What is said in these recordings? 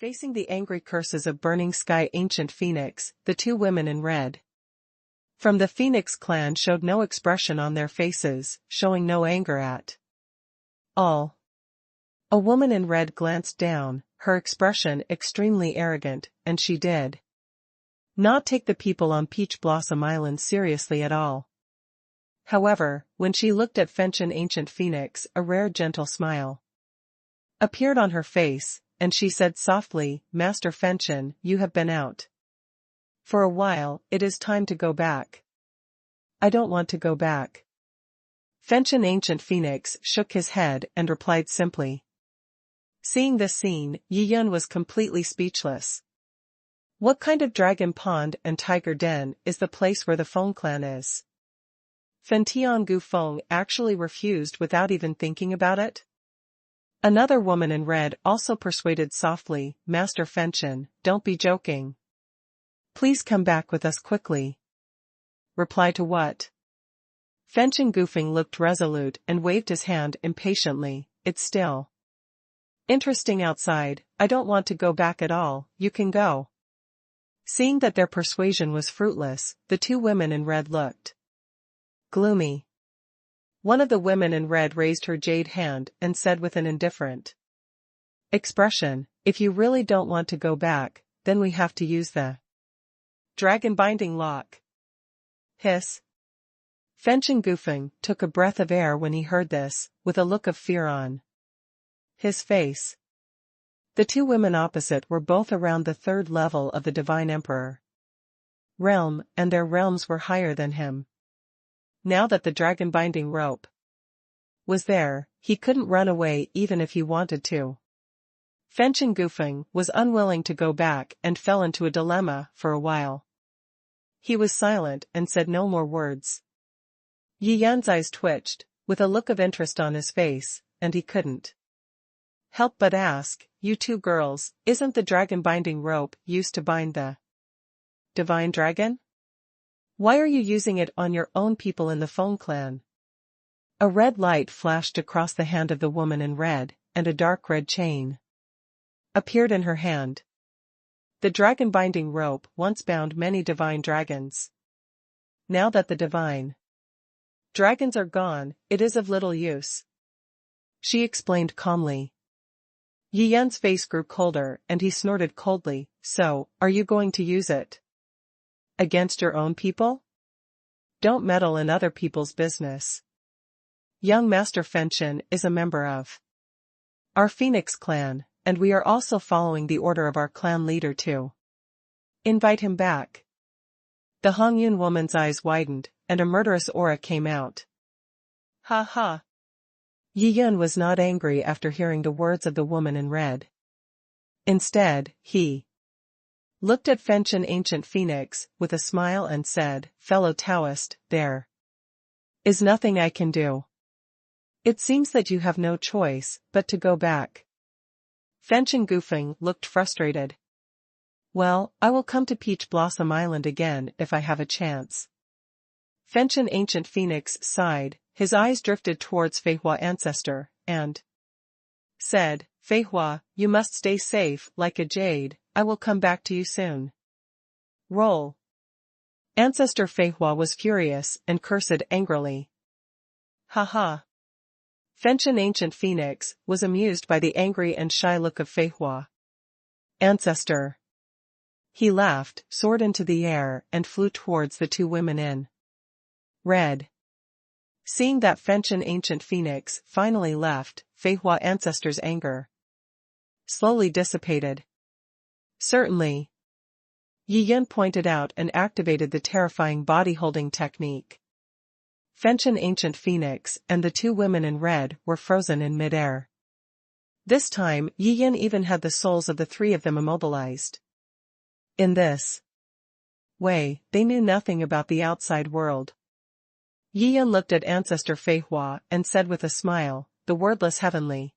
Facing the angry curses of Burning Sky Ancient Phoenix, the two women in red from the Phoenix clan showed no expression on their faces, showing no anger at all. A woman in red glanced down, her expression extremely arrogant, and she did not take the people on Peach Blossom Island seriously at all. However, when she looked at Fenchen Ancient Phoenix, a rare gentle smile appeared on her face, and she said softly, "Master Fenchen, you have been out for a while, it is time to go back." "I don't want to go back." Fenchen Ancient Phoenix shook his head and replied simply. Seeing this scene, Yi Yun was completely speechless. What kind of dragon pond and tiger den is the place where the Feng clan is? Fen Tiangu Feng actually refused without even thinking about it? Another woman in red also persuaded softly, "Master Fenchen, don't be joking. Please come back with us quickly." Reply to what? Fenchen Gufeng looked resolute and waved his hand impatiently. "It's still interesting outside, I don't want to go back at all, you can go." Seeing that their persuasion was fruitless, the two women in red looked gloomy. One of the women in red raised her jade hand and said with an indifferent expression, "If you really don't want to go back, then we have to use the dragon binding lock." Hiss. Fenchen Gufeng took a breath of air when he heard this, with a look of fear on his face. The two women opposite were both around the third level of the Divine Emperor realm, and their realms were higher than him. Now that the dragon binding rope was there, he couldn't run away even if he wanted to. Fenchen Gufeng was unwilling to go back and fell into a dilemma for a while. He was silent and said no more words. Yi Yun's eyes twitched, with a look of interest on his face, and he couldn't help but ask, "You two girls, isn't the dragon binding rope used to bind the divine dragon? Why are you using it on your own people in the Feng clan?" A red light flashed across the hand of the woman in red, and a dark red chain appeared in her hand. The dragon binding rope once bound many divine dragons. Now that the divine dragons are gone, it is of little use, she explained calmly. Yi Yun's face grew colder and he snorted coldly, "So, are you going to use it against your own people? Don't meddle in other people's business. Young Master Fenchen is a member of our Phoenix clan, and we are also following the order of our clan leader to invite him back." The Hongyun woman's eyes widened, and a murderous aura came out. "Ha ha." Yi Yun was not angry after hearing the words of the woman in red. Instead, he looked at Fenchen Ancient Phoenix with a smile and said, "Fellow Taoist, there is nothing I can do. It seems that you have no choice but to go back." Fenchen Gufeng looked frustrated. "Well, I will come to Peach Blossom Island again if I have a chance." Fenchen Ancient Phoenix sighed, his eyes drifted towards Feihua Ancestor, and said, "Feihua, you must stay safe like a jade, I will come back to you soon." Roll. Ancestor Feihua was furious and cursed angrily. "Ha ha." Fenchen Ancient Phoenix was amused by the angry and shy look of Feihua Ancestor. He laughed, soared into the air, and flew towards the two women in red. Seeing that Fenchen Ancient Phoenix finally left, Feihua Ancestor's anger slowly dissipated. "Certainly." Yi Yun pointed out and activated the terrifying body-holding technique. Fenchen Ancient Phoenix and the two women in red were frozen in midair. This time, Yi Yun even had the souls of the three of them immobilized. In this way, they knew nothing about the outside world. Yi Yun looked at Ancestor Feihua and said with a smile, "The wordless heavenly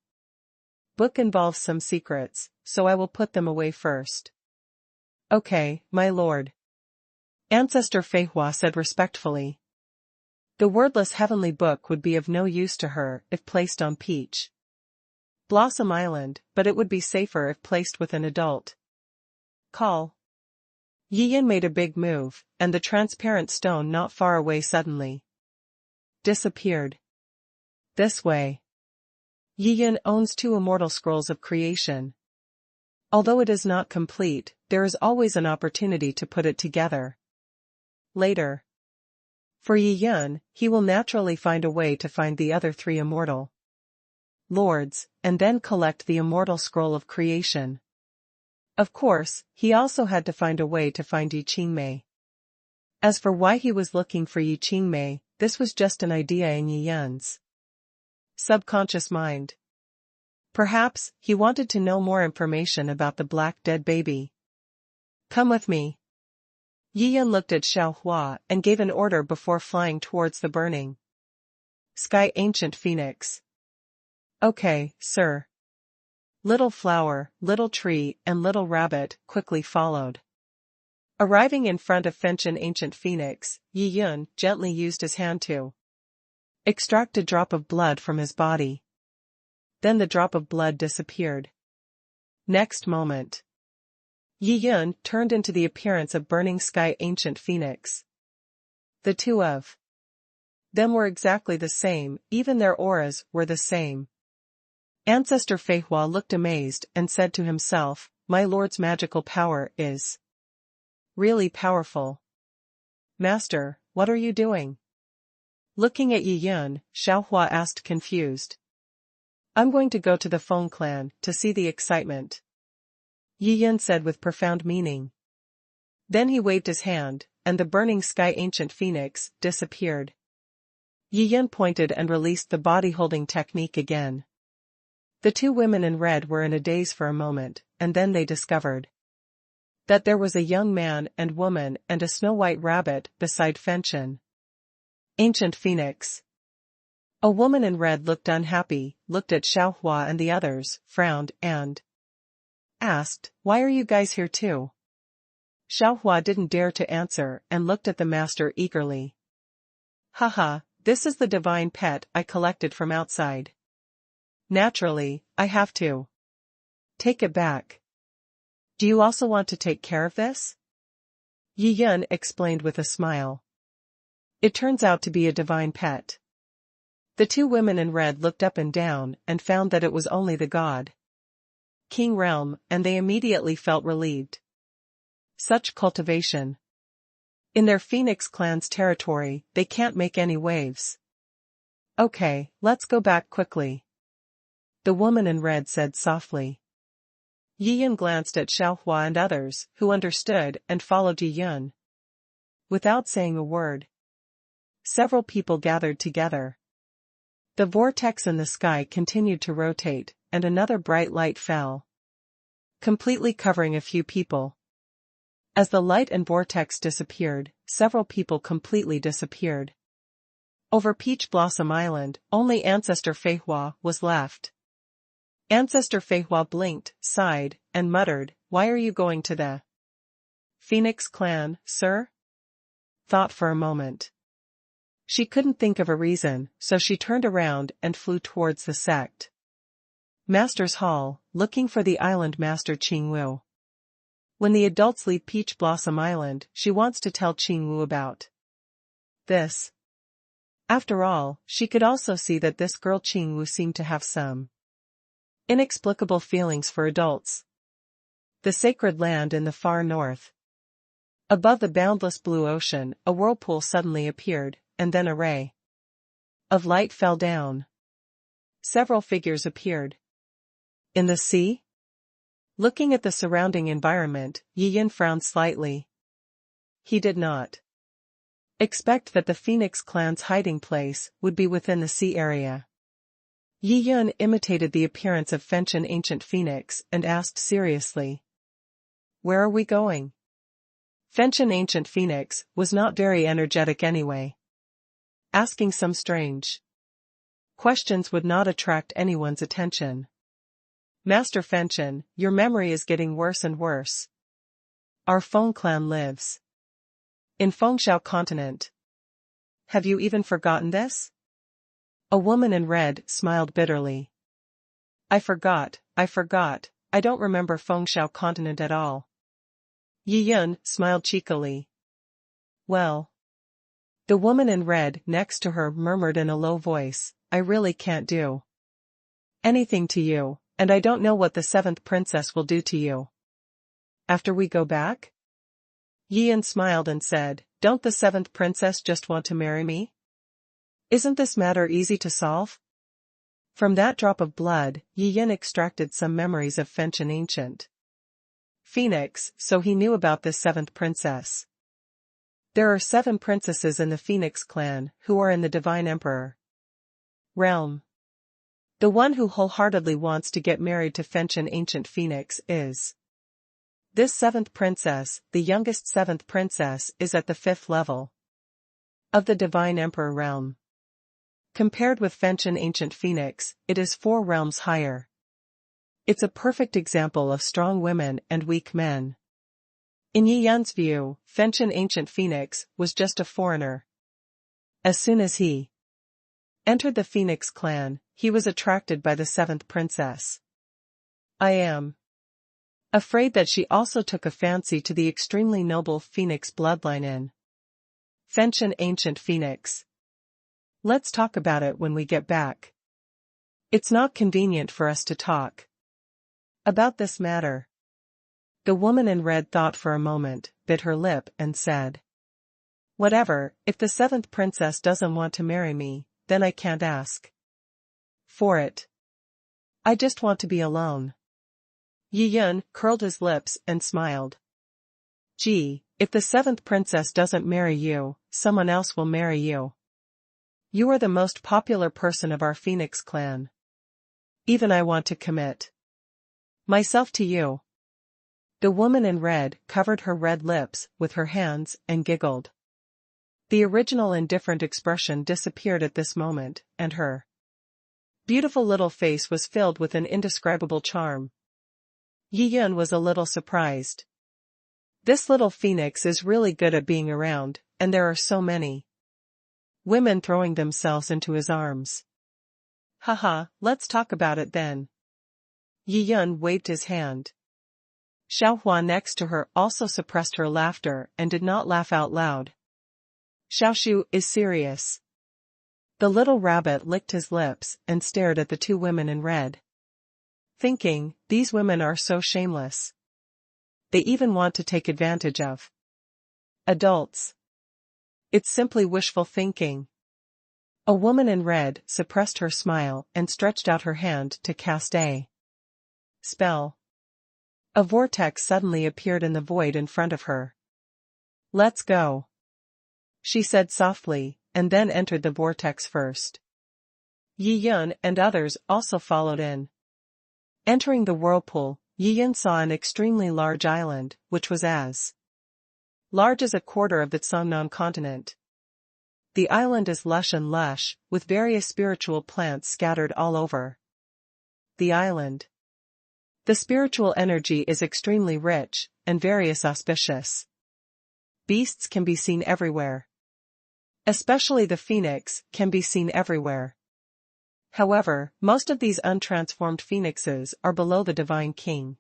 book involves some secrets, so I will put them away first." "Okay, my lord." Ancestor Feihua said respectfully. The wordless heavenly book would be of no use to her if placed on Peach Blossom Island, but it would be safer if placed with an adult. Call. Yiyan made a big move, and the transparent stone not far away suddenly disappeared. This way. Yiyan owns 2 immortal scrolls of creation. Although it is not complete, there is always an opportunity to put it together later. For Yiyan, he will naturally find a way to find the other 3 immortal lords, and then collect the immortal scroll of creation. Of course, he also had to find a way to find Yi Qingmei. As for why he was looking for Yi Qingmei, this was just an idea in Yiyan's subconscious mind. Perhaps, he wanted to know more information about the black dead baby. Come with me. Yiyan looked at Xiaohua and gave an order before flying towards the burning sky ancient phoenix. Okay, sir. Little flower, little tree, and little rabbit quickly followed. Arriving in front of Fenchen ancient phoenix, Yiyan gently used his hand to extract a drop of blood from his body. Then the drop of blood disappeared. Next moment, Yiyan turned into the appearance of burning sky ancient phoenix. The 2 of them were exactly the same, even their auras were the same. Ancestor Feihua looked amazed and said to himself, "My lord's magical power is really powerful." "Master, what are you doing?" Looking at Yiyan, Xiaohua asked confused. "I'm going to go to the Feng clan to see the excitement," Yiyan said with profound meaning. Then he waved his hand, and the burning sky ancient phoenix disappeared. Yiyan pointed and released the body-holding technique again. The 2 women in red were in a daze for a moment, and then they discovered that there was a young man and woman and a snow-white rabbit beside Fenchen ancient phoenix. A woman in red looked unhappy, looked at Xiaohua and the others, frowned, and asked, "Why are you guys here too?" Xiaohua didn't dare to answer and looked at the master eagerly. "Haha, this is the divine pet I collected from outside. Naturally, I have to take it back. Do you also want to take care of this?" Yiyan explained with a smile. It turns out to be a divine pet. The 2 women in red looked up and down and found that it was only the god King realm, and they immediately felt relieved. Such cultivation. In their Phoenix clan's territory, they can't make any waves. "Okay, let's go back quickly," the woman in red said softly. Yiyan glanced at Xiaohua and others, who understood and followed Yiyan. Without saying a word, several people gathered together. The vortex in the sky continued to rotate, and another bright light fell, completely covering a few people. As the light and vortex disappeared, several people completely disappeared. Over Peach Blossom Island, only Ancestor Feihua was left. Ancestor Feihua blinked, sighed, and muttered, "Why are you going to the Phoenix clan, sir?" Thought for a moment. She couldn't think of a reason, so she turned around and flew towards the sect Master's Hall, looking for the island master Qingwu. When the adults leave Peach Blossom Island, she wants to tell Qingwu about this. After all, she could also see that this girl Qingwu seemed to have some inexplicable feelings for adults. The sacred land in the far north. Above the boundless blue ocean, a whirlpool suddenly appeared, and then a ray of light fell down. Several figures appeared. In the sea? Looking at the surrounding environment, Yiyan frowned slightly. He did not expect that the Phoenix clan's hiding place would be within the sea area. Yiyan imitated the appearance of Fenchen ancient phoenix and asked seriously, "Where are we going?" Fenchen ancient phoenix was not very energetic anyway. Asking some strange questions would not attract anyone's attention. "Master Fenchen, your memory is getting worse and worse. Our Feng clan lives in Fengshao continent. Have you even forgotten this?" A woman in red smiled bitterly. I forgot, I don't remember Fengxiao continent at all. Yi Yun smiled cheekily. Well. The woman in red next to her murmured in a low voice, I really can't do anything to you, and I don't know what the seventh princess will do to you. After we go back? Yi Yun smiled and said, don't the seventh princess just want to marry me? Isn't this matter easy to solve? From that drop of blood, Yi Yun extracted some memories of Fengxian ancient Phoenix, so he knew about this seventh princess. There are 7 princesses in the Phoenix clan who are in the Divine Emperor realm. The one who wholeheartedly wants to get married to Fengxian ancient Phoenix is this 7th princess. The youngest 7th princess is at the 5th level of the Divine Emperor realm. Compared with Fengxian ancient Phoenix, it is 4 realms higher. It's a perfect example of strong women and weak men. In Yi Yun's view, Fengxian ancient Phoenix was just a foreigner. As soon as he entered the Phoenix clan, he was attracted by the 7th princess. I am afraid that she also took a fancy to the extremely noble Phoenix bloodline in Fengxian ancient Phoenix. Let's talk about it when we get back. It's not convenient for us to talk about this matter. The woman in red thought for a moment, bit her lip and said, whatever, if the 7th princess doesn't want to marry me, then I can't ask for it. I just want to be alone. Yi Yun curled his lips and smiled. Gee, if the 7th princess doesn't marry you, someone else will marry you. You are the most popular person of our Phoenix clan. Even I want to commit myself to you. The woman in red covered her red lips with her hands and giggled. The original indifferent expression disappeared at this moment, and her beautiful little face was filled with an indescribable charm. Yi Yun was a little surprised. This little phoenix is really good at being around, and there are so many women throwing themselves into his arms. Haha, let's talk about it then. Yi Yun waved his hand. Xiaohua next to her also suppressed her laughter and did not laugh out loud. Xiaoshu is serious. The little rabbit licked his lips and stared at the 2 women in red, thinking, these women are so shameless. They even want to take advantage of adults. It's simply wishful thinking. A woman in red suppressed her smile and stretched out her hand to cast a spell. A vortex suddenly appeared in the void in front of her. Let's go, she said softly, and then entered the vortex first. Yi Yun and others also followed in. Entering the whirlpool, Yi Yun saw an extremely large island, which was as large as a quarter of the Shenlong continent. The island is lush and lush, with various spiritual plants scattered all over the island. The spiritual energy is extremely rich, and various auspicious beasts can be seen everywhere. Especially the phoenix can be seen everywhere. However, most of these untransformed phoenixes are below the Divine King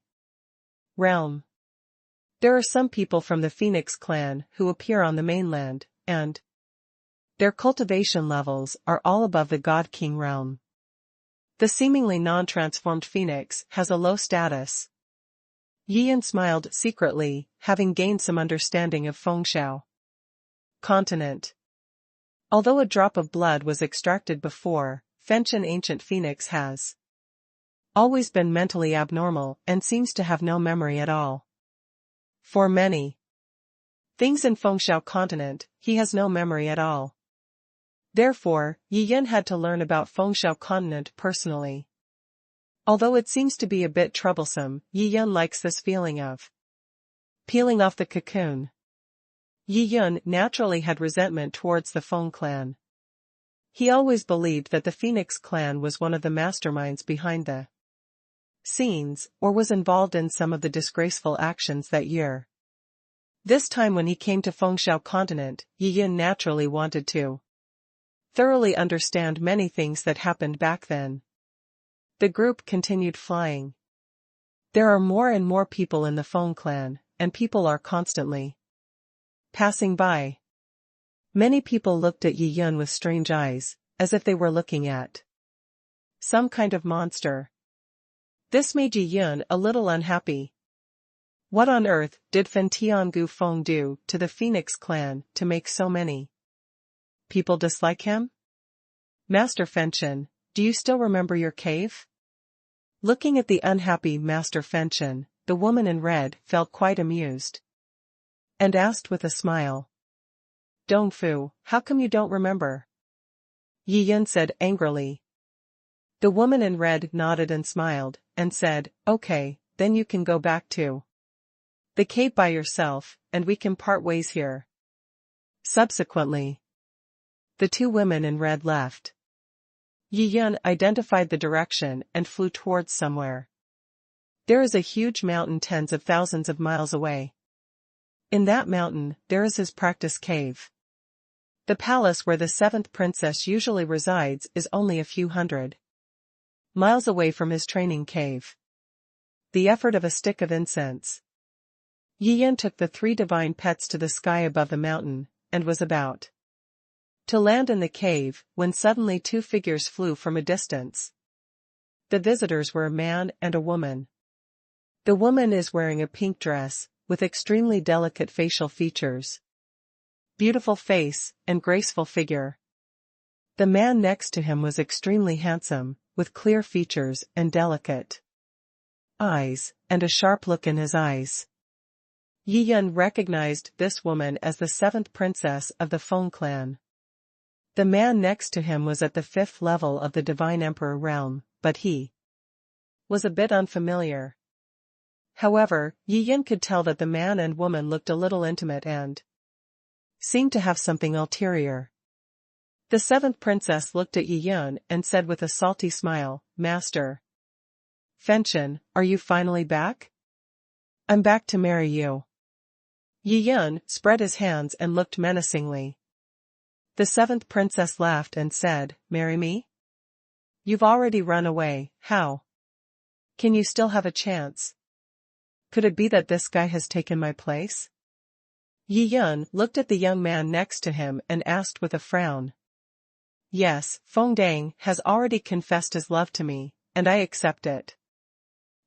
realm. There are some people from the Phoenix clan who appear on the mainland, and their cultivation levels are all above the God King realm. The seemingly non-transformed phoenix has a low status. Yi Yun smiled secretly, having gained some understanding of Fengxiao continent. Although a drop of blood was extracted before, Fengxian ancient phoenix has always been mentally abnormal and seems to have no memory at all. For many things in Fengxiao continent, he has no memory at all. Therefore, Yi Yun had to learn about Fengxiao continent personally. Although it seems to be a bit troublesome, Yi Yun likes this feeling of peeling off the cocoon. Yi Yun naturally had resentment towards the Feng clan. He always believed that the Phoenix clan was one of the masterminds behind the scenes, or was involved in some of the disgraceful actions that year. This time when he came to Fengxiao continent, Yi Yun naturally wanted to thoroughly understand many things that happened back then. The group continued flying. There are more and more people in the Feng clan, and people are constantly passing by. Many people looked at Yi Yun with strange eyes, as if they were looking at some kind of monster. This made Yi Yun a little unhappy. What on earth did Fen Tiangu Feng do to the Phoenix clan to make so many people dislike him? Master Fenchen, do you still remember your cave? Looking at the unhappy Master Fenchen, the woman in red felt quite amused and asked with a smile. Dongfu, how come you don't remember? Yi Yun said angrily. The woman in red nodded and smiled, and said, okay, then you can go back to the cave by yourself, and we can part ways here. Subsequently, the two women in red left. Yi Yun identified the direction and flew towards somewhere. There is a huge mountain tens of thousands of miles away. In that mountain, there is his practice cave. The palace where the seventh princess usually resides is only a few hundred miles away from his training cave. The effort of a stick of incense. Yi Yun took the three divine pets to the sky above the mountain, and was about to land in the cave, when suddenly two figures flew from a distance. The visitors were a man and a woman. The woman is wearing a pink dress, with extremely delicate facial features, beautiful face, and graceful figure. The man next to him was extremely handsome, with clear features and delicate eyes, and a sharp look in his eyes. Yi Yun recognized this woman as the seventh princess of the Feng clan. The man next to him was at the fifth level of the Divine Emperor realm, but he was a bit unfamiliar. However, Yi Yun could tell that the man and woman looked a little intimate and seemed to have something ulterior. The seventh princess looked at Yi Yun and said with a salty smile, Master Fenchen, are you finally back? I'm back to marry you. Yi Yun spread his hands and looked menacingly. The seventh princess laughed and said, marry me? You've already run away, how can you still have a chance? Could it be that this guy has taken my place? Yi Yun looked at the young man next to him and asked with a frown. Yes, Feng Dang has already confessed his love to me, and I accept it.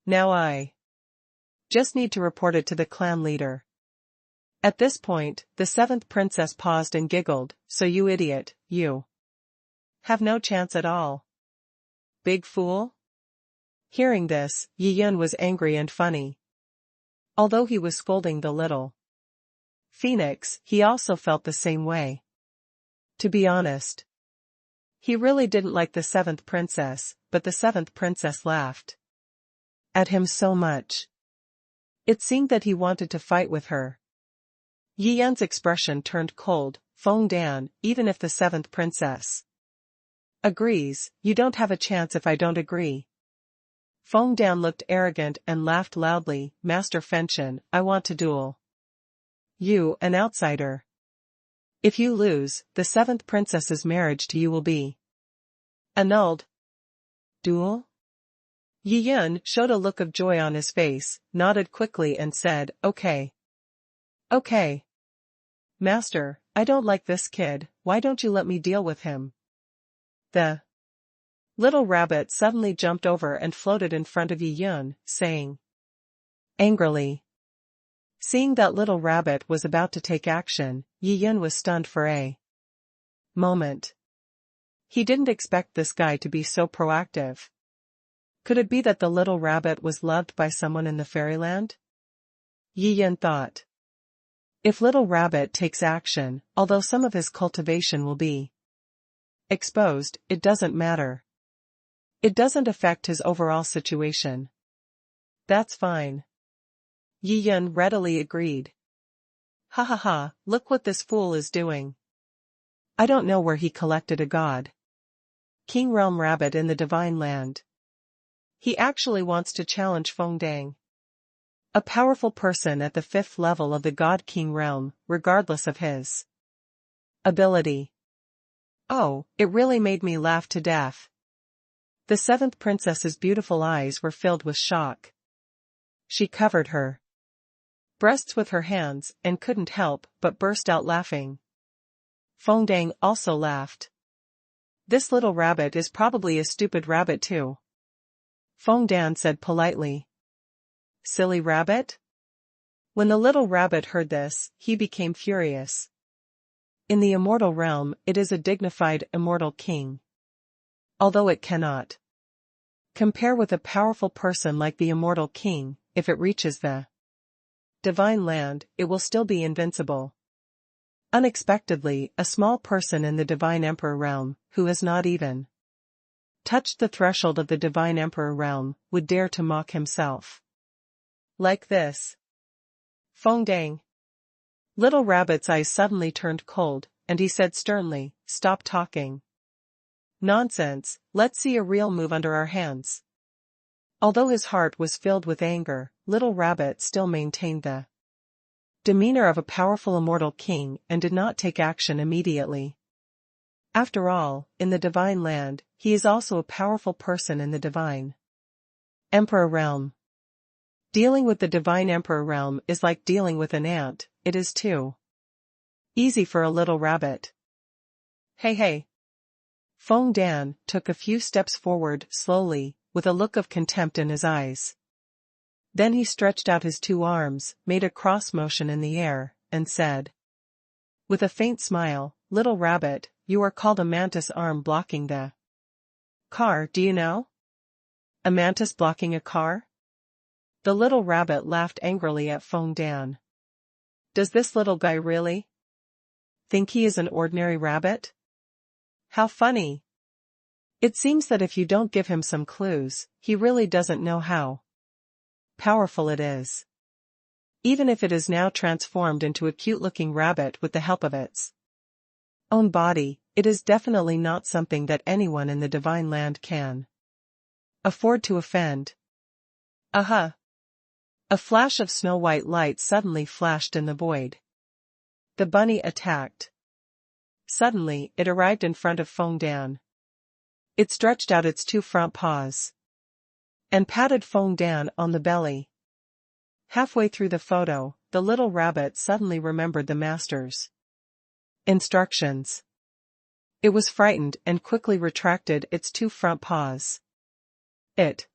Now I just need to report it to the clan leader. At this point, the seventh princess paused and giggled, so you idiot, you have no chance at all. Big fool? Hearing this, Yi Yun was angry and funny. Although he was scolding the little Phoenix, he also felt the same way. To be honest, he really didn't like the seventh princess, but the seventh princess laughed at him so much. It seemed that he wanted to fight with her. Yi Yun's expression turned cold. Feng Dan, even if the seventh princess agrees, you don't have a chance if I don't agree. Feng Dan looked arrogant and laughed loudly. Master Fenchen, I want to duel you, an outsider. If you lose, the seventh princess's marriage to you will be annulled. Duel? Yi Yun showed a look of joy on his face, nodded quickly and said, okay. Okay. Master, I don't like this kid, why don't you let me deal with him? The little rabbit suddenly jumped over and floated in front of Yi Yun, saying angrily. Seeing that little rabbit was about to take action, Yi Yun was stunned for a moment. He didn't expect this guy to be so proactive. Could it be that the little rabbit was loved by someone in the fairyland? Yi Yun thought. If little rabbit takes action, although some of his cultivation will be exposed, it doesn't matter. It doesn't affect his overall situation. That's fine. Yi Yun readily agreed. Ha ha ha, look what this fool is doing. I don't know where he collected a god King Realm rabbit in the divine land. He actually wants to challenge Feng Dang, a powerful person at the fifth level of the God King realm, regardless of his ability. Oh, it really made me laugh to death. The seventh princess's beautiful eyes were filled with shock. She covered her breasts with her hands and couldn't help but burst out laughing. Fengdang also laughed. This little rabbit is probably a stupid rabbit too. Fengdan said politely. Silly rabbit? When the little rabbit heard this, he became furious. In the immortal realm, it is a dignified immortal king. Although it cannot compare with a powerful person like the immortal king, if it reaches the divine land, it will still be invincible. Unexpectedly, a small person in the divine emperor realm, who has not even touched the threshold of the divine emperor realm, would dare to mock himself like this. Fengdang. Little Rabbit's eyes suddenly turned cold, and he said sternly, "Stop talking. Nonsense, let's see a real move under our hands." Although his heart was filled with anger, Little Rabbit still maintained the demeanor of a powerful immortal king and did not take action immediately. After all, in the divine land, he is also a powerful person in the divine emperor realm. Dealing with the divine emperor realm is like dealing with an ant, it is too easy for a little rabbit. Hey. Fengdan took a few steps forward slowly, with a look of contempt in his eyes. Then he stretched out his two arms, made a cross motion in the air, and said, with a faint smile, "Little rabbit, you are called a mantis arm blocking the car, do you know? A mantis blocking a car?" The little rabbit laughed angrily at Fengdan. Does this little guy really think he is an ordinary rabbit? How funny. It seems that if you don't give him some clues, he really doesn't know how powerful it is. Even if it is now transformed into a cute-looking rabbit with the help of its own body, it is definitely not something that anyone in the divine land can afford to offend. Aha! A flash of snow-white light suddenly flashed in the void. The bunny attacked. Suddenly, it arrived in front of Fengdan. It stretched out its two front paws and patted Fengdan on the belly. Halfway through the photo, the little rabbit suddenly remembered the master's instructions. It was frightened and quickly retracted its two front paws. It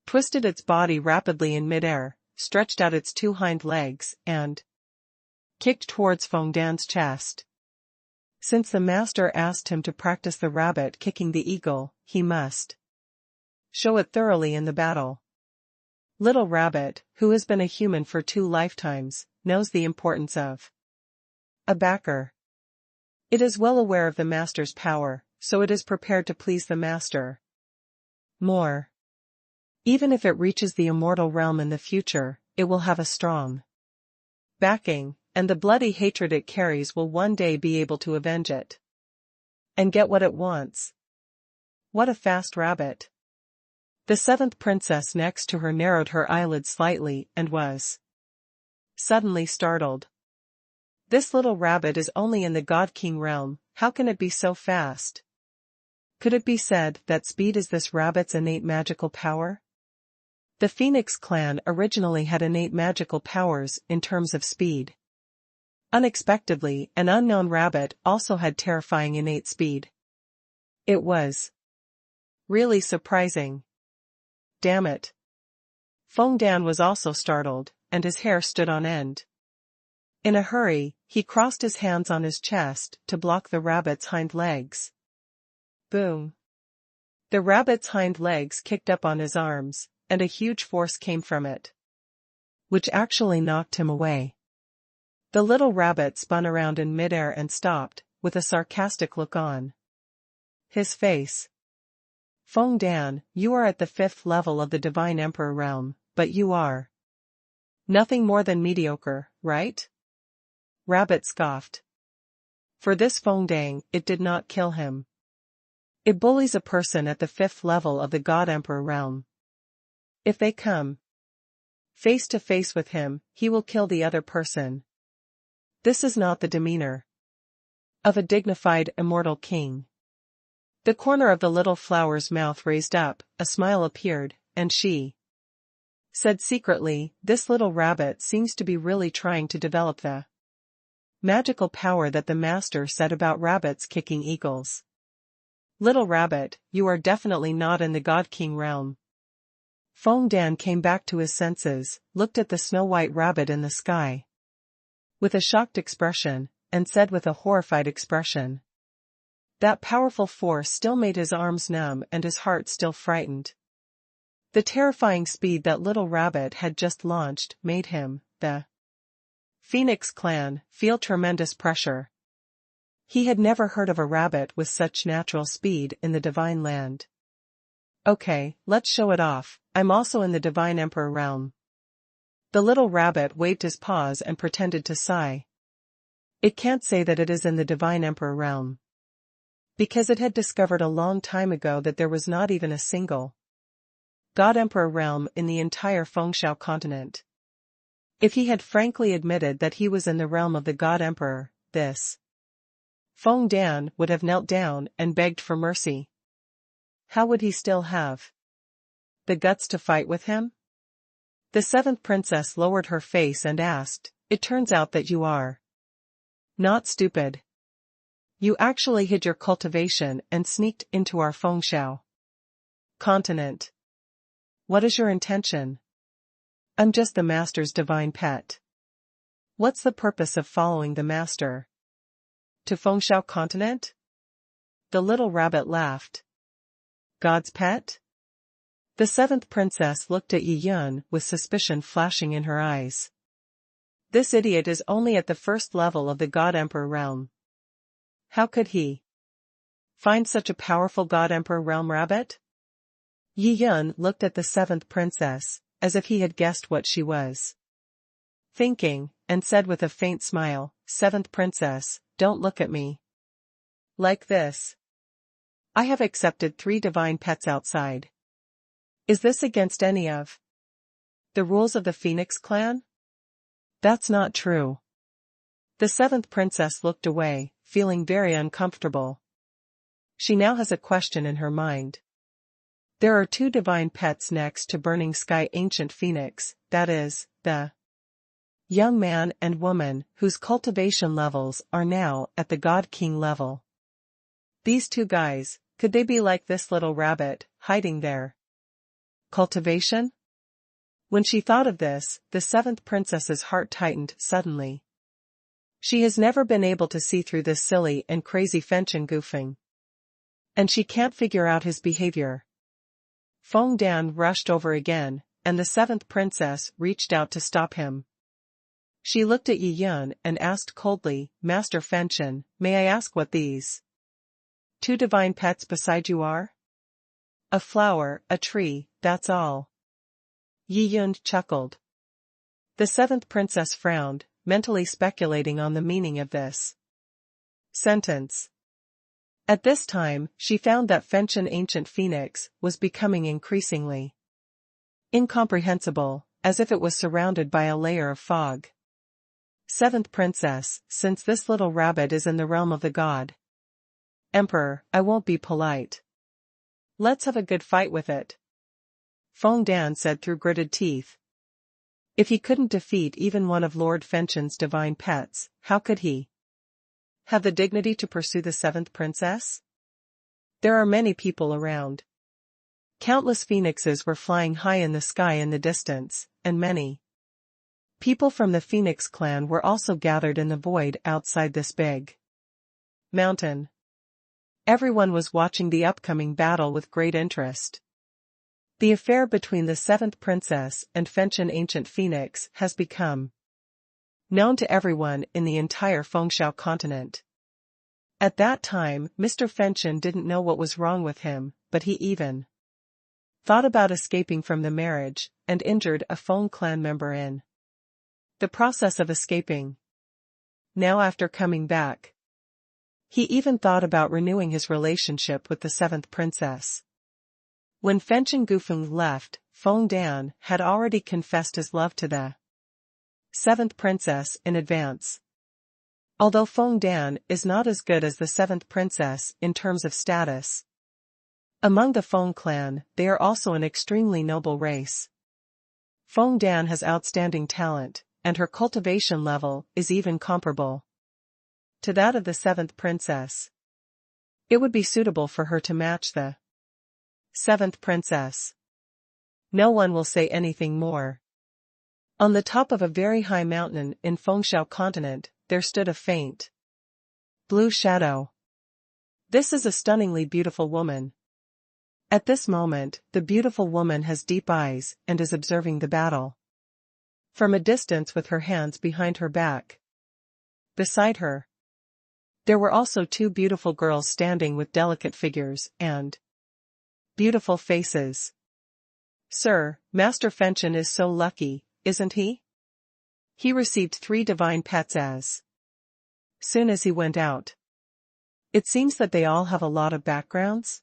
twisted its body rapidly in midair, stretched out its two hind legs, and kicked towards Fengdan's chest. Since the master asked him to practice the rabbit kicking the eagle, he must show it thoroughly in the battle. Little Rabbit, who has been a human for 2 lifetimes, knows the importance of a backer. It is well aware of the master's power, so it is prepared to please the master more. Even if it reaches the immortal realm in the future, it will have a strong backing, and the bloody hatred it carries will one day be able to avenge it and get what it wants. What a fast rabbit. The 7th princess next to her narrowed her eyelids slightly and was suddenly startled. This little rabbit is only in the God King realm, how can it be so fast? Could it be said that speed is this rabbit's innate magical power? The Phoenix clan originally had innate magical powers in terms of speed. Unexpectedly, an unknown rabbit also had terrifying innate speed. It was really surprising. Damn it. Fengdan was also startled, and his hair stood on end. In a hurry, he crossed his hands on his chest to block the rabbit's hind legs. Boom. The rabbit's hind legs kicked up on his arms, and a huge force came from it, which actually knocked him away. The little rabbit spun around in midair and stopped, with a sarcastic look on his face. Fengdan, you are at the 5th level of the Divine Emperor realm, but you are nothing more than mediocre, right? Rabbit scoffed. For this Fengdan, it did not kill him. It bullies a person at the 5th level of the God Emperor realm. If they come face to face with him, he will kill the other person. This is not the demeanor of a dignified immortal king. The corner of the little flower's mouth raised up, a smile appeared, and she said secretly, "This little rabbit seems to be really trying to develop the magical power that the master said about rabbits kicking eagles. Little rabbit, you are definitely not in the God King realm." Feng Dan came back to his senses, looked at the snow-white rabbit in the sky with a shocked expression, and said with a horrified expression. That powerful force still made his arms numb and his heart still frightened. The terrifying speed that little rabbit had just launched made him, the Phoenix clan, feel tremendous pressure. He had never heard of a rabbit with such natural speed in the divine land. "Okay, let's show it off, I'm also in the divine emperor realm." The little rabbit waved his paws and pretended to sigh. It can't say that it is in the divine emperor realm, because it had discovered a long time ago that there was not even a single God Emperor realm in the entire Fengxiao continent. If he had frankly admitted that he was in the realm of the God Emperor, this Feng Dan would have knelt down and begged for mercy. How would he still have the guts to fight with him? The seventh princess lowered her face and asked, "It turns out that you are not stupid. You actually hid your cultivation and sneaked into our Fengxiao continent. What is your intention?" "I'm just the master's divine pet." "What's the purpose of following the master to Fengxiao continent?" The little rabbit laughed. "God's pet?" The seventh princess looked at Yi Yun with suspicion flashing in her eyes. This idiot is only at the first level of the God Emperor realm. How could he find such a powerful God Emperor realm rabbit? Yi Yun looked at the seventh princess, as if he had guessed what she was thinking, and said with a faint smile, "Seventh princess, don't look at me like this. I have accepted 3 divine pets outside. Is this against any of the rules of the Phoenix clan?" "That's not true." The seventh princess looked away, feeling very uncomfortable. She now has a question in her mind. There are 2 divine pets next to Burning Sky Ancient Phoenix, that is, the young man and woman whose cultivation levels are now at the God King level. These 2 guys, could they be like this little rabbit, hiding their cultivation? When she thought of this, the seventh princess's heart tightened suddenly. She has never been able to see through this silly and crazy Fenchen goofing. And she can't figure out his behavior. Feng Dan rushed over again, and the seventh princess reached out to stop him. She looked at Yi Yun and asked coldly, "Master Fenchen, may I ask what these 2 divine pets beside you are?" "A flower, a tree, that's all." Yi Yun chuckled. The seventh princess frowned, mentally speculating on the meaning of this sentence. At this time, she found that Fenchen Ancient Phoenix was becoming increasingly incomprehensible, as if it was surrounded by a layer of fog. "Seventh princess, since this little rabbit is in the realm of the God Emperor, I won't be polite. Let's have a good fight with it," Feng Dan said through gritted teeth. If he couldn't defeat even one of Lord Fenchen's divine pets, how could he have the dignity to pursue the seventh princess? There are many people around. Countless phoenixes were flying high in the sky in the distance, and many people from the Phoenix clan were also gathered in the void outside this big mountain. Everyone was watching the upcoming battle with great interest. The affair between the seventh princess and Fenchen Ancient Phoenix has become known to everyone in the entire Fengxiao continent. At that time, Mr. Fenchen didn't know what was wrong with him, but he even thought about escaping from the marriage, and injured a Feng clan member in the process of escaping. Now after coming back, he even thought about renewing his relationship with the seventh princess. When Fenchen Gufeng left, Feng Dan had already confessed his love to the seventh princess in advance. Although Feng Dan is not as good as the seventh princess in terms of status, Among the Feng clan, they are also an extremely noble race. Feng Dan has outstanding talent, and her cultivation level is even comparable to that of the 7th princess. It would be suitable for her to match the 7th princess. No one will say anything more. On the top of a very high mountain in Fengxiao continent, there stood a faint blue shadow. This is a stunningly beautiful woman. At this moment, the beautiful woman has deep eyes and is observing the battle from a distance with her hands behind her back. Beside her, there were also two beautiful girls standing with delicate figures and beautiful faces. Sir, Master Fenchen is so lucky, isn't he? He received 3 divine pets as soon as he went out. It seems that they all have a lot of backgrounds.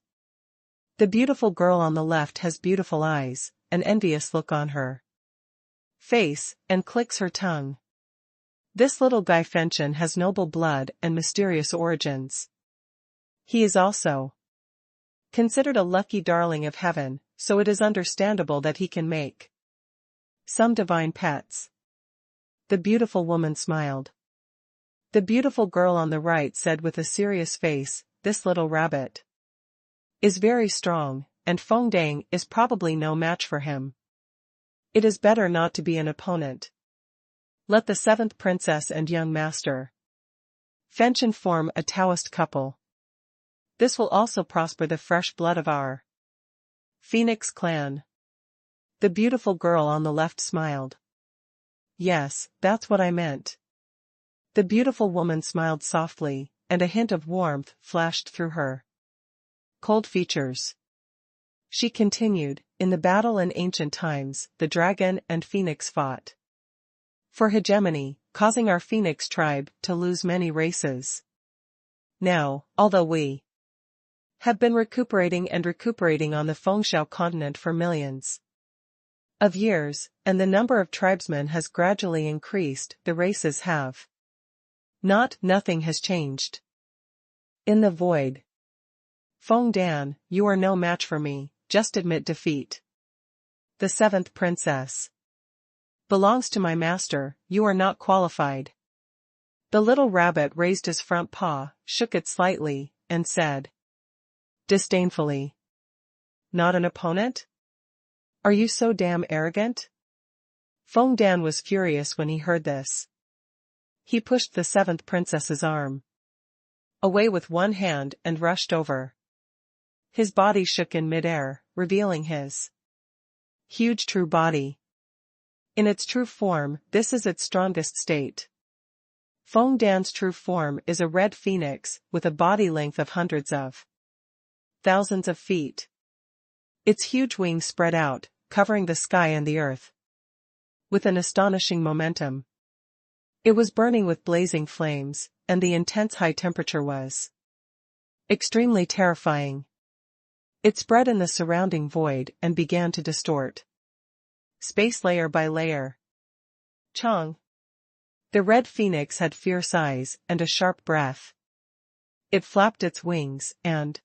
The beautiful girl on the left has beautiful eyes, an envious look on her face, and clicks her tongue. This little guy Fenchen has noble blood and mysterious origins. He is also considered a lucky darling of heaven, so it is understandable that he can make some divine pets. The beautiful woman smiled. The beautiful girl on the right said with a serious face, "This little rabbit is very strong, and Feng Dang is probably no match for him. It is better not to be an opponent. Let the 7th princess and young master Fenchen form a Taoist couple. This will also prosper the fresh blood of our Phoenix clan." The beautiful girl on the left smiled. "Yes, that's what I meant." The beautiful woman smiled softly, and a hint of warmth flashed through her cold features. She continued, "In the battle in ancient times, the dragon and phoenix fought for hegemony, causing our phoenix tribe to lose many races. Now, although we have been recuperating on the Fengxiao continent for millions of years, and the number of tribesmen has gradually increased, the races have nothing has changed. In the void. Feng Dan, you are no match for me, just admit defeat. The 7th princess belongs to my master, you are not qualified." The little rabbit raised his front paw, shook it slightly, and said disdainfully, "Not an opponent? Are you so damn arrogant?" Feng Dan was furious when he heard this. He pushed the 7th princess's arm away with one hand and rushed over. His body shook in midair, revealing his huge true body. In its true form, this is its strongest state. Feng Dan's true form is a red phoenix, with a body length of hundreds of thousands of feet. Its huge wings spread out, covering the sky and the earth with an astonishing momentum. It was burning with blazing flames, and the intense high temperature was extremely terrifying. It spread in the surrounding void and began to distort space layer by layer. Chong. The red phoenix had fierce eyes and a sharp breath. It flapped its wings and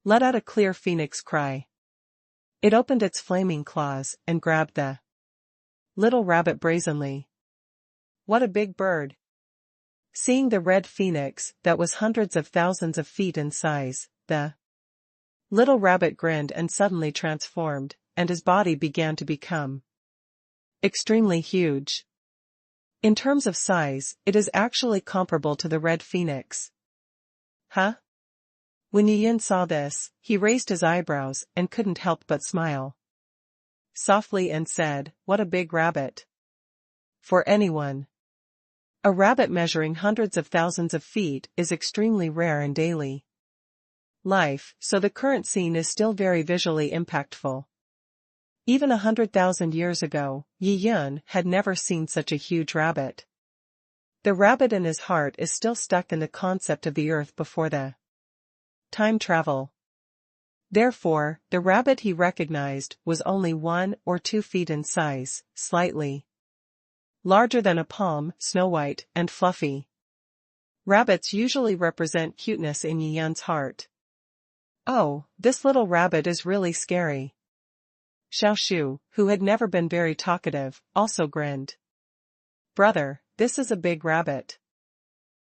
let out a clear phoenix cry. It opened its flaming claws and grabbed the little rabbit brazenly. What a big bird! Seeing the red phoenix that was hundreds of thousands of feet in size, the little rabbit grinned and suddenly transformed, and his body began to become extremely huge. In terms of size, it is actually comparable to the red phoenix. Huh? When Yin saw this, he raised his eyebrows and couldn't help but smile softly and said, "What a big rabbit." For anyone, a rabbit measuring hundreds of thousands of feet is extremely rare in daily life, so the current scene is still very visually impactful. Even 100,000 years ago, Yi Yun had never seen such a huge rabbit. The rabbit in his heart is still stuck in the concept of the earth before the time travel. Therefore, the rabbit he recognized was only 1 or 2 feet in size, slightly larger than a palm, snow-white and fluffy. Rabbits usually represent cuteness in Yi Yun's heart. Oh, this little rabbit is really scary. Xiao Shu, who had never been very talkative, also grinned. Brother, this is a big rabbit.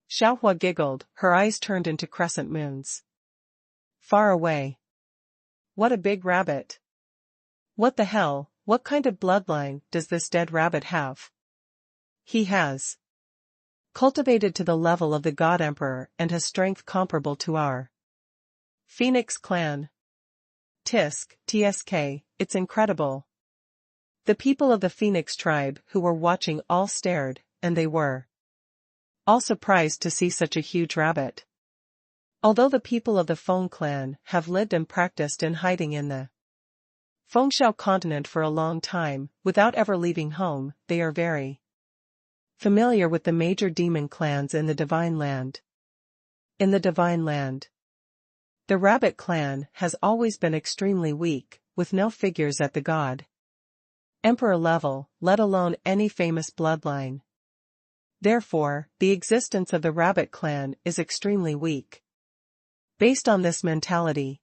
Xiaohua giggled, her eyes turned into crescent moons. Far away. What a big rabbit. What the hell, what kind of bloodline does this dead rabbit have? He has cultivated to the level of the God Emperor and has strength comparable to our Phoenix clan. TSK, it's incredible. The people of the Phoenix tribe who were watching all stared, and they were all surprised to see such a huge rabbit. Although the people of the Feng clan have lived and practiced in hiding in the Fengxiao continent for a long time, without ever leaving home, they are very familiar with the major demon clans in the Divine Land. In the Divine Land, the Rabbit clan has always been extremely weak, with no figures at the God Emperor level, let alone any famous bloodline. Therefore, the existence of the Rabbit clan is extremely weak. Based on this mentality,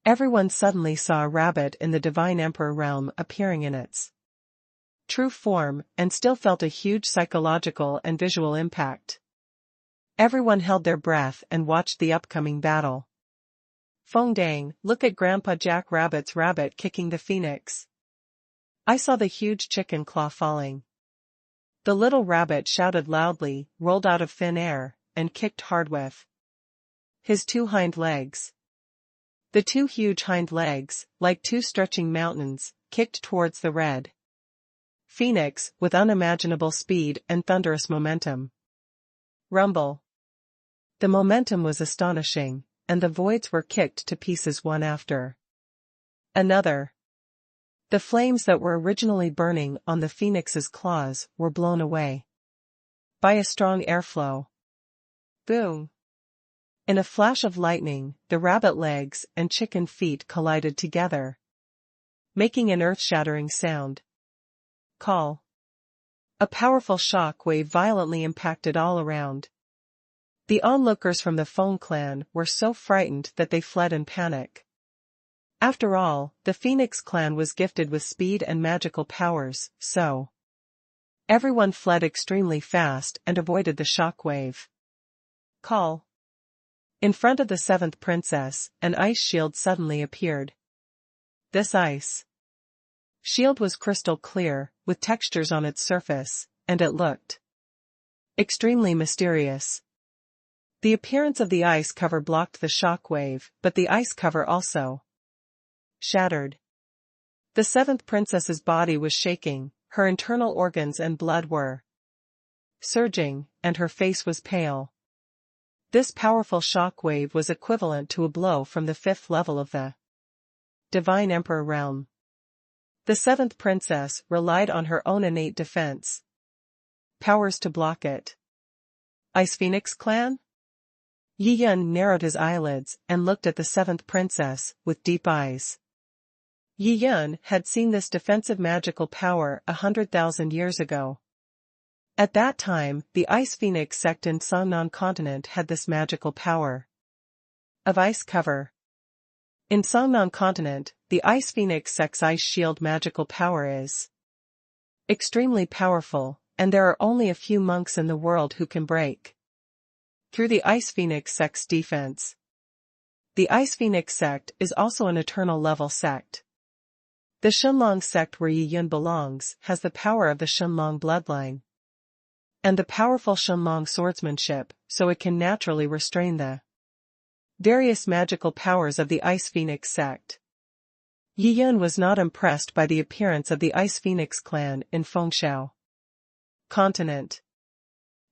everyone suddenly saw a rabbit in the Divine Emperor realm appearing in its true form and still felt a huge psychological and visual impact. Everyone held their breath and watched the upcoming battle. Feng Dang, look at Grandpa Jack Rabbit's rabbit kicking the phoenix. I saw the huge chicken claw falling. The little rabbit shouted loudly, rolled out of thin air, and kicked hard with his two hind legs. The two huge hind legs, like two stretching mountains, kicked towards the red phoenix with unimaginable speed and thunderous momentum. Rumble. The momentum was astonishing, and the voids were kicked to pieces one after another. The flames that were originally burning on the phoenix's claws were blown away by a strong airflow. Boom! In a flash of lightning, the rabbit legs and chicken feet collided together, making an earth-shattering sound. Call. A powerful shock wave violently impacted all around. The onlookers from the Feng clan were so frightened that they fled in panic. After all, the Phoenix clan was gifted with speed and magical powers, so everyone fled extremely fast and avoided the shock wave. Call. In front of the seventh princess, an ice shield suddenly appeared. This ice shield was crystal clear, with textures on its surface, and it looked extremely mysterious. The appearance of the ice cover blocked the shock wave, but the ice cover also shattered. The seventh princess's body was shaking, her internal organs and blood were surging, and her face was pale. This powerful shock wave was equivalent to a blow from the fifth level of the Divine Emperor realm. The seventh princess relied on her own innate defense powers to block it. Ice Phoenix clan? Yi Yun narrowed his eyelids and looked at the seventh princess with deep eyes. Yi Yun had seen this defensive magical power 100,000 years ago. At that time, the Ice Phoenix Sect in Songnan continent had this magical power of ice cover. In Songnan continent, the Ice Phoenix Sect's ice shield magical power is extremely powerful, and there are only a few monks in the world who can break through the Ice Phoenix Sect's defense. The Ice Phoenix Sect is also an eternal level sect. The Shenlong Sect where Yi Yun belongs has the power of the Shenlong bloodline and the powerful Shenlong swordsmanship, so it can naturally restrain the various magical powers of the Ice Phoenix Sect. Yi Yun was not impressed by the appearance of the Ice Phoenix clan in Fengxiao continent.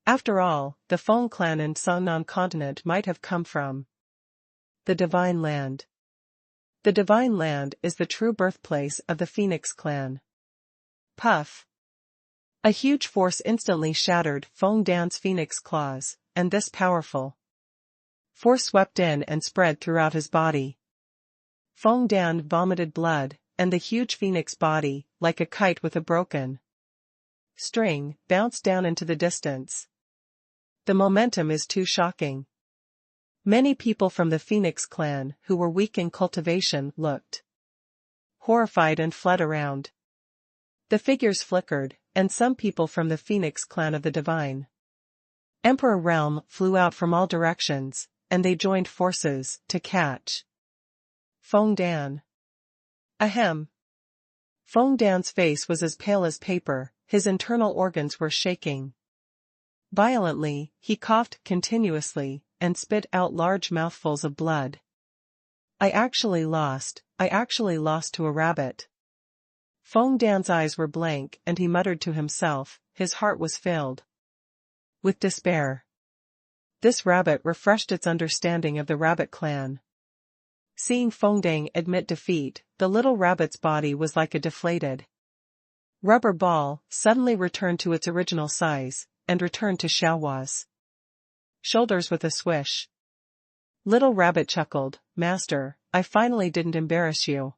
After all, the Feng clan in Songnan continent might have come from the Divine Land. The Divine Land is the true birthplace of the Phoenix clan. Puff! A huge force instantly shattered Feng Dan's phoenix claws, and this powerful force swept in and spread throughout his body. Feng Dan vomited blood, and the huge phoenix body, like a kite with a broken string, bounced down into the distance. The momentum is too shocking. Many people from the Phoenix clan who were weak in cultivation looked horrified and fled around. The figures flickered, and some people from the Phoenix clan of the Divine Emperor realm flew out from all directions, and they joined forces to catch Feng Dan. Ahem. Feng Dan's face was as pale as paper, his internal organs were shaking violently, he coughed continuously, and spit out large mouthfuls of blood. I actually lost to a rabbit. Feng Dan's eyes were blank and he muttered to himself, his heart was filled with despair. This rabbit refreshed its understanding of the rabbit clan. Seeing Feng Dan admit defeat, the little rabbit's body was like a deflated rubber ball, suddenly returned to its original size, and returned to Xiaohua's shoulders with a swish. Little rabbit chuckled, Master, I finally didn't embarrass you.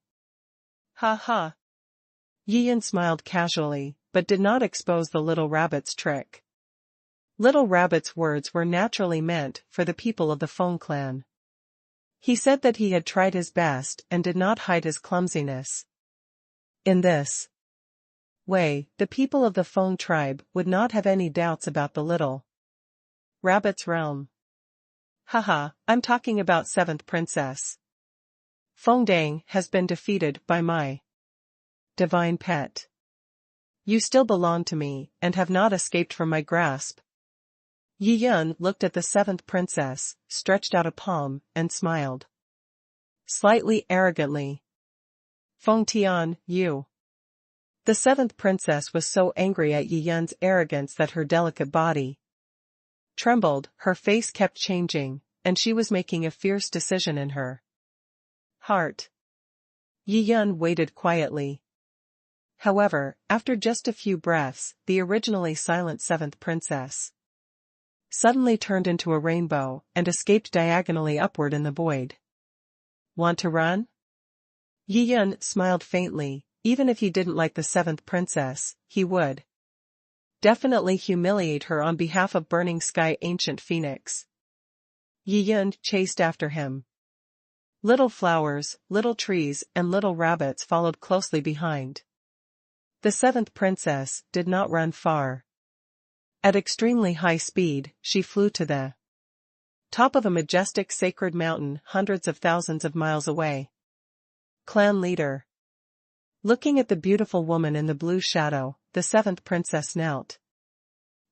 Ha ha. Yi Yan smiled casually, but did not expose the little rabbit's trick. Little rabbit's words were naturally meant for the people of the Feng clan. He said that he had tried his best and did not hide his clumsiness. In this way, the people of the Feng tribe would not have any doubts about the little rabbit's realm. Haha, I'm talking about 7th princess. Feng Dan has been defeated by my divine pet. You still belong to me and have not escaped from my grasp. Yi Yan looked at the 7th princess, stretched out a palm, and smiled slightly arrogantly. Feng Tian, you. The 7th princess was so angry at Yi Yan's arrogance that her delicate body trembled, her face kept changing, and she was making a fierce decision in her heart. Yi Yan waited quietly. However, after just a few breaths, the originally silent 7th princess suddenly turned into a rainbow and escaped diagonally upward in the void. Want to run? Yi Yan smiled faintly. Even if he didn't like the 7th princess, he would definitely humiliate her on behalf of Burning Sky Ancient Phoenix. Yi Yan chased after him. Little flowers, little trees and little rabbits followed closely behind. The 7th princess did not run far. At extremely high speed, she flew to the top of a majestic sacred mountain hundreds of thousands of miles away. Clan leader. Looking at the beautiful woman in the blue shadow, the 7th princess knelt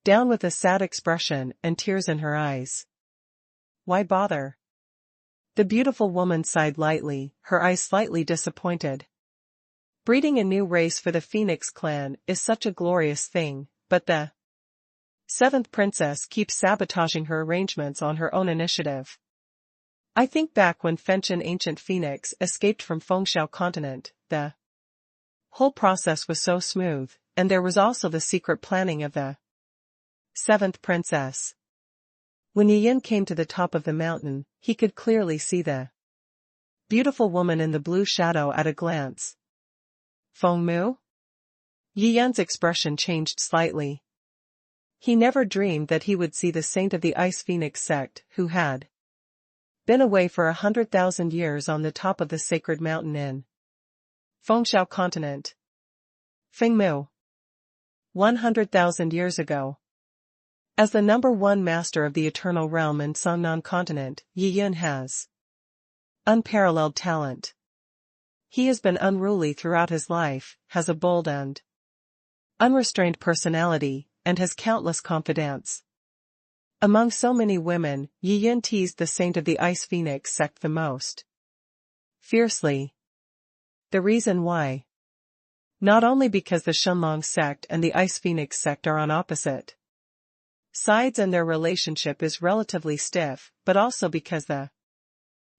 down with a sad expression and tears in her eyes. Why bother? The beautiful woman sighed lightly, her eyes slightly disappointed. Breeding a new race for the Phoenix clan is such a glorious thing, but the 7th princess keeps sabotaging her arrangements on her own initiative. I think back when Fenchen Ancient Phoenix escaped from Fengxiao continent, the whole process was so smooth, and there was also the secret planning of the 7th princess. When Yi Yan came to the top of the mountain, he could clearly see the beautiful woman in the blue shadow at a glance. Feng Mu? Yi Yan's expression changed slightly. He never dreamed that he would see the saint of the Ice Phoenix sect who had been away for 100,000 years on the top of the sacred mountain in Fengxiao continent. Feng Mu. 100,000 years ago. As the #1 master of the eternal realm in Songnan continent, Yi Yan has unparalleled talent. He has been unruly throughout his life, has a bold and unrestrained personality, and has countless confidants. Among so many women, Yi Yan teased the saint of the Ice Phoenix sect the most fiercely. The reason why? Not only because the Shenlong Sect and the Ice Phoenix sect are on opposite sides and their relationship is relatively stiff, but also because the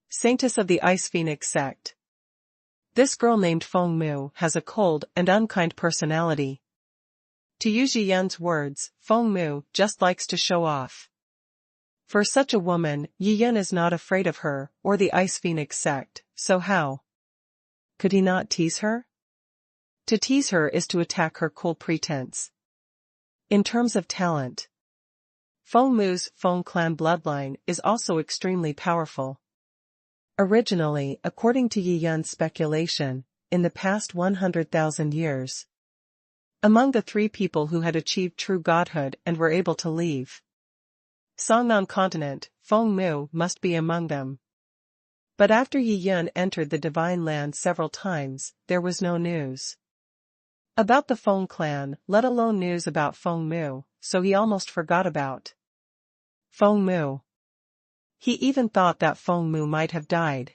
saintess of the Ice Phoenix sect, this girl named Feng Mu, has a cold and unkind personality. To use Yi Yan's words, Feng Mu just likes to show off. For such a woman, Yi Yan is not afraid of her or the Ice Phoenix sect, so how could he not tease her? To tease her is to attack her cool pretense. In terms of talent, Feng Mu's Feng clan bloodline is also extremely powerful. Originally, according to Yi Yun's speculation, in the past 100,000 years, among the three people who had achieved true godhood and were able to leave Songnan continent, Feng Mu must be among them. But after Yi Yun entered the Divine Land several times, there was no news about the Feng clan, let alone news about Feng Mu, so he almost forgot about Feng Mu. He even thought that Feng Mu might have died.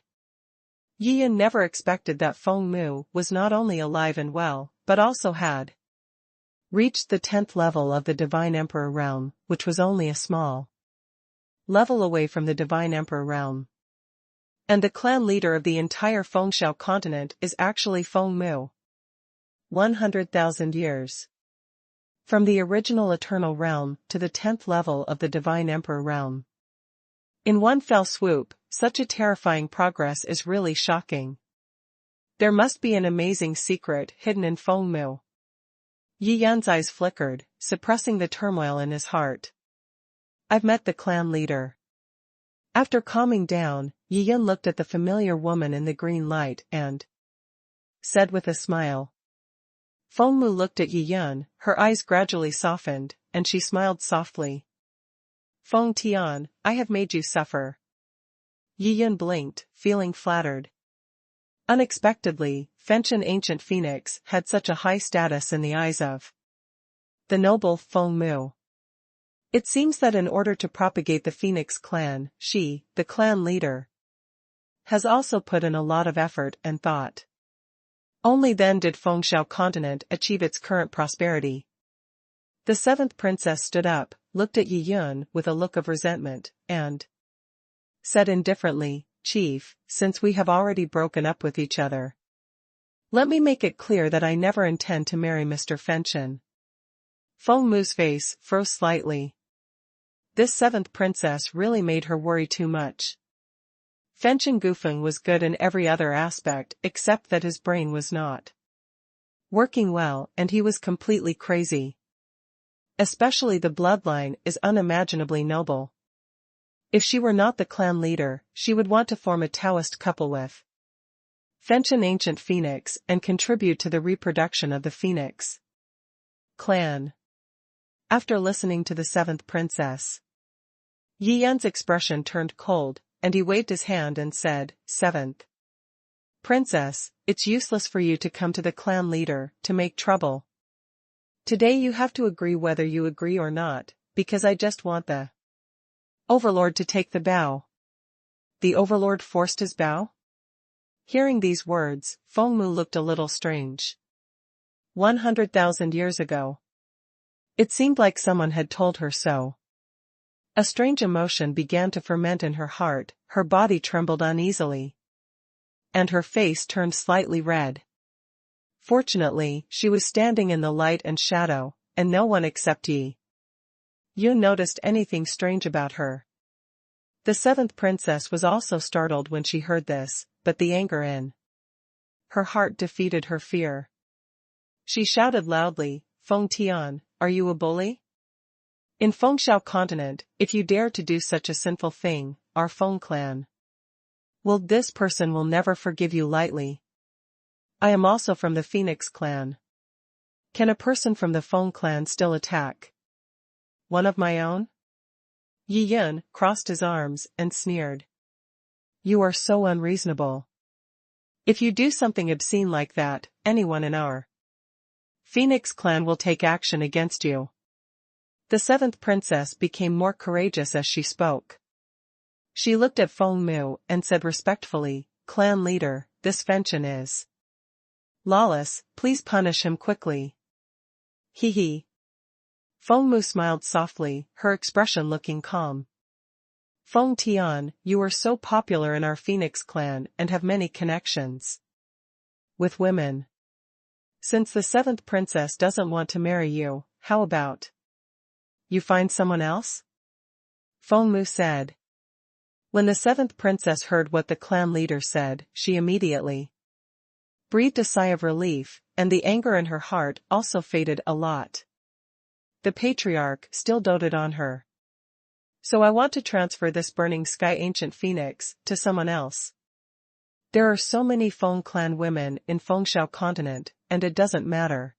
Yi Yun never expected that Feng Mu was not only alive and well, but also had reached the 10th level of the Divine Emperor realm, which was only a small level away from the Divine Emperor realm. And the clan leader of the entire Fengxiao continent is actually Feng Mu. 100,000 years. From the original Eternal Realm to the 10th level of the Divine Emperor realm. In one fell swoop, such a terrifying progress is really shocking. There must be an amazing secret hidden in Feng Mu. Yi Yun's eyes flickered, suppressing the turmoil in his heart. I've met the clan leader. After calming down, Yi Yun looked at the familiar woman in the green light and said with a smile. Feng Mu looked at Yi Yun, her eyes gradually softened, and she smiled softly. Feng Tian, I have made you suffer. Yi Yun blinked, feeling flattered. Unexpectedly, Fenchen Ancient Phoenix had such a high status in the eyes of the noble Feng Mu. It seems that in order to propagate the Phoenix clan, she, the clan leader, has also put in a lot of effort and thought. Only then did Fengxiao continent achieve its current prosperity. The seventh princess stood up, looked at Yi Yun with a look of resentment, and said indifferently, Chief, since we have already broken up with each other, let me make it clear that I never intend to marry Mr. Fenchen. Feng Mu's face froze slightly. This seventh princess really made her worry too much. Fenchen Gufeng was good in every other aspect except that his brain was not working well and he was completely crazy. Especially the bloodline is unimaginably noble. If she were not the clan leader, she would want to form a Taoist couple with Fenchen Ancient Phoenix and contribute to the reproduction of the Phoenix clan. After listening to the seventh princess, Yi Yun's expression turned cold, and he waved his hand and said, Seventh princess, it's useless for you to come to the clan leader to make trouble. Today you have to agree whether you agree or not, because I just want the overlord to take the bow. The overlord forced his bow? Hearing these words, Feng Mu looked a little strange. 100,000 years ago. It seemed like someone had told her so. A strange emotion began to ferment in her heart, her body trembled uneasily, and her face turned slightly red. Fortunately, she was standing in the light and shadow, and no one except Yi Yun noticed anything strange about her. The seventh princess was also startled when she heard this, but the anger in her heart defeated her fear. She shouted loudly, Feng Tian, are you a bully? In Fengxiao continent, if you dare to do such a sinful thing, our Feng clan this person will never forgive you lightly. I am also from the Phoenix clan. Can a person from the Feng clan still attack one of my own? Yi Yun crossed his arms and sneered. You are so unreasonable. If you do something obscene like that, anyone in our Phoenix clan will take action against you. The seventh princess became more courageous as she spoke. She looked at Feng Mu and said respectfully, Clan leader, this Fenchen is lawless, please punish him quickly. Hee hee. Feng Mu smiled softly, her expression looking calm. Feng Tian, you are so popular in our Phoenix clan and have many connections with women. Since the seventh princess doesn't want to marry you, how about you find someone else? Feng Mu said. When the seventh princess heard what the clan leader said, she immediately breathed a sigh of relief, and the anger in her heart also faded a lot. The patriarch still doted on her. So I want to transfer this burning sky ancient phoenix to someone else. There are so many Feng clan women in Fengshao continent, and it doesn't matter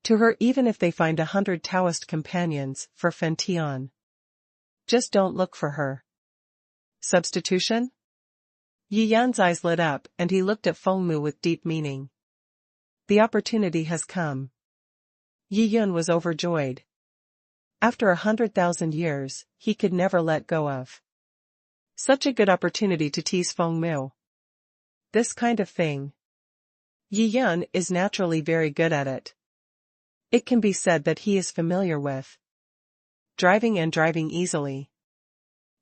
to her even if they find 100 Taoist companions for Fentian. Just don't look for her. Substitution? Yi Yan's eyes lit up and he looked at Feng Mu with deep meaning. The opportunity has come. Yi Yan was overjoyed. After 100,000 years, he could never let go of such a good opportunity to tease Feng Mu. This kind of thing. Yi Yan is naturally very good at it. It can be said that he is familiar with driving and driving easily.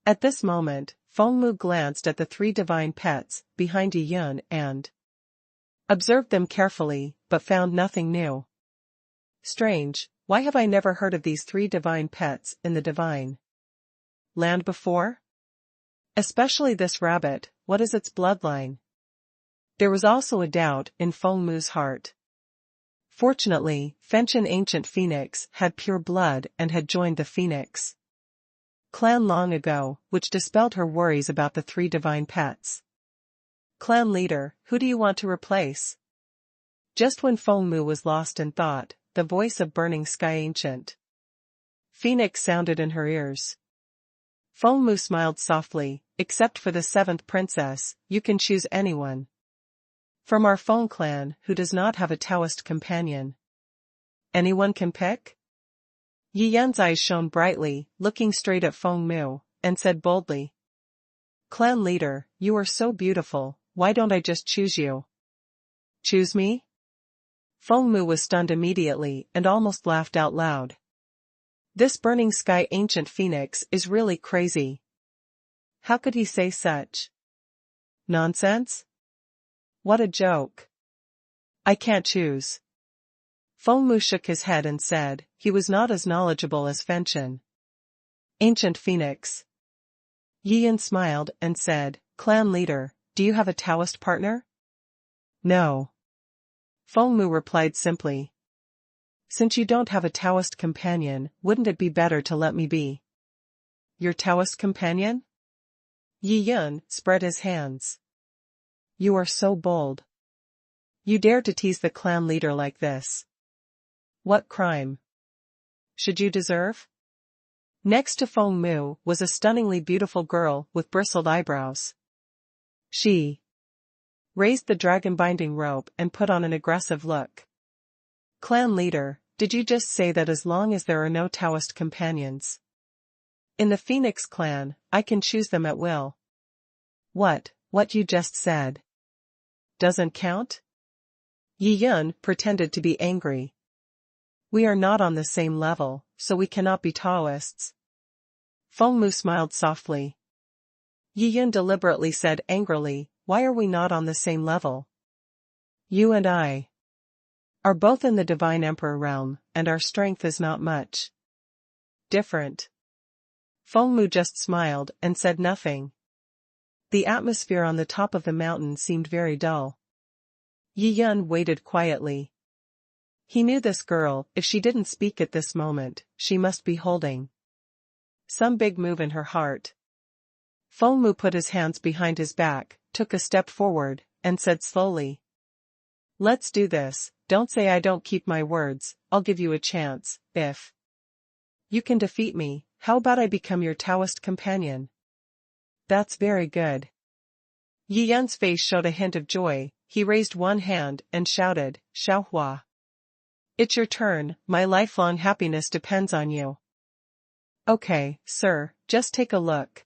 At this moment, Feng Mu glanced at the 3 divine pets behind Yi Yan and observed them carefully, but found nothing new. Strange, why have I never heard of these 3 divine pets in the divine land before? Especially this rabbit, what is its bloodline? There was also a doubt in Feng Mu's heart. Fortunately, Fentian ancient phoenix had pure blood and had joined the phoenix clan long ago, which dispelled her worries about the 3 divine pets. Clan leader, who do you want to replace? Just when Feng Mu was lost in thought, the voice of burning sky ancient phoenix sounded in her ears. Feng Mu smiled softly, except for the 7th princess, you can choose anyone from our Feng clan who does not have a Taoist companion. Anyone can pick? Yi Yan's eyes shone brightly, looking straight at Feng Mu, and said boldly, Clan leader, you are so beautiful, why don't I just choose you? Choose me? Feng Mu was stunned immediately and almost laughed out loud. This burning sky ancient phoenix is really crazy. How could he say such nonsense? What a joke. I can't choose. Feng Mu shook his head and said, he was not as knowledgeable as Fentian ancient phoenix. Yi Yan smiled and said, Clan leader, do you have a Taoist partner? No. Feng Mu replied simply. Since you don't have a Taoist companion, wouldn't it be better to let me be your Taoist companion? Yi Yan spread his hands. You are so bold. You dare to tease the clan leader like this. What crime should you deserve? Next to Feng Mu was a stunningly beautiful girl with bristled eyebrows. She raised the dragon binding rope and put on an aggressive look. Clan leader, did you just say that as long as there are no Taoist companions in the Phoenix clan, I can choose them at will? What you just said doesn't count? Yi Yan pretended to be angry. We are not on the same level, so we cannot be Taoists. Feng Mu smiled softly. Yi Yan deliberately said angrily, why are we not on the same level? You and I are both in the Divine Emperor realm, and our strength is not much different. Feng Mu just smiled and said nothing. The atmosphere on the top of the mountain seemed very dull. Yi Yan waited quietly. He knew this girl, if she didn't speak at this moment, she must be holding some big move in her heart. Feng Mu put his hands behind his back, took a step forward, and said slowly, Let's do this, don't say I don't keep my words, I'll give you a chance, if you can defeat me, how about I become your Taoist companion? That's very good. Yi Yan's face showed a hint of joy, he raised one hand and shouted, Xiaohua. It's your turn, my lifelong happiness depends on you. Okay, sir, just take a look.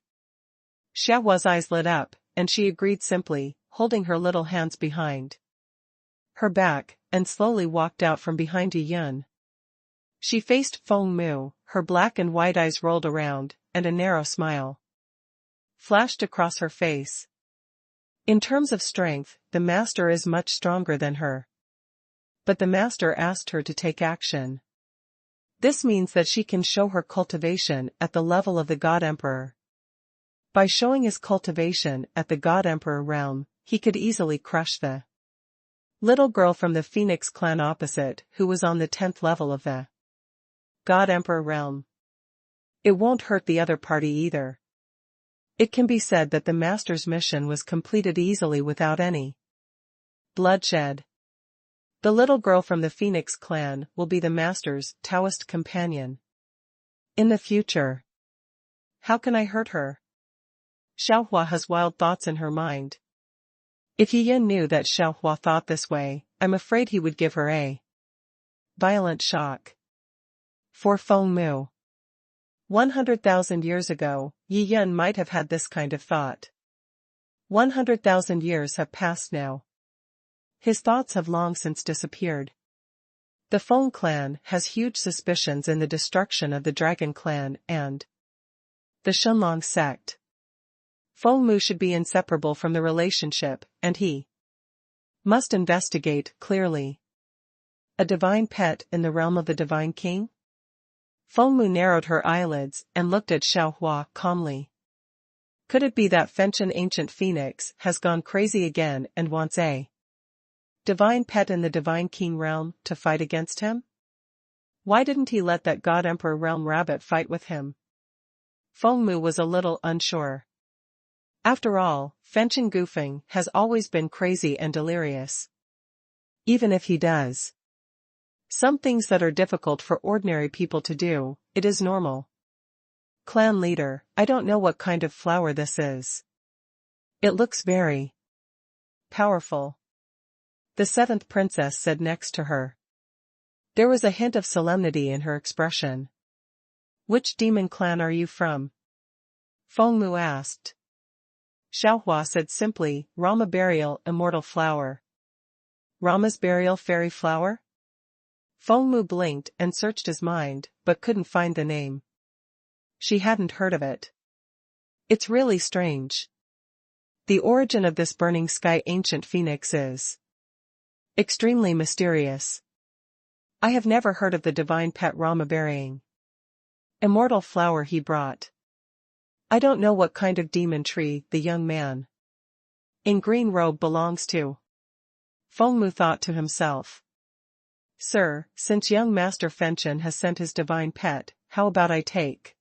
Xiaohua's eyes lit up, and she agreed simply, holding her little hands behind her back, and slowly walked out from behind Yi Yan. She faced Feng Mu, her black and white eyes rolled around, and a narrow smile flashed across her face. In terms of strength, the master is much stronger than her. But the master asked her to take action. This means that she can show her cultivation at the level of the God Emperor. By showing his cultivation at the God Emperor realm, he could easily crush the little girl from the Phoenix clan opposite who was on the 10th level of the God Emperor realm. It won't hurt the other party either. It can be said that the master's mission was completed easily without any bloodshed. The little girl from the Phoenix clan will be the master's Taoist companion in the future. How can I hurt her? Xiaohua has wild thoughts in her mind. If Yi Yin knew that Xiaohua thought this way, I'm afraid he would give her a violent shock. For Feng Mu. 100,000 years ago, Yi Yin might have had this kind of thought. 100,000 years have passed now. His thoughts have long since disappeared. The Feng clan has huge suspicions in the destruction of the Dragon clan and the Shenlong Sect. Feng Mu should be inseparable from the relationship, and he must investigate clearly. A divine pet in the realm of the divine king? Feng Mu narrowed her eyelids and looked at Xiaohua calmly. Could it be that Fenchen ancient phoenix has gone crazy again and wants a divine pet in the divine king realm to fight against him? Why didn't he let that god emperor realm rabbit fight with him? Feng Mu was a little unsure. After all, Fenchen Gufeng has always been crazy and delirious. Even if he does some things that are difficult for ordinary people to do, it is normal. Clan leader, I don't know what kind of flower this is. It looks very powerful. The seventh princess said next to her. There was a hint of solemnity in her expression. Which demon clan are you from? Feng Mu asked. Xiaohua said simply, Rama burial immortal flower. Rama's burial fairy flower? Feng Mu blinked and searched his mind, but couldn't find the name. She hadn't heard of it. It's really strange. The origin of this burning sky ancient phoenix is extremely mysterious. I have never heard of the divine pet Rama burying immortal flower he brought. I don't know what kind of demon tree the young man in green robe belongs to. Feng Mu thought to himself. Sir, since young Master Fenchen has sent his divine pet, how about I take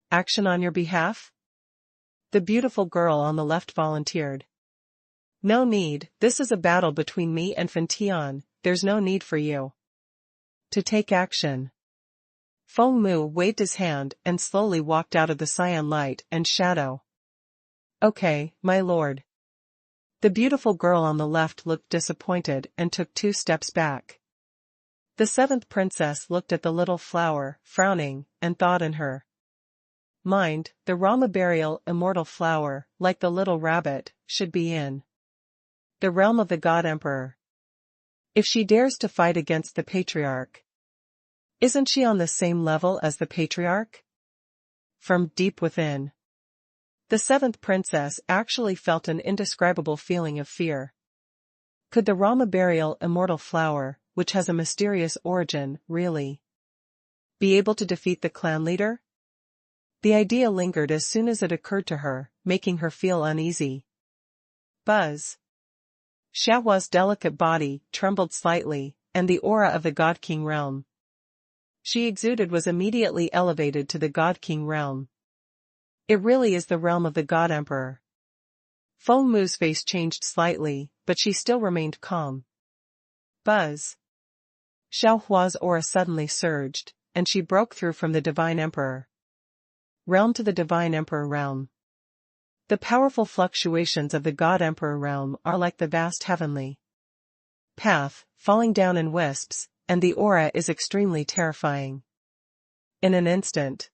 action on your behalf? The beautiful girl on the left volunteered. No need, this is a battle between me and Fentian, there's no need for you to take action. Feng Mu waved his hand and slowly walked out of the cyan light and shadow. Okay, my lord. The beautiful girl on the left looked disappointed and took 2 steps back. The seventh princess looked at the little flower, frowning, and thought in her mind, the Rama burial immortal flower, like the little rabbit, should be in the realm of the god emperor. If she dares to fight against the patriarch, isn't she on the same level as the patriarch? From deep within, the seventh princess actually felt an indescribable feeling of fear. Could the Rama burial immortal flower, which has a mysterious origin, really be able to defeat the clan leader? The idea lingered as soon as it occurred to her, making her feel uneasy. Buzz. Xiaohua's delicate body trembled slightly, and the aura of the God King realm she exuded was immediately elevated to the God King realm. It really is the realm of the God Emperor. Feng Mu's face changed slightly, but she still remained calm. Buzz. Xiaohua's aura suddenly surged, and she broke through from the Divine Emperor realm to the Divine Emperor realm. The powerful fluctuations of the God Emperor realm are like the vast heavenly path, falling down in wisps, and the aura is extremely terrifying. In an instant,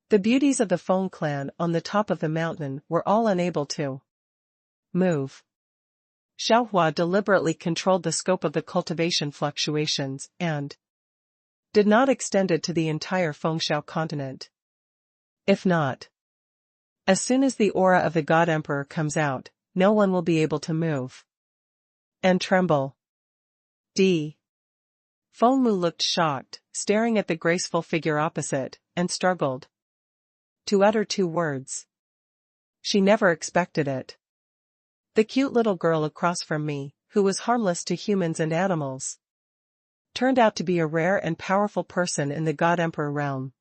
the beauties of the Feng clan on the top of the mountain were all unable to move. Xiaohua deliberately controlled the scope of the cultivation fluctuations and did not extend it to the entire Fengxiao continent. If not, as soon as the aura of the God Emperor comes out, no one will be able to move and tremble. Feng Mu looked shocked, staring at the graceful figure opposite, and struggled to utter 2 words. She never expected it. The cute little girl across from me, who was harmless to humans and animals, turned out to be a rare and powerful person in the God Emperor realm.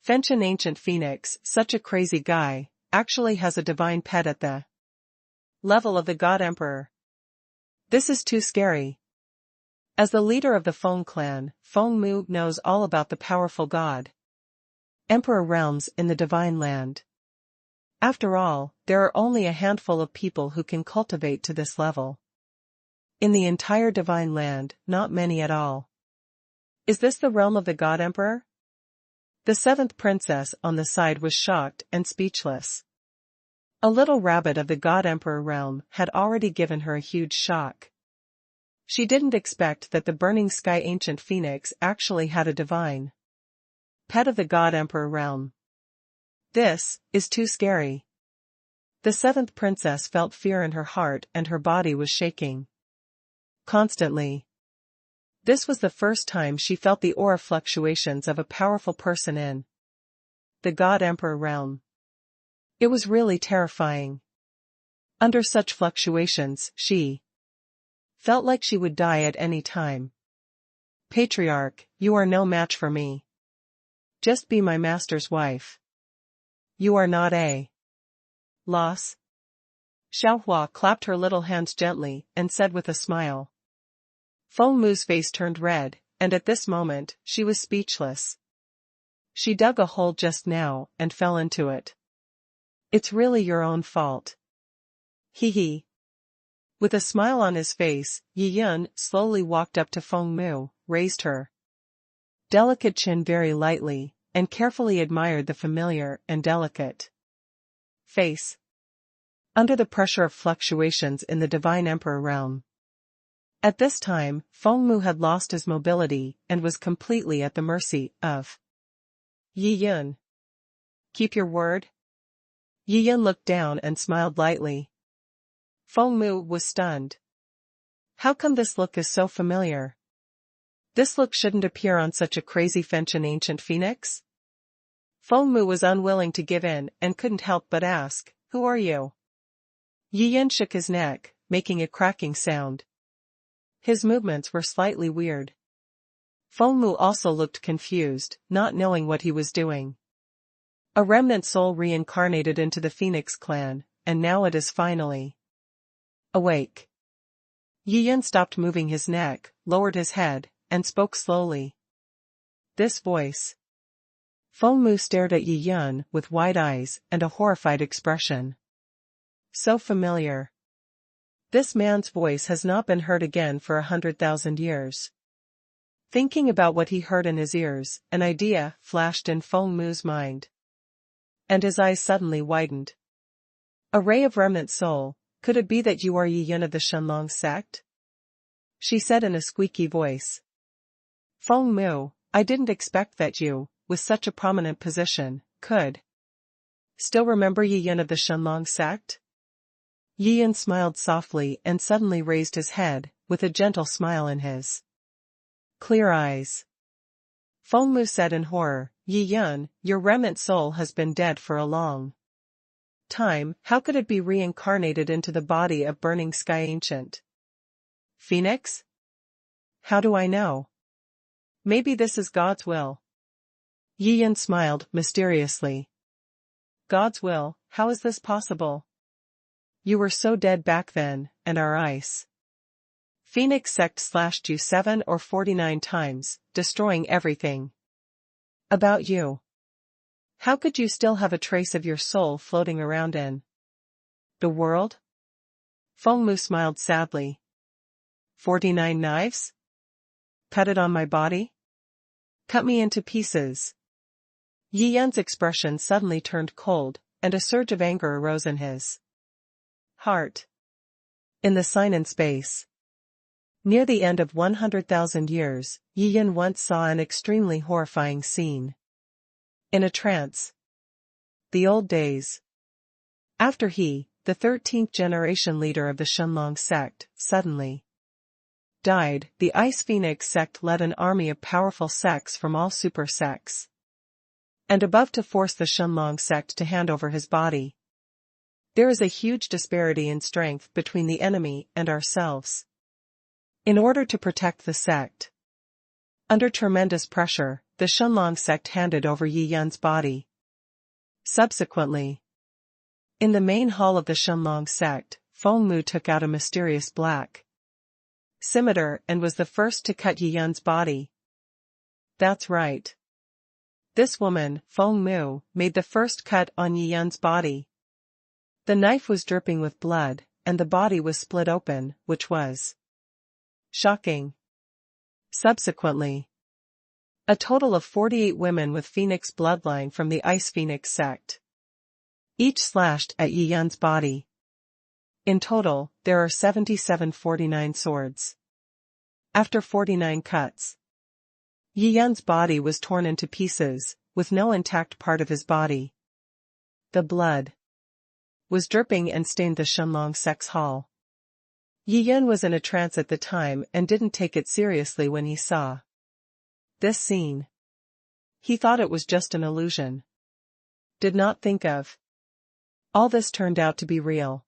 Fenchen ancient phoenix, such a crazy guy, actually has a divine pet at the level of the god emperor. This is too scary. As the leader of the Feng clan, Feng Mu knows all about the powerful god emperor realms in the divine land. After all, there are only a handful of people who can cultivate to this level. In the entire divine land, not many at all. Is this the realm of the god emperor? The seventh princess on the side was shocked and speechless. A little rabbit of the god emperor realm had already given her a huge shock. She didn't expect that the burning sky ancient phoenix actually had a divine pet of the god emperor realm. This is too scary. The seventh princess felt fear in her heart and her body was shaking constantly. This was the first time she felt the aura fluctuations of a powerful person in the god emperor realm. It was really terrifying. Under such fluctuations, she felt like she would die at any time. Patriarch, you are no match for me. Just be my master's wife. You are not a loss. Xiaohua clapped her little hands gently and said with a smile. Feng Mu's face turned red, and at this moment, she was speechless. She dug a hole just now and fell into it. It's really your own fault. Hee. With a smile on his face, Yi Yun slowly walked up to Feng Mu, raised her delicate chin very lightly, and carefully admired the familiar and delicate face. Under the pressure of fluctuations in the divine emperor realm. At this time, Feng Mu had lost his mobility and was completely at the mercy of Yi Yun. Keep your word? Yi Yun looked down and smiled lightly. Feng Mu was stunned. How come this look is so familiar? This look shouldn't appear on such a crazy Fenchen ancient phoenix? Feng Mu was unwilling to give in and couldn't help but ask, who are you? Yi Yun shook his neck, making a cracking sound. His movements were slightly weird. Feng Mu also looked confused, not knowing what he was doing. A remnant soul reincarnated into the Phoenix clan, and now it is finally awake. Yi Yun stopped moving his neck, lowered his head, and spoke slowly. This voice. Feng Mu stared at Yi Yun with wide eyes and a horrified expression. So familiar. This man's voice has not been heard again for 100,000 years. Thinking about what he heard in his ears, an idea flashed in Feng Mu's mind. And his eyes suddenly widened. A ray of remnant soul, could it be that you are Yi Yun of the Shenlong Sect? She said in a squeaky voice. Feng Mu, I didn't expect that you, with such a prominent position, could still remember Yi Yun of the Shenlong Sect? Yi Yun smiled softly and suddenly raised his head, with a gentle smile in his clear eyes. Feng Mu said in horror, Yi Yun, your remnant soul has been dead for a long time. How could it be reincarnated into the body of burning sky ancient Phoenix? How do I know? Maybe this is God's will. Yi Yun smiled mysteriously. God's will, how is this possible? You were so dead back then, and our ice Phoenix sect slashed you 7 or 49 times, destroying everything about you. How could you still have a trace of your soul floating around in the world? Feng Mu smiled sadly. 49 knives? Cut it on my body? Cut me into pieces. Yi Yun's expression suddenly turned cold, and a surge of anger arose in his heart. In the sign in space. Near the end of 100,000 years, Yi Yun once saw an extremely horrifying scene. In a trance. The old days. After he, the 13th generation leader of the Shenlong Sect, suddenly died, the Ice Phoenix sect led an army of powerful sects from all super sects and above to force the Shenlong Sect to hand over his body. There is a huge disparity in strength between the enemy and ourselves. In order to protect the sect, Under tremendous pressure, the Shenlong Sect handed over Yi Yun's body. Subsequently, in the main hall of the Shenlong Sect, Feng Mu took out a mysterious black scimitar and was the first to cut Yi Yun's body. That's right. This woman, Feng Mu, made the first cut on Yi Yun's body. The knife was dripping with blood, and the body was split open, which was shocking. Subsequently, a total of 48 women with Phoenix bloodline from the Ice Phoenix sect each slashed at Yi Yun's body. In total, there are 49 swords. After 49 cuts, Yi Yun's body was torn into pieces, with no intact part of his body. The blood was dripping and stained the Shenlong Sect's hall. Yi Yun was in a trance at the time and didn't take it seriously when he saw this scene. He thought it was just an illusion. Did not think of all this turned out to be real.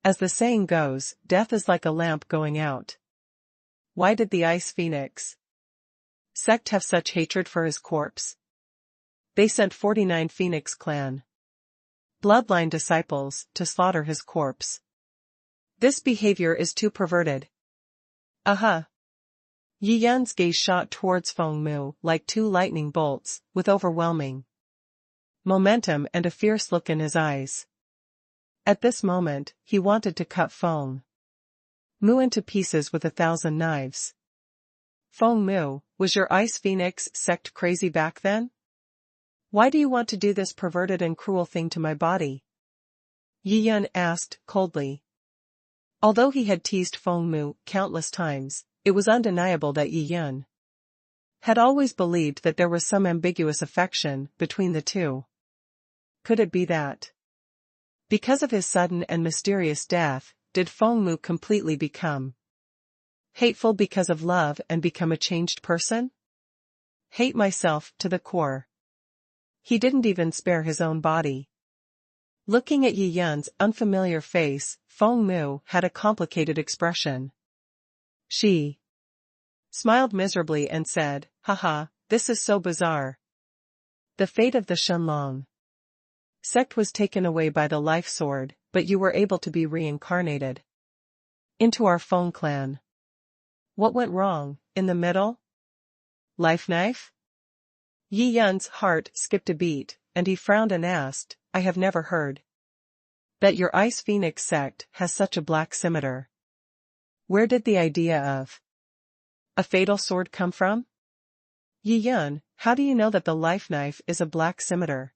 As the saying goes, death is like a lamp going out. Why did the Ice Phoenix sect have such hatred for his corpse? They sent 49 Phoenix clan bloodline disciples to slaughter his corpse. This behavior is too perverted. Yi Yun's gaze shot towards Feng Mu like two lightning bolts, with overwhelming momentum and a fierce look in his eyes. At this moment, he wanted to cut Feng Mu into pieces with 1,000 knives. Feng Mu, was your Ice Phoenix sect crazy back then? Why do you want to do this perverted and cruel thing to my body? Yi Yun asked, coldly. Although he had teased Feng Mu countless times, it was undeniable that Yi Yun had always believed that there was some ambiguous affection between the two. Could it be that, because of his sudden and mysterious death, did Feng Mu completely become hateful because of love and become a changed person? Hate myself to the core. He didn't even spare his own body. Looking at Yi Yun's unfamiliar face, Feng Mu had a complicated expression. She smiled miserably and said, "Haha, this is so bizarre. The fate of the Shenlong Sect was taken away by the life sword, but you were able to be reincarnated into our Feng clan. What went wrong, in the middle? Life knife?" Yi Yun's heart skipped a beat, and he frowned and asked, "I have never heard that your Ice Phoenix sect has such a black scimitar. Where did the idea of a fatal sword come from? Yi Yun, how do you know that the life knife is a black scimitar?"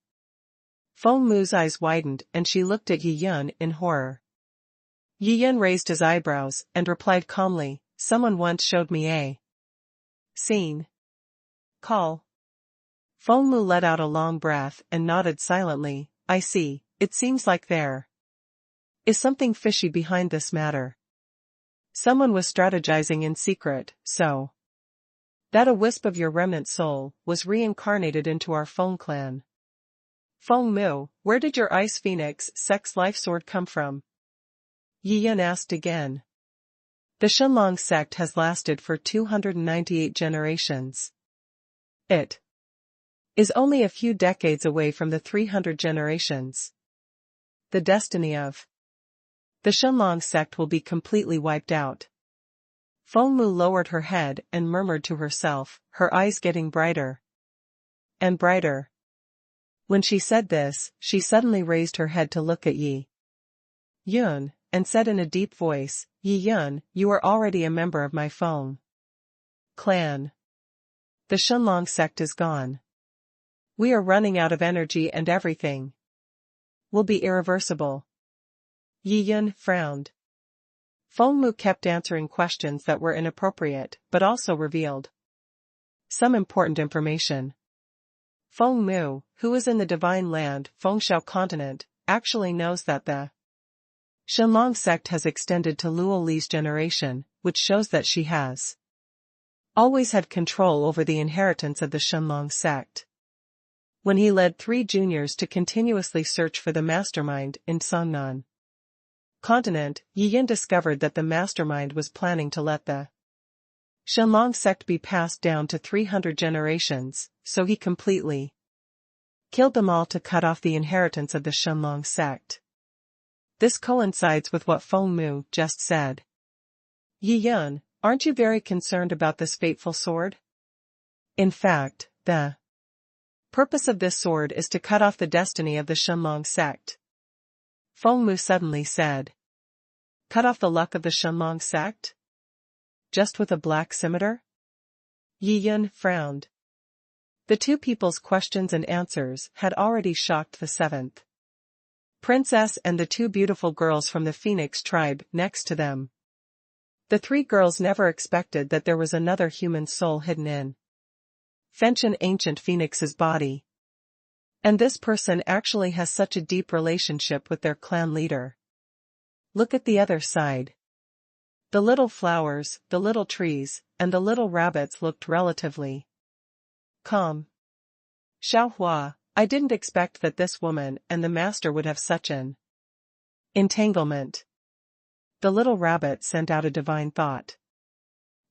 Feng Mu's eyes widened and she looked at Yi Yun in horror. Yi Yun raised his eyebrows and replied calmly, "Someone once showed me a scene call." Feng Mu let out a long breath and nodded silently. "I see, it seems like there is something fishy behind this matter. Someone was strategizing in secret, so that a wisp of your remnant soul was reincarnated into our Feng clan. Feng Mu, where did your Ice Phoenix sect's life sword come from?" Yi Yun asked again. The Shenlong sect has lasted for 298 generations. It is only a few decades away from the 300 generations. The destiny of the Shenlong sect will be completely wiped out. Feng Mu lowered her head and murmured to herself, her eyes getting brighter and brighter. When she said this, she suddenly raised her head to look at Yi Yun, and said in a deep voice, "Yi Yun, you are already a member of my Feng clan. The Shenlong sect is gone. We are running out of energy and everything will be irreversible." Yi Yun frowned. Feng Mu kept answering questions that were inappropriate, but also revealed some important information. Feng Mu, who is in the divine land, Fengshao continent, actually knows that the Shenlong sect has extended to Luo Li's generation, which shows that she has always had control over the inheritance of the Shenlong sect. When he led 3 juniors to continuously search for the mastermind in Songnan continent, Yi Yun discovered that the mastermind was planning to let the Shenlong Sect be passed down to 300 generations, so he completely killed them all to cut off the inheritance of the Shenlong Sect. This coincides with what Feng Mu just said. Yi Yun, aren't you very concerned about this fateful sword? In fact, the purpose of this sword is to cut off the destiny of the Shenlong Sect. Feng Mu suddenly said. Cut off the luck of the Shenlong Sect? Just with a black scimitar? Yi Yun frowned. The two people's questions and answers had already shocked the seventh princess and the two beautiful girls from the Phoenix tribe next to them. The three girls never expected that there was another human soul hidden in Fenchen ancient Phoenix's body. And this person actually has such a deep relationship with their clan leader. Look at the other side. The little flowers, the little trees, and the little rabbits looked relatively calm. Xiaohua, I didn't expect that this woman and the master would have such an entanglement. The little rabbit sent out a divine thought.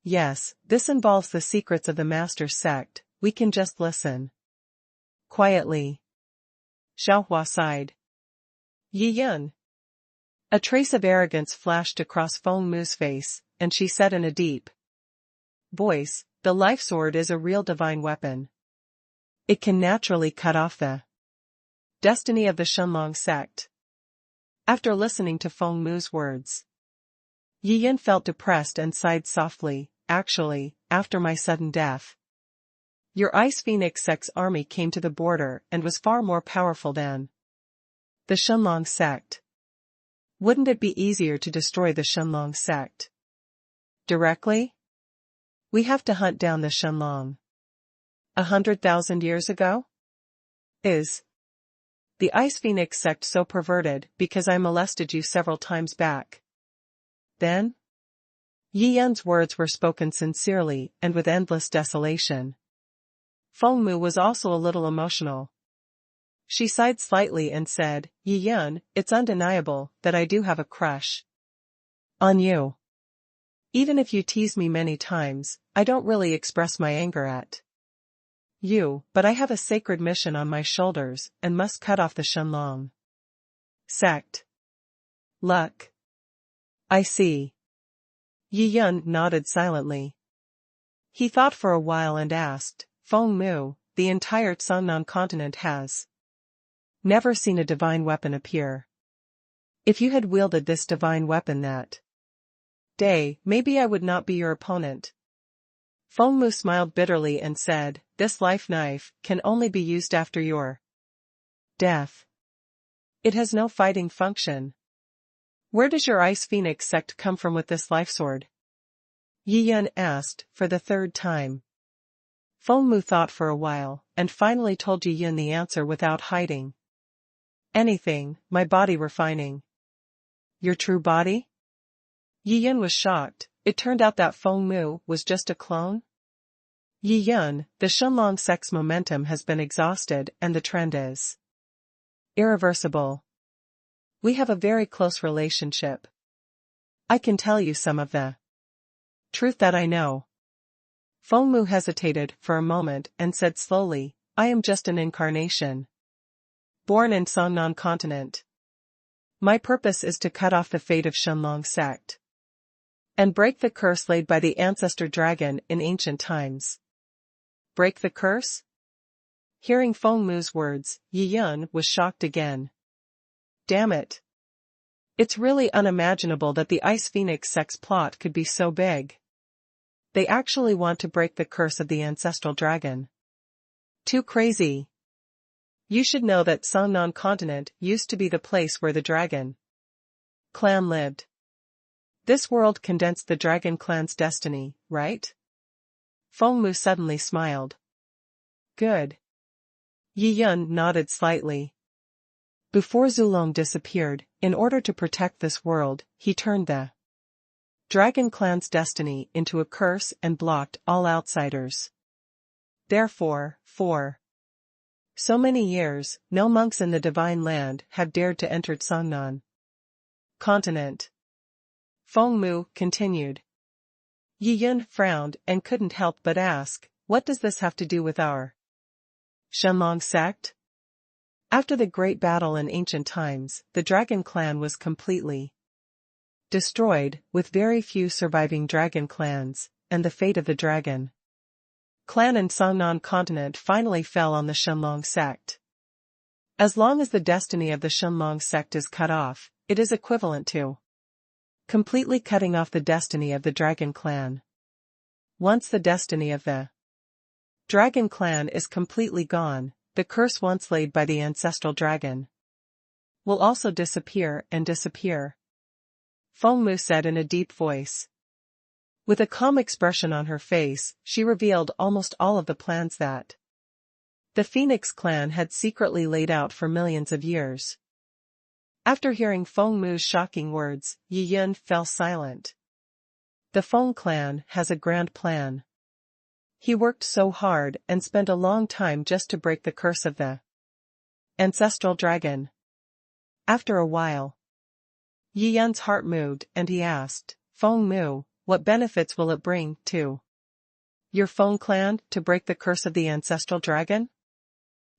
Yes, this involves the secrets of the master's sect, we can just listen quietly. Xiaohua sighed. Yi Yun. A trace of arrogance flashed across Feng Mu's face, and she said in a deep voice, the life sword is a real divine weapon. It can naturally cut off the destiny of the Shenlong Sect. After listening to Feng Mu's words, Yi Yun felt depressed and sighed softly. Actually, after my sudden death, your Ice Phoenix Sect's army came to the border and was far more powerful than the Shenlong Sect. Wouldn't it be easier to destroy the Shenlong Sect directly? We have to hunt down the Shenlong. 100,000 years ago? Is the Ice Phoenix Sect so perverted because I molested you several times back? Then? Yi Yun's words were spoken sincerely and with endless desolation. Feng Mu was also a little emotional. She sighed slightly and said, Yi Yun, it's undeniable that I do have a crush on you. Even if you tease me many times, I don't really express my anger at you, but I have a sacred mission on my shoulders and must cut off the Shenlong Sect. Luck. I see. Yi Yun nodded silently. He thought for a while and asked, Feng Mu, the entire Songnan continent has never seen a divine weapon appear. If you had wielded this divine weapon that day, maybe I would not be your opponent. Feng Mu smiled bitterly and said, this life knife can only be used after your death. It has no fighting function. Where does your Ice Phoenix Sect come from with this life sword? Yi Yun asked, for the third time. Feng Mu thought for a while, and finally told Yi Yun the answer without hiding anything, my body refining. Your true body? Yi Yun was shocked. It turned out that Feng Mu was just a clone? Yi Yun, the Shenlong Sect's momentum has been exhausted and the trend is irreversible. We have a very close relationship. I can tell you some of the truth that I know. Feng Mu hesitated for a moment and said slowly, I am just an incarnation. Born in Songnan continent. My purpose is to cut off the fate of Shenlong Sect and break the curse laid by the ancestor dragon in ancient times. Break the curse? Hearing Feng Mu's words, Yi Yun was shocked again. Damn it. It's really unimaginable that the Ice Phoenix Sect's plot could be so big. They actually want to break the curse of the ancestral dragon. Too crazy. You should know that Songnan continent used to be the place where the dragon clan lived. This world condensed the dragon clan's destiny, right? Feng Mu suddenly smiled. Good. Yi Yun nodded slightly. Before Zulong disappeared, in order to protect this world, he turned the dragon clan's destiny into a curse and blocked all outsiders. Therefore, for so many years, no monks in the divine land have dared to enter Songnan continent. Feng Mu continued. Yi Yun frowned and couldn't help but ask, what does this have to do with our Shenlong Sect? After the great battle in ancient times, the dragon clan was completely destroyed, with very few surviving dragon clans, and the fate of the dragon clan in Songnan continent finally fell on the Shenlong Sect. As long as the destiny of the Shenlong Sect is cut off, it is equivalent to completely cutting off the destiny of the dragon clan. Once the destiny of the dragon clan is completely gone, the curse once laid by the ancestral dragon will also disappear and disappear. Fengmu said in a deep voice. With a calm expression on her face, she revealed almost all of the plans that the Phoenix clan had secretly laid out for millions of years. After hearing Fengmu's shocking words, Yi Yun fell silent. The Feng clan has a grand plan. He worked so hard and spent a long time just to break the curse of the ancestral dragon. After a while, Yi Yun's heart moved and he asked, Fengmu, what benefits will it bring to your Feng clan to break the curse of the ancestral dragon?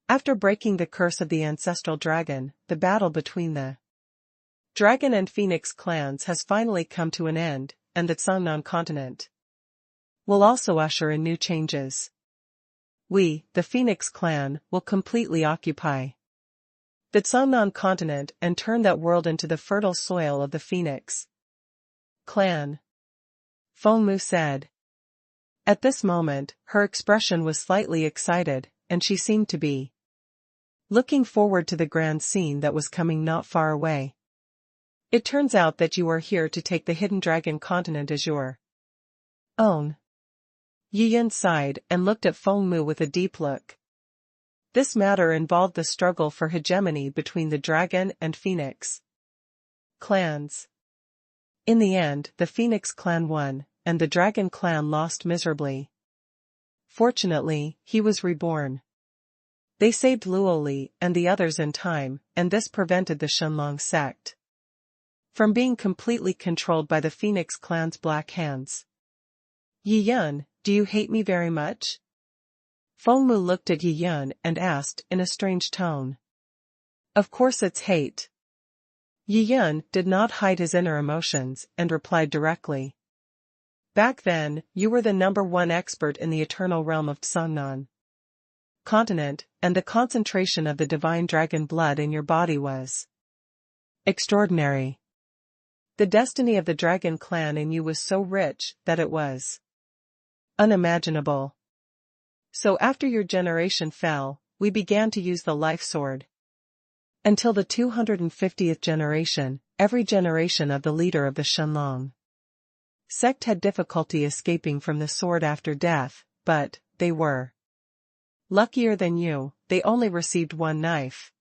After breaking the curse of the ancestral dragon, the battle between the dragon and Phoenix clans has finally come to an end, and the Songnan continent will also usher in new changes. We, the Phoenix clan, will completely occupy the Songnan continent and turn that world into the fertile soil of the Phoenix clan. Fengmu said. At this moment, her expression was slightly excited, and she seemed to be looking forward to the grand scene that was coming not far away. It turns out that you are here to take the hidden dragon continent as your own. Yi Yun sighed and looked at Fengmu with a deep look. This matter involved the struggle for hegemony between the dragon and Phoenix clans. In the end, the Phoenix clan won, and the dragon clan lost miserably. Fortunately, he was reborn. They saved Luoli and the others in time, and this prevented the Shenlong Sect from being completely controlled by the Phoenix clan's black hands. Yi Yun, do you hate me very much? Fengmu looked at Yi Yun and asked in a strange tone. Of course it's hate. Yi Yun did not hide his inner emotions and replied directly. Back then, you were the #1 expert in the eternal realm of Songnan continent, and the concentration of the divine dragon blood in your body was extraordinary. The destiny of the dragon clan in you was so rich that it was unimaginable. So after your generation fell, we began to use the life sword. Until the 250th generation, every generation of the leader of the Shenlong Sect had difficulty escaping from the sword after death, but they were luckier than you, they only received one knife.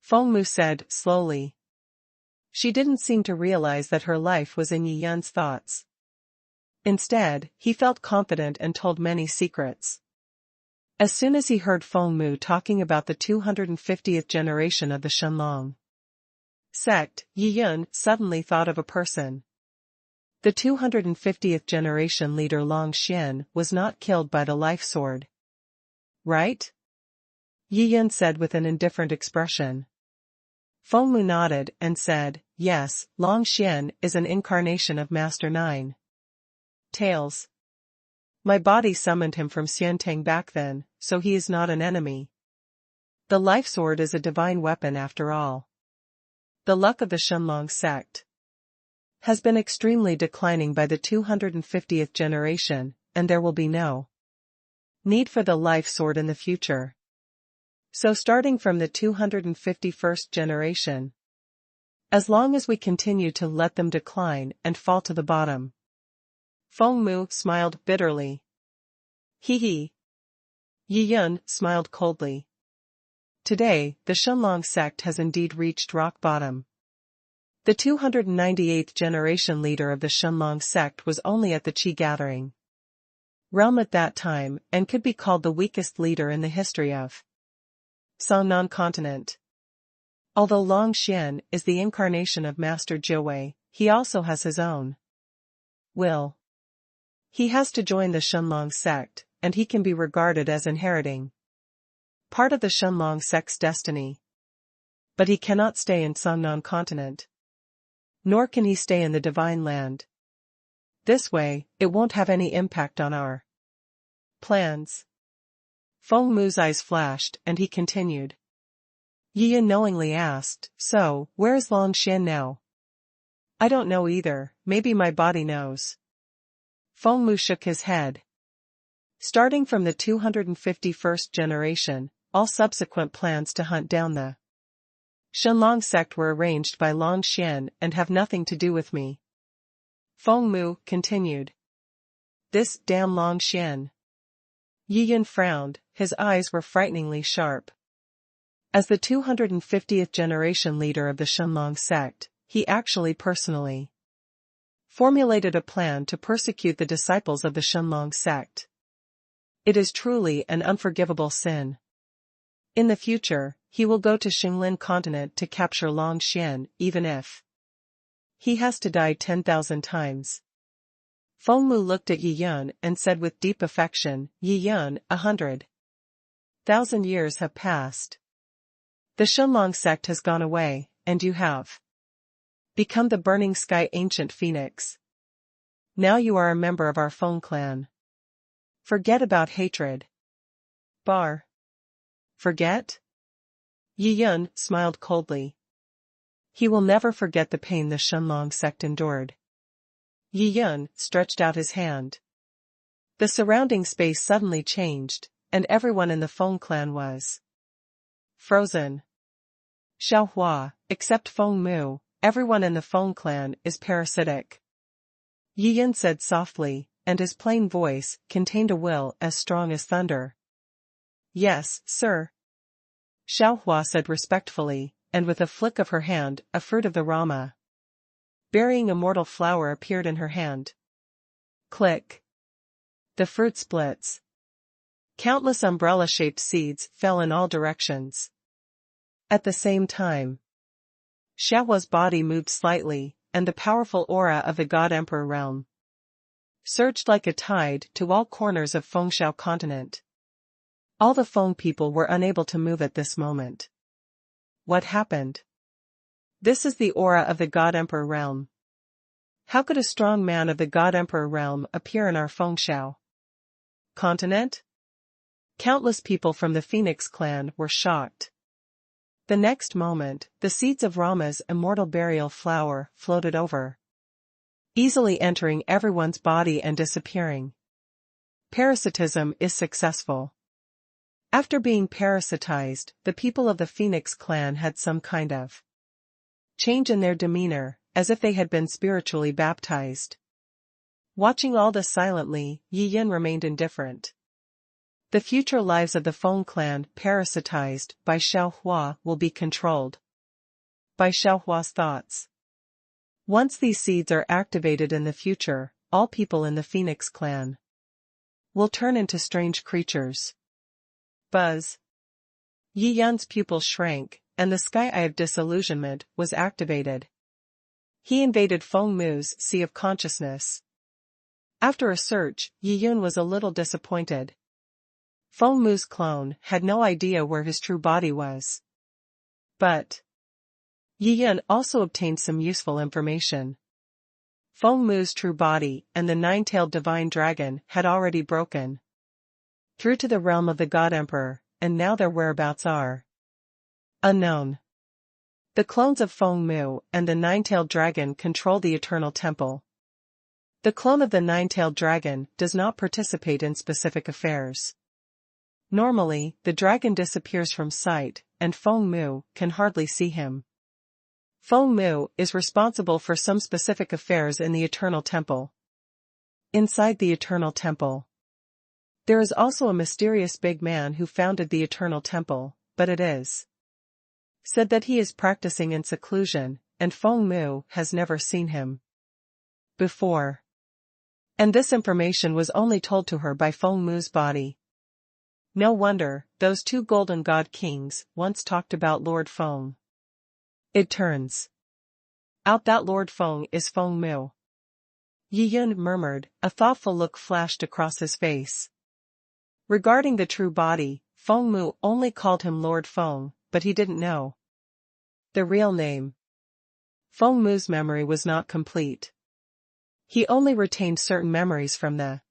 Fengmu said slowly. She didn't seem to realize that her life was in Yi Yun's thoughts. Instead, he felt confident and told many secrets. As soon as he heard Fengmu talking about the 250th generation of the Shenlong Sect, Yi Yun suddenly thought of a person. The 250th generation leader Long Xian was not killed by the life sword. Right? Yi Yun said with an indifferent expression. Fengmu nodded and said, yes, Long Xian is an incarnation of Master Nine Tails. My body summoned him from Xiantang back then, so he is not an enemy. The life sword is a divine weapon after all. The luck of the Shenlong Sect has been extremely declining by the 250th generation, and there will be no need for the life sword in the future. So starting from the 251st generation, as long as we continue to let them decline and fall to the bottom. Fengmu smiled bitterly. Hee hee. Yi Yun smiled coldly. Today, the Shenlong Sect has indeed reached rock bottom. The 298th generation leader of the Shenlong Sect was only at the Qi gathering realm at that time, and could be called the weakest leader in the history of Songnan continent. Although Long Xian is the incarnation of Master Jiwei, he also has his own will. He has to join the Shenlong Sect, and he can be regarded as inheriting part of the Shenlong Sect's destiny. But he cannot stay in Songnan continent. Nor can he stay in the Divine Land. This way, it won't have any impact on our plans. Feng Mu's eyes flashed, and he continued. Yi Yan knowingly asked, so, where is Long Xian now? I don't know either, maybe my body knows. Feng Mu shook his head. Starting from the 251st generation, all subsequent plans to hunt down the Shenlong Sect were arranged by Long Xian and have nothing to do with me. Feng Mu continued. This damn Long Xian. Yi Yan frowned, his eyes were frighteningly sharp. As the 250th generation leader of the Shenlong Sect, he actually personally formulated a plan to persecute the disciples of the Shenlong Sect. It is truly an unforgivable sin. In the future, he will go to Xinglin continent to capture Long Xian, even if he has to die 10,000 times. Feng Mu looked at Yi Yan and said with deep affection, Yi Yan, 100,000 years have passed. The Shenlong Sect has gone away, and you have become the burning sky ancient phoenix. Now you are a member of our Feng clan. Forget about hatred. Forget? Yi Yan smiled coldly. He will never forget the pain the Shenlong Sect endured. Yi Yan stretched out his hand. The surrounding space suddenly changed, and everyone in the Feng clan was frozen. Xiaohua, except Feng Mu, everyone in the Feng clan is parasitic. Yi Yan said softly, and his plain voice contained a will as strong as thunder. Yes, sir. Xiaohua said respectfully, and with a flick of her hand, a fruit of the Rama bearing immortal flower appeared in her hand. Click. The fruit splits. Countless umbrella-shaped seeds fell in all directions. At the same time, Xiaohua's body moved slightly, and the powerful aura of the God Emperor realm surged like a tide to all corners of Fengxiao continent. All the Feng people were unable to move at this moment. What happened? This is the aura of the God Emperor realm. How could a strong man of the God Emperor realm appear in our Fengxiao continent? Countless people from the Phoenix clan were shocked. The next moment, the seeds of Rama's immortal burial flower floated over, easily entering everyone's body and disappearing. Parasitism is successful. After being parasitized, the people of the Phoenix clan had some kind of change in their demeanor, as if they had been spiritually baptized. Watching all this silently, Yi Yan remained indifferent. The future lives of the Feng clan parasitized by Xiaohua will be controlled by Xiaohua's thoughts. Once these seeds are activated in the future, all people in the Phoenix clan will turn into strange creatures. Buzz. Yi Yan's pupils shrank, and the sky eye of disillusionment was activated. He invaded Feng Mu's sea of consciousness. After a search, Yi Yan was a little disappointed. Feng Mu's clone had no idea where his true body was. But Yi Yan also obtained some useful information. Feng Mu's true body and the nine-tailed divine dragon had already broken through to the realm of the God Emperor, and now their whereabouts are unknown. The clones of Feng Mu and the nine-tailed dragon control the Eternal Temple. The clone of the nine-tailed dragon does not participate in specific affairs. Normally, the dragon disappears from sight, and Feng Mu can hardly see him. Feng Mu is responsible for some specific affairs in the Eternal Temple. Inside the Eternal Temple, there is also a mysterious big man who founded the Eternal Temple, but it is said that he is practicing in seclusion, and Feng Mu has never seen him before. And this information was only told to her by Feng Mu's body. No wonder, those two golden god kings once talked about Lord Feng. It turns out that Lord Feng is Feng Mu. Yi Yun murmured, a thoughtful look flashed across his face. Regarding the true body, Feng Mu only called him Lord Feng, but he didn't know the real name. Feng Mu's memory was not complete. He only retained certain memories from the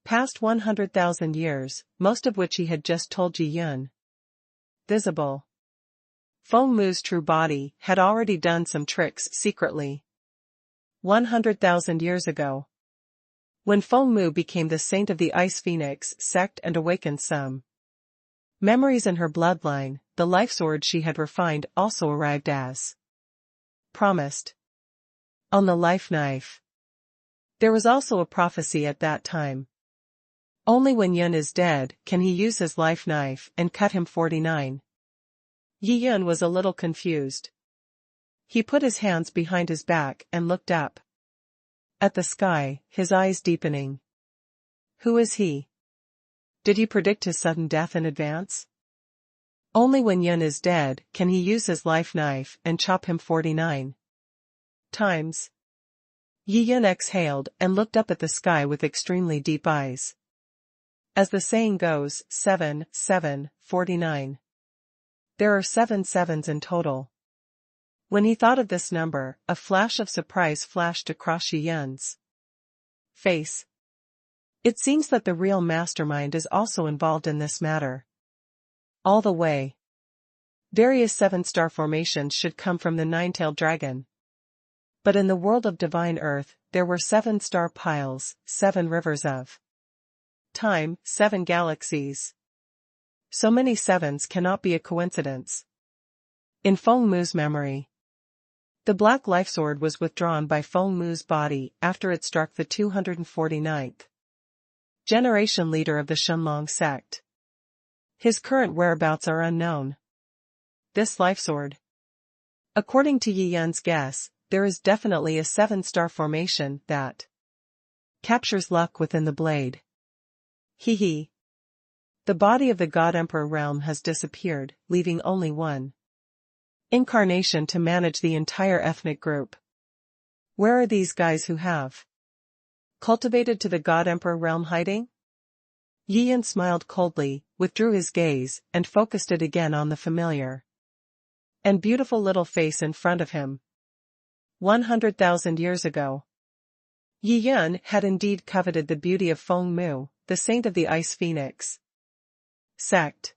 past 100,000 years, most of which he had just told Yi Yun. Visible. Feng Mu's true body had already done some tricks secretly. 100,000 years ago, when Feng Mu became the saint of the Ice Phoenix sect and awakened some memories in her bloodline, the life sword she had refined also arrived as promised on the life knife. There was also a prophecy at that time. Only when Yun is dead can he use his life knife and cut him 49. Yi Yun was a little confused. He put his hands behind his back and looked up at the sky, his eyes deepening. Who is he? Did he predict his sudden death in advance? Only when Yun is dead can he use his life knife and chop him 49 times. Yi Yun exhaled and looked up at the sky with extremely deep eyes. As the saying goes, 7, 7, 49. There are 7 sevens in total. When he thought of this number, a flash of surprise flashed across Yi Yun's face. It seems that the real mastermind is also involved in this matter. All the way. Various 7-star formations should come from the 9-tailed dragon. But in the world of divine earth, there were 7-star piles, 7 rivers of time, 7 galaxies. So many sevens cannot be a coincidence. In Feng Mu's memory, the black life sword was withdrawn by Feng Mu's body after it struck the 249th generation leader of the Shenlong Sect. His current whereabouts are unknown. This life sword. According to Yi Yun's guess, there is definitely a 7-star formation that captures luck within the blade. He. The body of the God Emperor realm has disappeared, leaving only one incarnation to manage the entire ethnic group. Where are these guys who have cultivated to the God Emperor realm hiding? Yi Yun smiled coldly, withdrew his gaze, and focused it again on the familiar and beautiful little face in front of him. 100,000 years ago, Yi Yun had indeed coveted the beauty of Feng Mu, the saint of the Ice Phoenix sect.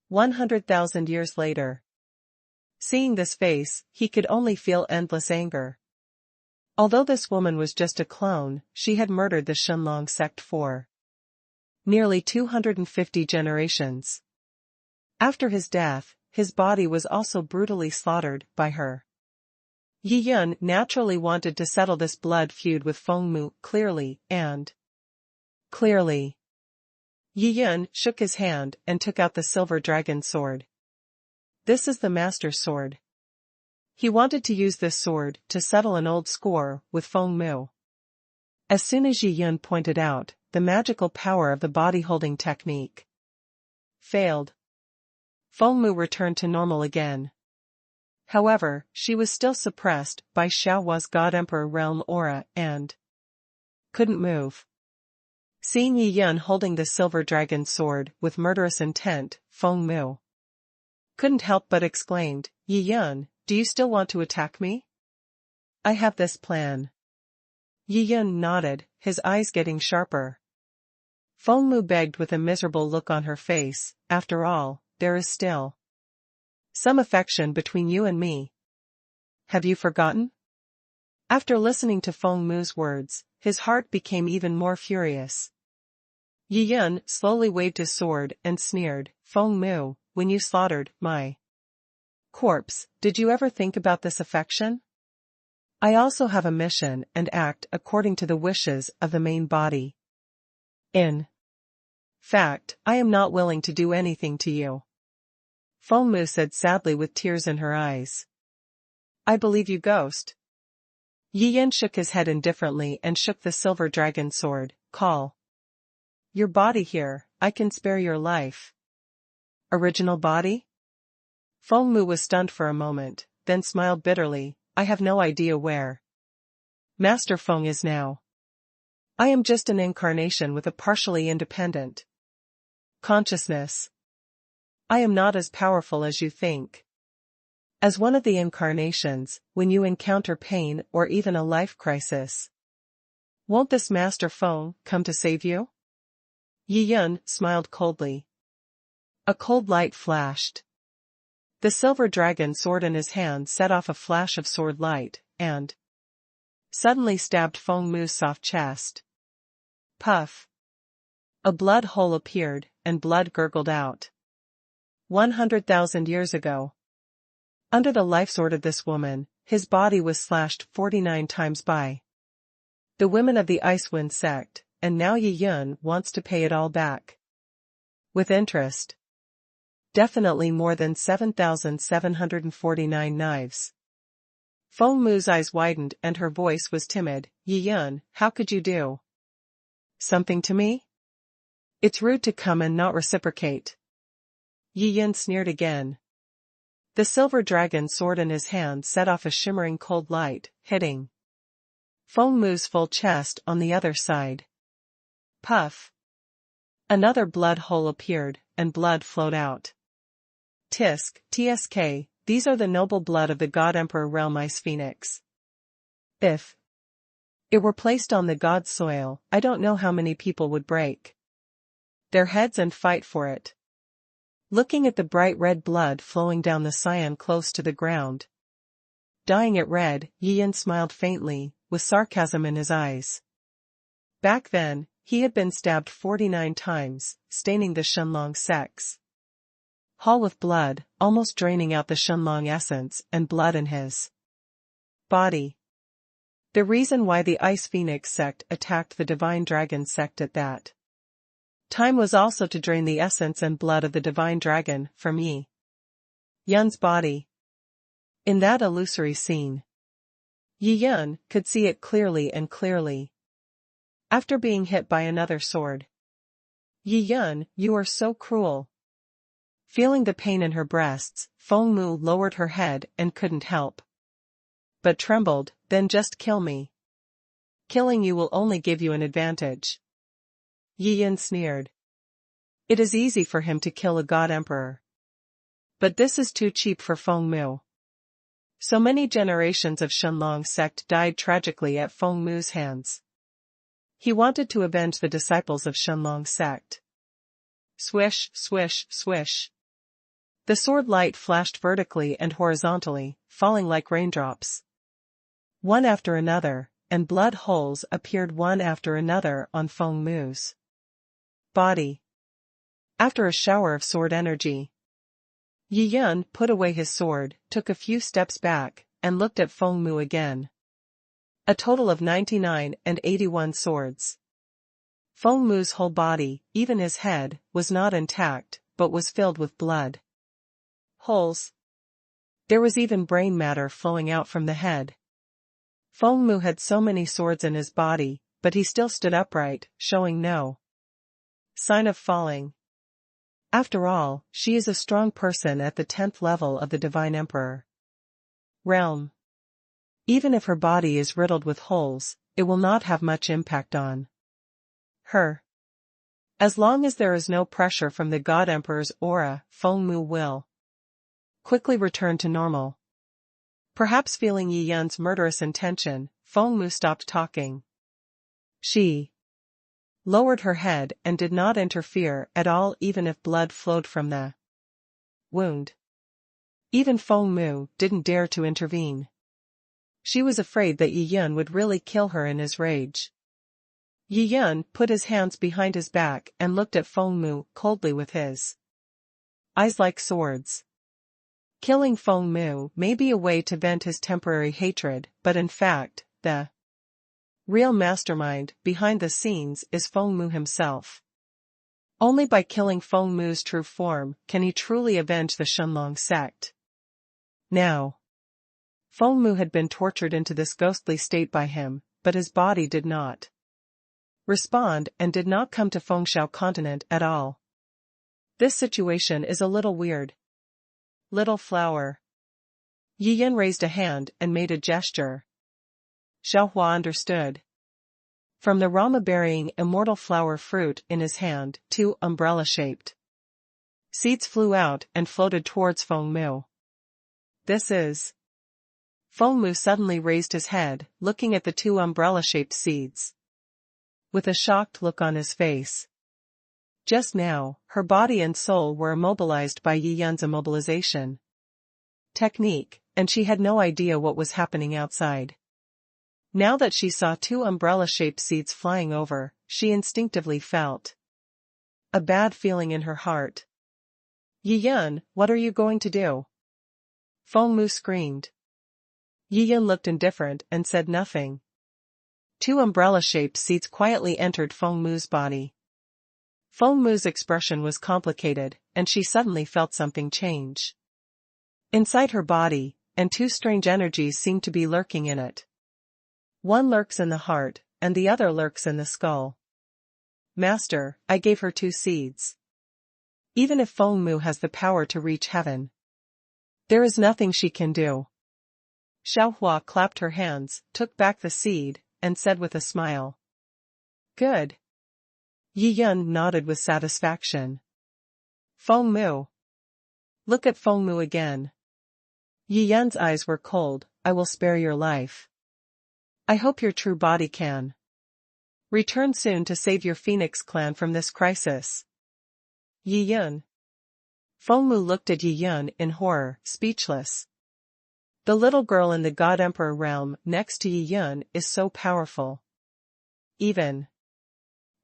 100,000 years later, seeing this face, he could only feel endless anger. Although this woman was just a clone, she had murdered the Shenlong Sect for nearly 250 generations. After his death, his body was also brutally slaughtered by her. Yi Yun naturally wanted to settle this blood feud with Feng Mu clearly. Yi Yun shook his hand and took out the silver dragon sword. This is the master's sword. He wanted to use this sword to settle an old score with Feng Mu. As soon as Yi Yun pointed out, the magical power of the body-holding technique failed. Feng Mu returned to normal again. However, she was still suppressed by Xiaohua's God Emperor realm aura and couldn't move. Seeing Yi Yun holding the silver dragon sword with murderous intent, Feng Mu couldn't help but exclaimed, Yi Yun, do you still want to attack me? I have this plan. Yi Yun nodded, his eyes getting sharper. Feng Mu begged with a miserable look on her face, after all, there is still some affection between you and me. Have you forgotten? After listening to Feng Mu's words, his heart became even more furious. Yi Yun slowly waved his sword and sneered, Feng Mu, when you slaughtered my corpse, did you ever think about this affection? I also have a mission and act according to the wishes of the main body. In fact, I am not willing to do anything to you. Feng Mu said sadly with tears in her eyes. I believe you, ghost. Yi Yun shook his head indifferently and shook the silver dragon sword. Call your body here, I can spare your life. Original body? Feng Mu was stunned for a moment, then smiled bitterly, I have no idea where Master Feng is now. I am just an incarnation with a partially independent consciousness. I am not as powerful as you think. As one of the incarnations, when you encounter pain or even a life crisis, won't this Master Feng come to save you? Yi Yun smiled coldly. A cold light flashed. The silver dragon sword in his hand set off a flash of sword light, and suddenly stabbed Feng Mu's soft chest. Puff. A blood hole appeared, and blood gurgled out. 100,000 years ago. Under the life sword of this woman, his body was slashed 49 times by the women of the Icewind Sect, and now Yi Yun wants to pay it all back. With interest. Definitely more than 7,749 knives. Feng Mu's eyes widened and her voice was timid. Yi Yun, how could you do something to me? It's rude to come and not reciprocate. Yi Yun sneered again. The silver dragon sword in his hand set off a shimmering cold light, hitting Feng Mu's full chest on the other side. Puff. Another blood hole appeared, and blood flowed out. Tsk, these are the noble blood of the God Emperor Realm Ice Phoenix. If it were placed on the god soil, I don't know how many people would break their heads and fight for it. Looking at the bright red blood flowing down the cyan close to the ground, dyeing it red, Yi Yun smiled faintly, with sarcasm in his eyes. Back then, he had been stabbed 49 times, staining the Shenlong Sect's hall with blood, almost draining out the Shenlong essence and blood in his body. The reason why the Ice Phoenix sect attacked the Divine Dragon sect at that time was also to drain the essence and blood of the Divine Dragon from Yi Yun's body. In that illusory scene, Yi Yun could see it clearly and clearly. After being hit by another sword. Yi Yun, you are so cruel. Feeling the pain in her breasts, Feng Mu lowered her head and couldn't help but trembled. Then just kill me. Killing you will only give you an advantage. Yi Yun sneered. It is easy for him to kill a god emperor. But this is too cheap for Feng Mu. So many generations of Shenlong Sect died tragically at Feng Mu's hands. He wanted to avenge the disciples of Shenlong Sect. Swish, swish, swish. The sword light flashed vertically and horizontally, falling like raindrops. One after another, and blood holes appeared one after another on Feng Mu's body. After a shower of sword energy, Yi Yun put away his sword, took a few steps back, and looked at Feng Mu again. A total of 99 and 81 swords. Feng Mu's whole body, even his head, was not intact, but was filled with blood holes. There was even brain matter flowing out from the head. Feng Mu had so many swords in his body, but he still stood upright, showing no sign of falling. After all, she is a strong person at the 10th level of the Divine Emperor realm. Even if her body is riddled with holes, it will not have much impact on her. As long as there is no pressure from the God Emperor's aura, Feng Mu will quickly return to normal. Perhaps feeling Yi Yun's murderous intention, Feng Mu stopped talking. She lowered her head and did not interfere at all, even if blood flowed from the wound. Even Feng Mu didn't dare to intervene. She was afraid that Yi Yun would really kill her in his rage. Yi Yun put his hands behind his back and looked at Feng Mu coldly with his eyes like swords. Killing Feng Mu may be a way to vent his temporary hatred, but in fact, the real mastermind behind the scenes is Feng Mu himself. Only by killing Feng Mu's true form can he truly avenge the Shenlong Sect. Now, Feng Mu had been tortured into this ghostly state by him, but his body did not respond and did not come to Fengshao continent at all. This situation is a little weird. Little flower. Yi Yun raised a hand and made a gesture. Xiaohua understood. From the Rama-bearing immortal flower fruit in his hand, 2 umbrella-shaped seeds flew out and floated towards Feng Mu. This is... Feng Mu suddenly raised his head, looking at the 2 umbrella-shaped seeds with a shocked look on his face. Just now, her body and soul were immobilized by Yi Yun's immobilization technique, and she had no idea what was happening outside. Now that she saw 2 umbrella-shaped seeds flying over, she instinctively felt a bad feeling in her heart. Yi Yun, what are you going to do? Feng Mu screamed. Yi Yun looked indifferent and said nothing. 2 umbrella-shaped seeds quietly entered Feng Mu's body. Feng Mu's expression was complicated, and she suddenly felt something change inside her body, and 2 strange energies seemed to be lurking in it. One lurks in the heart, and the other lurks in the skull. Master, I gave her 2 seeds. Even if Feng Mu has the power to reach heaven, there is nothing she can do. Xiaohua clapped her hands, took back the seed, and said with a smile. Good. Yi Yun nodded with satisfaction. Feng Mu. Look at Feng Mu again. Yi Yun's eyes were cold. I will spare your life. I hope your true body can return soon to save your Phoenix clan from this crisis. Yi Yun. Feng Mu looked at Yi Yun in horror, speechless. The little girl in the God Emperor realm next to Yi Yun is so powerful. Even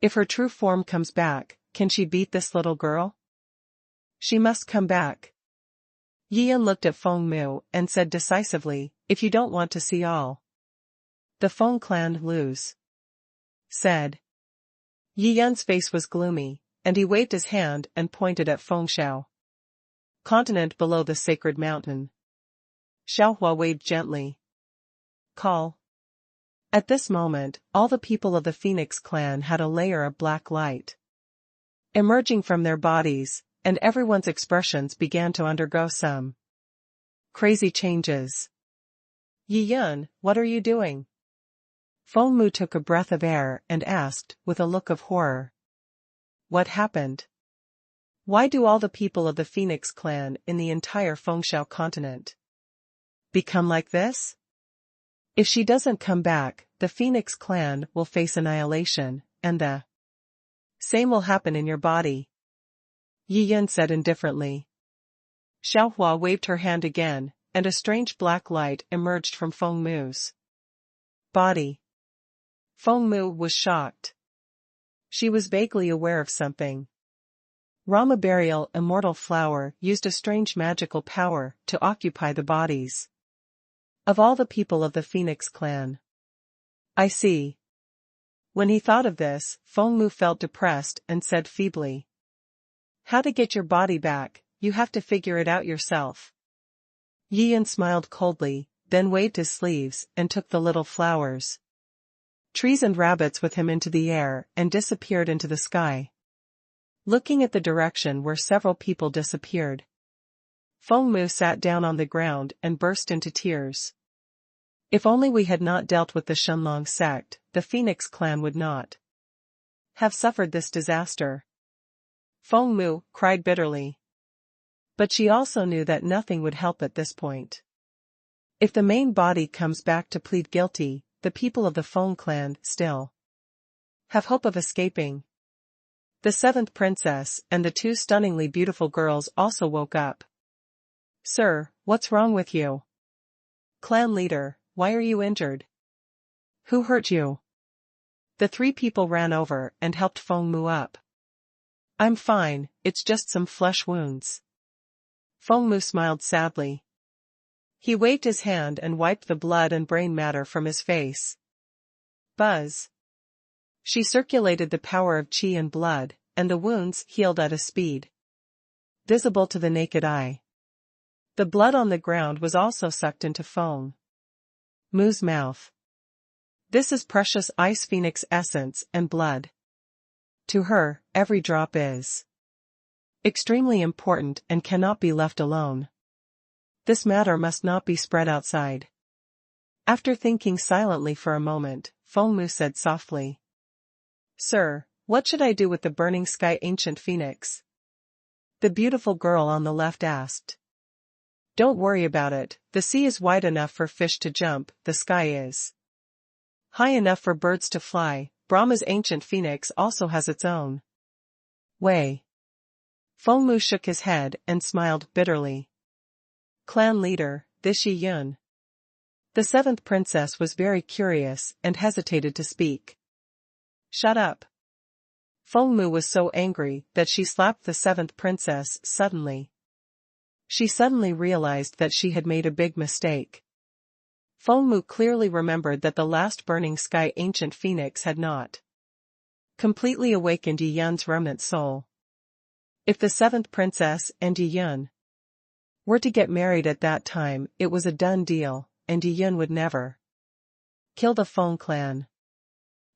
if her true form comes back, can she beat this little girl? She must come back. Yi Yun looked at Feng Mu and said decisively, if you don't want to see all the Feng clan lose, said. Yi Yun's face was gloomy, and he waved his hand and pointed at Fengshao continent below the sacred mountain. Xiaohua waved gently. Call. At this moment, all the people of the Phoenix clan had a layer of black light emerging from their bodies, and everyone's expressions began to undergo some crazy changes. Yi Yun, what are you doing? Feng Mu took a breath of air and asked, with a look of horror. What happened? Why do all the people of the Phoenix clan in the entire Fengshao continent become like this? If she doesn't come back, the Phoenix clan will face annihilation, and the same will happen in your body. Yi Yun said indifferently. Xiaohua waved her hand again, and a strange black light emerged from Feng Mu's body. Feng Mu was shocked. She was vaguely aware of something. Rama burial immortal flower used a strange magical power to occupy the bodies of all the people of the Phoenix clan. I see. When he thought of this, Feng Mu felt depressed and said feebly. How to get your body back, you have to figure it out yourself. Yi Yun smiled coldly, then waved his sleeves and took the little flowers, trees and rabbits with him into the air and disappeared into the sky. Looking at the direction where several people disappeared, Feng Mu sat down on the ground and burst into tears. If only we had not dealt with the Shenlong Sect, the Phoenix clan would not have suffered this disaster. Feng Mu cried bitterly. But she also knew that nothing would help at this point. If the main body comes back to plead guilty, the people of the Feng clan still have hope of escaping. The 7th princess and the 2 stunningly beautiful girls also woke up. Sir, what's wrong with you? Clan leader, why are you injured? Who hurt you? The 3 people ran over and helped Feng Mu up. I'm fine, it's just some flesh wounds. Feng Mu smiled sadly. He waved his hand and wiped the blood and brain matter from his face. Buzz. She circulated the power of qi and blood, and the wounds healed at a speed visible to the naked eye. The blood on the ground was also sucked into Feng Mu's mouth. This is precious ice phoenix essence and blood. To her, every drop is extremely important and cannot be left alone. This matter must not be spread outside. After thinking silently for a moment, Feng Mu said softly. Sir, what should I do with the burning sky ancient phoenix? The beautiful girl on the left asked. Don't worry about it, the sea is wide enough for fish to jump, the sky is high enough for birds to fly, Brahma's ancient phoenix also has its own way. Feng Mu shook his head and smiled bitterly. Clan leader, this Yi Yun. The seventh princess was very curious and hesitated to speak. Shut up. Feng Mu was so angry that she slapped the seventh princess suddenly. She suddenly realized that she had made a big mistake. Feng Mu clearly remembered that the last burning sky ancient phoenix had not completely awakened Yi Yun's remnant soul. If the seventh princess and Yi Yun were to get married at that time, it was a done deal, and Yi Yun would never kill the Feng clan.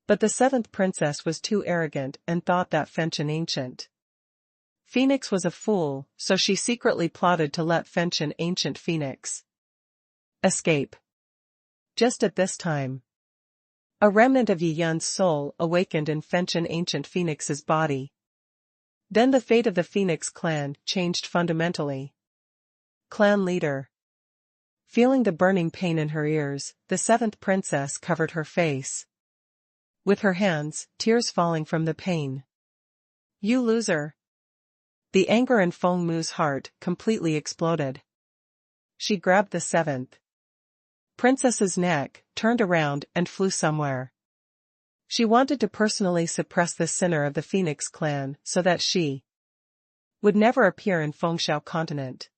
But the seventh princess was too arrogant and thought that Fenchen ancient Phoenix was a fool, so she secretly plotted to let Fenchen ancient Phoenix escape. Just at this time, a remnant of Yi Yun's soul awakened in Fenchen ancient Phoenix's body. Then the fate of the Phoenix clan changed fundamentally. Clan leader. Feeling the burning pain in her ears, the seventh princess covered her face with her hands, tears falling from the pain. You loser. The anger in Feng Mu's heart completely exploded. She grabbed the seventh princess's neck, turned around and flew somewhere. She wanted to personally suppress the sinner of the Phoenix clan so that she would never appear in Fengshao continent.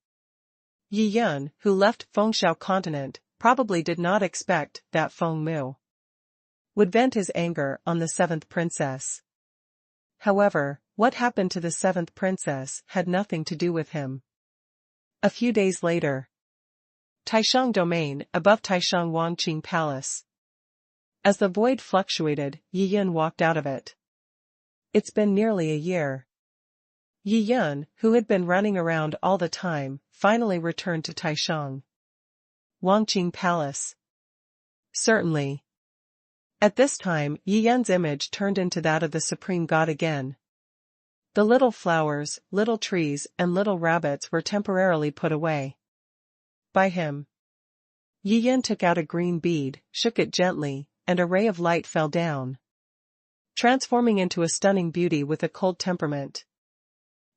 Yi Yun, who left Fengshao continent, probably did not expect that Feng Mu would vent his anger on the seventh princess. However, what happened to the seventh princess had nothing to do with him. A few days later, Taishang Domain, above Taishang Wangqing Palace. As the void fluctuated, Yi Yun walked out of it. It's been nearly a year. Yi Yun, who had been running around all the time, finally returned to Taishang Wangqing Palace. Certainly. At this time, Yi Yun's image turned into that of the supreme god again. The little flowers, little trees and little rabbits were temporarily put away by him. Yi Yun took out a green bead, shook it gently, and a ray of light fell down, transforming into a stunning beauty with a cold temperament.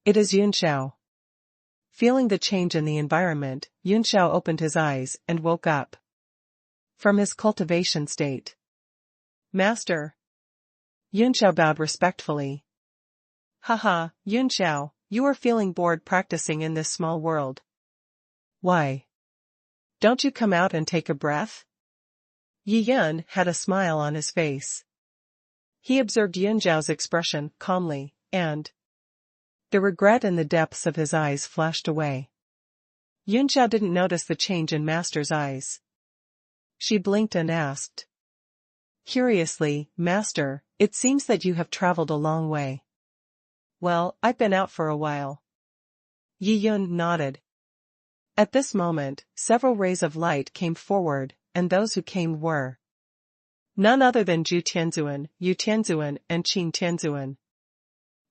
It is Yunxiao. Feeling the change in the environment, Yunxiao opened his eyes and woke up from his cultivation state. Master. Yunxiao bowed respectfully. Haha, Yunxiao, you are feeling bored practicing in this small world. Why? Don't you come out and take a breath? Yi Yun had a smile on his face. He observed Yunxiao's expression calmly, and the regret in the depths of his eyes flashed away. Yunxiao didn't notice the change in Master's eyes. She blinked and asked. Curiously, Master, it seems that you have traveled a long way. Well, I've been out for a while. Yi Yun nodded. At this moment, several rays of light came forward, and those who came were none other than Zhu Tianzuan, Yu Tianzuan and Qing Tianzuan.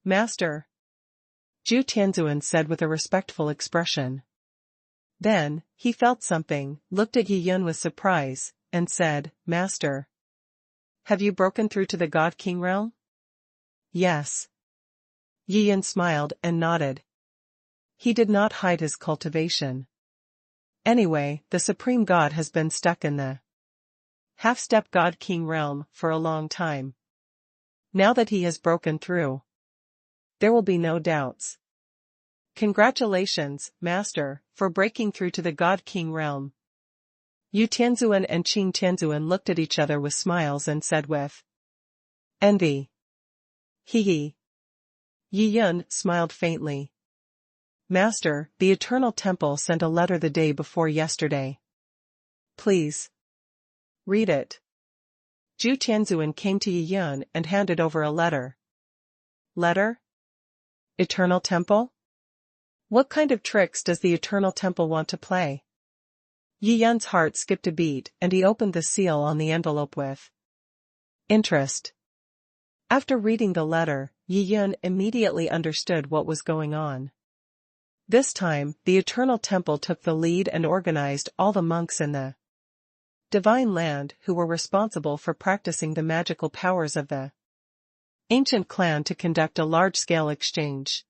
Master. Zhu Tianzuan said with a respectful expression. Then, he felt something, looked at Yi Yun with surprise, and said, Master. Have you broken through to the God King realm? Yes. Yi Yun smiled and nodded. He did not hide his cultivation. Anyway, the Supreme God has been stuck in the half-step God King realm for a long time. Now that he has broken through, there will be no doubts. Congratulations, Master, for breaking through to the God King realm. Yu Tianzuan and Qing Tianzuan looked at each other with smiles and said with envy. Hee hee. Yi Yun smiled faintly. Master, the Eternal Temple sent a letter the day before yesterday. Please read it. Zhu Tianzuan came to Yi Yun and handed over a letter. Letter? Eternal Temple? What kind of tricks does the Eternal Temple want to play? Yi Yun's heart skipped a beat and he opened the seal on the envelope with interest. After reading the letter, Yi Yun immediately understood what was going on. This time, the Eternal Temple took the lead and organized all the monks in the divine land who were responsible for practicing the magical powers of the ancient clan to conduct a large-scale exchange.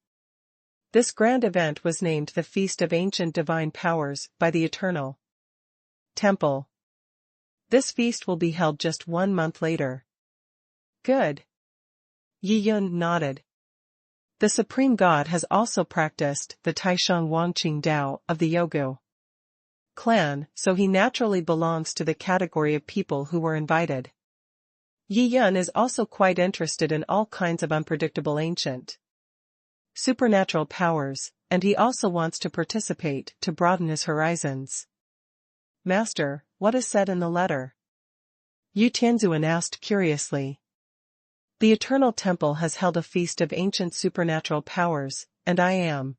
This grand event was named the Feast of Ancient Divine Powers by the Eternal Temple. This feast will be held just 1 month later. Good. Yi Yun nodded. The Supreme God has also practiced the Taisheng Wangqing Dao of the Yogu clan, so he naturally belongs to the category of people who were invited. Yi Yun is also quite interested in all kinds of unpredictable ancient supernatural powers, and he also wants to participate to broaden his horizons. Master, what is said in the letter? Yu Tianzuan asked curiously. The Eternal Temple has held a feast of ancient supernatural powers, and I am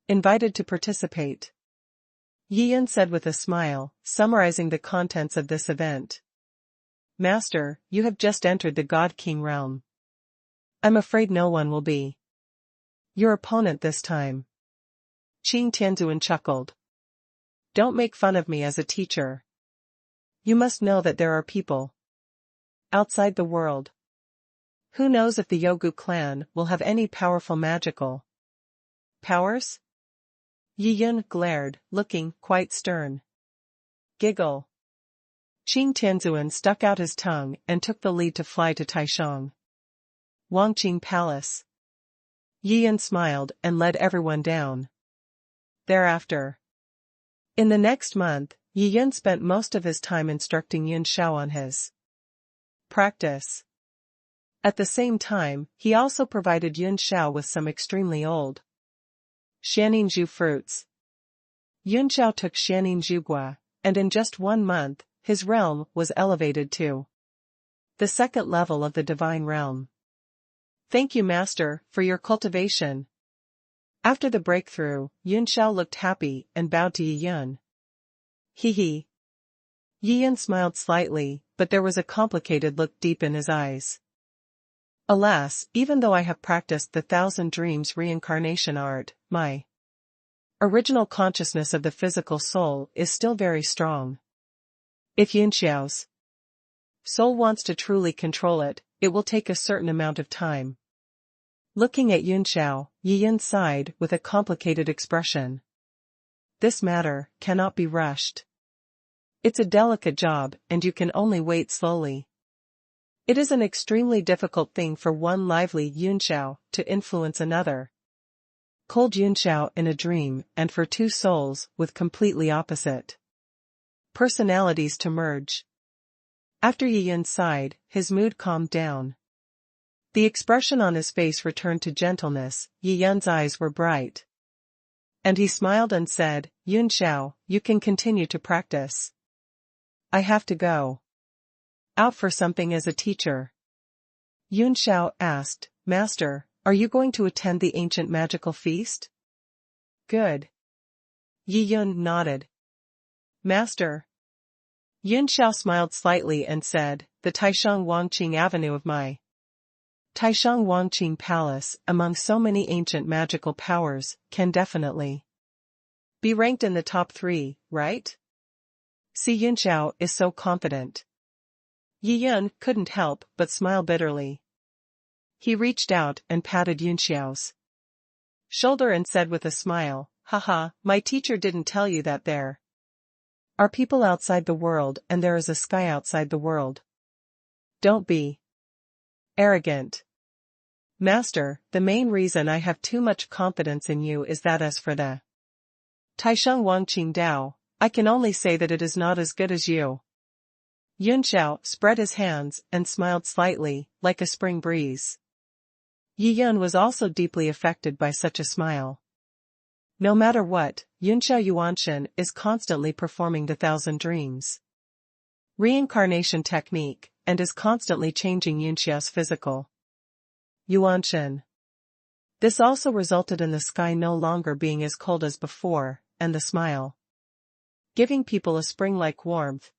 invited to participate. Yi Yun said with a smile, summarizing the contents of this event. Master, you have just entered the God King realm. I'm afraid no one will be your opponent this time. Qing Tianzuan chuckled. Don't make fun of me as a teacher. You must know that there are people outside the world. Who knows if the Yogu clan will have any powerful magical powers? Yi Yun glared, looking quite stern. Giggle. Qing Tianzuan stuck out his tongue and took the lead to fly to Taisheng Wangqing Palace. Yi Yun smiled and led everyone down. Thereafter, in the next month, Yi Yun spent most of his time instructing Yun Shao on his practice. At the same time, he also provided Yun Shao with some extremely old Xianning fruits. Yun Shao took Xianning Gua, and in just 1 month, his realm was elevated to the second level of the divine realm. Thank you, Master, for your cultivation. After the breakthrough, Yun Shao looked happy and bowed to Yi Yun. Hee. Yi Yun smiled slightly, but there was a complicated look deep in his eyes. Alas, even though I have practiced the 1,000 dreams reincarnation art, my original consciousness of the physical soul is still very strong. If Yun Xiao's soul wants to truly control it, it will take a certain amount of time. Looking at Yun Xiao, Yi Yun sighed with a complicated expression. This matter cannot be rushed. It's a delicate job, and you can only wait slowly. It is an extremely difficult thing for one lively Yun Xiao to influence another cold Yun Xiao in a dream, and for 2 souls with completely opposite personalities to merge. After Yi Yun sighed, his mood calmed down. The expression on his face returned to gentleness. Yi Yun's eyes were bright. And he smiled and said, Yun Xiao, you can continue to practice. I have to go out for something as a teacher. Yun Xiao asked, Master, are you going to attend the ancient magical feast? Good. Yi Yun nodded. Master. Yun Xiao smiled slightly and said, the Taisheng Wangqing Avenue of my Taisheng Wangqing Palace, among so many ancient magical powers, can definitely be ranked in the top 3, right? See, Yun Xiao is so confident. Yi Yun couldn't help but smile bitterly. He reached out and patted Yun Xiao's shoulder and said with a smile, Haha, my teacher didn't tell you that there are people outside the world and there is a sky outside the world. Don't be arrogant. Master, the main reason I have too much confidence in you is that as for the Taisheng Wangqing Dao, I can only say that it is not as good as you. Yun Xiao spread his hands and smiled slightly, like a spring breeze. Yi Yun was also deeply affected by such a smile. No matter what, Yun Xiao Yuanshan is constantly performing the 1,000 dreams reincarnation technique, and is constantly changing Yun Xiao's physical Yuanshan. This also resulted in the sky no longer being as cold as before, and the smile giving people a spring-like warmth.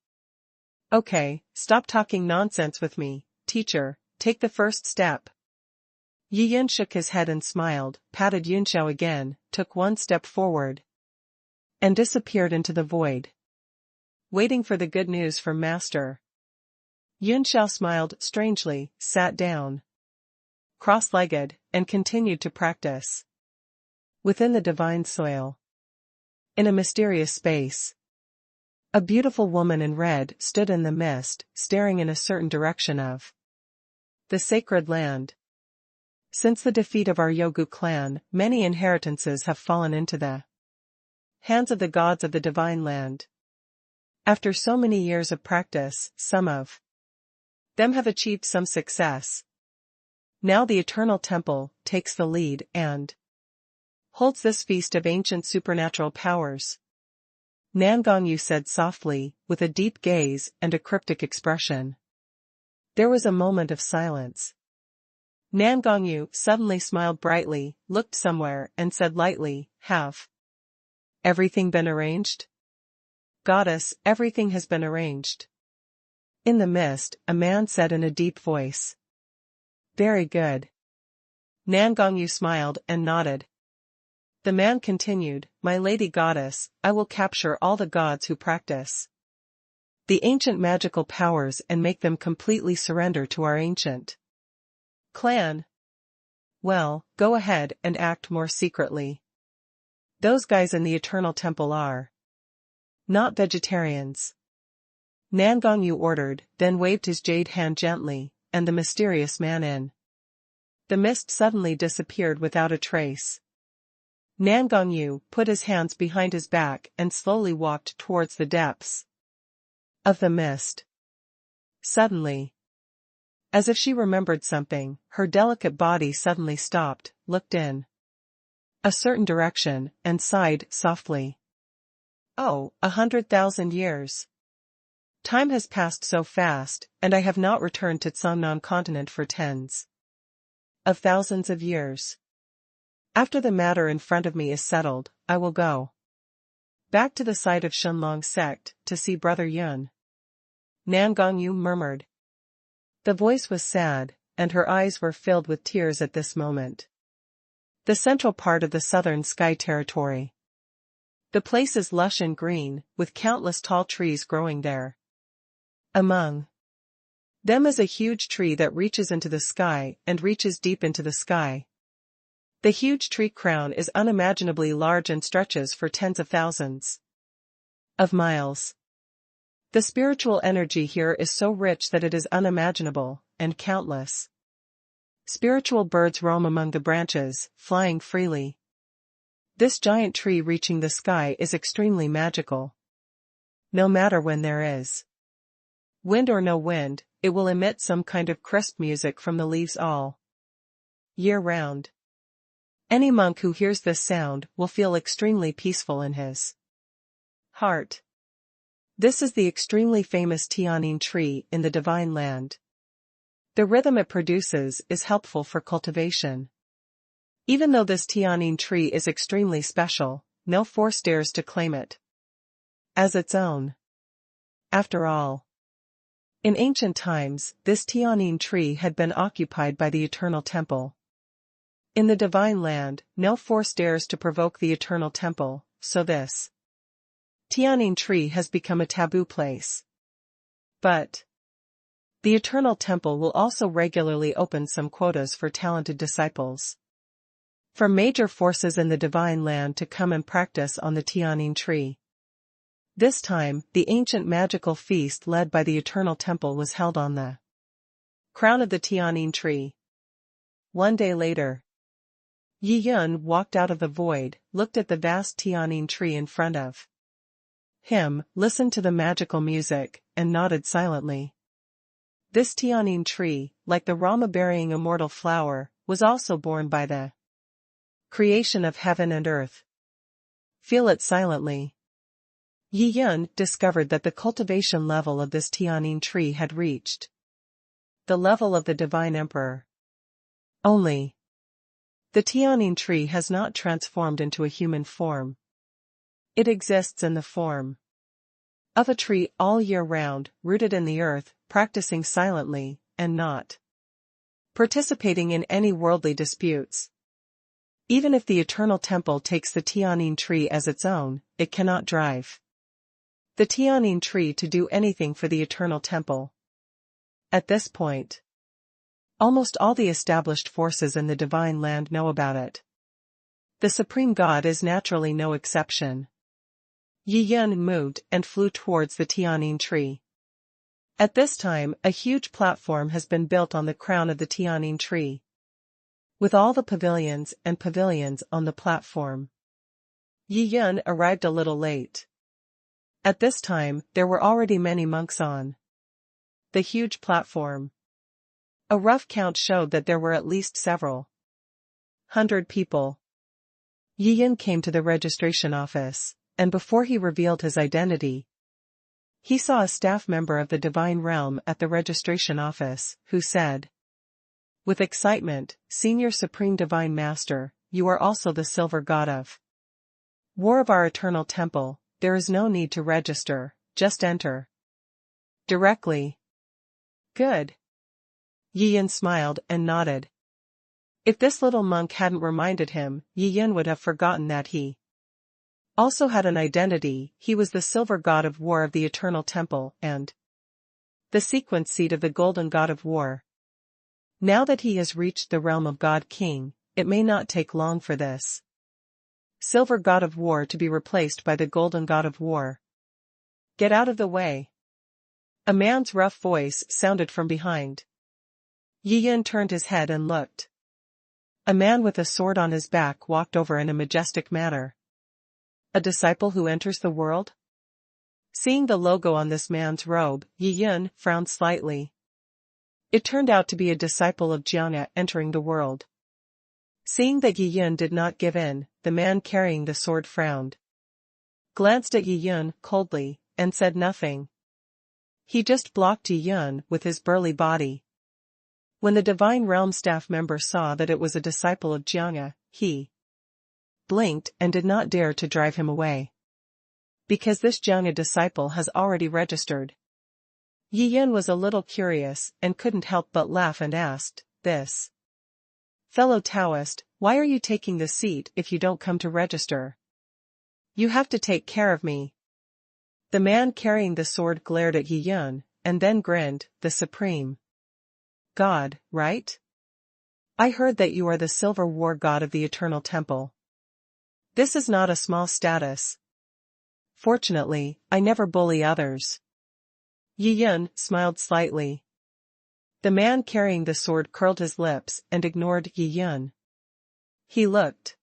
Okay, stop talking nonsense with me, teacher, take the first step. Yi Yun shook his head and smiled, patted Yunxiao again, took one step forward, and disappeared into the void. Waiting for the good news from Master. Yunxiao smiled strangely, sat down, cross-legged, and continued to practice. Within the divine soil. In a mysterious space. A beautiful woman in red stood in the mist, staring in a certain direction of the sacred land. Since the defeat of our Yogu clan, many inheritances have fallen into the hands of the gods of the divine land. After so many years of practice, some of them have achieved some success. Now the Eternal Temple takes the lead and holds this feast of ancient supernatural powers. Nangongyu said softly, with a deep gaze and a cryptic expression. There was a moment of silence. Nangongyu suddenly smiled brightly, looked somewhere, and said lightly, "Have everything been arranged?" "Goddess, everything has been arranged." In the mist, a man said in a deep voice. "Very good." Nangongyu smiled and nodded. The man continued, "My lady goddess, I will capture all the gods who practice the ancient magical powers and make them completely surrender to our ancient clan." "Well, go ahead and act more secretly. Those guys in the Eternal Temple are not vegetarians." Nangongyu ordered, then waved his jade hand gently, and the mysterious man in the mist suddenly disappeared without a trace. Nangongyu put his hands behind his back and slowly walked towards the depths of the mist. Suddenly, as if she remembered something, her delicate body suddenly stopped, looked in a certain direction, and sighed softly. "Oh, 100,000 years. Time has passed so fast, and I have not returned to Tsangnan continent for tens of thousands of years. After the matter in front of me is settled, I will go back to the site of Shenlong Sect, to see Brother Yun." Nangongyu murmured. The voice was sad, and her eyes were filled with tears at this moment. The central part of the southern sky territory. The place is lush and green, with countless tall trees growing there. Among them is a huge tree that reaches into the sky and reaches deep into the sky. The huge tree crown is unimaginably large and stretches for tens of thousands of miles. The spiritual energy here is so rich that it is unimaginable, and countless spiritual birds roam among the branches, flying freely. This giant tree reaching the sky is extremely magical. No matter when there is wind or no wind, it will emit some kind of crisp music from the leaves all year round. Any monk who hears this sound will feel extremely peaceful in his heart. This is the extremely famous Tianyin tree in the divine land. The rhythm it produces is helpful for cultivation. Even though this Tianyin tree is extremely special, no force dares to claim it as its own. After all, in ancient times, this Tianyin tree had been occupied by the Eternal Temple. In the divine land, no force dares to provoke the Eternal Temple, so this Tianyin tree has become a taboo place. But the Eternal Temple will also regularly open some quotas for talented disciples from major forces in the divine land to come and practice on the Tianyin tree. This time, the ancient magical feast led by the Eternal Temple was held on the crown of the Tianyin tree. One day later, Yi Yun walked out of the void, looked at the vast Tianyin tree in front of him, listened to the magical music, and nodded silently. This Tianyin tree, like the Rama-bearing immortal flower, was also born by the creation of heaven and earth. Feel it silently. Yi Yun discovered that the cultivation level of this Tianyin tree had reached the level of the divine emperor. Only the Tianyin tree has not transformed into a human form. It exists in the form of a tree all year round, rooted in the earth, practicing silently, and not participating in any worldly disputes. Even if the eternal temple takes the Tianyin tree as its own, it cannot drive the Tianyin tree to do anything for the eternal temple. At this point, almost all the established forces in the divine land know about it. The Supreme God is naturally no exception. Yi Yun moved and flew towards the Tianyin tree. At this time, a huge platform has been built on the crown of the Tianyin tree, with all the pavilions on the platform. Yi Yun arrived a little late. At this time, there were already many monks on the huge platform. A rough count showed that there were at least several hundred people. Yi Yun came to the registration office, and before he revealed his identity, he saw a staff member of the divine realm at the registration office, who said, with excitement, "Senior Supreme Divine Master, you are also the silver god of war of our eternal temple. There is no need to register, just enter directly." Good. Yi Yun smiled and nodded. If this little monk hadn't reminded him, Yi Yun would have forgotten that he also had an identity. He was the silver god of war of the eternal temple and the sequence seat of the golden god of war. Now that he has reached the realm of God King, it may not take long for this silver god of war to be replaced by the golden god of war. Get out of the way. A man's rough voice sounded from behind. Yi Yun turned his head and looked. A man with a sword on his back walked over in a majestic manner. A disciple who enters the world? Seeing the logo on this man's robe, Yi Yun frowned slightly. It turned out to be a disciple of Jiangya entering the world. Seeing that Yi Yun did not give in, the man carrying the sword frowned, glanced at Yi Yun coldly, and said nothing. He just blocked Yi Yun with his burly body. When the Divine Realm staff member saw that it was a disciple of Jiangya, he blinked and did not dare to drive him away, because this Jiangya disciple has already registered. Yi Yun was a little curious and couldn't help but laugh and asked, "This fellow Taoist, why are you taking the seat if you don't come to register? You have to take care of me." The man carrying the sword glared at Yi Yun, and then grinned. "The Supreme God, right? I heard that you are the silver war god of the eternal temple. This is not a small status. Fortunately, I never bully others." Yi Yun smiled slightly. The man carrying the sword curled his lips and ignored Yi Yun. He looked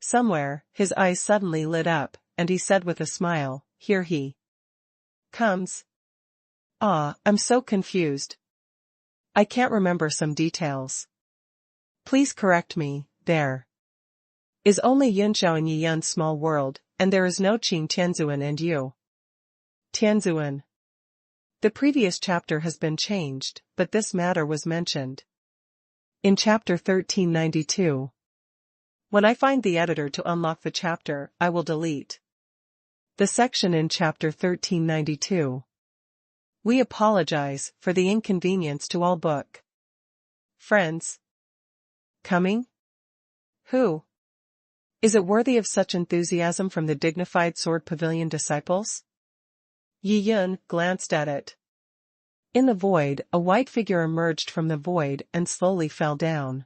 somewhere, his eyes suddenly lit up, and he said with a smile, "Here he comes. Ah, I'm so confused. I can't remember some details. Please correct me." There is only Yunshao in Yi Yun's small world, and there is no Qing Tianzuan and Yu Tianzuan. The previous chapter has been changed, but this matter was mentioned in chapter 1392. When I find the editor to unlock the chapter, I will delete the section in chapter 1392. We apologize for the inconvenience to all book friends. Coming? Who? Is it worthy of such enthusiasm from the dignified Sword Pavilion disciples? Yi Yun glanced at it. In the void, a white figure emerged from the void and slowly fell down.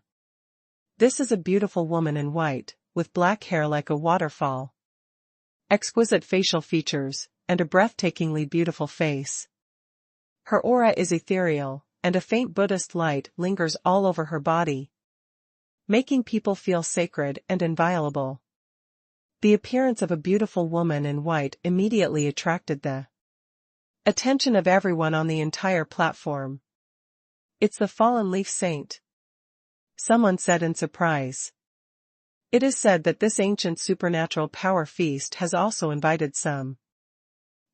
This is a beautiful woman in white, with black hair like a waterfall, exquisite facial features, and a breathtakingly beautiful face. Her aura is ethereal, and a faint Buddhist light lingers all over her body, making people feel sacred and inviolable. The appearance of a beautiful woman in white immediately attracted the attention of everyone on the entire platform. "It's the fallen leaf saint," someone said in surprise. It is said that this ancient supernatural power feast has also invited some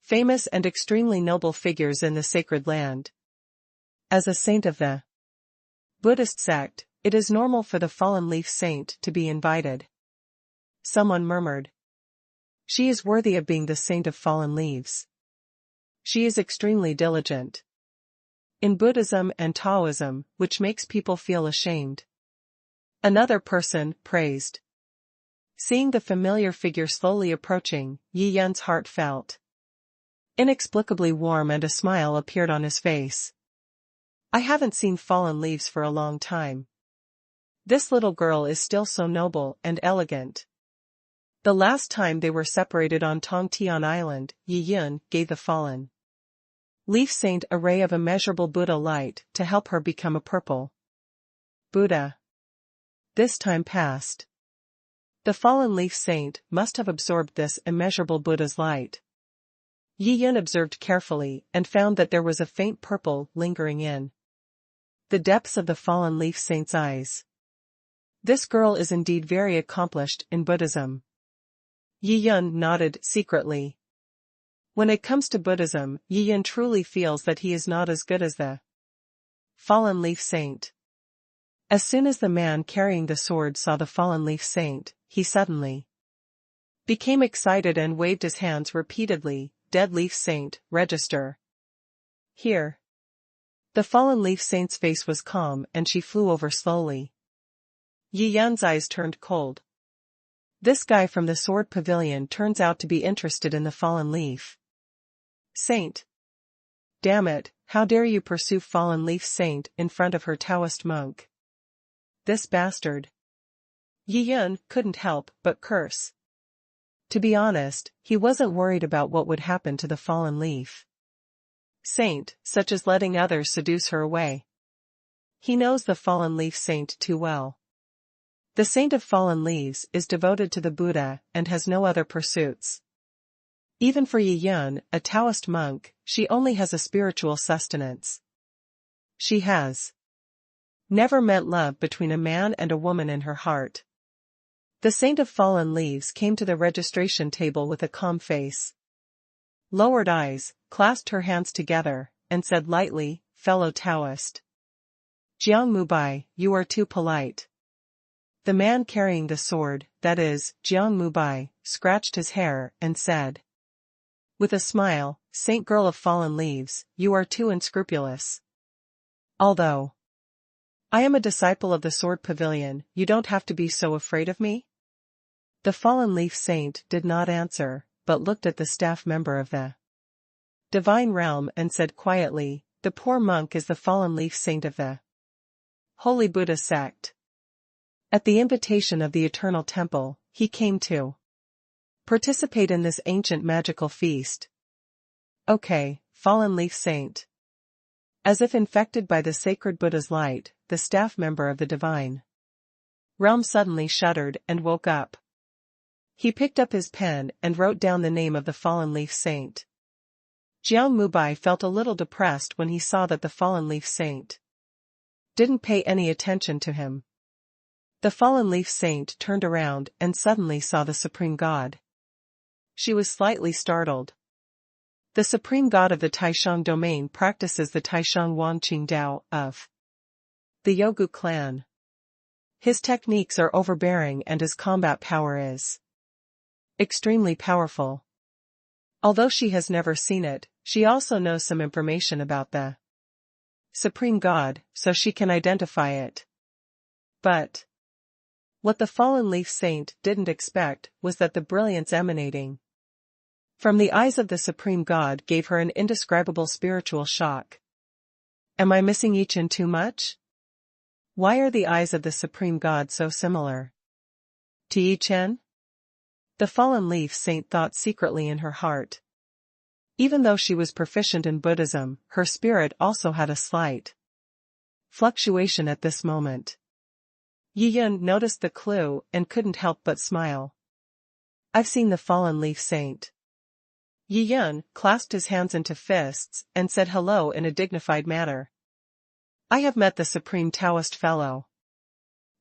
famous and extremely noble figures in the sacred land. As a saint of the Buddhist sect, it is normal for the fallen leaf saint to be invited. Someone murmured, "She is worthy of being the saint of fallen leaves." She is extremely diligent. In Buddhism and Taoism, which makes people feel ashamed. Another person praised. Seeing the familiar figure slowly approaching, Yi Yun's heart felt inexplicably warm and a smile appeared on his face. I haven't seen fallen leaves for a long time. This little girl is still so noble and elegant. The last time they were separated on Tongtian Island, Yi Yun gave the fallen leaf saint a ray of immeasurable Buddha light to help her become a purple Buddha. This time passed. The fallen leaf saint must have absorbed this immeasurable Buddha's light. Yi Yun observed carefully and found that there was a faint purple lingering in the depths of the fallen leaf saint's eyes. This girl is indeed very accomplished in Buddhism. Yi Yun nodded secretly. When it comes to Buddhism, Yi Yun truly feels that he is not as good as the fallen leaf saint. As soon as the man carrying the sword saw the fallen leaf saint, he suddenly became excited and waved his hands repeatedly. Dead leaf saint, register here. The fallen leaf saint's face was calm and she flew over slowly. Yi Yun's eyes turned cold. This guy from the sword pavilion turns out to be interested in the fallen leaf saint. Damn it, how dare you pursue fallen leaf saint in front of her Taoist monk? This bastard. Yi Yun couldn't help but curse. To be honest, he wasn't worried about what would happen to the fallen leaf saint, such as letting others seduce her away. He knows the fallen leaf saint too well. The saint of fallen leaves is devoted to the Buddha and has no other pursuits. Even for Yi Yun, a Taoist monk, she only has a spiritual sustenance. She has never meant love between a man and a woman in her heart. The saint of fallen leaves came to the registration table with a calm face, lowered eyes, clasped her hands together, and said lightly, fellow Taoist Jiang Mubai, you are too polite. The man carrying the sword, that is, Jiang Mubai, scratched his hair and said, with a smile, Saint girl of fallen leaves, you are too unscrupulous. Although I am a disciple of the sword pavilion, you don't have to be so afraid of me? The fallen leaf saint did not answer, but looked at the staff member of the divine realm and said quietly, the poor monk is the fallen leaf saint of the Holy Buddha sect. At the invitation of the Eternal Temple, he came to participate in this ancient magical feast. Okay, fallen leaf saint. As if infected by the sacred Buddha's light, the staff member of the divine realm suddenly shuddered and woke up. He picked up his pen and wrote down the name of the fallen leaf saint. Jiang Mubai felt a little depressed when he saw that the fallen leaf saint didn't pay any attention to him. The fallen leaf saint turned around and suddenly saw the supreme god. She was slightly startled. The supreme god of the Taishang domain practices the Taishang Wangqing Dao of the Yogu clan. His techniques are overbearing and his combat power is extremely powerful. Although she has never seen it, she also knows some information about the supreme god, so she can identify it. But what the fallen leaf saint didn't expect was that the brilliance emanating from the eyes of the supreme god gave her an indescribable spiritual shock. Am I missing I Ching too much? Why are the eyes of the supreme god so similar to I Ching? The fallen leaf saint thought secretly in her heart. Even though she was proficient in Buddhism, her spirit also had a slight fluctuation at this moment. Yi Yun noticed the clue and couldn't help but smile. I've seen the fallen leaf saint. Yi Yun clasped his hands into fists and said hello in a dignified manner. I have met the supreme Taoist fellow.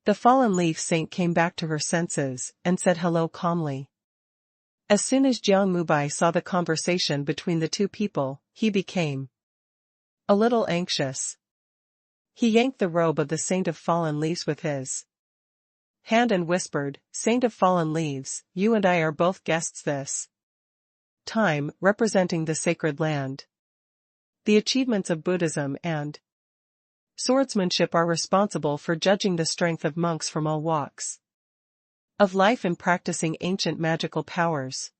The fallen leaf saint came back to her senses and said hello calmly. As soon as Jiang Mubai saw the conversation between the two people, he became a little anxious. He yanked the robe of the Saint of Fallen Leaves with his hand and whispered, Saint of Fallen Leaves, you and I are both guests this time, representing the sacred land. The achievements of Buddhism and swordsmanship are responsible for judging the strength of monks from all walks of life in practicing ancient magical powers.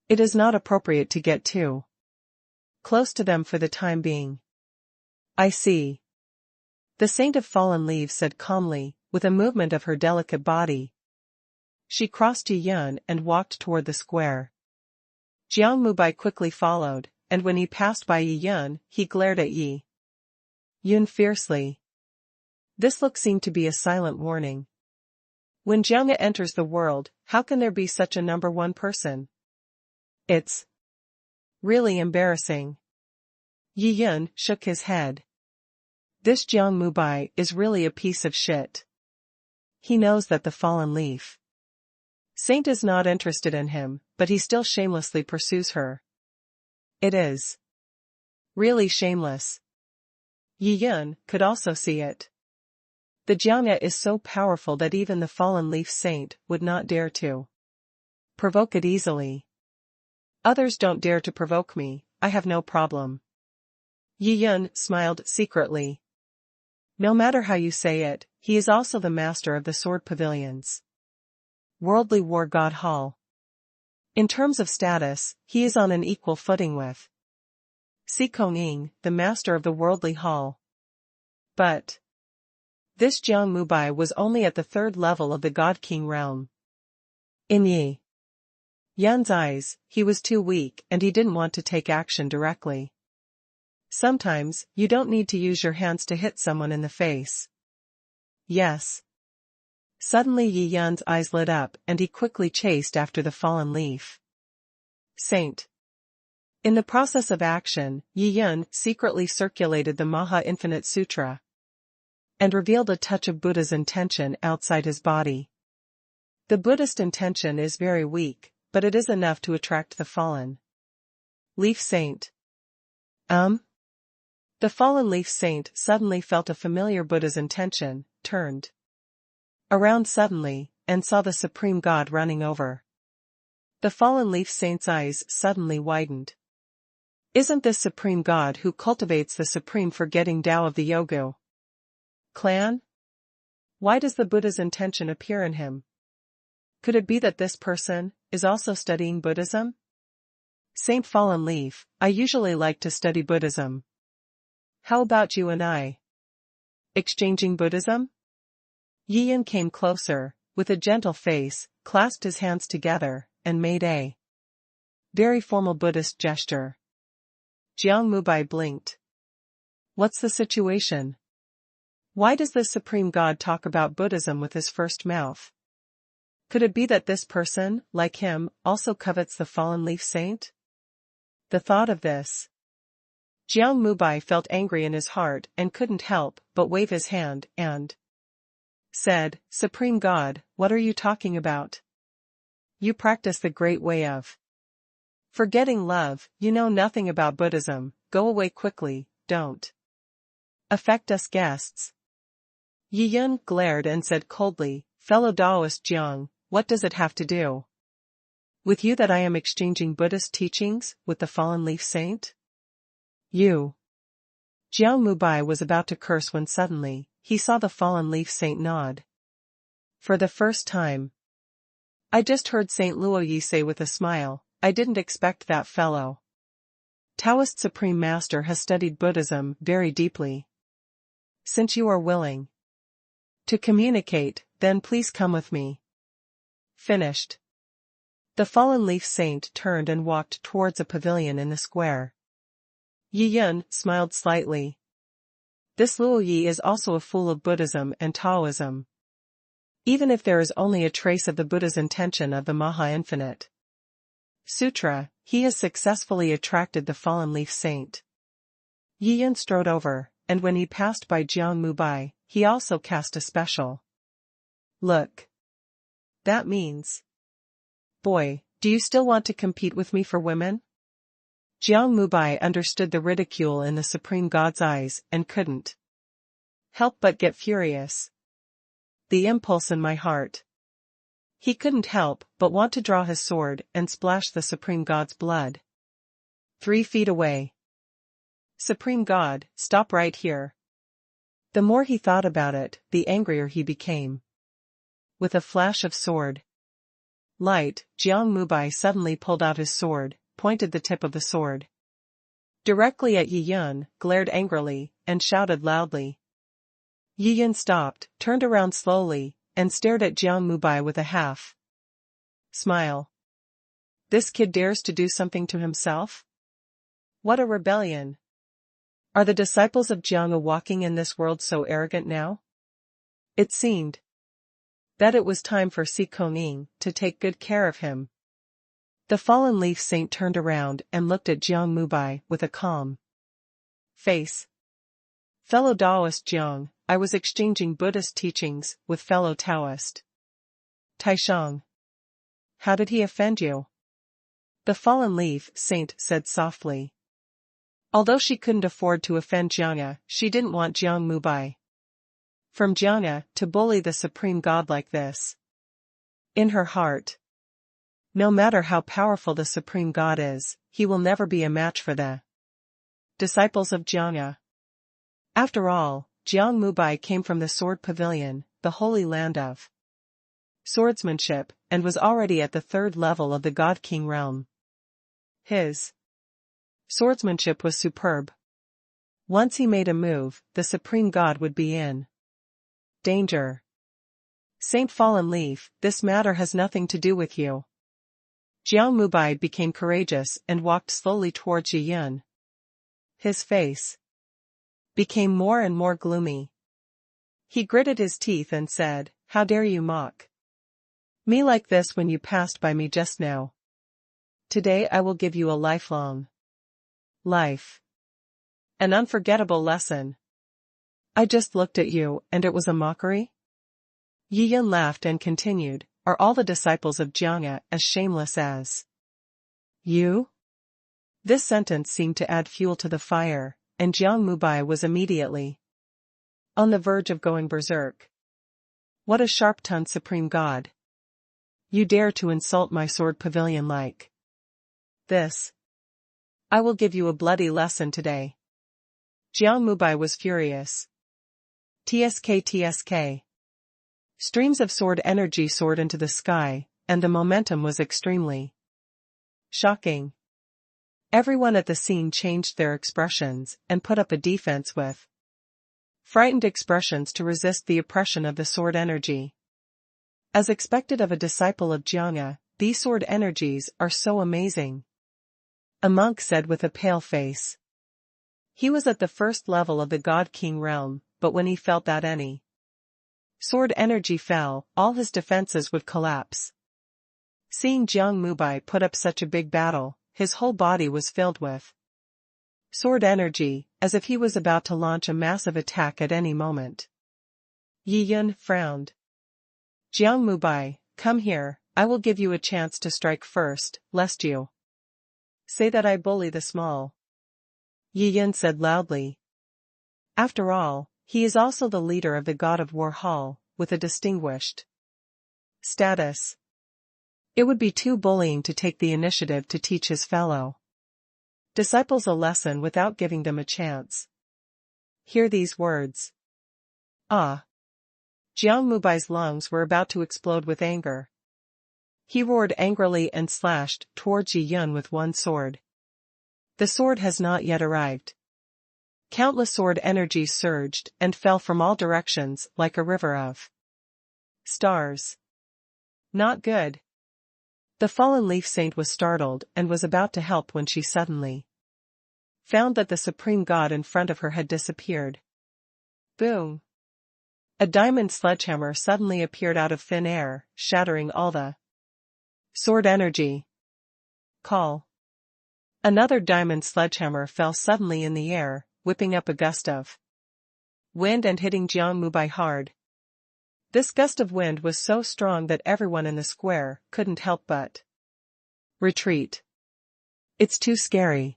It is not appropriate to get too close to them for the time being. I see. The Saint of Fallen Leaves said calmly, with a movement of her delicate body. She crossed Yi Yun and walked toward the square. Jiang Mubai quickly followed, and when he passed by Yi Yun, he glared at Yi Yun fiercely. This look seemed to be a silent warning. When Jiang enters the world, how can there be such a number one person? It's really embarrassing. Yi Yun shook his head. This Jiang Mubai is really a piece of shit. He knows that the fallen leaf Saint is not interested in him, but he still shamelessly pursues her. It is really shameless. Yi Yun could also see it. The Jiangya is so powerful that even the fallen leaf saint would not dare to provoke it easily. Others don't dare to provoke me, I have no problem. Yi Yun smiled secretly. No matter how you say it, he is also the master of the sword pavilions. Worldly War God Hall. In terms of status, he is on an equal footing with Si Konging, the master of the worldly hall. But this Jiang Mubai was only at the third level of the God King realm. In Yi Yun's eyes, he was too weak and he didn't want to take action directly. Sometimes, you don't need to use your hands to hit someone in the face. Yes. Suddenly Yi Yun's eyes lit up and he quickly chased after the fallen leaf saint. In the process of action, Yi Yun secretly circulated the Maha Infinite Sutra and revealed a touch of Buddha's intention outside his body. The Buddhist intention is very weak, but it is enough to attract the fallen leaf saint. The fallen leaf saint suddenly felt a familiar Buddha's intention, turned around suddenly, and saw the Supreme God running over. The fallen leaf saint's eyes suddenly widened. Isn't this Supreme God who cultivates the supreme forgetting Tao of the Yogu clan? Why does the Buddha's intention appear in him? Could it be that this person is also studying Buddhism? Saint Fallen Leaf, I usually like to study Buddhism. How about you and I? Exchanging Buddhism? Yi Yun came closer, with a gentle face, clasped his hands together, and made a very formal Buddhist gesture. Jiang Mubai blinked. What's the situation? Why does this Supreme God talk about Buddhism with his first mouth? Could it be that this person, like him, also covets the fallen leaf saint? The thought of this. Jiang Mubai felt angry in his heart and couldn't help but wave his hand and said, Supreme God, what are you talking about? You practice the great way of forgetting love, you know nothing about Buddhism, go away quickly, don't affect us guests. Yi Yun glared and said coldly, fellow Taoist Jiang, what does it have to do with you that I am exchanging Buddhist teachings with the fallen leaf saint? You. Jiang Mubai was about to curse when suddenly, he saw the fallen leaf saint nod. For the first time. I just heard Saint Luoyi say with a smile, I didn't expect that fellow Taoist Supreme Master has studied Buddhism very deeply. Since you are willing to communicate, then please come with me. Finished. The fallen leaf saint turned and walked towards a pavilion in the square. Yi Yun smiled slightly. This Luo Yi is also a fool of Buddhism and Taoism. Even if there is only a trace of the Buddha's intention of the Maha Infinite Sutra, he has successfully attracted the fallen leaf saint. Yi Yun strode over, and when he passed by Jiang Mubai, he also cast a special look. That means, boy, do you still want to compete with me for women? Jiang Mubai understood the ridicule in the Supreme God's eyes and couldn't help but get furious. The impulse in my heart. He couldn't help but want to draw his sword and splash the Supreme God's blood 3 feet away. Supreme God, stop right here. The more he thought about it, the angrier he became. With a flash of sword light, Jiang Mubai suddenly pulled out his sword, pointed the tip of the sword directly at Yi Yun, glared angrily, and shouted loudly. Yi Yun stopped, turned around slowly, and stared at Jiang Mubai with a half smile. This kid dares to do something to himself? What a rebellion! Are the disciples of Jiang walking in this world so arrogant now? It seemed that it was time for Si Koning to take good care of him. The fallen leaf saint turned around and looked at Jiang Mubai with a calm face. Fellow Taoist Jiang, I was exchanging Buddhist teachings with fellow Taoist Taishang. How did he offend you? The fallen leaf saint said softly. Although she couldn't afford to offend Jiang, she didn't want Jiang Mubai from Jiang to bully the supreme god like this. In her heart, no matter how powerful the supreme god is, he will never be a match for the disciples of Jiang. After all, Jiang Mubai came from the Sword Pavilion, the holy land of swordsmanship, and was already at the third level of the God King realm. His swordsmanship was superb. Once he made a move, the supreme god would be in danger. Saint Fallen Leaf, this matter has nothing to do with you. Jiang Mubai became courageous and walked slowly towards Yi Yun. His face became more and more gloomy. He gritted his teeth and said, "How dare you mock me like this when you passed by me just now? Today I will give you a lifelong an unforgettable lesson. I just looked at you and it was a mockery?" Yi Yun laughed and continued, "Are all the disciples of Jiang as shameless as you?" This sentence seemed to add fuel to the fire, and Jiang Mubai was immediately on the verge of going berserk. What a sharp-tongued supreme god! You dare to insult my sword pavilion like this? I will give you a bloody lesson today. Jiang Mubai was furious. Tsk. Streams of sword energy soared into the sky, and the momentum was extremely shocking. Everyone at the scene changed their expressions and put up a defense with frightened expressions to resist the oppression of the sword energy. As expected of a disciple of Jiang, these sword energies are so amazing, a monk said with a pale face. He was at the first level of the God King realm, but when he felt that any sword energy fell, all his defenses would collapse. Seeing Jiang Mubai put up such a big battle, his whole body was filled with sword energy, as if he was about to launch a massive attack at any moment. Yi Yun frowned. Jiang Mubai, come here, I will give you a chance to strike first, lest you say that I bully the small. Yi Yun said loudly. After all, he is also the leader of the God of War Hall, with a distinguished status. It would be too bullying to take the initiative to teach his fellow disciples a lesson without giving them a chance. Hear these words. Ah! Jiang Mubai's lungs were about to explode with anger. He roared angrily and slashed towards Yi Yun with one sword. The sword has not yet arrived. Countless sword energies surged and fell from all directions like a river of stars. Not good. The fallen leaf saint was startled and was about to help when she suddenly found that the supreme god in front of her had disappeared. Boom! A diamond sledgehammer suddenly appeared out of thin air, shattering all the sword energy. Call. Another diamond sledgehammer fell suddenly in the air, whipping up a gust of wind and hitting Jiang Mubai hard. This gust of wind was so strong that everyone in the square couldn't help but retreat. It's too scary.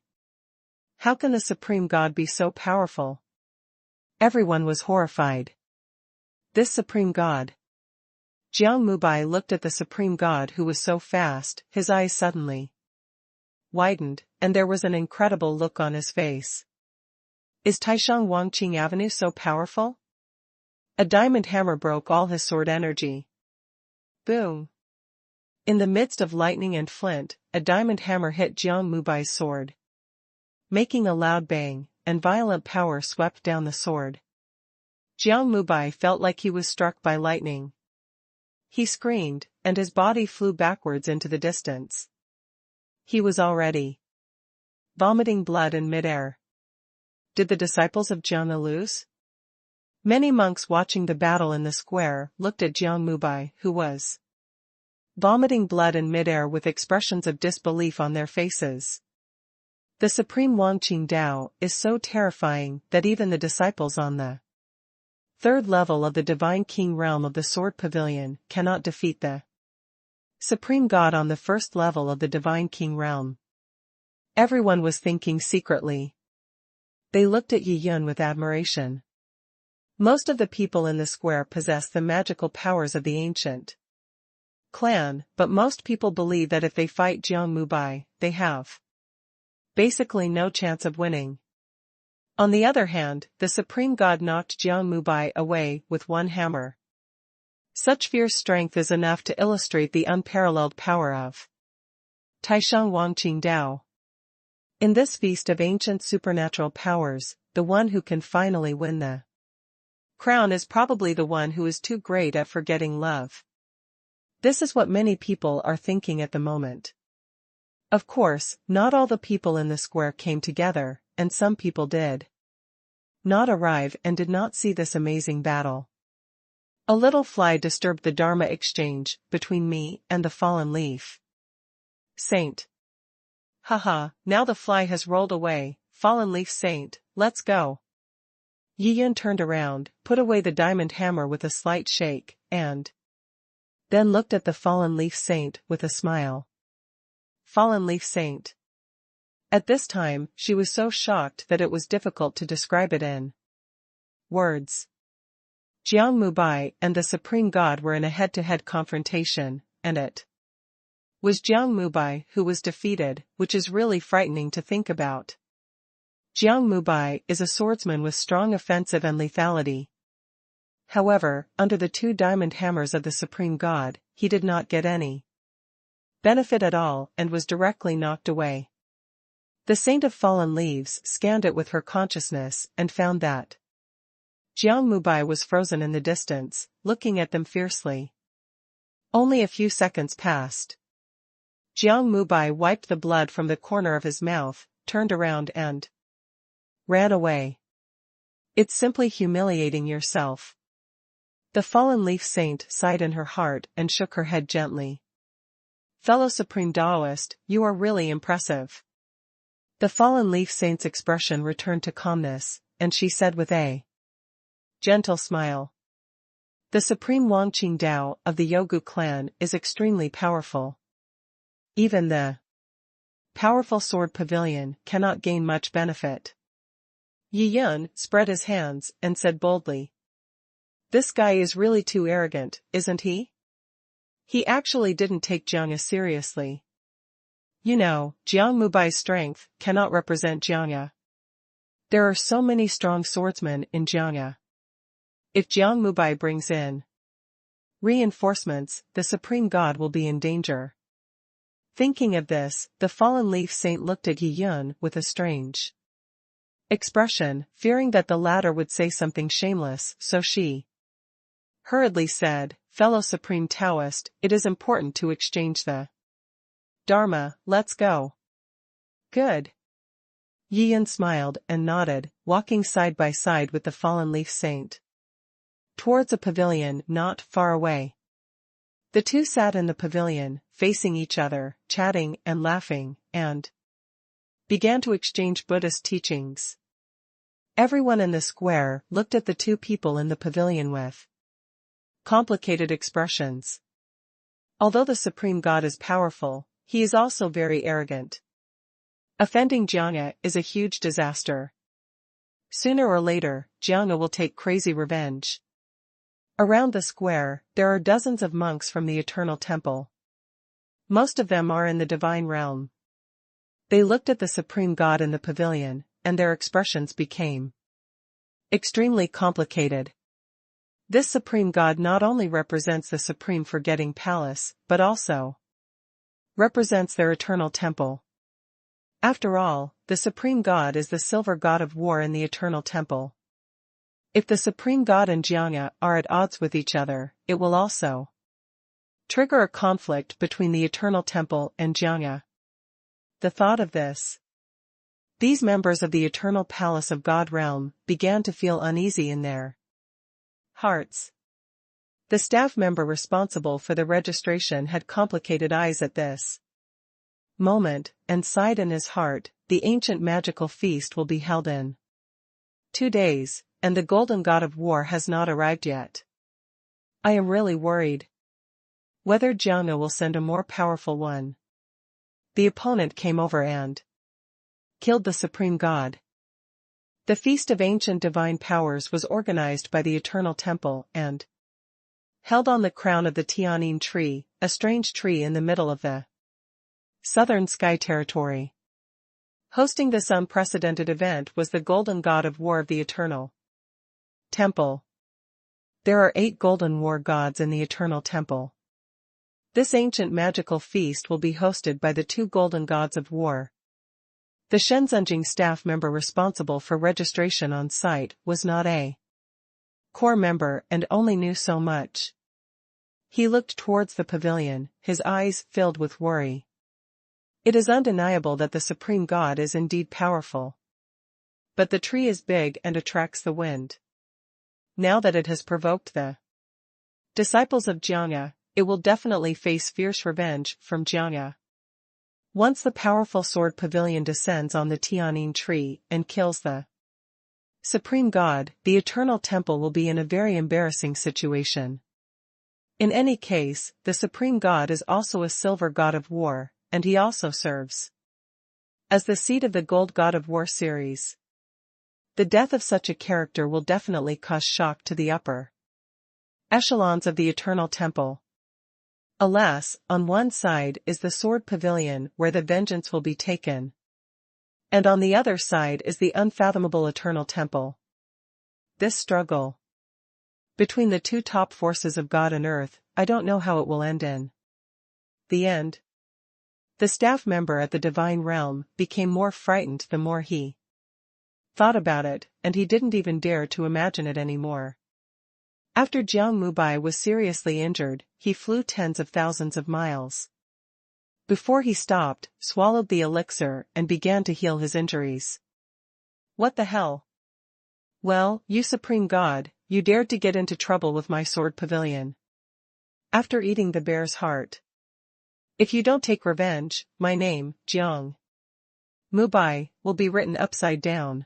How can the supreme god be so powerful? Everyone was horrified. This supreme god. Jiang Mubai looked at the supreme god who was so fast, his eyes suddenly widened, and there was an incredible look on his face. Is Taishang Wangqing Avenue so powerful? A diamond hammer broke all his sword energy. Boom! In the midst of lightning and flint, a diamond hammer hit Jiang Mubai's sword. Making a loud bang, and violent power swept down the sword. Jiang Mubai felt like he was struck by lightning. He screamed, and his body flew backwards into the distance. He was already vomiting blood in midair. Did the disciples of Jiang lose? Many monks watching the battle in the square looked at Jiang Mubai, who was vomiting blood in midair with expressions of disbelief on their faces. The supreme Wangqing Dao is so terrifying that even the disciples on the third level of the divine king realm of the sword pavilion cannot defeat the supreme god on the first level of the divine king realm. Everyone was thinking secretly. They looked at Yi Yun with admiration. Most of the people in the square possess the magical powers of the ancient clan, but most people believe that if they fight Jiang Mubai, they have basically no chance of winning. On the other hand, the supreme god knocked Jiang Mubai away with one hammer. Such fierce strength is enough to illustrate the unparalleled power of Taishang Wangqing Dao. In this feast of ancient supernatural powers, the one who can finally win the crown is probably the one who is too great at forgetting love. This is what many people are thinking at the moment. Of course, not all the people in the square came together, and some people did not arrive and did not see this amazing battle. A little fly disturbed the Dharma exchange between me and the fallen leaf saint. Haha, now the fly has rolled away, fallen leaf saint, let's go. Yi Yun turned around, put away the diamond hammer with a slight shake, and then looked at the fallen leaf saint with a smile. Fallen leaf saint. At this time, she was so shocked that it was difficult to describe it in words. Jiang Mubai and the Supreme God were in a head-to-head confrontation, and it was Jiang Mubai who was defeated, which is really frightening to think about. Jiang Mubai is a swordsman with strong offensive and lethality. However, under the two diamond hammers of the Supreme God, he did not get any benefit at all and was directly knocked away. The Saint of Fallen Leaves scanned it with her consciousness and found that Jiang Mubai was frozen in the distance, looking at them fiercely. Only a few seconds passed. Jiang Mubai wiped the blood from the corner of his mouth, turned around and ran away. It's simply humiliating yourself. The Fallen Leaf Saint sighed in her heart and shook her head gently. Fellow Supreme Taoist, you are really impressive. The Fallen Leaf Saint's expression returned to calmness, and she said with a gentle smile. The Supreme Wangqing Dao of the Yogu clan is extremely powerful. Even the powerful sword pavilion cannot gain much benefit. Yi Yun spread his hands and said boldly. This guy is really too arrogant, isn't he? He actually didn't take Jiangya seriously. You know, Jiang Mubai's strength cannot represent Jiangya. There are so many strong swordsmen in Jiangya. If Jiang Mubai brings in reinforcements, the Supreme God will be in danger. Thinking of this, the Fallen Leaf Saint looked at Yi Yun with a strange expression, fearing that the latter would say something shameless, so she hurriedly said, Fellow Supreme Taoist, it is important to exchange the Dharma, let's go. Good. Yi Yun smiled and nodded, walking side by side with the Fallen Leaf Saint towards a pavilion not far away. The two sat in the pavilion, facing each other, chatting and laughing, and began to exchange Buddhist teachings. Everyone in the square looked at the two people in the pavilion with complicated expressions. Although the Supreme God is powerful, he is also very arrogant. Offending Jiangya is a huge disaster. Sooner or later, Jiangya will take crazy revenge. Around the square, there are dozens of monks from the Eternal Temple. Most of them are in the divine realm. They looked at the Supreme God in the pavilion, and their expressions became Extremely complicated. This supreme god not only represents the supreme forgetting palace, but also represents their eternal temple. After all, the supreme god is the silver god of war in the eternal temple. If the supreme god and Jiangya are at odds with each other, it will also trigger a conflict between the eternal temple and Jiangya. The thought of these members of the eternal palace of God realm began to feel uneasy in their hearts. The staff member responsible for the registration had complicated eyes at this moment, and sighed in his heart, the ancient magical feast will be held in 2 days, and the golden god of war has not arrived yet. I am really worried whether Jiangya will send a more powerful one. The opponent came over and killed the supreme god. The Feast of Ancient Divine Powers was organized by the Eternal Temple and held on the crown of the Tianyin tree, a strange tree in the middle of the Southern Sky Territory. Hosting this unprecedented event was the Golden God of War of the Eternal Temple. There are 8 Golden War Gods in the Eternal Temple. This ancient magical feast will be hosted by the 2 Golden Gods of War. The Shenzhenjing staff member responsible for registration on site was not a core member and only knew so much. He looked towards the pavilion, his eyes filled with worry. It is undeniable that the Supreme God is indeed powerful. But the tree is big and attracts the wind. Now that it has provoked the disciples of Jiangya, it will definitely face fierce revenge from Jiangya. Once the powerful sword pavilion descends on the Tianyin tree and kills the Supreme God, the Eternal Temple will be in a very embarrassing situation. In any case, the Supreme God is also a silver god of war, and he also serves as the seat of the Gold God of War series. The death of such a character will definitely cause shock to the upper echelons of the Eternal Temple. Alas, on one side is the sword pavilion where the vengeance will be taken. And on the other side is the unfathomable Eternal Temple. This struggle between the 2 top forces of God and Earth, I don't know how it will end in the end. The staff member at the Divine Realm became more frightened the more he thought about it, and he didn't even dare to imagine it anymore. After Jiang Mubai was seriously injured, he flew tens of thousands of miles. Before he stopped, swallowed the elixir and began to heal his injuries. What the hell? Well, you Supreme God, you dared to get into trouble with my sword pavilion. After eating the bear's heart. If you don't take revenge, my name, Jiang Mubai, will be written upside down.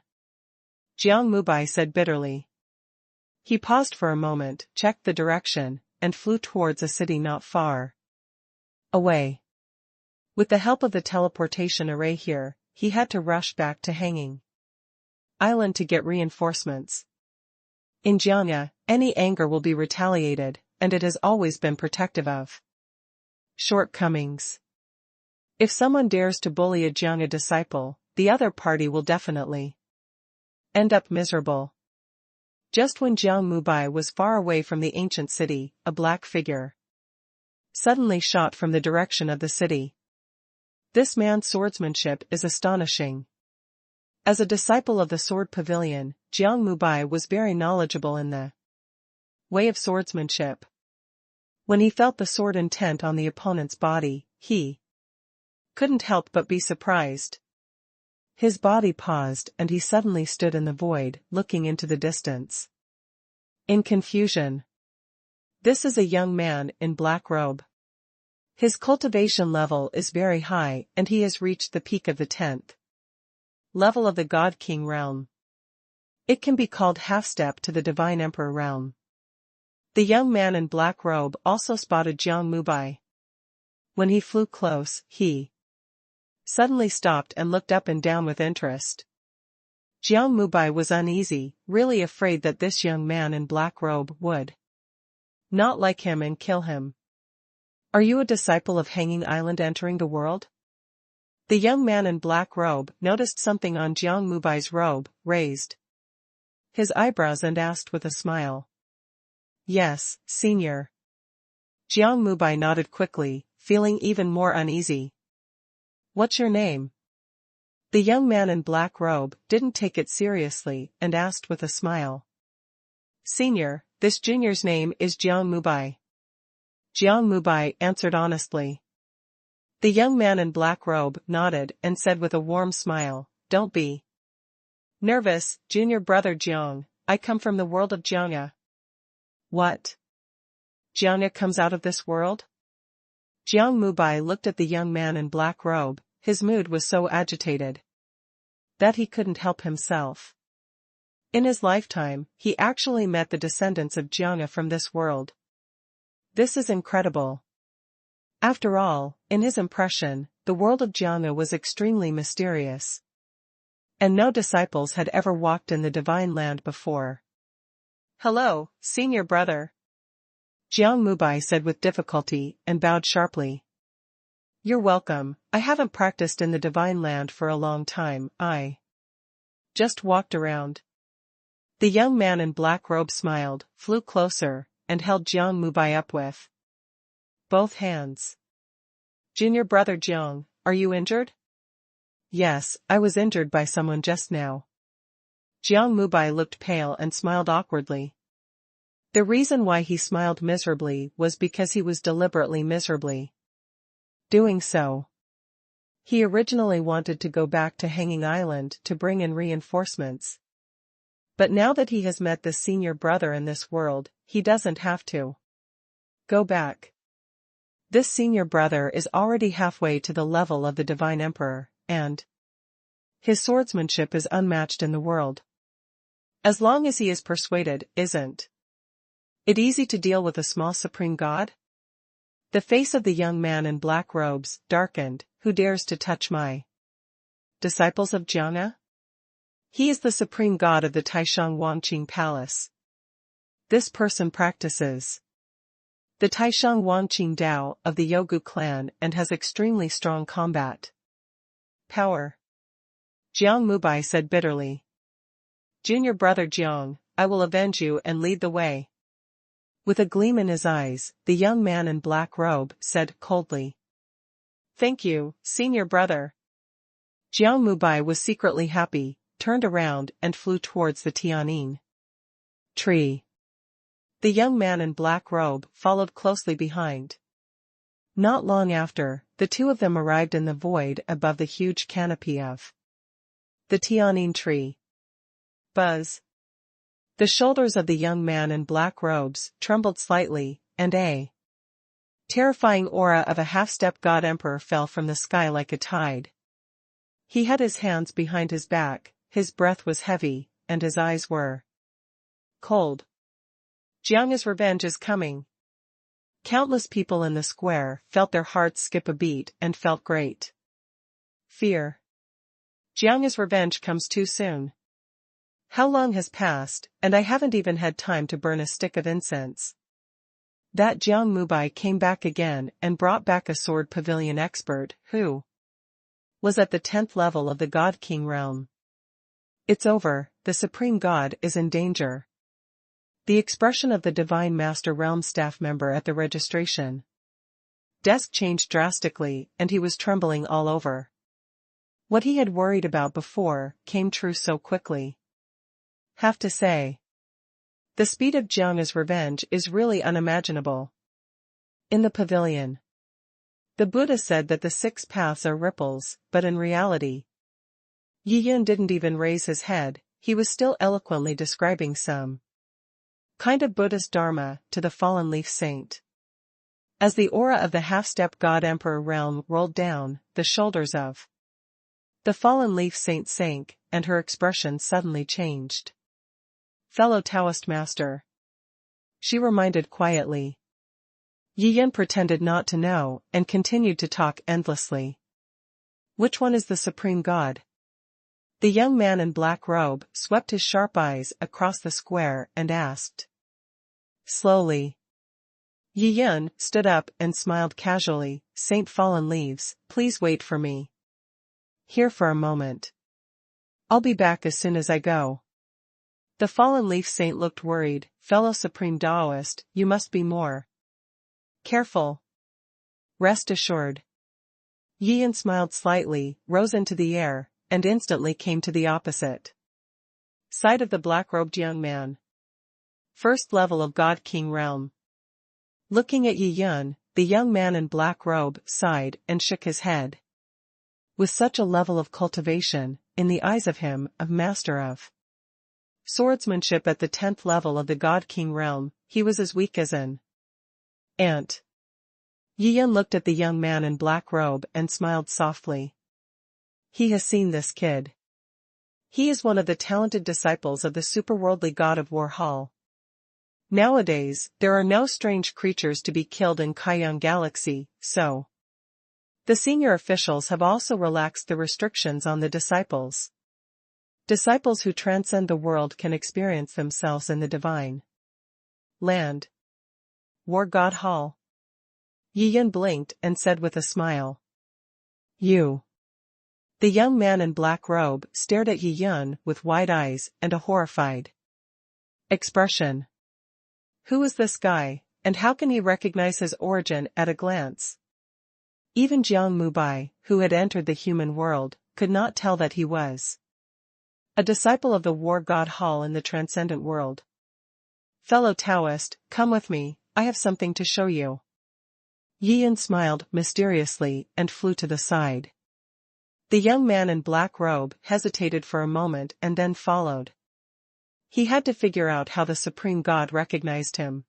Jiang Mubai said bitterly. He paused for a moment, checked the direction, and flew towards a city not far away. With the help of the teleportation array here, he had to rush back to Hanging Island to get reinforcements. In Jiangya, any anger will be retaliated, and it has always been protective of shortcomings. If someone dares to bully a Jiangya disciple, the other party will definitely end up miserable. Just when Jiang Mubai was far away from the ancient city, a black figure suddenly shot from the direction of the city. This man's swordsmanship is astonishing. As a disciple of the sword pavilion, Jiang Mubai was very knowledgeable in the way of swordsmanship. When he felt the sword intent on the opponent's body, he couldn't help but be surprised. His body paused and he suddenly stood in the void, looking into the distance in confusion. This is a young man in black robe. His cultivation level is very high and he has reached the peak of the 10th level of the God King realm. It can be called half-step to the Divine Emperor realm. The young man in black robe also spotted Jiang Mubai. When he flew close, he suddenly stopped and looked up and down with interest. Jiang Mubai was uneasy, really afraid that this young man in black robe would not like him and kill him. Are you a disciple of Hanging Island entering the world? The young man in black robe noticed something on Jiang Mubai's robe, raised his eyebrows and asked with a smile. Yes, senior. Jiang Mubai nodded quickly, feeling even more uneasy. What's your name? The young man in black robe didn't take it seriously and asked with a smile. Senior, this junior's name is Jiang Mubai. Jiang Mubai answered honestly. The young man in black robe nodded and said with a warm smile, Don't be nervous, junior brother Jiang, I come from the world of Jiangya. What? Jiangya comes out of this world? Jiang Mubai looked at the young man in black robe, his mood was so agitated that he couldn't help himself. In his lifetime, he actually met the descendants of Jiangya from this world. This is incredible. After all, in his impression, the world of Jiangya was extremely mysterious. And no disciples had ever walked in the divine land before. Hello, senior brother. Jiang Mubai said with difficulty and bowed sharply. You're welcome, I haven't practiced in the divine land for a long time, I just walked around. The young man in black robe smiled, flew closer, and held Jiang Mubai up with both hands. Junior brother Jiang, are you injured? Yes, I was injured by someone just now. Jiang Mubai looked pale and smiled awkwardly. The reason why he smiled miserably was because he was deliberately miserably doing so. He originally wanted to go back to Hanging Island to bring in reinforcements. But now that he has met this senior brother in this world, he doesn't have to go back. This senior brother is already halfway to the level of the Divine Emperor, and his swordsmanship is unmatched in the world. As long as he is persuaded, isn't it easy to deal with a small supreme god? The face of the young man in black robes darkened. Who dares to touch my disciples of Jiangya? He is the supreme god of the Taishang Wangqing Palace. This person practices the Taishang Wangqing Dao of the Yogu clan and has extremely strong combat power. Jiang Mubai said bitterly. Junior brother Jiang, I will avenge you and lead the way. With a gleam in his eyes, the young man in black robe said coldly. Thank you, senior brother. Jiang Mubai was secretly happy, turned around and flew towards the Tianyin tree. The young man in black robe followed closely behind. Not long after, the two of them arrived in the void above the huge canopy of the Tianyin tree. Buzz. The shoulders of the young man in black robes trembled slightly, and a terrifying aura of a half-step god emperor fell from the sky like a tide. He had his hands behind his back, his breath was heavy, and his eyes were cold. Jiangya's revenge is coming. Countless people in the square felt their hearts skip a beat and felt great fear. Jiangya's revenge comes too soon. How long has passed, and I haven't even had time to burn a stick of incense. That Jiang Mubai came back again and brought back a sword pavilion expert who was at the 10th level of the God King realm. It's over, the Supreme God is in danger. The expression of the Divine Master Realm staff member at the registration desk changed drastically and he was trembling all over. What he had worried about before came true so quickly. Have to say, the speed of Jiangya's revenge is really unimaginable. In the pavilion, the Buddha said that the 6 paths are ripples, but in reality, Yi Yun didn't even raise his head, he was still eloquently describing some kind of Buddhist dharma to the fallen leaf saint. As the aura of the half-step God Emperor realm rolled down, the shoulders of the fallen leaf saint sank, and her expression suddenly changed. Fellow Taoist master, she reminded quietly. Yi Yin pretended not to know, and continued to talk endlessly. Which one is the supreme god? The young man in black robe swept his sharp eyes across the square and asked. Slowly. Yi Yin stood up and smiled casually. Saint Fallen Leaves, please wait for me here for a moment. I'll be back as soon as I go. The fallen leaf saint looked worried. Fellow Supreme Taoist, you must be more careful. Rest assured. Yiyan smiled slightly, rose into the air, and instantly came to the opposite side of the black-robed young man. First level of God King realm. Looking at Yiyan, the young man in black robe sighed and shook his head. With such a level of cultivation, in the eyes of him, a master of swordsmanship at the 10th level of the God King realm, he was as weak as an ant. Yiyan looked at the young man in black robe and smiled softly. He has seen this kid. He is one of the talented disciples of the superworldly god of war Hall. Nowadays, there are no strange creatures to be killed in Kaiyang Galaxy, so the senior officials have also relaxed the restrictions on the disciples. Disciples who transcend the world can experience themselves in the divine land. War God Hall. Yiyan blinked and said with a smile. You. The young man in black robe stared at Yiyan with wide eyes and a horrified expression. Who is this guy, and how can he recognize his origin at a glance? Even Jiang Mubai, who had entered the human world, could not tell that he was a disciple of the war god Hall in the transcendent world. Fellow Taoist, come with me, I have something to show you. Yiyan smiled mysteriously and flew to the side. The young man in black robe hesitated for a moment and then followed. He had to figure out how the supreme god recognized him.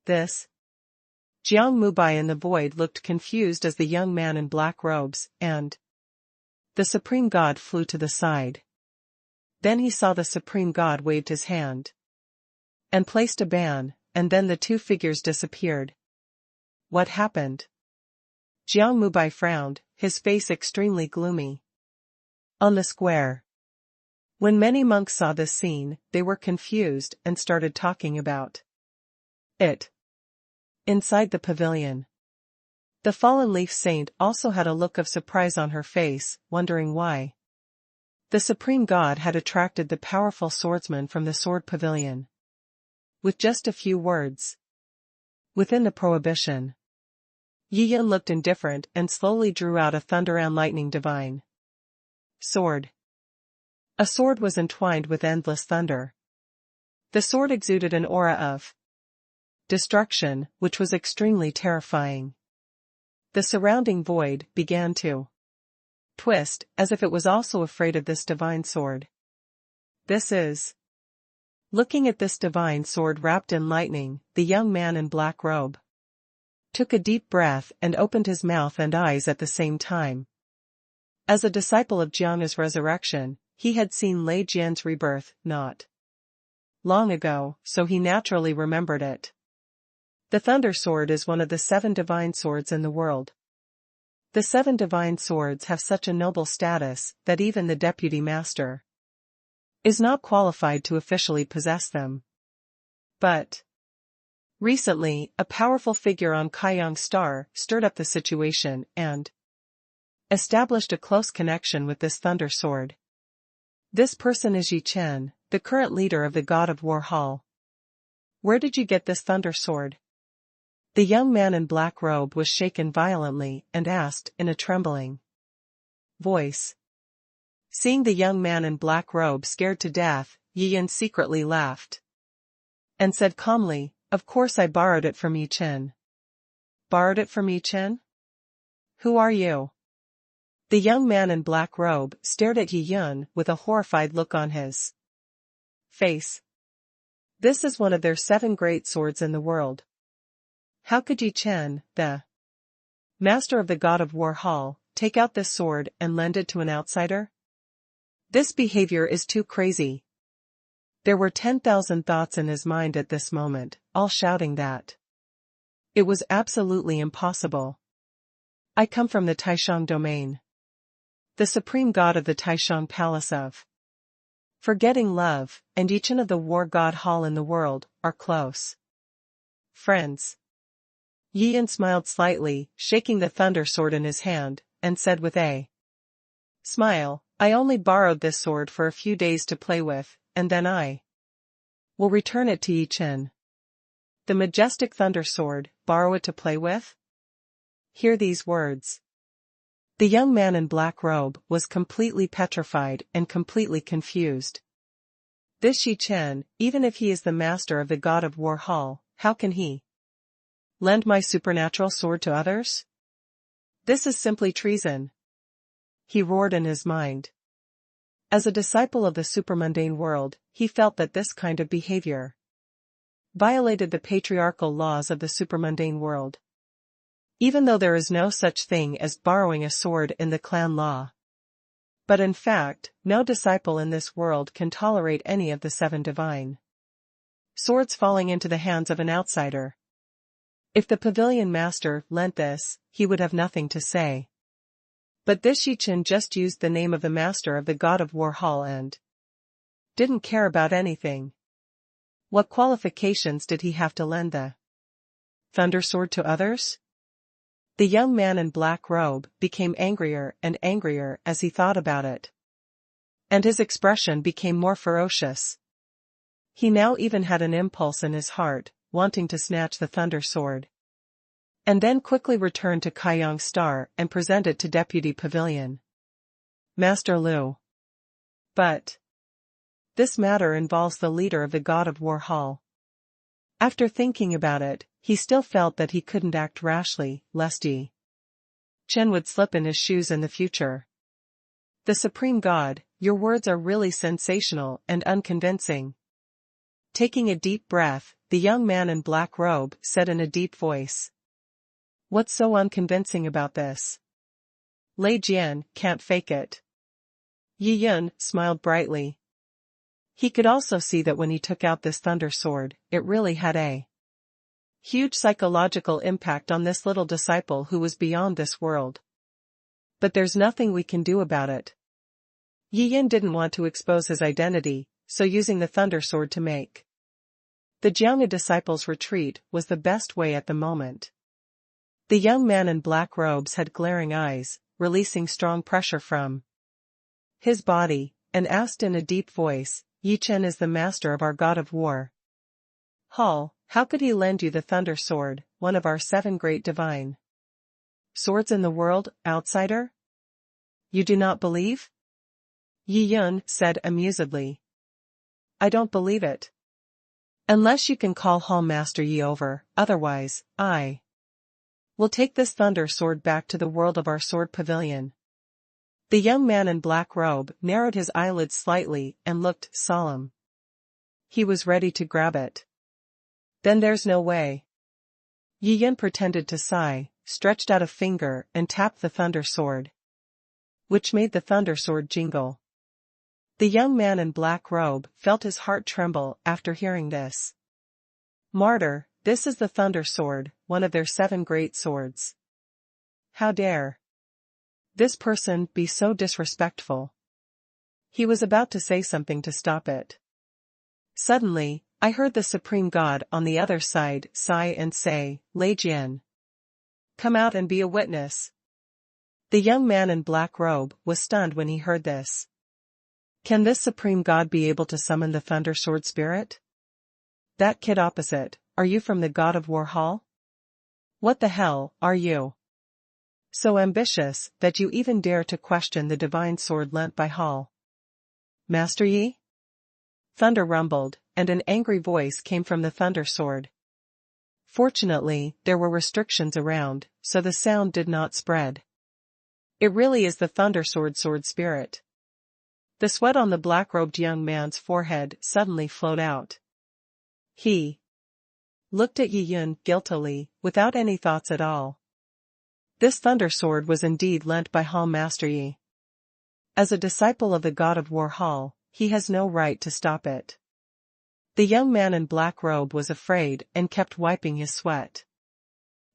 This? Jiang Mubai in the void looked confused as the young man in black robes, and the supreme god flew to the side. Then he saw the supreme god waved his hand and placed a ban, and then the two figures disappeared. What happened? Jiang Mubai frowned, his face extremely gloomy. On the square. When many monks saw this scene, they were confused and started talking about it. Inside the pavilion, the fallen leaf saint also had a look of surprise on her face, wondering why the supreme god had attracted the powerful swordsman from the sword pavilion. With just a few words within the prohibition, Yiyan looked indifferent and slowly drew out a thunder and lightning divine sword. A sword was entwined with endless thunder. The sword exuded an aura of destruction, which was extremely terrifying. The surrounding void began to twist, as if it was also afraid of this divine sword. This is. Looking at this divine sword wrapped in lightning, the young man in black robe took a deep breath and opened his mouth and eyes at the same time. As a disciple of Jiang's resurrection, he had seen Lei Jian's rebirth not long ago, so he naturally remembered it. The Thunder Sword is one of the 7 divine swords in the world. The 7 divine swords have such a noble status that even the deputy master is not qualified to officially possess them. But recently, a powerful figure on Kaiyang Star stirred up the situation and established a close connection with this Thunder Sword. This person is Yi Chen, the current leader of the God of War Hall. Where did you get this Thunder Sword? The young man in black robe was shaken violently and asked in a trembling voice. Seeing the young man in black robe scared to death, Yiyan secretly laughed and said calmly, "Of course I borrowed it from Yi Chen." Borrowed it from Yi Chen? Who are you? The young man in black robe stared at Yiyan with a horrified look on his face. This is one of their 7 great swords in the world. How could Yi Chen, the master of the God of War Hall, take out this sword and lend it to an outsider? This behavior is too crazy. There were 10,000 thoughts in his mind at this moment, all shouting that it was absolutely impossible. I come from the Taishang domain. The supreme god of the Taishang Palace of Forgetting Love, and each of the War God Hall in the world, are close friends. Yiyan smiled slightly, shaking the thunder sword in his hand, and said with a smile, I only borrowed this sword for a few days to play with, and then I Will return it to Yi Chen. The majestic thunder sword, borrow it to play with? Hear these words. The young man in black robe was completely petrified and completely confused. This Yi Chen, even if he is the master of the god of war hall, how can he lend my supernatural sword to others? This is simply treason. He roared in his mind. As a disciple of the supermundane world, he felt that this kind of behavior violated the patriarchal laws of the supermundane world. Even though there is no such thing as borrowing a sword in the clan law. But in fact, no disciple in this world can tolerate any of the 7 divine swords falling into the hands of an outsider. If the pavilion master lent this, he would have nothing to say. But this Yi Chen just used the name of the master of the god of war hall and didn't care about anything. What qualifications did he have to lend the thunder sword to others? The young man in black robe became angrier and angrier as he thought about it. And his expression became more ferocious. He now even had an impulse in his heart, wanting to snatch the thunder sword. And then quickly return to Kaiyang's star and present it to Deputy Pavilion Master Liu. But this matter involves the leader of the god of war hall. After thinking about it, he still felt that he couldn't act rashly, lest Yi Chen would slip in his shoes in the future. The supreme god, your words are really sensational and unconvincing. Taking a deep breath, the young man in black robe said in a deep voice. What's so unconvincing about this? Lei Jian can't fake it. Yi Yun smiled brightly. He could also see that when he took out this thunder sword, it really had a huge psychological impact on this little disciple who was beyond this world. But there's nothing we can do about it. Yi Yin didn't want to expose his identity, so using the thunder sword to make the Jianghu disciples retreat was the best way at the moment. The young man in black robes had glaring eyes, releasing strong pressure from his body, and asked in a deep voice, Yi Chen is the master of our god of war hall, how could he lend you the thunder sword, one of our 7 great divine swords in the world, outsider? You do not believe? Yi Yun said amusedly. I don't believe it. Unless you can call Hall Master Yi over, otherwise, I will take this thunder sword back to the world of our sword pavilion. The young man in black robe narrowed his eyelids slightly and looked solemn. He was ready to grab it. Then there's no way. Yi Yin pretended to sigh, stretched out a finger and tapped the thunder sword, which made the thunder sword jingle. The young man in black robe felt his heart tremble after hearing this. Martyr, this is the thunder sword, one of their 7 great swords. How dare this person be so disrespectful? He was about to say something to stop it. Suddenly, I heard the supreme god on the other side sigh and say, Lei Jian, come out and be a witness. The young man in black robe was stunned when he heard this. Can this supreme god be able to summon the thunder sword spirit? That kid opposite, are you from the god of war hall? What the hell are you? So ambitious that you even dare to question the divine sword lent by Hall Master Yi? Thunder rumbled, and an angry voice came from the thunder sword. Fortunately, there were restrictions around, so the sound did not spread. It really is the thunder sword spirit. The sweat on the black-robed young man's forehead suddenly flowed out. He looked at Yi Yun guiltily, without any thoughts at all. This thunder sword was indeed lent by Hall Master Yi. As a disciple of the god of war hall, he has no right to stop it. The young man in black robe was afraid and kept wiping his sweat.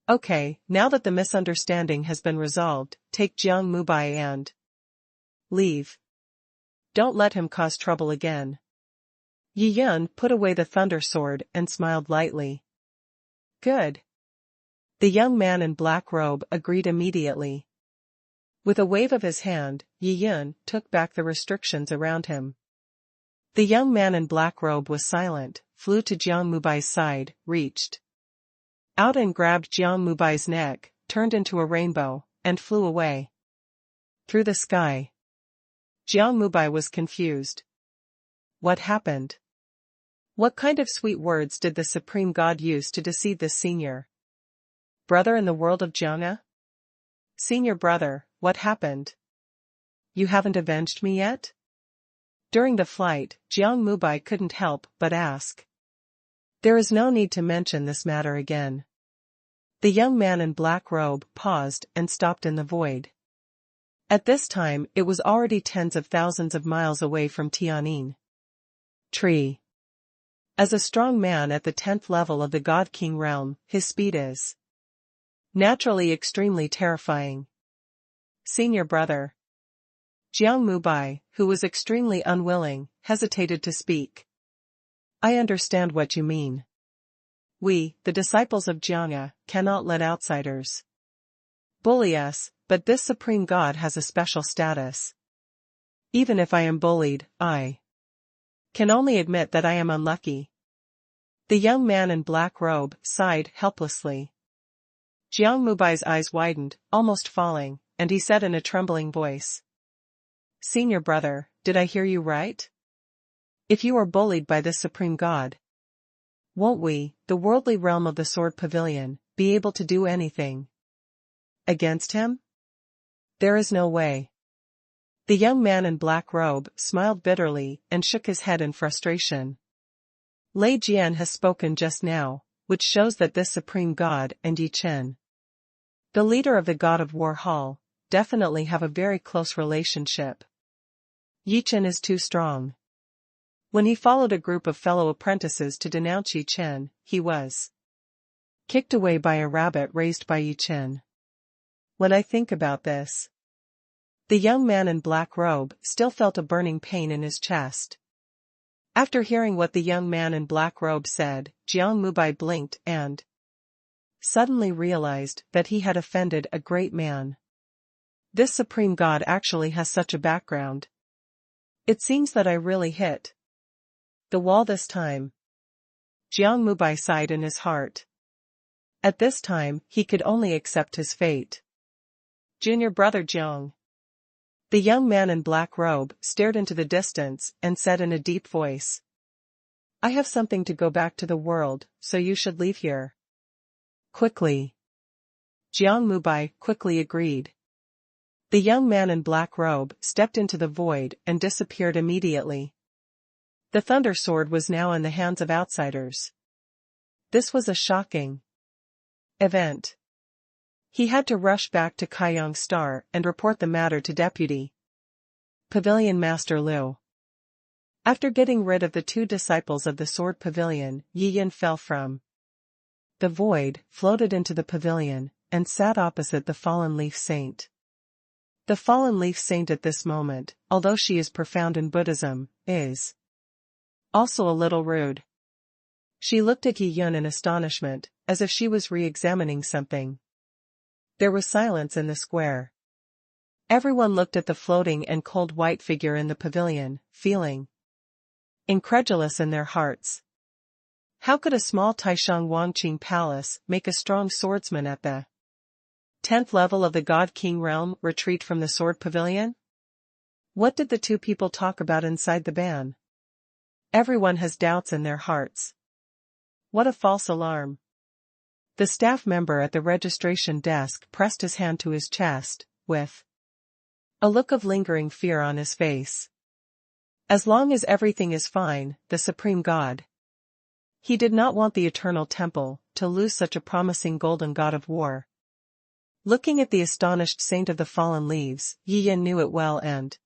Okay, now that the misunderstanding has been resolved, take Jiang Mubai and leave. Don't let him cause trouble again. Yi Yun put away the thunder sword and smiled lightly. Good. The young man in black robe agreed immediately. With a wave of his hand, Yi Yun took back the restrictions around him. The young man in black robe was silent, flew to Jiang Mubai's side, reached out and grabbed Jiang Mubai's neck, turned into a rainbow, and flew away through the sky. Jiang Mubai was confused. What happened? What kind of sweet words did the Supreme God use to deceive this senior brother in the world of Jiang'a? Senior brother, what happened? You haven't avenged me yet? During the flight, Jiang Mubai couldn't help but ask. There is no need to mention this matter again. The young man in black robe paused and stopped in the void. At this time it was already tens of thousands of miles away from Tianyin Tree. As a strong man at the 10th level of the God King realm, his speed is naturally extremely terrifying. Senior brother. Jiang Mubai, who was extremely unwilling, hesitated to speak. I understand what you mean. We, the disciples of Jiang'a, cannot let outsiders bully us, but this Supreme God has a special status. Even if I am bullied, I can only admit that I am unlucky. The young man in black robe sighed helplessly. Jiang Mubai's eyes widened, almost falling, and he said in a trembling voice. Senior brother, did I hear you right? If you are bullied by this Supreme God, won't we, the worldly realm of the Sword Pavilion, be able to do anything against him? There is no way. The young man in black robe smiled bitterly and shook his head in frustration. Lei Jian has spoken just now, which shows that this Supreme God and Yi Chen, the leader of the God of War Hall, definitely have a very close relationship. Yi Chen is too strong. When he followed a group of fellow apprentices to denounce Yi Chen, he was kicked away by a rabbit raised by Yi Chen. When I think about this, the young man in black robe still felt a burning pain in his chest. After hearing what the young man in black robe said, Jiang Mubai blinked and suddenly realized that he had offended a great man. This Supreme God actually has such a background. It seems that I really hit the wall this time. Jiang Mubai sighed in his heart. At this time, he could only accept his fate. Junior brother Jiang. The young man in black robe stared into the distance and said in a deep voice. I have something to go back to the world, so you should leave here quickly. Jiang Mubai quickly agreed. The young man in black robe stepped into the void and disappeared immediately. The Thunder Sword was now in the hands of outsiders. This was a shocking event. He had to rush back to Kaiyang Star and report the matter to Deputy Pavilion Master Liu. After getting rid of the two disciples of the Sword Pavilion, Yi Yin fell from the void, floated into the pavilion, and sat opposite the Fallen Leaf Saint. The Fallen Leaf Saint at this moment, although she is profound in Buddhism, is also a little rude. She looked at Yi Yin in astonishment, as if she was re-examining something. There was silence in the square. Everyone looked at the floating and cold white figure in the pavilion, feeling incredulous in their hearts. How could a small Taishang Wangqing palace make a strong swordsman at the 10th level of the God King realm retreat from the Sword Pavilion? What did the two people talk about inside the ban? Everyone has doubts in their hearts. What a false alarm. The staff member at the registration desk pressed his hand to his chest, with a look of lingering fear on his face. As long as everything is fine, the Supreme God. He did not want the Eternal Temple to lose such a promising golden God of War. Looking at the astonished Saint of the Fallen Leaves, Yi Yin knew it well and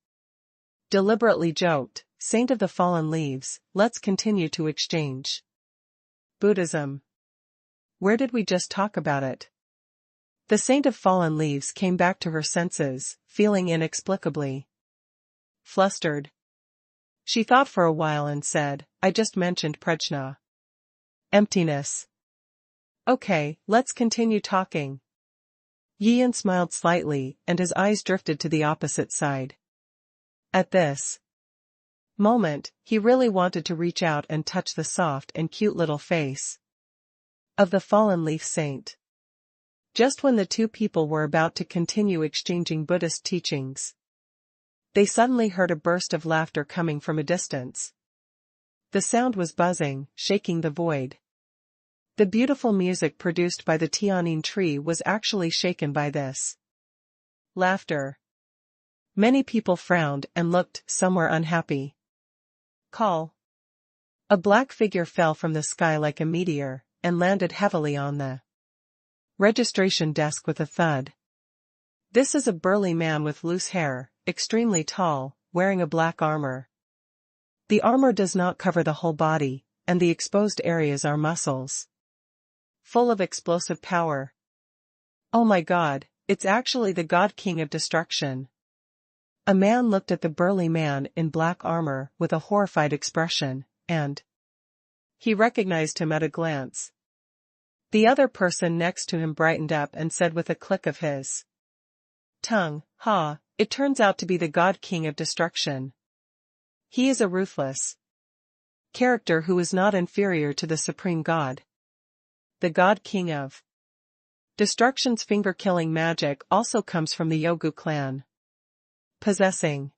deliberately joked, Saint of the Fallen Leaves, let's continue to exchange Buddhism. Where did we just talk about it? The Saint of Fallen Leaves came back to her senses, feeling inexplicably flustered. She thought for a while and said, I just mentioned prajna. Emptiness. Okay, let's continue talking. Yi Yin smiled slightly, and his eyes drifted to the opposite side. At this, moment, he really wanted to reach out and touch the soft and cute little face of the fallen leaf saint. Just when the two people were about to continue exchanging Buddhist teachings, they suddenly heard a burst of laughter coming from a distance. The sound was buzzing, shaking the void. The beautiful music produced by the tianyin tree was actually shaken by this laughter. Many people frowned and looked somewhere unhappy. Call. A black figure fell from the sky like a meteor, and landed heavily on the registration desk with a thud. This is a burly man with loose hair, extremely tall, wearing a black armor. The armor does not cover the whole body, and the exposed areas are muscles full of explosive power. Oh my God, it's actually the God King of Destruction. A man looked at the burly man in black armor with a horrified expression, and he recognized him at a glance. The other person next to him brightened up and said with a click of his tongue, "Ha, it turns out to be the God King of Destruction. He is a ruthless character who is not inferior to the Supreme God. The God King of Destruction's finger-killing magic also comes from the Yogu clan, possessing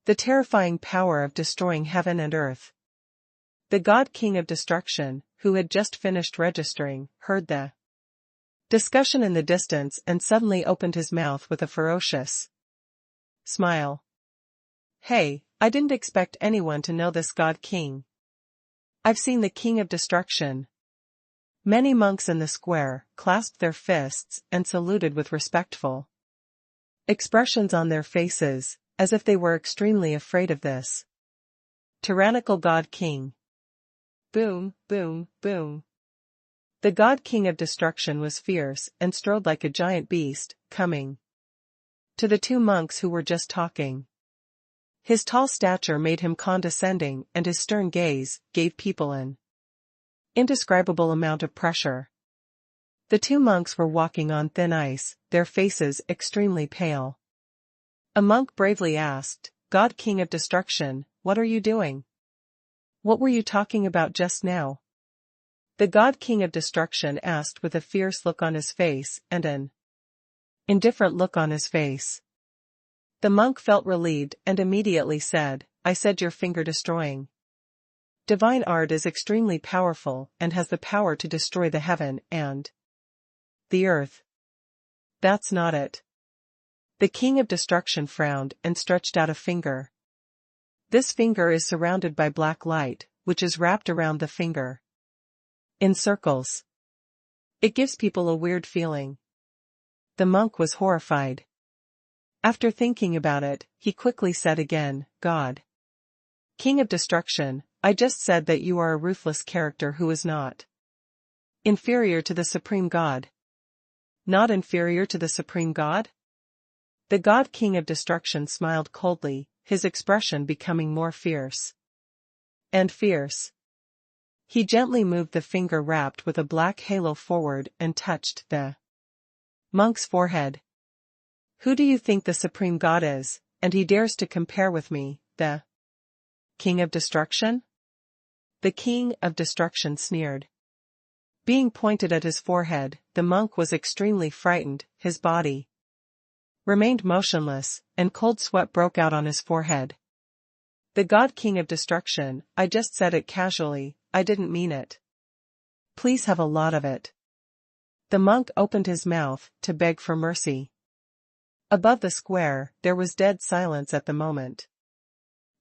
the terrifying power of destroying heaven and earth." The God King of Destruction, who had just finished registering, heard the discussion in the distance and suddenly opened his mouth with a ferocious smile. "Hey, I didn't expect anyone to know this God King. I've seen the King of Destruction." Many monks in the square clasped their fists and saluted with respectful expressions on their faces, as if they were extremely afraid of this tyrannical God King. Boom, boom, boom. The God King of Destruction was fierce and strode like a giant beast, coming to the two monks who were just talking. His tall stature made him condescending, and his stern gaze gave people an indescribable amount of pressure. The two monks were walking on thin ice, their faces extremely pale. A monk bravely asked, "God King of Destruction, what are you doing? What were you talking about just now?" The God King of Destruction asked with a fierce look on his face and an indifferent look on his face. The monk felt relieved and immediately said, "I said your finger-destroying divine art is extremely powerful and has the power to destroy the heaven and the earth." "That's not it." The King of Destruction frowned and stretched out a finger. This finger is surrounded by black light, which is wrapped around the finger in circles. It gives people a weird feeling. The monk was horrified. After thinking about it, he quickly said again, "God King of Destruction, I just said that you are a ruthless character who is not inferior to the Supreme God." "Not inferior to the Supreme God?" The God King of Destruction smiled coldly, his expression becoming more fierce and fierce. He gently moved the finger wrapped with a black halo forward and touched the monk's forehead. "Who do you think the Supreme God is, and he dares to compare with me, the King of Destruction?" The King of Destruction sneered. Being pointed at his forehead, the monk was extremely frightened, his body remained motionless, and cold sweat broke out on his forehead. "The God King of Destruction, I just said it casually, I didn't mean it. Please have a lot of it." The monk opened his mouth to beg for mercy. Above the square, there was dead silence at the moment.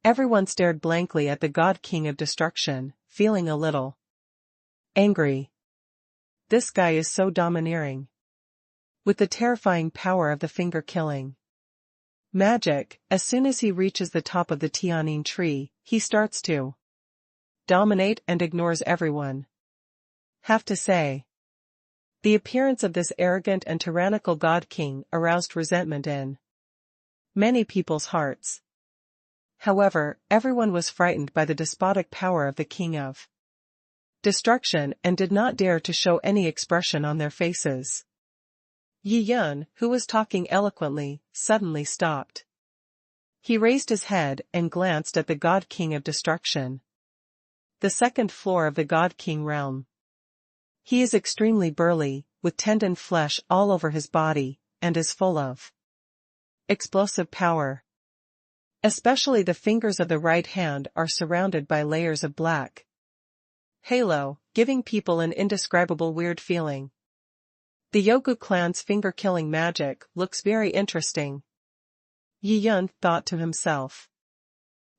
Everyone stared blankly at the God King of Destruction, feeling a little angry. This guy is so domineering. With the terrifying power of the finger-killing magic, as soon as he reaches the top of the tianyin tree, he starts to dominate and ignores everyone. Have to say, the appearance of this arrogant and tyrannical God King aroused resentment in many people's hearts. However, everyone was frightened by the despotic power of the King of Destruction and did not dare to show any expression on their faces. Yi Yun, who was talking eloquently, suddenly stopped. He raised his head and glanced at the God King of Destruction. The second floor of the God King realm. He is extremely burly, with tendon flesh all over his body, and is full of explosive power. Especially the fingers of the right hand are surrounded by layers of black halo, giving people an indescribable weird feeling. The Yogu clan's finger-killing magic looks very interesting, Yi Yun thought to himself.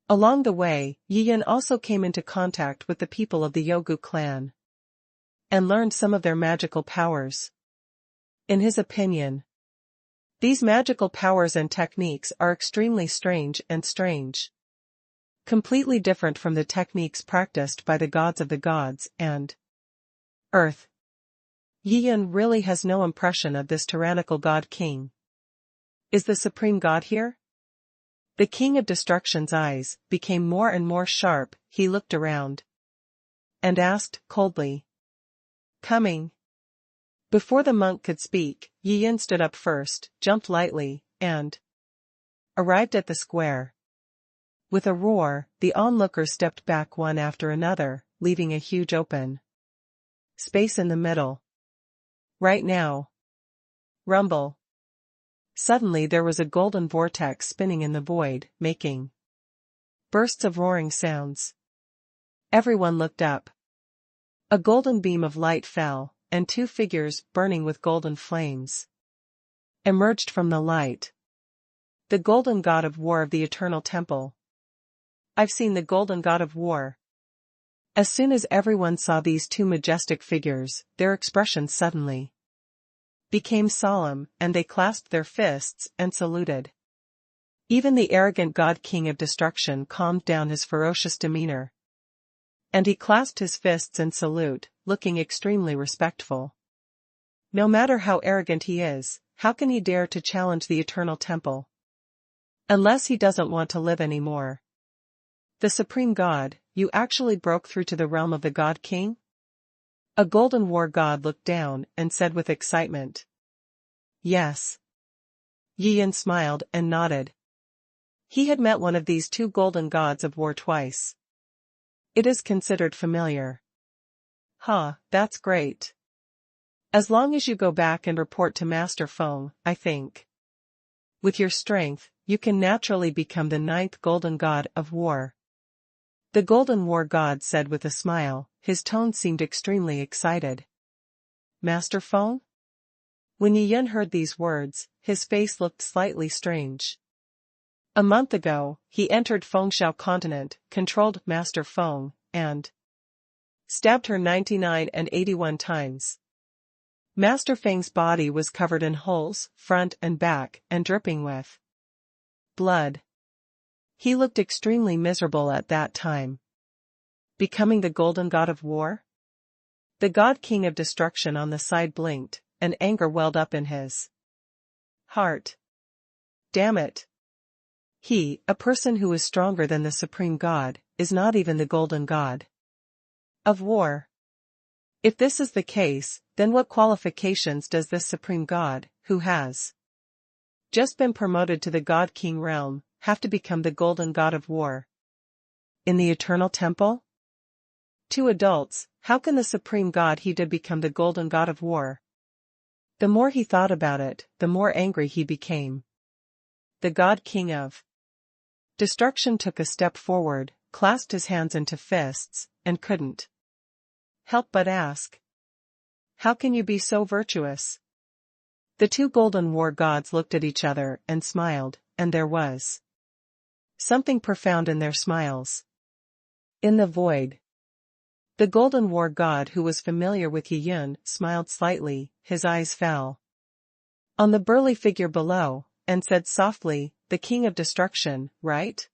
Along the way, Yi Yun also came into contact with the people of the Yogu clan and learned some of their magical powers. In his opinion, these magical powers and techniques are extremely strange, completely different from the techniques practiced by the gods of the gods and earth. Yi Yun really has no impression of this tyrannical god king. Is the supreme god here? The king of destruction's eyes became more and more sharp. He looked around and asked coldly, "Coming?" Before the monk could speak, Yi Yun stood up first, jumped lightly, and arrived at the square. With a roar, the onlookers stepped back one after another, leaving a huge open space in the middle. Right now. Rumble. Suddenly there was a golden vortex spinning in the void, making bursts of roaring sounds. Everyone looked up. A golden beam of light fell, and two figures, burning with golden flames, emerged from the light. The golden god of war of the eternal temple. I've seen the golden god of war. As soon as everyone saw these two majestic figures, their expressions suddenly became solemn, and they clasped their fists and saluted. Even the arrogant god king of destruction calmed down his ferocious demeanor, and he clasped his fists in salute, looking extremely respectful. No matter how arrogant he is, how can he dare to challenge the eternal temple? Unless he doesn't want to live anymore. The supreme god, you actually broke through to the realm of the god king? A golden war god looked down and said with excitement. Yes. Yi Yun smiled and nodded. He had met one of these two golden gods of war twice. It is considered familiar. That's great. As long as you go back and report to Master Feng, I think. With your strength, you can naturally become the 9th golden god of war. The golden war god said with a smile. His tone seemed extremely excited. Master Feng? When Yi Yun heard these words, his face looked slightly strange. A month ago, he entered Fengshao continent, controlled Master Feng, and stabbed her 99 and 81 times. Master Feng's body was covered in holes, front and back, and dripping with blood. He looked extremely miserable at that time. Becoming the golden god of war? The god king of destruction on the side blinked, and anger welled up in his heart. Damn it. He, a person who is stronger than the supreme god, is not even the golden god of war. If this is the case, then what qualifications does this supreme god, who has just been promoted to the god king realm, have to become the golden god of war? In the eternal temple? To adults, how can the supreme god he did become the golden god of war? The more he thought about it, the more angry he became. The god king of destruction took a step forward, clasped his hands into fists, and couldn't help but ask, "How can you be so virtuous?" The two golden war gods looked at each other and smiled, and there was something profound in their smiles. In the void, the golden war god who was familiar with Yi Yun smiled slightly. His eyes fell on the burly figure below, and said softly, "The king of destruction, right?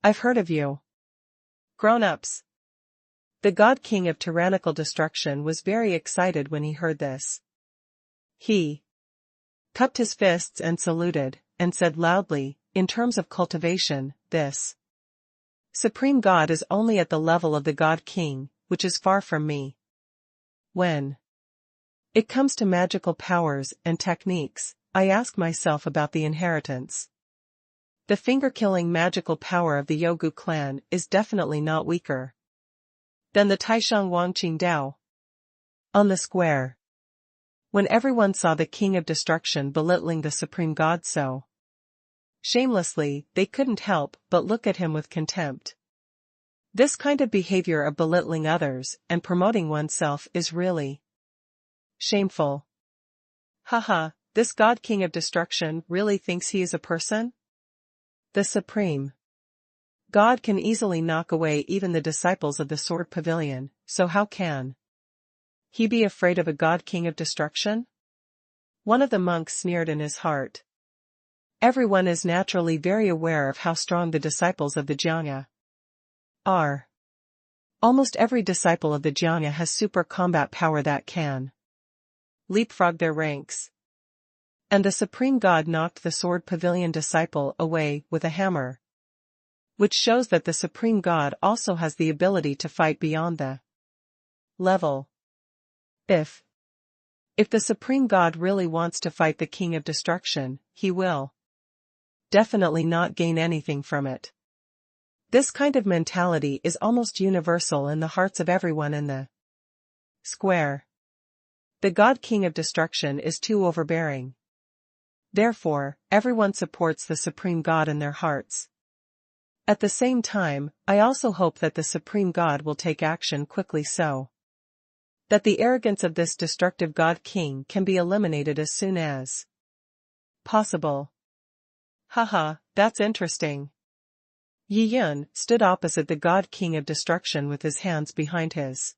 I've heard of you." Grown-ups. The god king of tyrannical destruction was very excited when he heard this. He cupped his fists and saluted, and said loudly, "In terms of cultivation, this supreme god is only at the level of the god king, which is far from me. When it comes to magical powers and techniques, I ask myself about the inheritance. The finger-killing magical power of the Yougu clan is definitely not weaker than the Taishang Wangqing Dao. On the square, when everyone saw the King of Destruction belittling the Supreme God so shamelessly, they couldn't help but look at him with contempt. This kind of behavior of belittling others and promoting oneself is really shameful. Haha, this God King of Destruction really thinks he is a person? The Supreme God can easily knock away even the disciples of the Sword Pavilion, so how can he be afraid of a God King of Destruction? One of the monks sneered in his heart. Everyone is naturally very aware of how strong the disciples of the Jiangya are. Almost every disciple of the Jiangya has super combat power that can leapfrog their ranks. And the Supreme God knocked the Sword Pavilion disciple away with a hammer, which shows that the Supreme God also has the ability to fight beyond the level. If the Supreme God really wants to fight the King of Destruction, he will definitely not gain anything from it. This kind of mentality is almost universal in the hearts of everyone in the square. The God King of Destruction is too overbearing. Therefore, everyone supports the Supreme God in their hearts. At the same time, I also hope that the Supreme God will take action quickly so that the arrogance of this destructive God King can be eliminated as soon as possible. Haha, that's interesting. Yi Yun stood opposite the God King of Destruction with his hands behind his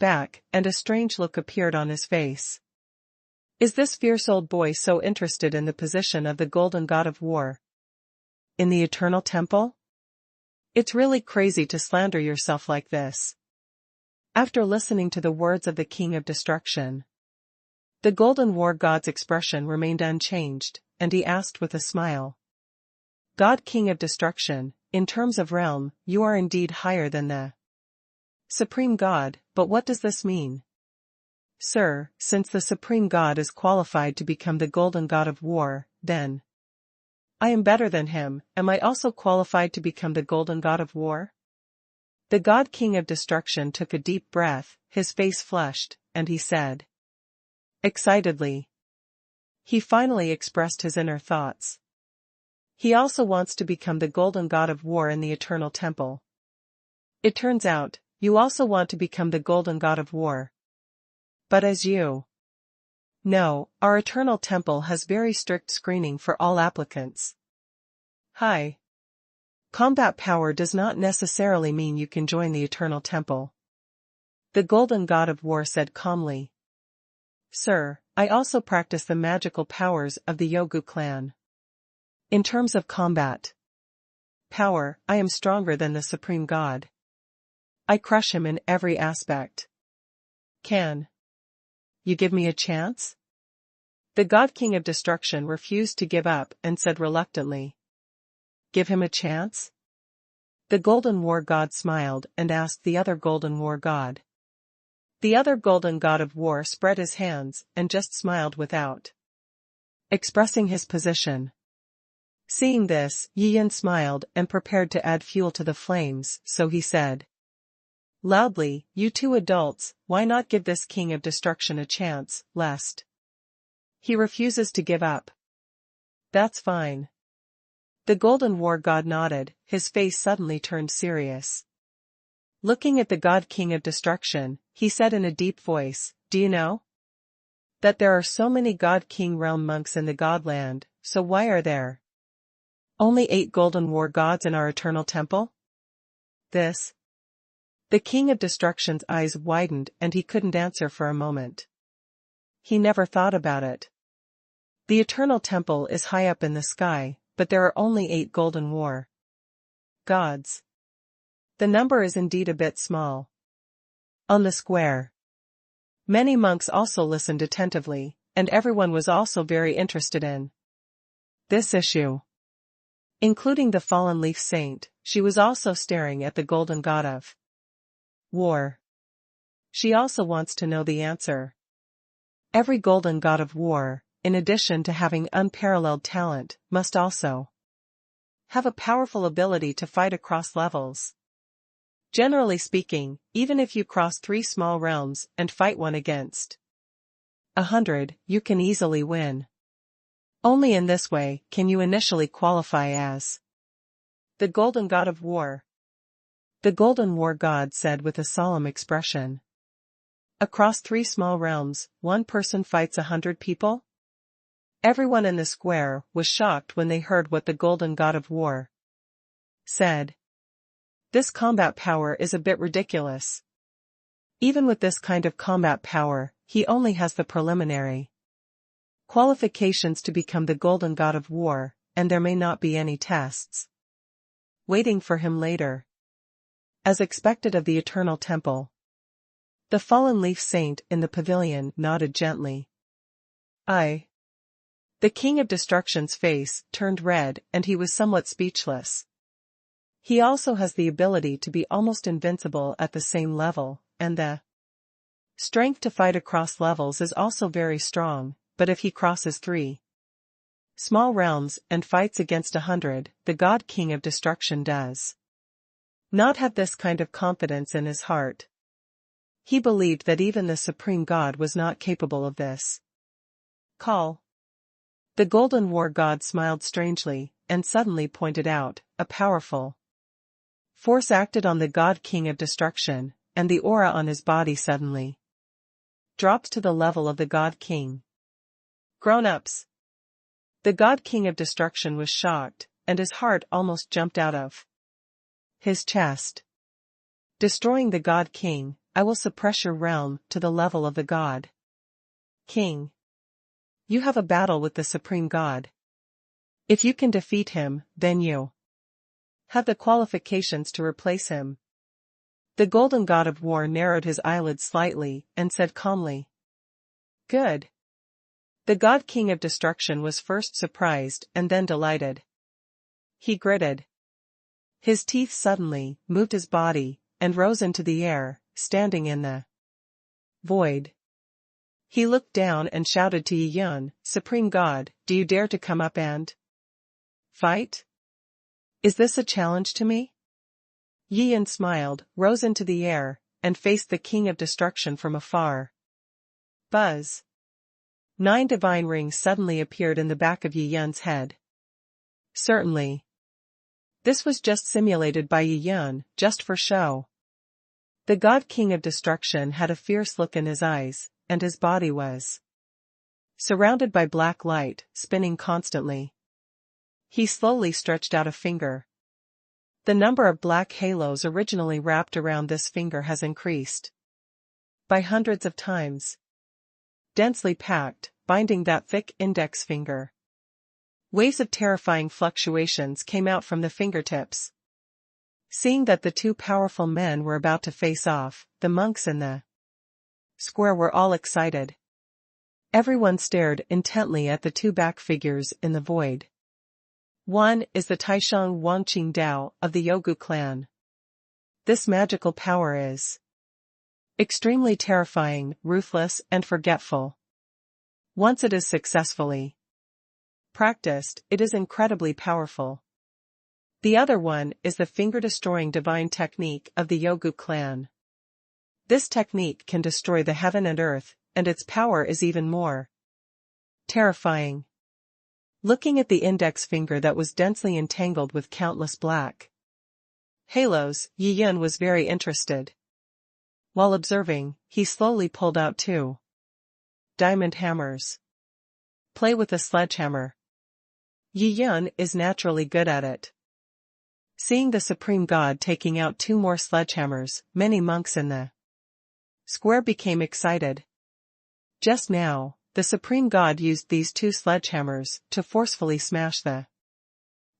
back, and a strange look appeared on his face. Is this fierce old boy so interested in the position of the Golden God of War in the Eternal Temple? It's really crazy to slander yourself like this. After listening to the words of the King of Destruction, the Golden War God's expression remained unchanged, and he asked with a smile, God King of Destruction, in terms of realm, you are indeed higher than the Supreme God, but what does this mean? Sir, since the Supreme God is qualified to become the Golden God of War, then I am better than him. Am I also qualified to become the Golden God of War? The God King of Destruction took a deep breath, his face flushed, and he said excitedly. He finally expressed his inner thoughts. He also wants to become the Golden God of War in the Eternal Temple. It turns out, you also want to become the Golden God of War. But as you know, our Eternal Temple has very strict screening for all applicants. Hi. Combat power does not necessarily mean you can join the Eternal Temple. The Golden God of War said calmly. Sir, I also practice the magical powers of the Yougu clan. In terms of combat power, I am stronger than the Supreme God. I crush him in every aspect. Can you give me a chance? The God King of Destruction refused to give up and said reluctantly. Give him a chance? The Golden War God smiled and asked the other Golden War God. The other Golden God of War spread his hands and just smiled without expressing his position. Seeing this, Yi Yun smiled and prepared to add fuel to the flames, so he said loudly, you two adults, why not give this King of Destruction a chance, lest he refuses to give up? That's fine. The Golden War God nodded, his face suddenly turned serious. Looking at the God King of Destruction, he said in a deep voice, do you know that there are so many God King realm monks in the Godland, so why are there only 8 Golden War Gods in our Eternal Temple? The King of Destruction's eyes widened and he couldn't answer for a moment. He never thought about it. The Eternal Temple is high up in the sky, but there are only 8 Golden War Gods. The number is indeed a bit small. On the square, many monks also listened attentively, and everyone was also very interested in this issue. Including the fallen leaf saint, she was also staring at the Golden God of War. She also wants to know the answer. Every Golden God of War, in addition to having unparalleled talent, must also have a powerful ability to fight across levels. Generally speaking, even if you cross 3 small realms and fight one against 100, you can easily win. Only in this way can you initially qualify as the Golden God of War. The Golden War God said with a solemn expression. Across 3 small realms, one person fights 100 people? Everyone in the square was shocked when they heard what the Golden God of War said. This combat power is a bit ridiculous. Even with this kind of combat power, he only has the preliminary qualifications to become the Golden God of War, and there may not be any tests waiting for him later. As expected of the Eternal Temple, the fallen leaf saint in the pavilion nodded gently. The King of Destruction's face turned red and he was somewhat speechless. He also has the ability to be almost invincible at the same level, and the strength to fight across levels is also very strong, but if he crosses 3 small realms and fights against 100, the God King of Destruction does not have this kind of confidence in his heart. He believed that even the Supreme God was not capable of this call. The Golden War God smiled strangely, and suddenly pointed out, a powerful force acted on the God King of Destruction, and the aura on his body suddenly dropped to the level of the God King. Grown-ups. The God King of Destruction was shocked, and his heart almost jumped out of his chest. Destroying the God King, I will suppress your realm to the level of the God King. You have a battle with the Supreme God. If you can defeat him, then you have the qualifications to replace him. The Golden God of War narrowed his eyelids slightly and said calmly. Good. The God King of Destruction was first surprised and then delighted. He gritted his teeth suddenly, moved his body, and rose into the air, standing in the void. He looked down and shouted to Yi Yun, Supreme God, do you dare to come up and fight? Is this a challenge to me? Yi Yun smiled, rose into the air, and faced the King of Destruction from afar. Buzz. 9 divine rings suddenly appeared in the back of Yi Yun's head. Certainly. This was just simulated by Yi Yun, just for show. The God King of Destruction had a fierce look in his eyes, and his body was surrounded by black light, spinning constantly. He slowly stretched out a finger. The number of black halos originally wrapped around this finger has increased by hundreds of times. Densely packed, binding that thick index finger. Waves of terrifying fluctuations came out from the fingertips. Seeing that the 2 powerful men were about to face off, the monks in the square were all excited. Everyone stared intently at the 2 back figures in the void. One is the Taisheng Wangqing Dao of the Yogu clan. This magical power is extremely terrifying, ruthless, and forgetful. Once it is successfully practiced, it is incredibly powerful. The other one is the finger-destroying divine technique of the Yogu clan. This technique can destroy the heaven and earth, and its power is even more terrifying. Looking at the index finger that was densely entangled with countless black halos, Yi Yun was very interested. While observing, he slowly pulled out 2 diamond hammers. Play with a sledgehammer. Yi Yun is naturally good at it. Seeing the Supreme God taking out 2 more sledgehammers, many monks in the square became excited. Just now, the Supreme God used these 2 sledgehammers to forcefully smash the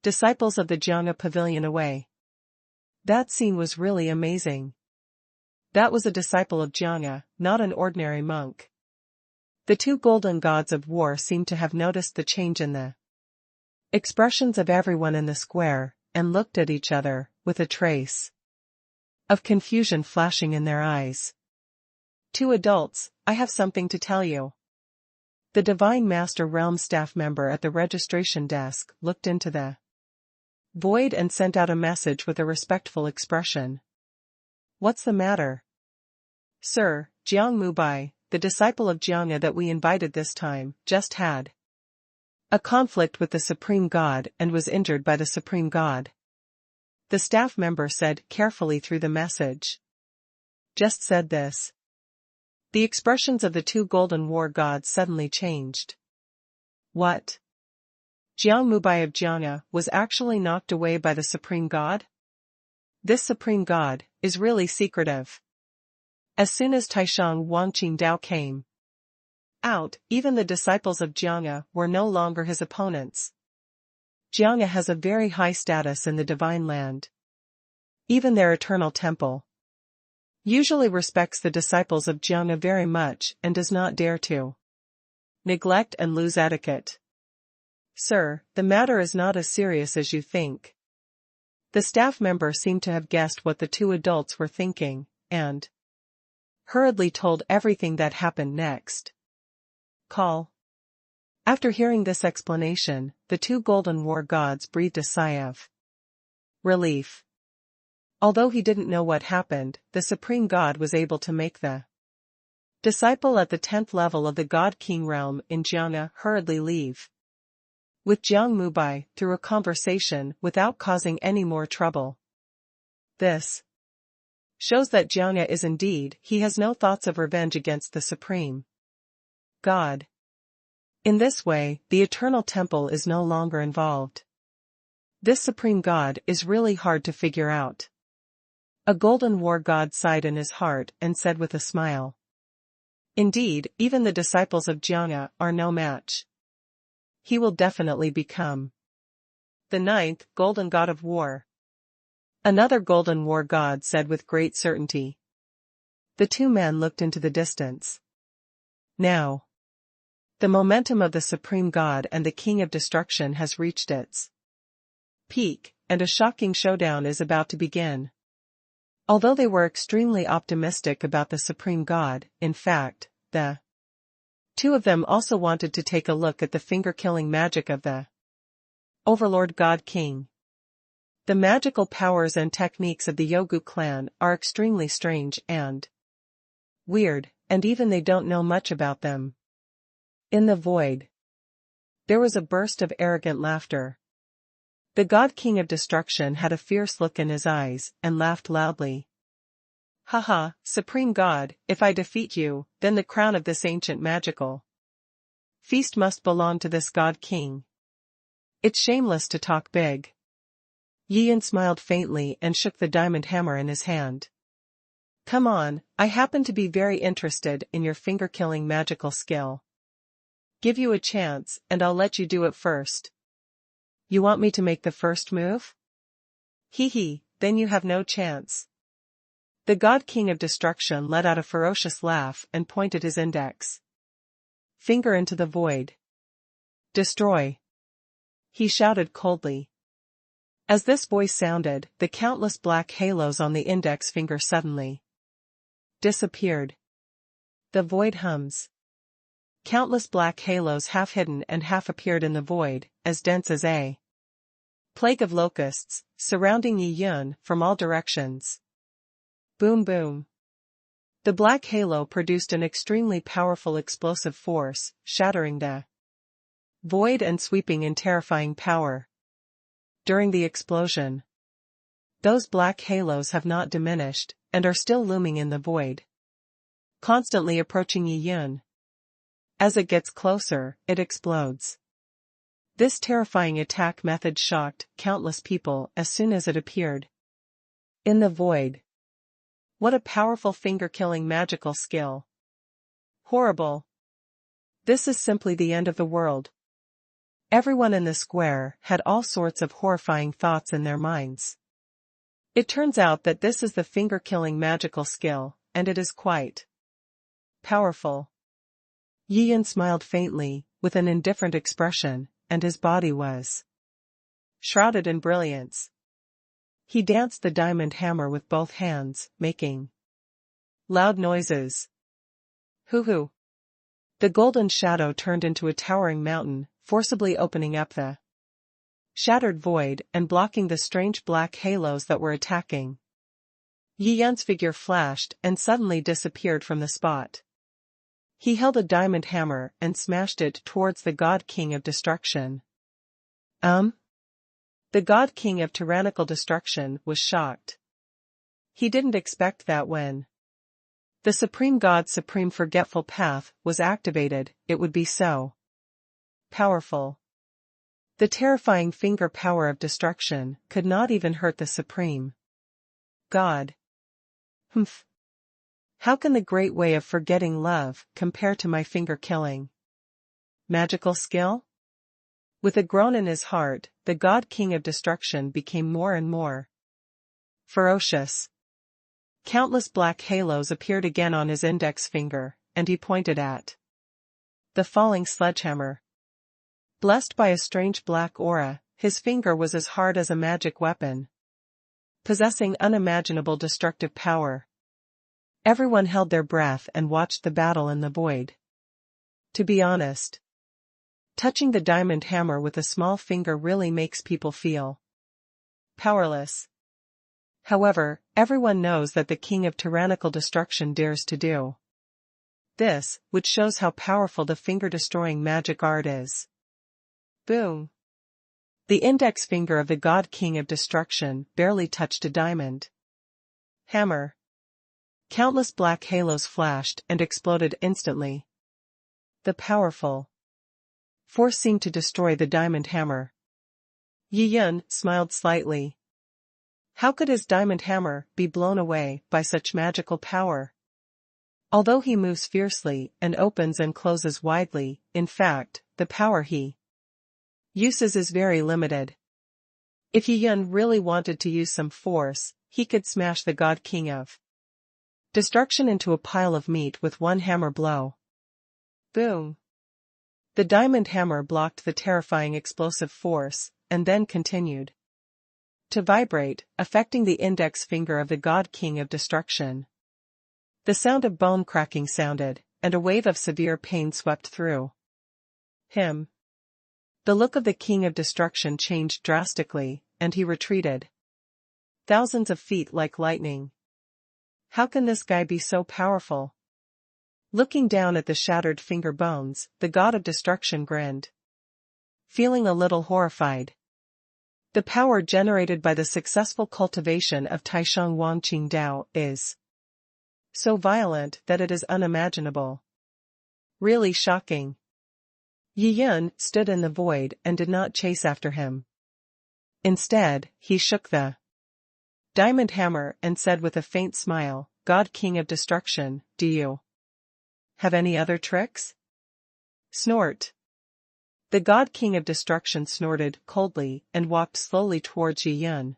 disciples of the Jiang'a pavilion away. That scene was really amazing. That was a disciple of Jiang'a, not an ordinary monk. The 2 golden gods of war seemed to have noticed the change in the expressions of everyone in the square, and looked at each other, with a trace of confusion flashing in their eyes. 2 adults, I have something to tell you. The Divine Master Realm staff member at the registration desk looked into the void and sent out a message with a respectful expression. What's the matter? Sir, Jiang Mubai, the disciple of Jianga that we invited this time, just had a conflict with the Supreme God and was injured by the Supreme God. The staff member said carefully through the message. Just said this. The expressions of the two golden war gods suddenly changed. What? Jiang Mubai of Jianga was actually knocked away by the Supreme God? This Supreme God is really secretive. As soon as Taishang Wangqing Dao came out, even the disciples of Jianga were no longer his opponents. Jianga has a very high status in the divine land. Even their eternal temple usually respects the disciples of Jianga very much and does not dare to neglect and lose etiquette. Sir, the matter is not as serious as you think. The staff member seemed to have guessed what the two adults were thinking, and hurriedly told everything that happened next. Call. After hearing this explanation, the two golden war gods breathed a sigh of relief. Although he didn't know what happened, the Supreme God was able to make the disciple at the 10th level of the God King realm in Jianga hurriedly leave with Jiang Mubai through a conversation without causing any more trouble. This shows that Jianga is indeed, he has no thoughts of revenge against the Supreme God. In this way, the eternal temple is no longer involved. This Supreme God is really hard to figure out. A golden war god sighed in his heart and said with a smile. Indeed, even the disciples of Jianga are no match. He will definitely become the 9th golden god of war. Another golden war god said with great certainty. The two men looked into the distance. Now, the momentum of the Supreme God and the King of Destruction has reached its peak, and a shocking showdown is about to begin. Although they were extremely optimistic about the Supreme God, in fact, the two of them also wanted to take a look at the finger-killing magic of the Overlord God King. The magical powers and techniques of the Yogu clan are extremely strange and weird, and even they don't know much about them. In the void, there was a burst of arrogant laughter. The God King of Destruction had a fierce look in his eyes, and laughed loudly. Haha, Supreme God, if I defeat you, then the crown of this ancient magical feast must belong to this God King. It's shameless to talk big. Yian smiled faintly and shook the diamond hammer in his hand. Come on, I happen to be very interested in your finger-killing magical skill. Give you a chance, and I'll let you do it first. You want me to make the first move? Hee hee, then you have no chance. The God King of Destruction let out a ferocious laugh and pointed his index finger into the void. Destroy. He shouted coldly. As this voice sounded, the countless black halos on the index finger suddenly disappeared. The void hums. Countless black halos half hidden and half appeared in the void, as dense as a plague of locusts, surrounding Yi Yun from all directions. Boom boom. The black halo produced an extremely powerful explosive force, shattering the void and sweeping in terrifying power. During the explosion, those black halos have not diminished, and are still looming in the void, constantly approaching Yi Yun. As it gets closer, it explodes. This terrifying attack method shocked countless people as soon as it appeared in the void. What a powerful finger-killing magical skill. Horrible. This is simply the end of the world. Everyone in the square had all sorts of horrifying thoughts in their minds. It turns out that this is the finger-killing magical skill, and it is quite powerful. Yi Yun smiled faintly, with an indifferent expression, and his body was shrouded in brilliance. He danced the diamond hammer with both hands, making loud noises. Hoo-hoo. The golden shadow turned into a towering mountain, forcibly opening up the shattered void and blocking the strange black halos that were attacking. Yi Yun's figure flashed and suddenly disappeared from the spot. He held a diamond hammer and smashed it towards the God King of Destruction. The God King of Tyrannical Destruction was shocked. He didn't expect that when the Supreme God's Supreme Forgetful Path was activated, it would be so powerful. The terrifying finger power of destruction could not even hurt the Supreme God. How can the great way of forgetting love compare to my finger-killing magical skill? With a groan in his heart, the God King of Destruction became more and more ferocious. Countless black halos appeared again on his index finger, and he pointed at the falling sledgehammer. Blessed by a strange black aura, his finger was as hard as a magic weapon, possessing unimaginable destructive power. Everyone held their breath and watched the battle in the void. To be honest, touching the diamond hammer with a small finger really makes people feel powerless. However, everyone knows that the King of Tyrannical Destruction dares to do this, which shows how powerful the finger-destroying magic art is. Boom! The index finger of the God King of Destruction barely touched a diamond hammer. Countless black halos flashed and exploded instantly. The powerful force seemed to destroy the diamond hammer. Yi Yun smiled slightly. How could his diamond hammer be blown away by such magical power? Although he moves fiercely and opens and closes widely, in fact, the power he uses is very limited. If Yi Yun really wanted to use some force, he could smash the God King of Destruction into a pile of meat with one hammer blow. Boom! The diamond hammer blocked the terrifying explosive force, and then continued to vibrate, affecting the index finger of the God King of Destruction. The sound of bone cracking sounded, and a wave of severe pain swept through him. The look of the King of Destruction changed drastically, and he retreated thousands of feet like lightning. How can this guy be so powerful? Looking down at the shattered finger bones, the God of Destruction grinned, feeling a little horrified. The power generated by the successful cultivation of Taisheng Wangqing Dao is so violent that it is unimaginable. Really shocking. Yi Yun stood in the void and did not chase after him. Instead, he shook the diamond hammer and said with a faint smile, God King of Destruction, do you have any other tricks? Snort. The God King of Destruction snorted coldly and walked slowly towards Yi Yun.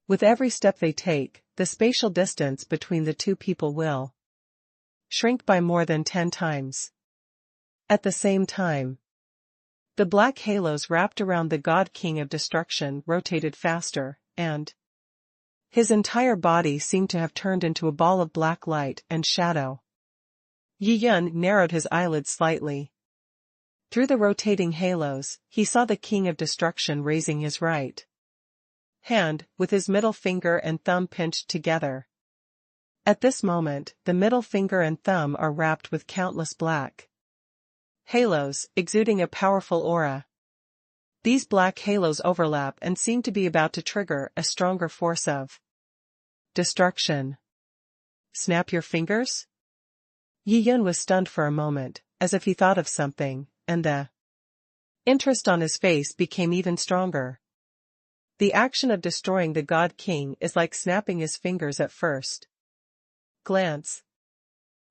With every step they take, the spatial distance between the two people will shrink by more than 10 times. At the same time, the black halos wrapped around the God King of Destruction rotated faster, and his entire body seemed to have turned into a ball of black light and shadow. Yi Yun narrowed his eyelids slightly. Through the rotating halos, he saw the King of Destruction raising his right hand, with his middle finger and thumb pinched together. At this moment, the middle finger and thumb are wrapped with countless black halos, exuding a powerful aura. These black halos overlap and seem to be about to trigger a stronger force of destruction. Snap your fingers? Yi Yun was stunned for a moment, as if he thought of something, and the interest on his face became even stronger. The action of destroying the God King is like snapping his fingers at first glance.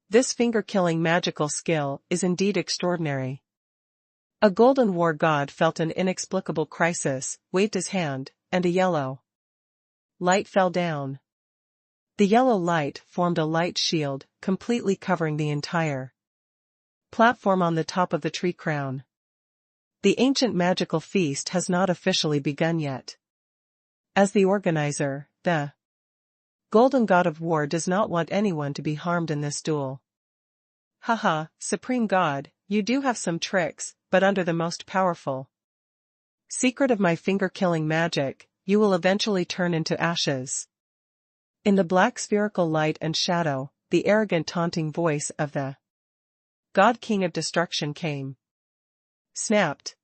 This finger-killing magical skill is indeed extraordinary. A golden war god felt an inexplicable crisis, waved his hand, and a yellow light fell down. The yellow light formed a light shield, completely covering the entire platform on the top of the tree crown. The ancient magical feast has not officially begun yet. As the organizer, the Golden God of War does not want anyone to be harmed in this duel. Haha, Supreme God, you do have some tricks, but under the most powerful Secret of my finger-killing magic, you will eventually turn into ashes. In the black spherical light and shadow, the arrogant taunting voice of the God King of Destruction came. Snapped.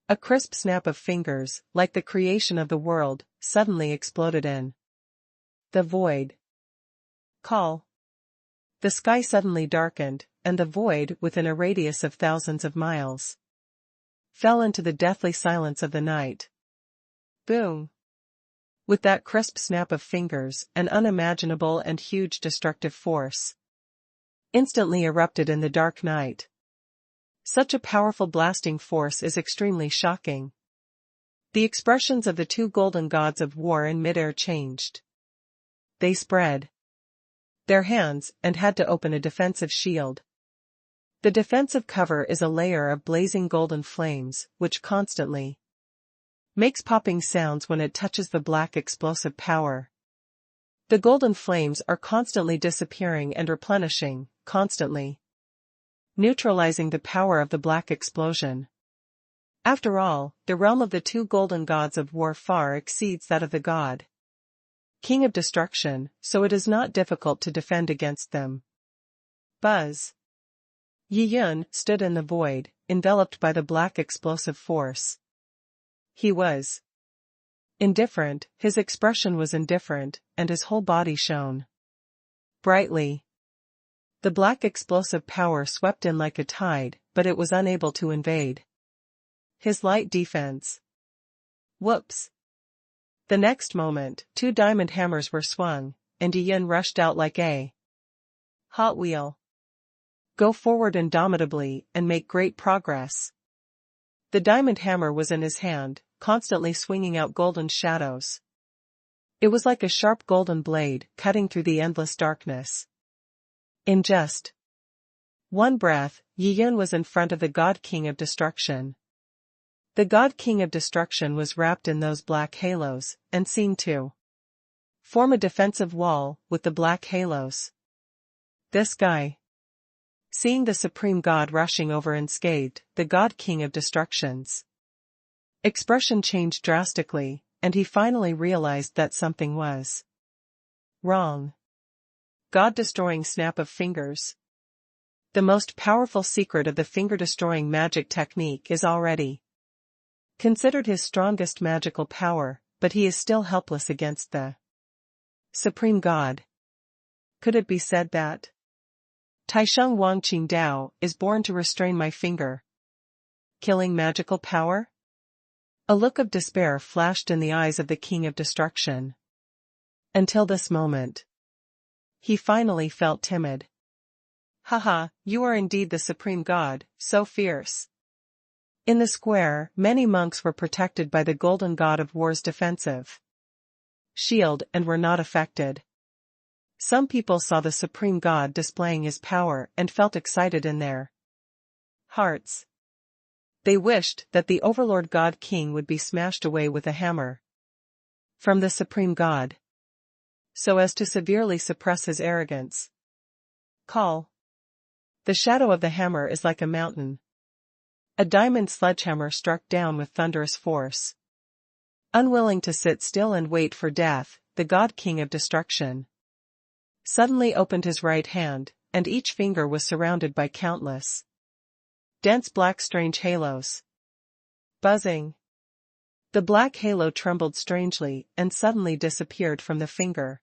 A crisp snap of fingers, like the creation of the world, suddenly exploded in the void. Call. The sky suddenly darkened, and the void, within a radius of thousands of miles, fell into the deathly silence of the night. Boom. With that crisp snap of fingers, an unimaginable and huge destructive force instantly erupted in the dark night. Such a powerful blasting force is extremely shocking. The expressions of the two golden gods of war in midair changed. They spread their hands and had to open a defensive shield. The defensive cover is a layer of blazing golden flames, which constantly makes popping sounds when it touches the black explosive power. The golden flames are constantly disappearing and replenishing, constantly neutralizing the power of the black explosion. After all, the realm of the two golden gods of war far exceeds that of the God King of Destruction, so it is not difficult to defend against them. Buzz. Yi Yun stood in the void, enveloped by the black explosive force. He was indifferent, his expression was indifferent, and his whole body shone brightly. The black explosive power swept in like a tide, but it was unable to invade his light defense. Whoops! The next moment, two diamond hammers were swung, and Yi Yun rushed out like a Hot Wheel. Go forward indomitably and make great progress. The diamond hammer was in his hand, constantly swinging out golden shadows. It was like a sharp golden blade, cutting through the endless darkness. In just one breath, Yi Yun was in front of the God King of Destruction. The God King of Destruction was wrapped in those black halos, and seemed to form a defensive wall with the black halos. This guy. Seeing the Supreme God rushing over unscathed, the God King of Destruction's expression changed drastically, and he finally realized that something was wrong. God-destroying snap of fingers. The most powerful secret of the finger-destroying magic technique is already considered his strongest magical power, but he is still helpless against the Supreme God. Could it be said that Taisheng Wangqing Dao is born to restrain my finger killing magical power? A look of despair flashed in the eyes of the King of Destruction. Until this moment, he finally felt timid. Haha, you are indeed the Supreme God, so fierce. In the square, many monks were protected by the Golden God of War's defensive shield and were not affected. Some people saw the Supreme God displaying his power and felt excited in their hearts. They wished that the Overlord God King would be smashed away with a hammer from the Supreme God, so as to severely suppress his arrogance. Call. The shadow of the hammer is like a mountain. A diamond sledgehammer struck down with thunderous force. Unwilling to sit still and wait for death, the God King of Destruction suddenly opened his right hand, and each finger was surrounded by countless dense black strange halos. Buzzing. The black halo trembled strangely and suddenly disappeared from the finger.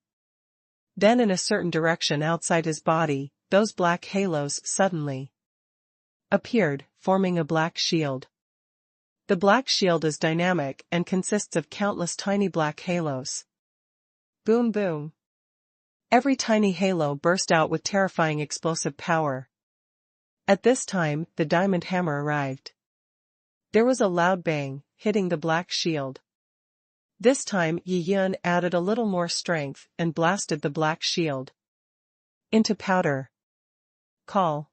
Then in a certain direction outside his body, those black halos suddenly appeared, forming a black shield. The black shield is dynamic and consists of countless tiny black halos. Boom boom. Every tiny halo burst out with terrifying explosive power. At this time, the diamond hammer arrived. There was a loud bang, hitting the black shield. This time Yi Yun added a little more strength and blasted the black shield into powder. Call.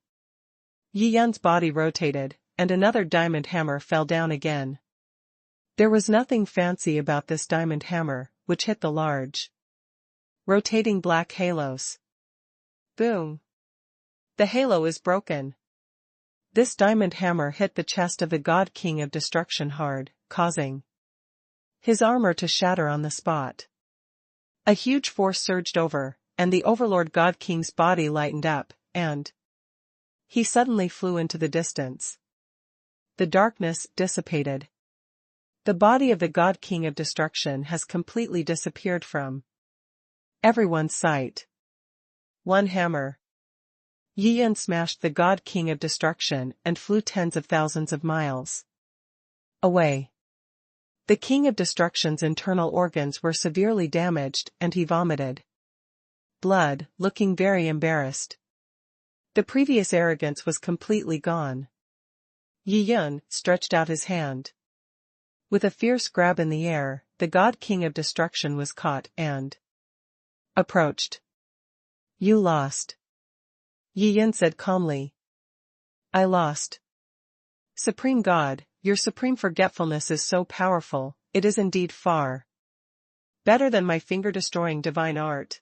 Yi Yun's body rotated, and another diamond hammer fell down again. There was nothing fancy about this diamond hammer, which hit the large rotating black halos. Boom. The halo is broken. This diamond hammer hit the chest of the God King of Destruction hard, causing his armor to shatter on the spot. A huge force surged over, and the Overlord God King's body lightened up, and he suddenly flew into the distance. The darkness dissipated. The body of the God King of Destruction has completely disappeared from everyone's sight. One hammer. Yi Yan smashed the God King of Destruction and flew tens of thousands of miles away. The King of Destruction's internal organs were severely damaged and he vomited blood, looking very embarrassed. The previous arrogance was completely gone. Yi Yan stretched out his hand. With a fierce grab in the air, the God King of Destruction was caught and approached. You lost. Yi Yan said calmly. I lost. Supreme God, your supreme forgetfulness is so powerful, it is indeed far better than my finger-destroying divine art.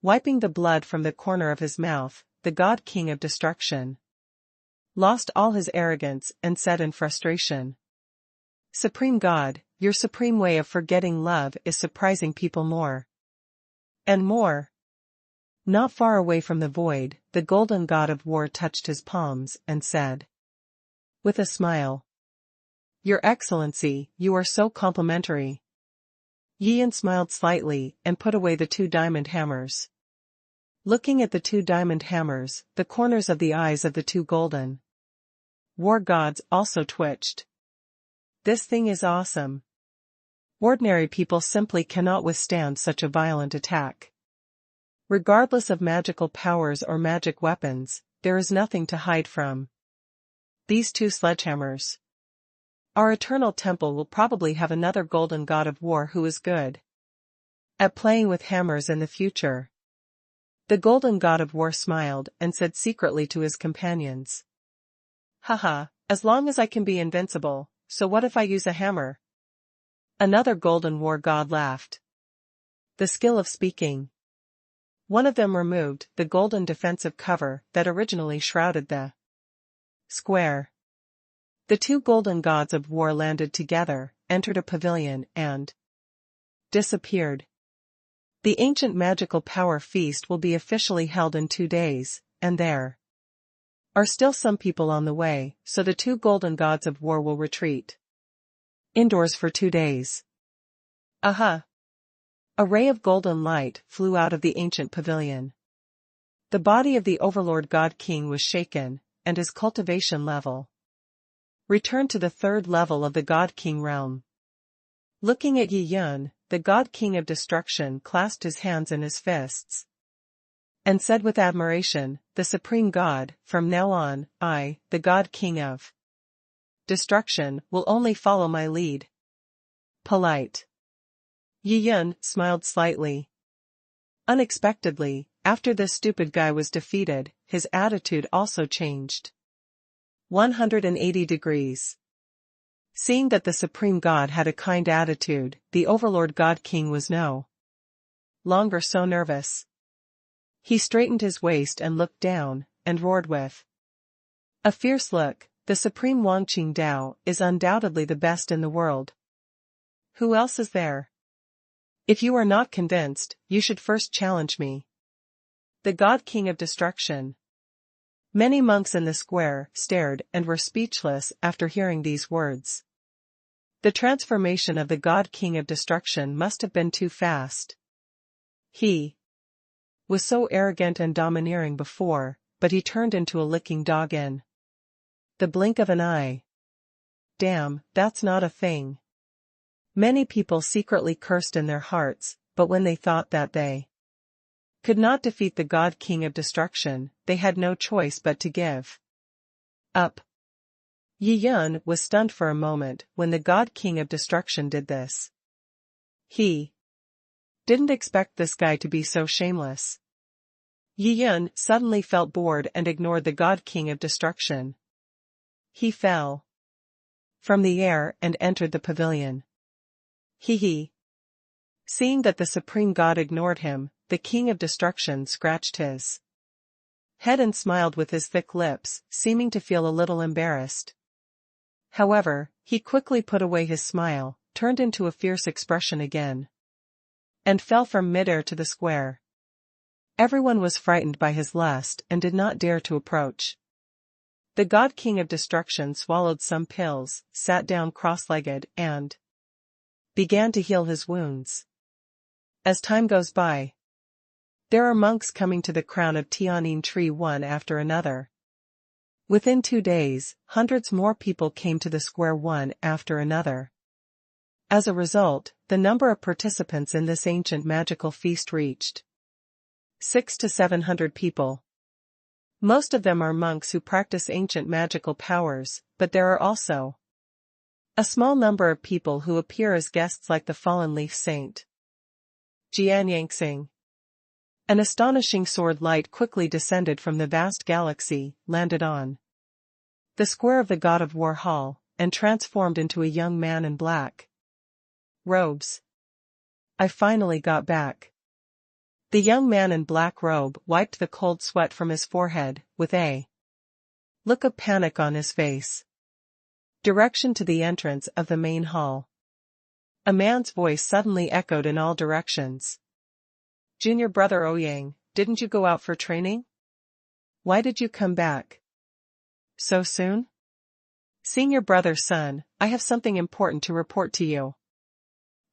Wiping the blood from the corner of his mouth, the God King of Destruction lost all his arrogance and said in frustration, Supreme God, your supreme way of forgetting love is surprising people more and more. Not far away from the void, the golden god of war touched his palms and said, with a smile, Your Excellency, you are so complimentary. Yi Yan smiled slightly and put away the 2 diamond hammers. Looking at the 2 diamond hammers, the corners of the eyes of the 2 golden war gods also twitched. This thing is awesome. Ordinary people simply cannot withstand such a violent attack. Regardless of magical powers or magic weapons, there is nothing to hide from these 2 sledgehammers. Our eternal temple will probably have another golden god of war who is good at playing with hammers in the future. The golden god of war smiled and said secretly to his companions, Haha, as long as I can be invincible, so what if I use a hammer? Another golden war god laughed. The skill of speaking. One of them removed the golden defensive cover that originally shrouded the square. The 2 golden gods of war landed together, entered a pavilion and disappeared. The ancient magical power feast will be officially held in 2 days, and there are still some people on the way, so the 2 golden gods of war will retreat indoors for 2 days. Aha! A ray of golden light flew out of the ancient pavilion. The body of the Overlord God King was shaken, and his cultivation level returned to the 3rd level of the God King realm. Looking at Yi Yan, the God King of Destruction clasped his hands in his fists and said with admiration, The Supreme God, from now on, I, the God King of Destruction, will only follow my lead. Polite. Yi Yan smiled slightly. Unexpectedly, after this stupid guy was defeated, his attitude also changed 180 degrees. Seeing that the Supreme God had a kind attitude, the Overlord God King was no longer so nervous. He straightened his waist and looked down, and roared with a fierce look, The Supreme Wangqing Dao is undoubtedly the best in the world. Who else is there? If you are not convinced, you should first challenge me. The God King of Destruction. Many monks in the square stared and were speechless after hearing these words. The transformation of the God King of Destruction must have been too fast. He was so arrogant and domineering before, but he turned into a licking dog in the blink of an eye. Damn, that's not a thing. Many people secretly cursed in their hearts, but when they thought that they could not defeat the God King of Destruction, they had no choice but to give up. Yi Yan was stunned for a moment when the God King of Destruction did this. He didn't expect this guy to be so shameless. Yi Yan suddenly felt bored and ignored the God King of Destruction. He fell from the air and entered the pavilion. He. Seeing that the Supreme God ignored him, the King of Destruction scratched his head and smiled with his thick lips, seeming to feel a little embarrassed. However, he quickly put away his smile, turned into a fierce expression again, and fell from midair to the square. Everyone was frightened by his lust and did not dare to approach. The God King of Destruction swallowed some pills, sat down cross-legged, and began to heal his wounds. As time goes by, there are monks coming to the crown of Tianyin tree one after another. Within 2 days, hundreds more people came to the square one after another. As a result, the number of participants in this ancient magical feast reached 600 to 700 people. Most of them are monks who practice ancient magical powers, but there are also a small number of people who appear as guests like the fallen leaf saint Jian Yangxing. An astonishing sword light quickly descended from the vast galaxy, landed on the square of the God of War Hall, and transformed into a young man in black robes. I finally got back. The young man in black robe wiped the cold sweat from his forehead, with a look of panic on his face. Direction to the entrance of the main hall. A man's voice suddenly echoed in all directions. Junior brother Ouyang, didn't you go out for training? Why did you come back so soon? Senior brother son, I have something important to report to you.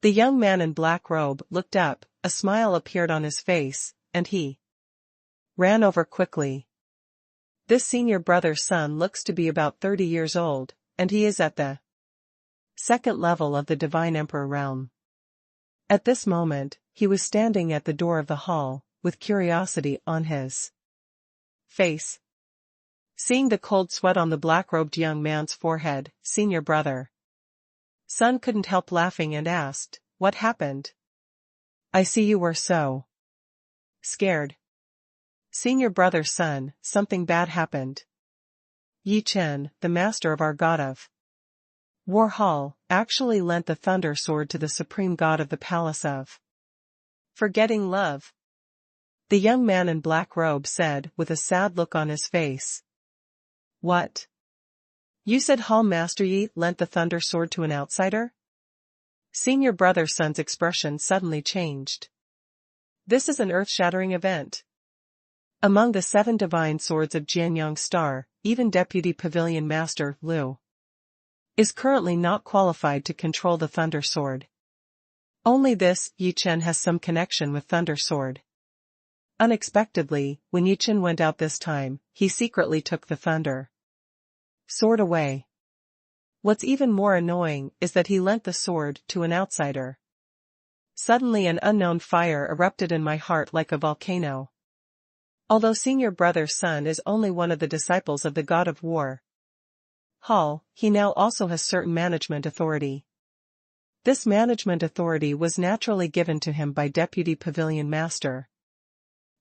The young man in black robe looked up, a smile appeared on his face, and he ran over quickly. This senior brother's son looks to be about 30 years old, and he is at the second level of the Divine Emperor realm. At this moment, he was standing at the door of the hall, with curiosity on his face. Seeing the cold sweat on the black-robed young man's forehead, senior brother son couldn't help laughing and asked, "What happened? I see you were so scared." Senior brother son, something bad happened. Yi Chen, the master of our God of War Hall, actually lent the thunder sword to the supreme god of the palace of Forgetting Love. The young man in black robe said with a sad look on his face. What? You said Hall Master Yi lent the thunder sword to an outsider? Senior brother son's expression suddenly changed. This is an earth-shattering event. Among the 7 divine swords of Jianyang Star, even Deputy Pavilion Master Liu is currently not qualified to control the thunder sword. Only this Yi Chen has some connection with thunder sword. Unexpectedly, when Yi Chen went out this time, he secretly took the thunder sword away. What's even more annoying is that he lent the sword to an outsider. Suddenly an unknown fire erupted in my heart like a volcano. Although senior brother's son is only one of the disciples of the God of War Hall, he now also has certain management authority. This management authority was naturally given to him by Deputy Pavilion Master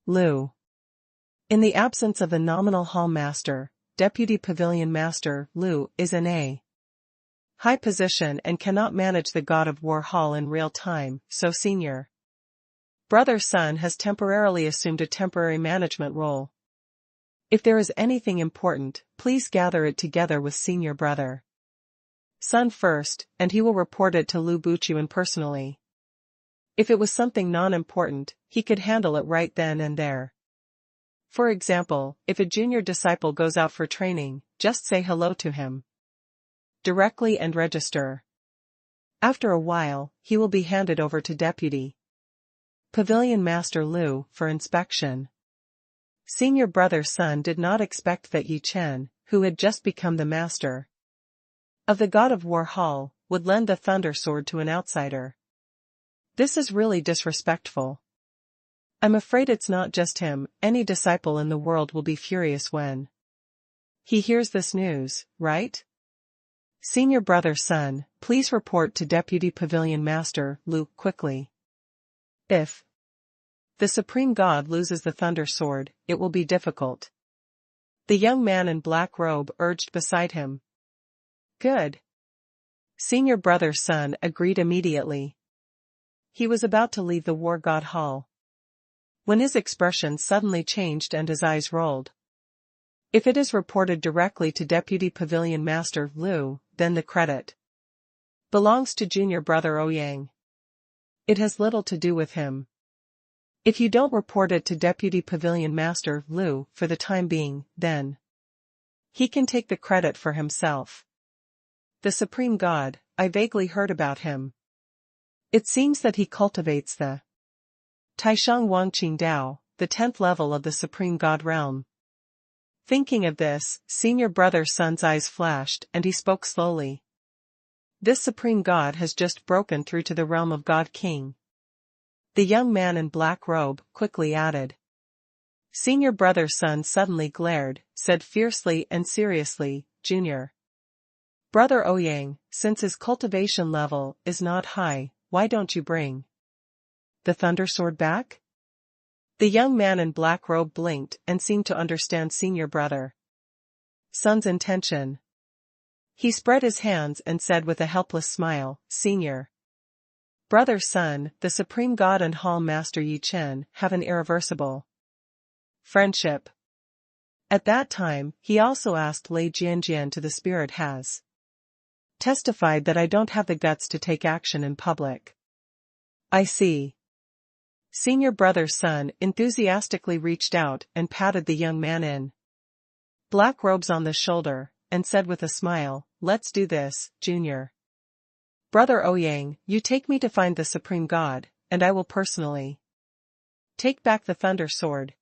Liu. In the absence of the nominal Hall Master, Deputy Pavilion Master Liu is in a high position and cannot manage the God of War Hall in real time, so senior brother's son has temporarily assumed a temporary management role. If there is anything important, please gather it together with senior brother son first, and he will report it to Lu Buchuan personally. If it was something non-important, he could handle it right then and there. For example, if a junior disciple goes out for training, just say hello to him directly and register. After a while, he will be handed over to Deputy Pavilion Master Liu for inspection. Senior brother's son did not expect that Yi Chen, who had just become the master of the God of War Hall, would lend the thunder sword to an outsider. This is really disrespectful. I'm afraid it's not just him, any disciple in the world will be furious when he hears this news, right? Senior brother's son, please report to Deputy Pavilion Master Liu quickly. If the Supreme God loses the thunder sword, it will be difficult. The young man in black robe urged beside him. Good. Senior brother's son agreed immediately. He was about to leave the War God Hall when his expression suddenly changed and his eyes rolled. If it is reported directly to Deputy Pavilion Master Liu, then the credit belongs to junior brother Ouyang. It has little to do with him. If you don't report it to Deputy Pavilion Master Liu for the time being, then he can take the credit for himself. The Supreme God, I vaguely heard about him. It seems that he cultivates the Taishang Wangqing Dao, the 10th level of the Supreme God realm. Thinking of this, senior brother Sun's eyes flashed and he spoke slowly. This Supreme God has just broken through to the realm of God King. The young man in black robe quickly added. Senior brother Sun suddenly glared, said fiercely and seriously, Junior brother Ouyang, since his cultivation level is not high, why don't you bring the Thunder Sword back? The young man in black robe blinked and seemed to understand senior brother Sun's intention. He spread his hands and said with a helpless smile, Senior brother Sun, the Supreme God and Hall Master Yi Chen have an irreversible friendship. At that time, he also asked Lei Jianjian to the spirit has testified that I don't have the guts to take action in public. I see. Senior brother Sun enthusiastically reached out and patted the young man in black robes on the shoulder, and said with a smile, Let's do this, Junior brother Ouyang, you take me to find the Supreme God, and I will personally take back the Thunder Sword.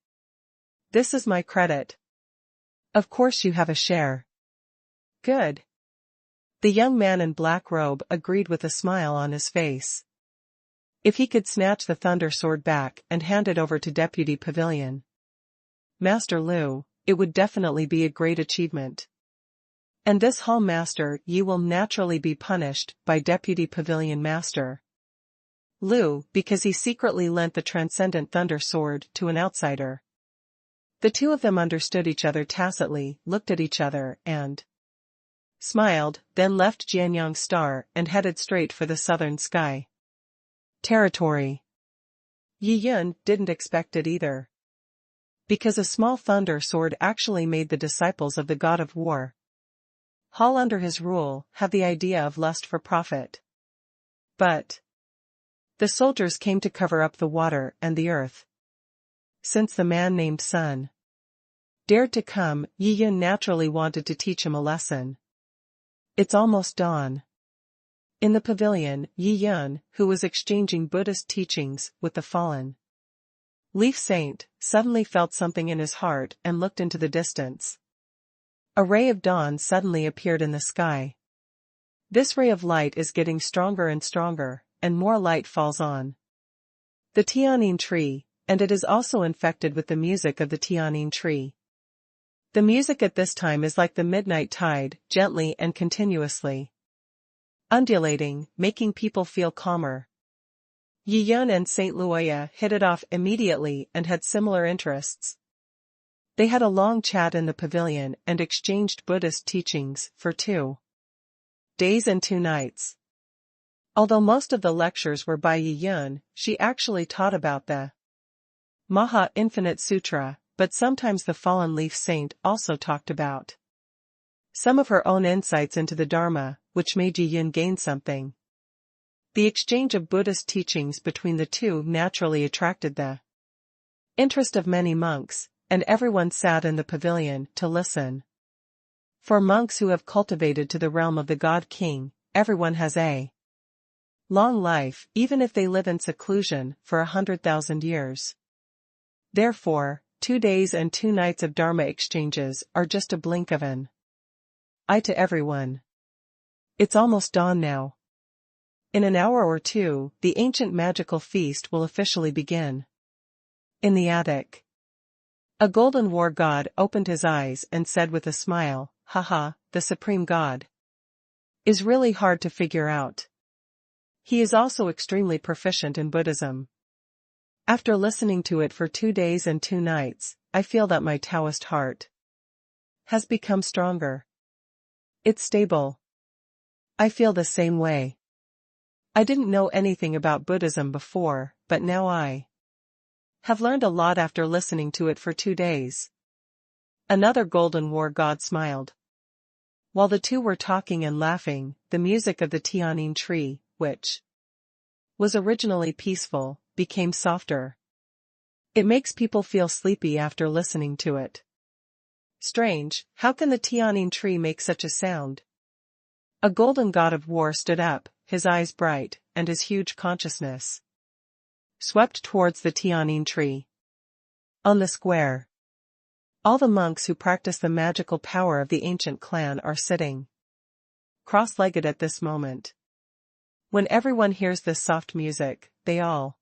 This is my credit. Of course you have a share. Good. The young man in black robe agreed with a smile on his face. If he could snatch the Thunder Sword back and hand it over to Deputy Pavilion Master Liu, it would definitely be a great achievement. And this Hall Master Yi will naturally be punished by Deputy Pavilion Master Liu because he secretly lent the Transcendent Thunder Sword to an outsider. The two of them understood each other tacitly, looked at each other, and smiled, then left Jianyang's star and headed straight for the southern sky territory. Yi Yun didn't expect it either. Because a small thunder sword actually made the disciples of the god of war Hall under his rule have the idea of lust for profit. But the soldiers came to cover up the water and the earth. Since the man named Sun dared to come, Yi Yun naturally wanted to teach him a lesson. It's almost dawn. In the pavilion, Yi Yun, who was exchanging Buddhist teachings with the fallen Leaf Saint, suddenly felt something in his heart and looked into the distance. A ray of dawn suddenly appeared in the sky. This ray of light is getting stronger and stronger, and more light falls on the Tianyin tree, and it is also infected with the music of the Tianyin tree. The music at this time is like the midnight tide, gently and continuously undulating, making people feel calmer. Yi Yun and Saint Luoya hit it off immediately and had similar interests. They had a long chat in the pavilion and exchanged Buddhist teachings for 2 days and 2 nights. Although most of the lectures were by Yi Yun, she actually taught about the Maha Infinite Sutra, but sometimes the fallen leaf saint also talked about some of her own insights into the Dharma, which made Yi Yun gain something. The exchange of Buddhist teachings between the two naturally attracted the interest of many monks, and everyone sat in the pavilion to listen. For monks who have cultivated to the realm of the God King, everyone has a long life, even if they live in seclusion for 100,000 years. Therefore, 2 days and 2 nights of Dharma exchanges are just a blink of an eye to everyone. It's almost dawn now. In an hour or two, the ancient magical feast will officially begin. In the attic, a golden war god opened his eyes and said with a smile, Haha, the Supreme God is really hard to figure out. He is also extremely proficient in Buddhism. After listening to it for 2 days and 2 nights, I feel that my Taoist heart has become stronger. It's stable. I feel the same way. I didn't know anything about Buddhism before, but now I have learned a lot after listening to it for 2 days. Another golden war god smiled. While the two were talking and laughing, the music of the tianyin tree, which was originally peaceful, became softer. It makes people feel sleepy after listening to it. Strange, how can the tianyin tree make such a sound? A golden god of war stood up, his eyes bright, and his huge consciousness swept towards the tianyin tree. On the square, all the monks who practice the magical power of the ancient clan are sitting cross-legged at this moment. When everyone hears this soft music, they all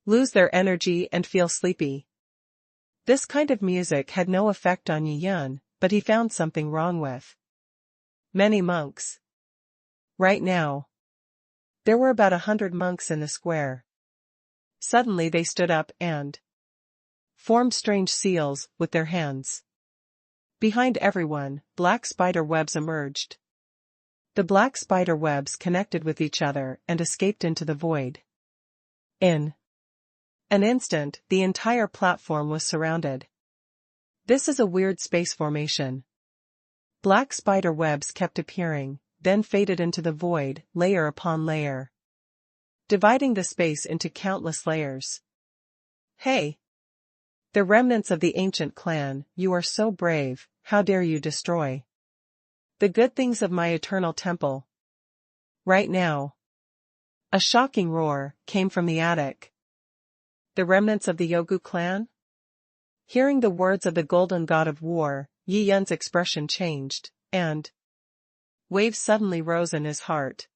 lose their energy and feel sleepy. This kind of music had no effect on Yi Yun, but he found something wrong with many monks. Right now, there were about 100 monks in the square. Suddenly they stood up and formed strange seals with their hands. Behind everyone, black spider webs emerged. The black spider webs connected with each other and escaped into the void. In an instant, the entire platform was surrounded. This is a weird space formation. Black spider webs kept appearing, then faded into the void, layer upon layer, dividing the space into countless layers. Hey! The remnants of the ancient clan, you are so brave, how dare you destroy the good things of my eternal temple? Right now. A shocking roar came from the attic. The remnants of the Yogu clan? Hearing the words of the golden god of war, Yi Yun's expression changed, and waves suddenly rose in his heart.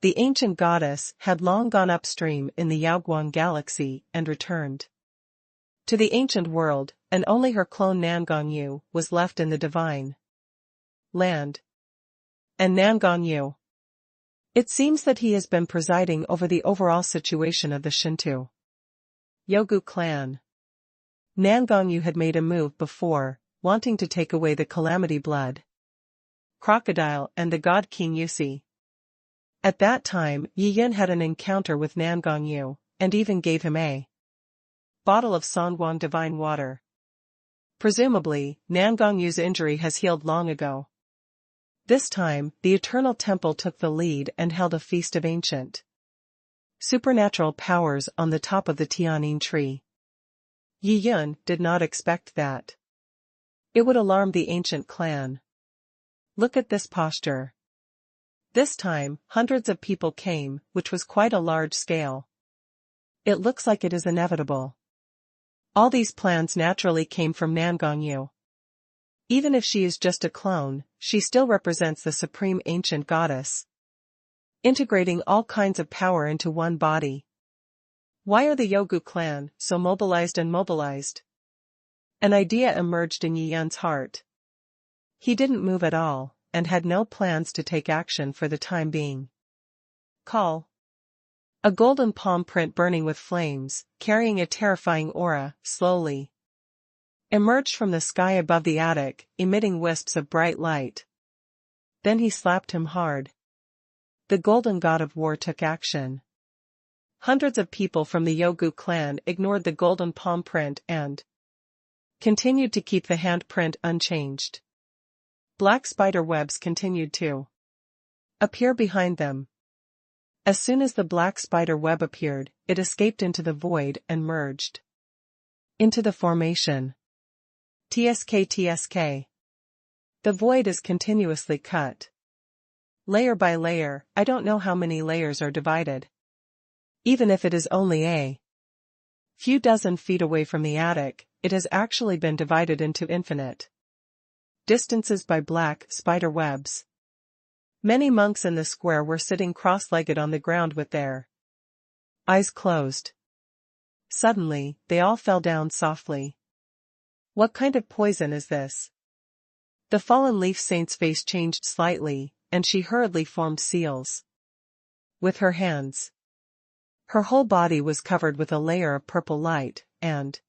The ancient goddess had long gone upstream in the Yaoguang galaxy and returned to the ancient world, and only her clone Nangongyu was left in the divine land. And Nangongyu, it seems that he has been presiding over the overall situation of the Shinto Yogu clan. Nangongyu had made a move before, wanting to take away the calamity blood crocodile and the god King Yusi. At that time, Yi Yun had an encounter with Nangongyu, and even gave him a bottle of Songguang divine water. Presumably, Nangongyu's injury has healed long ago. This time, the Eternal Temple took the lead and held a feast of ancient supernatural powers on the top of the tianyin tree. Yi Yun did not expect that it would alarm the ancient clan. Look at this posture. This time, hundreds of people came, which was quite a large scale. It looks like it is inevitable. All these plans naturally came from Nangongyu. Even if she is just a clone, she still represents the supreme ancient goddess, integrating all kinds of power into one body. Why are the Yogu clan so mobilized and mobilized? An idea emerged in Yi Yun's heart. He didn't move at all, and had no plans to take action for the time being. Call. A golden palm print burning with flames, carrying a terrifying aura, slowly emerged from the sky above the attic, emitting wisps of bright light. Then he slapped him hard. The golden god of war took action. Hundreds of people from the Yogu clan ignored the golden palm print and continued to keep the handprint unchanged. Black spider webs continued to appear behind them. As soon as the black spider web appeared, it escaped into the void and merged into the formation. TSK. The void is continuously cut. Layer by layer, I don't know how many layers are divided. Even if it is only a few dozen feet away from the attic, it has actually been divided into infinite distances by black spider webs. Many monks in the square were sitting cross-legged on the ground with their eyes closed. Suddenly, they all fell down softly. What kind of poison is this? The fallen leaf saint's face changed slightly, and she hurriedly formed seals with her hands. Her whole body was covered with a layer of purple light, and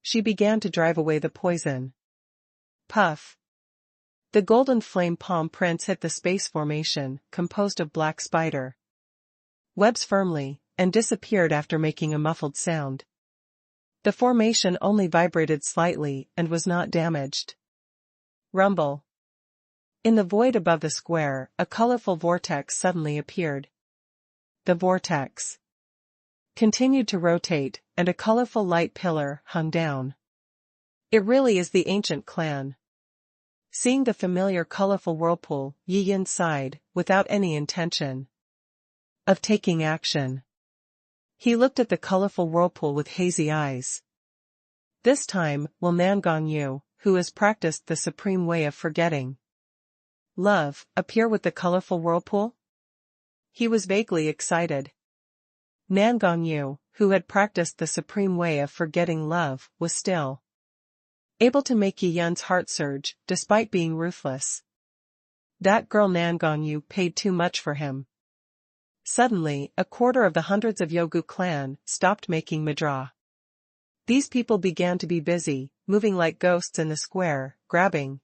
she began to drive away the poison. Puff. The golden flame palm prints hit the space formation, composed of black spider webs firmly, and disappeared after making a muffled sound. The formation only vibrated slightly and was not damaged. Rumble. In the void above the square, a colorful vortex suddenly appeared. The vortex continued to rotate, and a colorful light pillar hung down. It really is the ancient clan. Seeing the familiar colorful whirlpool, Yi Yin sighed, without any intention of taking action. He looked at the colorful whirlpool with hazy eyes. This time, will Nangang Yu, who has practiced the supreme way of forgetting love, appear with the colorful whirlpool? He was vaguely excited. Nangang Yu, who had practiced the supreme way of forgetting love, was still able to make Yi Yun's heart surge, despite being ruthless. That girl Nangang Yu paid too much for him. Suddenly, a quarter of the hundreds of Yogu clan stopped making madra. These people began to be busy, moving like ghosts in the square, grabbing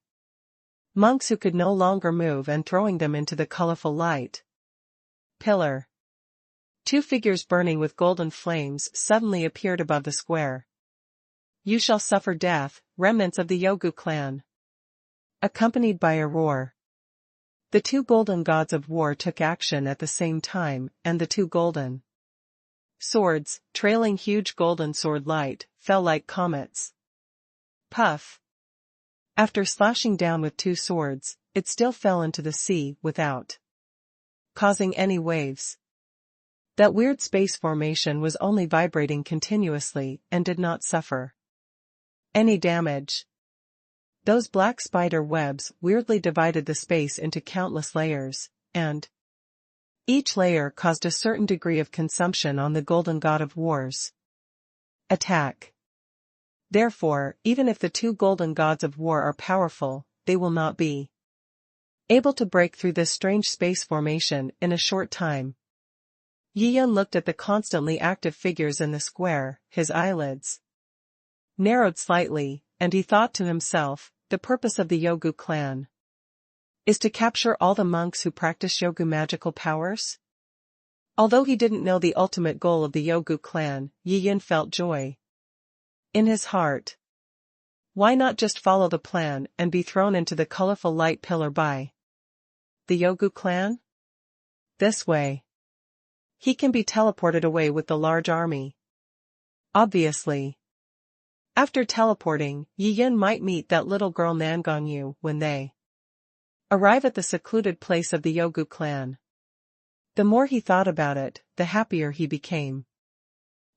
monks who could no longer move and throwing them into the colorful light pillar. Two figures burning with golden flames suddenly appeared above the square. You shall suffer death, remnants of the Yogu clan. Accompanied by a roar. The two golden gods of war took action at the same time, and the two golden swords, trailing huge golden sword light, fell like comets. Puff. After slashing down with two swords, it still fell into the sea without causing any waves. That weird space formation was only vibrating continuously and did not suffer any damage. Those black spider webs weirdly divided the space into countless layers, and each layer caused a certain degree of consumption on the golden god of war's attack. Therefore, even if the two golden gods of war are powerful, they will not be able to break through this strange space formation in a short time. Yi Yun looked at the constantly active figures in the square, his eyelids narrowed slightly, and he thought to himself, the purpose of the Yogu clan is to capture all the monks who practice Yogu magical powers? Although he didn't know the ultimate goal of the Yogu clan, Yi Yun felt joy in his heart. Why not just follow the plan and be thrown into the colorful light pillar by the Yogu clan? This way, he can be teleported away with the large army. Obviously. After teleporting, Yi Yun might meet that little girl Nangang Yu when they arrive at the secluded place of the Yogu clan. The more he thought about it, the happier he became.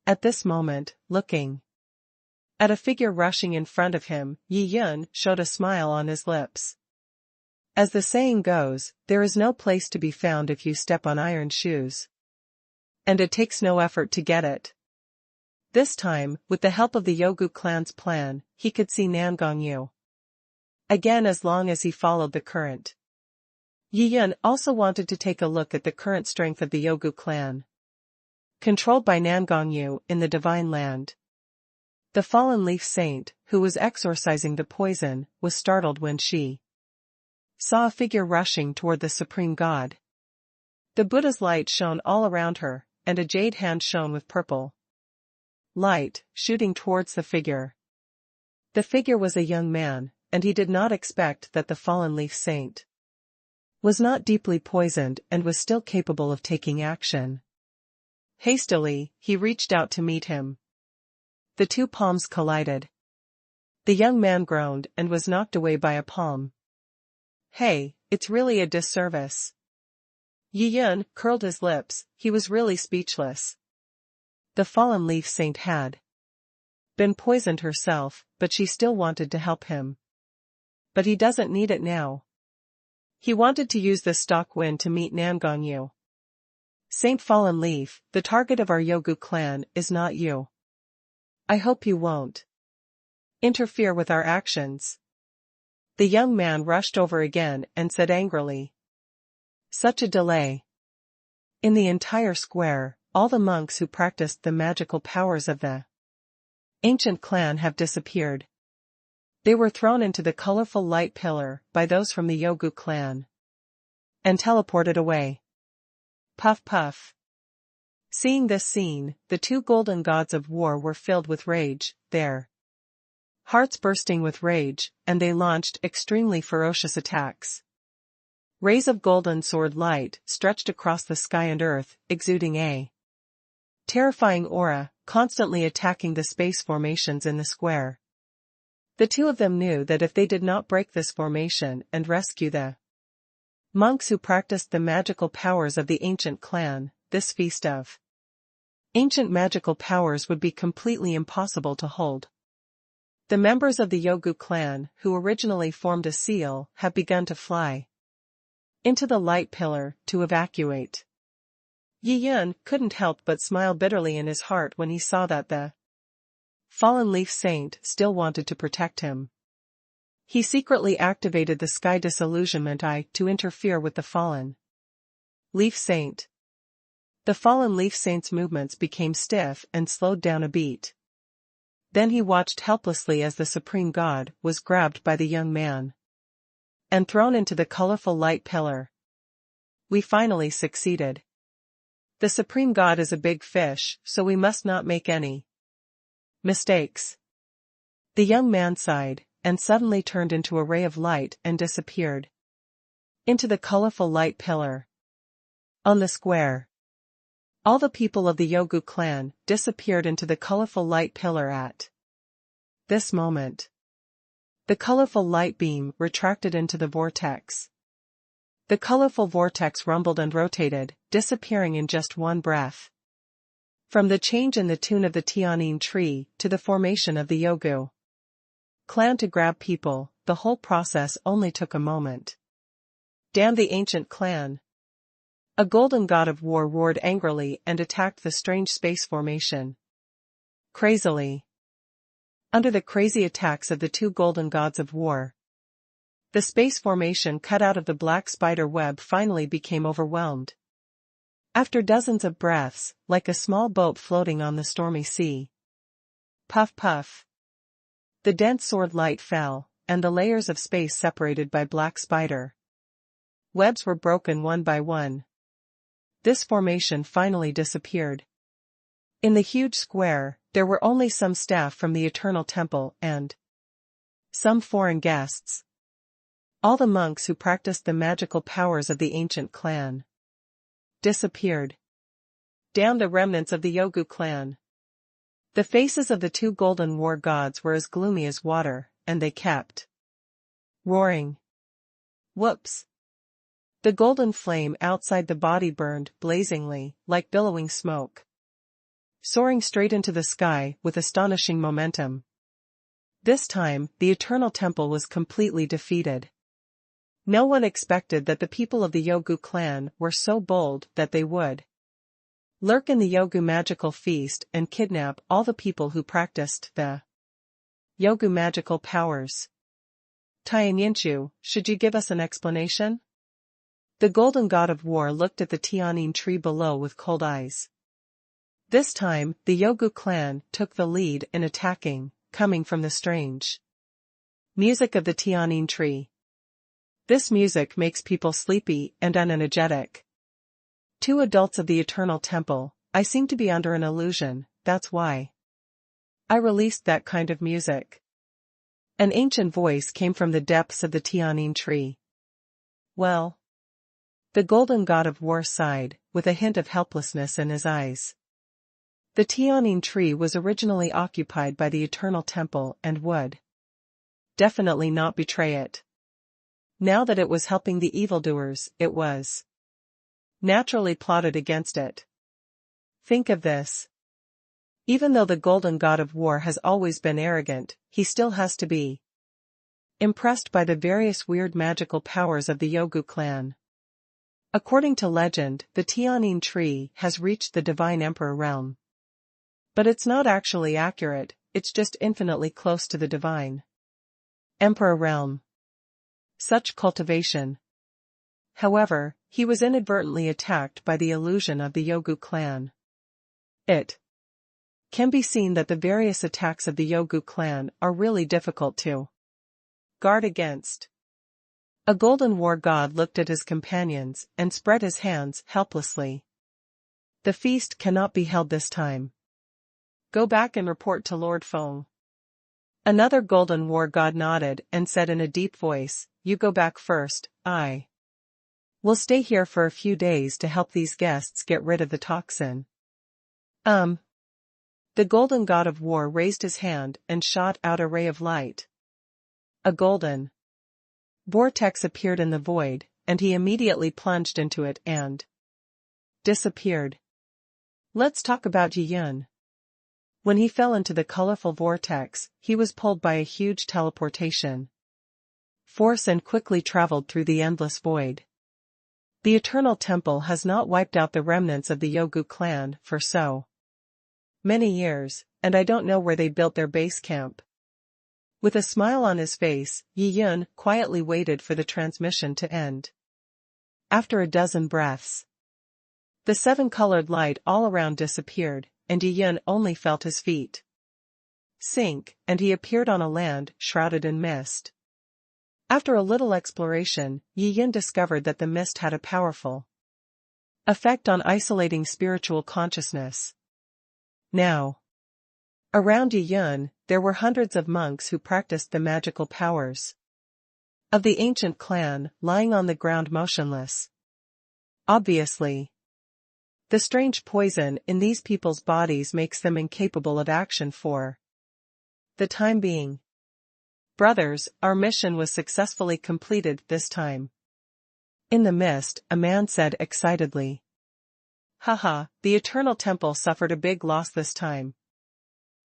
At this moment, looking at a figure rushing in front of him, Yi Yun showed a smile on his lips. As the saying goes, there is no place to be found if you step on iron shoes. And it takes no effort to get it. This time, with the help of the Yogu clan's plan, he could see Nangang Yu again as long as he followed the current. Yi Yun also wanted to take a look at the current strength of the Yogu clan, controlled by Nangang Yu in the Divine Land. The fallen leaf saint, who was exorcising the poison, was startled when she saw a figure rushing toward the supreme god. The Buddha's light shone all around her, and a jade hand shone with purple light, shooting towards the figure. The figure was a young man, and he did not expect that the fallen leaf saint was not deeply poisoned and was still capable of taking action. Hastily, he reached out to meet him. The two palms collided. The young man groaned and was knocked away by a palm. Hey, it's really a disservice. Yi Yun curled his lips, he was really speechless. The fallen leaf saint had been poisoned herself, but she still wanted to help him. But he doesn't need it now. He wanted to use this stock win to meet Nangang Yu. Saint Fallen Leaf, the target of our Yogu clan is not you. I hope you won't interfere with our actions. The young man rushed over again and said angrily. Such a delay. In the entire square, all the monks who practiced the magical powers of the ancient clan have disappeared. They were thrown into the colorful light pillar by those from the Yogu clan and teleported away. Puff puff. Seeing this scene, the two golden gods of war were filled with rage, their hearts bursting with rage, and they launched extremely ferocious attacks. Rays of golden sword light stretched across the sky and earth, exuding a terrifying aura, constantly attacking the space formations in the square. The two of them knew that if they did not break this formation and rescue the monks who practiced the magical powers of the ancient clan, this feast of ancient magical powers would be completely impossible to hold. The members of the Yogu clan, who originally formed a seal, have begun to fly into the light pillar to evacuate. Yi Yun couldn't help but smile bitterly in his heart when he saw that the fallen leaf saint still wanted to protect him. He secretly activated the sky disillusionment eye to interfere with the fallen leaf saint. The fallen leaf saint's movements became stiff and slowed down a beat. Then he watched helplessly as the supreme god was grabbed by the young man and thrown into the colorful light pillar. We finally succeeded. The supreme god is a big fish, so we must not make any mistakes. The young man sighed, and suddenly turned into a ray of light and disappeared into the colorful light pillar. On the square, all the people of the Yogu clan disappeared into the colorful light pillar at this moment. The colorful light beam retracted into the vortex. The colorful vortex rumbled and rotated, disappearing in just one breath. From the change in the tune of the Tianyin tree to the formation of the Yogu clan to grab people, the whole process only took a moment. Damn the ancient clan! A golden god of war roared angrily and attacked the strange space formation. Crazily. Under the crazy attacks of the two golden gods of war, the space formation cut out of the black spider web finally became overwhelmed. After dozens of breaths, like a small boat floating on the stormy sea. Puff puff. The dense sword light fell, and the layers of space separated by black spider webs were broken one by one. This formation finally disappeared. In the huge square, there were only some staff from the Eternal Temple and some foreign guests. All the monks who practiced the magical powers of the ancient clan disappeared. Down the remnants of the Yogu clan. The faces of the two golden war gods were as gloomy as water, and they kept roaring. Whoops! The golden flame outside the body burned blazingly, like billowing smoke, soaring straight into the sky with astonishing momentum. This time, the Eternal Temple was completely defeated. No one expected that the people of the Yogu clan were so bold that they would lurk in the Yogu magical feast and kidnap all the people who practiced the Yogu magical powers. Tianyinshu, should you give us an explanation? The golden god of war looked at the Tianyin tree below with cold eyes. This time, the Yogu clan took the lead in attacking, coming from the strange music of the Tianyin tree. This music makes people sleepy and unenergetic. Two adults of the Eternal Temple, I seem to be under an illusion, that's why I released that kind of music. An ancient voice came from the depths of the Tianyin tree. Well, the golden god of war sighed, with a hint of helplessness in his eyes. The Tianyin tree was originally occupied by the Eternal Temple and would definitely not betray it. Now that it was helping the evildoers, it was naturally plotted against it. Think of this. Even though the golden god of war has always been arrogant, he still has to be impressed by the various weird magical powers of the Yogu clan. According to legend, the Tianyin tree has reached the divine emperor realm. But it's not actually accurate, it's just infinitely close to the divine emperor realm. Such cultivation. However, he was inadvertently attacked by the illusion of the Yogu clan. It can be seen that the various attacks of the Yogu clan are really difficult to guard against. A golden war god looked at his companions and spread his hands helplessly. The feast cannot be held this time. Go back and report to Lord Feng. Another golden war god nodded and said in a deep voice, You go back first, I We'll stay here for a few days to help these guests get rid of the toxin. The golden god of war raised his hand and shot out a ray of light. A golden vortex appeared in the void, and he immediately plunged into it and disappeared. Let's talk about Yi Yun. When he fell into the colorful vortex, he was pulled by a huge teleportation force and quickly traveled through the endless void. The Eternal Temple has not wiped out the remnants of the Yogu clan for so many years, and I don't know where they built their base camp. With a smile on his face, Yi Yun quietly waited for the transmission to end. After a dozen breaths, the seven-colored light all around disappeared, and Yi Yun only felt his feet sink, and he appeared on a land shrouded in mist. After a little exploration, Yi Yun discovered that the mist had a powerful effect on isolating spiritual consciousness. Now, around Yi Yun, there were hundreds of monks who practiced the magical powers of the ancient clan, lying on the ground motionless. Obviously, the strange poison in these people's bodies makes them incapable of action for the time being. Brothers, our mission was successfully completed this time. In the mist, a man said excitedly. Haha, the Eternal Temple suffered a big loss this time.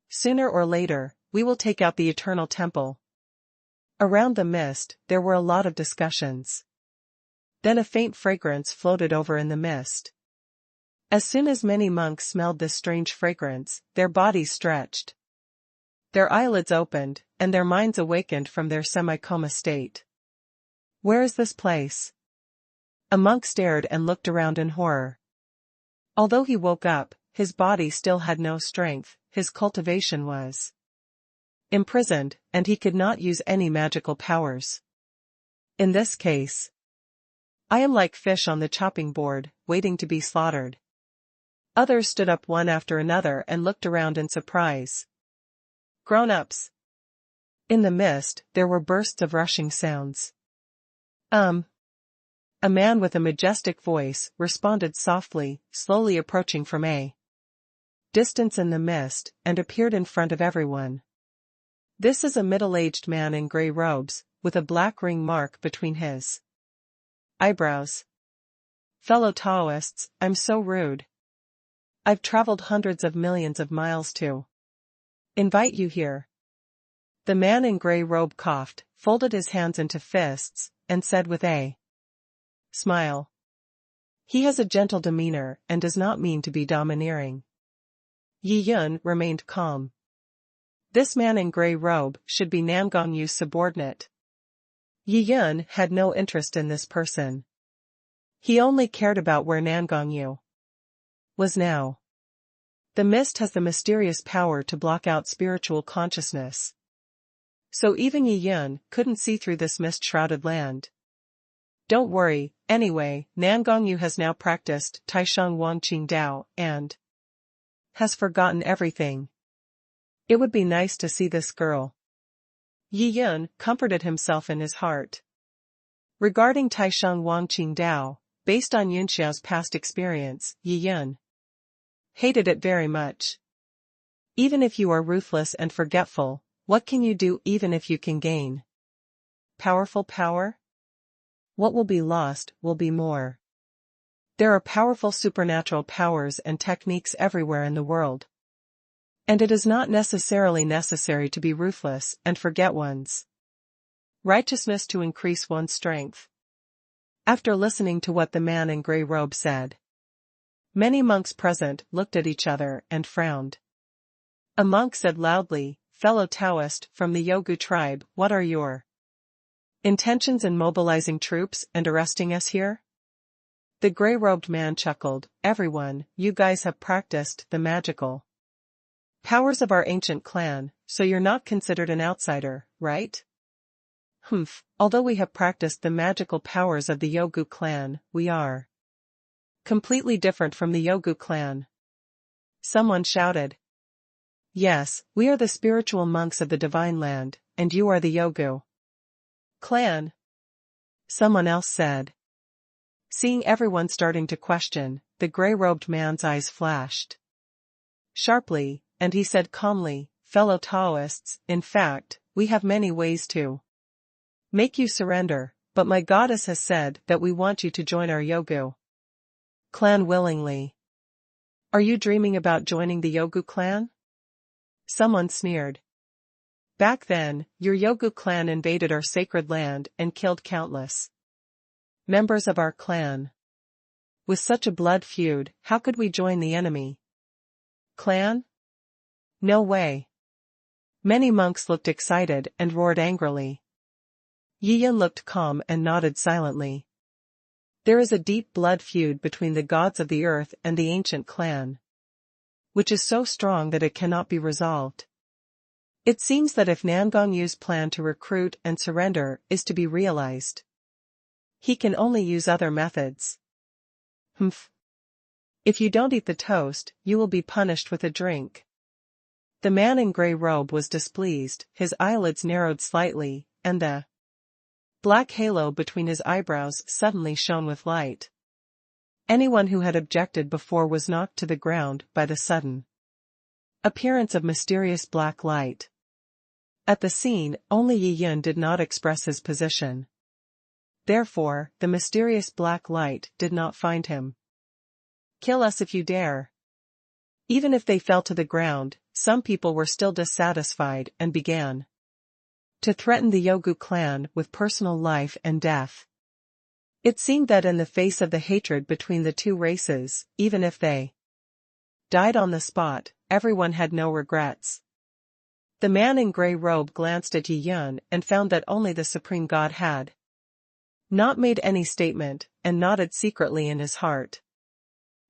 Sooner or later, we will take out the Eternal Temple. Around the mist, there were a lot of discussions. Then a faint fragrance floated over in the mist. As soon as many monks smelled this strange fragrance, their bodies stretched. Their eyelids opened, and their minds awakened from their semi-coma state. Where is this place? A monk stared and looked around in horror. Although he woke up, his body still had no strength, his cultivation was imprisoned, and he could not use any magical powers. In this case, I am like fish on the chopping board, waiting to be slaughtered. Others stood up one after another and looked around in surprise. Grown-ups. In the mist, there were bursts of rushing sounds. A man with a majestic voice responded softly, slowly approaching from a distance in the mist, and appeared in front of everyone. This is a middle-aged man in gray robes, with a black ring mark between his eyebrows. Fellow Taoists, I'm so rude. I've traveled hundreds of millions of miles to invite you here. The man in gray robe coughed, folded his hands into fists, and said with a smile. He has a gentle demeanor and does not mean to be domineering. Yi Yun remained calm. This man in gray robe should be Nangong Yu's subordinate. Yi Yun had no interest in this person. He only cared about where Nangong Yu was now. The mist has the mysterious power to block out spiritual consciousness. So even Yi Yun couldn't see through this mist-shrouded land. Don't worry, anyway, Nangong Yu has now practiced Taisheng Wangqing Dao and has forgotten everything. It would be nice to see this girl. Yi Yun comforted himself in his heart. Regarding Taisheng Wangqing Dao, based on Yunxiao's past experience, Yi Yun hated it very much. Even if you are ruthless and forgetful, what can you do even if you can gain powerful power? What will be lost will be more. There are powerful supernatural powers and techniques everywhere in the world. And it is not necessarily necessary to be ruthless and forget one's righteousness to increase one's strength. After listening to what the man in gray robe said, many monks present looked at each other and frowned. A monk said loudly, "Fellow Taoist from the Yogu tribe, what are your intentions in mobilizing troops and arresting us here?" The gray-robed man chuckled, "Everyone, you guys have practiced the magical powers of our ancient clan, so you're not considered an outsider, right?" "Humph, although we have practiced the magical powers of the Yogu clan, we are completely different from the Yogu clan." Someone shouted. "Yes, we are the spiritual monks of the divine land, and you are the Yogu clan," someone else said. Seeing everyone starting to question, the gray-robed man's eyes flashed sharply, and he said calmly, "Fellow Taoists, in fact, we have many ways to make you surrender, but my goddess has said that we want you to join our Yogu clan willingly." "Are you dreaming about joining the Yogu clan?" someone sneered. "Back then, your Yogu clan invaded our sacred land and killed countless members of our clan. With such a blood feud, how could we join the enemy clan? No way." Many monks looked excited and roared angrily. Yi Yun looked calm and nodded silently. "There is a deep blood feud between the gods of the earth and the ancient clan, which is so strong that it cannot be resolved. It seems that if Nangong Yu's plan to recruit and surrender is to be realized, he can only use other methods." "Humph. If you don't eat the toast, you will be punished with a drink." The man in gray robe was displeased, his eyelids narrowed slightly, and the black halo between his eyebrows suddenly shone with light. Anyone who had objected before was knocked to the ground by the sudden appearance of mysterious black light. At the scene, only Yi Yun did not express his position. Therefore, the mysterious black light did not find him. "Kill us if you dare." Even if they fell to the ground, some people were still dissatisfied and began to threaten the Yogu clan with personal life and death. It seemed that in the face of the hatred between the two races, even if they died on the spot, everyone had no regrets. The man in gray robe glanced at Yi Yun and found that only the Supreme God had not made any statement, and nodded secretly in his heart.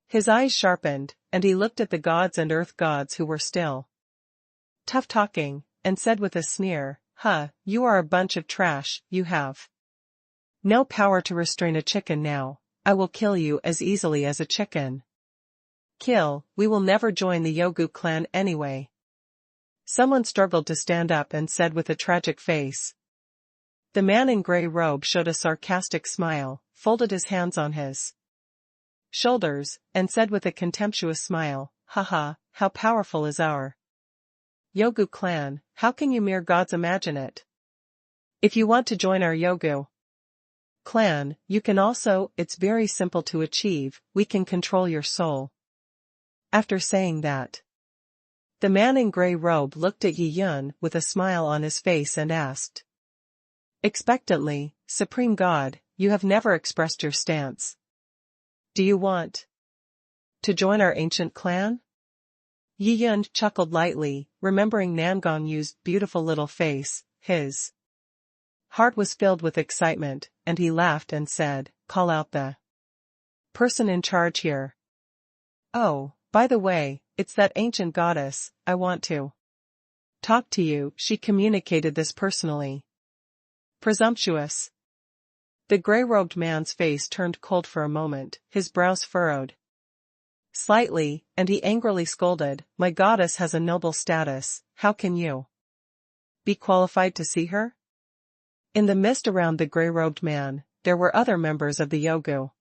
His eyes sharpened, and he looked at the gods and earth gods who were still tough-talking, and said with a sneer, "Huh, you are a bunch of trash, you have no power to restrain a chicken now. I will kill you as easily as a chicken." "Kill, we will never join the Yogu clan anyway." Someone struggled to stand up and said with a tragic face. The man in gray robe showed a sarcastic smile, folded his hands on his shoulders, and said with a contemptuous smile, "Haha, how powerful is our Yogu clan, how can you mere gods imagine it? If you want to join our Yogu clan, you can also, it's very simple to achieve, we can control your soul." After saying that, the man in gray robe looked at Yi Yun with a smile on his face and asked expectantly, "Supreme God, you have never expressed your stance. Do you want to join our ancient clan?" Yi Yun chuckled lightly, remembering Nangong Yu's beautiful little face. His heart was filled with excitement, and he laughed and said, "Call out the person in charge here." "Oh, by the way, it's that ancient goddess, I want to talk to you." She communicated this personally. Presumptuous. The gray-robed man's face turned cold for a moment, his brows furrowed slightly, and he angrily scolded, "My goddess has a noble status, how can you be qualified to see her?" In the mist around the gray-robed man, there were other members of the Yogu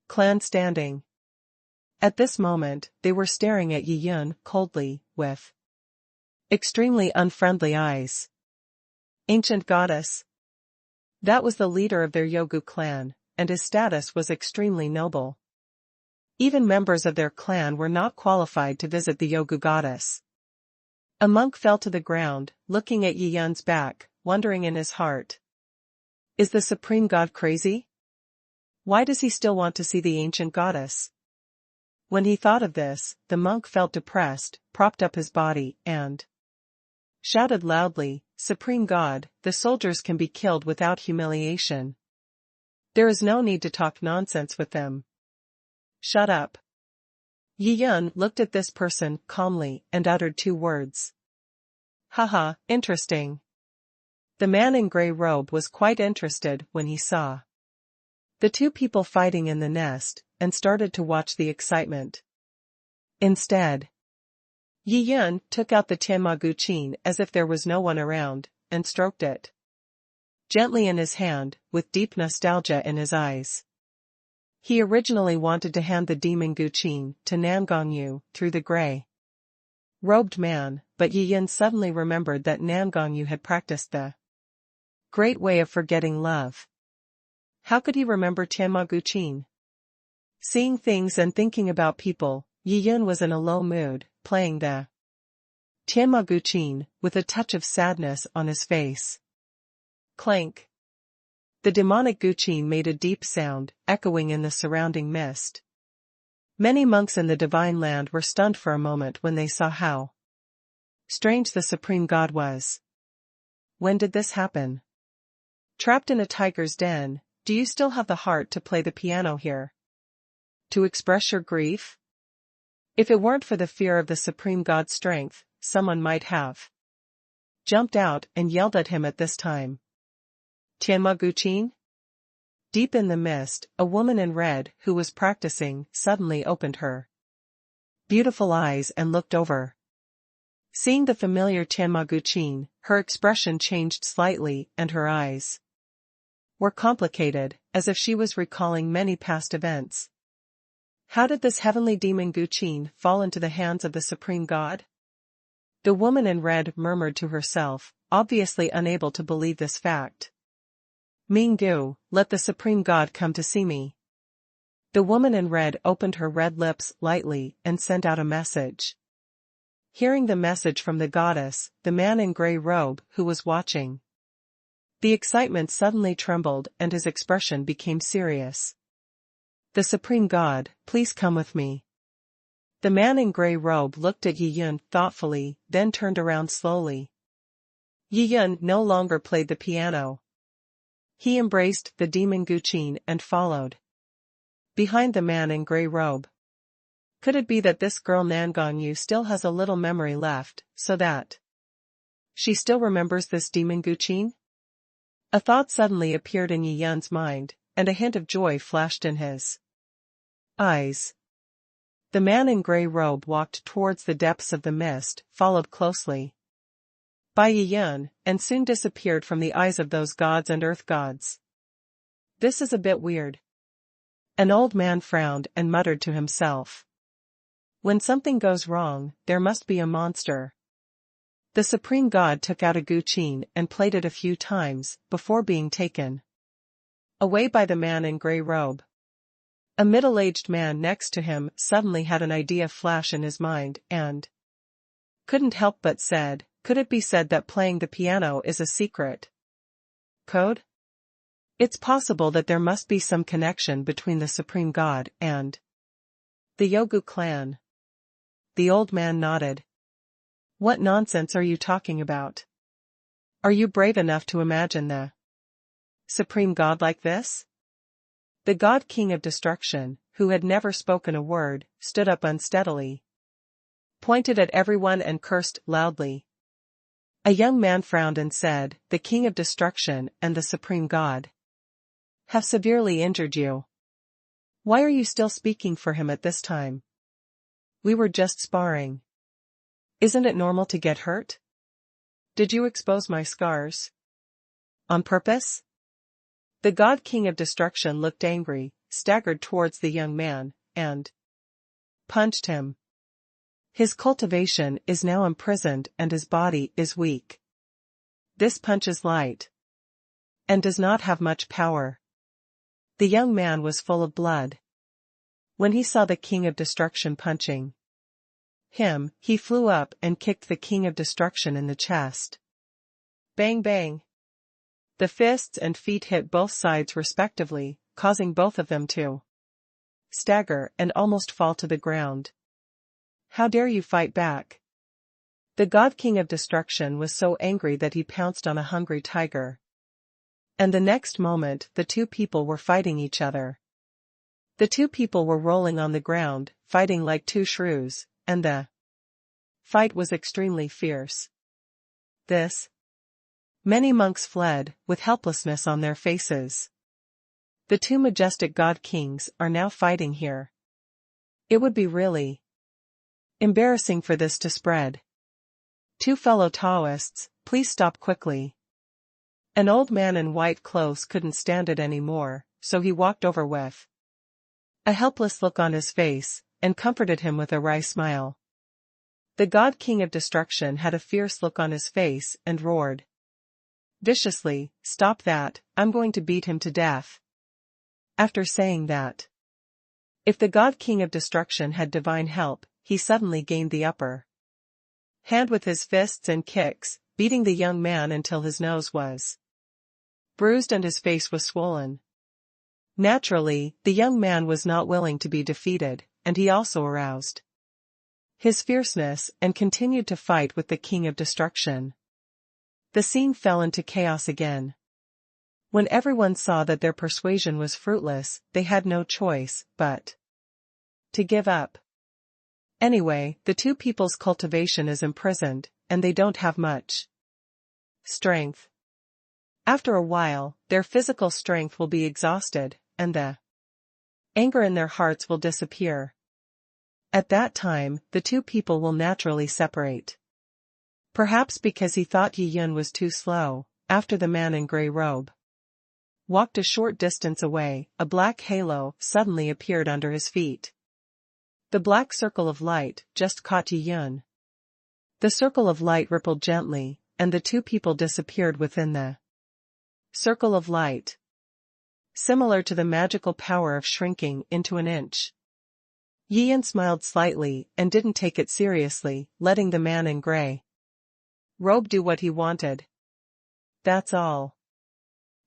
clan standing. At this moment, they were staring at Yi Yun coldly, with extremely unfriendly eyes. Ancient goddess. That was the leader of their Yogu clan, and his status was extremely noble. Even members of their clan were not qualified to visit the Yogu goddess. A monk fell to the ground, looking at Yi Yun's back, wondering in his heart, "Is the Supreme God crazy? Why does he still want to see the ancient goddess?" When he thought of this, the monk felt depressed, propped up his body, and shouted loudly, "Supreme God, the soldiers can be killed without humiliation. There is no need to talk nonsense with them. Shut up." Yi Yun looked at this person calmly and uttered 2 words. "Haha, interesting." The man in gray robe was quite interested when he saw the 2 people fighting in the nest, and started to watch the excitement. Instead, Yi Yun took out the Tianmaguqin as if there was no one around, and stroked it gently in his hand, with deep nostalgia in his eyes. He originally wanted to hand the demon Guqin to Nangongyu through the gray-robed man, but Yi Yin suddenly remembered that Nangongyu had practiced the great way of forgetting love. How could he remember Tianma Guqin? Seeing things and thinking about people, Yi Yin was in a low mood, playing the Tianma Guqin with a touch of sadness on his face. Clank. The demonic Guqin made a deep sound, echoing in the surrounding mist. Many monks in the divine land were stunned for a moment when they saw how strange the supreme god was. When did this happen? Trapped in a tiger's den, do you still have the heart to play the piano here? To express your grief? If it weren't for the fear of the supreme god's strength, someone might have jumped out and yelled at him at this time. Tianma Guqin? Deep in the mist, a woman in red who was practicing suddenly opened her beautiful eyes and looked over. Seeing the familiar Tianma Guqin, her expression changed slightly and her eyes were complicated, as if she was recalling many past events. How did this heavenly demon Guqin fall into the hands of the supreme god? The woman in red murmured to herself, obviously unable to believe this fact. Minggu, let the supreme god come to see me. The woman in red opened her red lips lightly and sent out a message. Hearing the message from the goddess, the man in gray robe who was watching the excitement suddenly trembled and his expression became serious. The supreme god, please come with me. The man in gray robe looked at Yi Yin thoughtfully, then turned around slowly. Yi Yin no longer played the piano. He embraced the demon Guqin and followed behind the man in gray robe. Could it be that this girl Nangongyu still has a little memory left, so that she still remembers this demon Guqin? A thought suddenly appeared in Yi Yin's mind, and a hint of joy flashed in his eyes. The man in gray robe walked towards the depths of the mist, followed closely by Yi Yin, and soon disappeared from the eyes of those gods and earth gods. This is a bit weird. An old man frowned and muttered to himself. When something goes wrong, there must be a monster. The supreme god took out a Guqin and played it a few times, before being taken away by the man in gray robe. A middle-aged man next to him suddenly had an idea flash in his mind and couldn't help but said, could it be said that playing the piano is a secret code? It's possible that there must be some connection between the supreme god and the Yogu clan. The old man nodded. What nonsense are you talking about? Are you brave enough to imagine the supreme god like this? The god king of destruction, who had never spoken a word, stood up unsteadily, pointed at everyone and cursed loudly. A young man frowned and said, the king of destruction and the supreme god have severely injured you. Why are you still speaking for him at this time? We were just sparring. Isn't it normal to get hurt? Did you expose my scars on purpose? The god king of destruction looked angry, staggered towards the young man, and punched him. His cultivation is now imprisoned and his body is weak. This punch is light and does not have much power. The young man was full of blood. When he saw the king of destruction punching him, he flew up and kicked the king of destruction in the chest. Bang bang. The fists and feet hit both sides respectively, causing both of them to stagger and almost fall to the ground. How dare you fight back? The god king of destruction was so angry that he pounced on a hungry tiger. And the next moment the two people were fighting each other. The two people were rolling on the ground, fighting like two shrews, and the fight was extremely fierce. Many monks fled, with helplessness on their faces. The two majestic god kings are now fighting here. It would be really embarrassing for this to spread. Two fellow Taoists, please stop quickly. An old man in white clothes couldn't stand it anymore, so he walked over with a helpless look on his face, and comforted him with a wry smile. The god king of destruction had a fierce look on his face and roared viciously, "Stop that, I'm going to beat him to death." After saying that, if the god king of destruction had divine help, he suddenly gained the upper hand with his fists and kicks, beating the young man until his nose was bruised and his face was swollen. Naturally, the young man was not willing to be defeated, and he also aroused his fierceness and continued to fight with the king of destruction. The scene fell into chaos again. When everyone saw that their persuasion was fruitless, they had no choice but to give up. Anyway, the two people's cultivation is imprisoned, and they don't have much strength. After a while, their physical strength will be exhausted, and the anger in their hearts will disappear. At that time, the two people will naturally separate. Perhaps because he thought Yi Yun was too slow, after the man in gray robe walked a short distance away, a black halo suddenly appeared under his feet. The black circle of light just caught Yi Yun. The circle of light rippled gently, and the two people disappeared within the circle of light, similar to the magical power of shrinking into an inch. Yi Yun smiled slightly and didn't take it seriously, letting the man in gray robe do what he wanted. That's all.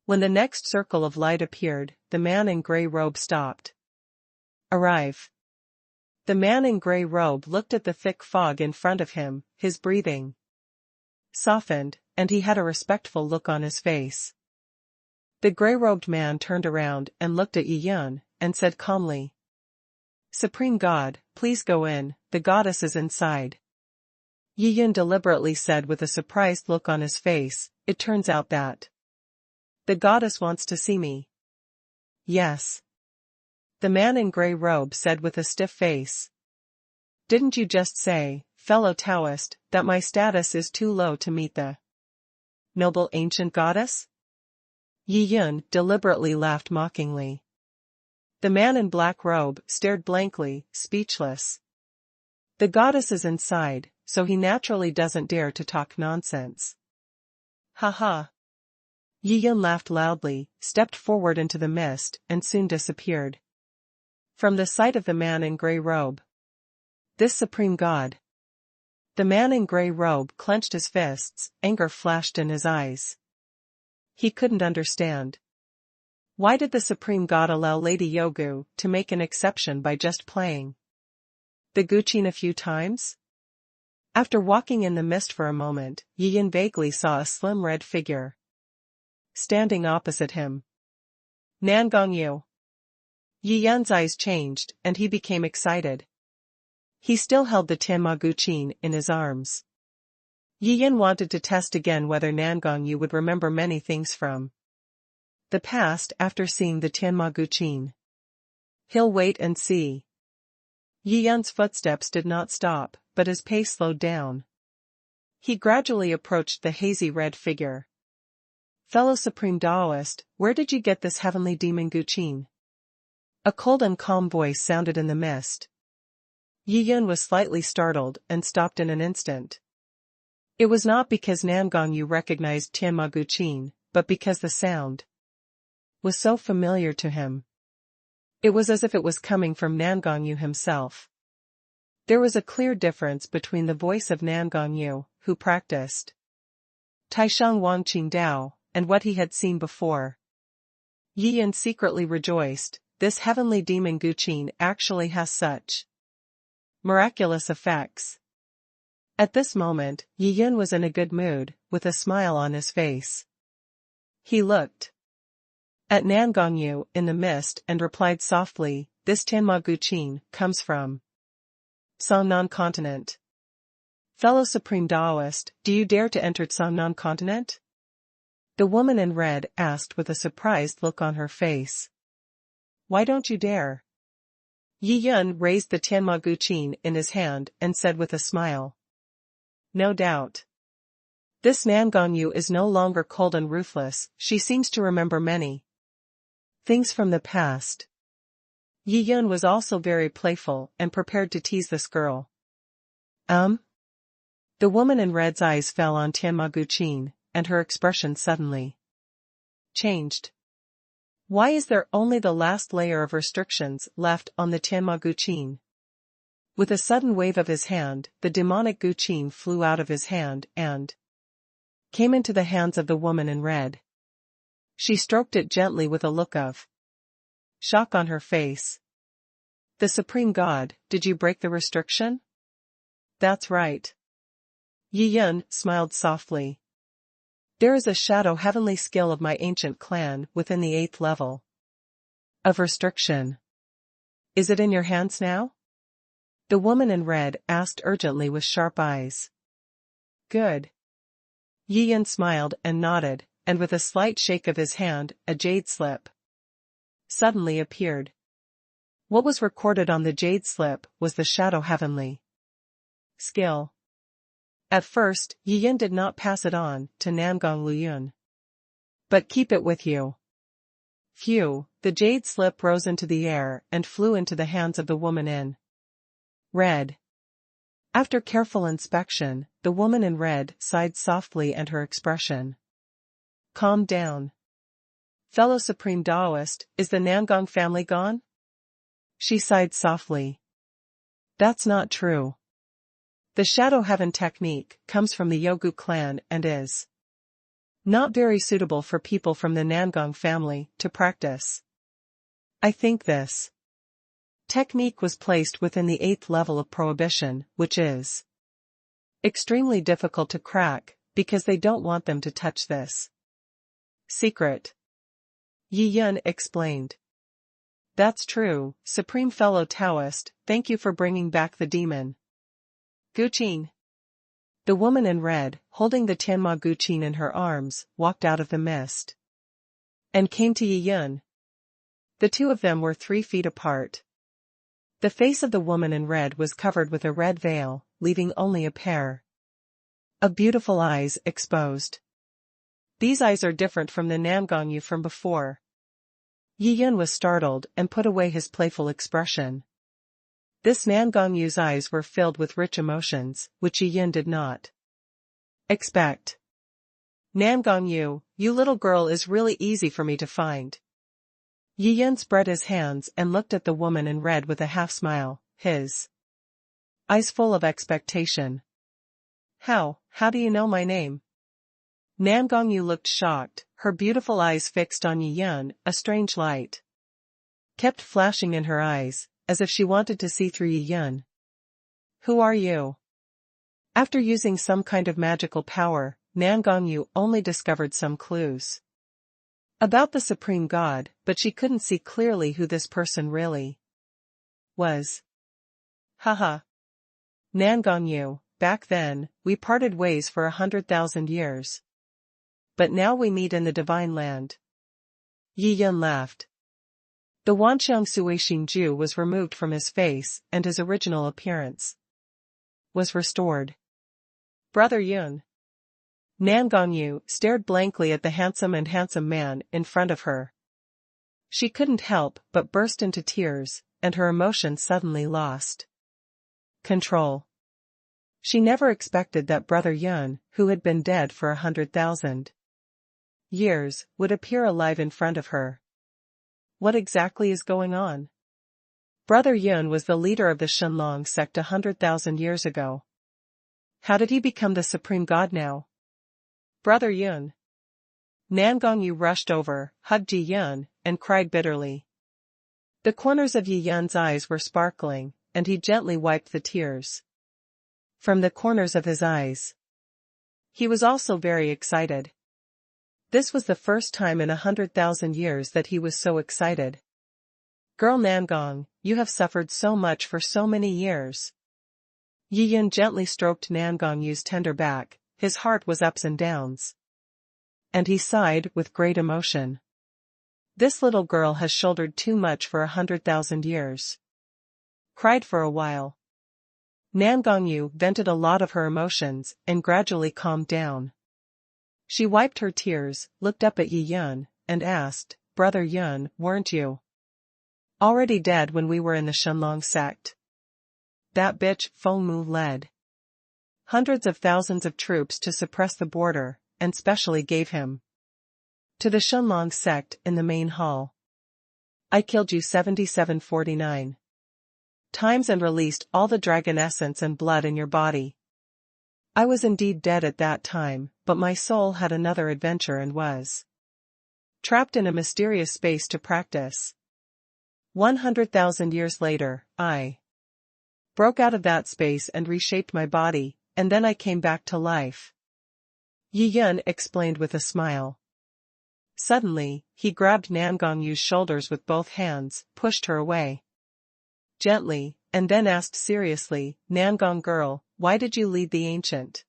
When the next circle of light appeared, the man in gray robe stopped. Arrive. The man in gray robe looked at the thick fog in front of him, his breathing softened, and he had a respectful look on his face. The gray-robed man turned around and looked at Yi Yun, and said calmly, "Supreme God, please go in, the goddess is inside." Yi Yun deliberately said with a surprised look on his face, "It turns out that the goddess wants to see me." "Yes." The man in gray robe said with a stiff face. "Didn't you just say, fellow Taoist, that my status is too low to meet the noble ancient goddess?" Yi Yun deliberately laughed mockingly. The man in black robe stared blankly, speechless. The goddess is inside, so he naturally doesn't dare to talk nonsense. Ha ha. Yi Yun laughed loudly, stepped forward into the mist, and soon disappeared from the sight of the man in gray robe. This supreme god. The man in gray robe clenched his fists, anger flashed in his eyes. He couldn't understand. Why did the supreme god allow Lady Yogu to make an exception by just playing the guqin a few times? After walking in the mist for a moment, Yi Yun vaguely saw a slim red figure standing opposite him. Nangongyu. Yi Yun's eyes changed, and he became excited. He still held the Tianma Guqin in his arms. Yi Yun wanted to test again whether Nangongyu would remember many things from the past after seeing the Tianma Guqin. He'll wait and see. Yi Yun's footsteps did not stop, but his pace slowed down. He gradually approached the hazy red figure. "Fellow Supreme Taoist, where did you get this heavenly demon Guqin?" A cold and calm voice sounded in the mist. Yi Yun was slightly startled and stopped in an instant. It was not because Nangongyu recognized Tianma Guqin, but because the sound was so familiar to him. It was as if it was coming from Nangongyu himself. There was a clear difference between the voice of Nangongyu, who practiced Taishang Wangqing Dao, and what he had seen before. Yi Yun secretly rejoiced. This heavenly demon Guqin actually has such miraculous effects. At this moment, Yi Yun was in a good mood, with a smile on his face. He looked at Nangongyu in the mist and replied softly, "This Tianma Guqin comes from Songnan continent. Fellow Supreme Taoist, do you dare to enter Songnan continent?" The woman in red asked with a surprised look on her face. "Why don't you dare?" Yi Yun raised the Tianma Guqin in his hand and said with a smile. "No doubt. This Nangongyu is no longer cold and ruthless, she seems to remember many things from the past." Yi Yun was also very playful and prepared to tease this girl. The woman in red's eyes fell on Tianma Guqin, and her expression suddenly changed. Why is there only the last layer of restrictions left on the Tianma Guqin? With a sudden wave of his hand, the demonic Guqin flew out of his hand and came into the hands of the woman in red. She stroked it gently with a look of shock on her face. The Supreme God, did you break the restriction? That's right. Yi Yun smiled softly. There is a shadow heavenly skill of my ancient clan within the 8th level of restriction. Is it in your hands now? The woman in red asked urgently with sharp eyes. Good. Yi Yun smiled and nodded, and with a slight shake of his hand, a jade slip suddenly appeared. What was recorded on the jade slip was the shadow heavenly skill. At first, Yi Yun did not pass it on to Nangong Luyun. But keep it with you. Phew, the jade slip rose into the air and flew into the hands of the woman in red. After careful inspection, the woman in red sighed softly and her expression calmed down. Fellow Supreme Taoist, is the Nangong family gone? She sighed softly. That's not true. The Shadow Heaven technique comes from the Yogu clan and is not very suitable for people from the Nangong family to practice. I think this technique was placed within the 8th level of prohibition, which is extremely difficult to crack, because they don't want them to touch this secret. Yi Yun explained. That's true, Supreme Fellow Taoist, thank you for bringing back the demon Guqin. The woman in red, holding the Tianma Guqin in her arms, walked out of the mist and came to Yi Yun. The two of them were 3 feet apart. The face of the woman in red was covered with a red veil, leaving only a pair of beautiful eyes exposed. These eyes are different from the Nangongyu from before. Yi Yun was startled and put away his playful expression. This Nangongyu's eyes were filled with rich emotions, which Yi Yun did not expect. Nangongyu, you little girl is really easy for me to find. Yi Yun spread his hands and looked at the woman in red with a half-smile, his eyes full of expectation. How do you know my name? Nangongyu looked shocked, her beautiful eyes fixed on Yi Yun, a strange light kept flashing in her eyes, as if she wanted to see through Yi Yun. Who are you? After using some kind of magical power, Nangongyu only discovered some clues about the Supreme God, but she couldn't see clearly who this person really was. Haha. Nangongyu, back then, we parted ways for 100,000 years. But now we meet in the divine land. Yi Yun laughed. The Wanxiang Suixing was removed from his face, and his original appearance was restored. Brother Yun. Nangongyu stared blankly at the handsome man in front of her. She couldn't help but burst into tears, and her emotion suddenly lost control. She never expected that Brother Yun, who had been dead for 100,000 years, would appear alive in front of her. What exactly is going on? Brother Yun was the leader of the Shenlong Sect 100,000 years ago. How did he become the Supreme God now? Brother Yun. Nangongyu rushed over, hugged Yi Yun, and cried bitterly. The corners of Yi Yun's eyes were sparkling, and he gently wiped the tears from the corners of his eyes. He was also very excited. This was the first time in 100,000 years that he was so excited. Girl Nangong, you have suffered so much for so many years. Yi Yun gently stroked Nangongyu's tender back, his heart was ups and downs. And he sighed with great emotion. This little girl has shouldered too much for 100,000 years. Cried for a while. Nangongyu vented a lot of her emotions and gradually calmed down. She wiped her tears, looked up at Yi Yun, and asked, Brother Yun, weren't you Already dead when we were in the Shenlong Sect. That bitch, Feng Mu led hundreds of thousands of troops to suppress the border, and specially gave him to the Shenlong Sect in the main hall. I killed you 7749 times and released all the dragon essence and blood in your body. I was indeed dead at that time, but my soul had another adventure and was trapped in a mysterious space to practice. 100,000 years later, I broke out of that space and reshaped my body, and then I came back to life. Yi Yun explained with a smile. Suddenly, he grabbed Nangong shoulders with both hands, pushed her away gently, and then asked seriously, Nangong girl, why did you lead the ancient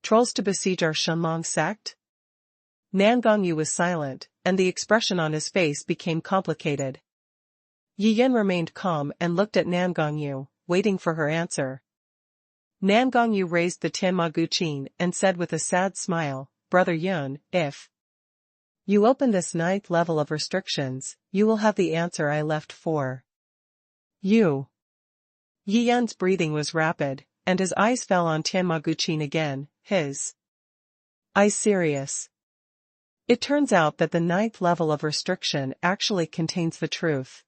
trolls to besiege our Shenlong Sect? Nangong was silent, and the expression on his face became complicated. Yi Yun remained calm and looked at Nangong, waiting for her answer. Nangong raised the Tianma Guqin and said with a sad smile, Brother Yun, if you open this 9th level of restrictions, you will have the answer I left for you. Yi Yun's breathing was rapid, and his eyes fell on Tianma Guqin again, his eyes serious. It turns out that the 9th level of restriction actually contains the truth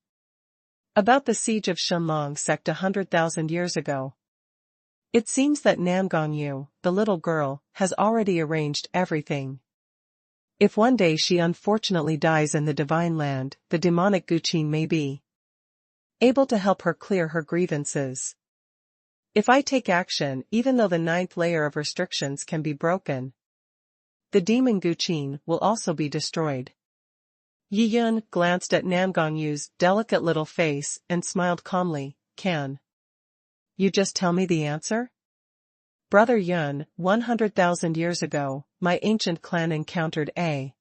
about the siege of Shenlong Sect 100,000 years ago. It seems that Nangong, the little girl, has already arranged everything. If one day she unfortunately dies in the Divine Land, the demonic Guqin may be able to help her clear her grievances. If I take action, even though the 9th layer of restrictions can be broken, the demon Guqin will also be destroyed. Yi Yun glanced at Nangong's delicate little face and smiled calmly, Can you just tell me the answer? Brother Yun, 100,000 years ago, my ancient clan encountered a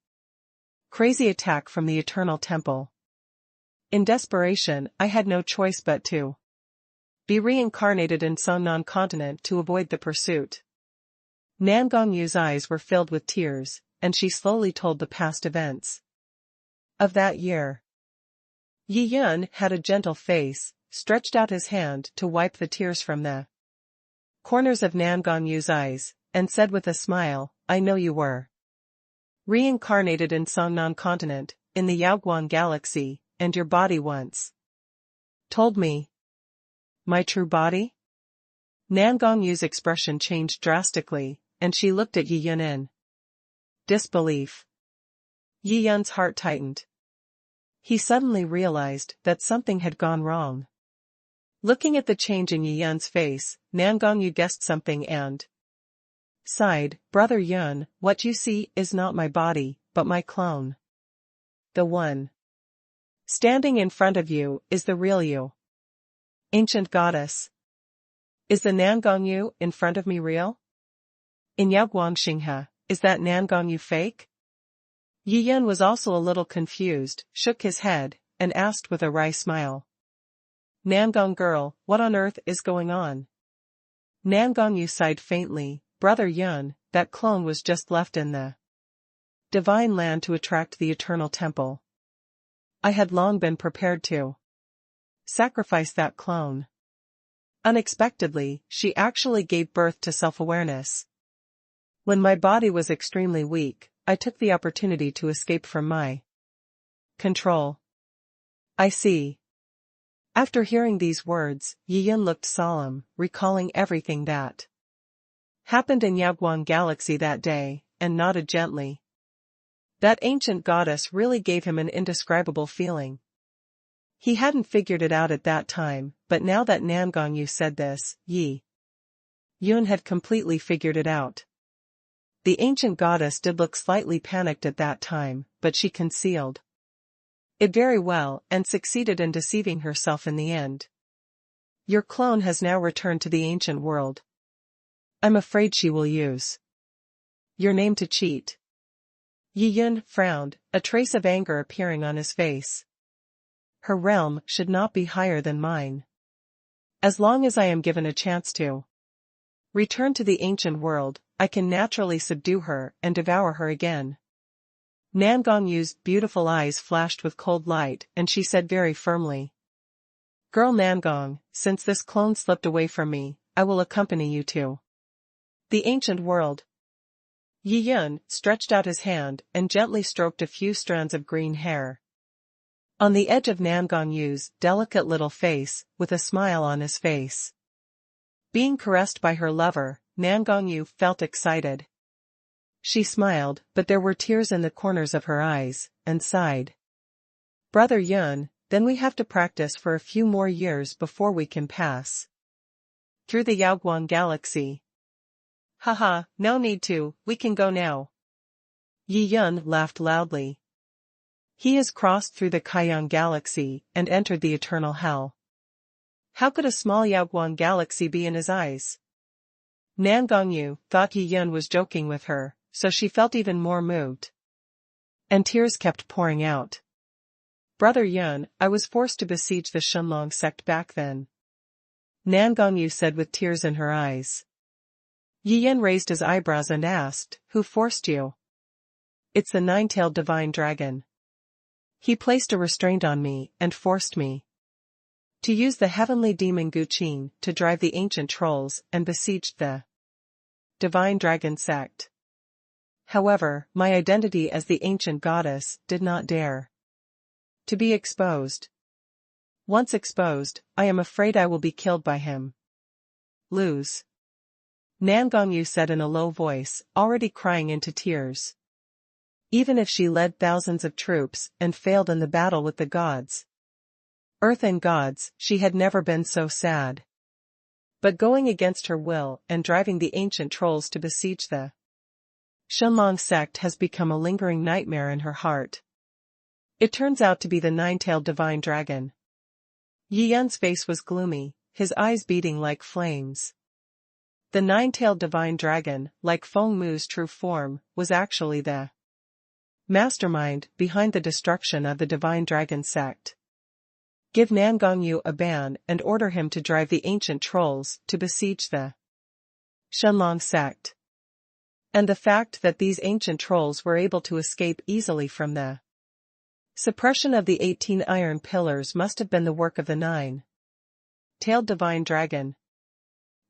crazy attack from the Eternal Temple. In desperation, I had no choice but to be reincarnated in Songnan continent to avoid the pursuit. Nangong's eyes were filled with tears, and she slowly told the past events of that year. Yi Yun had a gentle face, stretched out his hand to wipe the tears from the corners of Nangong's eyes, and said with a smile, I know you were reincarnated in Songnan continent, in the Yaoguang galaxy, and your body once told me my true body? Nangong's expression changed drastically, and she looked at Yi Yun in disbelief. Yi Yun's heart tightened. He suddenly realized that something had gone wrong. Looking at the change in Yi Yun's face, Nangong guessed something and sighed, Brother Yun, what you see is not my body, but my clone. The one standing in front of you is the real you. Ancient goddess. Is the Nangong in front of me real? In Yaoguang Xinghe, is that Nangong fake? Yi Yun was also a little confused, shook his head, and asked with a wry smile. Nangong girl, what on earth is going on? Nangong sighed faintly, Brother Yun, that clone was just left in the Divine Land to attract the Eternal Temple. I had long been prepared to sacrifice that clone. Unexpectedly, she actually gave birth to self-awareness. When my body was extremely weak, I took the opportunity to escape from my control. I see. After hearing these words, Yi Yun looked solemn, recalling everything that happened in Yaoguang Galaxy that day, and nodded gently. That ancient goddess really gave him an indescribable feeling. He hadn't figured it out at that time, but now that Nangong said this, Yi Yun had completely figured it out. The ancient goddess did look slightly panicked at that time, but she concealed it very well and succeeded in deceiving herself in the end. Your clone has now returned to the ancient world. I'm afraid she will use your name to cheat. Yi Yun frowned, a trace of anger appearing on his face. Her realm should not be higher than mine. As long as I am given a chance to return to the ancient world, I can naturally subdue her and devour her again. Nan Gongyu's beautiful eyes flashed with cold light, and she said very firmly, "Girl Nangong, since this clone slipped away from me, I will accompany you to the ancient world." Yi Yun stretched out his hand and gently stroked a few strands of green hair on the edge of Nan Gongyu's delicate little face, with a smile on his face. Being caressed by her lover, Nan Gongyu felt excited. She smiled, but there were tears in the corners of her eyes, and sighed. "Brother Yun, then we have to practice for a few more years before we can pass through the Yaoguang galaxy." "Haha, no need to, we can go now." Yi Yun laughed loudly. He has crossed through the Kaiyang galaxy and entered the eternal hell. How could a small Yaoguang galaxy be in his eyes? Nan Gongyu thought Yi Yun was joking with her, so she felt even more moved. And tears kept pouring out. "Brother Yun, I was forced to besiege the Shenlong Sect back then," Nan Gongyu said with tears in her eyes. Yi Yun raised his eyebrows and asked, "Who forced you?" "It's the nine-tailed divine dragon. He placed a restraint on me and forced me to use the heavenly demon Guqin to drive the ancient trolls and besieged the divine dragon sect. However, my identity as the ancient goddess did not dare to be exposed. Once exposed, I am afraid I will be killed by him." "Lose," Nan Gongyu said in a low voice, already crying into tears. Even if she led thousands of troops and failed in the battle with the gods, earth and gods, she had never been so sad. But going against her will and driving the ancient trolls to besiege the Shenlong Sect has become a lingering nightmare in her heart. It turns out to be the nine-tailed divine dragon. Yi Yun's face was gloomy, his eyes beating like flames. The nine-tailed divine dragon, like Feng Mu's true form, was actually the mastermind behind the destruction of the divine dragon sect. Give Nan Gongyu a ban and order him to drive the ancient trolls to besiege the Shenlong Sect. And the fact that these ancient trolls were able to escape easily from the suppression of the 18 iron pillars must have been the work of the nine-tailed divine dragon.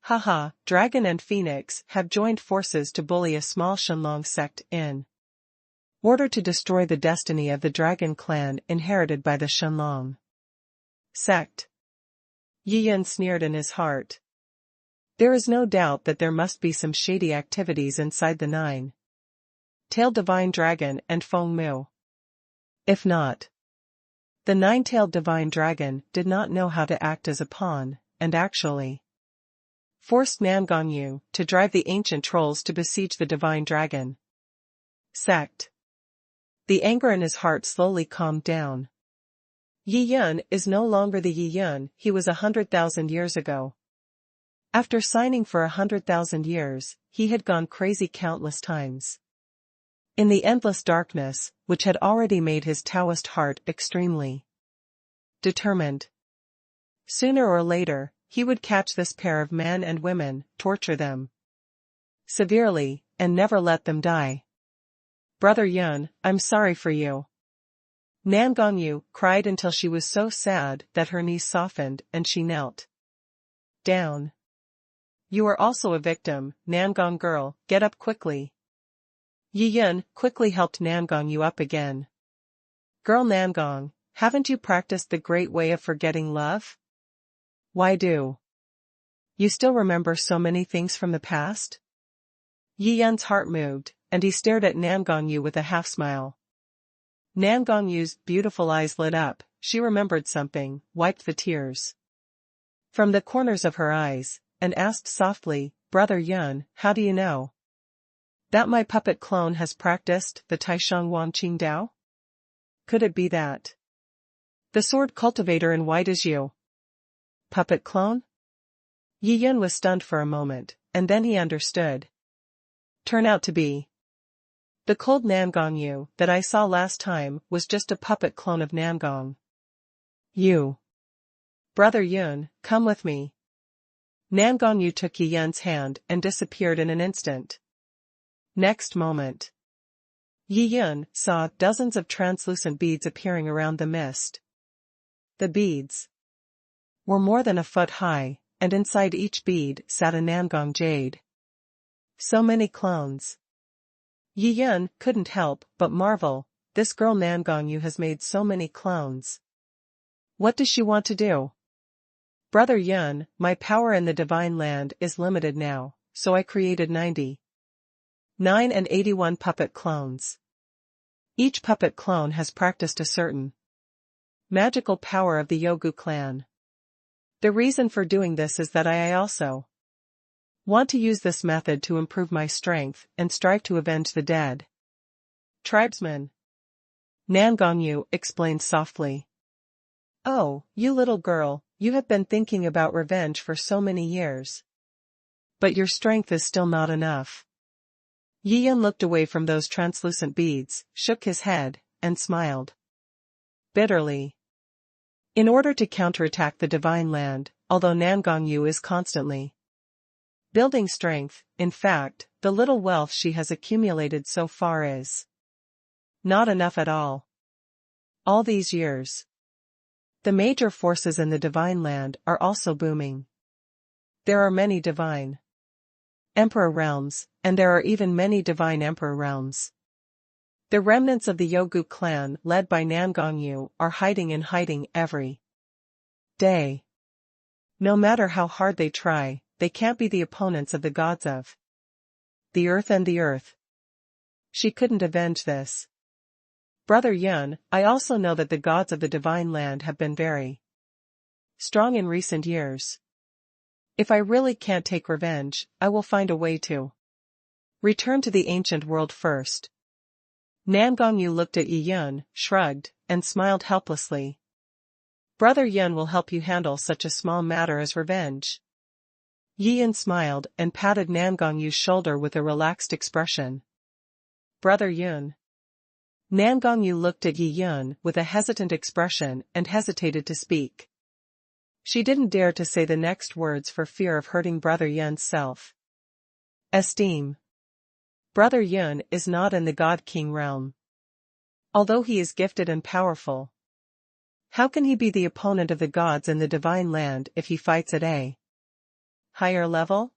Haha, Dragon and Phoenix have joined forces to bully a small Shenlong sect in order to destroy the destiny of the dragon clan inherited by the Shenlong Sect. Yi Yun sneered in his heart. There is no doubt that there must be some shady activities inside the nine-tailed divine dragon and Feng Mu. If not, the nine-tailed divine dragon did not know how to act as a pawn, and actually forced Nan Gongyu to drive the ancient trolls to besiege the divine dragon sect. The anger in his heart slowly calmed down. Yi Yun is no longer the Yi Yun he was 100,000 years ago. After signing for 100,000 years, he had gone crazy countless times. In the endless darkness, which had already made his Taoist heart extremely determined. Sooner or later, he would catch this pair of men and women, torture them severely, and never let them die. "Brother Yun, I'm sorry for you." Nan Gongyu cried until she was so sad that her knees softened and she knelt down. "You are also a victim, Nangong girl, get up quickly." Yi Yun quickly helped Nan Gongyu up again. "Girl Nangong, haven't you practiced the great way of forgetting love? Why do you still remember so many things from the past?" Yi Yun's heart moved, and he stared at Nan Gongyu with a half-smile. Nan Gongyu's beautiful eyes lit up, she remembered something, wiped the tears from the corners of her eyes, and asked softly, "Brother Yun, how do you know that my puppet clone has practiced the Taishang Wang Qing Dao? Could it be that the sword cultivator in white is you?" "Puppet clone?" Yi Yun was stunned for a moment, and then he understood. Turn out to be the cold Nangongyu that I saw last time was just a puppet clone of Nangong. "You, Brother Yun, come with me." Nan Gongyu took Yi Yun's hand and disappeared in an instant. Next moment, Yi Yun saw dozens of translucent beads appearing around the mist. The beads were more than a foot high, and inside each bead sat a Nangong jade. So many clones. Yi Yun couldn't help but marvel, this girl Nangong Yu has made so many clones. What does she want to do? Brother Yun, my power in the divine land is limited now, so I created 99 and 81 puppet clones. Each puppet clone has practiced a certain magical power of the Yogu clan. The reason for doing this is that I also want to use this method to improve my strength and strive to avenge the dead tribesmen. Nangong Yu explained softly. Oh, you little girl, you have been thinking about revenge for so many years. But your strength is still not enough. Yi Yun looked away from those translucent beads, shook his head, and smiled bitterly. In order to counterattack the divine land, although Nangong Yu is constantly building strength, in fact, the little wealth she has accumulated so far is not enough at all. All these years, the major forces in the divine land are also booming. There are many divine emperor realms, and there are even many divine emperor realms. The remnants of the Yogu clan led by Nangong Yu are hiding every day. No matter how hard they try, they can't be the opponents of the gods of the earth and the earth. She couldn't avenge this. Brother Yun, I also know that the gods of the divine land have been very strong in recent years. If I really can't take revenge, I will find a way to return to the ancient world first. Nangong Yu looked at Yi Yun, shrugged, and smiled helplessly. Brother Yun will help you handle such a small matter as revenge. Yi Yun smiled and patted Nangong Yu's shoulder with a relaxed expression. Brother Yun. Nangong Yu looked at Yi Yun with a hesitant expression and hesitated to speak. She didn't dare to say the next words for fear of hurting Brother Yun's self-esteem. Brother Yun is not in the God King realm. Although he is gifted and powerful, how can he be the opponent of the gods in the divine land if he fights at a higher level?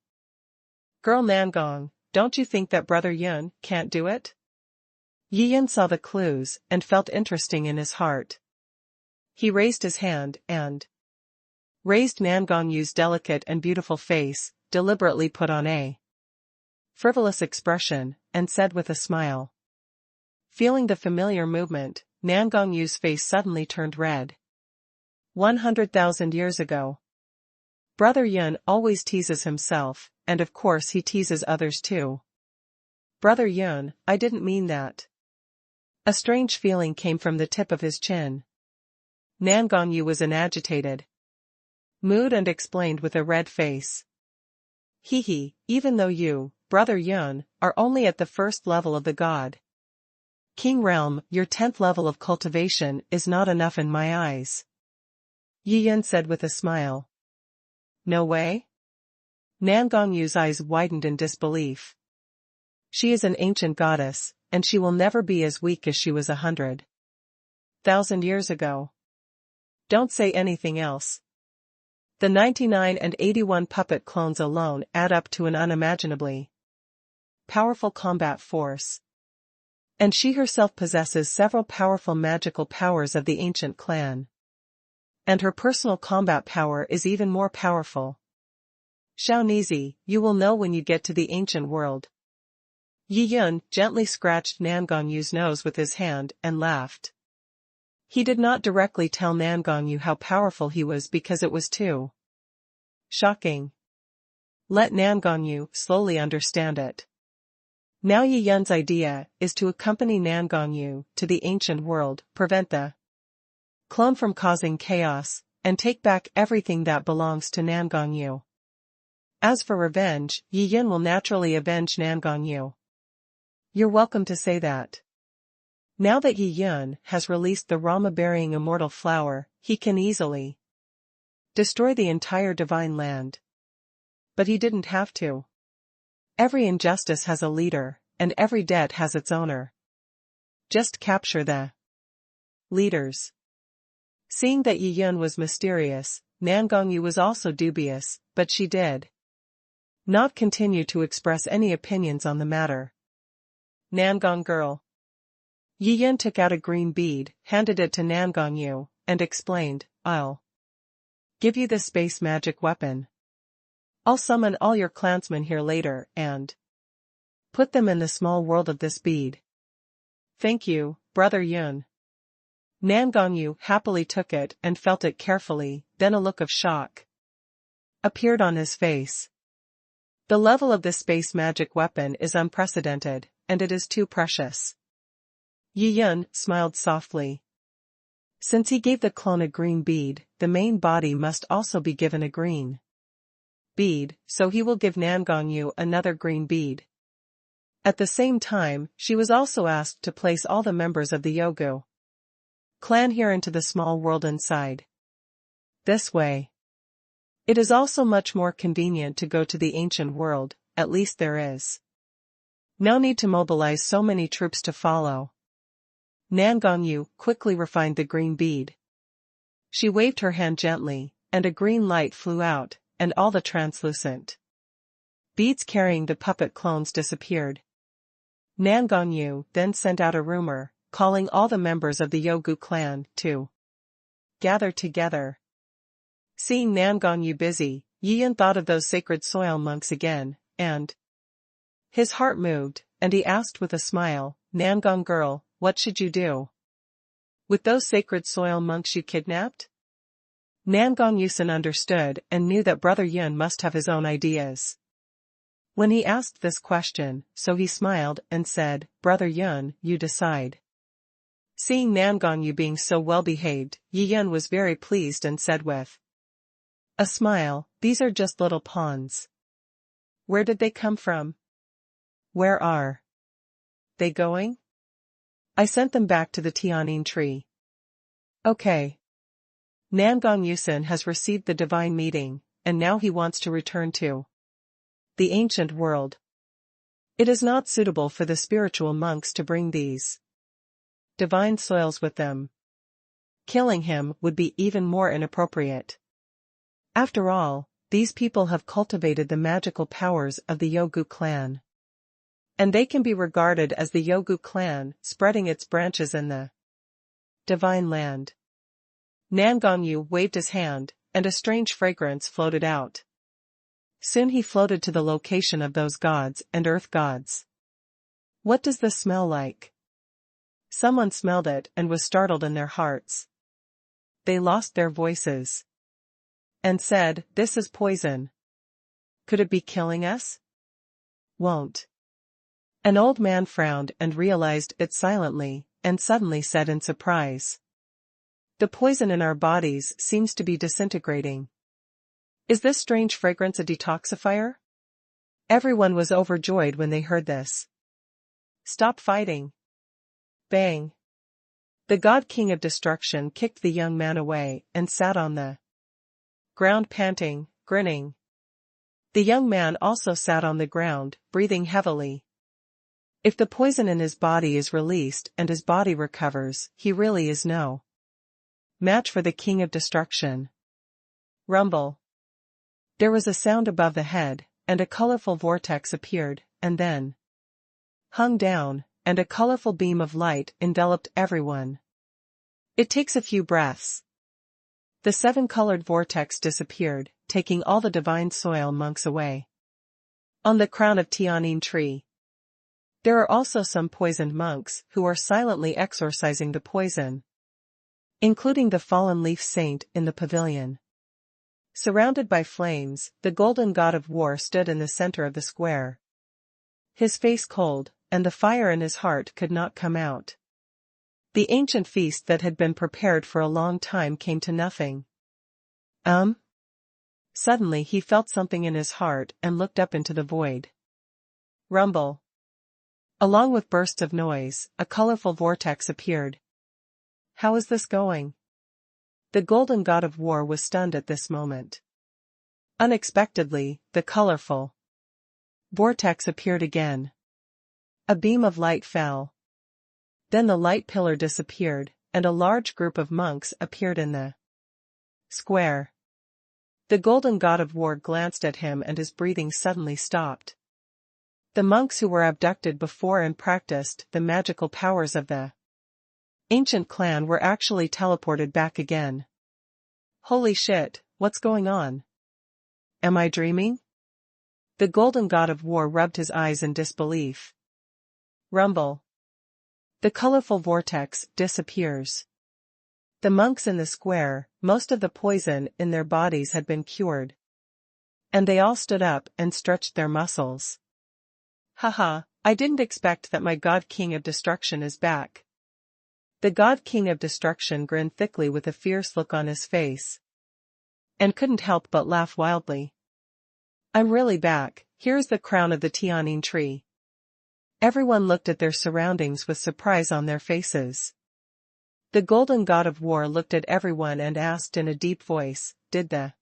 Girl Nangong, don't you think that Brother Yun can't do it? Yi Yun saw the clues and felt interesting in his heart. He raised his hand and raised Nangong Yu's delicate and beautiful face, deliberately put on a frivolous expression, and said with a smile. Feeling the familiar movement, Nangong Yu's face suddenly turned red. 100,000 years ago. Brother Yun always teases himself, and of course he teases others too. Brother Yun, I didn't mean that. A strange feeling came from the tip of his chin. Nangong Yu was in agitated mood and explained with a red face. Hee, even though you, Brother Yun, are only at the first level of the God King realm, your 10th level of cultivation is not enough in my eyes. Yi Yun said with a smile. No way? Nangong Yu's eyes widened in disbelief. She is an ancient goddess, and she will never be as weak as she was 100,000 years ago. Don't say anything else. The 99 and 81 puppet clones alone add up to an unimaginably powerful combat force. And she herself possesses several powerful magical powers of the ancient clan. And her personal combat power is even more powerful. Shaonizi, you will know when you get to the ancient world. Yi Yun gently scratched Nangong Yu's nose with his hand and laughed. He did not directly tell Nangong Yu how powerful he was because it was too shocking. Let Nangong Yu slowly understand it. Now Yi Yun's idea is to accompany Nangong Yu to the ancient world, prevent the clone from causing chaos, and take back everything that belongs to Nangong Yu. As for revenge, Yi Yun will naturally avenge Nangong Yu. You're welcome to say that. Now that Yi Yun has released the Rama-bearing immortal flower, he can easily destroy the entire divine land. But he didn't have to. Every injustice has a leader, and every debt has its owner. Just capture the leaders. Seeing that Yi Yun was mysterious, Nan Gongyu was also dubious, but she did not continue to express any opinions on the matter. Nangong girl. Yi Yun took out a green bead, handed it to Nan Gongyu, and explained, I'll give you the space magic weapon. I'll summon all your clansmen here later and put them in the small world of this bead. Thank you, Brother Yun. Nan Gongyu happily took it and felt it carefully, then a look of shock appeared on his face. The level of this space magic weapon is unprecedented, and it is too precious. Yi Yun smiled softly. Since he gave the clone a green bead, the main body must also be given a green bead, so he will give Nan Gongyu another green bead. At the same time, she was also asked to place all the members of the Yogu clan here into the small world inside. This way, it is also much more convenient to go to the ancient world, at least there is no need to mobilize so many troops to follow. Nan Gongyu quickly refined the green bead. She waved her hand gently, and a green light flew out, and all the translucent beads carrying the puppet clones disappeared. Nan Gongyu then sent out a rumor, calling all the members of the Yogu clan to gather together. Seeing Nan Gongyu busy, Yi Yun thought of those sacred soil monks again, and his heart moved, and he asked with a smile, Nangong girl, what should you do with those sacred soil monks you kidnapped? Nangong Yusin understood and knew that Brother Yun must have his own ideas. When he asked this question, so he smiled and said, Brother Yun, you decide. Seeing Nan Gongyu being so well behaved, Yi Yun was very pleased and said with a smile, these are just little pawns. Where did they come from? Where are they going? I sent them back to the Tianyin tree. Okay. Nangong Yusin has received the divine meeting, and now he wants to return to the ancient world. It is not suitable for the spiritual monks to bring these divine soils with them. Killing him would be even more inappropriate. After all, these people have cultivated the magical powers of the Yogu clan. And they can be regarded as the Yogu clan, spreading its branches in the divine land. Nan Gongyu waved his hand, and a strange fragrance floated out. Soon he floated to the location of those gods and earth gods. What does this smell like? Someone smelled it and was startled in their hearts. They lost their voices and said, this is poison. Could it be killing us? Won't. An old man frowned and realized it silently, and suddenly said in surprise, the poison in our bodies seems to be disintegrating. Is this strange fragrance a detoxifier? Everyone was overjoyed when they heard this. Stop fighting. Bang. The God King of Destruction kicked the young man away and sat on the ground panting, grinning. The young man also sat on the ground, breathing heavily. If the poison in his body is released and his body recovers, he really is no match for the King of Destruction. Rumble. There was a sound above the head, and a colorful vortex appeared, and then hung down, and a colorful beam of light enveloped everyone. It takes a few breaths. The seven-colored vortex disappeared, taking all the divine soil monks away. On the crown of Tianyin tree, there are also some poisoned monks who are silently exorcising the poison, including the fallen leaf saint in the pavilion. Surrounded by flames, the golden god of war stood in the center of the square. His face cold, and the fire in his heart could not come out. The ancient feast that had been prepared for a long time came to nothing. Suddenly he felt something in his heart and looked up into the void. Rumble. Along with bursts of noise, a colorful vortex appeared. How is this going? The golden god of war was stunned at this moment. Unexpectedly, the colorful vortex appeared again. A beam of light fell. Then the light pillar disappeared, and a large group of monks appeared in the square. The golden god of war glanced at him and his breathing suddenly stopped. The monks who were abducted before and practiced the magical powers of the ancient clan were actually teleported back again. Holy shit, what's going on? Am I dreaming? The golden god of war rubbed his eyes in disbelief. Rumble. The colorful vortex disappears. The monks in the square, most of the poison in their bodies had been cured. And they all stood up and stretched their muscles. Haha, I didn't expect that my god king of destruction is back. The god king of destruction grinned thickly with a fierce look on his face. And couldn't help but laugh wildly. I'm really back, here's the crown of the Tianin tree. Everyone looked at their surroundings with surprise on their faces. The golden god of war looked at everyone and asked in a deep voice, did the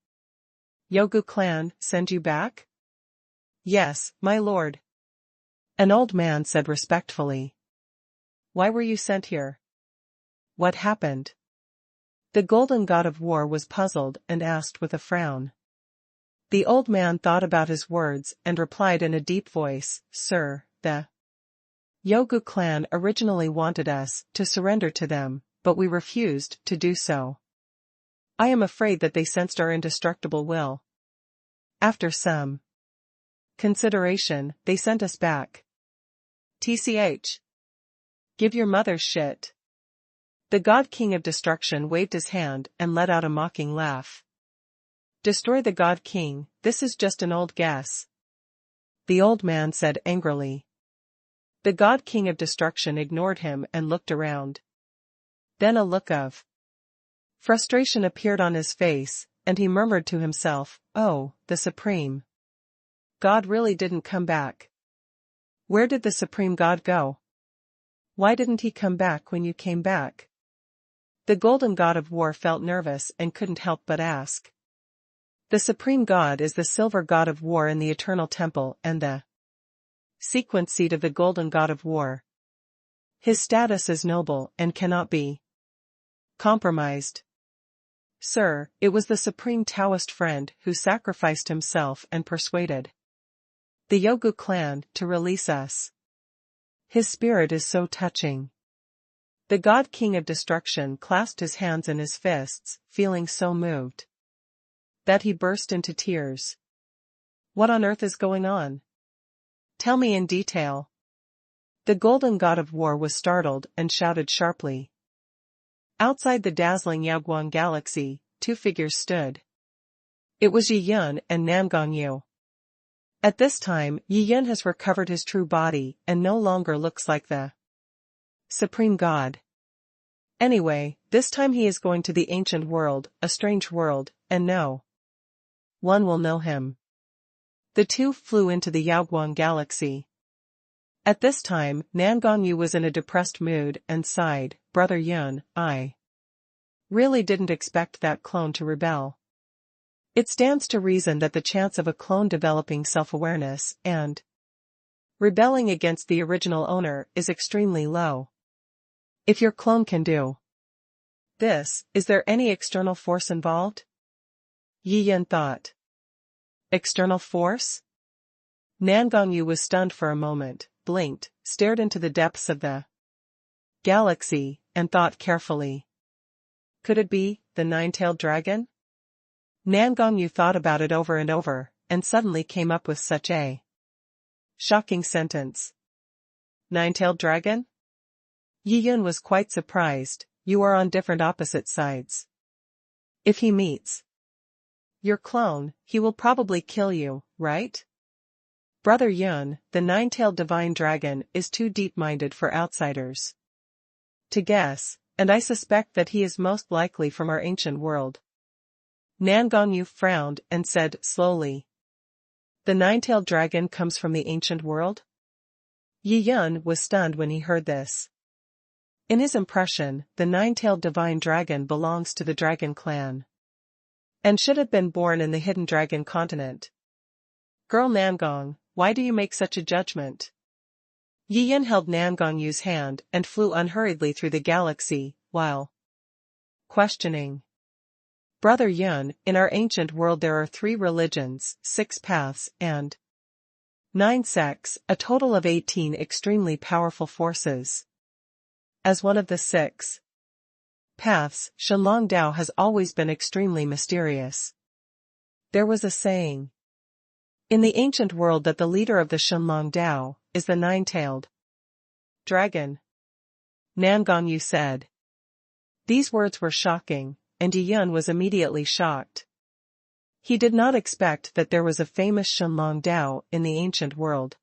Yogu clan send you back? Yes, my lord. An old man said respectfully. Why were you sent here? What happened? The golden god of war was puzzled and asked with a frown. The old man thought about his words and replied in a deep voice, Sir, the Yogu clan originally wanted us to surrender to them, but we refused to do so. I am afraid that they sensed our indestructible will. After some consideration, they sent us back. TCH. Give your mother shit. The god king of destruction waved his hand and let out a mocking laugh. Destroy the god king, this is just an old guess. The old man said angrily. The god king of destruction ignored him and looked around. Then a look of frustration appeared on his face, and he murmured to himself, oh, the supreme god really didn't come back. Where did the supreme god go? Why didn't he come back when you came back? The golden god of war felt nervous and couldn't help but ask. The supreme god is the silver god of war in the eternal temple and the sequence seat of the golden god of war. His status is noble and cannot be compromised. Sir, it was the supreme Taoist friend who sacrificed himself and persuaded the Yogu clan to release us. His spirit is so touching. The god king of destruction clasped his hands in his fists, feeling so moved that he burst into tears. What on earth is going on? Tell me in detail. The golden god of war was startled and shouted sharply. Outside the dazzling Yaoguang galaxy, two figures stood. It was Yi Yun and Nangong Yu. At this time, Yi Yun has recovered his true body and no longer looks like the supreme god. Anyway, this time he is going to the ancient world, a strange world, and no one will know him. The two flew into the Yaoguang galaxy. At this time, Nangong Yu was in a depressed mood and sighed, Brother Yun, I really didn't expect that clone to rebel. It stands to reason that the chance of a clone developing self-awareness and rebelling against the original owner is extremely low. If your clone can do this, is there any external force involved? Yi Yun thought. External force? Nangong Yu was stunned for a moment, blinked, stared into the depths of the galaxy, and thought carefully. Could it be the nine-tailed dragon? Nangong Yu thought about it over and over, and suddenly came up with such a shocking sentence. Nine-tailed dragon? Yi Yun was quite surprised. You are on different opposite sides. If he meets your clone, he will probably kill you, right? Brother Yun, the nine-tailed divine dragon is too deep-minded for outsiders to guess, and I suspect that he is most likely from our ancient world. Nangong Yu frowned and said slowly. The nine-tailed dragon comes from the ancient world? Yi Yun was stunned when he heard this. In his impression, the nine-tailed divine dragon belongs to the dragon clan and should have been born in the hidden dragon continent. Girl Nangong, why do you make such a judgment? Yi Yin held Nangong hand and flew unhurriedly through the galaxy, while questioning. Brother Yun, in our ancient world there are 3 religions, 6 paths, and 9 sects, a total of 18 extremely powerful forces. As one of the 6 paths, Shenlong Dao has always been extremely mysterious. There was a saying in the ancient world that the leader of the Shenlong Dao is the 9-tailed dragon. Nangong said. These words were shocking, and Yi Yun was immediately shocked. He did not expect that there was a famous Shenlong Dao in the ancient world.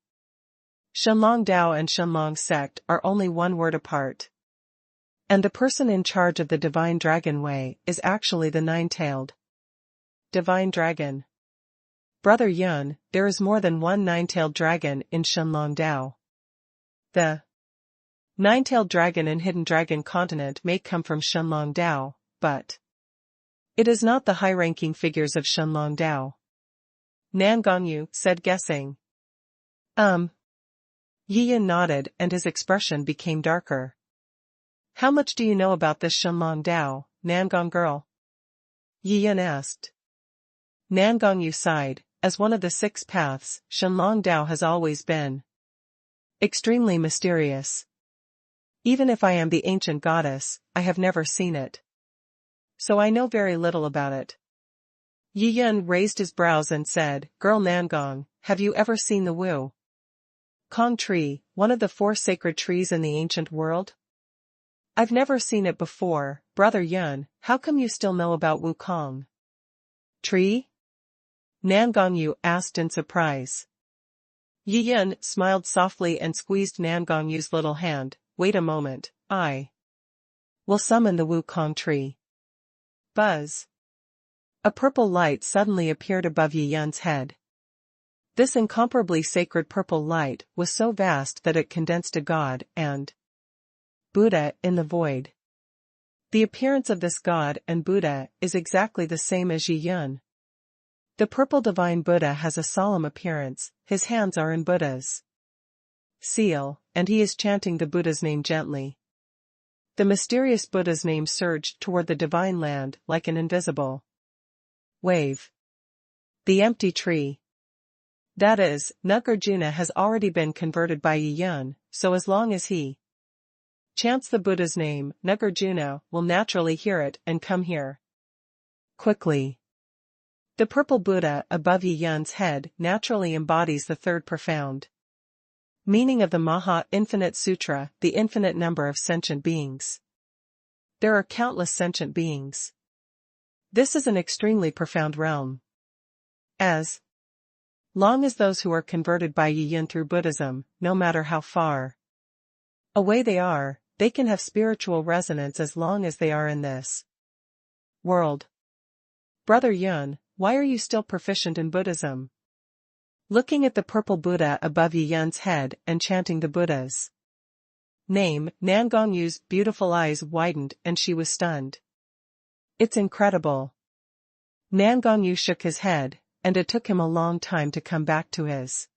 Shenlong Dao and Shenlong Sect are only 1 word apart. And the person in charge of the Divine Dragon Way is actually the 9-tailed Divine Dragon. Brother Yun, there is more than 1 9-tailed dragon in Shenlong Dao. The 9-tailed dragon in Hidden Dragon Continent may come from Shenlong Dao, but it is not the high-ranking figures of Shenlong Dao. Nangong said, guessing. Yi Yin nodded and his expression became darker. How much do you know about this Shenlong Dao, Nangong girl? Yi Yin asked. Nangong sighed. As one of the 6 paths, Shenlong Dao has always been extremely mysterious. Even if I am the ancient goddess, I have never seen it. So I know very little about it. Yi Yin raised his brows and said, Girl Nangong, have you ever seen the Wu Kong tree, one of the 4 sacred trees in the ancient world? I've never seen it before. Brother Yun, how come you still know about Wu Kong tree? Nangong asked in surprise. Yi Yin smiled softly and squeezed Nangong's little hand. Wait a moment, I will summon the Wu Kong tree. Buzz. A purple light suddenly appeared above Yi Yun's head. This incomparably sacred purple light was so vast that it condensed a god and Buddha in the void. The appearance of this god and Buddha is exactly the same as Yi Yun. The purple divine Buddha has a solemn appearance, his hands are in Buddha's seal, and he is chanting the Buddha's name gently. The mysterious Buddha's name surged toward the divine land like an invisible wave. The empty tree. That is, Nagarjuna has already been converted by Yi Yun, so as long as he chants the Buddha's name, Nagarjuna will naturally hear it and come here. Quickly. The purple Buddha above Yi Yun's head naturally embodies the 3rd profound meaning of the Maha Infinite Sutra, the infinite number of sentient beings. There are countless sentient beings. This is an extremely profound realm. As long as those who are converted by Yi Yun through Buddhism, no matter how far away they are, they can have spiritual resonance as long as they are in this world. Brother Yun, why are you still proficient in Buddhism? Looking at the purple Buddha above Yi Yun's head and chanting the Buddha's name, Nangong's beautiful eyes widened and she was stunned. It's incredible. Nangong shook his head, and it took him a long time to come back to his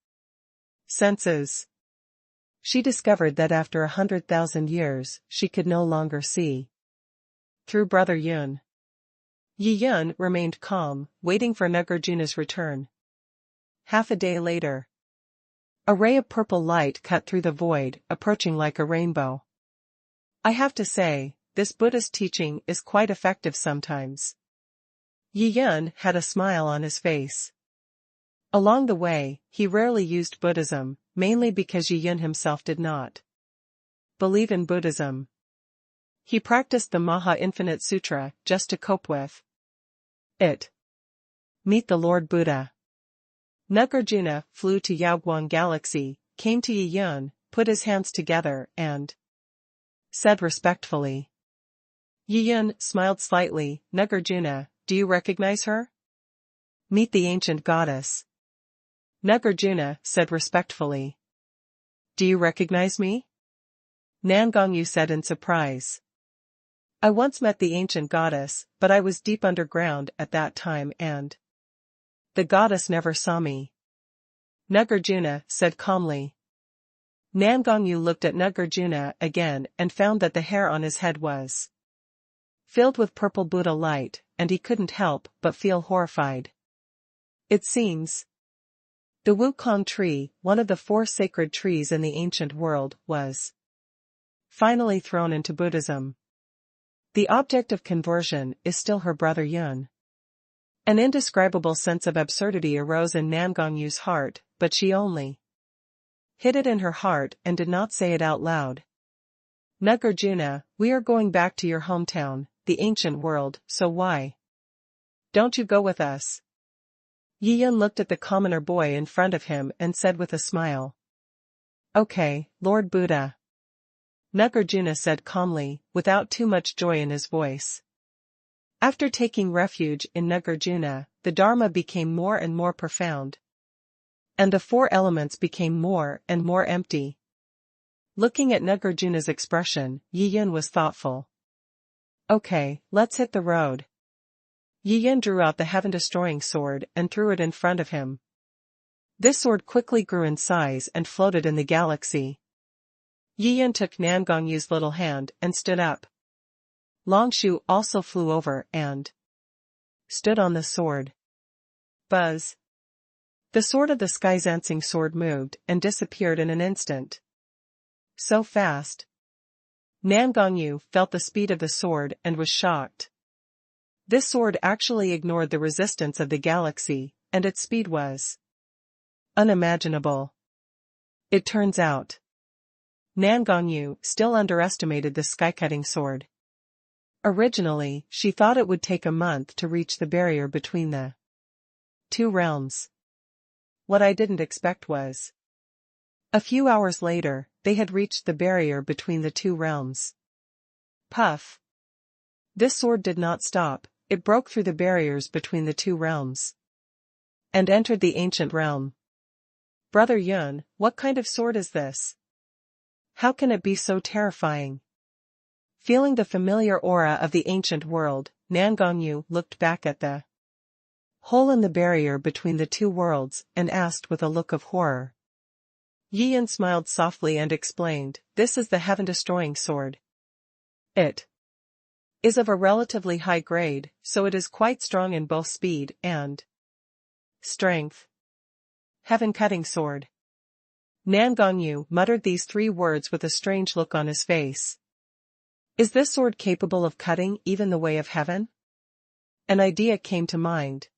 senses. She discovered that after 100,000 years, she could no longer see through Brother Yun. Yi Yun remained calm, waiting for Nagarjuna's return. Half a day later. A ray of purple light cut through the void, approaching like a rainbow. I have to say, this Buddhist teaching is quite effective sometimes. Yi Yun had a smile on his face. Along the way, he rarely used Buddhism, mainly because Yi Yun himself did not believe in Buddhism. He practiced the Maha Infinite Sutra just to cope with it. Meet the Lord Buddha. Nagarjuna flew to Yaoguang Galaxy, came to Yi Yun, put his hands together, and said respectfully. Yi Yun smiled slightly. Nagarjuna, do you recognize her? Meet the ancient goddess. Nagarjuna said respectfully. Do you recognize me? Nangong said in surprise. I once met the ancient goddess, but I was deep underground at that time and the goddess never saw me. Nagarjuna said calmly. Nangongyu looked at Nagarjuna again and found that the hair on his head was filled with purple Buddha light, and he couldn't help but feel horrified. It seems the Wukong tree, one of the 4 sacred trees in the ancient world, was finally thrown into Buddhism. The object of conversion is still her brother Yun. An indescribable sense of absurdity arose in Nangongyu's heart, but she only hid it in her heart and did not say it out loud. Nagarjuna, we are going back to your hometown, the ancient world, so why don't you go with us? Yiyun looked at the commoner boy in front of him and said with a smile. Okay, Lord Buddha. Nagarjuna said calmly, without too much joy in his voice. After taking refuge in Nagarjuna, the Dharma became more and more profound, and the 4 elements became more and more empty. Looking at Nagarjuna's expression, Yiyun was thoughtful. Okay, let's hit the road. Yiyun drew out the heaven-destroying sword and threw it in front of him. This sword quickly grew in size and floated in the galaxy. Yiyun took Nangongyu's little hand and stood up. Longshu also flew over and stood on the sword. Buzz. The sword of the sky-dancing sword moved and disappeared in an instant. So fast. Nangongyu felt the speed of the sword and was shocked. This sword actually ignored the resistance of the galaxy, and its speed was unimaginable. It turns out Nangongyu still underestimated the sky-cutting sword. Originally, she thought it would take a month to reach the barrier between the 2 realms. What I didn't expect was a few hours later, they had reached the barrier between the 2 realms. Puff. This sword did not stop, it broke through the barriers between the 2 realms and entered the ancient realm. Brother Yun, what kind of sword is this? How can it be so terrifying? Feeling the familiar aura of the ancient world, Nangongyu looked back at the hole in the barrier between the 2 worlds and asked with a look of horror. Yiyun smiled softly and explained, this is the heaven-destroying sword. It is of a relatively high grade, so it is quite strong in both speed and strength. Heaven-cutting sword. Nangongyu muttered these 3 words with a strange look on his face. Is this sword capable of cutting even the way of heaven? An idea came to mind.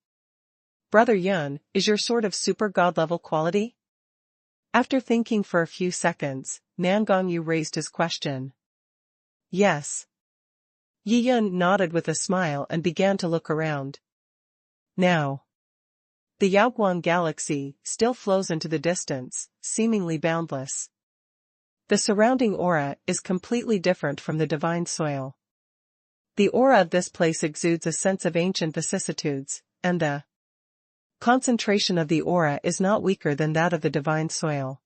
Brother Yun, is your sword of super god-level quality? After thinking for a few seconds, Nangongyu raised his question. Yes. Yiyun nodded with a smile and began to look around. Now, the Yaoguang galaxy still flows into the distance, seemingly boundless. The surrounding aura is completely different from the divine soil. The aura of this place exudes a sense of ancient vicissitudes, and the concentration of the aura is not weaker than that of the divine soil.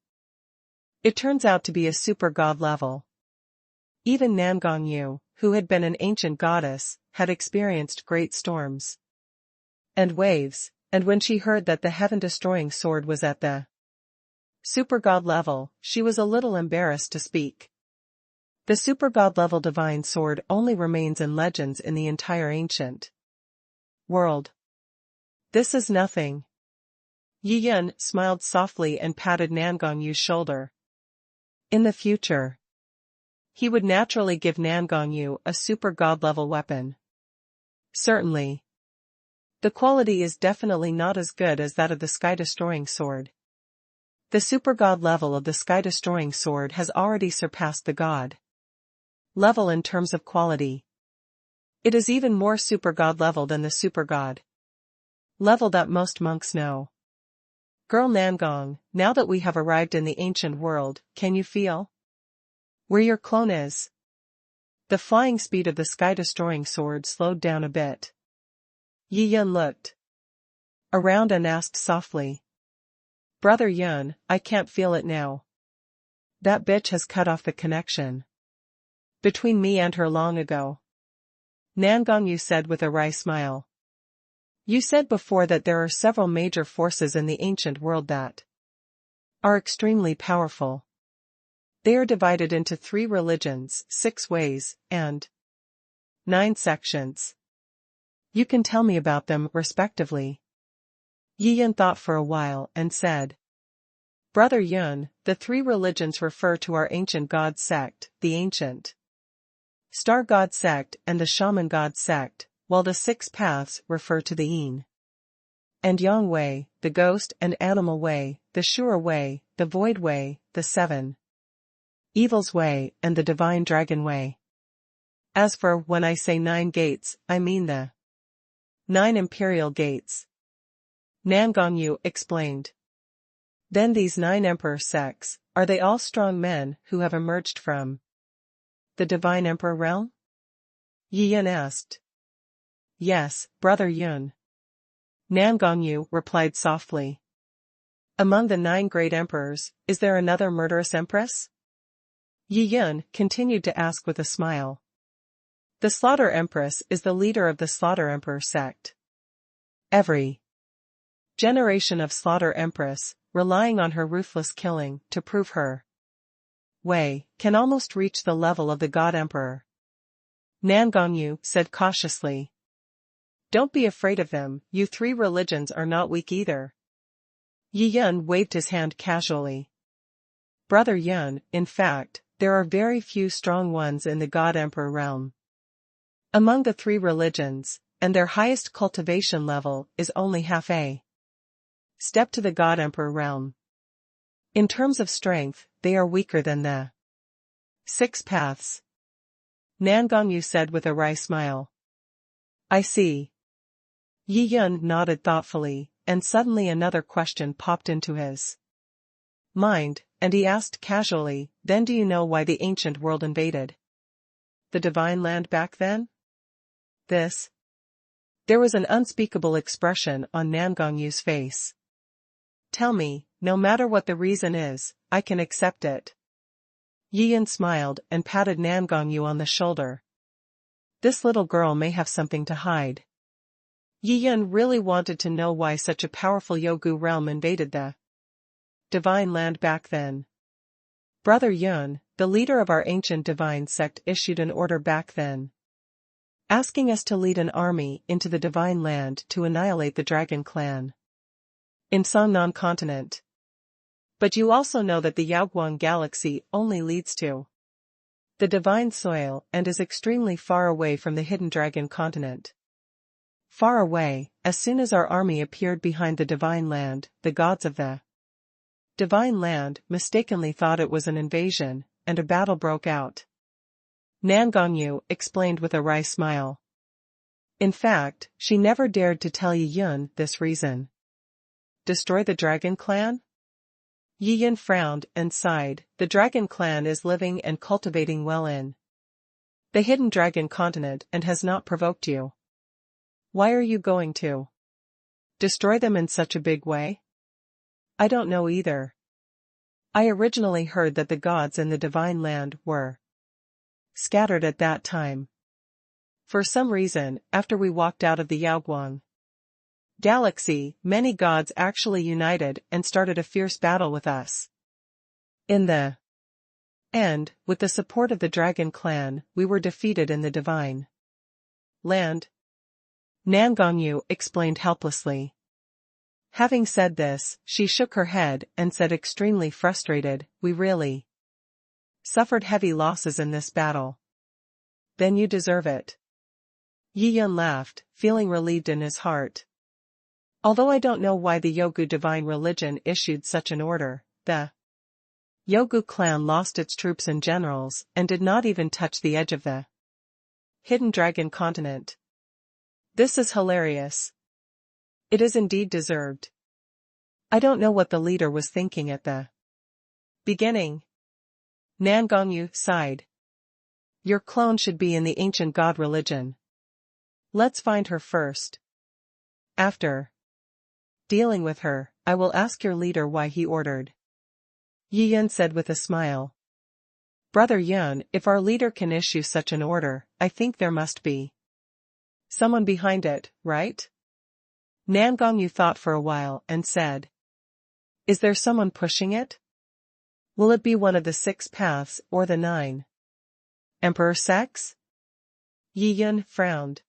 It turns out to be a super god level. Even Nangongyu, who had been an ancient goddess, had experienced great storms and waves, and when she heard that the heaven-destroying sword was at the super god level, she was a little embarrassed to speak. The super god level divine sword only remains in legends in the entire ancient world. This is nothing. Yiyun smiled softly and patted Nangongyu's shoulder. In the future, he would naturally give Nangongyu a super god-level weapon. Certainly. The quality is definitely not as good as that of the sky-destroying sword. The super god level of the sky-destroying sword has already surpassed the god level in terms of quality. It is even more super god level than the super god level that most monks know. Girl Nangong, now that we have arrived in the ancient world, can you feel where your clone is? The flying speed of the sky-destroying sword slowed down a bit. Yiyun looked around and asked softly. Brother Yun, I can't feel it now. That bitch has cut off the connection between me and her long ago. Nangongyu said with a wry smile. You said before that there are several major forces in the ancient world that are extremely powerful. They are divided into 3 religions, 6 ways, and 9 sections. You can tell me about them, respectively. Yi Yun thought for a while and said, Brother Yun, the 3 religions refer to our ancient god sect, the ancient Star God sect and the Shaman God sect, while the 6 paths refer to the Yin and Yang way, the ghost and animal way, the sure way, the void way, the 7 evils way, and the divine dragon way. As for when I say 9 gates, I mean the 9 imperial gates. Nangongyu explained. Then these 9 emperor sects, are they all strong men who have emerged from the divine emperor realm? Yi Yun asked. Yes, Brother Yun. Nangongyu replied softly. Among the 9 great emperors, is there another murderous empress? Yi Yun continued to ask with a smile. The Slaughter Empress is the leader of the Slaughter Emperor sect. Every generation of Slaughter Empress, relying on her ruthless killing to prove her way, can almost reach the level of the God Emperor. Nangongyu said cautiously. Don't be afraid of them, you 3 religions are not weak either. Yi Yun waved his hand casually. Brother Yun, in fact, there are very few strong ones in the God Emperor realm. Among the 3 religions, and their highest cultivation level is only half a step to the God Emperor realm. In terms of strength, they are weaker than the 6 paths. Nangongyu said with a wry smile. I see. Yi Yun nodded thoughtfully, and suddenly another question popped into his mind, and he asked casually, then do you know why the ancient world invaded the divine land back then? There was an unspeakable expression on Nangongyu's face. Tell me, no matter what the reason is, I can accept it. Yi Yun smiled and patted Nangongyu on the shoulder. This little girl may have something to hide. Yi Yun really wanted to know why such a powerful Yogu realm invaded the divine land back then. Brother Yun, the leader of our ancient divine sect, issued an order back then, asking us to lead an army into the divine land to annihilate the dragon clan in Songnan continent. But you also know that the Yaoguang galaxy only leads to the divine soil and is extremely far away from the hidden dragon continent. Far away, as soon as our army appeared behind the divine land, the gods of the divine land mistakenly thought it was an invasion, and a battle broke out. Nangongyu explained with a wry smile. In fact, she never dared to tell Yi Yun this reason. Destroy the dragon clan? Yi Yun frowned and sighed. The dragon clan is living and cultivating well in the hidden dragon continent and has not provoked you. Why are you going to destroy them in such a big way? I don't know either. I originally heard that the gods in the divine land were scattered at that time. For some reason, after we walked out of the Yaoguang galaxy, many gods actually united and started a fierce battle with us. In the end, with the support of the dragon clan, we were defeated in the divine land. Nangongyu explained helplessly. Having said this, she shook her head and said extremely frustrated, we really suffered heavy losses in this battle. Then you deserve it. Yi Yun laughed, feeling relieved in his heart. Although I don't know why the Yogu divine religion issued such an order, the Yogu clan lost its troops and generals and did not even touch the edge of the hidden dragon continent. This is hilarious. It is indeed deserved. I don't know what the leader was thinking at the beginning. Nangongyu sighed. Your clone should be in the ancient god religion. Let's find her first. After dealing with her, I will ask your leader why he ordered. Yi Yun said with a smile. Brother Yun, if our leader can issue such an order, I think there must be someone behind it, right? Nangongyu thought for a while and said. Is there someone pushing it? Will it be one of the 6 paths or the 9? Emperor sex? Yi Yun frowned.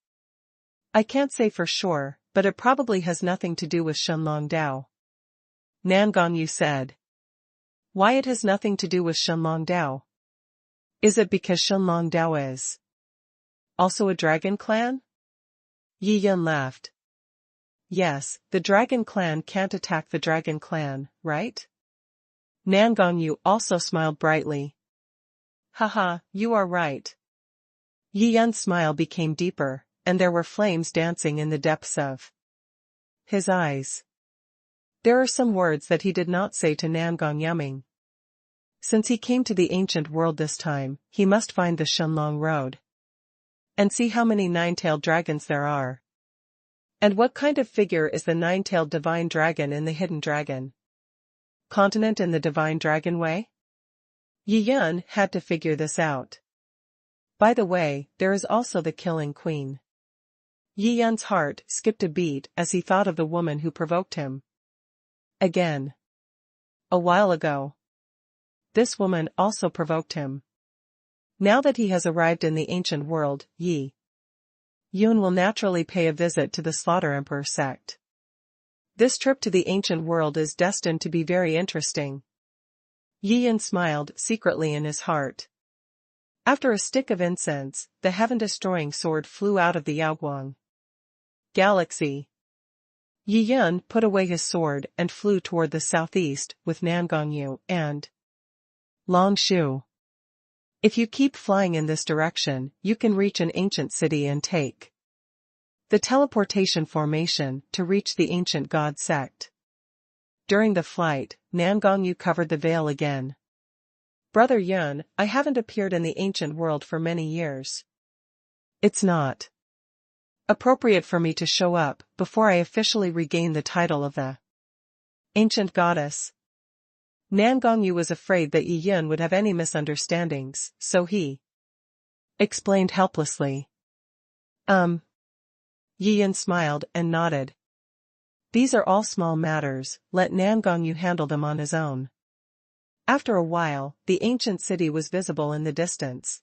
I can't say for sure, but it probably has nothing to do with Shenlong Dao. Nan Gongyu said. Why it has nothing to do with Shenlong Dao? Is it because Shenlong Dao is also a dragon clan? Yi Yun laughed. Yes, the dragon clan can't attack the dragon clan, right? Nan Gongyu also smiled brightly. Haha, you are right. Yi Yun's smile became deeper, and there were flames dancing in the depths of his eyes. There are some words that he did not say to Nan Gongyuming. Since he came to the ancient world this time, he must find the Shenlong Road. And see how many 9-tailed dragons there are. And what kind of figure is the 9-tailed divine dragon in the hidden dragon continent in the divine dragon way? Yi Yun had to figure this out. By the way, there is also the killing queen. Yi Yun's heart skipped a beat as he thought of the woman who provoked him. Again. A while ago. This woman also provoked him. Now that he has arrived in the ancient world, Yi Yun will naturally pay a visit to the Slaughter Emperor sect. This trip to the ancient world is destined to be very interesting. Yi Yun smiled secretly in his heart. After a stick of incense, the heaven-destroying sword flew out of the Yaoguang galaxy. Yi Yun put away his sword and flew toward the southeast with Nan Gongyu and Long Shu. If you keep flying in this direction, you can reach an ancient city and take the teleportation formation to reach the ancient god sect. During the flight, Nan Gongyu covered the veil again. Brother Yun, I haven't appeared in the ancient world for many years. It's not appropriate for me to show up before I officially regain the title of the ancient goddess. Nan Gongyu was afraid that Yi Yun would have any misunderstandings, so he explained helplessly. Yi Yun smiled and nodded. These are all small matters, let Nan Gongyu handle them on his own. After a while, the ancient city was visible in the distance.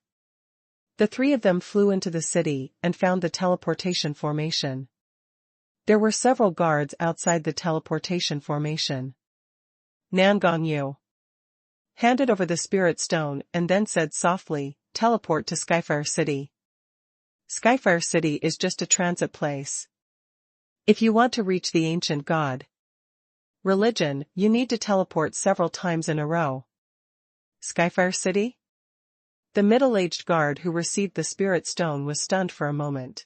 The 3 of them flew into the city and found the teleportation formation. There were several guards outside the teleportation formation. Nan Gongyu handed over the spirit stone and then said softly, teleport to Skyfire City. Skyfire City is just a transit place. If you want to reach the ancient god religion, you need to teleport several times in a row. Skyfire City? The middle-aged guard who received the spirit stone was stunned for a moment.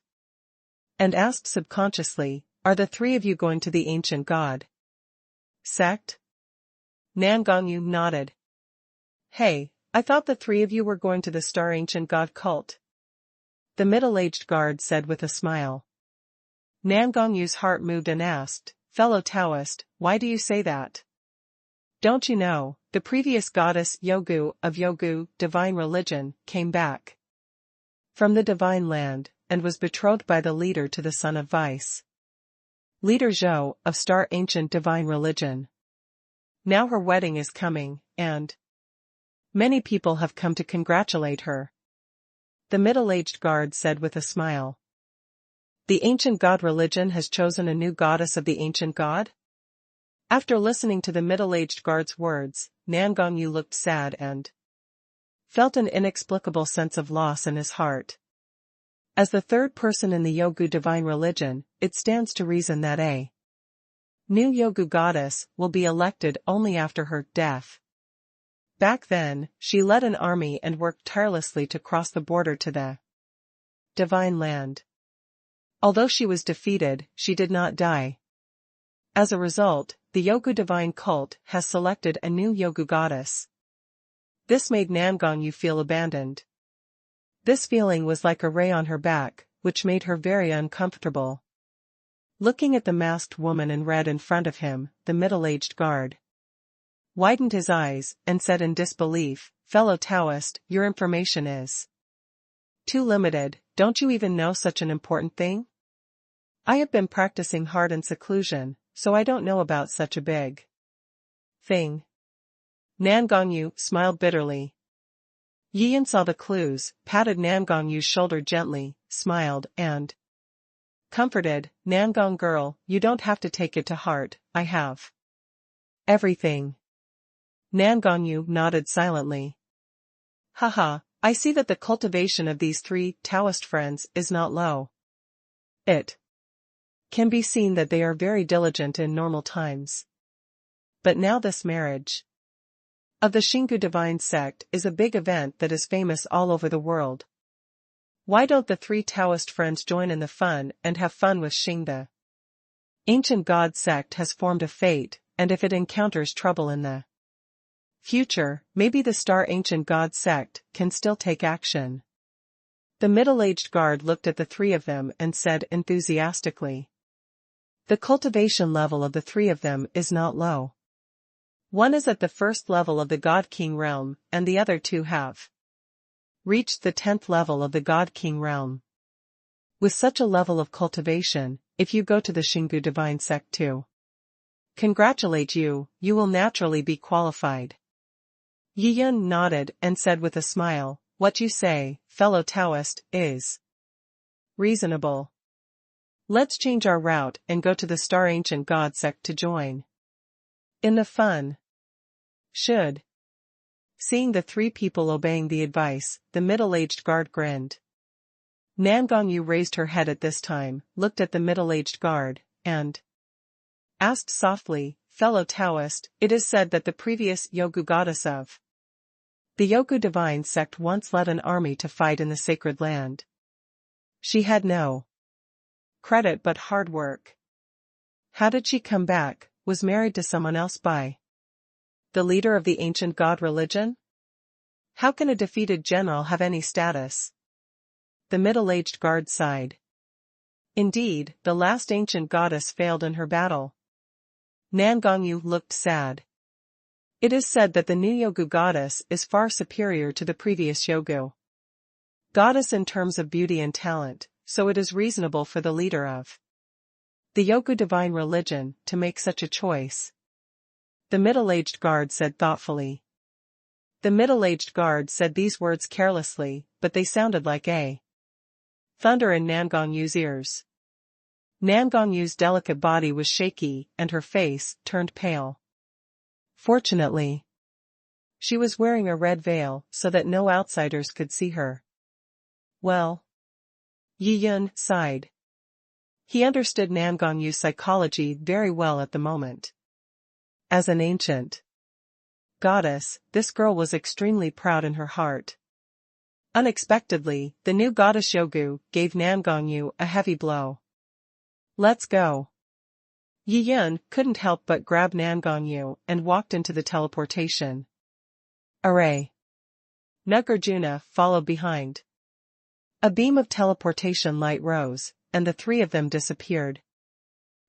And asked subconsciously, are the 3 of you going to the ancient god sect? Nan Gongyu nodded. Hey, I thought the 3 of you were going to the Star Ancient God cult. The middle-aged guard said with a smile. Nan Gongyu's heart moved and asked, fellow Taoist, why do you say that? Don't you know, the previous goddess Yogu of Yogu, divine religion, came back from the divine land, and was betrothed by the leader to the son of Vice leader Zhou of Star Ancient divine religion. Now her wedding is coming, and many people have come to congratulate her. The middle-aged guard said with a smile. The ancient god religion has chosen a new goddess of the ancient god? After listening to the middle-aged guard's words, Nan Gongyu looked sad and felt an inexplicable sense of loss in his heart. As the 3rd person in the Yogu divine religion, it stands to reason that a new Yogu goddess will be elected only after her death. Back then, she led an army and worked tirelessly to cross the border to the divine land. Although she was defeated, she did not die. As a result, the Yogu divine cult has selected a new Yogu goddess. This made Nan Gongyu feel abandoned. This feeling was like a ray on her back, which made her very uncomfortable. Looking at the masked woman in red in front of him, the middle-aged guard widened his eyes and said in disbelief, fellow Taoist, your information is too limited. Don't you even know such an important thing? I have been practicing hard in seclusion, so I don't know about such a big thing. Nan Gongyu smiled bitterly. Yiyan saw the clues, patted Nan Gongyu's shoulder gently, smiled, and comforted, Nangong girl, you don't have to take it to heart, I have everything. Nan Gongyu nodded silently. Haha, I see that the cultivation of these three Taoist friends is not low. It can be seen that they are very diligent in normal times. But now this marriage of the Xingu divine sect is a big event that is famous all over the world. Why don't the three Taoist friends join in the fun and have fun with Xing? The ancient god sect has formed a fate, and if it encounters trouble in the future, maybe the star ancient god sect can still take action. The middle-aged guard looked at the three of them and said enthusiastically, the cultivation level of the three of them is not low. One is at the first level of the God King realm, and the other two have reached the 10th level of the God King realm. With such a level of cultivation, if you go to the Xingu divine sect too, congratulate you, you will naturally be qualified. Yiyan nodded and said with a smile, what you say, fellow Taoist, is reasonable. Let's change our route and go to the Star Ancient God sect to join in the fun. Should. Seeing the three people obeying the advice, the middle-aged guard grinned. Nan Gongyu raised her head at this time, looked at the middle-aged guard, and asked softly, fellow Taoist, it is said that the previous Yogu goddess of the Yogu divine sect once led an army to fight in the sacred land. She had no credit but hard work. How did she come back? Was married to someone else by the leader of the ancient god religion? How can a defeated general have any status? The middle-aged guard sighed. Indeed, the last ancient goddess failed in her battle. Nan Gongyu looked sad. It is said that the new Yogu goddess is far superior to the previous Yogu goddess in terms of beauty and talent, so it is reasonable for the leader of the Yogu divine religion to make such a choice. The middle-aged guard said thoughtfully. The middle-aged guard said these words carelessly, but they sounded like a thunder in Nan Gongyu's ears. Nan Gongyu's delicate body was shaky and her face turned pale. Fortunately, she was wearing a red veil so that no outsiders could see her. Well, Yiyan sighed. He understood Nan Gongyu's psychology very well at the moment. As an ancient goddess, this girl was extremely proud in her heart. Unexpectedly, the new goddess Yogu gave Nan Gongyu a heavy blow. Let's go. Yiyan couldn't help but grab Nan Gongyu and walked into the teleportation array. Nagarjuna followed behind. A beam of teleportation light rose, and the three of them disappeared.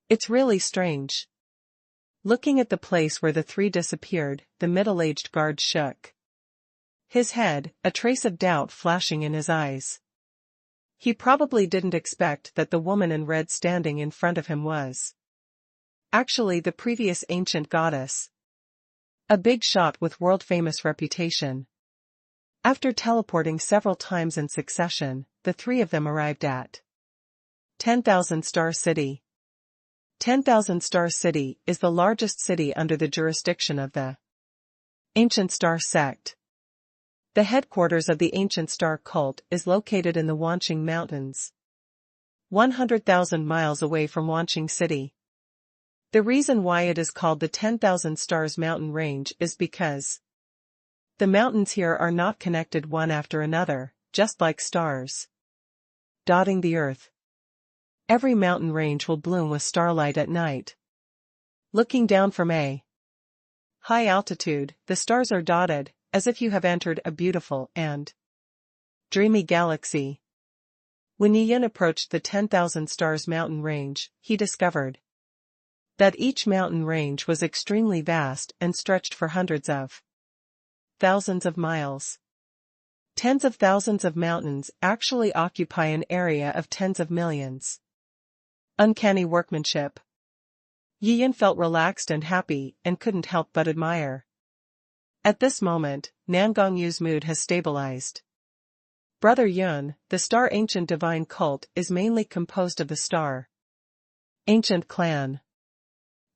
It's really strange. Looking at the place where the three disappeared, the middle-aged guard shook his head, a trace of doubt flashing in his eyes. He probably didn't expect that the woman in red standing in front of him was actually the previous ancient goddess. A big shot with world-famous reputation. After teleporting several times in succession, the three of them arrived at 10,000 Star City. 10,000 Star City is the largest city under the jurisdiction of the Ancient Star Sect. The headquarters of the Ancient Star Cult is located in the Wanqing Mountains, 100,000 miles away from Wanqing City. The reason why it is called the 10,000 Stars Mountain Range is because the mountains here are not connected one after another, just like stars dotting the earth. Every mountain range will bloom with starlight at night. Looking down from a high altitude, the stars are dotted, as if you have entered a beautiful and dreamy galaxy. When Yiyan approached the 10,000 Stars mountain range, he discovered that each mountain range was extremely vast and stretched for hundreds of thousands of miles. Tens of thousands of mountains actually occupy an area of tens of millions. Uncanny workmanship. Yiyan felt relaxed and happy and couldn't help but admire At this moment, Nangongyu's mood has stabilized. Brother Yun, the star ancient divine cult is mainly composed of the star ancient clan.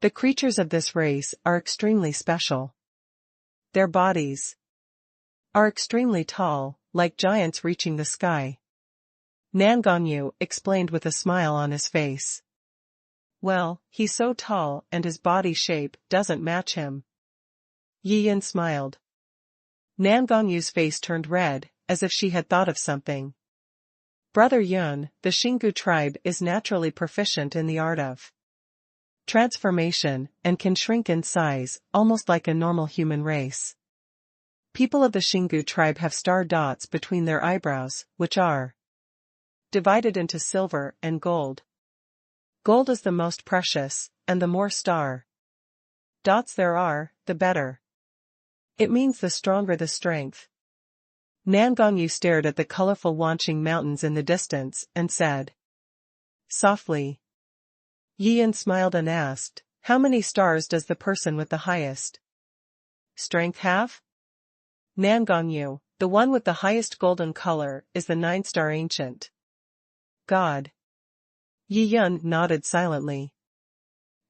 The creatures of this race are extremely special. Their bodies are extremely tall, like giants reaching the sky. Nangongyu explained with a smile on his face. Well, he's so tall and his body shape doesn't match him. Yi Yin smiled. Nangongyu's face turned red, as if she had thought of something. Brother Yun, the Xingu tribe is naturally proficient in the art of transformation, and can shrink in size, almost like a normal human race. People of the Xingu tribe have star dots between their eyebrows, which are divided into silver and gold. Gold is the most precious, and the more star dots there are, the better. It means the stronger the strength. Nangongyu stared at the colorful Wanqing mountains in the distance and said softly. Yi Yin smiled and asked, how many stars does the person with the highest strength have? Nangongyu, the one with the highest golden color, is the 9-star ancient god. Yi Yin nodded silently.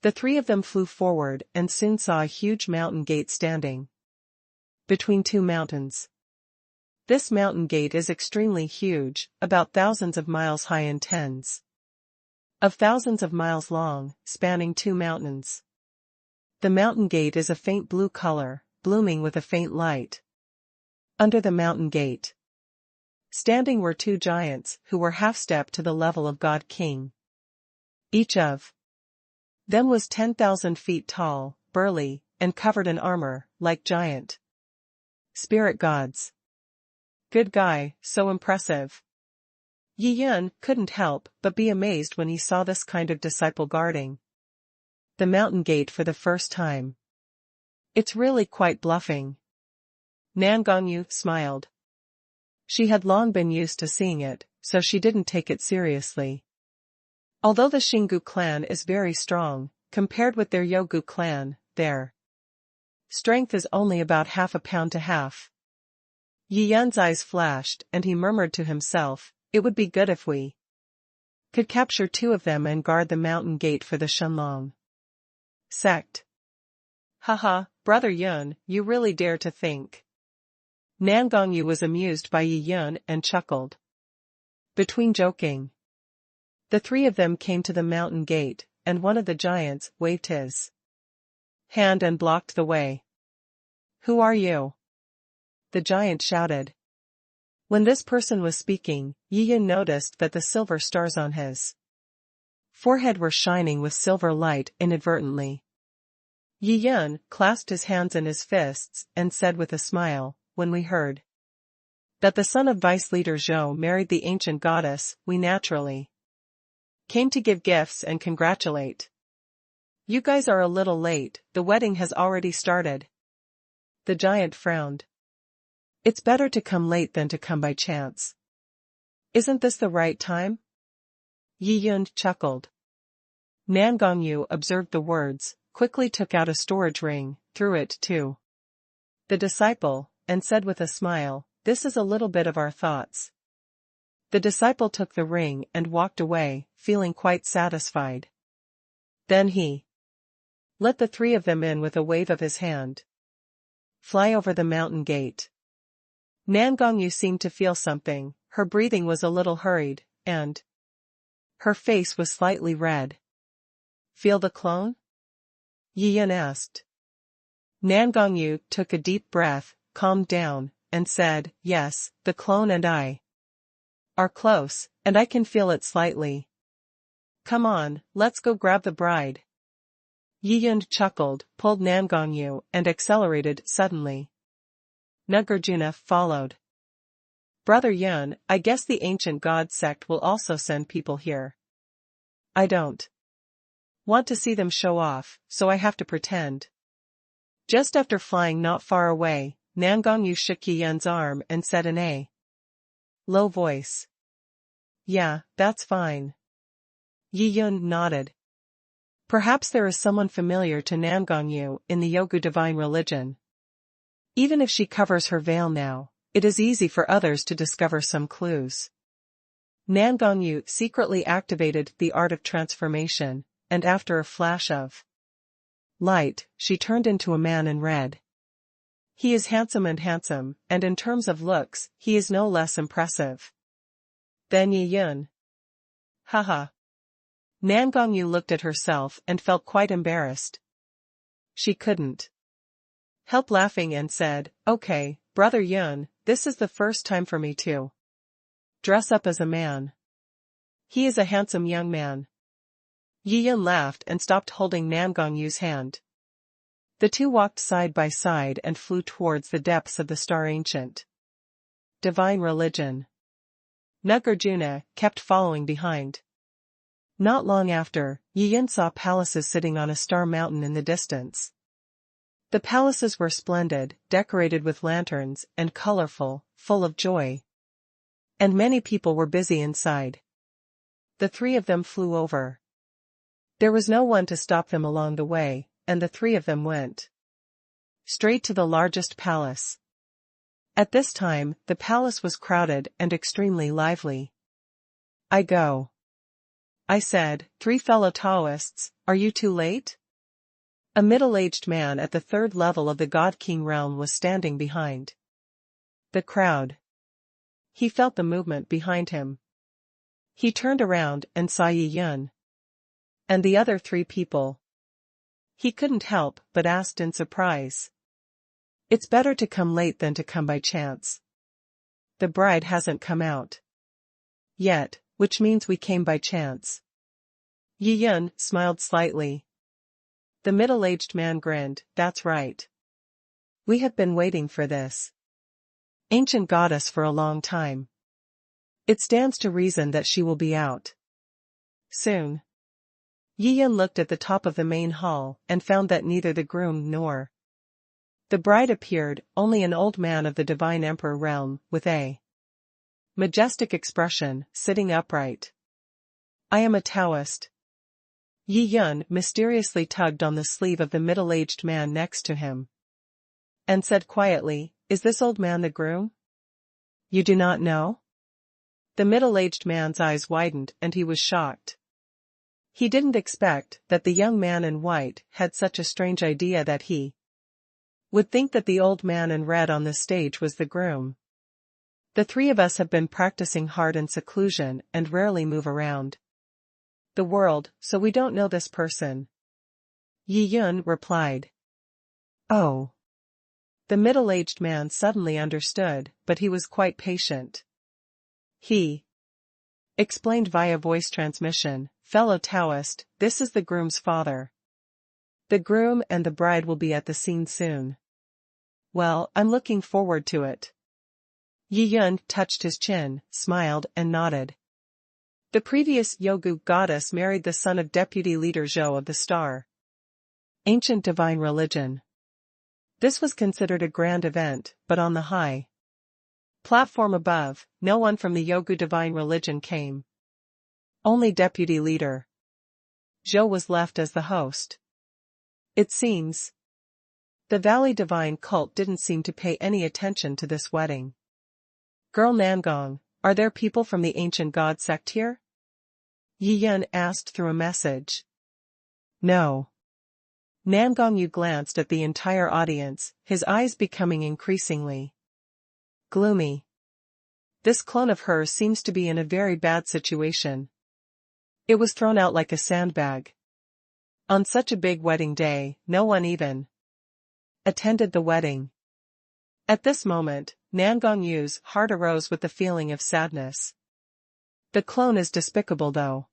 The three of them flew forward and soon saw a huge mountain gate standing between two mountains. This mountain gate is extremely huge, about thousands of miles high and tens of thousands of miles long, spanning two mountains. The mountain gate is a faint blue color, blooming with a faint light. Under the mountain gate, standing were two giants who were half-step to the level of God King. Each of them was 10,000 feet tall, burly, and covered in armor, like giant spirit gods. Good guy, so impressive. Yi Yin couldn't help but be amazed when he saw this kind of disciple guarding the mountain gate for the first time. It's really quite bluffing. Nangongyu smiled. She had long been used to seeing it, so she didn't take it seriously. Although the Xingu clan is very strong, compared with their Yogu clan, their strength is only about half a pound to half. Yi Yun's eyes flashed and he murmured to himself, it would be good if we could capture two of them and guard the mountain gate for the Shenlong Sect. Haha, Brother Yun, you really dare to think. Nangongyu was amused by Yi Yun and chuckled. Between joking, the three of them came to the mountain gate, and one of the giants waved his hand and blocked the way. Who are you? The giant shouted. When this person was speaking, Yi Yin noticed that the silver stars on his forehead were shining with silver light inadvertently. Yi Yin clasped his hands in his fists and said with a smile, when we heard that the son of vice leader Zhou married the ancient goddess, we naturally came to give gifts and congratulate. You guys are a little late, the wedding has already started. The giant frowned. It's better to come late than to come by chance. Isn't this the right time? Yi Yun chuckled. Nangongyu observed the words, quickly took out a storage ring, threw it to the disciple, and said with a smile, this is a little bit of our thoughts. The disciple took the ring and walked away, feeling quite satisfied. Then he let the three of them in with a wave of his hand. Fly over the mountain gate. Nangongyu seemed to feel something, her breathing was a little hurried, and her face was slightly red. Feel the clone? Yi Yin asked. Nangongyu took a deep breath, calmed down, and said, yes, the clone and I are close, and I can feel it slightly. Come on, let's go grab the bride. Yi Yin chuckled, pulled Nangongyu, and accelerated suddenly. Nagarjuna followed. Brother Yun, I guess the ancient god sect will also send people here. I don't want to see them show off, so I have to pretend. Just after flying not far away, Nangongyu shook Yi Yun's arm and said in a low voice. Yeah, that's fine. Yi Yun nodded. Perhaps there is someone familiar to Nangongyu in the Yogu divine religion. Even if she covers her veil now, it is easy for others to discover some clues. Nan Gongyu secretly activated the art of transformation, and after a flash of light, she turned into a man in red. He is handsome, and in terms of looks, he is no less impressive than Yi Yun. Haha. Nan Gongyu looked at herself and felt quite embarrassed. She couldn't help laughing and said, "Okay, Brother Yun, this is the first time for me to dress up as a man. He is a handsome young man." Yi Yun laughed and stopped holding Nan Gongyu's hand. The two walked side by side and flew towards the depths of the star ancient divine religion. Nagarjuna kept following behind. Not long after, Yi Yun saw palaces sitting on a star mountain in the distance. The palaces were splendid, decorated with lanterns, and colorful, full of joy. And many people were busy inside. The three of them flew over. There was no one to stop them along the way, and the three of them went straight to the largest palace. At this time, the palace was crowded and extremely lively. "I go," I said. "Three fellow Taoists, are you too late?" A middle-aged man at the third level of the God King realm was standing behind the crowd. He felt the movement behind him. He turned around and saw Yi Yun and the other three people. He couldn't help but asked in surprise, "It's better to come late than to come by chance. The bride hasn't come out yet, which means we came by chance." Yi Yun smiled slightly. The middle-aged man grinned, "That's right. We have been waiting for this ancient goddess for a long time. It stands to reason that she will be out soon." Yi Yun looked at the top of the main hall and found that neither the groom nor the bride appeared, only an old man of the divine emperor realm, with a majestic expression, sitting upright. "I am a Taoist." Yi Yun mysteriously tugged on the sleeve of the middle-aged man next to him and said quietly, "Is this old man the groom? You do not know?" The middle-aged man's eyes widened and he was shocked. He didn't expect that the young man in white had such a strange idea that he would think that the old man in red on the stage was the groom. "The three of us have been practicing hard in seclusion and rarely move around the world, so we don't know this person," Yi Yun replied. "Oh." The middle-aged man suddenly understood, but he was quite patient. He explained via voice transmission, "Fellow Taoist, this is the groom's father. The groom and the bride will be at the scene soon. Well, I'm looking forward to it." Yi Yun touched his chin, smiled, and nodded. The previous Yogu goddess married the son of deputy leader Zhou of the Star Ancient Divine Religion. This was considered a grand event, but on the high platform above, no one from the Yogu Divine Religion came. Only deputy leader Zhou was left as the host. It seems the Valley Divine cult didn't seem to pay any attention to this wedding. "Girl Nangong, are there people from the ancient god sect here?" Yi Yun asked through a message. "No." Nangongyu glanced at the entire audience, his eyes becoming increasingly gloomy. This clone of hers seems to be in a very bad situation. It was thrown out like a sandbag. On such a big wedding day, no one even attended the wedding. At this moment, Nangongyu's heart arose with the feeling of sadness. The clone is despicable though.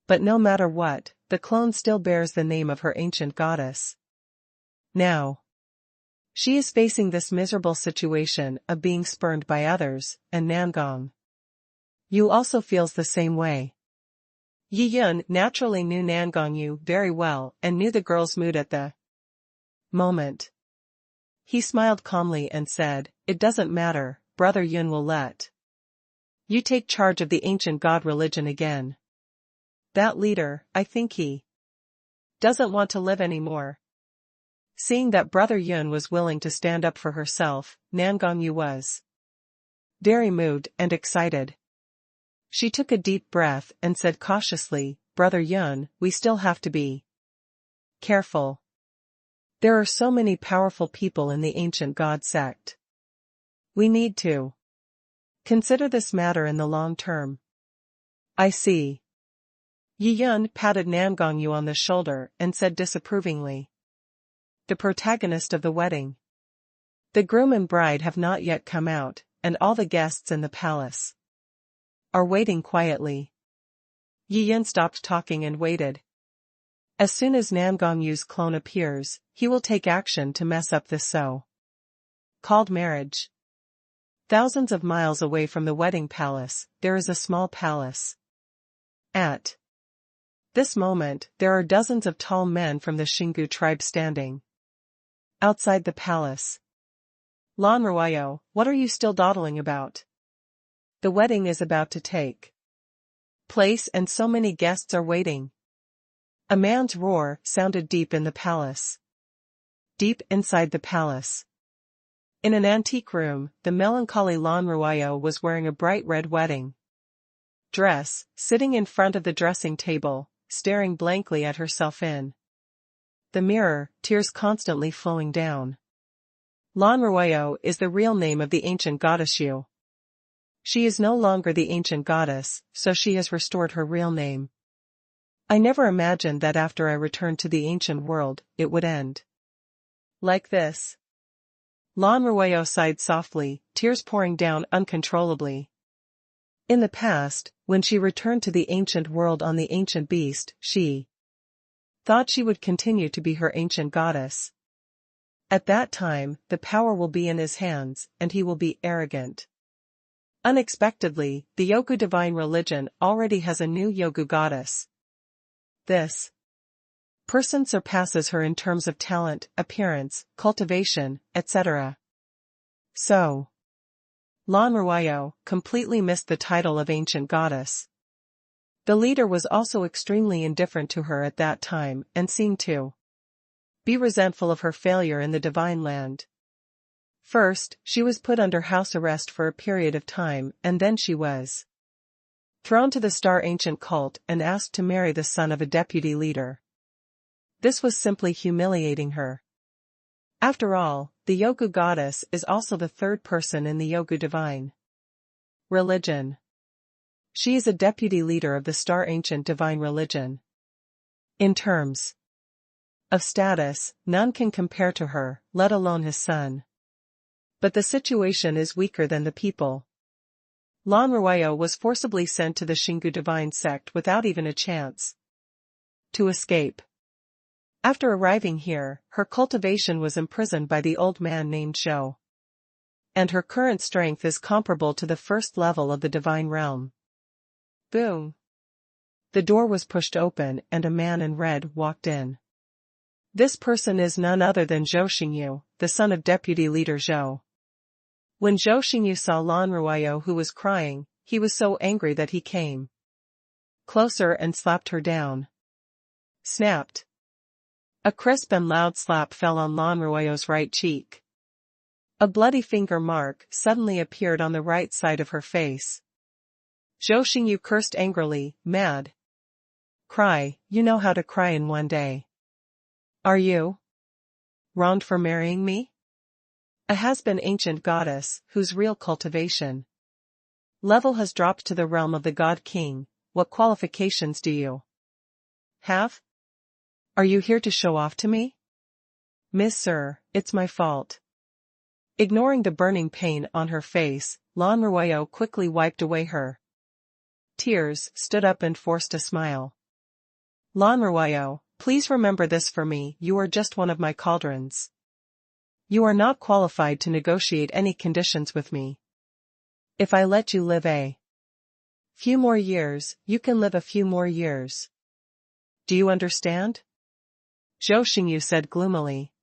But no matter what, the clone still bears the name of her ancient goddess. Now she is facing this miserable situation of being spurned by others, and Nangong Yu also feels the same way. Yi Yun naturally knew Nangongyu very well and knew the girl's mood at the moment. He smiled calmly and said, "It doesn't matter, Brother Yun will let you take charge of the ancient god religion again. That leader, I think he doesn't want to live anymore." Seeing that Brother Yun was willing to stand up for herself, Nan Gongyu was very moved and excited. She took a deep breath and said cautiously, "Brother Yun, we still have to be careful. There are so many powerful people in the ancient God sect. We need to consider this matter in the long term." "I see." Yi Yun patted Nan Gongyu on the shoulder and said disapprovingly, "The protagonist of the wedding. The groom and bride have not yet come out, and all the guests in the palace are waiting quietly." Yi Yun stopped talking and waited. As soon as Nan Gongyu's clone appears, he will take action to mess up this so-called marriage. Thousands of miles away from the wedding palace, there is a small palace. At this moment, there are dozens of tall men from the Xingu tribe standing outside the palace. "Lan Ruoyo, what are you still dawdling about? The wedding is about to take place and so many guests are waiting." A man's roar sounded deep in the palace. Deep inside the palace, in an antique room, the melancholy Lan Ruoyo was wearing a bright red wedding dress, sitting in front of the dressing table, staring blankly at herself in the mirror, tears constantly flowing down. Lan Ruoyo is the real name of the ancient goddess Yu. She is no longer the ancient goddess, so she has restored her real name. I never imagined that after I returned to the ancient world, it would end like this. Lan Ruoyo sighed softly, tears pouring down uncontrollably. In the past, when she returned to the ancient world on the ancient beast, she thought she would continue to be her ancient goddess. At that time, the power will be in his hands, and he will be arrogant. Unexpectedly, the Yogu divine religion already has a new Yogu goddess. This person surpasses her in terms of talent, appearance, cultivation, etc. So, Lan Ruoyo completely missed the title of ancient goddess. The leader was also extremely indifferent to her at that time and seemed to be resentful of her failure in the divine land. First, she was put under house arrest for a period of time, and then she was thrown to the Star Ancient cult and asked to marry the son of a deputy leader. This was simply humiliating her. After all, the Yogu goddess is also the third person in the Yogu divine religion. She is a deputy leader of the Star Ancient divine religion. In terms of status, none can compare to her, let alone his son. But the situation is weaker than the people. Lan Ruoyo was forcibly sent to the Xingu divine sect without even a chance to escape. After arriving here, her cultivation was imprisoned by the old man named Zhou. And her current strength is comparable to the first level of the divine realm. Boom! The door was pushed open and a man in red walked in. This person is none other than Zhou Xingyu, the son of deputy leader Zhou. When Zhou Xingyu saw Lan Ruoyo who was crying, he was so angry that he came closer and slapped her down. Snapped. A crisp and loud slap fell on Lan Ruoyo's right cheek. A bloody finger mark suddenly appeared on the right side of her face. Zhou Xingyu cursed angrily, mad. Cry, you know how to cry in one day. Are you wronged for marrying me? A has-been ancient goddess, whose real cultivation level has dropped to the realm of the god king. What qualifications do you have? Are you here to show off to me? Miss Sir, it's my fault. Ignoring the burning pain on her face, Lan Ruoyo quickly wiped away her tears, stood up and forced a smile. Lan Ruoyo, please remember this for me, you are just one of my cauldrons. You are not qualified to negotiate any conditions with me. If I let you live a few more years, you can live a few more years. Do you understand? Zhou Xingyu said gloomily.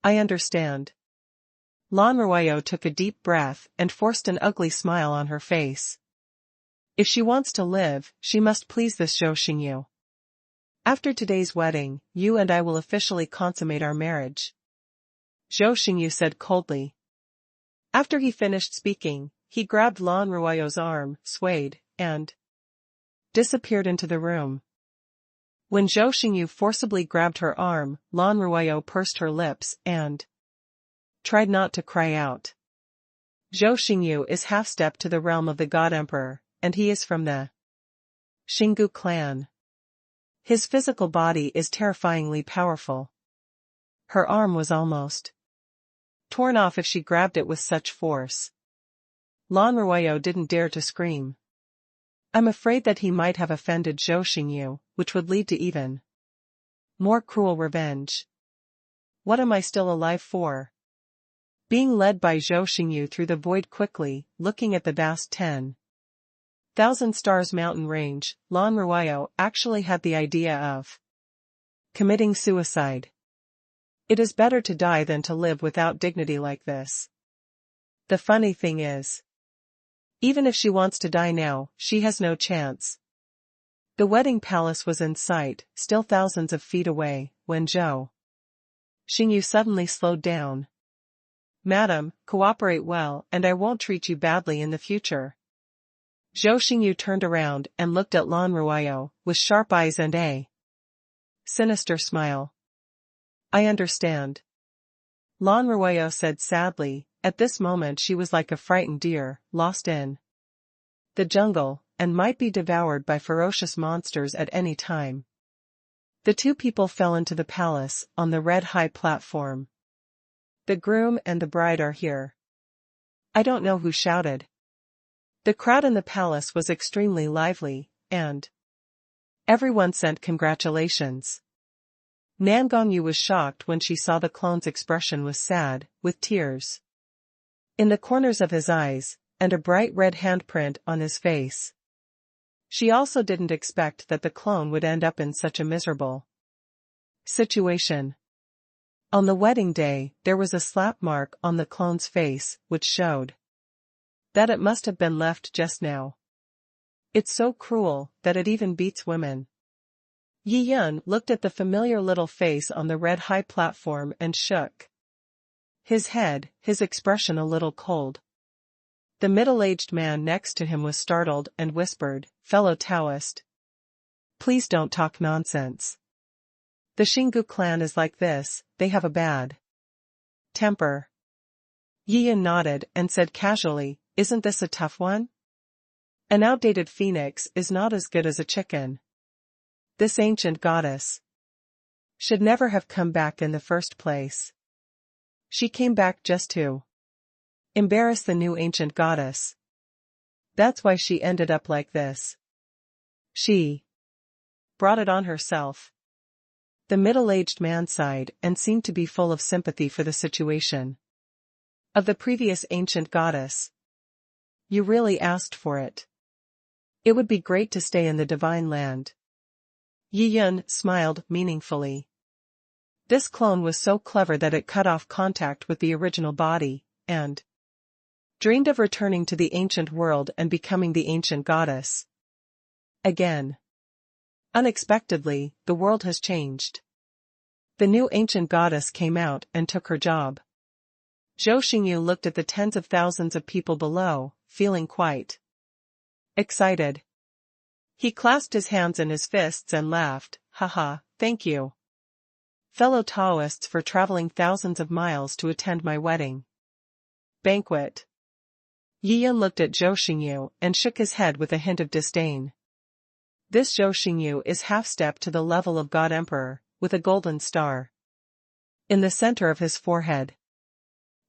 I understand. Lan Ruoyo took a deep breath and forced an ugly smile on her face. If she wants to live, she must please this Zhou Xingyu. After today's wedding, you and I will officially consummate our marriage. Zhou Xingyu said coldly. After he finished speaking, he grabbed Lan Ruoyo's arm, swayed, and disappeared into the room. When Zhou Xingyu forcibly grabbed her arm, Lan Ruoyo pursed her lips and tried not to cry out. Zhou Xingyu is half-stepped to the realm of the God Emperor, and he is from the Xingu clan. His physical body is terrifyingly powerful. Her arm was almost torn off if she grabbed it with such force. Lan Ruoyo didn't dare to scream. I'm afraid that he might have offended Zhou Xingyu, which would lead to even more cruel revenge. What am I still alive for? Being led by Zhou Xingyu through the void quickly, looking at the vast 10,000 stars mountain range, Lan Ruoyo actually had the idea of committing suicide. It is better to die than to live without dignity like this. The funny thing is, even if she wants to die now, she has no chance. The wedding palace was in sight, still thousands of feet away, when Zhou Xingyu suddenly slowed down. Madam, cooperate well and I won't treat you badly in the future. Zhou Xingyu turned around and looked at Lan Ruoyo, with sharp eyes and a sinister smile. I understand. Lan Ruoyo said sadly. At this moment she was like a frightened deer, lost in the jungle, and might be devoured by ferocious monsters at any time. The two people fell into the palace, on the red high platform. The groom and the bride are here. I don't know who shouted. The crowd in the palace was extremely lively, and everyone sent congratulations. Nan Gongyu was shocked when she saw the clone's expression was sad, with tears in the corners of his eyes, and a bright red handprint on his face. She also didn't expect that the clone would end up in such a miserable situation. On the wedding day, there was a slap mark on the clone's face, which showed that it must have been left just now. It's so cruel, that it even beats women. Yi Yun looked at the familiar little face on the red high platform and shook his head, his expression a little cold. The middle-aged man next to him was startled and whispered, "Fellow Taoist, please don't talk nonsense. The Xingu clan is like this, they have a bad temper." Yi Yun nodded and said casually, "Isn't this a tough one? An outdated phoenix is not as good as a chicken. This ancient goddess should never have come back in the first place. She came back just to embarrass the new ancient goddess. That's why she ended up like this. She brought it on herself." The middle-aged man sighed and seemed to be full of sympathy for the situation of the previous ancient goddess. You really asked for it. It would be great to stay in the divine land. Yi Yun smiled meaningfully. This clone was so clever that it cut off contact with the original body, and dreamed of returning to the ancient world and becoming the ancient goddess again. Unexpectedly, the world has changed. The new ancient goddess came out and took her job. Zhou Xingyu looked at the tens of thousands of people below, feeling quite excited. He clasped his hands in his fists and laughed, "Haha, thank you, fellow Taoists, for traveling thousands of miles to attend my wedding banquet." Yi Yun looked at Zhou Xingyu and shook his head with a hint of disdain. This Zhou Xingyu is half-stepped to the level of God Emperor, with a golden star in the center of his forehead.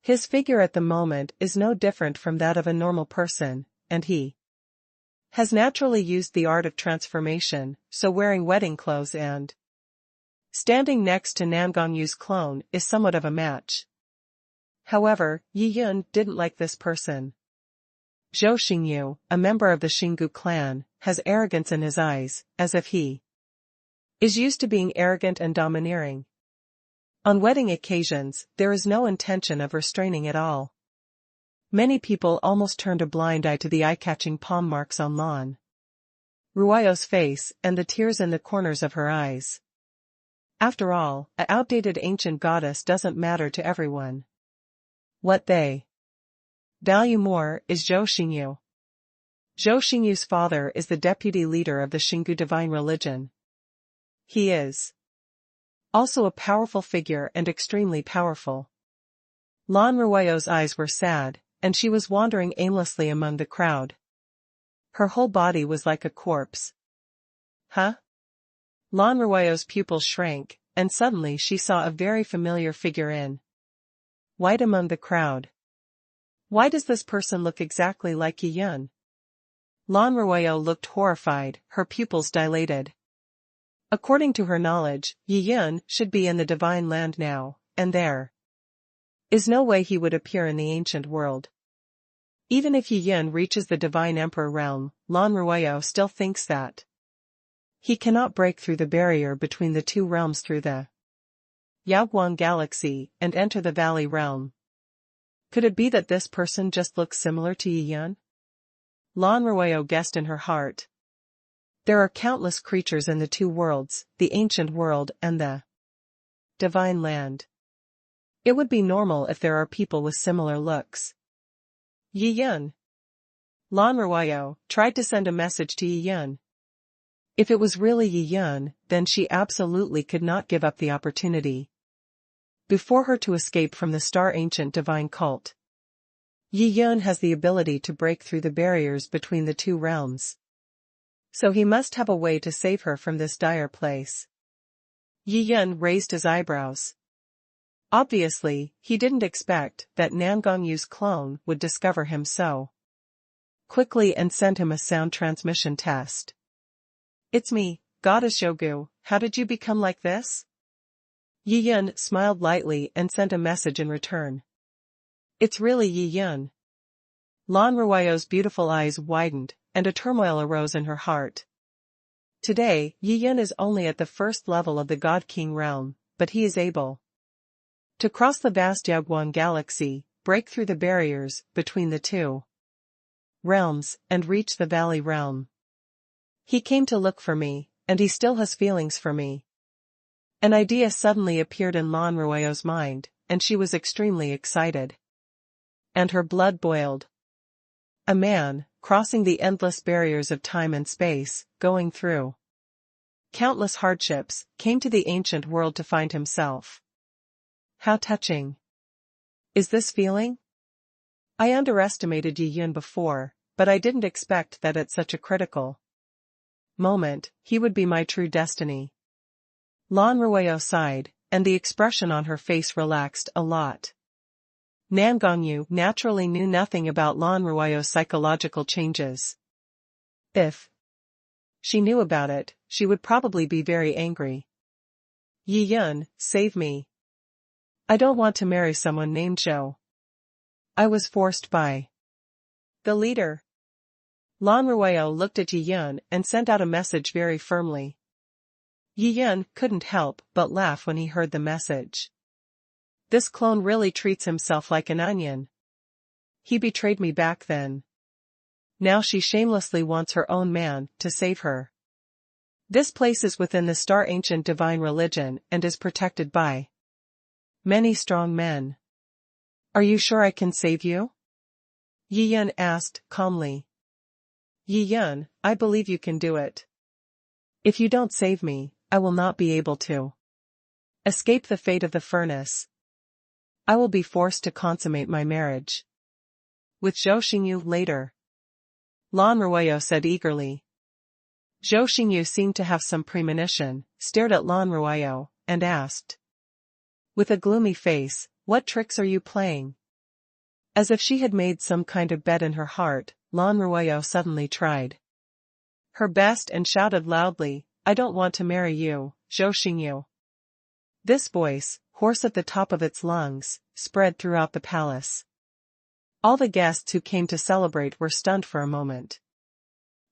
His figure at the moment is no different from that of a normal person, and he has naturally used the art of transformation, so wearing wedding clothes and standing next to Nan Gongyu's clone is somewhat of a match. However, Yi Yun didn't like this person. Zhou Xingyu, a member of the Xingu clan, has arrogance in his eyes, as if he is used to being arrogant and domineering. On wedding occasions, there is no intention of restraining at all. Many people almost turned a blind eye to the eye-catching palm marks on Lan Ruoyo's face and the tears in the corners of her eyes. After all, an outdated ancient goddess doesn't matter to everyone. What they value more is Zhou Xingyu. Zhou Xingyu's father is the deputy leader of the Xingu divine religion. He is also a powerful figure and extremely powerful. Lan Ruoyo's eyes were sad, and she was wandering aimlessly among the crowd. Her whole body was like a corpse. Huh? Lan Ruoyo's pupils shrank, and suddenly she saw a very familiar figure in white among the crowd. Why does this person look exactly like Yi Yun? Lan Ruoyo looked horrified, her pupils dilated. According to her knowledge, Yi Yun should be in the divine land now, and there is no way he would appear in the ancient world. Even if Yi Yun reaches the divine emperor realm, Lan Ruoyo still thinks that he cannot break through the barrier between the two realms through the Yaoguang galaxy and enter the valley realm. Could it be that this person just looks similar to Yi Yun? Lan Ruoyo guessed in her heart. There are countless creatures in the two worlds, the ancient world and the divine land. It would be normal if there are people with similar looks. Yi Yun. Lan Ruoyo tried to send a message to Yi Yun. If it was really Yi Yun, then she absolutely could not give up the opportunity before her to escape from the Star Ancient divine cult. Yi Yun has the ability to break through the barriers between the two realms. So he must have a way to save her from this dire place. Yi Yun raised his eyebrows. Obviously, he didn't expect that Nangong clone would discover him so quickly and send him a sound transmission test. It's me, Goddess Yogu, how did you become like this? Yi Yun smiled lightly and sent a message in return. It's really Yi Yun. Lan Ruoyo's beautiful eyes widened, and a turmoil arose in her heart. Today, Yi Yun is only at the first level of the God King realm, but he is able to cross the vast Yaoguang galaxy, break through the barriers between the two realms, and reach the valley realm. He came to look for me, and he still has feelings for me. An idea suddenly appeared in Lan Ruoyo's mind, and she was extremely excited. And her blood boiled. A man, crossing the endless barriers of time and space, going through countless hardships, came to the ancient world to find himself. How touching is this feeling? I underestimated Yi Yun before, but I didn't expect that at such a critical moment, he would be my true destiny. Lan Ruoyo sighed, and the expression on her face relaxed a lot. Nangongyu naturally knew nothing about Lan Ruoyo's psychological changes. If she knew about it, she would probably be very angry. Yi Yun, save me. I don't want to marry someone named Zhou. I was forced by the leader. Lan Ruoyo looked at Yi Yun and sent out a message very firmly. Yi Yun couldn't help but laugh when he heard the message. This clone really treats himself like an onion. He betrayed me back then. Now she shamelessly wants her own man to save her. This place is within the Star Ancient divine religion and is protected by many strong men. Are you sure I can save you? Yi Yun asked calmly. Yi Yun, I believe you can do it. If you don't save me, I will not be able to escape the fate of the furnace. I will be forced to consummate my marriage with Zhou Xingyu later. Lan Ruoyo said eagerly. Zhou Xingyu seemed to have some premonition, stared at Lan Ruoyo, and asked with a gloomy face, what tricks are you playing? As if she had made some kind of bet in her heart, Lan Ruoyo suddenly tried her best and shouted loudly, I don't want to marry you, Zhou Xingyu. This voice, hoarse at the top of its lungs, spread throughout the palace. All the guests who came to celebrate were stunned for a moment.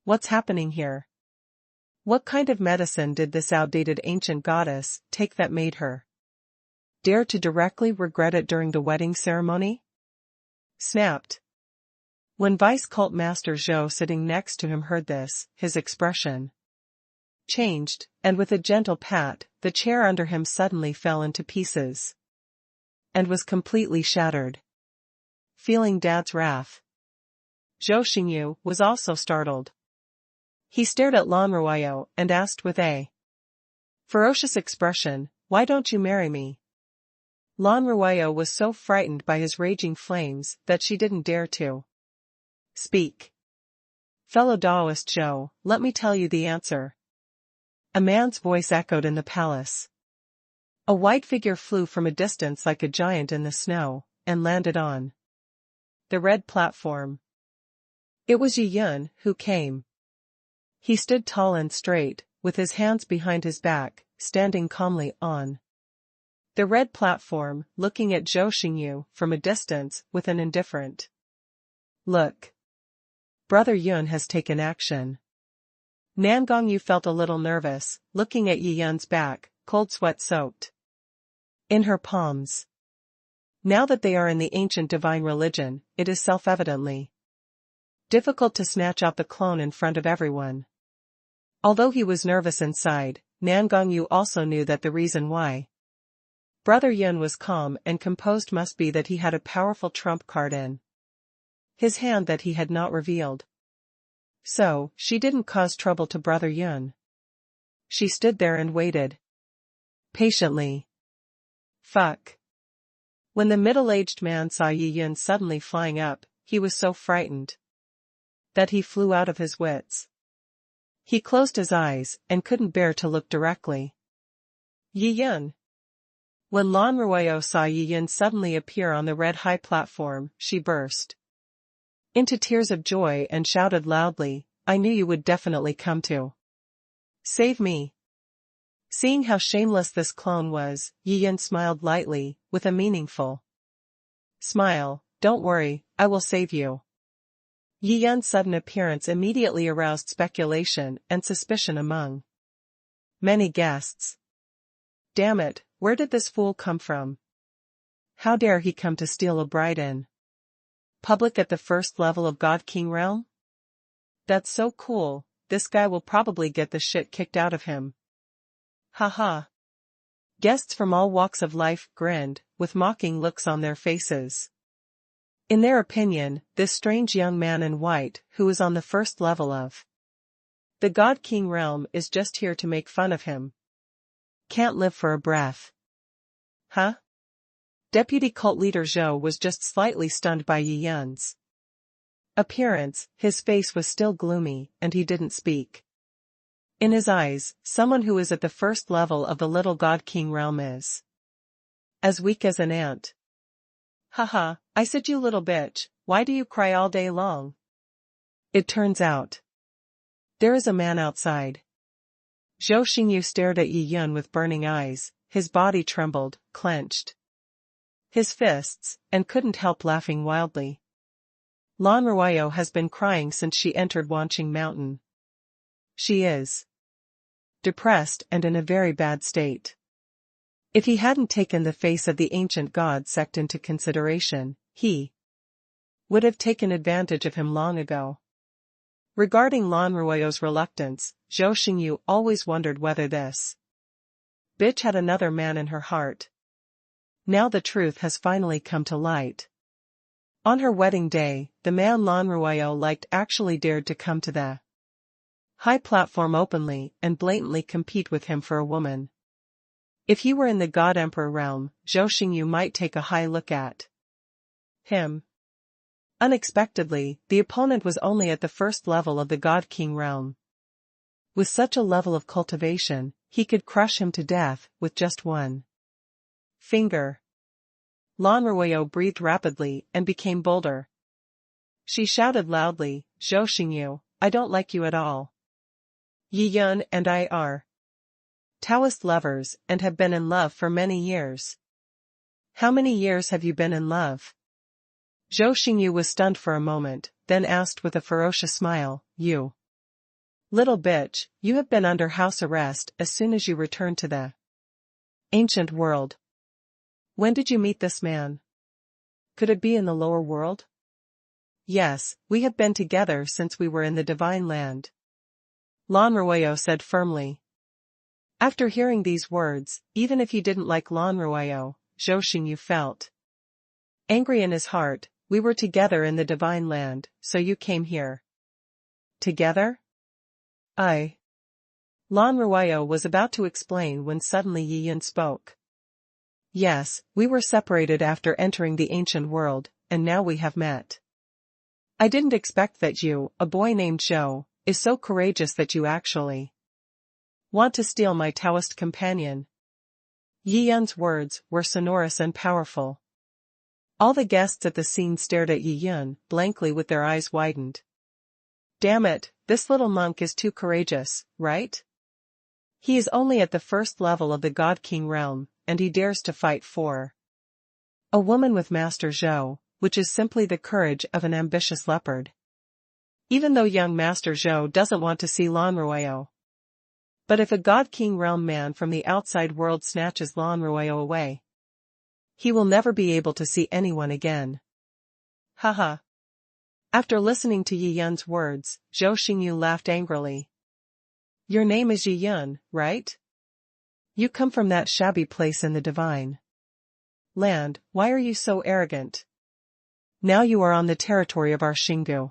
What's happening here? What kind of medicine did this outdated ancient goddess take that made her dare to directly regret it during the wedding ceremony? Snapped. When Vice Cult Master Zhou sitting next to him heard this, his expression changed, and with a gentle pat, the chair under him suddenly fell into pieces and was completely shattered. Feeling Dad's wrath, Zhou Xingyu was also startled. He stared at Lan Ruoyo and asked with a ferocious expression, "Why don't you marry me?" Lan Ruoyo was so frightened by his raging flames that she didn't dare to speak. "Fellow Taoist Zhou, let me tell you the answer." A man's voice echoed in the palace. A white figure flew from a distance like a giant in the snow, and landed on the red platform. It was Yi Yun who came. He stood tall and straight, with his hands behind his back, standing calmly on the red platform, looking at Zhou Xingyu from a distance with an indifferent look. Brother Yun has taken action. Nan Gongyu felt a little nervous, looking at Yi Yun's back, cold sweat-soaked in her palms. Now that they are in the ancient divine religion, it is self-evidently difficult to snatch out the clone in front of everyone. Although he was nervous inside, Nan Gongyu also knew that the reason why Brother Yun was calm and composed must be that he had a powerful trump card in his hand that he had not revealed. So, she didn't cause trouble to Brother Yun. She stood there and waited patiently. Fuck. When the middle-aged man saw Yi Yun suddenly flying up, he was so frightened that he flew out of his wits. He closed his eyes and couldn't bear to look directly. Yi Yun. When Lan Ruoyo saw Yi Yun suddenly appear on the red high platform, she burst into tears of joy and shouted loudly, "I knew you would definitely come to save me." Seeing how shameless this clone was, Yi Yun smiled lightly, with a meaningful smile. "Don't worry, I will save you." Yi Yun's sudden appearance immediately aroused speculation and suspicion among many guests. Damn it, where did this fool come from? How dare he come to steal a bride in public at the first level of God King realm? That's so cool, this guy will probably get the shit kicked out of him. Haha. Guests from all walks of life grinned, with mocking looks on their faces. In their opinion, this strange young man in white, who is on the first level of the God King realm, is just here to make fun of him. Can't live for a breath. Huh? Deputy cult leader Zhou was just slightly stunned by Yi Yun's appearance. His face was still gloomy, and he didn't speak. In his eyes, someone who is at the first level of the little God King realm is as weak as an ant. Haha, I said, you little bitch, why do you cry all day long? It turns out there is a man outside. Zhou Xingyu stared at Yi Yun with burning eyes, his body trembled, clenched his fists, and couldn't help laughing wildly. Lan Ruoyo has been crying since she entered Wanqing Mountain. She is depressed and in a very bad state. If he hadn't taken the face of the ancient God sect into consideration, he would have taken advantage of him long ago. Regarding Lan Ruoyo's reluctance, Zhou Xingyu always wondered whether this bitch had another man in her heart. Now the truth has finally come to light. On her wedding day, the man Lan Ruoyo liked actually dared to come to the high platform openly and blatantly compete with him for a woman. If he were in the God Emperor realm, Zhou Xingyu might take a high look at him. Unexpectedly, the opponent was only at the first level of the God King realm. With such a level of cultivation, he could crush him to death with just one finger. Lan Ruoyo breathed rapidly and became bolder. She shouted loudly, "Zhou Xingyu, I don't like you at all. Yi Yun and I are Taoist lovers and have been in love for many years." "How many years have you been in love?" Zhou Xingyu was stunned for a moment, then asked with a ferocious smile, "You little bitch, you have been under house arrest as soon as you returned to the ancient world. When did you meet this man? Could it be in the lower world?" Yes, we have been together since we were in the Divine Land. Lan Ruoyo said firmly. After hearing these words, even if he didn't like Lan Ruoyo, Zhou Xingyu felt angry in his heart. We were together in the Divine Land, so you came here. Together? Lan Ruoyo was about to explain when suddenly Yi Yun spoke. Yes, we were separated after entering the ancient world, and now we have met. I didn't expect that you, a boy named Zhou, is so courageous that you actually want to steal my Taoist companion. Yi Yun's words were sonorous and powerful. All the guests at the scene stared at Yi Yun blankly with their eyes widened. Damn it, this little monk is too courageous, right? He is only at the first level of the God King realm, and he dares to fight for a woman with Master Zhou, which is simply the courage of an ambitious leopard. Even though young Master Zhou doesn't want to see Lan Ruoyo. But if a God King realm man from the outside world snatches Lan Ruoyo away, he will never be able to see anyone again. Haha. After listening to Yi Yun's words, Zhou Xingyu laughed angrily. Your name is Yi Yun, right? You come from that shabby place in the Divine Land. Why are you so arrogant? Now you are on the territory of our Xingu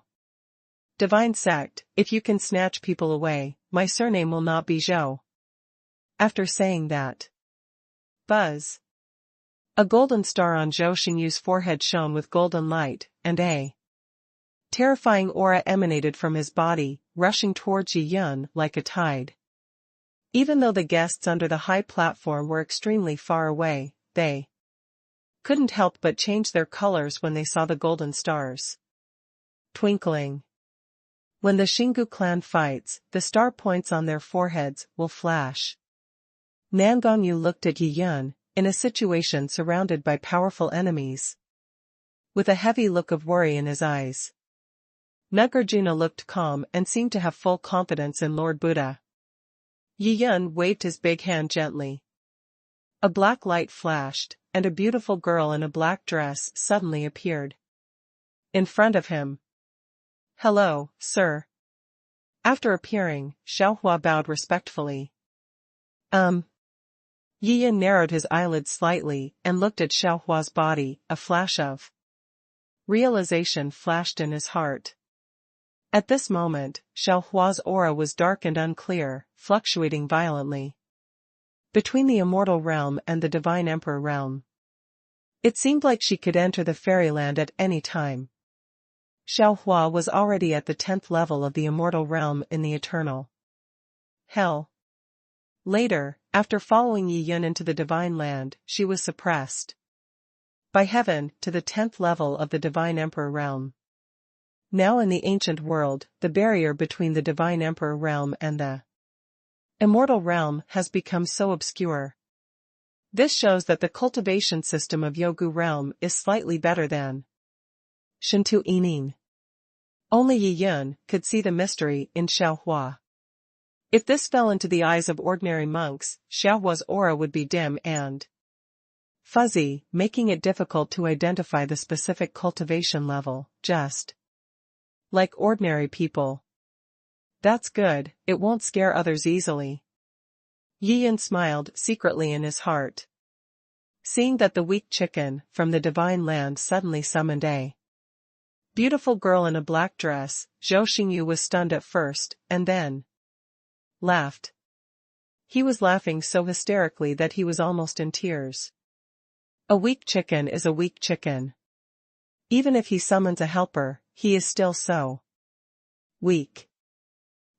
Divine Sect. If you can snatch people away, my surname will not be Zhou. After saying that, buzz. A golden star on Zhou Xingyu's forehead shone with golden light, and a terrifying aura emanated from his body, rushing towards Yi Yun like a tide. Even though the guests under the high platform were extremely far away, they couldn't help but change their colors when they saw the golden stars twinkling. When the Xingu clan fights, the star points on their foreheads will flash. Nangongyu looked at Yi Yun, in a situation surrounded by powerful enemies, with a heavy look of worry in his eyes. Nagarjuna looked calm and seemed to have full confidence in Lord Buddha. Yi Yun waved his big hand gently. A black light flashed, and a beautiful girl in a black dress suddenly appeared in front of him. Hello, sir. After appearing, Xiaohua bowed respectfully. Yi Yun narrowed his eyelids slightly and looked at Xiaohua's body. A flash of realization flashed in his heart. At this moment, Xiaohua's aura was dark and unclear, fluctuating violently between the immortal realm and the divine emperor realm. It seemed like she could enter the fairyland at any time. Xiaohua was already at the 10th level of the immortal realm in the eternal hell. Later, after following Yi Yun into the divine land, she was suppressed by heaven to the 10th level of the divine emperor realm. Now in the ancient world, the barrier between the divine emperor realm and the immortal realm has become so obscure. This shows that the cultivation system of Yogu realm is slightly better than Shintu Ining. Only Yi Yun could see the mystery in Xiaohua. If this fell into the eyes of ordinary monks, Xiaohua's aura would be dim and fuzzy, making it difficult to identify the specific cultivation level, just like ordinary people. That's good, it won't scare others easily. Yi Yun smiled secretly in his heart, seeing that the weak chicken from the divine land suddenly summoned a beautiful girl in a black dress. Zhou Xingyu was stunned at first, and then laughed. He was laughing so hysterically that he was almost in tears. A weak chicken is a weak chicken. Even if he summons a helper, he is still so weak.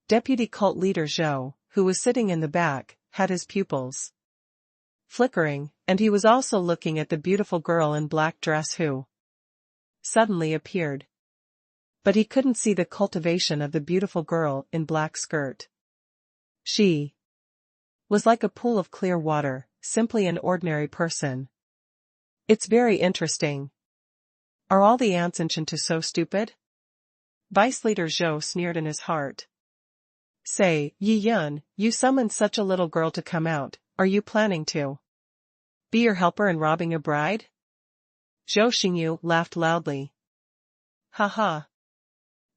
Deputy cult leader Zhou, who was sitting in the back, had his pupils flickering, and he was also looking at the beautiful girl in black dress who suddenly appeared. But he couldn't see the cultivation of the beautiful girl in black skirt. She was like a pool of clear water, simply an ordinary person. It's very interesting. Are all the ants in Shinto so stupid? Vice leader Zhou sneered in his heart. Say, Yi Yun, you summoned such a little girl to come out, are you planning to be your helper in robbing a bride? Zhou Xingyu laughed loudly. Ha ha.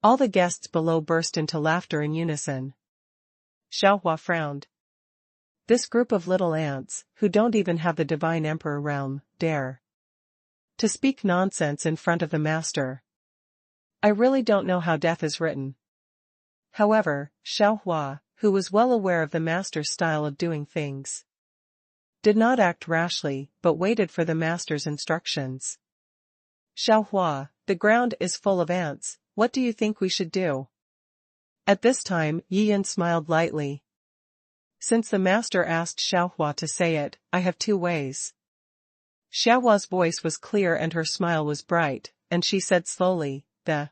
All the guests below burst into laughter in unison. Xiaohua frowned. This group of little ants, who don't even have the divine emperor realm, dare to speak nonsense in front of the master. I really don't know how death is written. However, Xiaohua, who was well aware of the master's style of doing things, did not act rashly, but waited for the master's instructions. Xiaohua, the ground is full of ants, what do you think we should do? At this time, Yi Yan smiled lightly. Since the master asked Xiaohua to say it, I have two ways. Xiaohua's voice was clear and her smile was bright, and she said slowly, the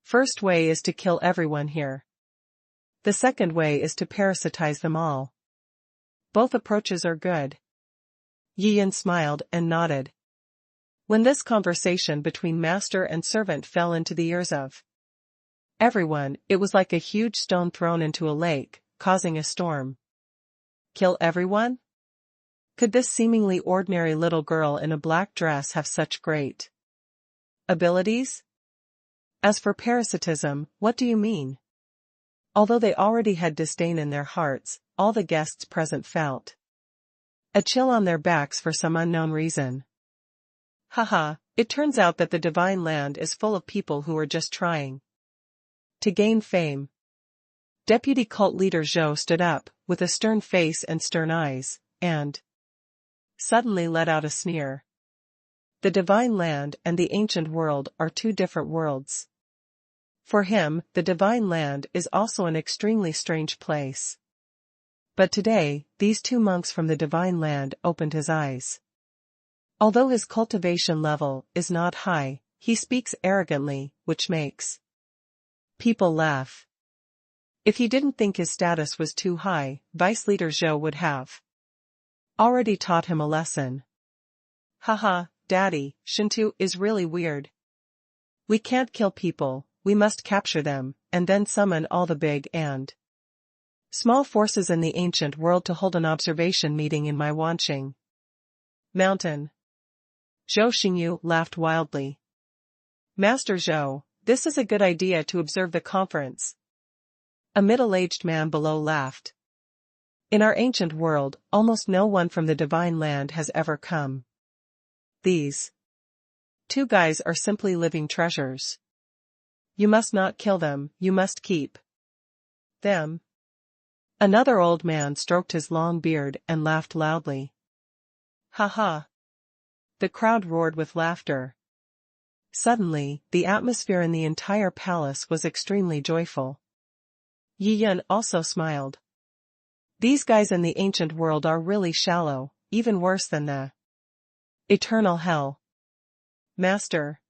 first way is to kill everyone here. The second way is to parasitize them all. Both approaches are good. Yi Yan smiled and nodded. When this conversation between master and servant fell into the ears of everyone, it was like a huge stone thrown into a lake, causing a storm. Kill everyone? Could this seemingly ordinary little girl in a black dress have such great abilities? As for parasitism, what do you mean? Although they already had disdain in their hearts, all the guests present felt a chill on their backs for some unknown reason. Haha, it turns out that the divine land is full of people who are just trying to gain fame. Deputy cult leader Zhou stood up, with a stern face and stern eyes, and suddenly let out a sneer. The divine land and the ancient world are two different worlds. For him, the divine land is also an extremely strange place. But today, these two monks from the divine land opened his eyes. Although his cultivation level is not high, he speaks arrogantly, which makes people laugh. If he didn't think his status was too high, Vice Leader Zhou would have already taught him a lesson. Haha, Daddy, Shintu is really weird. We can't kill people, we must capture them, and then summon all the big and small forces in the ancient world to hold an observation meeting in my Wanqing mountain. Zhou Xingyu laughed wildly. Master Zhou, this is a good idea to observe the conference. A middle-aged man below laughed. In our ancient world, almost no one from the divine land has ever come. These two guys are simply living treasures. You must not kill them, you must keep them. Another old man stroked his long beard and laughed loudly. Ha ha. The crowd roared with laughter. Suddenly, the atmosphere in the entire palace was extremely joyful. Yi Yan also smiled. These guys in the ancient world are really shallow, even worse than the eternal hell. Master.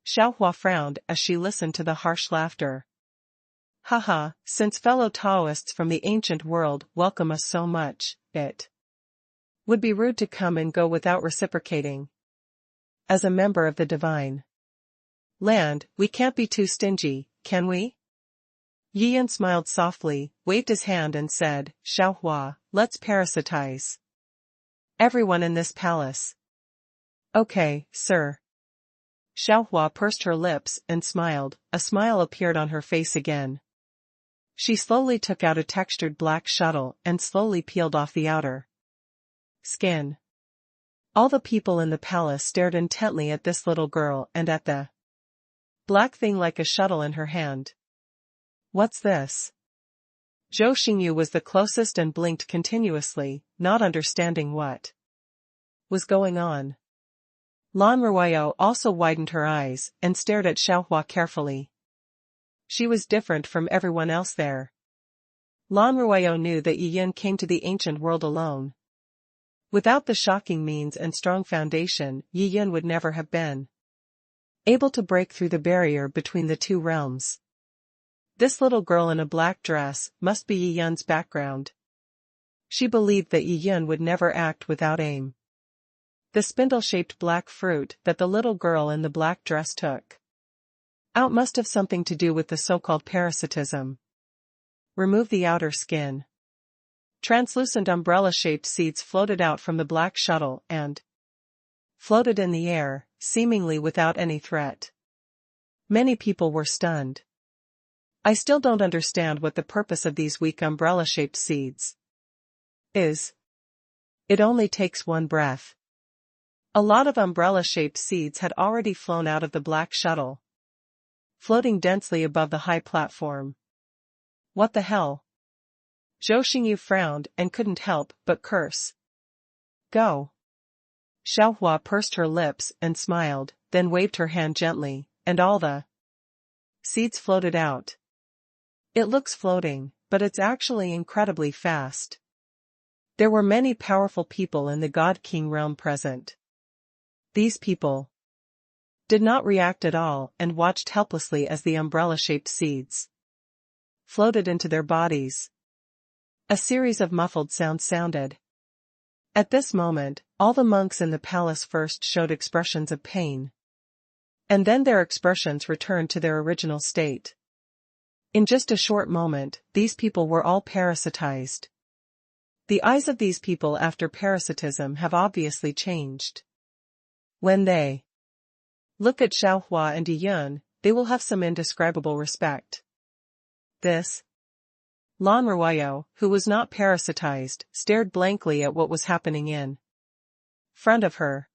Xiaohua frowned as she listened to the harsh laughter. Haha, since fellow Taoists from the ancient world welcome us so much, it would be rude to come and go without reciprocating. As a member of the divine land, we can't be too stingy, can we? Yi Yan smiled softly, waved his hand and said, Xiaohua, let's parasitize everyone in this palace. Okay, sir. Xiaohua pursed her lips and smiled, a smile appeared on her face again. She slowly took out a textured black shuttle and slowly peeled off the outer skin. All the people in the palace stared intently at this little girl and at the black thing like a shuttle in her hand. What's this? Zhou Xingyu was the closest and blinked continuously, not understanding what was going on. Lan Ruoyo also widened her eyes and stared at Xiaohua carefully. She was different from everyone else there. Lan Ruoyo knew that Yi Yan came to the ancient world alone. Without the shocking means and strong foundation, Yi Yan would never have been able to break through the barrier between the two realms. This little girl in a black dress must be Yi Yan's background. She believed that Yi Yan would never act without aim. The spindle-shaped black fruit that the little girl in the black dress took out must have something to do with the so-called parasitism. Remove the outer skin. Translucent umbrella-shaped seeds floated out from the black shuttle and floated in the air, seemingly without any threat. Many people were stunned. I still don't understand what the purpose of these weak umbrella-shaped seeds is. It only takes one breath. A lot of umbrella-shaped seeds had already flown out of the black shuttle, floating densely above the high platform. What the hell? Zhou Xingyu frowned and couldn't help but curse. Go. Xiaohua pursed her lips and smiled, then waved her hand gently, and all the seeds floated out. It looks floating, but it's actually incredibly fast. There were many powerful people in the God King realm present. These people did not react at all and watched helplessly as the umbrella-shaped seeds floated into their bodies. A series of muffled sounds sounded. At this moment, all the monks in the palace first showed expressions of pain, and then their expressions returned to their original state. In just a short moment, these people were all parasitized. The eyes of these people after parasitism have obviously changed. When they look at Xiaohua and Yiyun, they will have some indescribable respect. This Lan Ruoyo, who was not parasitized, stared blankly at what was happening in front of her.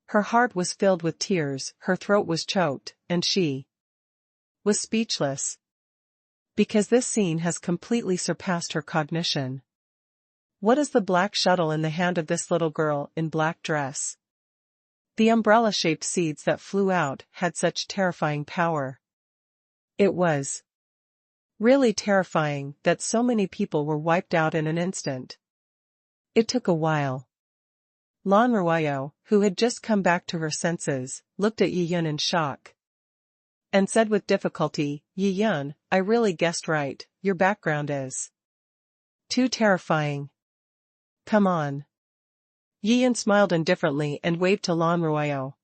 Her heart was filled with tears, her throat was choked, and she was speechless. Because this scene has completely surpassed her cognition. What is the black shuttle in the hand of this little girl in black dress? The umbrella-shaped seeds that flew out had such terrifying power. It was really terrifying that so many people were wiped out in an instant. It took a while. Lan Ruoyo, who had just come back to her senses, looked at Yiyun in shock and said with difficulty, Yiyun, I really guessed right, your background is too terrifying. Come on. Yiyun smiled indifferently and waved to Lan Ruoyo.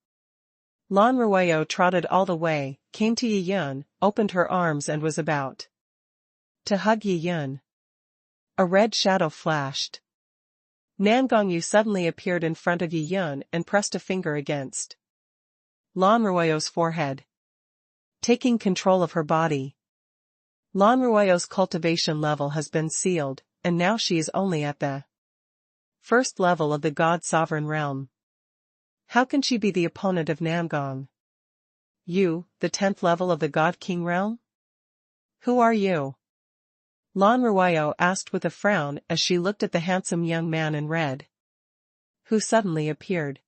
Lan Ruoyo trotted all the way, came to Yiyun, opened her arms and was about to hug Yiyun. A red shadow flashed. Nangongyu suddenly appeared in front of Yiyun and pressed a finger against Lan Ruoyo's forehead, taking control of her body. Lan Ruoyo's cultivation level has been sealed, and now she is only at the first level of the God Sovereign realm. How can she be the opponent of Namgong? You, the 10th level of the God King realm? Who are you? Lan Ruoyo asked with a frown as she looked at the handsome young man in red, who suddenly appeared.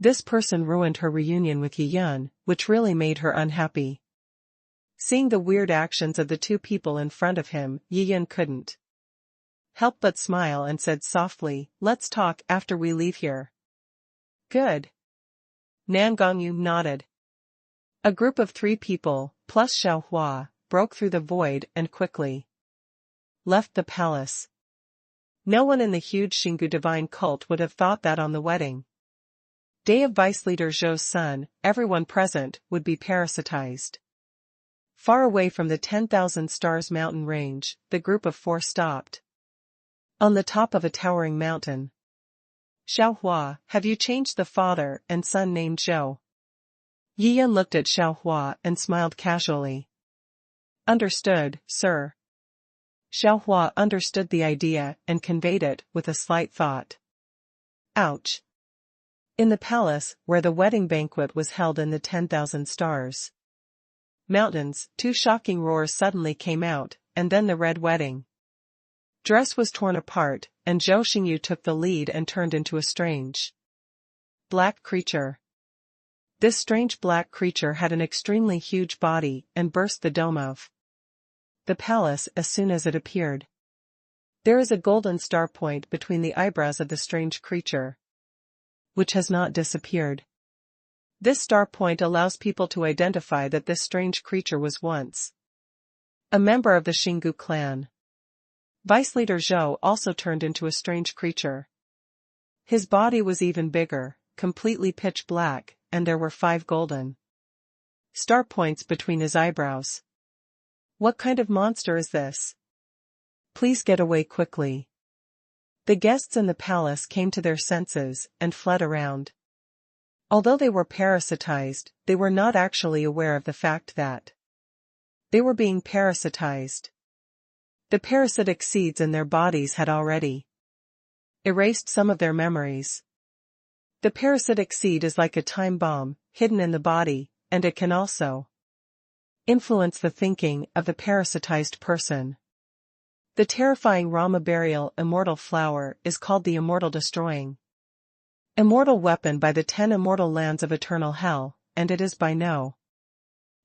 This person ruined her reunion with Yiyun, which really made her unhappy. Seeing the weird actions of the two people in front of him, Yiyun couldn't help but smile and said softly, let's talk after we leave here. Good. Nangongyu nodded. A group of 3 people, plus Xiaohua, broke through the void and quickly left the palace. No one in the huge Xingu divine cult would have thought that on the wedding day of Vice Leader Zhou's son, everyone present would be parasitized. Far away from the 10,000 Stars mountain range, the group of 4 stopped on the top of a towering mountain. Xiaohua, have you changed the father and son named Zhou? Yiyun looked at Xiaohua and smiled casually. Understood, sir. Xiaohua understood the idea and conveyed it with a slight thought. Ouch. In the palace, where the wedding banquet was held in the 10,000 Stars mountains, 2 shocking roars suddenly came out, and then the red wedding dress was torn apart, and Zhou Xingyu took the lead and turned into a strange black creature. This strange black creature had an extremely huge body and burst the dome of the palace as soon as it appeared. There is a golden star point between the eyebrows of the strange creature, which has not disappeared. This star point allows people to identify that this strange creature was once a member of the Xingu clan. Vice Leader Zhou also turned into a strange creature. His body was even bigger, completely pitch black, and there were 5 golden star points between his eyebrows. What kind of monster is this? Please get away quickly. The guests in the palace came to their senses and fled around. Although they were parasitized, they were not actually aware of the fact that they were being parasitized. The parasitic seeds in their bodies had already erased some of their memories. The parasitic seed is like a time bomb, hidden in the body, and it can also influence the thinking of the parasitized person. The terrifying Rama burial immortal flower is called the immortal destroying immortal weapon by the 10 immortal lands of eternal hell, and it is by no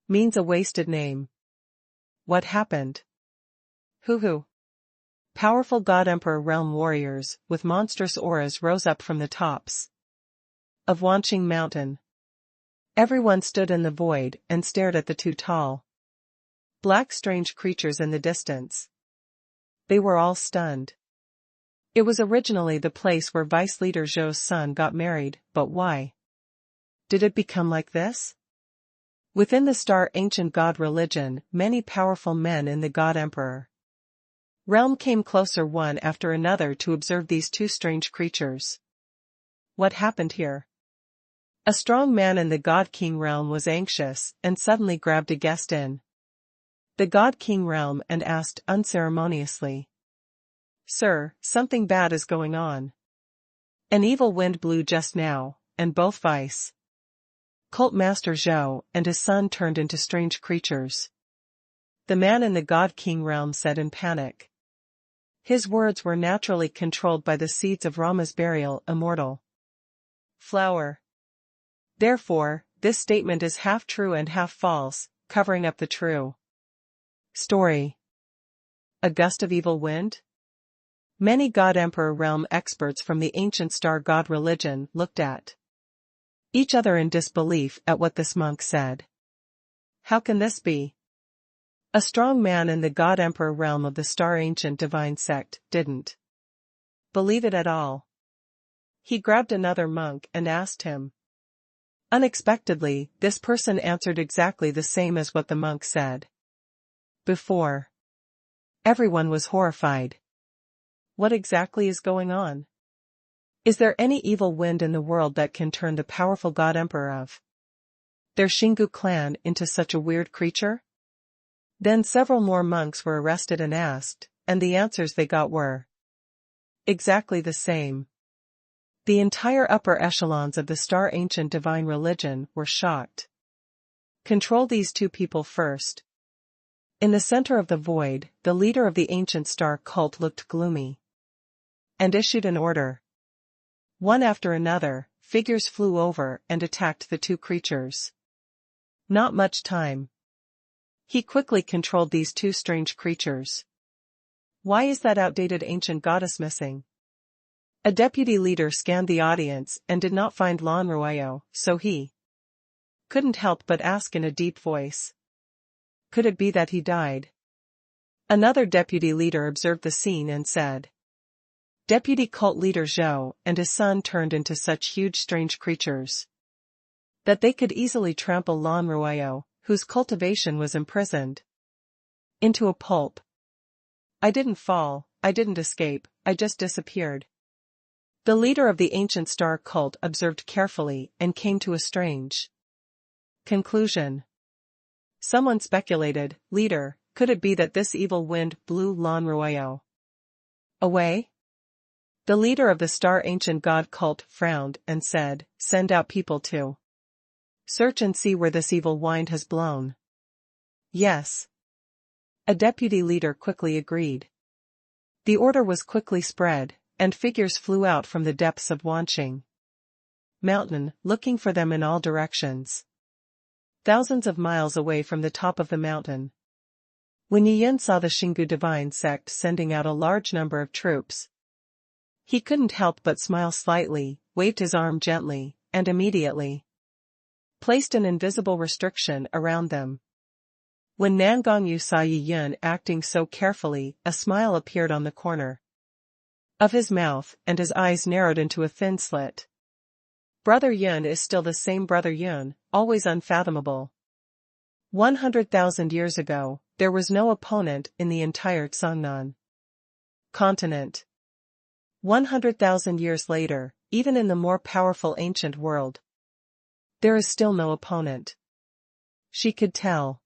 means a wasted name. What happened? Hoo-hoo. Powerful God Emperor realm warriors, with monstrous auras rose up from the tops of Wanqing Mountain. Everyone stood in the void and stared at the two tall, black strange creatures in the distance. They were all stunned. It was originally the place where Vice Leader Zhou's son got married, but why did it become like this? Within the Star Ancient God religion, many powerful men in the God Emperor realm came closer one after another to observe these two strange creatures. What happened here? A strong man in the God King realm was anxious and suddenly grabbed a guest in the God King realm and asked unceremoniously, "Sir, something bad is going on. An evil wind blew just now, and both Vice Cult Master Zhou and his son turned into strange creatures." The man in the God King realm said in panic. His words were naturally controlled by the seeds of Rama's burial immortal flower. Therefore, this statement is half true and half false, covering up the true story. A gust of evil wind? Many God Emperor realm experts from the ancient Star God religion looked at each other in disbelief at what this monk said. How can this be? A strong man in the God Emperor realm of the Star Ancient Divine Sect didn't believe it at all. He grabbed another monk and asked him. Unexpectedly, this person answered exactly the same as what the monk said before. Everyone was horrified. What exactly is going on? Is there any evil wind in the world that can turn the powerful God Emperor of their Xingu clan into such a weird creature? Then several more monks were arrested and asked, and the answers they got were exactly the same. The entire upper echelons of the Star Ancient Divine religion were shocked. Control these two people first. In the center of the void, the leader of the ancient star cult looked gloomy and issued an order. One after another, figures flew over and attacked the two creatures. Not much time. He quickly controlled these two strange creatures. Why is that outdated ancient goddess missing? A deputy leader scanned the audience and did not find Lan Ruoyo, so he couldn't help but ask in a deep voice. Could it be that he died? Another deputy leader observed the scene and said. Deputy cult leader Zhou and his son turned into such huge strange creatures that they could easily trample Lan Ruoyo, whose cultivation was imprisoned, into a pulp. I didn't fall, I didn't escape, I just disappeared. The leader of the ancient star cult observed carefully and came to a strange conclusion. Someone speculated, Leader, could it be that this evil wind blew Lan Ruoyo away? The leader of the Star Ancient God cult frowned and said, Send out people to search and see where this evil wind has blown. Yes. A deputy leader quickly agreed. The order was quickly spread, and figures flew out from the depths of Wanqing Mountain, looking for them in all directions. Thousands of miles away from the top of the mountain. When Yin saw the Xingu Divine Sect sending out a large number of troops, he couldn't help but smile slightly, waved his arm gently, and immediately placed an invisible restriction around them. When Nangongyu saw Yin acting so carefully, a smile appeared on the corner of his mouth and his eyes narrowed into a thin slit. Brother Yun is still the same Brother Yun, always unfathomable. 100,000 years ago, there was no opponent in the entire Tsangnan continent. 100,000 years later, even in the more powerful ancient world, There is still no opponent. She could tell.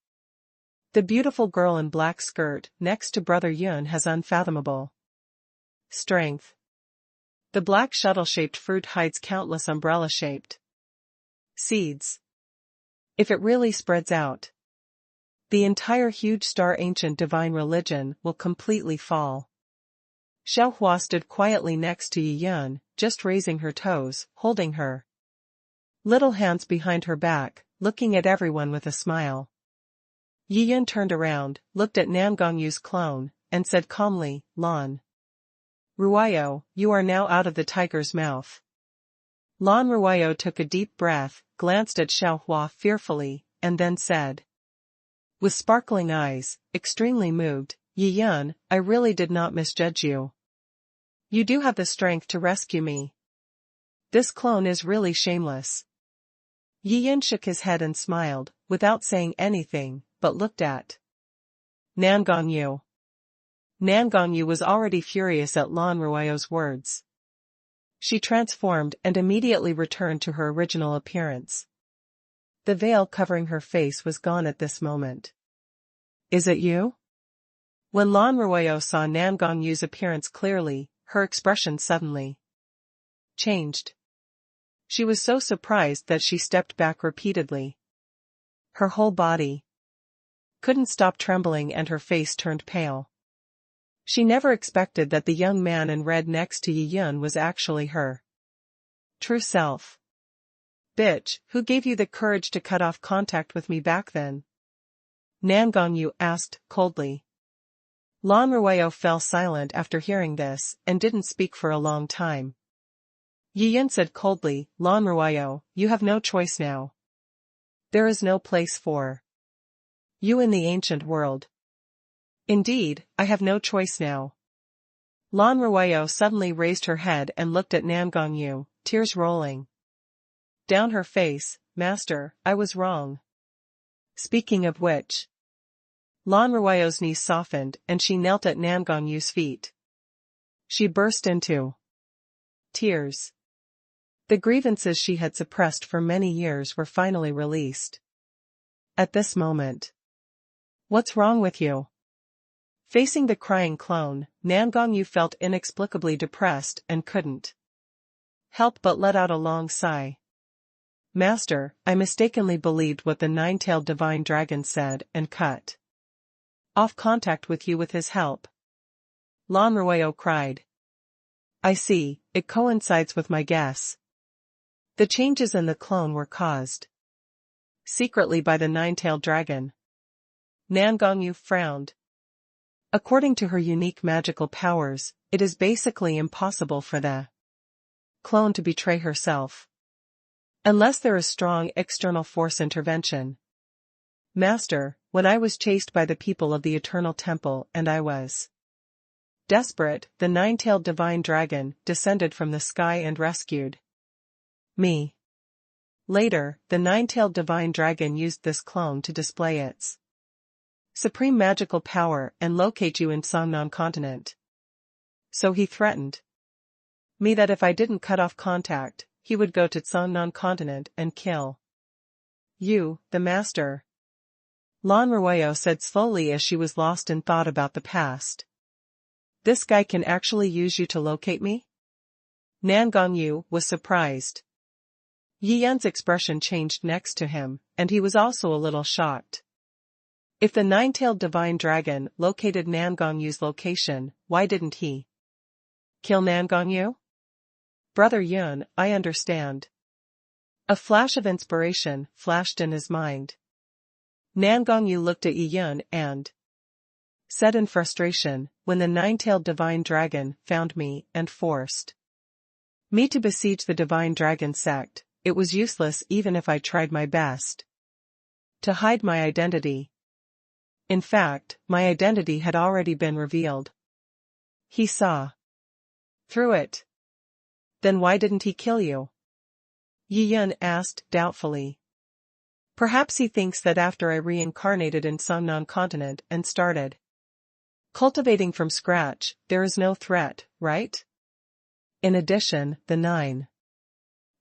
The beautiful girl in black skirt next to Brother Yun has unfathomable strength. The black shuttle-shaped fruit hides countless umbrella-shaped seeds. If it really spreads out, the entire huge star ancient divine religion will completely fall. Xiaohua stood quietly next to Yi Yun, just raising her toes, holding her little hands behind her back, looking at everyone with a smile. Yi Yun turned around, looked at Nan Gongyu's clone, and said calmly, "Lan Ruoyo, you are now out of the tiger's mouth." Lan Ruoyo took a deep breath, glanced at Xiaohua fearfully, and then said, with sparkling eyes, extremely moved, "Yi Yun, I really did not misjudge you. You do have the strength to rescue me. This clone is really shameless." Yi Yun shook his head and smiled, without saying anything, but looked at Nan Gongyu. Nan Gongyu was already furious at Lan Ruoyo's words. She transformed and immediately returned to her original appearance. The veil covering her face was gone at this moment. "Is it you?" When Lan Ruoyo saw Nan Gongyu's appearance clearly, her expression suddenly changed. She was so surprised that she stepped back repeatedly. Her whole body couldn't stop trembling and her face turned pale. She never expected that the young man in red next to Yi Yun was actually her true self. "Bitch, who gave you the courage to cut off contact with me back then?" Nan Gongyu asked, coldly. Lan Ruoyo fell silent after hearing this, and didn't speak for a long time. Yi Yun said coldly, "Lan Ruoyo, you have no choice now. There is no place for you in the ancient world." "Indeed, I have no choice now." Lan Ruoyo suddenly raised her head and looked at Nan Gongyu, tears rolling down her face. "Master, I was wrong." Speaking of which, Lan Ruoyo's knees softened and she knelt at Nan Gongyu's feet. She burst into tears. The grievances she had suppressed for many years were finally released. At this moment, "What's wrong with you?" Facing the crying clone, Nan Gongyu felt inexplicably depressed and couldn't help but let out a long sigh. "Master, I mistakenly believed what the nine-tailed divine dragon said and cut off contact with you with his help." Lan Ruoyo cried. "I see, it coincides with my guess. The changes in the clone were caused secretly by the nine-tailed dragon." Nan Gongyu frowned. According to her unique magical powers, it is basically impossible for the clone to betray herself unless there is strong external force intervention. "Master, when I was chased by the people of the Eternal Temple and I was desperate, the nine-tailed divine dragon descended from the sky and rescued me. Later, the nine-tailed divine dragon used this clone to display its supreme magical power and locate you in Songnan continent. So he threatened me that if I didn't cut off contact, he would go to Songnan continent and kill you, the master." Lan Ruoyo said slowly as she was lost in thought about the past. "This guy can actually use you to locate me?" Nan Gongyu was surprised. Yi Yun's expression changed next to him, and he was also a little shocked. If the nine-tailed divine dragon located Nan Gongyu's location, why didn't he kill Nan Gongyu? "Brother Yun, I understand." A flash of inspiration flashed in his mind. Nan Gongyu looked at Yi Yun and said in frustration, "When the nine-tailed divine dragon found me and forced me to besiege the divine dragon sect, it was useless even if I tried my best to hide my identity. In fact, my identity had already been revealed. He saw through it." "Then why didn't he kill you?" Yi Yun asked doubtfully. "Perhaps he thinks that after I reincarnated in Songnan continent and started cultivating from scratch, there is no threat, right? In addition, the nine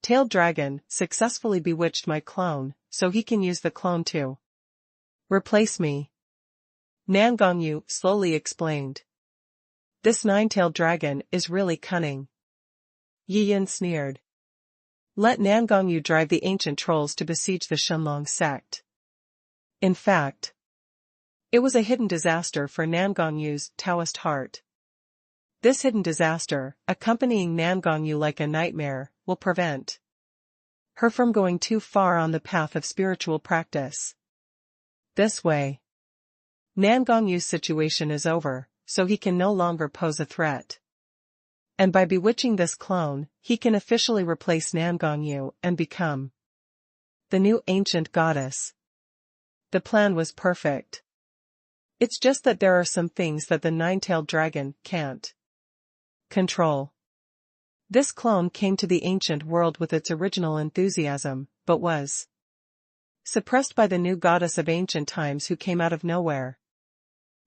Tailed dragon successfully bewitched my clone, so he can use the clone to replace me. Nangongyu slowly explained. This nine-tailed dragon is really cunning. Yi Yin sneered. Let Nangongyu drive the ancient trolls to besiege the Shenlong Sect. In fact, it was a hidden disaster for Nangongyu's Taoist heart. This hidden disaster, accompanying Nangongyu like a nightmare, will prevent her from going too far on the path of spiritual practice. This way, Nangongyu's situation is over, so he can no longer pose a threat. And by bewitching this clone, he can officially replace Nangongyu and become the new ancient goddess. The plan was perfect. It's just that there are some things that the nine-tailed dragon can't control. This clone came to the ancient world with its original enthusiasm, but was suppressed by the new goddess of ancient times who came out of nowhere.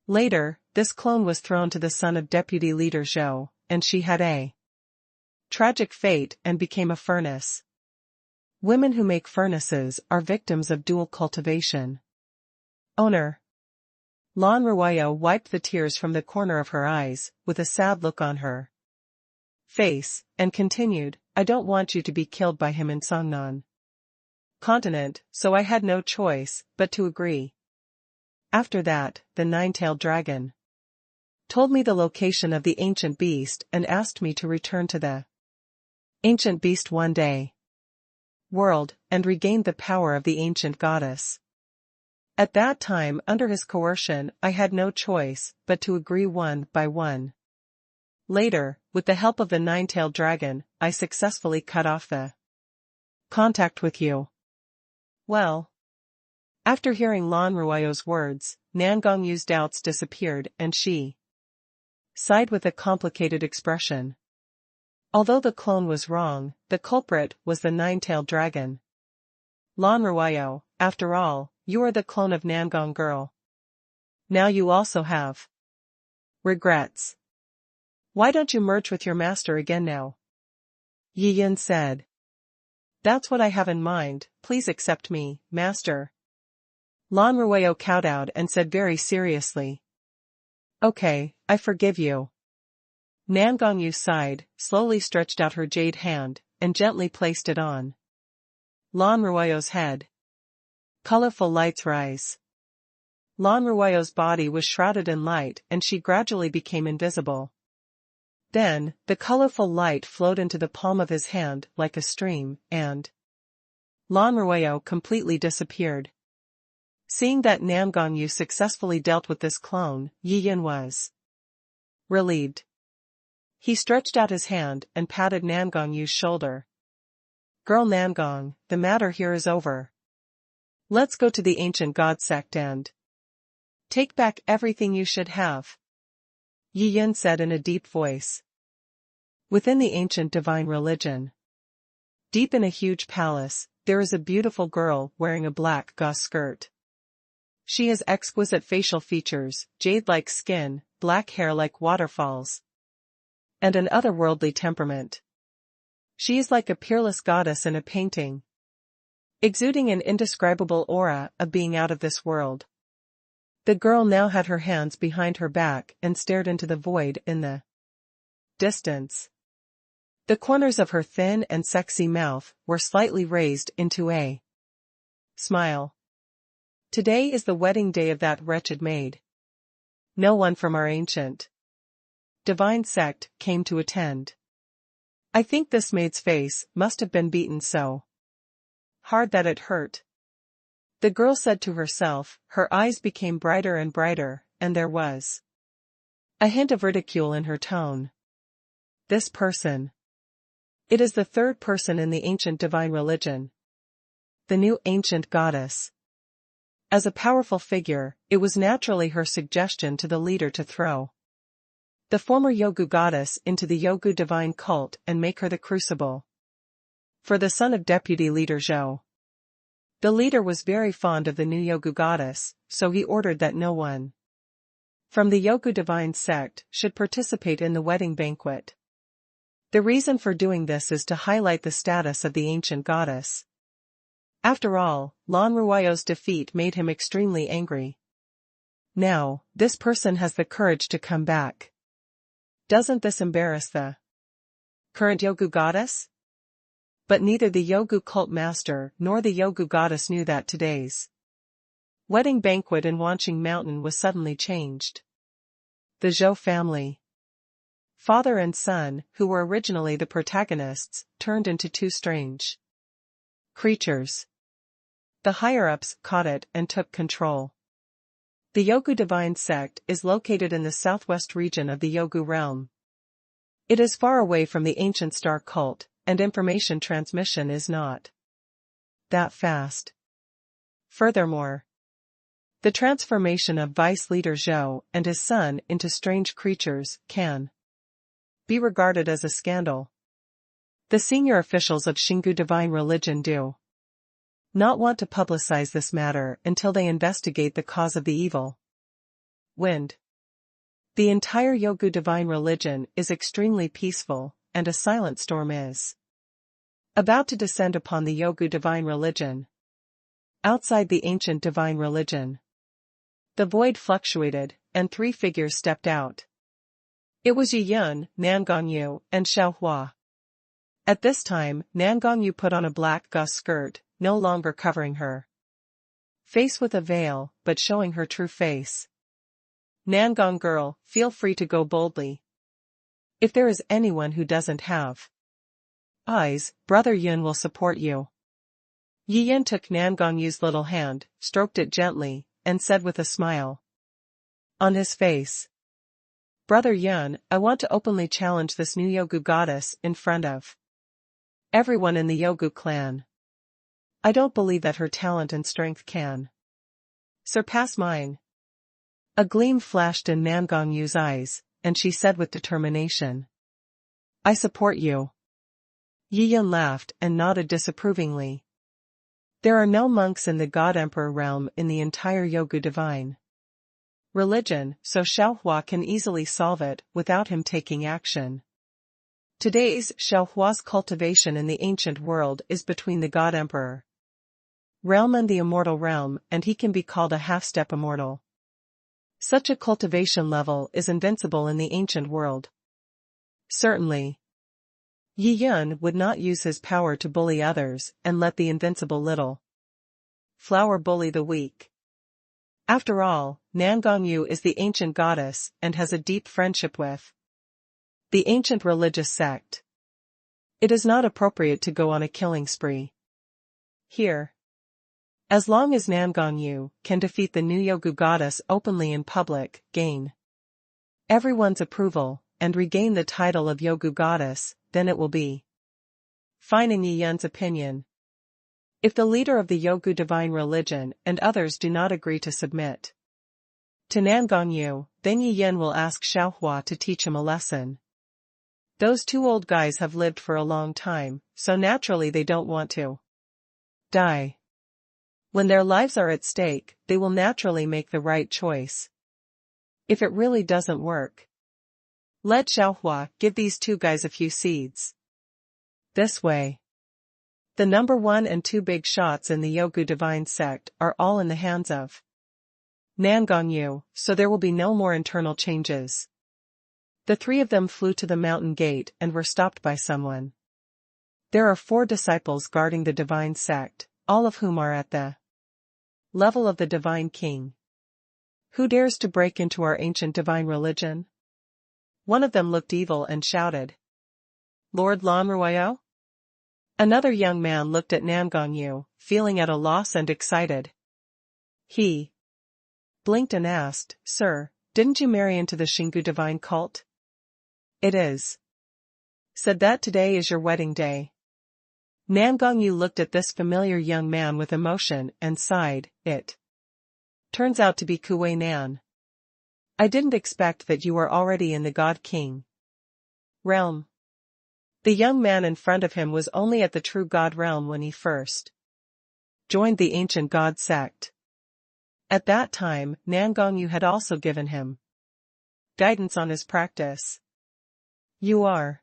Later, this clone was thrown to the son of deputy leader Zhou, and she had a tragic fate and became a furnace. Women who make furnaces are victims of dual cultivation. Owner. Lan Ruoyo wiped the tears from the corner of her eyes, with a sad look on her face, and continued, I don't want you to be killed by him in Songnan continent, so I had no choice but to agree. After that, the nine-tailed dragon told me the location of the ancient beast and asked me to return to the ancient beast one day world and regain the power of the ancient goddess. At that time, under his coercion, I had no choice but to agree one by one. Later, with the help of the nine-tailed dragon, I successfully cut off the contact with you. Well, after hearing Lan Ruoyo's words, Nangongyu's doubts disappeared and she sighed with a complicated expression. Although the clone was wrong, the culprit was the nine-tailed dragon. Lan Ruoyo, after all, you are the clone of Nangong girl. Now you also have regrets. Why don't you merge with your master again now? Yi Yin said. That's what I have in mind, please accept me, master. Lan Ruoyo kowtowed and said very seriously. Okay, I forgive you. Nangongyu sighed, slowly stretched out her jade hand, and gently placed it on Lan Ruoyo's head. Colorful lights rise. Lan Ruoyo's body was shrouded in light and she gradually became invisible. Then, the colorful light flowed into the palm of his hand like a stream, and Lan Ruoyo completely disappeared. Seeing that Nangongyu successfully dealt with this clone, Yi Yin was relieved. He stretched out his hand and patted Nangongyu's shoulder. Girl Nangong, the matter here is over. Let's go to the ancient god sect and take back everything you should have. Yi Yin said in a deep voice. Within the ancient divine religion, deep in a huge palace, there is a beautiful girl wearing a black gauze skirt. She has exquisite facial features, jade-like skin, black hair like waterfalls, and an otherworldly temperament. She is like a peerless goddess in a painting, exuding an indescribable aura of being out of this world. The girl now had her hands behind her back and stared into the void in the distance. The corners of her thin and sexy mouth were slightly raised into a smile. Today is the wedding day of that wretched maid. No one from our ancient divine sect came to attend. I think this maid's face must have been beaten so hard that it hurt. The girl said to herself, her eyes became brighter and brighter, and there was a hint of ridicule in her tone. This person. It is the third person in the ancient divine religion. The new ancient goddess. As a powerful figure, it was naturally her suggestion to the leader to throw the former Yogu goddess into the Yogu divine cult and make her the crucible for the son of deputy leader Zhou. The leader was very fond of the new Yogu goddess, so he ordered that no one from the Yogu divine sect should participate in the wedding banquet. The reason for doing this is to highlight the status of the ancient goddess. After all, Lan Ruo's defeat made him extremely angry. Now, this person has the courage to come back. Doesn't this embarrass the current Yogu goddess? But neither the Yogu cult master nor the Yogu goddess knew that today's wedding banquet in Wanqing Mountain was suddenly changed. The Zhou family, father and son, who were originally the protagonists, turned into two strange creatures. The higher-ups caught it and took control. The Yogu Divine Sect is located in the southwest region of the Yogu realm. It is far away from the ancient star cult, and information transmission is not that fast. Furthermore, the transformation of vice leader Zhou and his son into strange creatures can be regarded as a scandal. The senior officials of Xingu divine religion do not want to publicize this matter until they investigate the cause of the evil. Wind. The entire Yogu divine religion is extremely peaceful, and a silent storm is about to descend upon the Yogu divine religion. Outside the ancient divine religion, the void fluctuated, and three figures stepped out. It was Yi Yun, Nan Gongyu, and Xiao Hua. At this time, Nan Gongyu put on a black gauze skirt, no longer covering her face with a veil, but showing her true face. Nan Gong girl, feel free to go boldly. If there is anyone who doesn't have eyes, Brother Yun will support you. Yi Yun took Nan Gongyu's little hand, stroked it gently, and said with a smile on his face, Brother Yun, I want to openly challenge this new Yogu goddess in front of everyone in the Yogu clan. I don't believe that her talent and strength can surpass mine. A gleam flashed in Nan Gongyu's eyes, and she said with determination, I support you. Yi Yun laughed and nodded disapprovingly. There are no monks in the God Emperor realm in the entire Yogu divine religion, so Xiao Hua can easily solve it without him taking action. Today's Xiao Hua's cultivation in the ancient world is between the God Emperor realm and the immortal realm, and he can be called a half-step immortal. Such a cultivation level is invincible in the ancient world. Certainly, Yi Yun would not use his power to bully others and let the invincible little flower bully the weak. After all, Nan Gongyu is the ancient goddess and has a deep friendship with the ancient religious sect. It is not appropriate to go on a killing spree here. As long as Nan Gongyu can defeat the new Yogu goddess openly in public, gain everyone's approval, and regain the title of Yogu goddess, then it will be fine in Yi Yun's opinion. If the leader of the Yogu divine religion and others do not agree to submit to Nan Gongyu, then Yi Yun will ask Xiao Hua to teach him a lesson. Those two old guys have lived for a long time, so naturally they don't want to die. When their lives are at stake, they will naturally make the right choice. If it really doesn't work, let Xiao Hua give these two guys a few seeds. This way, the number 1 and 2 big shots in the Yogu Divine Sect are all in the hands of Nan Gongyu, so there will be no more internal changes. The three of them flew to the mountain gate and were stopped by someone. There are 4 disciples guarding the Divine Sect, all of whom are at the level of the Divine King. Who dares to break into our ancient divine religion? One of them looked evil and shouted, Lord Lan Ruo? Another young man looked at Nan Gongyu, feeling at a loss and excited. He blinked and asked, Sir, didn't you marry into the Xingu divine cult? It is said that today is your wedding day. Nan Gongyu looked at this familiar young man with emotion and sighed. It turns out to be Kuwei Nan. I didn't expect that you were already in the God King realm. The young man in front of him was only at the true God realm when he first joined the ancient God sect. At that time, Nan Gongyu had also given him guidance on his practice. You are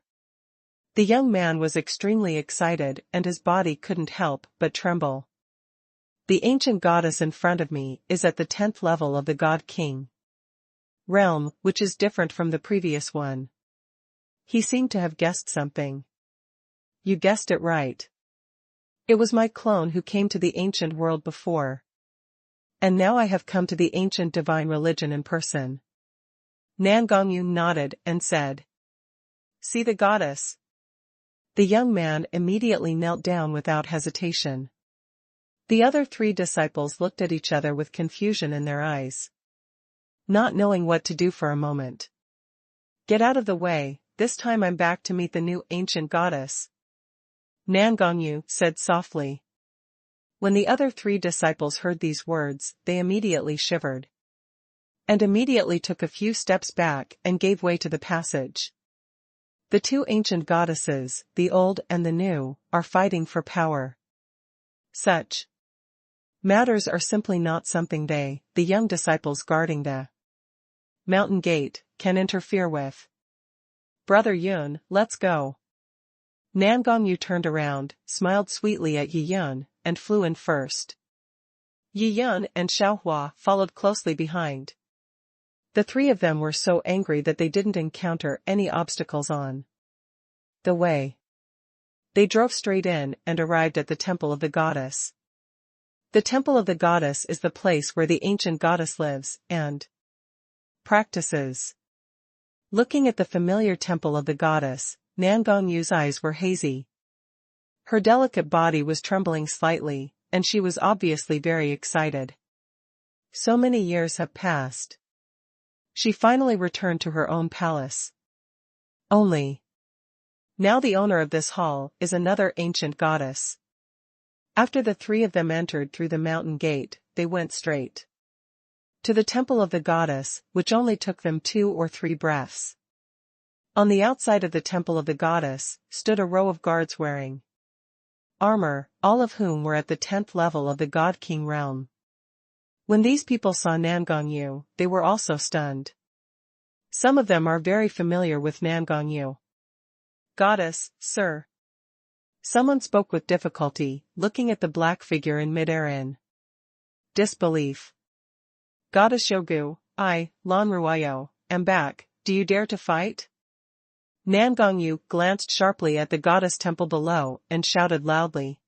The young man was extremely excited and his body couldn't help but tremble. The ancient goddess in front of me is at the 10th level of the God King realm, which is different from the previous one. He seemed to have guessed something. You guessed it right. It was my clone who came to the ancient world before. And now I have come to the ancient divine religion in person. Nangongyu nodded and said, "See the goddess." The young man immediately knelt down without hesitation. The other 3 disciples looked at each other with confusion in their eyes, not knowing what to do for a moment. "Get out of the way, this time I'm back to meet the new ancient goddess," Nangongyu said softly. When the other 3 disciples heard these words, they immediately shivered. And immediately took a few steps back and gave way to the passage. The 2 ancient goddesses, the old and the new, are fighting for power. Such matters are simply not something they, the young disciples guarding the mountain gate, can interfere with. "Brother Yun, let's go." Nangongyu turned around, smiled sweetly at Yi Yun, and flew in first. Yi Yun and Xiaohua followed closely behind. The 3 of them were so angry that they didn't encounter any obstacles on the way. They drove straight in and arrived at the temple of the goddess. The temple of the goddess is the place where the ancient goddess lives and practices. Looking at the familiar temple of the goddess, Nangongyu's eyes were hazy. Her delicate body was trembling slightly, and she was obviously very excited. So many years have passed. She finally returned to her own palace. Only now the owner of this hall is another ancient goddess. After the 3 of them entered through the mountain gate, they went straight to the temple of the goddess, which only took them 2 or 3 breaths. On the outside of the temple of the goddess, stood a row of guards wearing armor, all of whom were at the 10th level of the God King realm. When these people saw Nangongyu, they were also stunned. Some of them are very familiar with Nangongyu. "Goddess, sir." Someone spoke with difficulty, looking at the black figure in midair in disbelief. "Goddess Yogu, I, Lan Ruayo, am back, do you dare to fight?" Nangongyu glanced sharply at the goddess temple below and shouted loudly.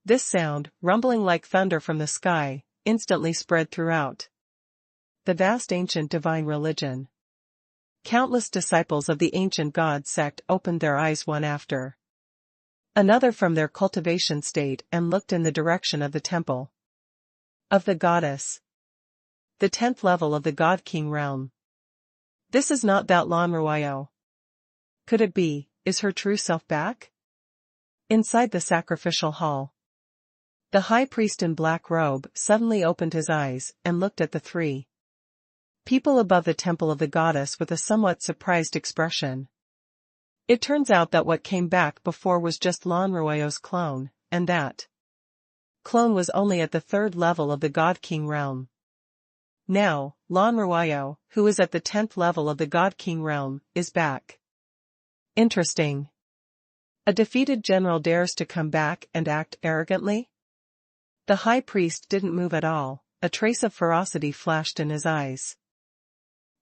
This sound, rumbling like thunder from the sky, instantly spread throughout the vast ancient divine religion. Countless disciples of the ancient God sect opened their eyes one after another from their cultivation state and looked in the direction of the temple of the goddess, the 10th level of the God King realm. This is not that Lan Ruayo. Could it be, is her true self back? Inside the sacrificial hall, the high priest in black robe suddenly opened his eyes and looked at the 3 people above the temple of the goddess with a somewhat surprised expression. It turns out that what came back before was just Lan Ruayo's clone, and that clone was only at the 3rd level of the God King realm. Now, Lan Ruayo, who is at the 10th level of the God King realm, is back. Interesting. A defeated general dares to come back and act arrogantly? The high priest didn't move at all, a trace of ferocity flashed in his eyes.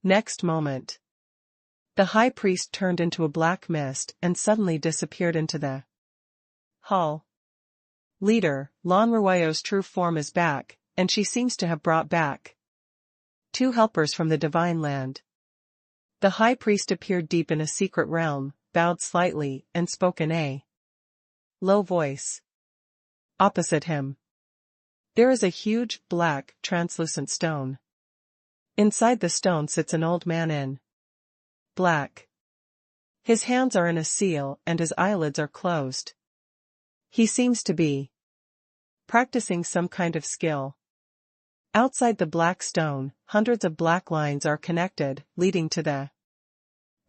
Next moment, the high priest turned into a black mist and suddenly disappeared into the hall. Leader, Lan Ruayo's true form is back, and she seems to have brought back 2 helpers from the divine land. The high priest appeared deep in a secret realm, bowed slightly, and spoke in a low voice. Opposite him, there is a huge, black, translucent stone. Inside the stone sits an old man in black. His hands are in a seal and his eyelids are closed. He seems to be practicing some kind of skill. Outside the black stone, hundreds of black lines are connected, leading to the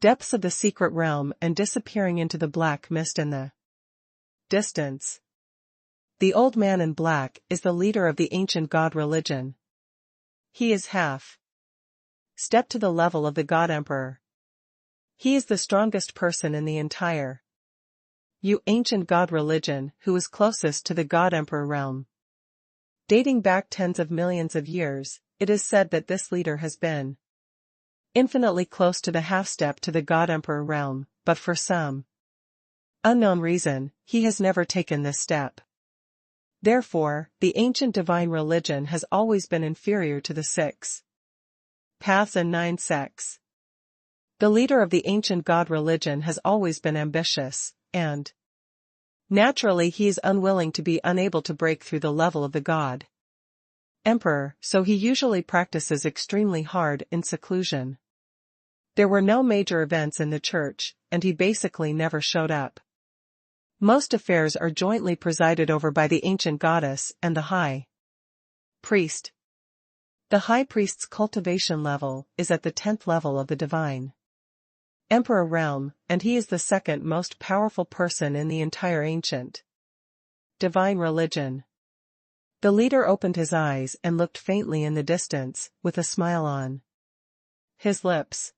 depths of the secret realm and disappearing into the black mist in the distance. The old man in black is the leader of the ancient god religion. He is half step to the level of the god emperor. He is the strongest person in the entire You ancient god religion who is closest to the god-emperor realm. Dating back tens of millions of years, it is said that this leader has been infinitely close to the half-step to the god-emperor realm, but for some unknown reason, he has never taken this step. Therefore, the ancient divine religion has always been inferior to the 6 paths and 9 sects. The leader of the ancient god religion has always been ambitious, and naturally he is unwilling to be unable to break through the level of the god emperor, so he usually practices extremely hard in seclusion. There were no major events in the church, and he basically never showed up. Most affairs are jointly presided over by the ancient goddess and the high priest. The high priest's cultivation level is at the 10th level of the divine emperor realm, and he is the second most powerful person in the entire ancient divine religion. The leader opened his eyes and looked faintly in the distance, with a smile on his lips.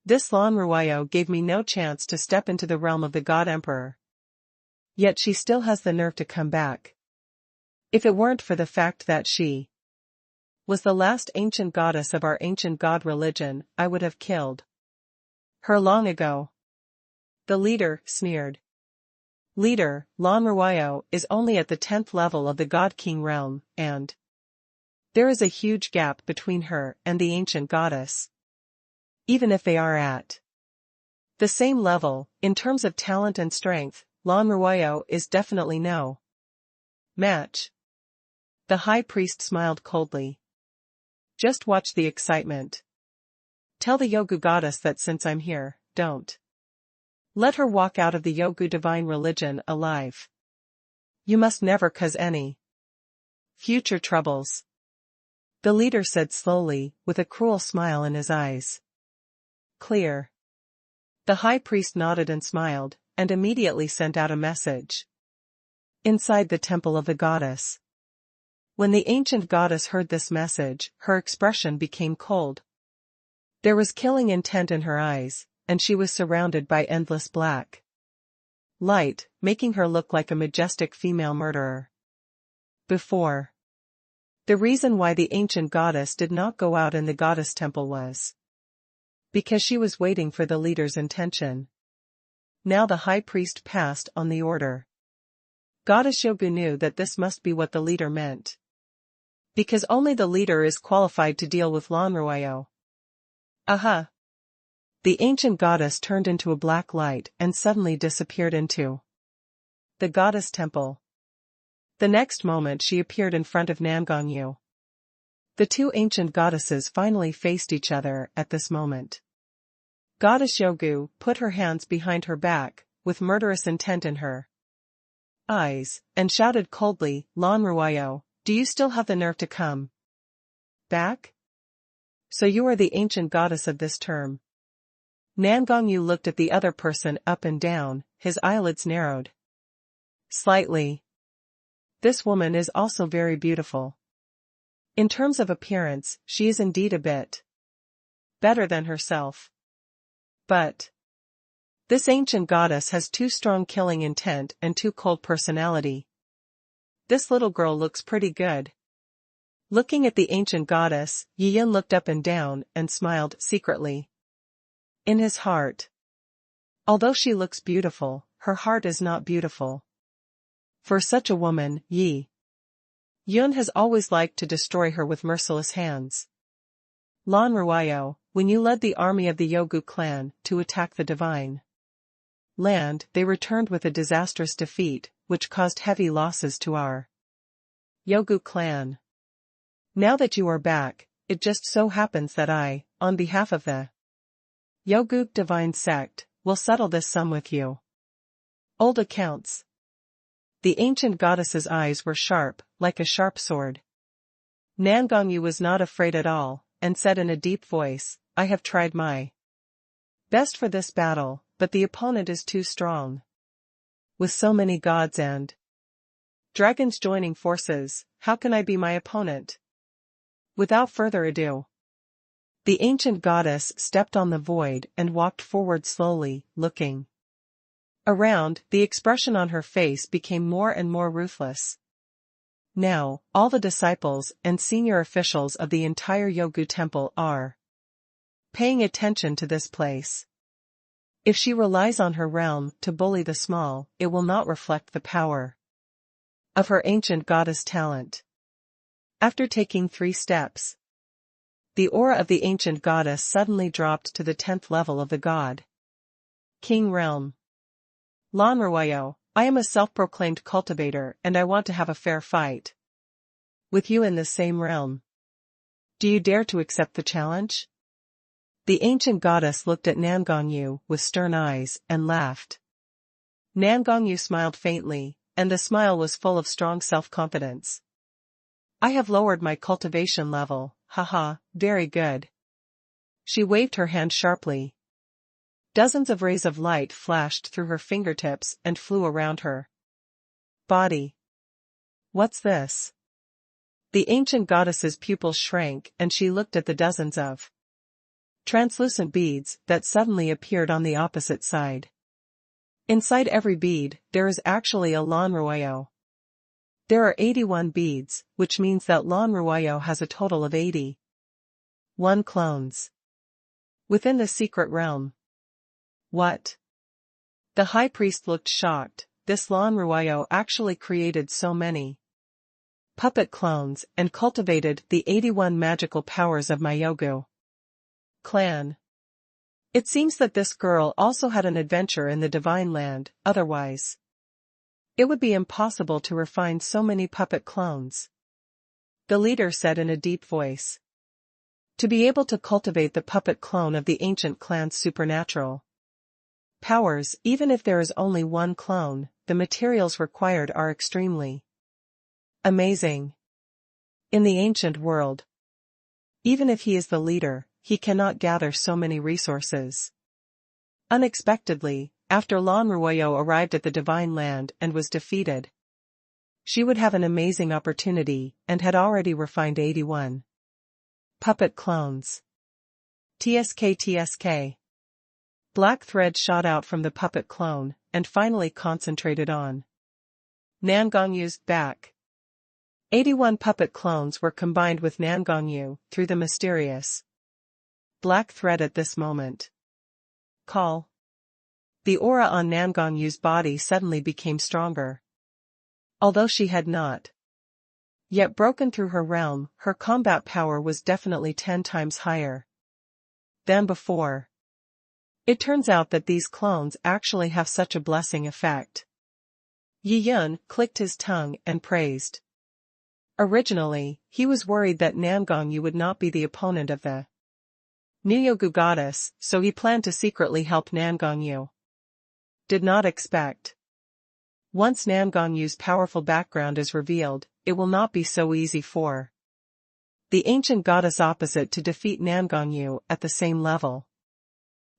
This Lan Ruayo gave me no chance to step into the realm of the god emperor. Yet she still has the nerve to come back. If it weren't for the fact that she was the last ancient goddess of our ancient god religion, I would have killed her long ago. The leader sneered. Leader, Lan Ruayo is only at the 10th level of the god-king realm, and there is a huge gap between her and the ancient goddess. Even if they are at the same level, in terms of talent and strength, Lan Ruayo is definitely no match. The high priest smiled coldly. Just watch the excitement. Tell the Yogu goddess that since I'm here, don't let her walk out of the Yogu divine religion alive. You must never cause any future troubles. The leader said slowly, with a cruel smile in his eyes. Clear. The high priest nodded and smiled, and immediately sent out a message inside the temple of the goddess. When the ancient goddess heard this message, her expression became cold. There was killing intent in her eyes, and she was surrounded by endless black light, making her look like a majestic female murderer. Before. The reason why the ancient goddess did not go out in the goddess temple was because she was waiting for the leader's intention. Now the high priest passed on the order. Goddess Yogu knew that this must be what the leader meant. Because only the leader is qualified to deal with Lan Ruayo. Aha! The ancient goddess turned into a black light and suddenly disappeared into the goddess temple. The next moment she appeared in front of Nangongyu. The two ancient goddesses finally faced each other at this moment. Goddess Yogu put her hands behind her back, with murderous intent in her eyes, and shouted coldly, Lan Ruayo, do you still have the nerve to come back? So you are the ancient goddess of this term. Nangongyu looked at the other person up and down, his eyelids narrowed slightly. This woman is also very beautiful. In terms of appearance, she is indeed a bit better than herself. But this ancient goddess has too strong killing intent and too cold personality. This little girl looks pretty good. Looking at the ancient goddess, Yiyin looked up and down and smiled secretly in his heart. Although she looks beautiful, her heart is not beautiful. For such a woman, Yun has always liked to destroy her with merciless hands. Lan Ruayo, when you led the army of the Yogu clan to attack the divine land, they returned with a disastrous defeat, which caused heavy losses to our Yogu clan. Now that you are back, it just so happens that I, on behalf of the Yogu divine sect, will settle this sum with you. Old accounts. The ancient goddess's eyes were sharp, like a sharp sword. Nangongyu was not afraid at all, and said in a deep voice, I have tried my best for this battle, but the opponent is too strong. With so many gods and dragons joining forces, how can I be my opponent? Without further ado, the ancient goddess stepped on the void and walked forward slowly, looking Around, the expression on her face became more and more ruthless. Now, all the disciples and senior officials of the entire Yogu temple are paying attention to this place. If she relies on her realm to bully the small, it will not reflect the power of her ancient goddess talent. After taking 3 steps, the aura of the ancient goddess suddenly dropped to the 10th level of the god King realm. Lanruayo, I am a self-proclaimed cultivator and I want to have a fair fight with you in the same realm. Do you dare to accept the challenge? The ancient goddess looked at Nangongyu with stern eyes and laughed. Nangongyu smiled faintly, and the smile was full of strong self-confidence. I have lowered my cultivation level, haha, very good. She waved her hand sharply. Dozens of rays of light flashed through her fingertips and flew around her body. What's this? The ancient goddess's pupils shrank and she looked at the dozens of translucent beads that suddenly appeared on the opposite side. Inside every bead, there is actually a Lanruayo. There are 81 beads, which means that Lanruayo has a total of 81 clones within the secret realm. What? The high priest looked shocked. This Lanruayo actually created so many puppet clones and cultivated the 81 magical powers of my Yogu clan. It seems that this girl also had an adventure in the divine land, otherwise it would be impossible to refine so many puppet clones. The leader said in a deep voice. To be able to cultivate the puppet clone of the ancient clan's supernatural powers, even if there is only one clone, the materials required are extremely amazing. In the ancient world, even if he is the leader, he cannot gather so many resources. Unexpectedly, after Lanruayo arrived at the divine land and was defeated, she would have an amazing opportunity and had already refined 81 puppet clones. TSK. Black thread shot out from the puppet clone, and finally concentrated on Nangongyu's back. 81 puppet clones were combined with Nangongyu through the mysterious black thread at this moment. Call. The aura on Nangongyu's body suddenly became stronger. Although she had not yet broken through her realm, her combat power was definitely 10 times higher than before. It turns out that these clones actually have such a blessing effect. Yi Yun clicked his tongue and praised. Originally, he was worried that Nangongyu would not be the opponent of the new Yogu goddess, so he planned to secretly help Nangongyu. Did not expect. Once Nangongyu's powerful background is revealed, it will not be so easy for the ancient goddess opposite to defeat Nangongyu at the same level.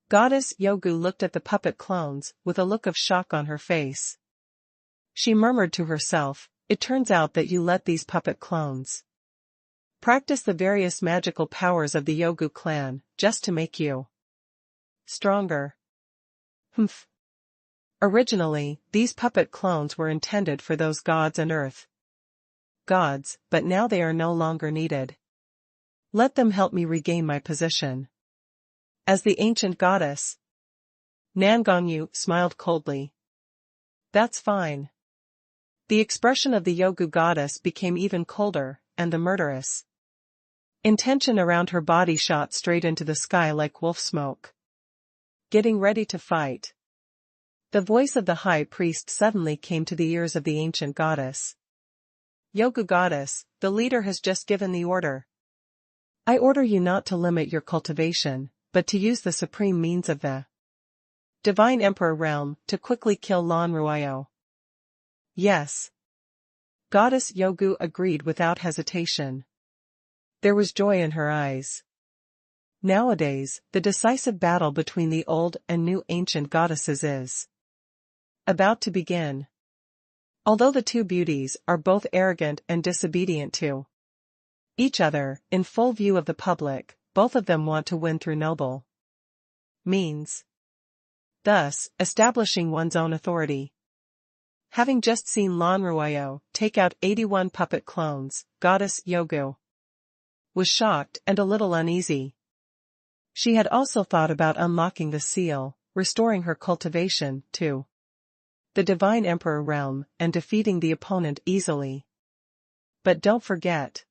Goddess Yogu looked at the puppet clones with a look of shock on her face. She murmured to herself, it turns out that you let these puppet clones practice the various magical powers of the Yogu clan, just to make you stronger. Humph. Originally, these puppet clones were intended for those gods and earth gods, but now they are no longer needed. Let them help me regain my position as the ancient goddess. Nangongyu smiled coldly. That's fine. The expression of the Yogu goddess became even colder, and the murderous intention around her body shot straight into the sky like wolf smoke. Getting ready to fight. The voice of the high priest suddenly came to the ears of the ancient goddess. Yogu goddess, the leader has just given the order. I order you not to limit your cultivation, but to use the supreme means of the divine emperor realm to quickly kill Lanruayo. Yes. Goddess Yogu agreed without hesitation. There was joy in her eyes. Nowadays, the decisive battle between the old and new ancient goddesses is about to begin. Although the two beauties are both arrogant and disobedient to each other, in full view of the public, both of them want to win through noble means. thus establishing one's own authority. Having just seen Lan Ruoyo take out 81 puppet clones, goddess Yogu was shocked and a little uneasy. She had also thought about unlocking the seal, restoring her cultivation to the Divine Emperor realm and defeating the opponent easily. But don't forget,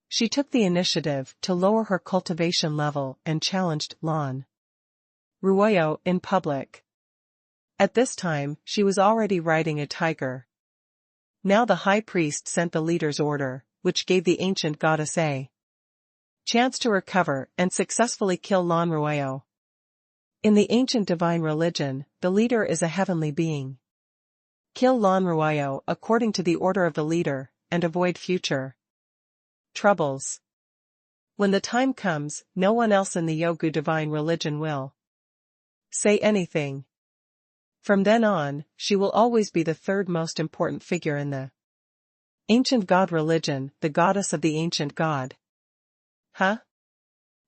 she took the initiative to lower her cultivation level and challenged Lan Ruoyo in public. At this time, she was already riding a tiger. Now the high priest sent the leader's order, which gave the ancient goddess a chance to recover and successfully kill Lan Ruoyo. In the ancient divine religion, the leader is a heavenly being. Kill Lan Ruoyo according to the order of the leader, and avoid future troubles. When the time comes, no one else in the Yogu divine religion will say anything. From then on, she will always be the third most important figure in the ancient god religion, the goddess of the ancient god. Huh?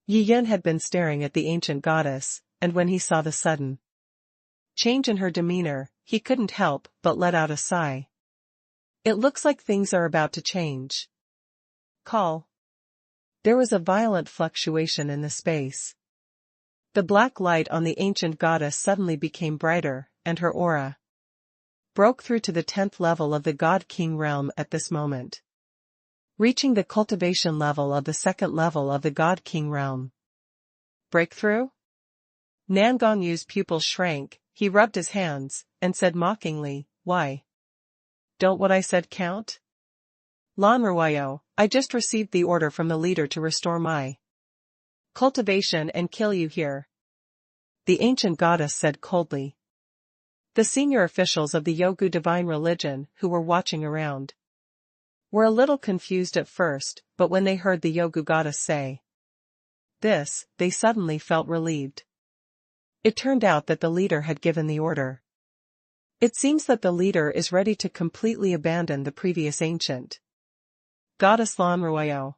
Yi Yun had been staring at the ancient goddess, and when he saw the sudden change in her demeanor, he couldn't help but let out a sigh. It looks like things are about to change. Call. There was a violent fluctuation in the space. The black light on the ancient goddess suddenly became brighter, and her aura broke through to the 10th level of the God-King realm at this moment, reaching the cultivation level of the 2nd level of the God-King realm. Breakthrough? Nan Gongyu's pupils shrank, he rubbed his hands, and said mockingly, "Why? Don't what I said count? Lan Ruoyo, I just received the order from the leader to restore my cultivation and kill you here," the ancient goddess said coldly. The senior officials of the Yogu divine religion, who were watching around, were a little confused at first, but when they heard the Yogu goddess say this, they suddenly felt relieved. It turned out that the leader had given the order. It seems that the leader is ready to completely abandon the previous ancient goddess Lan Ruoyo.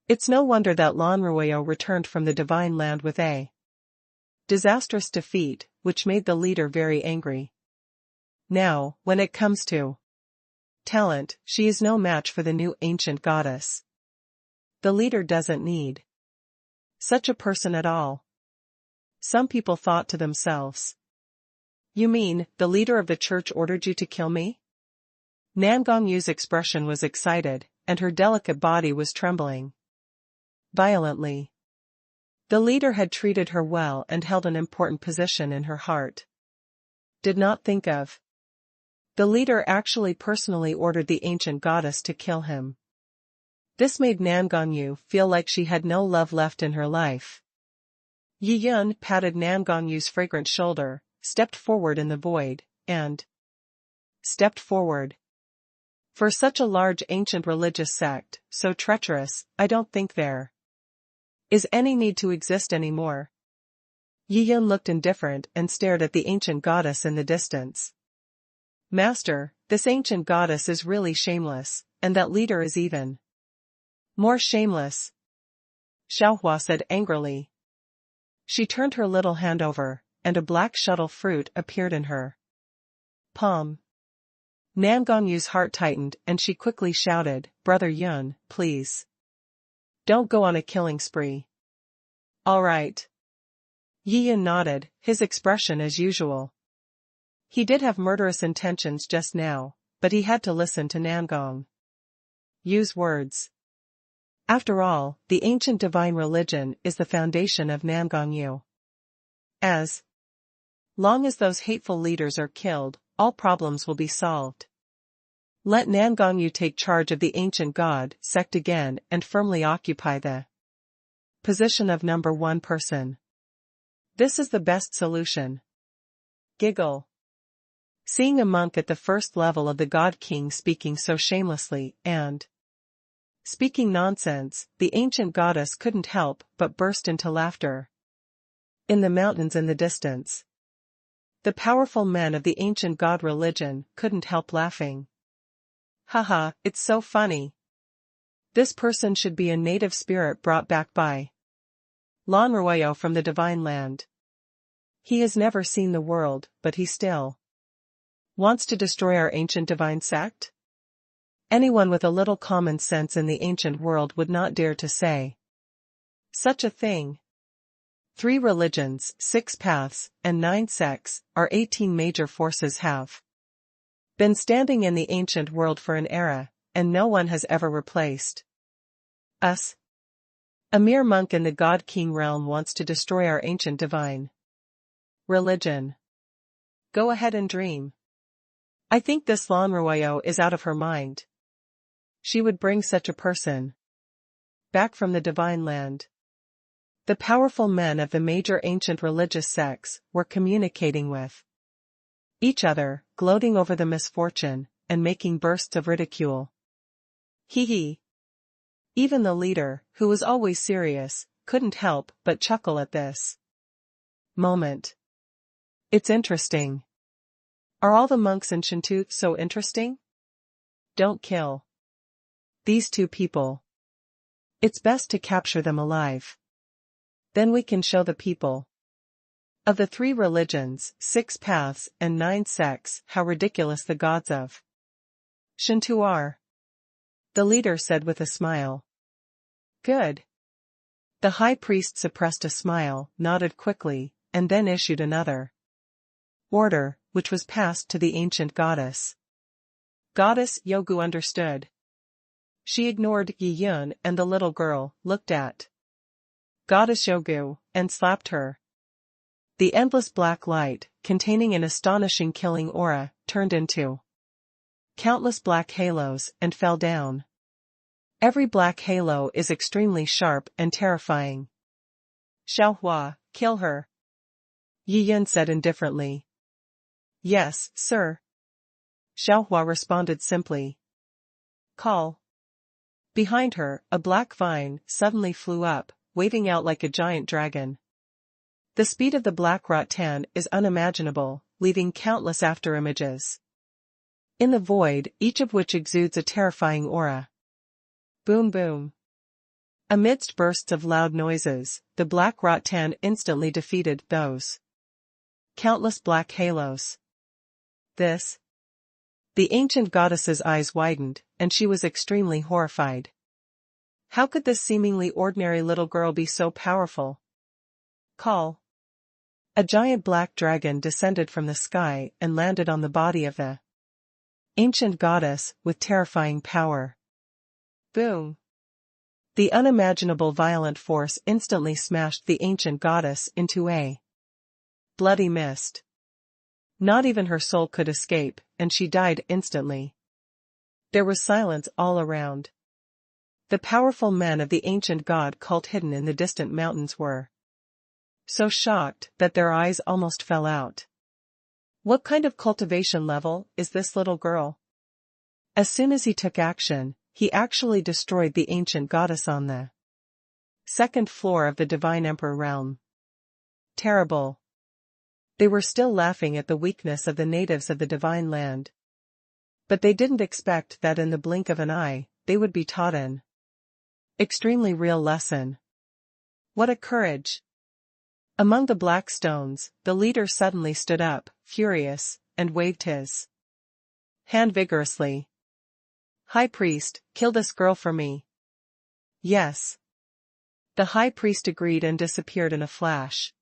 It's no wonder that Lan Ruoyo returned from the divine land with a disastrous defeat, which made the leader very angry. Now, when it comes to talent, she is no match for the new ancient goddess. The leader doesn't need such a person at all. Some people thought to themselves, "You mean, the leader of the church ordered you to kill me?" Nan Gongyu's expression was excited, and her delicate body was trembling violently. The leader had treated her well and held an important position in her heart. Did not think of. The leader actually personally ordered the ancient goddess to kill him. This made Nan Gongyu feel like she had no love left in her life. Yi Yun patted Nan Gongyu's fragrant shoulder, stepped forward in the void, and stepped forward. For such a large ancient religious sect, so treacherous, I don't think there is any need to exist anymore. Yi Yun looked indifferent and stared at the ancient goddess in the distance. "Master, this ancient goddess is really shameless, and that leader is even more shameless," Xiaohua said angrily. She turned her little hand over, and a black shuttle fruit appeared in her palm. Nan Gongyu's heart tightened and she quickly shouted, "Brother Yun, please. Don't go on a killing spree." "All right." Yi Yun nodded, his expression as usual. He did have murderous intentions just now, but he had to listen to Nan Gongyu's words. After all, the ancient divine religion is the foundation of Nan Gongyu. As long as those hateful leaders are killed, all problems will be solved. Let Nan Gongyu take charge of the ancient god sect again and firmly occupy the position of number one person. This is the best solution. Giggle. Seeing a monk at the first level of the God King speaking so shamelessly and speaking nonsense, the ancient goddess couldn't help but burst into laughter. In the mountains in the distance, the powerful men of the ancient god religion couldn't help laughing. Haha, it's so funny. This person should be a native spirit brought back by Lan Ruoyo from the divine land. He has never seen the world, but he still wants to destroy our ancient divine sect? Anyone with a little common sense in the ancient world would not dare to say such a thing. 3 religions, 6 paths, and 9 sects, our 18 major forces have been standing in the ancient world for an era, and no one has ever replaced us. A mere monk in the God-King realm wants to destroy our ancient divine religion. Go ahead and dream. I think this Lan Royo is out of her mind. She would bring such a person back from the divine land. The powerful men of the major ancient religious sects were communicating with each other, gloating over the misfortune, and making bursts of ridicule. Hee hee. Even the leader, who was always serious, couldn't help but chuckle at this moment. It's interesting. Are all the monks in Shinto so interesting? Don't kill these 2 people. It's best to capture them alive. Then we can show the people of the 3 religions, 6 paths, and 9 sects how ridiculous the gods of Shinto are. The leader said with a smile. Good. The high priest suppressed a smile, nodded quickly, and then issued another order, which was passed to the ancient goddess. Goddess Yogu understood. She ignored Yi Yun and the little girl, looked at Goddess Yogu, and slapped her. The endless black light, containing an astonishing killing aura, turned into countless black halos and fell down. Every black halo is extremely sharp and terrifying. Xiaohua, kill her. Yi Yun said indifferently. Yes, sir. Xiaohua responded simply. Call. Behind her, a black vine suddenly flew up, waving out like a giant dragon. The speed of the black rattan is unimaginable, leaving countless afterimages in the void, each of which exudes a terrifying aura. Boom boom. Amidst bursts of loud noises, the black rattan instantly defeated those countless black halos. This. The ancient goddess's eyes widened, and she was extremely horrified. How could this seemingly ordinary little girl be so powerful? Call. A giant black dragon descended from the sky and landed on the body of the ancient goddess with terrifying power. Boom. The unimaginable violent force instantly smashed the ancient goddess into a bloody mist. Not even her soul could escape, and she died instantly. There was silence all around. The powerful men of the ancient god cult hidden in the distant mountains were so shocked that their eyes almost fell out. What kind of cultivation level is this little girl? As soon as he took action, he actually destroyed the ancient goddess on the 2nd floor of the Divine Emperor realm. Terrible. They were still laughing at the weakness of the natives of the divine land. But they didn't expect that in the blink of an eye, they would be taught an extremely real lesson. What a courage! Among the black stones, the leader suddenly stood up, furious, and waved his hand vigorously. High priest, kill this girl for me. Yes. The high priest agreed and disappeared in a flash.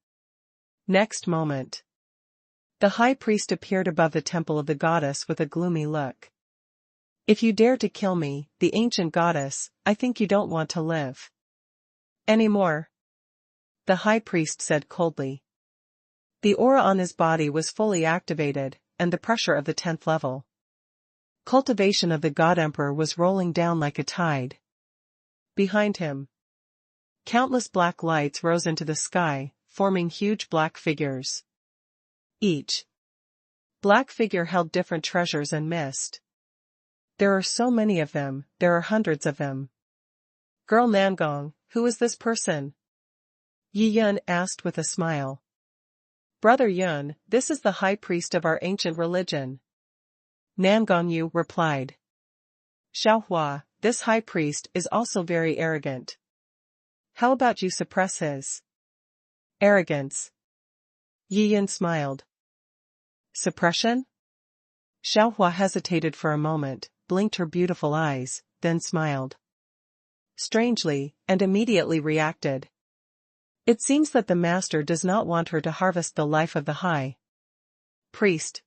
Next moment, the high priest appeared above the temple of the goddess with a gloomy look. If you dare to kill me, the ancient goddess, I think you don't want to live anymore. The high priest said coldly. The aura on his body was fully activated, and the pressure of the 10th level cultivation of the God Emperor was rolling down like a tide. Behind him, countless black lights rose into the sky, forming huge black figures. Each black figure held different treasures and mist. There are so many of them, there are hundreds of them. Girl Nangong, who is this person? Yi Yun asked with a smile. Brother Yun, this is the high priest of our ancient religion. Nangong Yu replied. Xiaohua, this high priest is also very arrogant. How about you suppress his arrogance? Yi Yun smiled. Suppression? Xiaohua hesitated for a moment, blinked her beautiful eyes, then smiled strangely, and immediately reacted. It seems that the master does not want her to harvest the life of the high priest.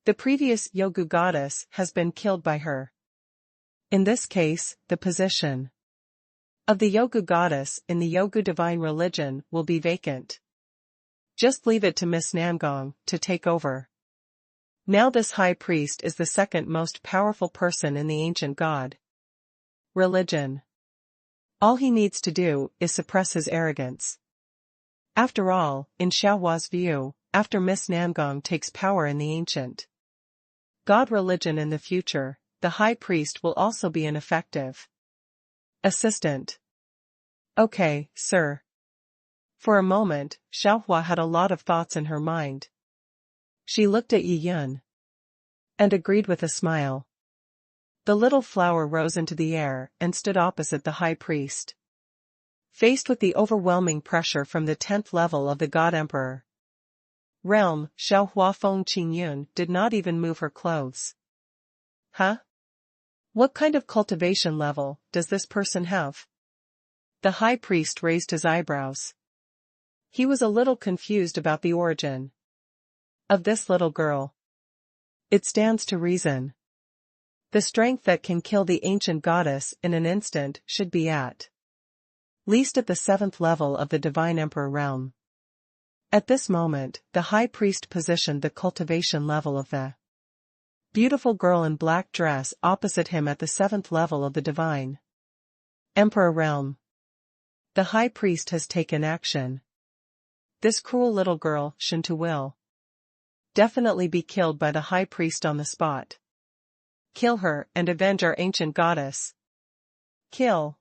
The previous Yogu goddess has been killed by her. In this case, the position of the Yogu goddess in the Yogu divine religion will be vacant. Just leave it to Miss Nangong to take over. Now this high priest is the second most powerful person in the ancient god religion. All he needs to do is suppress his arrogance. After all, in Xiaohua's view, after Miss Nangong takes power in the ancient god religion in the future, the high priest will also be an effective assistant. Okay, sir. For a moment, Xiaohua had a lot of thoughts in her mind. She looked at Yi Yun and agreed with a smile. The little flower rose into the air and stood opposite the high priest. Faced with the overwhelming pressure from the 10th level of the God Emperor realm, Xiaohua Feng Qingyun did not even move her clothes. Huh? What kind of cultivation level does this person have? The high priest raised his eyebrows. He was a little confused about the origin of this little girl. It stands to reason. The strength that can kill the ancient goddess in an instant should be at least at the 7th level of the divine emperor realm. At this moment, the high priest positioned the cultivation level of the beautiful girl in black dress opposite him at the 7th level of the divine emperor realm. The high priest has taken action. This cruel little girl, Shintu, will definitely be killed by the high priest on the spot. Kill her and avenge our ancient goddess. Kill.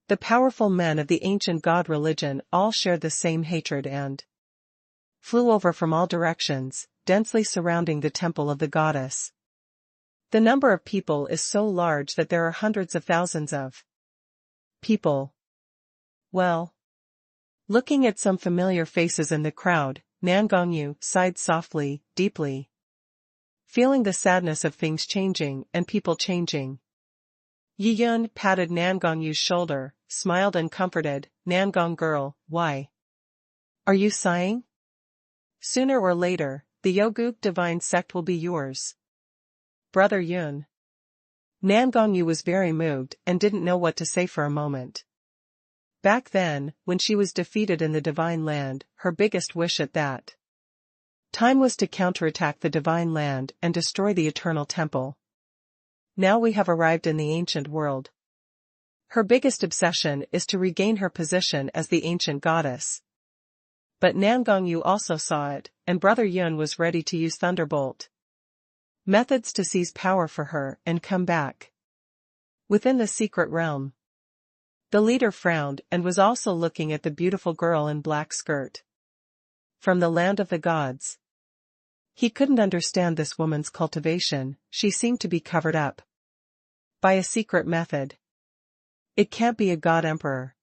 The powerful men of the ancient god religion all shared the same hatred and flew over from all directions, densely surrounding the temple of the goddess. The number of people is so large that there are hundreds of thousands of people. Well, looking at some familiar faces in the crowd, Nangongyu sighed softly, deeply, feeling the sadness of things changing and people changing. Yi Yun patted Nangongyu's shoulder, smiled and comforted. Nangong girl, why are you sighing? Sooner or later, the Yogu divine sect will be yours. Brother Yun. Nangongyu was very moved and didn't know what to say for a moment. Back then, when she was defeated in the divine land, her biggest wish at that time was to counterattack the divine land and destroy the eternal temple. Now we have arrived in the ancient world. Her biggest obsession is to regain her position as the ancient goddess. But Nangongyu also saw it, and Brother Yun was ready to use Thunderbolt methods to seize power for her and come back within the secret realm. The leader frowned and was also looking at the beautiful girl in black skirt from the land of the gods. He couldn't understand this woman's cultivation. She seemed to be covered up by a secret method. It can't be a god emperor.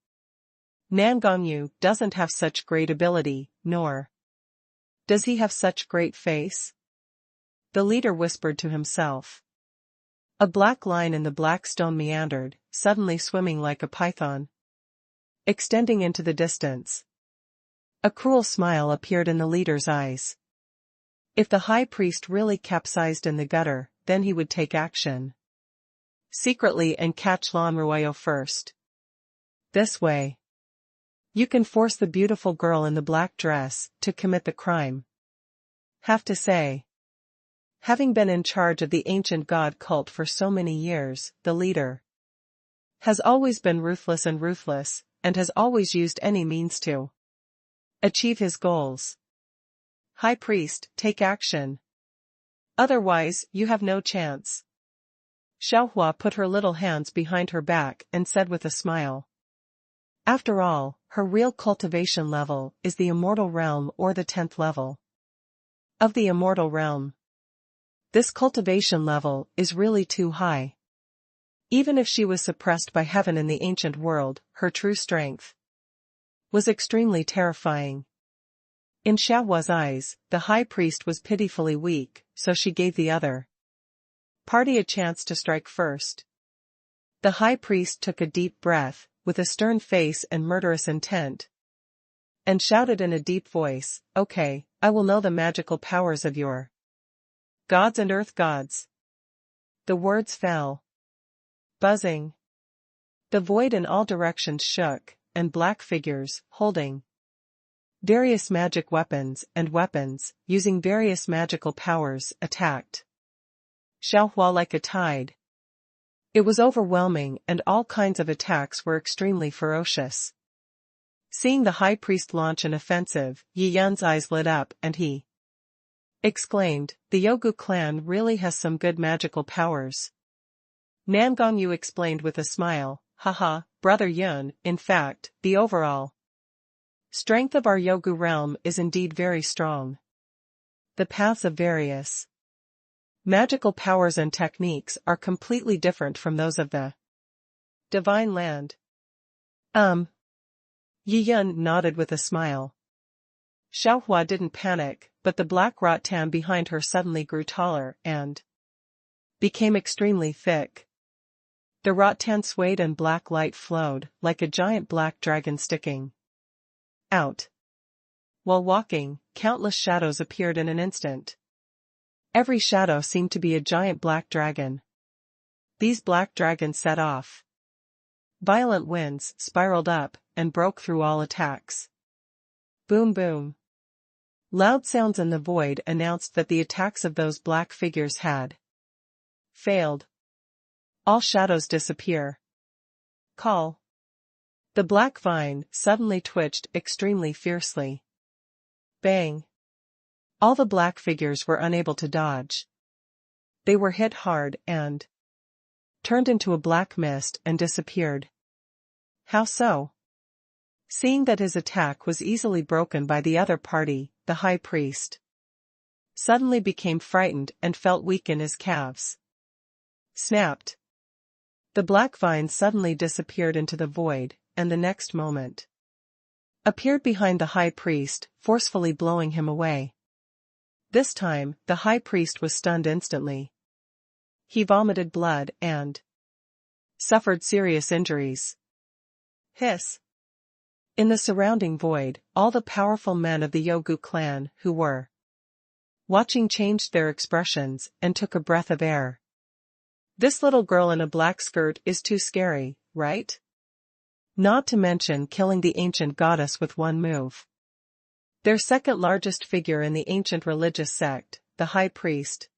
Nangongyu doesn't have such great ability, nor does he have such great face. The leader whispered to himself. A black line in the black stone meandered, suddenly swimming like a python, extending into the distance. A cruel smile appeared in the leader's eyes. If the high priest really capsized in the gutter, then he would take action secretly and catch Lan Ruoyo first. This way, you can force the beautiful girl in the black dress to commit the crime. Have to say, having been in charge of the ancient god cult for so many years, the leader has always been ruthless and has always used any means to achieve his goals. High priest, take action. Otherwise, you have no chance. Xiaohua put her little hands behind her back and said with a smile. After all, her real cultivation level is the immortal realm or the 10th level of the immortal realm. This cultivation level is really too high. Even if she was suppressed by heaven in the ancient world, her true strength was extremely terrifying. In Xiaohua's eyes, the high priest was pitifully weak, so she gave the other party a chance to strike first. The high priest took a deep breath, with a stern face and murderous intent, and shouted in a deep voice, "Okay, I will know the magical powers of your gods and earth gods." The words fell, buzzing. The void in all directions shook, and black figures, holding various magic weapons, using various magical powers, attacked Xiaohua like a tide. It was overwhelming, and all kinds of attacks were extremely ferocious. Seeing the high priest launch an offensive, Yi Yun's eyes lit up and he exclaimed, "The Yogu clan really has some good magical powers." Nan Gongyu explained with a smile, "Haha, Brother Yun, in fact, the overall strength of our Yogu realm is indeed very strong. The paths of various magical powers and techniques are completely different from those of the divine land." Yi Yun nodded with a smile. Xiaohua didn't panic, but the black rattan behind her suddenly grew taller and became extremely thick. The rattan swayed and black light flowed, like a giant black dragon sticking out. While walking, countless shadows appeared in an instant. Every shadow seemed to be a giant black dragon. These black dragons set off violent winds, spiraled up, and broke through all attacks. Boom boom. Loud sounds in the void announced that the attacks of those black figures had failed. All shadows disappear. Call. The black vine suddenly twitched extremely fiercely. Bang. All the black figures were unable to dodge. They were hit hard and turned into a black mist and disappeared. How so? Seeing that his attack was easily broken by the other party, the high priest suddenly became frightened and felt weak in his calves. Snapped. The black vine suddenly disappeared into the void, and the next moment appeared behind the high priest, forcefully blowing him away. This time, the high priest was stunned instantly. He vomited blood and suffered serious injuries. Hiss. In the surrounding void, all the powerful men of the Yogu clan who were watching changed their expressions and took a breath of air. This little girl in a black skirt is too scary, right? Not to mention killing the ancient goddess with one move. Their second largest figure in the ancient religious sect, the high priest,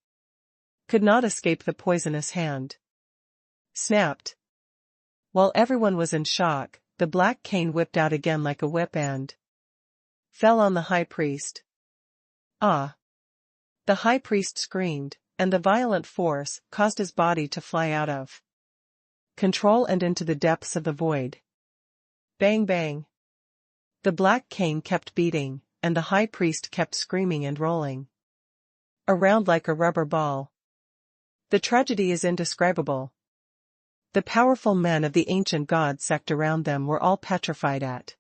could not escape the poisonous hand. Snapped. While everyone was in shock, the black cane whipped out again like a whip and fell on the high priest. Ah! The high priest screamed, and the violent force caused his body to fly out of control and into the depths of the void. Bang bang. The black cane kept beating, and the high priest kept screaming and rolling around like a rubber ball. The tragedy is indescribable. The powerful men of the ancient god sect around them were all petrified at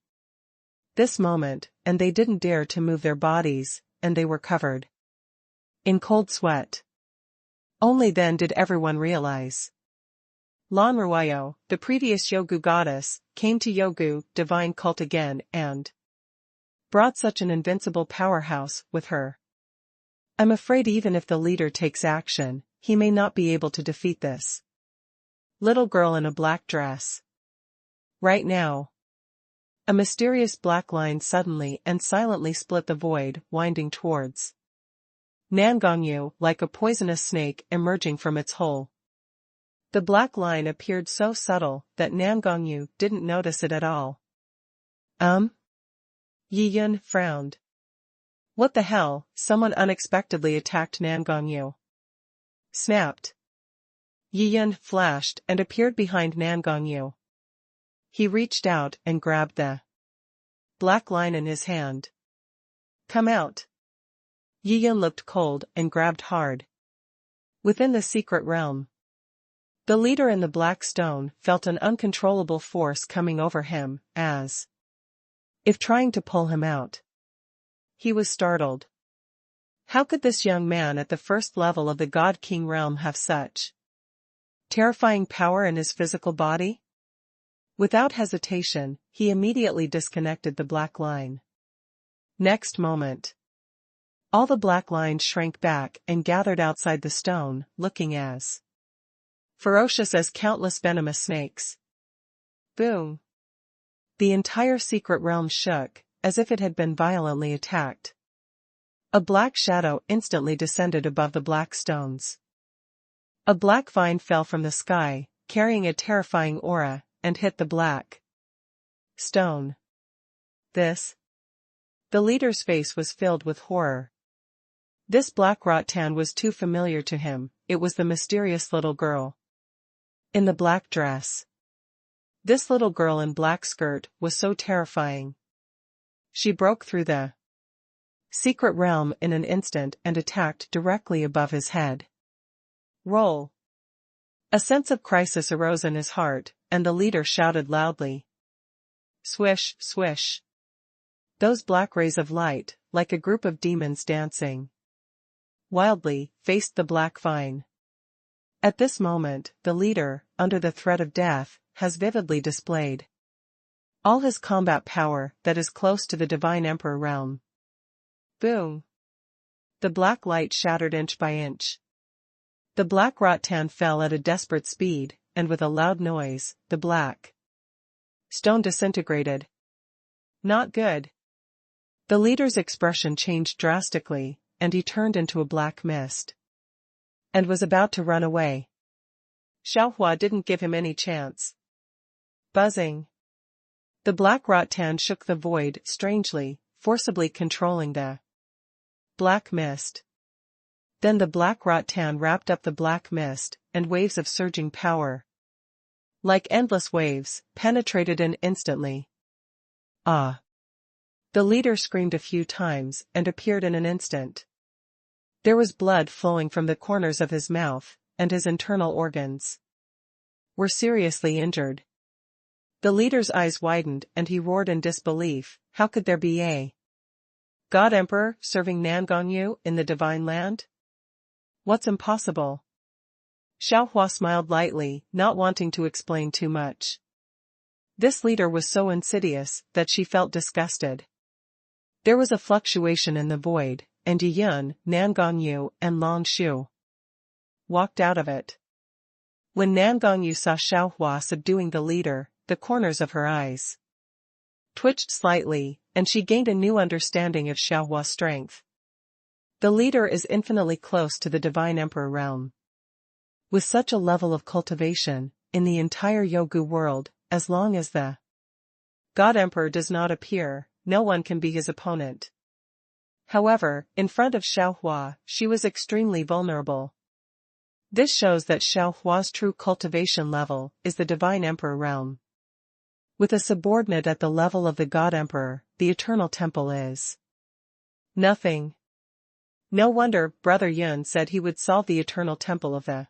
this moment, and they didn't dare to move their bodies, and they were covered in cold sweat. Only then did everyone realize. Lan Ruayo, the previous Yogu goddess, came to Yogu divine cult again and brought such an invincible powerhouse with her. I'm afraid even if the leader takes action, he may not be able to defeat this little girl in a black dress. Right now. A mysterious black line suddenly and silently split the void, winding towards Nangongyu like a poisonous snake emerging from its hole. The black line appeared so subtle that Nangongyu didn't notice it at all. Yi Yun frowned. What the hell, someone unexpectedly attacked Nangongyu. Snapped. Yi Yun flashed and appeared behind Nangongyu. He reached out and grabbed the black line in his hand. Come out. Yi Yun looked cold and grabbed hard. Within the secret realm, the leader in the black stone felt an uncontrollable force coming over him, as if trying to pull him out. He was startled. How could this young man at the first level of the God King realm have such terrifying power in his physical body? Without hesitation, he immediately disconnected the black line. Next moment, all the black lines shrank back and gathered outside the stone, looking as ferocious as countless venomous snakes. Boom! The entire secret realm shook, as if it had been violently attacked. A black shadow instantly descended above the black stones. A black vine fell from the sky, carrying a terrifying aura, and hit the black stone. The leader's face was filled with horror. This black rattan was too familiar to him. It was the mysterious little girl in the black dress. This little girl in black skirt was so terrifying. She broke through the secret realm in an instant and attacked directly above his head. Roll! A sense of crisis arose in his heart, and the leader shouted loudly. Swish, swish. Those black rays of light, like a group of demons dancing wildly, faced the black vine. At this moment, the leader, under the threat of death, has vividly displayed all his combat power that is close to the divine emperor realm. Boom! The black light shattered inch by inch. The black rattan fell at a desperate speed, and with a loud noise, the black stone disintegrated. Not good. The leader's expression changed drastically, and he turned into a black mist and was about to run away. Xiaohua didn't give him any chance. Buzzing. The black rattan shook the void strangely, forcibly controlling the black mist. Then the black rattan wrapped up the black mist, and waves of surging power, like endless waves, penetrated in instantly. Ah! The leader screamed a few times and appeared in an instant. There was blood flowing from the corners of his mouth, and his internal organs were seriously injured. The leader's eyes widened and he roared in disbelief. How could there be a God Emperor serving Nangongyu in the divine land? What's impossible? Xiaohua smiled lightly, not wanting to explain too much. This leader was so insidious that she felt disgusted. There was a fluctuation in the void, and Yi Yun, Nangongyu, and Long Shu walked out of it. When Nangongyu saw Xiaohua subduing the leader, the corners of her eyes twitched slightly, and she gained a new understanding of Xiaohua's strength. The leader is infinitely close to the divine emperor realm. With such a level of cultivation, in the entire Yogu world, as long as the God Emperor does not appear, no one can be his opponent. However, in front of Xiaohua, she was extremely vulnerable. This shows that Xiaohua's true cultivation level is the divine emperor realm. With a subordinate at the level of the God Emperor, the eternal temple is nothing. No wonder Brother Yun said he would solve the eternal temple of the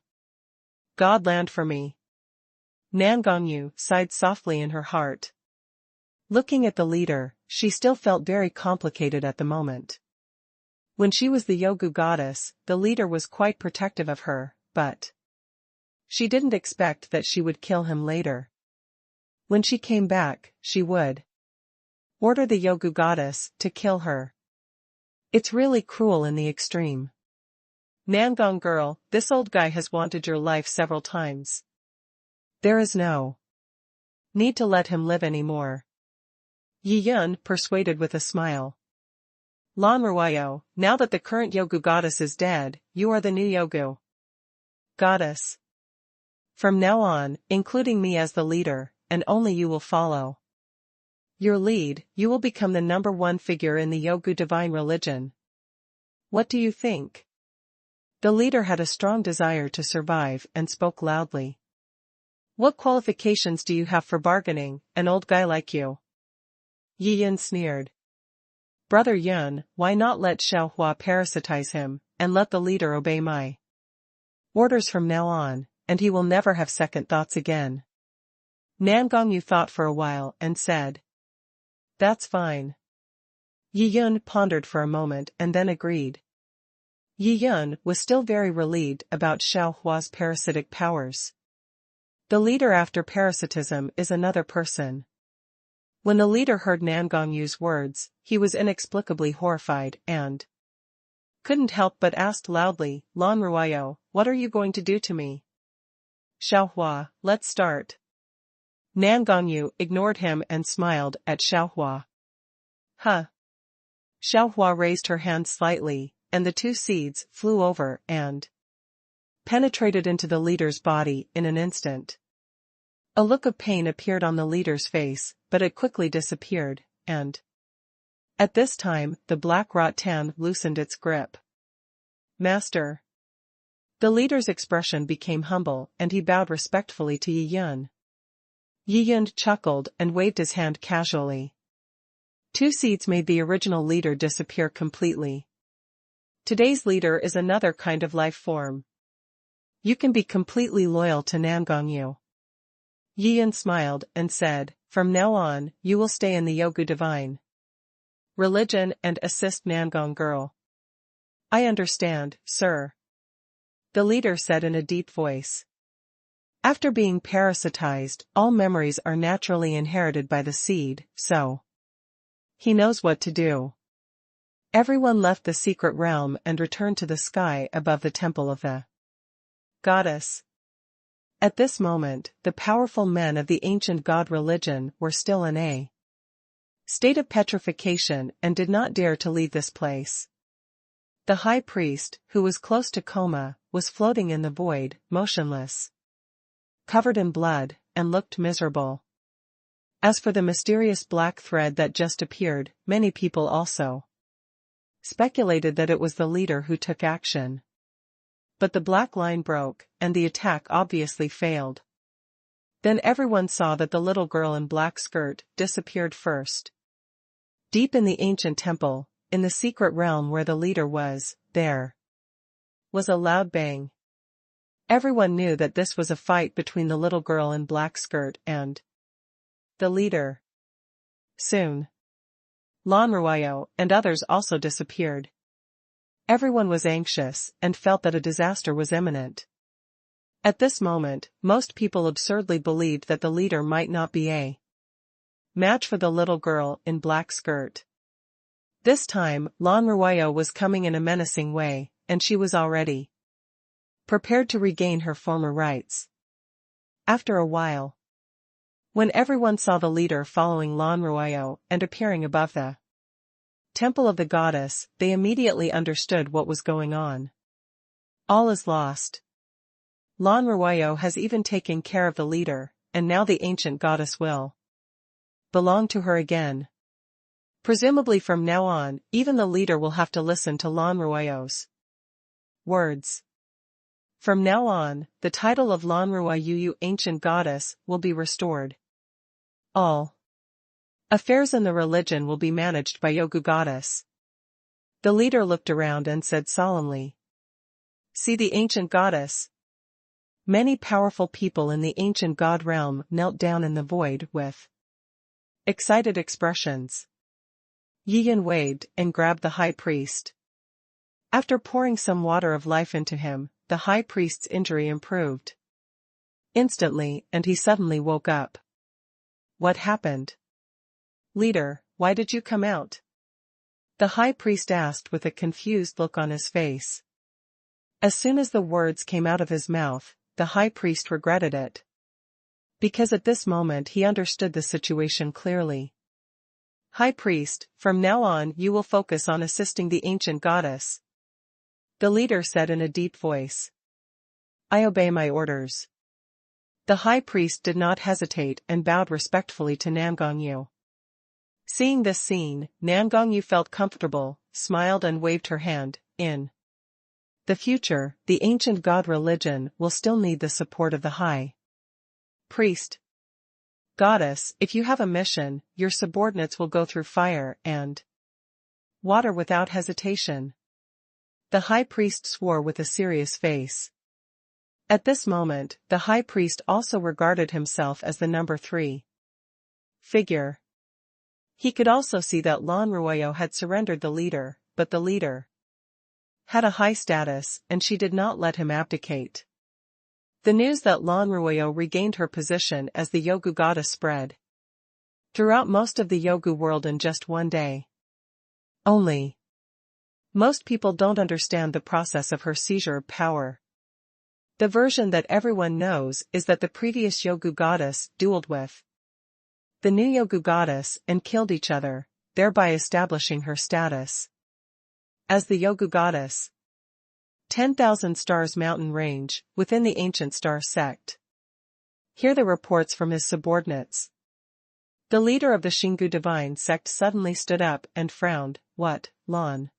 God land for me. Nangongyu sighed softly in her heart. Looking at the leader, she still felt very complicated at the moment. When she was the Yogu goddess, the leader was quite protective of her, but she didn't expect that she would kill him later. When she came back, she would order the Yogu goddess to kill her. It's really cruel in the extreme. Nangong girl, this old guy has wanted your life several times. There is no need to let him live anymore. Yi Yun persuaded with a smile. Lan Ruayo, now that the current Yogu goddess is dead, you are the new Yogu goddess. From now on, including me as the leader, and only you will follow your lead, you will become the #1 figure in the Yogu divine religion. What do you think? The leader had a strong desire to survive and spoke loudly. What qualifications do you have for bargaining, an old guy like you? Yi Yun sneered. Brother Yun, why not let Xiaohua parasitize him, and let the leader obey my orders from now on, and he will never have second thoughts again. Nangongyu thought for a while and said, That's fine. Yi Yun pondered for a moment and then agreed. Yi Yun was still very relieved about Xiao Hua's parasitic powers. The leader after parasitism is another person. When the leader heard Nan Gongyu's words, he was inexplicably horrified and couldn't help but asked loudly, "Lan Ruoyo, what are you going to do to me?" "Xiao Hua, let's start." Nan Gongyu ignored him and smiled at Xiao Hua. "Huh." Xiao Hua raised her hand slightly, and the two seeds flew over and penetrated into the leader's body in an instant. A look of pain appeared on the leader's face, but it quickly disappeared, and at this time, the black rattan loosened its grip. "Master." The leader's expression became humble and he bowed respectfully to Yi Yun. Yi Yun chuckled and waved his hand casually. Two seeds made the original leader disappear completely. Today's leader is another kind of life form. You can be completely loyal to Nan Gongyu. Yi Yun smiled and said, "From now on, you will stay in the Yogu Divine Religion and assist Nangong girl." "I understand, sir," the leader said in a deep voice. After being parasitized, all memories are naturally inherited by the seed, so he knows what to do. Everyone left the secret realm and returned to the sky above the temple of the goddess. At this moment, the powerful men of the ancient god religion were still in a state of petrification and did not dare to leave this place. The high priest, who was close to coma, was floating in the void, motionless, covered in blood, and looked miserable. As for the mysterious black thread that just appeared, many people also speculated that it was the leader who took action. But the black line broke, and the attack obviously failed. Then everyone saw that the little girl in black skirt disappeared first. Deep in the ancient temple, in the secret realm where the leader was, there was a loud bang. Everyone knew that this was a fight between the little girl in black skirt and the leader. Soon, Lan Ruoyo and others also disappeared. Everyone was anxious and felt that a disaster was imminent. At this moment, most people absurdly believed that the leader might not be a match for the little girl in black skirt. This time, Lan Ruoyo was coming in a menacing way, and she was already prepared to regain her former rights. After a while, when everyone saw the leader following Lan Ruoyo and appearing above the temple of the goddess, they immediately understood what was going on. All is lost. Lan Ruoyo has even taken care of the leader, and now the ancient goddess will belong to her again. Presumably from now on, even the leader will have to listen to Lan Ruoyo's words. From now on, the title of Lan Ruoyo ancient goddess will be restored. All affairs in the religion will be managed by Yogu goddess. The leader looked around and said solemnly, "See the ancient goddess." Many powerful people in the ancient god realm knelt down in the void with excited expressions. Yi Yun waved and grabbed the high priest. After pouring some water of life into him, the high priest's injury improved instantly, and he suddenly woke up. "What happened?" "Leader, why did you come out?" the high priest asked with a confused look on his face. As soon as the words came out of his mouth, the high priest regretted it. Because at this moment he understood the situation clearly. "High priest, from now on you will focus on assisting the ancient goddess," the leader said in a deep voice. "I obey my orders." The high priest did not hesitate and bowed respectfully to Nan Gongyu. Seeing this scene, Nan Gongyu felt comfortable, smiled and waved her hand. In the future, the ancient god religion will still need the support of the high priest. "Goddess, if you have a mission, your subordinates will go through fire and water without hesitation." The high priest swore with a serious face. At this moment, the high priest also regarded himself as the number 3 figure. He could also see that Lan Ruoyo had surrendered the leader, but the leader had a high status, and she did not let him abdicate. The news that Lan Ruoyo regained her position as the Yogu goddess spread throughout most of the Yogu world in just one day. Only. Most people don't understand the process of her seizure of power. The version that everyone knows is that the previous Yogu goddess dueled with the new Yogu goddess and killed each other, thereby establishing her status as the Yogu goddess. 10,000 Stars mountain range, within the ancient star sect. Hear the reports from his subordinates. The leader of the Xingu divine sect suddenly stood up and frowned. What, Lan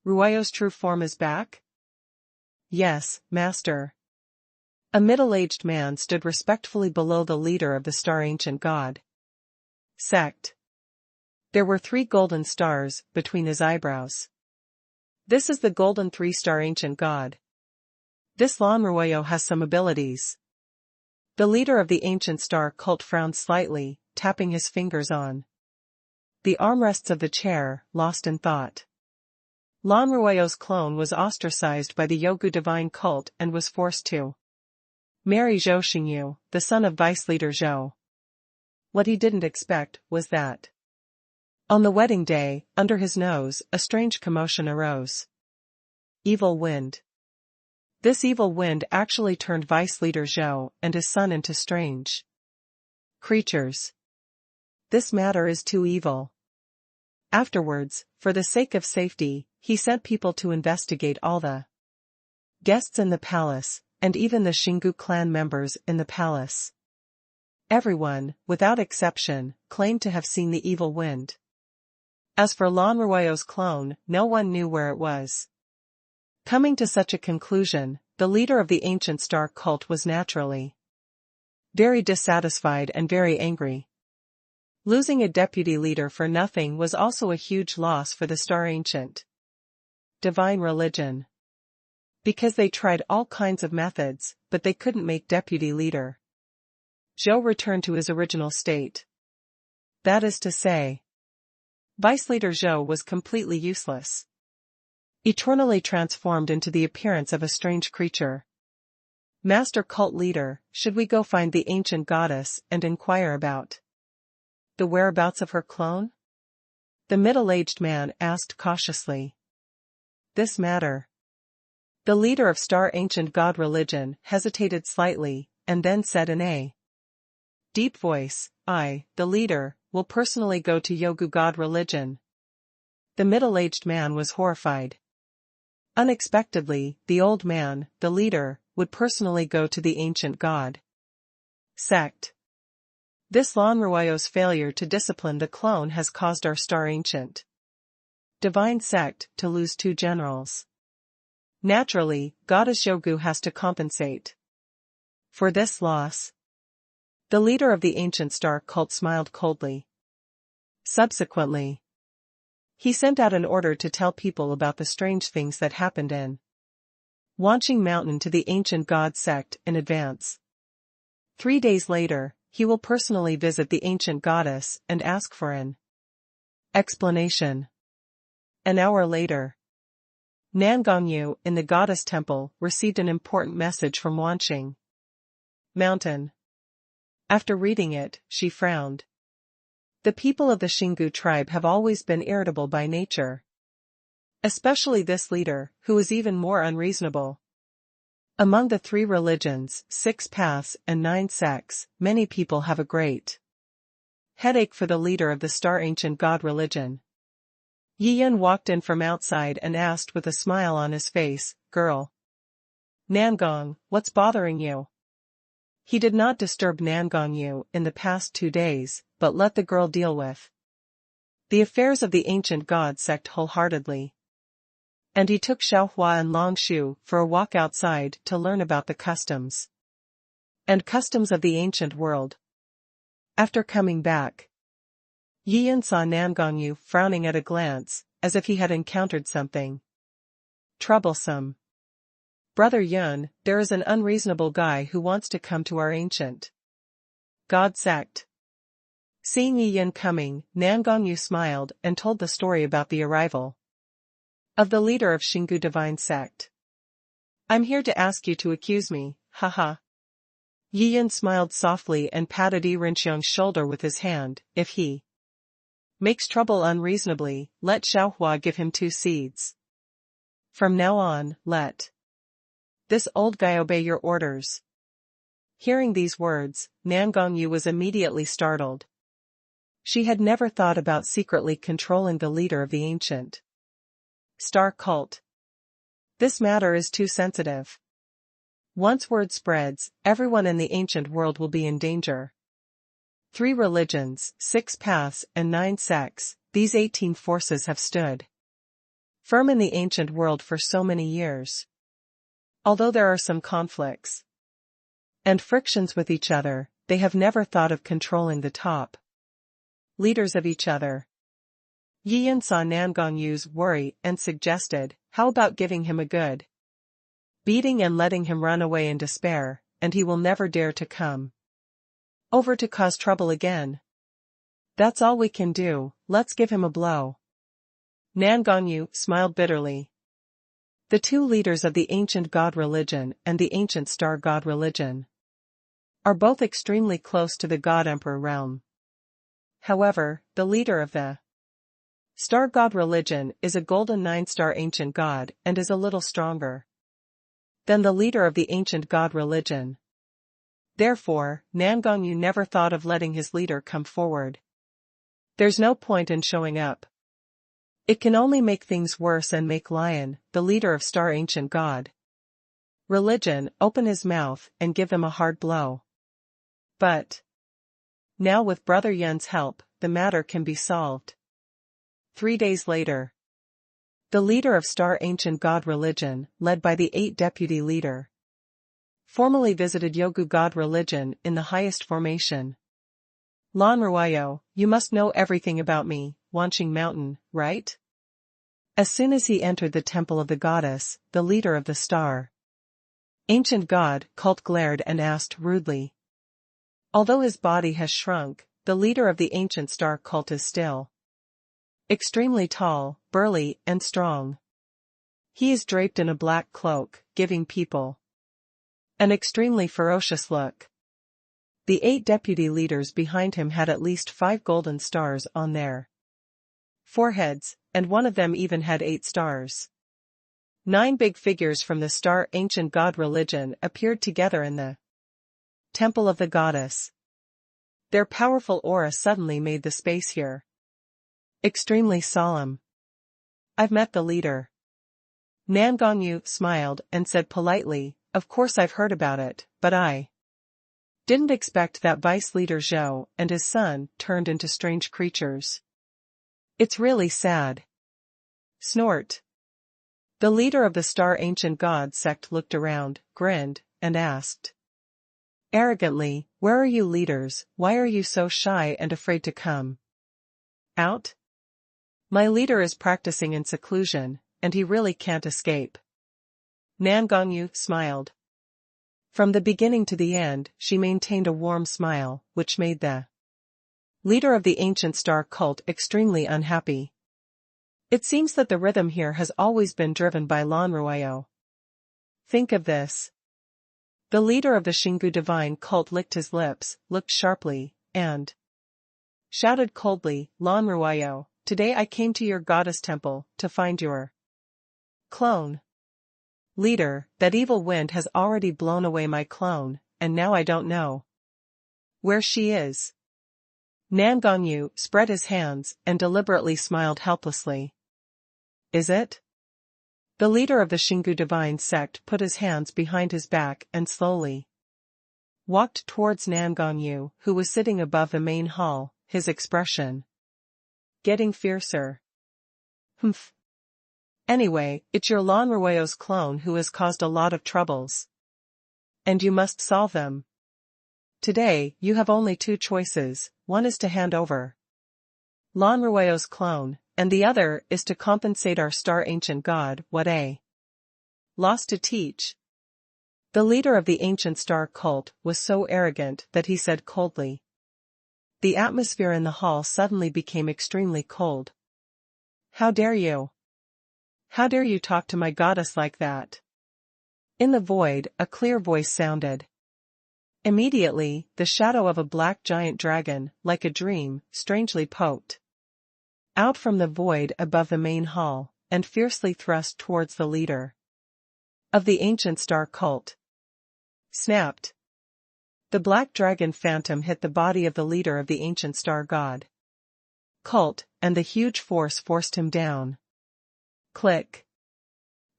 Ruoyo's true form is back? Yes, master. A middle-aged man stood respectfully below the leader of the star ancient god sect. There were 3 golden stars between his eyebrows. This is the golden 3-star ancient god. This Lan Ruoyo has some abilities. The leader of the ancient star cult frowned slightly, tapping his fingers on the armrests of the chair, lost in thought. Lan Ruoyo's clone was ostracized by the Yogu divine cult and was forced to marry Zhou Xingyu, the son of vice leader Zhou. What he didn't expect was that on the wedding day, under his nose, a strange commotion arose. Evil wind. This evil wind actually turned vice leader Zhou and his son into strange creatures. This matter is too evil. Afterwards, for the sake of safety, he sent people to investigate all the guests in the palace, and even the Xingu clan members in the palace. Everyone, without exception, claimed to have seen the evil wind. As for Lan Ruoyo's clone, no one knew where it was. Coming to such a conclusion, the leader of the ancient star cult was naturally very dissatisfied and very angry. Losing a deputy leader for nothing was also a huge loss for the star ancient divine religion. Because they tried all kinds of methods, but they couldn't make deputy leader Zhou return to his original state. That is to say, vice leader Zhou was completely useless. Eternally transformed into the appearance of a strange creature. Master cult leader, should we go find the ancient goddess and inquire about the whereabouts of her clone? The middle-aged man asked cautiously. This matter. The leader of star ancient god religion hesitated slightly, and then said in a deep voice, I, the leader, will personally go to Yogu god religion. The middle-aged man was horrified. Unexpectedly, the old man, the leader, would personally go to the ancient god sect. This Lan Ruoyo's failure to discipline the clone has caused our star ancient divine sect to lose 2 generals. Naturally, goddess Yogu has to compensate for this loss. The leader of the ancient star cult smiled coldly. Subsequently, he sent out an order to tell people about the strange things that happened in Wanqing Mountain to the ancient god sect in advance. 3 days later, he will personally visit the ancient goddess and ask for an explanation. An hour later, Nangongyu, in the goddess temple, received an important message from Wanqing Mountain. After reading it, she frowned. The people of the Xingu tribe have always been irritable by nature. Especially this leader, who is even more unreasonable. Among the 3 religions, 6 paths and 9 sects, many people have a great headache for the leader of the star ancient god religion. Yi Yun walked in from outside and asked with a smile on his face, Girl. Nangong, what's bothering you? He did not disturb Nangongyu in the past 2 days, but let the girl deal with the affairs of the ancient god sect wholeheartedly. And he took Xiaohua and Long Shu for a walk outside to learn about the customs and customs of the ancient world. After coming back, Yi Yun saw Nangongyu frowning at a glance, as if he had encountered something troublesome. Brother Yun, there is an unreasonable guy who wants to come to our ancient god sect. Seeing Yi Yin coming, Nan Gongyu smiled and told the story about the arrival of the leader of Xingu Divine Sect. I'm here to ask you to accuse me, haha. Yi Yin smiled softly and patted Yi Rinqiang's shoulder with his hand. If he makes trouble unreasonably, let Xiaohua give him 2 seeds. From now on, let this old guy obey your orders. Hearing these words, Nan Gongyu was immediately startled. She had never thought about secretly controlling the leader of the ancient star cult. This matter is too sensitive. Once word spreads, everyone in the ancient world will be in danger. 3 religions, 6 paths, and 9 sects, these 18 forces have stood firm in the ancient world for so many years. Although there are some conflicts and frictions with each other, they have never thought of controlling the top leaders of each other. Yi Yin saw Nan Gongyu's worry and suggested, how about giving him a good beating and letting him run away in despair, and he will never dare to come over to cause trouble again. That's all we can do, let's give him a blow. Nan Gongyu smiled bitterly. The 2 leaders of the ancient god religion and the ancient star god religion are both extremely close to the god emperor realm. However, the leader of the star god religion is a golden 9-star ancient god and is a little stronger than the leader of the ancient god religion. Therefore, Nan Gongyu never thought of letting his leader come forward. There's no point in showing up. It can only make things worse and make Lion, the leader of star ancient god religion, open his mouth and give them a hard blow. But now with Brother Yun's help, the matter can be solved. 3 days later, the leader of star ancient god religion, led by the 8 deputy leader, formally visited Yogu god religion in the highest formation. Lan Ruayo, you must know everything about me, Wanqing Mountain, right? As soon as he entered the temple of the goddess, the leader of the star ancient god cult glared and asked rudely. Although his body has shrunk, the leader of the ancient star cult is still extremely tall, burly, and strong. He is draped in a black cloak, giving people an extremely ferocious look. The 8 deputy leaders behind him had at least 5 golden stars on their foreheads, and one of them even had 8 stars. 9 big figures from the star ancient god religion appeared together in the temple of the goddess. Their powerful aura suddenly made the space here extremely solemn. I've met the leader. Nan Gongyu smiled and said politely, of course I've heard about it, but I didn't expect that vice leader Zhou and his son turned into strange creatures. It's really sad. Snort. The leader of the star ancient god sect looked around, grinned, and asked arrogantly, where are you leaders, why are you so shy and afraid to come out? My leader is practicing in seclusion, and he really can't escape. Nan Gongyu smiled. From the beginning to the end, she maintained a warm smile, which made the leader of the ancient star cult extremely unhappy. It seems that the rhythm here has always been driven by Lan Ruayo. Think of this. The leader of the Xingu divine cult licked his lips, looked sharply, and shouted coldly, Lan Ruayo, today I came to your goddess temple to find your clone. Leader, that evil wind has already blown away my clone, and now I don't know where she is. Nan Gongyu spread his hands and deliberately smiled helplessly. Is it? The leader of the Xingu divine sect put his hands behind his back and slowly walked towards Nan Gongyu, who was sitting above the main hall, his expression getting fiercer. Humph. Anyway, it's your Lan Ruayo's clone who has caused a lot of troubles. And you must solve them. Today, you have only 2 choices, one is to hand over Lan Ruayo's clone, and the other is to compensate our star ancient god, what a loss to teach. The leader of the ancient star cult was so arrogant that he said coldly, The atmosphere in the hall suddenly became extremely cold. How dare you? How dare you talk to my goddess like that? In the void, a clear voice sounded. Immediately, the shadow of a black giant dragon, like a dream, strangely poked out from the void above the main hall, and fiercely thrust towards the leader of the ancient star cult. Snapped. The black dragon phantom hit the body of the leader of the ancient star god cult, and the huge force forced him down. Click.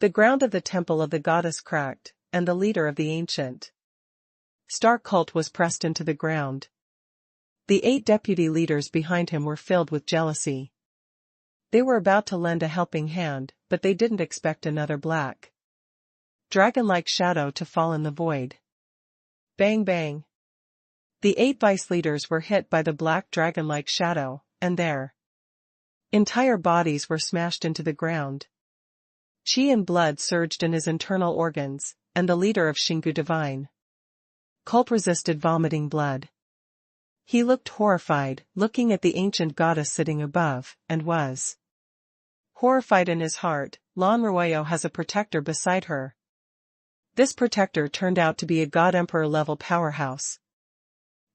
The ground of the temple of the goddess cracked, and the leader of the ancient star cult was pressed into the ground. The 8 deputy leaders behind him were filled with jealousy. They were about to lend a helping hand, but they didn't expect another black dragon-like shadow to fall in the void. Bang bang. The 8 vice leaders were hit by the black dragon-like shadow, and their entire bodies were smashed into the ground. Qi and blood surged in his internal organs, and the leader of Xingu Divine cult resisted vomiting blood. He looked horrified, looking at the ancient goddess sitting above, and was horrified in his heart. Lan Ruoyo has a protector beside her. This protector turned out to be a god-emperor-level powerhouse.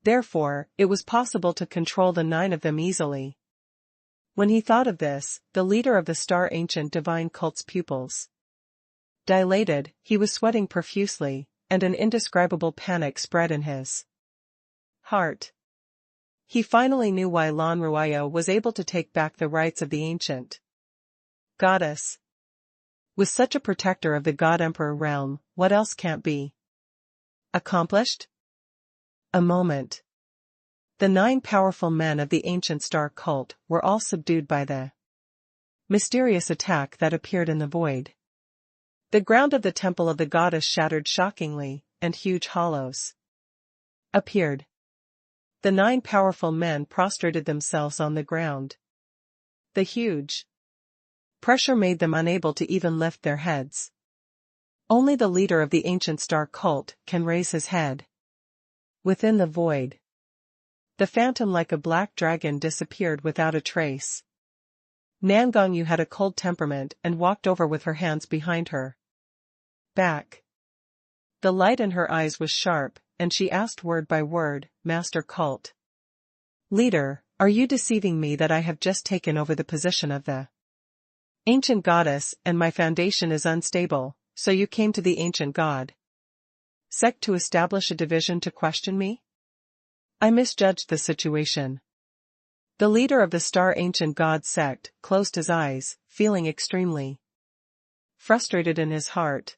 Therefore, it was possible to control the 9 of them easily. When he thought of this, the leader of the Star Ancient Divine Cult's pupils dilated, he was sweating profusely, and an indescribable panic spread in his heart. He finally knew why Lan Ruoyo was able to take back the rights of the ancient goddess. With such a protector of the God-Emperor realm, what else can't be accomplished? A moment. The 9 powerful men of the ancient star cult were all subdued by the mysterious attack that appeared in the void. The ground of the temple of the goddess shattered shockingly, and huge hollows appeared. The 9 powerful men prostrated themselves on the ground. The huge pressure made them unable to even lift their heads. Only the leader of the ancient star cult can raise his head. Within the void, the phantom like a black dragon disappeared without a trace. Nangongyu had a cold temperament and walked over with her hands behind her back. The light in her eyes was sharp, and she asked word by word, Master Cult Leader, are you deceiving me that I have just taken over the position of the ancient goddess and my foundation is unstable, so you came to the ancient god sect to establish a division to question me? I misjudged the situation. The leader of the Star Ancient God sect closed his eyes, feeling extremely frustrated in his heart.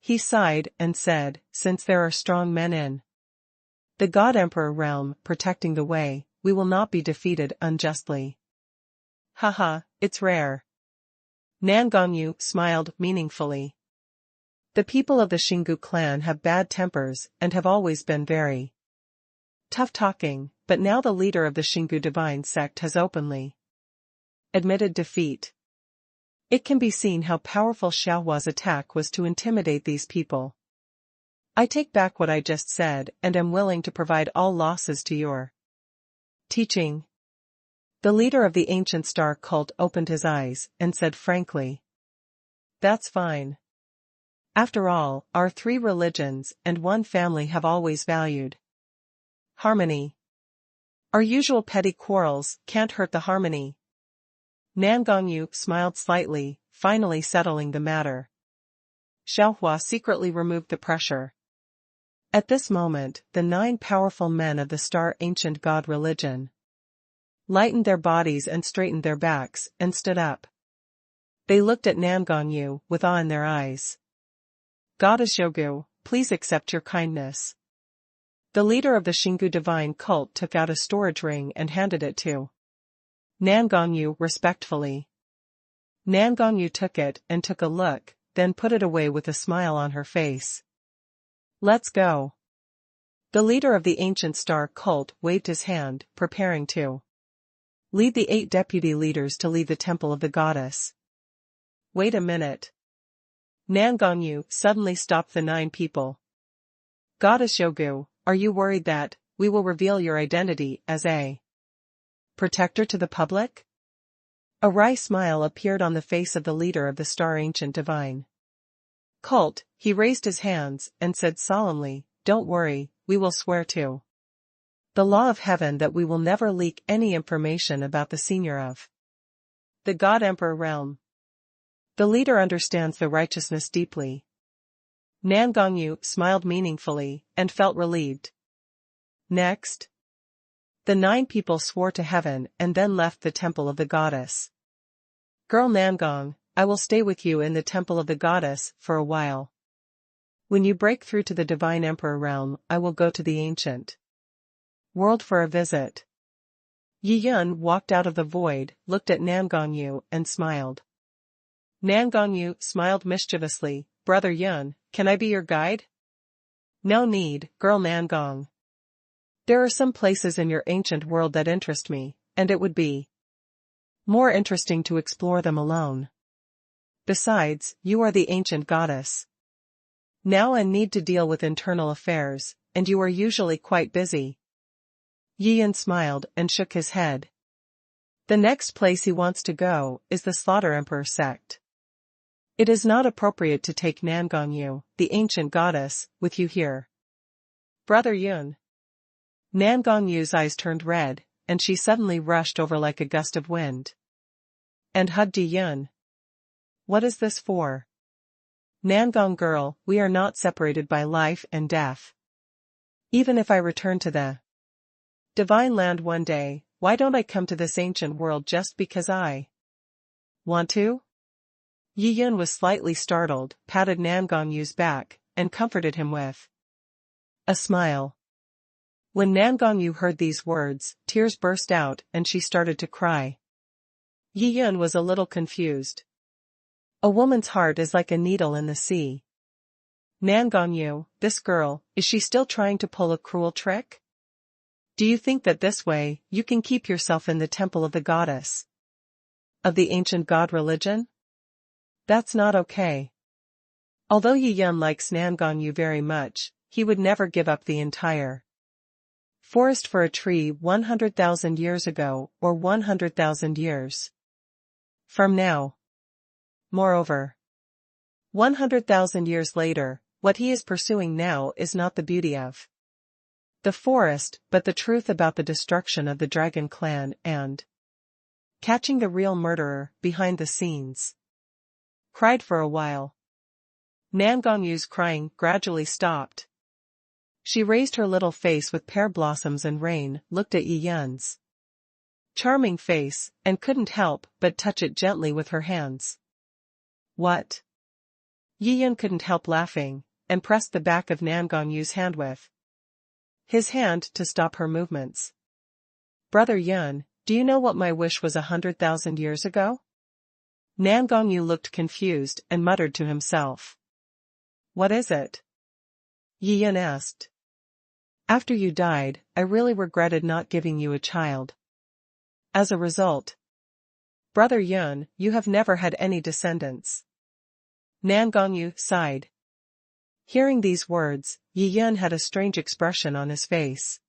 He sighed and said, since there are strong men in the God Emperor realm protecting the way, we will not be defeated unjustly. Haha, it's rare. Nangongyu smiled meaningfully. The people of the Xingu clan have bad tempers and have always been very tough talking, but now the leader of the Xingu Divine Sect has openly admitted defeat. It can be seen how powerful Xiaohua's attack was to intimidate these people. I take back what I just said and am willing to provide all losses to your teaching. The leader of the ancient star cult opened his eyes and said frankly, that's fine. After all, our 3 religions and 1 family have always valued harmony. Our usual petty quarrels can't hurt the harmony. Nangongyu smiled slightly, finally settling the matter. Xiaohua secretly removed the pressure. At this moment, the 9 powerful men of the Star Ancient God religion lightened their bodies and straightened their backs, and stood up. They looked at Nangongyu with awe in their eyes. Goddess Yogu, please accept your kindness. The leader of the Xingu Divine Cult took out a storage ring and handed it to Nangongyu respectfully. Nangongyu took it and took a look, then put it away with a smile on her face. Let's go. The leader of the ancient star cult waved his hand, preparing to lead the 8 deputy leaders to leave the temple of the goddess. Wait a minute. Nangongyu suddenly stopped the 9 people. Goddess Yogu, are you worried that, we will reveal your identity as a protector to the public? A wry smile appeared on the face of the leader of the Star Ancient Divine Cult. He raised his hands and said solemnly, "Don't worry, we will swear to the law of heaven that we will never leak any information about the senior of the God Emperor realm." The leader understands the righteousness deeply. Nan Gongyu smiled meaningfully and felt relieved. Next, the 9 people swore to heaven and then left the temple of the goddess. "Girl Nangong, I will stay with you in the temple of the goddess for a while. When you break through to the divine emperor realm, I will go to the ancient world for a visit." Yi Yun walked out of the void, looked at Nan Gongyu, and smiled. Nan Gongyu smiled mischievously. "Brother Yun, can I be your guide?" "No need, girl Nangong. There are some places in your ancient world that interest me, and it would be more interesting to explore them alone. Besides, you are the ancient goddess now and need to deal with internal affairs, and you are usually quite busy." Yi Yun smiled and shook his head. The next place he wants to go is the Slaughter Emperor Sect. It is not appropriate to take Nan Gongyu, the ancient goddess, with you here. "Brother Yun." Nan Gongyu's eyes turned red, and she suddenly rushed over like a gust of wind and hugged Yi Yun. "What is this for? Nangong girl, we are not separated by life and death. Even if I return to the divine land one day, why don't I come to this ancient world just because I want to?" Yi Yun was slightly startled, patted Nan Gongyu's back, and comforted him with a smile. When Nan Gongyu heard these words, tears burst out and she started to cry. Yi Yun was a little confused. A woman's heart is like a needle in the sea. Nan Gongyu, this girl, is she still trying to pull a cruel trick? Do you think that this way, you can keep yourself in the temple of the goddess of the ancient god religion? That's not okay. Although Yi Yun likes Nan Gongyu very much, he would never give up the entire forest for a tree 100,000 years ago or 100,000 years from now. Moreover, 100,000 years later, what he is pursuing now is not the beauty of the forest, but the truth about the destruction of the dragon clan and catching the real murderer behind the scenes. Cried for a while. Nan Gongyu's crying gradually stopped. She raised her little face with pear blossoms and rain, looked at Yi Yun's charming face, and couldn't help but touch it gently with her hands. "What?" Yi Yun couldn't help laughing, and pressed the back of Nan Gongyu's hand with his hand to stop her movements. "Brother Yun, do you know what my wish was 100,000 years ago?" Nan Gongyu looked confused and muttered to himself. "What is it?" Yi Yun asked. "After you died, I really regretted not giving you a child. As a result, Brother Yun, you have never had any descendants." Nan Gongyu sighed. Hearing these words, Yi Yun had a strange expression on his face.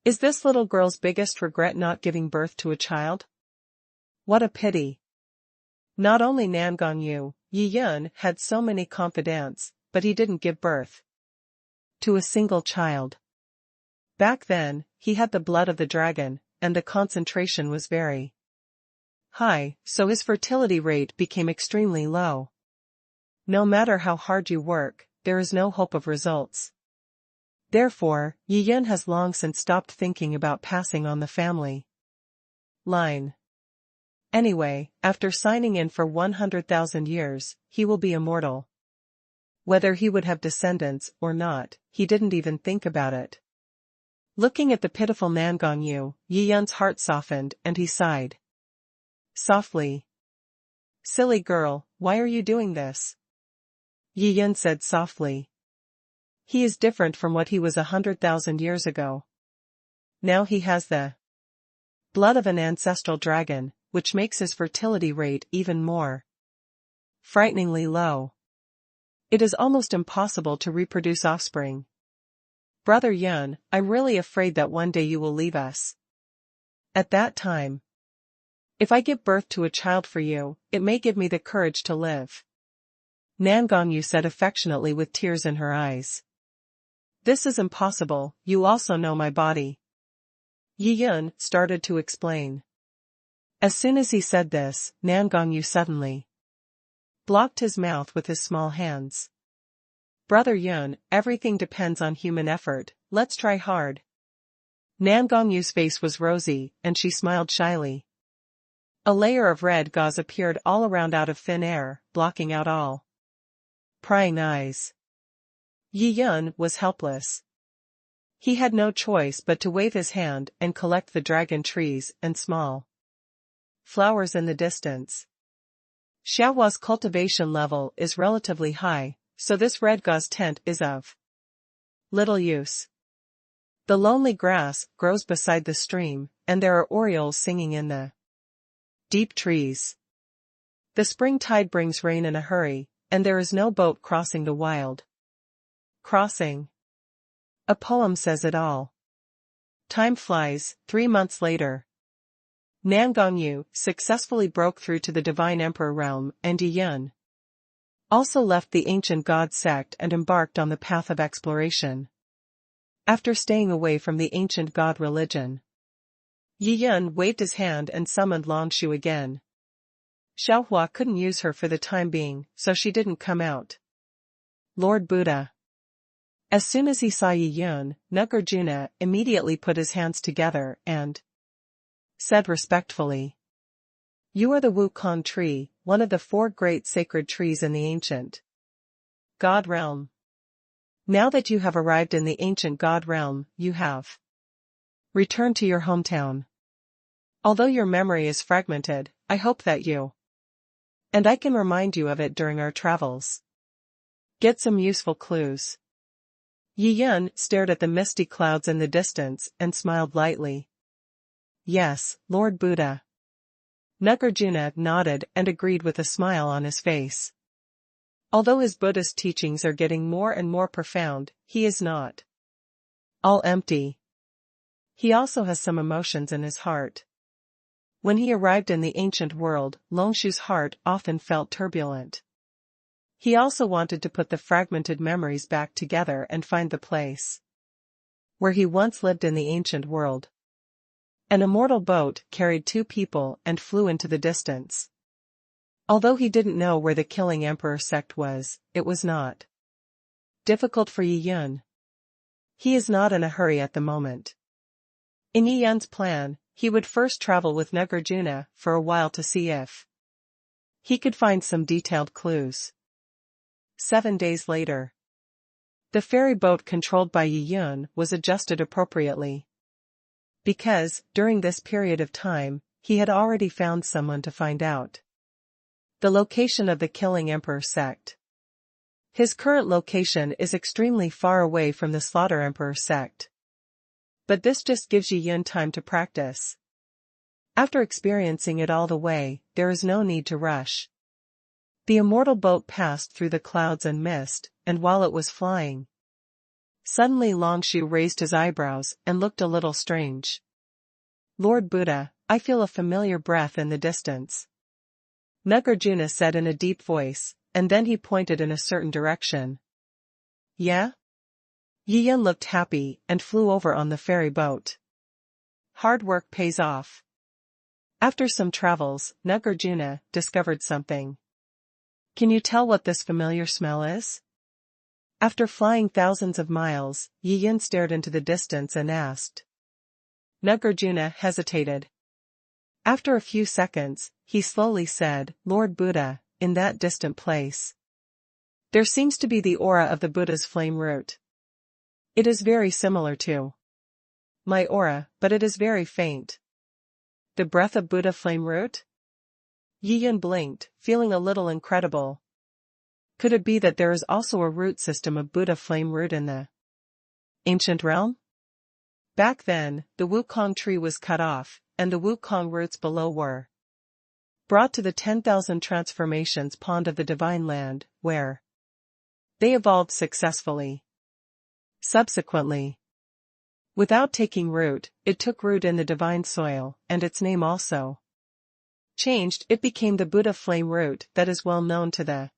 Is this little girl's biggest regret not giving birth to a child? What a pity. Not only Nan Gongyu, Yi Yun had so many confidants, but he didn't give birth to a single child. Back then, he had the blood of the dragon, and the concentration was very high, so his fertility rate became extremely low. No matter how hard you work, there is no hope of results. Therefore, Yi Yun has long since stopped thinking about passing on the family line. Anyway, after signing in for 100,000 years, he will be immortal. Whether he would have descendants or not, he didn't even think about it. Looking at the pitiful Nan Gongyu, Yi Yun's heart softened and he sighed softly. Silly girl, why are you doing this? Yi Yun said softly. He is different from what he was 100,000 years ago. Now he has the blood of an ancestral dragon, which makes his fertility rate even more frighteningly low. It is almost impossible to reproduce offspring. Brother Yun, I'm really afraid that one day you will leave us. At that time, if I give birth to a child for you, it may give me the courage to live. Nan Gongyu said affectionately with tears in her eyes. This is impossible, you also know my body. Yi Yun started to explain. As soon as he said this, Nan Gongyu suddenly blocked his mouth with his small hands. Brother Yun, everything depends on human effort, let's try hard. Nan Gongyu's face was rosy, and she smiled shyly. A layer of red gauze appeared all around out of thin air, blocking out all prying eyes. Yi Yun was helpless. He had no choice but to wave his hand and collect the dragon trees and small flowers in the distance. Xiaohua's cultivation level is relatively high, so this red gauze tent is of little use. The lonely grass grows beside the stream, and there are orioles singing in the deep trees. The spring tide brings rain in a hurry, and there is no boat crossing the wild crossing. A poem says it all. Time flies. 3 months later, Nan Gongyu successfully broke through to the Divine Emperor realm, and Yi Yun also left the ancient god sect and embarked on the path of exploration. After staying away from the ancient god religion, Yi Yun waved his hand and summoned Longshu again. Xiaohua couldn't use her for the time being, so she didn't come out. Lord Buddha. As soon as he saw Yi Yun, Nagarjuna immediately put his hands together and said respectfully, You are the Wukong tree, one of the 4 great sacred trees in the ancient God realm. Now that you have arrived in the ancient God realm, you have returned to your hometown. Although your memory is fragmented, I hope that you and I can remind you of it during our travels. Get some useful clues. Yi Yun stared at the misty clouds in the distance and smiled lightly. Yes, Lord Buddha. Nagarjuna nodded and agreed with a smile on his face. Although his Buddhist teachings are getting more and more profound, he is not all empty. He also has some emotions in his heart. When he arrived in the ancient world, Longshu's heart often felt turbulent. He also wanted to put the fragmented memories back together and find the place where he once lived in the ancient world. An immortal boat carried 2 people and flew into the distance. Although he didn't know where the killing emperor sect was, it was not difficult for Yi Yun. He is not in a hurry at the moment. In Yi Yun's plan, he would first travel with Nagarjuna for a while to see if he could find some detailed clues. 7 days later, the ferry boat controlled by Yi Yun was adjusted appropriately. Because, during this period of time, he had already found someone to find out the location of the killing emperor sect. His current location is extremely far away from the slaughter emperor sect. But this just gives Yi Yun time to practice. After experiencing it all the way, there is no need to rush. The immortal boat passed through the clouds and mist, and while it was flying, suddenly Longshu raised his eyebrows and looked a little strange. Lord Buddha, I feel a familiar breath in the distance. Nagarjuna said in a deep voice, and then he pointed in a certain direction. Yeah? Yi Yun looked happy and flew over on the ferry boat. Hard work pays off. After some travels, Nagarjuna discovered something. Can you tell what this familiar smell is? After flying thousands of miles, Yi Yun stared into the distance and asked. Nagarjuna hesitated. After a few seconds, he slowly said, Lord Buddha, in that distant place, there seems to be the aura of the Buddha's flame root. It is very similar to my aura, but it is very faint. The breath of Buddha flame root? Yi Yun blinked, feeling a little incredible. Could it be that there is also a root system of Buddha flame root in the ancient realm? Back then, the Wukong tree was cut off, and the Wukong roots below were brought to the 10,000 transformations pond of the divine land, where they evolved successfully. Subsequently, without taking root, it took root in the divine soil, and its name also changed. It became the Buddha flame root that is well known to the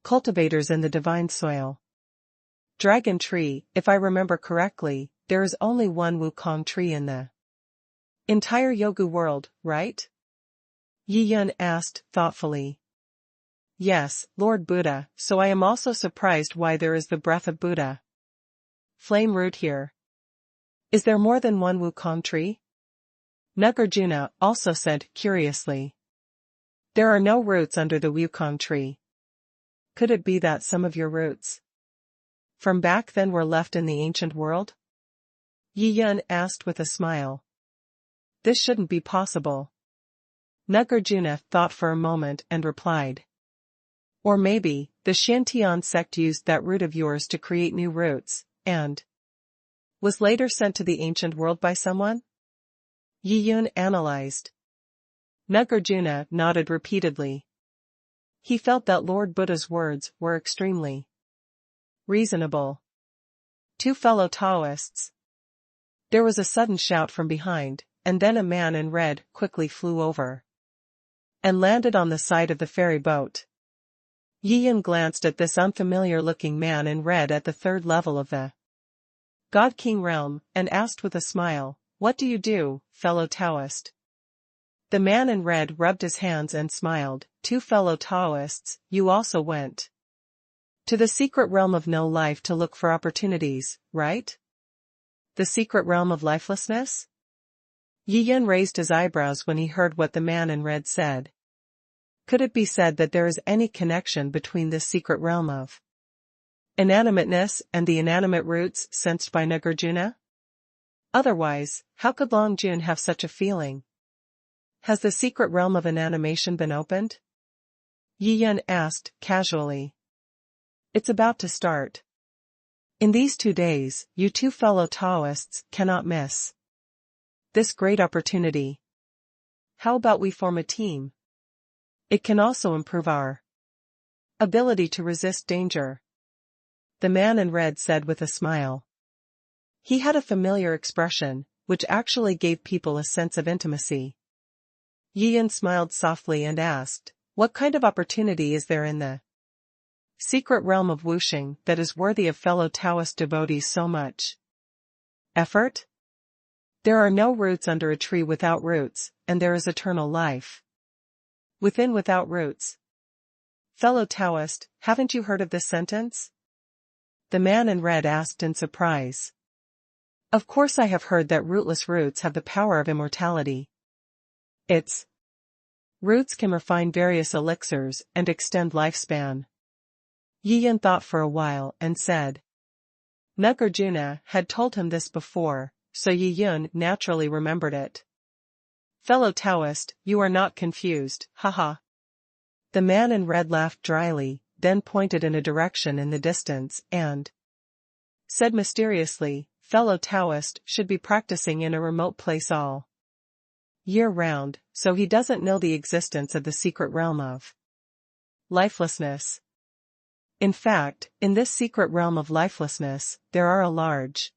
cultivators in the divine soil. Dragon tree, if I remember correctly, there is only one Wukong tree in the entire Yogu world, right? Yi Yun asked thoughtfully. Yes, Lord Buddha, so I am also surprised why there is the breath of Buddha flame root here. Is there more than one Wukong tree? Nagarjuna also said curiously. There are no roots under the Wukong tree. Could it be that some of your roots from back then were left in the ancient world? Yi Yun asked with a smile. This shouldn't be possible. Nagarjuna thought for a moment and replied. Or maybe, the Shenlong Sect used that root of yours to create new roots, and was later sent to the ancient world by someone? Yi Yun analyzed. Nagarjuna nodded repeatedly. He felt that Lord Buddha's words were extremely reasonable. Two fellow Taoists. There was a sudden shout from behind, and then a man in red quickly flew over and landed on the side of the ferry boat. Yi Yun glanced at this unfamiliar-looking man in red at the third level of the God King realm, and asked with a smile, What do you do, fellow Taoist? The man in red rubbed his hands and smiled. Two fellow Taoists, you also went to the secret realm of no life to look for opportunities, right? The secret realm of lifelessness? Yi Yun raised his eyebrows when he heard what the man in red said. Could it be said that there is any connection between this secret realm of inanimateness and the inanimate roots sensed by Nagarjuna? Otherwise, how could Long Jun have such a feeling? Has the secret realm of inanimation been opened? Yi Yun asked casually. It's about to start. In these 2 days, you two fellow Taoists cannot miss this great opportunity. How about we form a team? It can also improve our ability to resist danger. The man in red said with a smile. He had a familiar expression, which actually gave people a sense of intimacy. Yi Yun smiled softly and asked, What kind of opportunity is there in the secret realm of Wuxing that is worthy of fellow Taoist devotees so much effort? There are no roots under a tree without roots, and there is eternal life within without roots. Fellow Taoist, haven't you heard of this sentence? The man in red asked in surprise. Of course I have heard that rootless roots have the power of immortality. Its roots can refine various elixirs and extend lifespan. Yi Yun thought for a while and said. Nagarjuna had told him this before, so Yi Yun naturally remembered it. Fellow Taoist, you are not confused, haha. The man in red laughed dryly, then pointed in a direction in the distance and said mysteriously, Fellow Taoist should be practicing in a remote place all year round, so he doesn't know the existence of the secret realm of lifelessness. In fact, in this secret realm of lifelessness, there are a large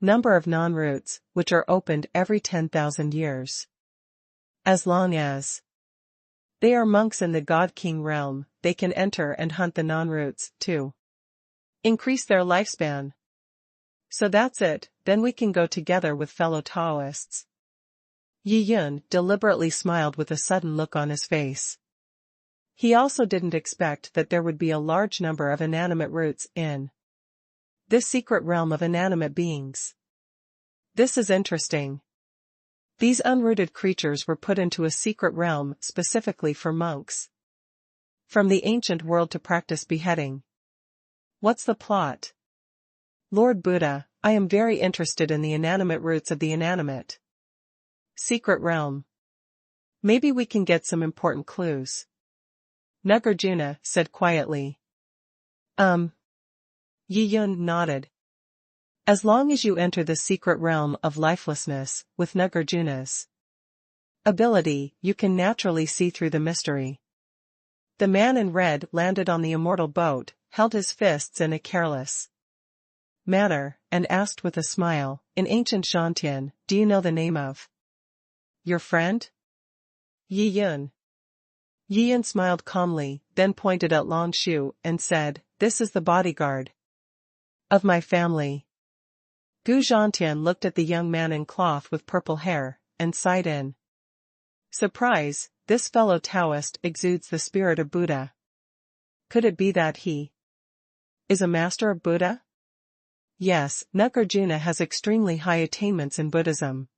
number of non-roots, which are opened every 10,000 years. As long as they are monks in the God King realm, they can enter and hunt the non-roots, to increase their lifespan. So that's it, then we can go together with fellow Taoists. Yi Yun deliberately smiled with a sudden look on his face. He also didn't expect that there would be a large number of inanimate roots in this secret realm of inanimate beings. This is interesting. These unrooted creatures were put into a secret realm specifically for monks from the ancient world to practice beheading. What's the plot? Lord Buddha, I am very interested in the inanimate roots of the inanimate secret realm. Maybe we can get some important clues. Nagarjuna said quietly. Yi Yun nodded. As long as you enter the secret realm of lifelessness, with Nagarjuna's ability, you can naturally see through the mystery. The man in red landed on the immortal boat, held his fists in a careless manner, and asked with a smile, in ancient Shantian, do you know the name of your friend? Yi Yun. Yi Yun smiled calmly, then pointed at Long Shu and said, this is the bodyguard of my family. Gu Zhantian looked at the young man in cloth with purple hair, and sighed in surprise. This fellow Taoist exudes the spirit of Buddha. Could it be that he is a master of Buddha? Yes, Nagarjuna has extremely high attainments in Buddhism.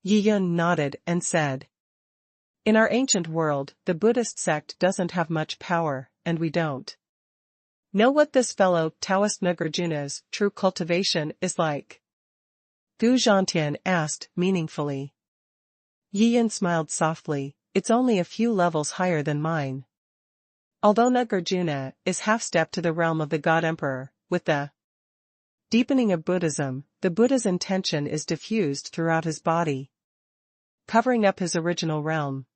Yi Yun nodded and said, in our ancient world, the Buddhist sect doesn't have much power, and we don't know what this fellow Taoist Nagarjuna's true cultivation is like. Gu Zhantian asked meaningfully. Yi Yun smiled softly, it's only a few levels higher than mine. Although Nagarjuna is half-step to the realm of the God Emperor, with the deepening of Buddhism, the Buddha's intention is diffused throughout his body, covering up his original realm.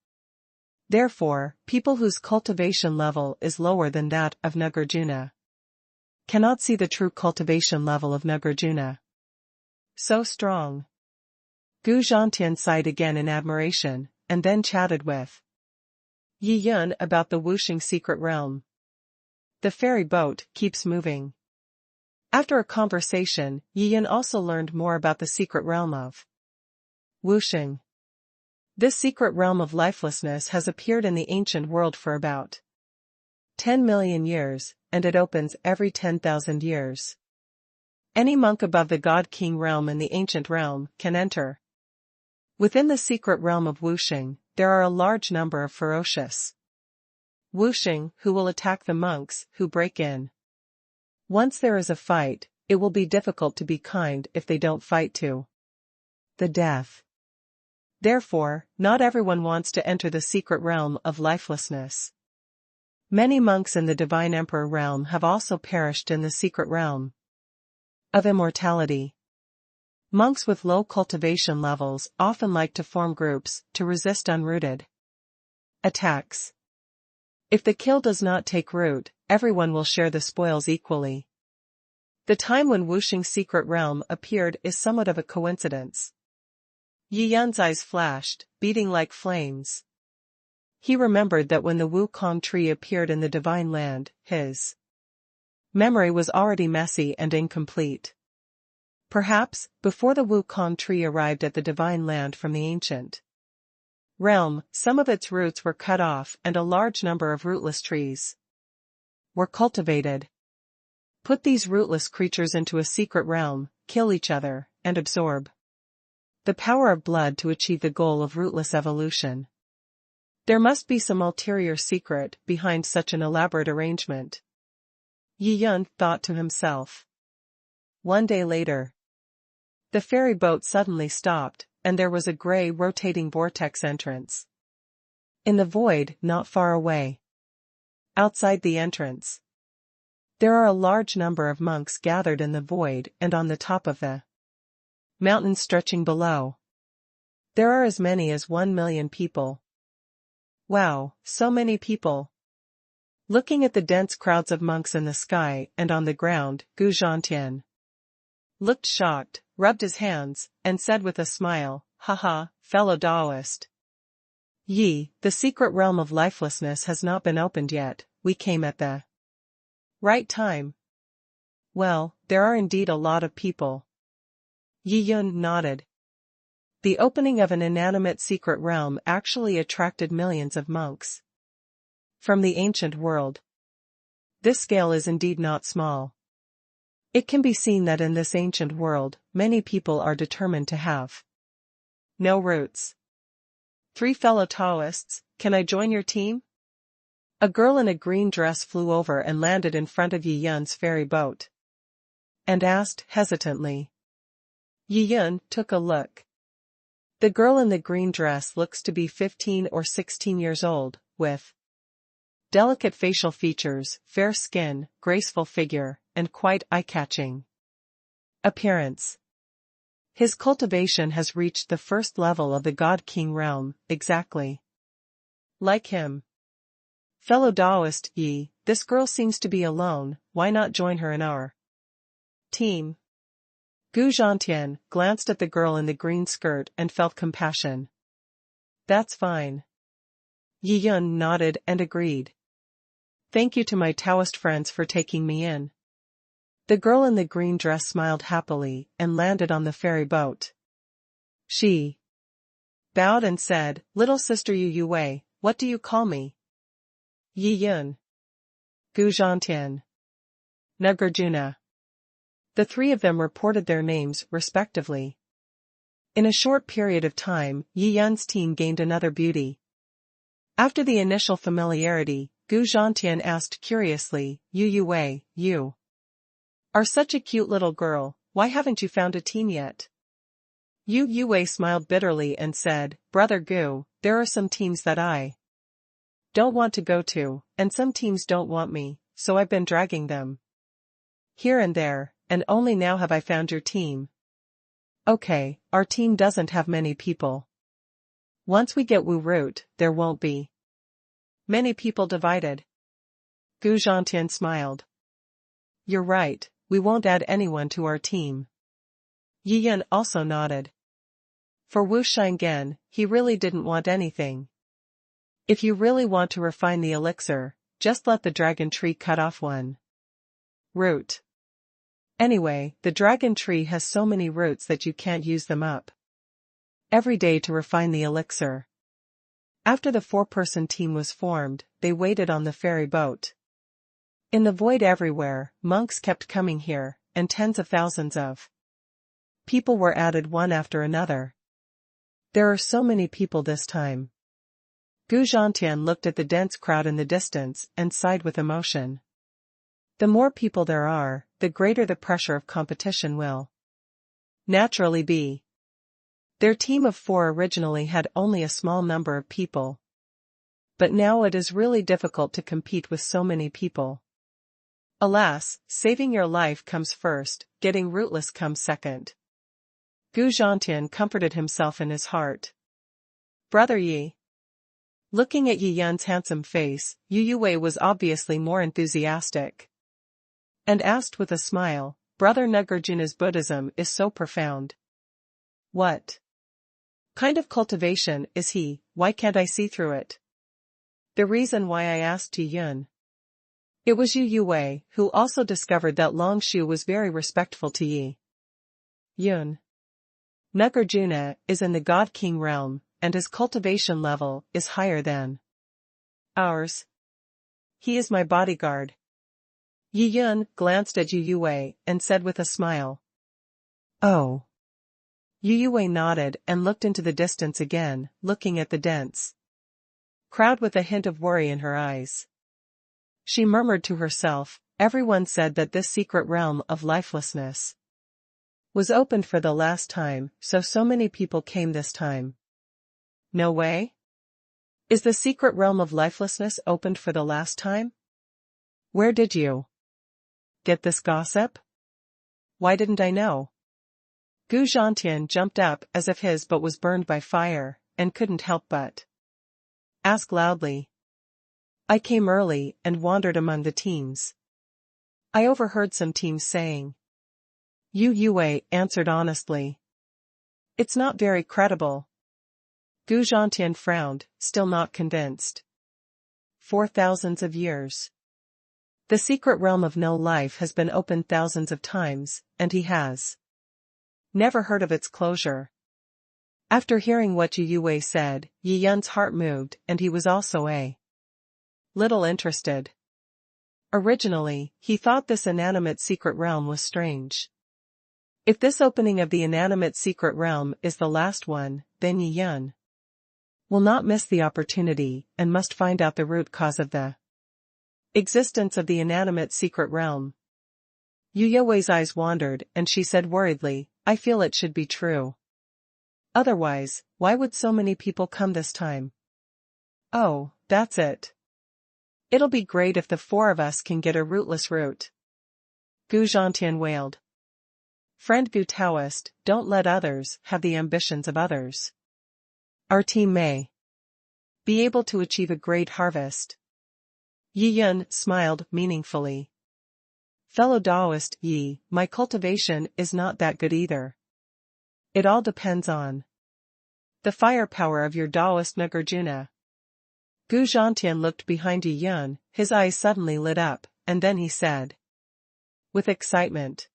Therefore, people whose cultivation level is lower than that of Nagarjuna cannot see the true cultivation level of Nagarjuna. So strong. Gu Zhantian sighed again in admiration, and then chatted with Yi Yun about the Wuxing secret realm. The ferry boat keeps moving. After a conversation, Yi Yun also learned more about the secret realm of Wuxing. This secret realm of lifelessness has appeared in the ancient world for about 10 million years, and it opens every 10,000 years. Any monk above the God-King realm in the ancient realm can enter. Within the secret realm of Wuxing, there are a large number of ferocious Wuxing who will attack the monks who break in. Once there is a fight, it will be difficult to be kind if they don't fight to the death. Therefore, not everyone wants to enter the secret realm of lifelessness. Many monks in the Divine Emperor realm have also perished in the secret realm of immortality. Monks with low cultivation levels often like to form groups to resist unrooted attacks. If the kill does not take root, everyone will share the spoils equally. The time when Wuxing's secret realm appeared is somewhat of a coincidence. Yi Yun's eyes flashed, beating like flames. He remembered that when the Wukong tree appeared in the Divine Land, his memory was already messy and incomplete. Perhaps, before the Wukong tree arrived at the Divine Land from the ancient realm, some of its roots were cut off and a large number of rootless trees were cultivated. Put these rootless creatures into a secret realm, kill each other, and absorb the power of blood to achieve the goal of rootless evolution. There must be some ulterior secret behind such an elaborate arrangement. Yi Yun thought to himself. One day later, the ferry boat suddenly stopped, and there was a gray rotating vortex entrance in the void not far away. Outside the entrance, there are a large number of monks gathered in the void and on the top of the mountain stretching below. There are as many as 1 million people. Wow, so many people. Looking at the dense crowds of monks in the sky and on the ground, Gu Zhantian looked shocked, rubbed his hands, and said with a smile, haha, fellow Taoist. Yi, the secret realm of lifelessness has not been opened yet, we came at the right time. Well, there are indeed a lot of people. Yi Yun nodded. The opening of an inanimate secret realm actually attracted millions of monks from the ancient world. This scale is indeed not small. It can be seen that in this ancient world, many people are determined to have no roots. 3 fellow Taoists, can I join your team? A girl in a green dress flew over and landed in front of Yi Yun's ferry boat and asked hesitantly. Yi Yun took a look. The girl in the green dress looks to be 15 or 16 years old, with delicate facial features, fair skin, graceful figure, and quite eye-catching appearance. His cultivation has reached the first level of the God-King realm, exactly like him. Fellow Taoist Yi, this girl seems to be alone, why not join her in our Team. Gu Zhantian glanced at the girl in the green skirt and felt compassion. That's fine. Yi Yun nodded and agreed. Thank you to my Taoist friends for taking me in. The girl in the green dress smiled happily and landed on the ferry boat. She bowed and said, Little sister Yu Wei, what do you call me? Yi Yun. Gu Zhantian. Nagarjuna. The three of them reported their names, respectively. In a short period of time, Yi Yun's team gained another beauty. After the initial familiarity, Gu Zhantian asked curiously, Yu Wei, you are such a cute little girl, why haven't you found a team yet? Yu Wei smiled bitterly and said, Brother Gu, there are some teams that I don't want to go to, and some teams don't want me, so I've been dragging them here and there, and only now have I found your team. Okay, our team doesn't have many people. Once we get Wu Root, there won't be many people divided. Gu Zhantian smiled. You're right, we won't add anyone to our team. Yi Yun also nodded. For Wu Shingen, he really didn't want anything. If you really want to refine the elixir, just let the dragon tree cut off one root. Anyway, the dragon tree has so many roots that you can't use them up every day to refine the elixir. After the four-person team was formed, they waited on the ferry boat. In the void everywhere, monks kept coming here, and tens of thousands of people were added one after another. There are so many people this time. Gu Zhantian looked at the dense crowd in the distance and sighed with emotion. The more people there are, the greater the pressure of competition will naturally be. Their team of 4 originally had only a small number of people. But now it is really difficult to compete with so many people. Alas, saving your life comes first, getting rootless comes second. Gu Zhantian comforted himself in his heart. Brother Yi. Looking at Yi Yun's handsome face, Yu Wei was obviously more enthusiastic. And asked with a smile, Brother Nagarjuna's Buddhism is so profound. What kind of cultivation is he, why can't I see through it? The reason why I asked Yi Yun. It was Yu Wei who also discovered that Long Shu was very respectful to Yi Yun. Nagarjuna is in the God King realm, and his cultivation level is higher than ours. He is my bodyguard. Yi Yun glanced at Yu Wei and said with a smile. Oh. Yu Wei nodded and looked into the distance again, looking at the dense crowd with a hint of worry in her eyes. She murmured to herself, everyone said that this secret realm of lifelessness was opened for the last time, so many people came this time. No way? Is the secret realm of lifelessness opened for the last time? Where did you get this gossip? Why didn't I know? Gu Zhantian jumped up as if his boat was burned by fire, and couldn't help but ask loudly. I came early and wandered among the teams. I overheard some teams saying. Yu Wei answered honestly. It's not very credible. Gu Zhantian frowned, still not convinced. 4 thousands of years. The secret realm of no life has been opened thousands of times, and he has never heard of its closure. After hearing what Yu Wei said, Yi Yun's heart moved and he was also a little interested. Originally, he thought this inanimate secret realm was strange. If this opening of the inanimate secret realm is the last one, then Yi Yun will not miss the opportunity and must find out the root cause of the existence of the inanimate secret realm. Yu Wei's eyes wandered and she said worriedly, I feel it should be true. Otherwise, why would so many people come this time? Oh, that's it. It'll be great if the 4 of us can get a rootless root. Gu Zhantian wailed. Friend Gu Taoist, don't let others have the ambitions of others. Our team may be able to achieve a great harvest. Yi Yun smiled meaningfully. Fellow Taoist Yi, my cultivation is not that good either. It all depends on the firepower of your Taoist Nagarjuna. Gu Zhantian looked behind Yi Yun, his eyes suddenly lit up, and then he said, with excitement.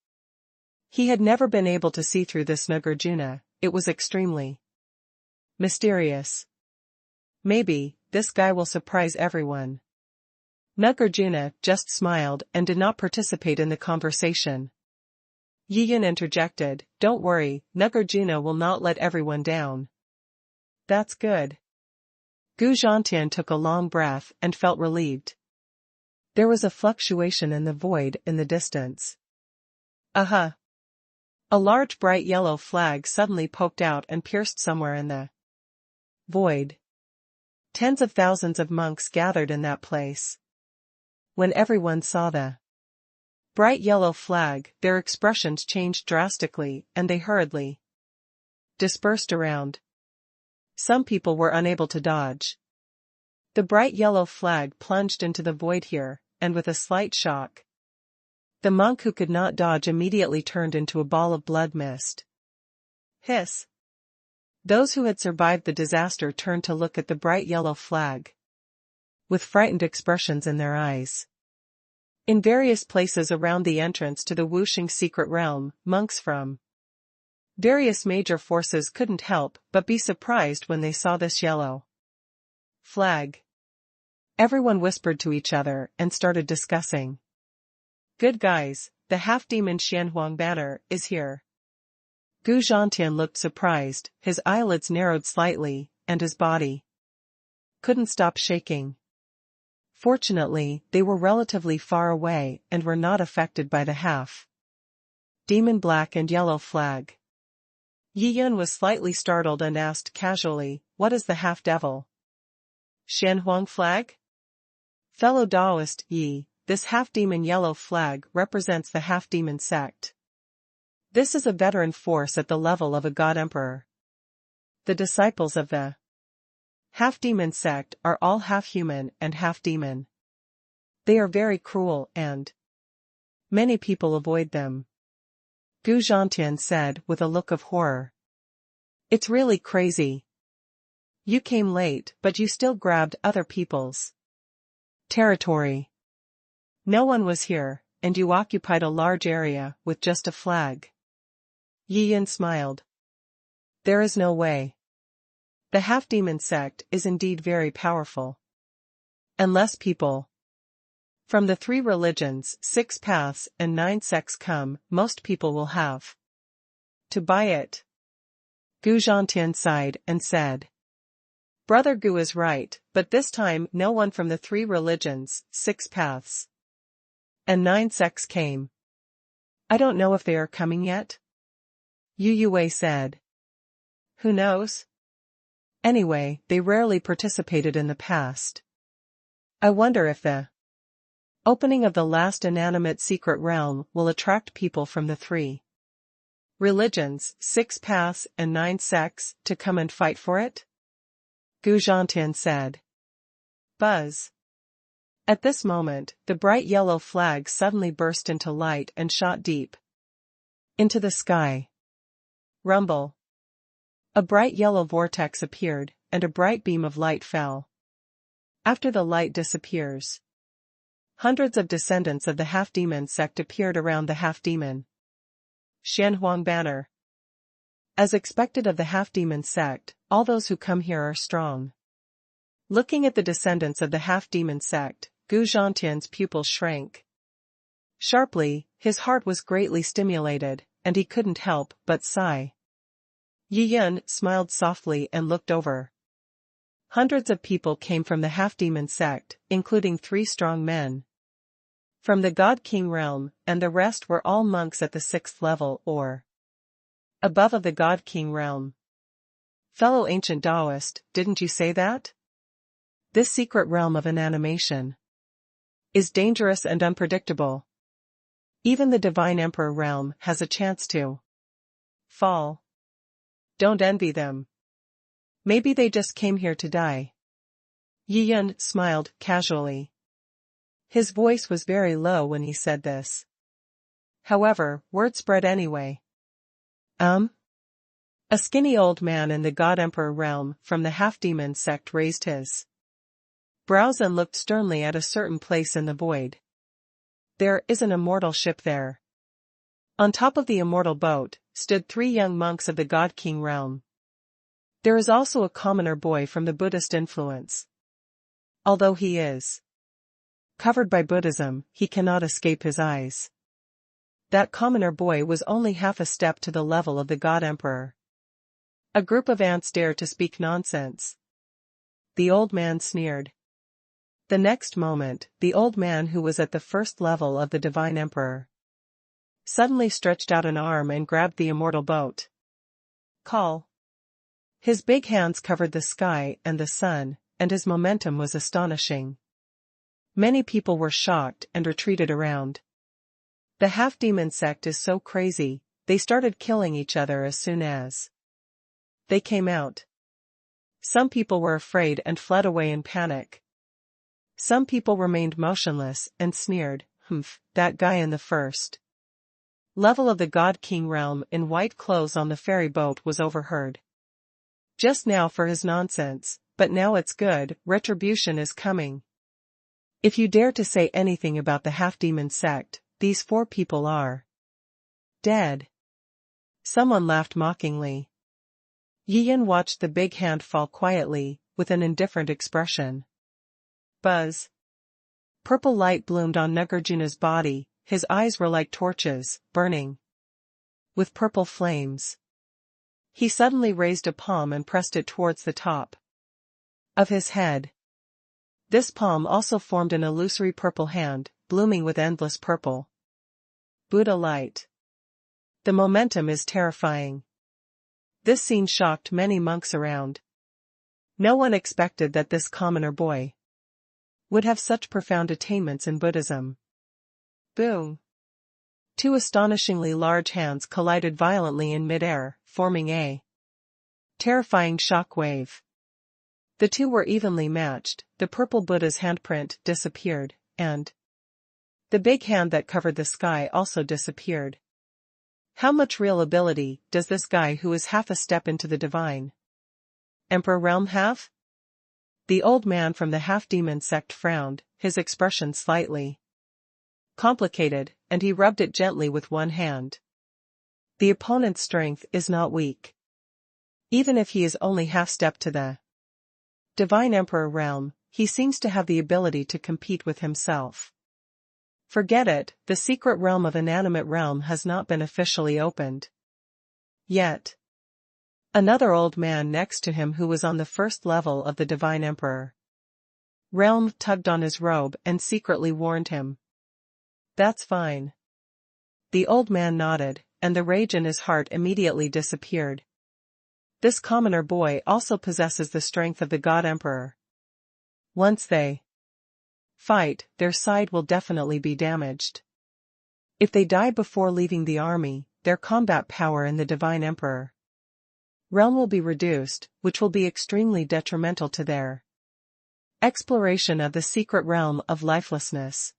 He had never been able to see through this Nagarjuna, it was extremely mysterious. Maybe, this guy will surprise everyone. Nagarjuna just smiled and did not participate in the conversation. Yi Yun interjected, don't worry, Nagarjuna will not let everyone down. That's good. Gu Zhantian took a long breath and felt relieved. There was a fluctuation in the void in the distance. Aha! A large bright yellow flag suddenly poked out and pierced somewhere in the void. Tens of thousands of monks gathered in that place. When everyone saw the bright yellow flag, their expressions changed drastically, and they hurriedly dispersed around. Some people were unable to dodge. The bright yellow flag plunged into the void here, and with a slight shock, the monk who could not dodge immediately turned into a ball of blood mist. Hiss! Those who had survived the disaster turned to look at the bright yellow flag, with frightened expressions in their eyes. In various places around the entrance to the Wuxing secret realm, monks from various major forces couldn't help but be surprised when they saw this yellow flag. Everyone whispered to each other and started discussing. Good guys, the half-demon Xianhuang banner is here. Gu Zhantian looked surprised, his eyelids narrowed slightly, and his body couldn't stop shaking. Fortunately, they were relatively far away and were not affected by the half-demon black and yellow flag. Yi Yun was slightly startled and asked casually, what is the half-devil Xianhuang flag? Fellow Taoist Yi, this half-demon yellow flag represents the half-demon sect. This is a veteran force at the level of a god emperor. The disciples of the half-demon sect are all half-human and half-demon. They are very cruel and many people avoid them. Gu Zhantian said with a look of horror. It's really crazy. You came late, but you still grabbed other people's territory. No one was here, and you occupied a large area with just a flag. Yi Yun smiled. There is no way. The half-demon sect is indeed very powerful. Unless people from the 3 religions, 6 paths and 9 sects come, most people will have to buy it. Gu Zhantian sighed and said. Brother Gu is right, but this time no one from the 3 religions, 6 paths and 9 sects came. I don't know if they are coming yet. Yu Yue said. Who knows? Anyway, they rarely participated in the past. I wonder if the opening of the last inanimate secret realm will attract people from the 3 religions, 6 paths and 9 sects to come and fight for it? Gu Zhantian said. Buzz. At this moment, the bright yellow flag suddenly burst into light and shot deep into the sky. Rumble. A bright yellow vortex appeared, and a bright beam of light fell. After the light disappears, hundreds of descendants of the half-demon sect appeared around the half-demon Xianhuang banner. As expected of the half-demon sect, all those who come here are strong. Looking at the descendants of the half-demon sect, Gu Zhantian's pupils shrank sharply, his heart was greatly stimulated, and he couldn't help but sigh. Yi Yun smiled softly and looked over. Hundreds of people came from the half-demon sect, including 3 strong men from the God King realm, and the rest were all monks at the 6th level or above of the God King realm. Fellow ancient Taoist, didn't you say that? This secret realm of inanimation is dangerous and unpredictable. Even the divine emperor realm has a chance to fall. Don't envy them. Maybe they just came here to die. Yi Yun smiled casually. His voice was very low when he said this. However, word spread anyway. A skinny old man in the God Emperor realm from the half-demon sect raised his brows and looked sternly at a certain place in the void. There is an immortal ship there. On top of the immortal boat stood 3 young monks of the God King realm. There is also a commoner boy from the Buddhist influence. Although he is covered by Buddhism, he cannot escape his eyes. That commoner boy was only half a step to the level of the God Emperor. A group of ants dared to speak nonsense. The old man sneered. The next moment, the old man who was at the first level of the Divine Emperor suddenly stretched out an arm and grabbed the immortal boat. Call. His big hands covered the sky and the sun, and his momentum was astonishing. Many people were shocked and retreated around. The half-demon sect is so crazy, they started killing each other as soon as they came out. Some people were afraid and fled away in panic. Some people remained motionless and sneered, that guy in the first level of the God King realm in white clothes on the ferry boat was overheard. Just now for his nonsense, but now it's good, retribution is coming. If you dare to say anything about the half-demon sect, these 4 people are dead. Someone laughed mockingly. Yiyan watched the big hand fall quietly, with an indifferent expression. Buzz. Purple light bloomed on Nagarjuna's body, his eyes were like torches, burning with purple flames. He suddenly raised a palm and pressed it towards the top of his head. This palm also formed an illusory purple hand, blooming with endless purple Buddha light. The momentum is terrifying. This scene shocked many monks around. No one expected that this commoner boy would have such profound attainments in Buddhism. Boom! 2 astonishingly large hands collided violently in mid-air, forming a terrifying shock wave. The 2 were evenly matched, the purple Buddha's handprint disappeared, and the big hand that covered the sky also disappeared. How much real ability does this guy who is half a step into the Divine Emperor realm have? The old man from the half-demon sect frowned, his expression slightly complicated, and he rubbed it gently with one hand. The opponent's strength is not weak. Even if he is only half-step to the Divine Emperor realm, he seems to have the ability to compete with himself. Forget it, the secret realm of inanimate realm has not been officially opened yet. Another old man next to him who was on the first level of the Divine Emperor realm tugged on his robe and secretly warned him. That's fine. The old man nodded, and the rage in his heart immediately disappeared. This commoner boy also possesses the strength of the God Emperor. Once they fight, their side will definitely be damaged. If they die before leaving the army, their combat power in the Divine Emperor realm will be reduced, which will be extremely detrimental to their exploration of the secret realm of lifelessness.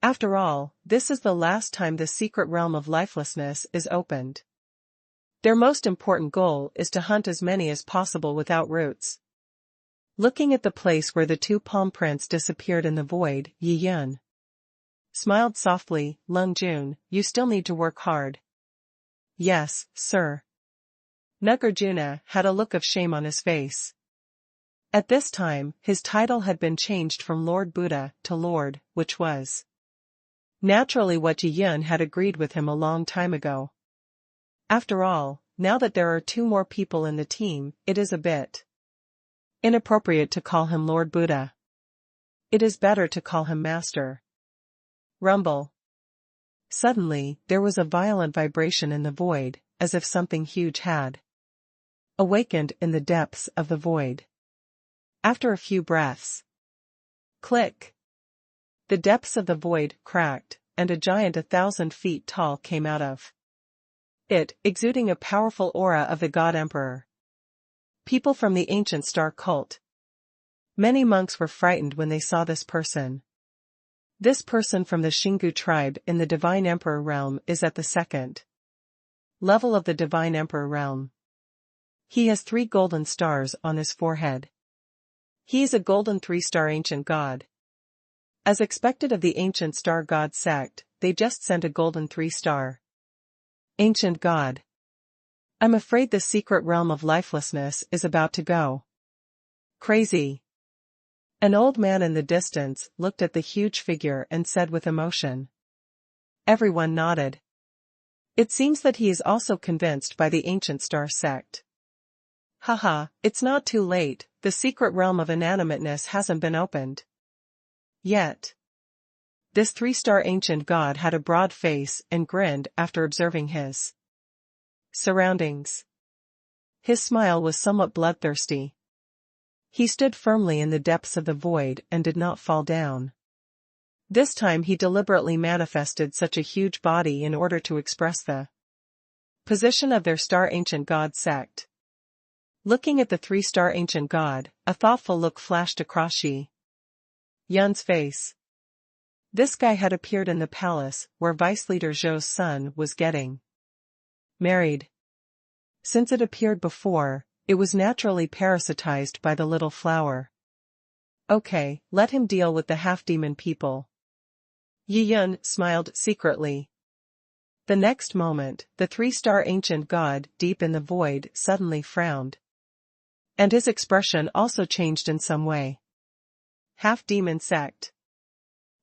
After all, this is the last time the secret realm of lifelessness is opened. Their most important goal is to hunt as many as possible without roots. Looking at the place where the 2 palm prints disappeared in the void, Yi Yun smiled softly. Lung Jun, you still need to work hard. Yes, sir. Nagarjuna had a look of shame on his face. At this time, his title had been changed from Lord Buddha to Lord, which was naturally what Yi Yun had agreed with him a long time ago. After all, now that there are 2 more people in the team, it is a bit inappropriate to call him Lord Buddha. It is better to call him Master. Rumble. Suddenly, there was a violent vibration in the void, as if something huge had awakened in the depths of the void. After a few breaths, click. The depths of the void cracked, and a giant 1,000 feet tall came out of it, exuding a powerful aura of the God Emperor. People from the ancient star cult. Many monks were frightened when they saw this person. This person from the Xingu tribe in the Divine Emperor realm is at the second level of the Divine Emperor realm. He has 3 golden stars on his forehead. He is a golden 3-star ancient god. As expected of the ancient star god sect, they just sent a golden 3-star ancient god. I'm afraid the secret realm of lifelessness is about to go crazy. An old man in the distance looked at the huge figure and said with emotion. Everyone nodded. It seems that he is also convinced by the ancient star sect. Haha, it's not too late, the secret realm of inanimateness hasn't been opened yet. This 3-star ancient god had a broad face and grinned after observing his surroundings. His smile was somewhat bloodthirsty. He stood firmly in the depths of the void and did not fall down. This time he deliberately manifested such a huge body in order to express the position of their star ancient god sect. Looking at the 3-star ancient god, a thoughtful look flashed across Xi Yun's face. This guy had appeared in the palace where Vice Leader Zhou's son was getting married. Since it appeared before, it was naturally parasitized by the little flower. Okay, let him deal with the half-demon people. Yi Yun smiled secretly. The next moment, the 3-star ancient god deep in the void suddenly frowned. And his expression also changed in some way. Half-demon sect.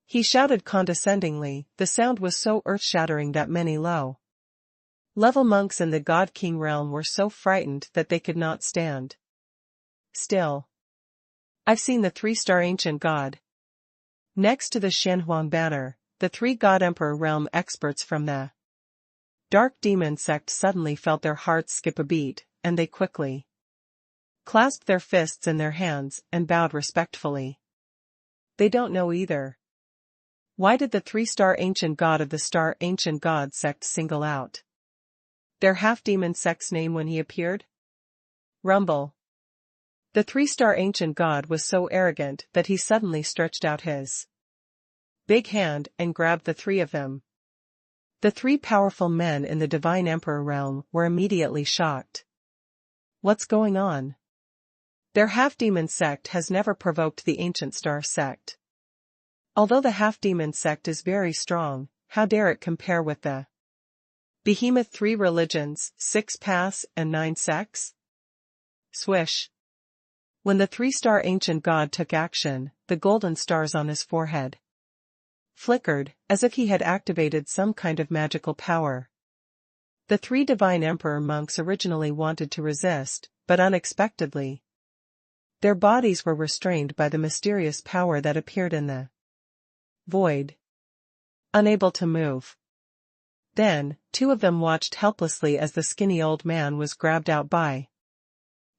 He shouted condescendingly, the sound was so earth-shattering that many low-level monks in the God King realm were so frightened that they could not stand still. I've seen the 3-star ancient god. Next to the Shenlong banner, the 3 God Emperor realm experts from the Dark Demon sect suddenly felt their hearts skip a beat, and they quickly clasped their fists in their hands and bowed respectfully. They don't know either. Why did the 3-star ancient god of the Star Ancient God sect single out their half-demon sect's name when he appeared? Rumble. The 3-star ancient god was so arrogant that he suddenly stretched out his big hand and grabbed the 3 of them. The 3 powerful men in the Divine Emperor realm were immediately shocked. What's going on? Their half-demon sect has never provoked the ancient star sect. Although the half-demon sect is very strong, how dare it compare with the behemoth 3 religions, 6 paths and 9 sects? Swish. When the 3-star ancient god took action, the golden stars on his forehead flickered, as if he had activated some kind of magical power. The 3 divine emperor monks originally wanted to resist, but unexpectedly, their bodies were restrained by the mysterious power that appeared in the void. Unable to move. Then, 2 of them watched helplessly as the skinny old man was grabbed out by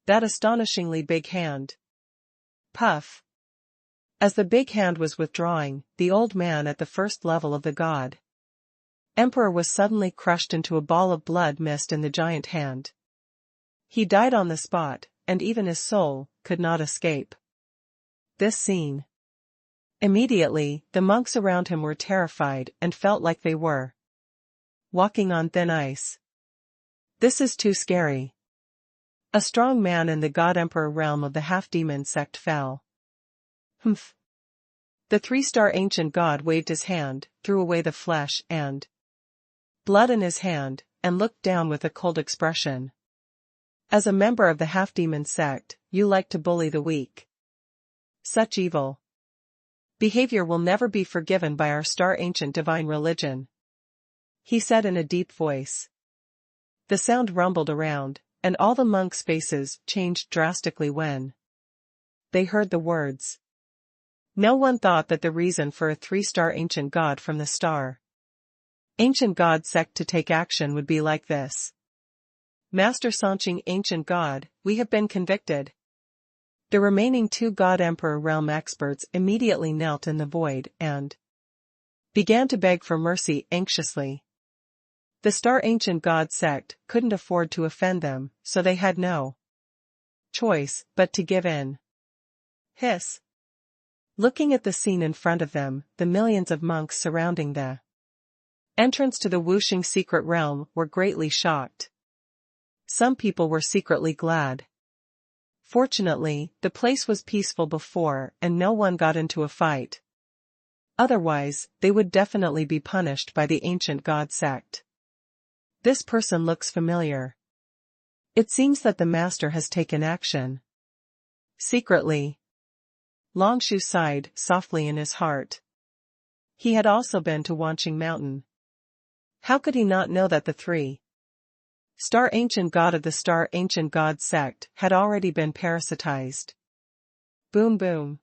that astonishingly big hand. Puff. As the big hand was withdrawing, the old man at the first level of the god Emperor was suddenly crushed into a ball of blood mist in the giant hand. He died on the spot, and even his soul could not escape this scene. Immediately, the monks around him were terrified and felt like they were walking on thin ice. This is too scary. A strong man in the God Emperor realm of the half-demon sect fell. Humph. The 3-star ancient god waved his hand, threw away the flesh and blood in his hand, and looked down with a cold expression. As a member of the half-demon sect, you like to bully the weak. Such evil behavior will never be forgiven by our star ancient divine religion, he said in a deep voice. The sound rumbled around, and all the monks' faces changed drastically when they heard the words. No one thought that the reason for a 3-star ancient god from the Star Ancient God sect to take action would be like this. Master Sanqing Ancient God, we have been convicted. The remaining 2 God Emperor realm experts immediately knelt in the void and began to beg for mercy anxiously. The Star Ancient God sect couldn't afford to offend them, so they had no choice but to give in. Hiss. Looking at the scene in front of them, the millions of monks surrounding the entrance to the Wuxing secret realm were greatly shocked. Some people were secretly glad. Fortunately, the place was peaceful before and no one got into a fight. Otherwise, they would definitely be punished by the ancient god sect. This person looks familiar. It seems that the master has taken action. Secretly, Longshu sighed softly in his heart. He had also been to Wanqing Mountain. How could he not know that the three-star ancient god of the star ancient god sect had already been parasitized? Boom boom.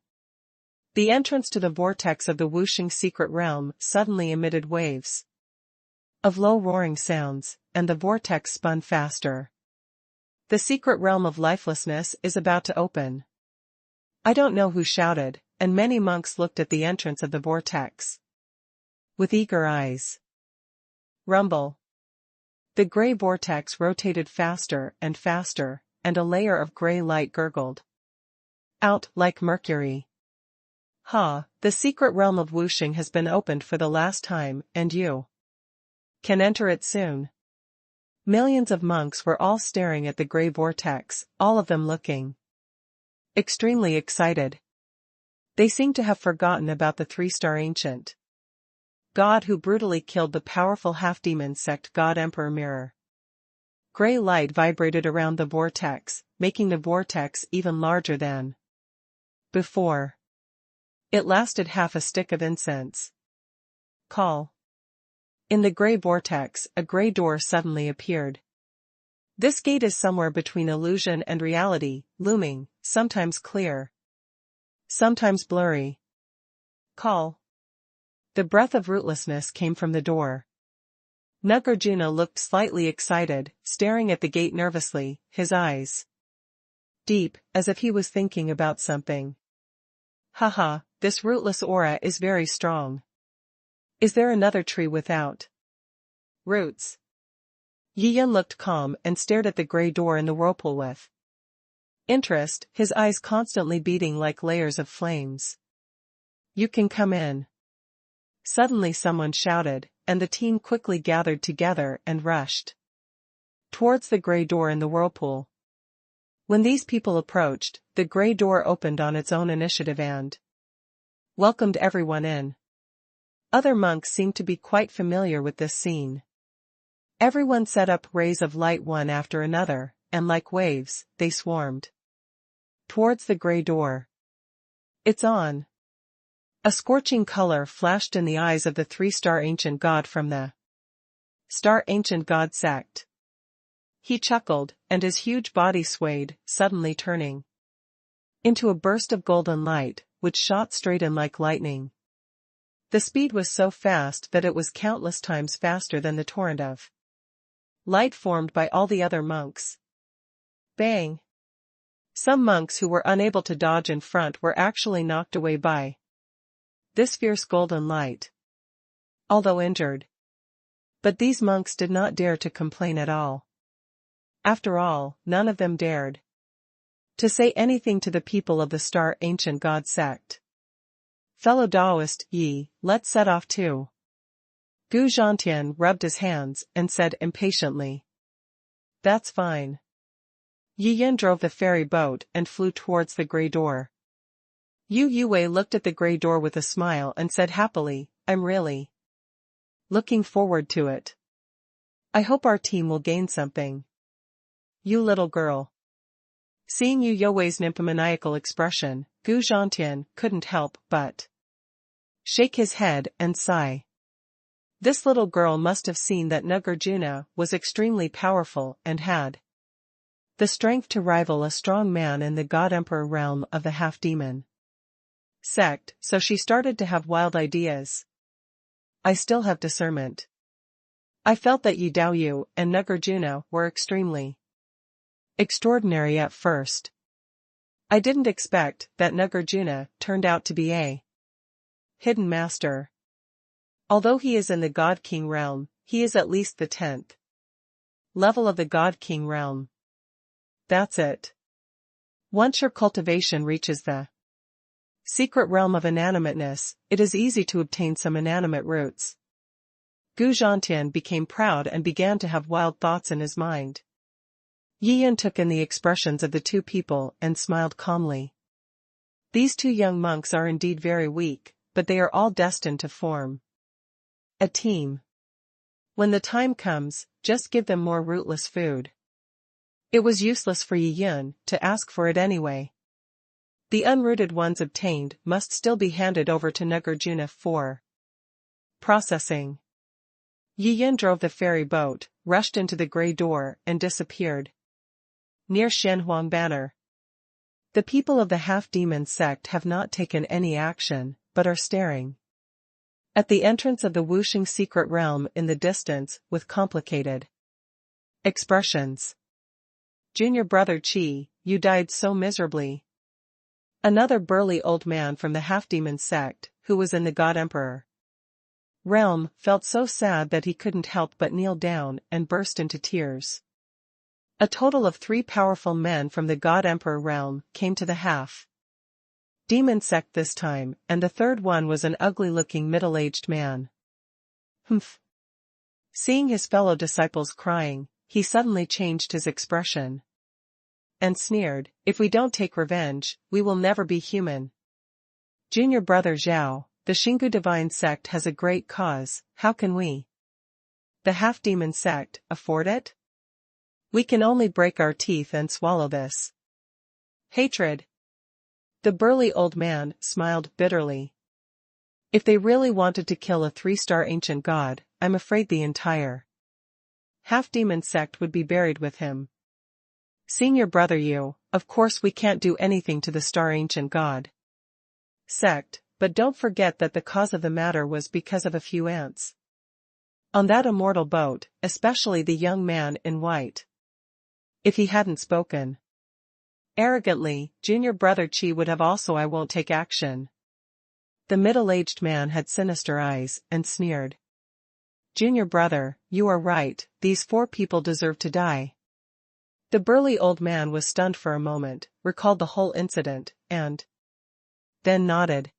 The entrance to the vortex of the Wuxing secret realm suddenly emitted waves of low roaring sounds, and the vortex spun faster. The secret realm of lifelessness is about to open. I don't know who shouted, and many monks looked at the entrance of the vortex with eager eyes. Rumble. The gray vortex rotated faster, and a layer of gray light gurgled out like mercury. The secret realm of Wuxing has been opened for the last time, and you can enter it soon. Millions of monks were all staring at the gray vortex, all of them looking extremely excited. They seemed to have forgotten about the three-star ancient god who brutally killed the powerful half-demon sect god Emperor Mirror. Gray light vibrated around the vortex, making the vortex even larger than before. It lasted half a stick of incense. Call. In the gray vortex, a gray door suddenly appeared. This gate is somewhere between illusion and reality, looming, sometimes clear, sometimes blurry. Call. The breath of rootlessness came from the door. Nagarjuna looked slightly excited, staring at the gate nervously, his eyes deep, as if he was thinking about something. Haha, this rootless aura is very strong. Is there another tree without roots? Yiyan looked calm and stared at the gray door in the whirlpool with interest, his eyes constantly beating like layers of flames. You can come in. Suddenly someone shouted, and the team quickly gathered together and rushed towards the gray door in the whirlpool. When these people approached, the gray door opened on its own initiative and welcomed everyone in. Other monks seemed to be quite familiar with this scene. Everyone set up rays of light one after another, and like waves, they swarmed towards the gray door. It's on. A scorching color flashed in the eyes of the three-star ancient god from the star ancient god sect. He chuckled, and his huge body swayed, suddenly turning into a burst of golden light, which shot straight in like lightning. The speed was so fast that it was countless times faster than the torrent of light formed by all the other monks. Bang! Some monks who were unable to dodge in front were actually knocked away by this fierce golden light, although injured. But these monks did not dare to complain at all. After all, none of them dared to say anything to the people of the star ancient god sect. Fellow Taoist Yi, let's set off too. Gu Zhantian rubbed his hands and said impatiently. That's fine. Yi Yin drove the ferry boat and flew towards the gray door. Yu Yue looked at the gray door with a smile and said happily, I'm really looking forward to it. I hope our team will gain something. You little girl. Seeing Yu Yue's nymphomaniacal expression, Gu Zhantian couldn't help but shake his head and sigh. This little girl must have seen that Nagarjuna was extremely powerful and had the strength to rival a strong man in the God Emperor realm of the half-demon sect, so she started to have wild ideas. I still have discernment. I felt that Yi Daoyu and Nagarjuna were extremely extraordinary at first. I didn't expect that Nagarjuna turned out to be a hidden master. Although he is in the God King realm, he is at least the 10th level of the God King realm. That's it. Once your cultivation reaches the Secret realm of inanimateness, it is easy to obtain some inanimate roots. Gu Zhantian became proud and began to have wild thoughts in his mind. Yi Yin took in the expressions of the two people and smiled calmly. These two young monks are indeed very weak, but they are all destined to form a team. When the time comes, just give them more rootless food. It was useless for Yi Yin to ask for it anyway. The unrooted ones obtained must still be handed over to Nagarjuna for processing. Yi Yin drove the ferry boat, rushed into the grey door, and disappeared near Shenhuang Banner. The people of the half-demon sect have not taken any action, but are staring at the entrance of the Wuxing secret realm in the distance with complicated expressions. Junior brother Qi, you died so miserably. Another burly old man from the half-demon sect, who was in the God Emperor realm, felt so sad that he couldn't help but kneel down and burst into tears. A total of 3 powerful men from the God Emperor realm came to the half-demon sect this time, and the third one was an ugly-looking middle-aged man. Humph. Seeing his fellow disciples crying, he suddenly changed his expression and sneered, if we don't take revenge, we will never be human. Junior brother Zhao, the Xingu divine sect has a great cause, how can we, the half-demon sect, afford it? We can only break our teeth and swallow this hatred. The burly old man smiled bitterly. If they really wanted to kill a 3-star ancient god, I'm afraid the entire half-demon sect would be buried with him. Senior brother you, of course we can't do anything to the star ancient god sect, but don't forget that the cause of the matter was because of a few ants on that immortal boat, especially the young man in white. If he hadn't spoken arrogantly, junior brother Qi would have also I won't take action. The middle-aged man had sinister eyes and sneered. Junior brother, you are right, these 4 people deserve to die. The burly old man was stunned for a moment, recalled the whole incident, and then nodded.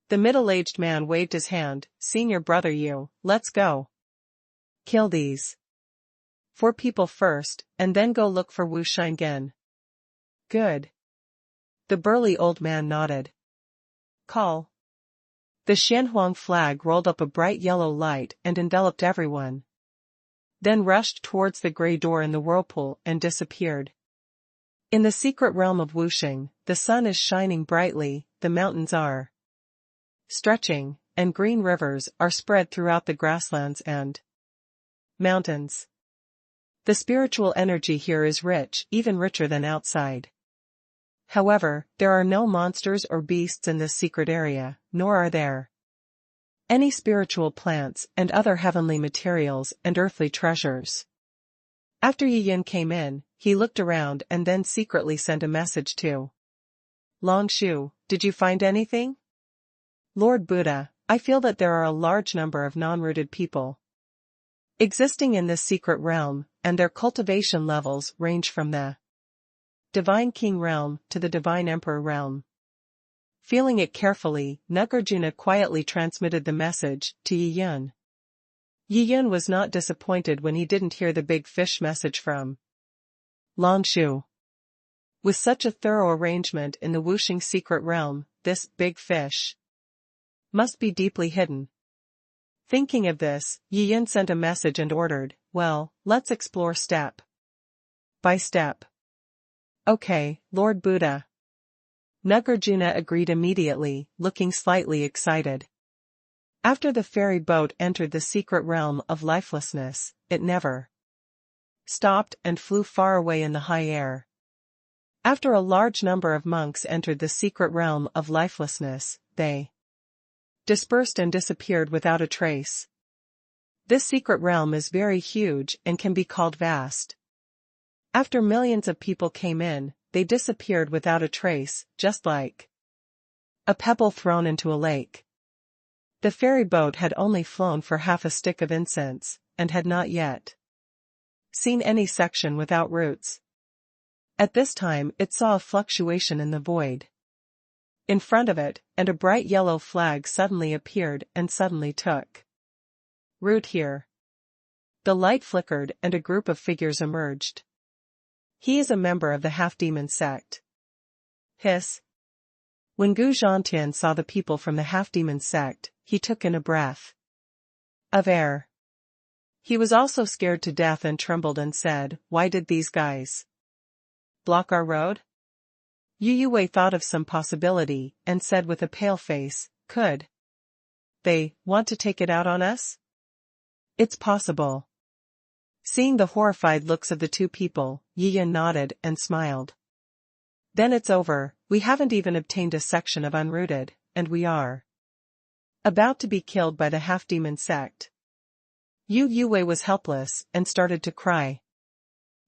The middle-aged man waved his hand, senior brother you, let's go. Kill these 4 people first, and then go look for Wu Shingen. Good. The burly old man nodded. Call. The Shenhuang flag rolled up a bright yellow light and enveloped everyone. Then rushed towards the grey door in the whirlpool and disappeared. In the secret realm of Wuxing, the sun is shining brightly, the mountains are stretching, and green rivers are spread throughout the grasslands and mountains. The spiritual energy here is rich, even richer than outside. However, there are no monsters or beasts in this secret area, nor are there any spiritual plants and other heavenly materials and earthly treasures. After Yi Yin came in, he looked around and then secretly sent a message to Long Shu, did you find anything? Lord Buddha, I feel that there are a large number of non-rooted people existing in this secret realm, and their cultivation levels range from the Divine King realm to the Divine Emperor realm. Feeling it carefully, Nagarjuna quietly transmitted the message to Yi Yin. Yi Yin was not disappointed when he didn't hear the big fish message from Long Shu. With such a thorough arrangement in the Wuxing secret realm, this big fish must be deeply hidden. Thinking of this, Yi Yin sent a message and ordered, well, let's explore step by step. Okay, Lord Buddha. Nagarjuna agreed immediately, looking slightly excited. After the ferry boat entered the secret realm of lifelessness, it never stopped and flew far away in the high air. After a large number of monks entered the secret realm of lifelessness, they dispersed and disappeared without a trace. This secret realm is very huge and can be called vast. After millions of people came in, they disappeared without a trace, just like a pebble thrown into a lake. The ferry boat had only flown for half a stick of incense, and had not yet seen any section without roots. At this time it saw a fluctuation in the void. in front of it, and a bright yellow flag suddenly appeared and suddenly took root here. The light flickered and a group of figures emerged. He is a member of the half-demon sect. Hiss. When Gu Zhantian saw the people from the half-demon sect, he took in a breath of air. He was also scared to death and trembled and said, "Why did these guys block our road?" Yu Wei thought of some possibility, and said with a pale face, "Could they want to take it out on us?" "It's possible." Seeing the horrified looks of the two people, Yi Yan nodded and smiled. "Then it's over, we haven't even obtained a section of unrooted, and we are about to be killed by the half-demon sect." Yu Wei was helpless, and started to cry.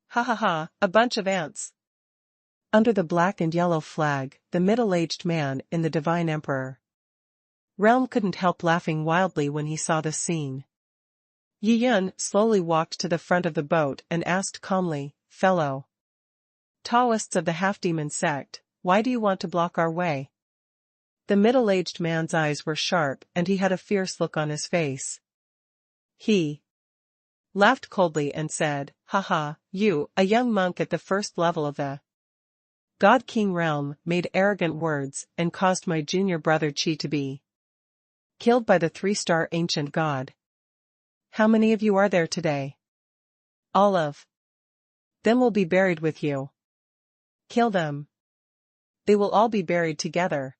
"Ha ha ha, a bunch of ants." Under the black and yellow flag, the middle-aged man in the Divine Emperor realm couldn't help laughing wildly when he saw the scene. Yi Yan slowly walked to the front of the boat and asked calmly, "Fellow Taoists of the half-demon sect, why do you want to block our way?" The middle-aged man's eyes were sharp and he had a fierce look on his face. He laughed coldly and said, "Haha, you, a young monk at the first level of the God King realm, made arrogant words and caused my junior brother Qi to be killed by the 3-star ancient god. How many of you are there today? All of them will be buried with you. Kill them. They will all be buried together."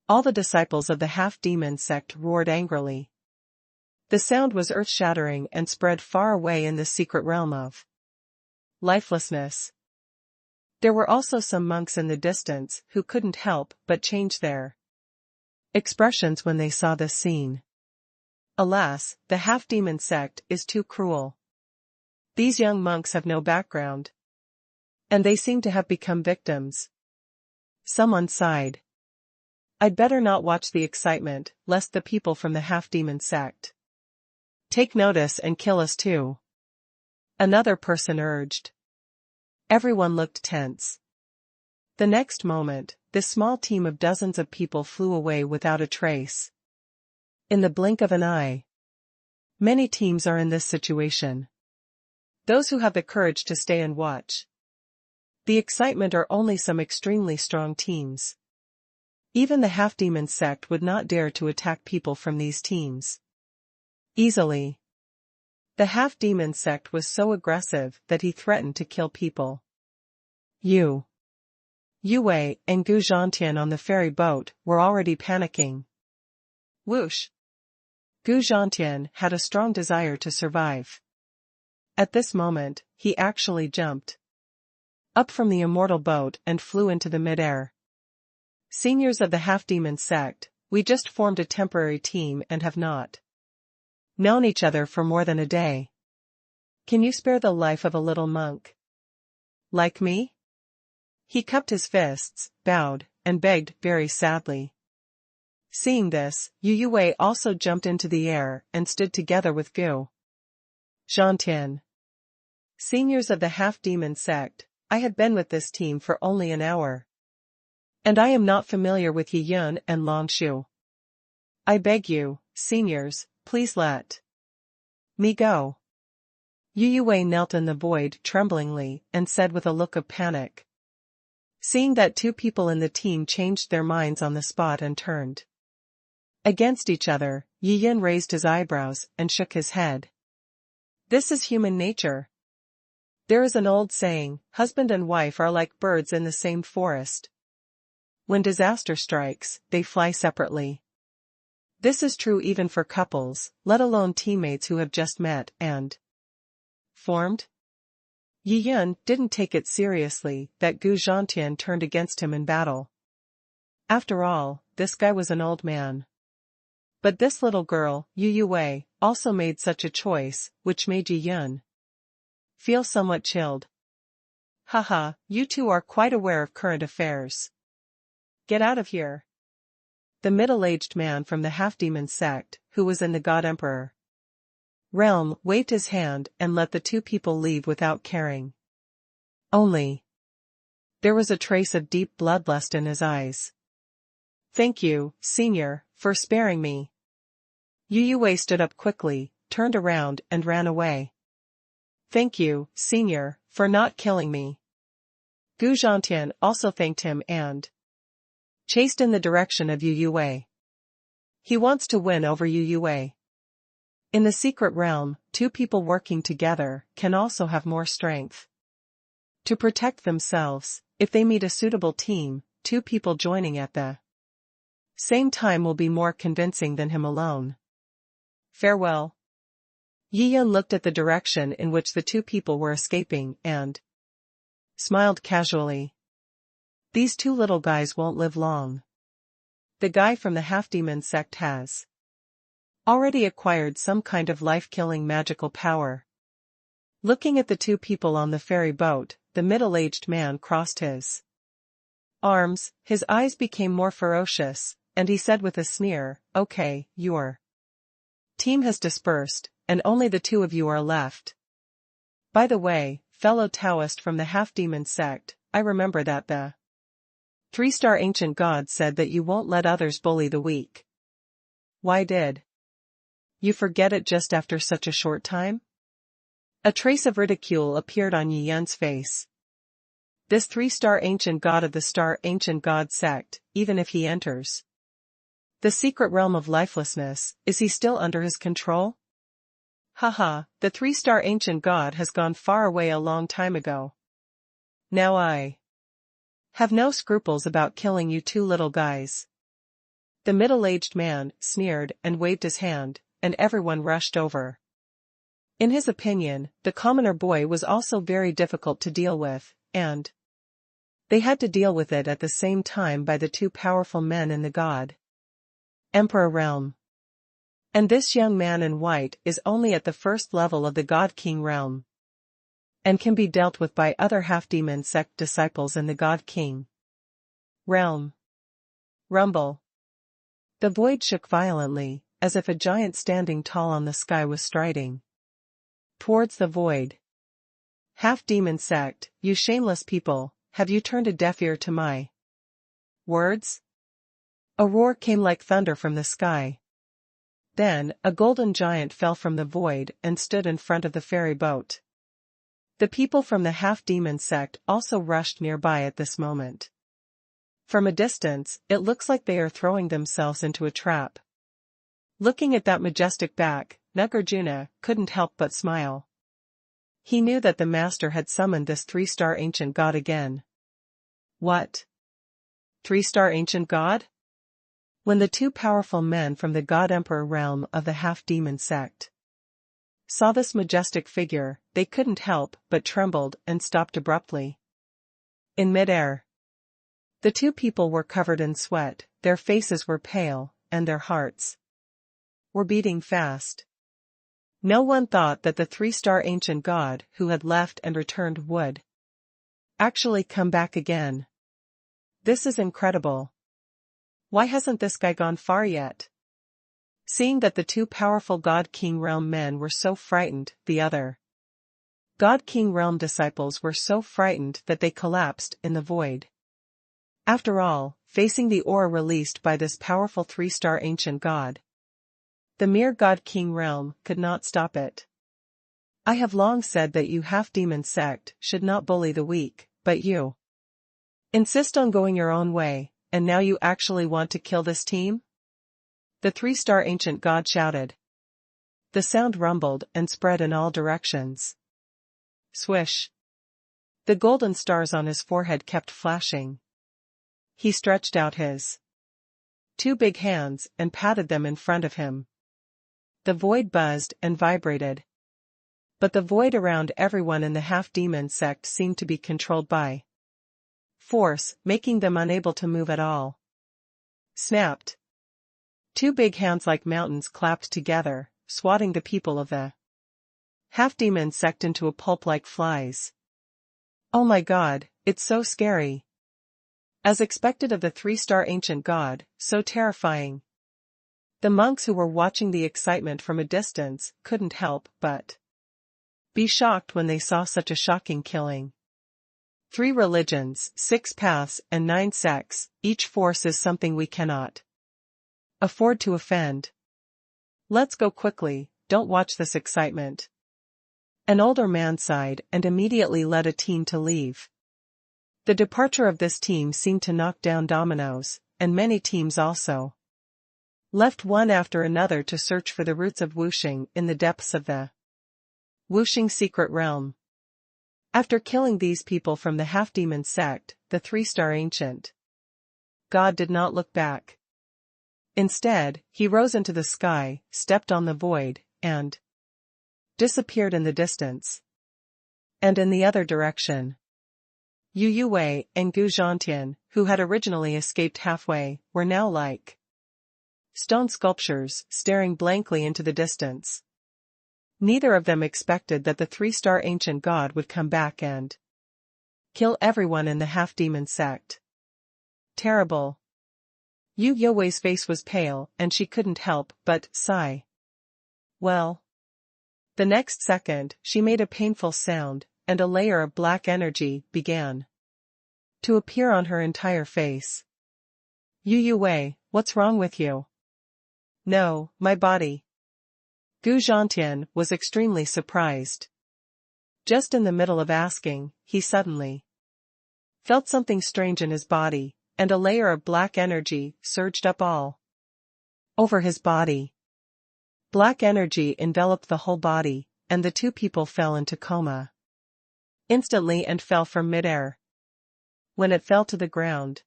All the disciples of the half-demon sect roared angrily. The sound was earth-shattering and spread far away in the secret realm of lifelessness. There were also some monks in the distance who couldn't help but change their expressions when they saw this scene. Alas, the half-demon sect is too cruel. These young monks have no background, and they seem to have become victims. Someone sighed. "I'd better not watch the excitement, lest the people from the half-demon sect take notice and kill us too," another person urged. Everyone looked tense. The next moment, this small team of dozens of people flew away without a trace. In the blink of an eye. Many teams are in this situation. Those who have the courage to stay and watch the excitement are only some extremely strong teams. Even the half-demon sect would not dare to attack people from these teams easily. The half-demon sect was so aggressive that he threatened to kill people. Yu Wei and Gu Zhantian on the ferry boat were already panicking. Whoosh! Gu Zhantian had a strong desire to survive. At this moment, he actually jumped up from the immortal boat and flew into the mid-air. "Seniors of the half-demon sect, we just formed a temporary team and have not known each other for more than a day. Can you spare the life of a little monk like me?" He cupped his fists, bowed, and begged very sadly. Seeing this, Yu Wei also jumped into the air and stood together with Gu Zhantian. "Seniors of the half-demon sect, I had been with this team for only an hour, and I am not familiar with Yi Yan and Long Shu. I beg you, seniors, please let me go." Yu Wei knelt in the void tremblingly and said with a look of panic. Seeing that two people in the team changed their minds on the spot and turned against each other, Yi Yan raised his eyebrows and shook his head. "This is human nature. There is an old saying, husband and wife are like birds in the same forest. When disaster strikes, they fly separately. This is true even for couples, let alone teammates who have just met and formed." Yi Yan didn't take it seriously that Gu Zhantian turned against him in battle. After all, this guy was an old man. But this little girl, Yu Wei, also made such a choice, which made Yi Yan feel somewhat chilled. "Haha, you two are quite aware of current affairs. Get out of here." The middle-aged man from the half-demon sect, who was in the God Emperor realm, waved his hand and let the two people leave without caring. Only there was a trace of deep bloodlust in his eyes. Thank you, Senior, for sparing me. Yu Yue stood up quickly, turned around and ran away. Thank you, Senior, for not killing me. Gu Zhantian also thanked him and chased in the direction of Yu Yue. He wants to win over Yu Yue. In the secret realm, two people working together can also have more strength. To protect themselves, if they meet a suitable team, two people joining at the same time will be more convincing than him alone. Farewell. Yi Yan looked at the direction in which the two people were escaping and smiled casually. These two little guys won't live long. The guy from the half-demon sect has already acquired some kind of life-killing magical power. Looking at the two people on the ferry boat, the middle-aged man crossed his arms, his eyes became more ferocious, and he said with a sneer, "Okay, your team has dispersed, and only the two of you are left. By the way, fellow Taoist from the half-demon sect, I remember that the three-star ancient god said that you won't let others bully the weak. Why did you forget it just after such a short time?" A trace of ridicule appeared on Yi Yan's face. This three-star ancient god of the star ancient god sect, even if he enters the secret realm of lifelessness, is he still under his control? Haha, the three-star ancient god has gone far away a long time ago. Now I have no scruples about killing you two little guys. The middle-aged man sneered and waved his hand, and everyone rushed over. In his opinion, the commoner boy was also very difficult to deal with, and they had to deal with it at the same time by the two powerful men in the God Emperor realm. And this young man in white is only at the first level of the God King realm, and can be dealt with by other half-demon sect disciples in the God King realm. Rumble. The void shook violently, as if a giant standing tall on the sky was striding towards the void. Half-demon sect, you shameless people, have you turned a deaf ear to my words? A roar came like thunder from the sky. Then, a golden giant fell from the void and stood in front of the ferry boat. The people from the half-demon sect also rushed nearby at this moment. From a distance, it looks like they are throwing themselves into a trap. Looking at that majestic back, Nagarjuna couldn't help but smile. He knew that the master had summoned this three-star ancient god again. What? Three-star ancient god? When the two powerful men from the God Emperor realm of the half-demon sect saw this majestic figure, they couldn't help but trembled and stopped abruptly. In midair, the two people were covered in sweat, their faces were pale, and their hearts were beating fast. No one thought that the three-star ancient god who had left and returned would actually come back again. This is incredible. Why hasn't this guy gone far yet? Seeing that the two powerful God King Realm men were so frightened, the other God King Realm disciples were so frightened that they collapsed in the void. After all, facing the aura released by this powerful three-star ancient god, the mere God King Realm could not stop it. I have long said that you half-demon sect should not bully the weak, but you insist on going your own way, and now you actually want to kill this team? The three-star ancient god shouted. The sound rumbled and spread in all directions. Swish. The golden stars on his forehead kept flashing. He stretched out his two big hands and patted them in front of him. The void buzzed and vibrated. But the void around everyone in the half-demon sect seemed to be controlled by force, making them unable to move at all. Snapped. Two big hands like mountains clapped together, swatting the people of the half-demon sect into a pulp like flies. Oh my god, it's so scary. As expected of the three-star ancient god, so terrifying. The monks who were watching the excitement from a distance couldn't help but be shocked when they saw such a shocking killing. 3 religions, 6 paths, and 9 sects, each force is something we cannot afford to offend. Let's go quickly, don't watch this excitement. An older man sighed and immediately led a team to leave. The departure of this team seemed to knock down dominoes, and many teams also left one after another to search for the roots of Wuxing in the depths of the Wuxing secret realm. After killing these people from the half-demon sect, the 3-star ancient god did not look back. Instead, he rose into the sky, stepped on the void, and disappeared in the distance. And in the other direction, Yu Yuwei and Gu Zhantian, who had originally escaped halfway, were now like stone sculptures, staring blankly into the distance. Neither of them expected that the 3-star ancient god would come back and kill everyone in the half-demon sect. Terrible. Yu Yuwei's face was pale, and she couldn't help but sigh. Well. The next second, she made a painful sound, and a layer of black energy began to appear on her entire face. Yu Yuwei, what's wrong with you? No, my body. Gu Zhantian was extremely surprised. Just in the middle of asking, he suddenly felt something strange in his body, and a layer of black energy surged up all over his body. Black energy enveloped the whole body, and the 2 people fell into coma instantly and fell from midair. When it fell to the ground,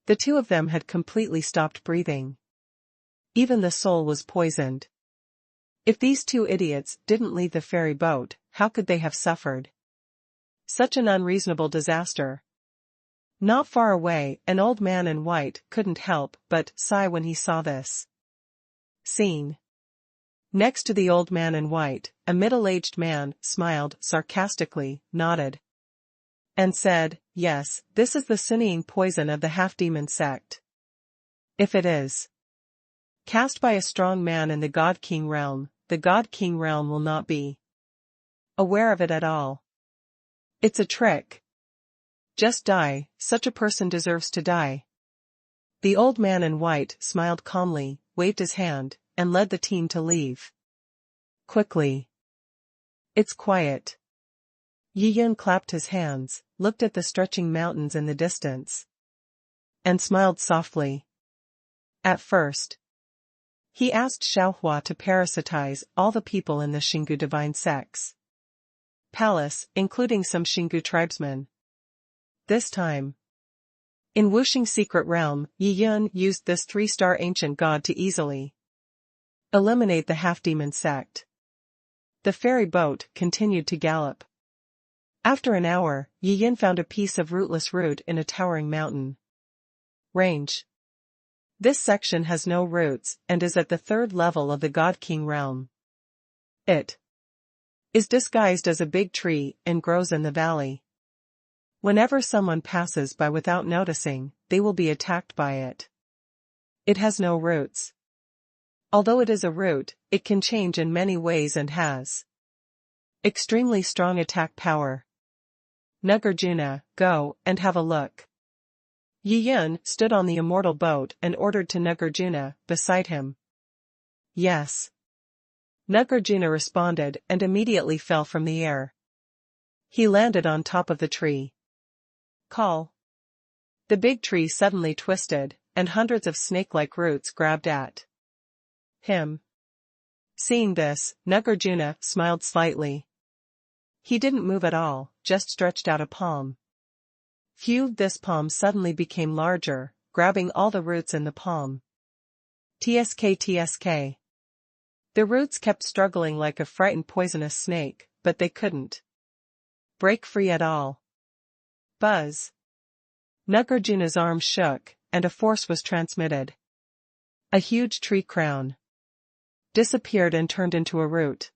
the 2 of them had completely stopped breathing. Even the soul was poisoned. If these 2 idiots didn't leave the ferry boat, how could they have suffered such an unreasonable disaster? Not far away, an old man in white couldn't help but sigh when he saw this scene. Next to the old man in white, a middle-aged man smiled sarcastically, nodded, and said, "Yes, this is the sinning poison of the half-demon sect. If it is cast by a strong man in the God King realm, the God King realm will not be aware of it at all. It's a trick. Just die, such a person deserves to die." The old man in white smiled calmly, waved his hand, and led the team to leave quickly. It's quiet. Yi Yun clapped his hands, looked at the stretching mountains in the distance, and smiled softly. At first, he asked Xiaohua to parasitize all the people in the Xingu divine sect's palace, including some Xingu tribesmen. This time, in Wuxing secret realm, Yi Yun used this 3-star ancient god to easily eliminate the half-demon sect. The ferry boat continued to gallop. After an hour, Yi Yun found a piece of rootless root in a towering mountain range. This section has no roots and is at the 3rd level of the God King realm. It is disguised as a big tree and grows in the valley. Whenever someone passes by without noticing, they will be attacked by it. It has no roots. Although it is a root, it can change in many ways and has extremely strong attack power. Nagarjuna, go and have a look. Yi Yun stood on the immortal boat and ordered to Nagarjuna, beside him. Yes. Nagarjuna responded and immediately fell from the air. He landed on top of the tree. Call. The big tree suddenly twisted, and hundreds of snake-like roots grabbed at him. Seeing this, Nagarjuna smiled slightly. He didn't move at all, just stretched out a palm. Phew! This palm suddenly became larger, grabbing all the roots in the palm. Tsk. The roots kept struggling like a frightened poisonous snake, but they couldn't break free at all. Buzz. Nagarjuna's arm shook, and a force was transmitted. A huge tree crown disappeared and turned into a root.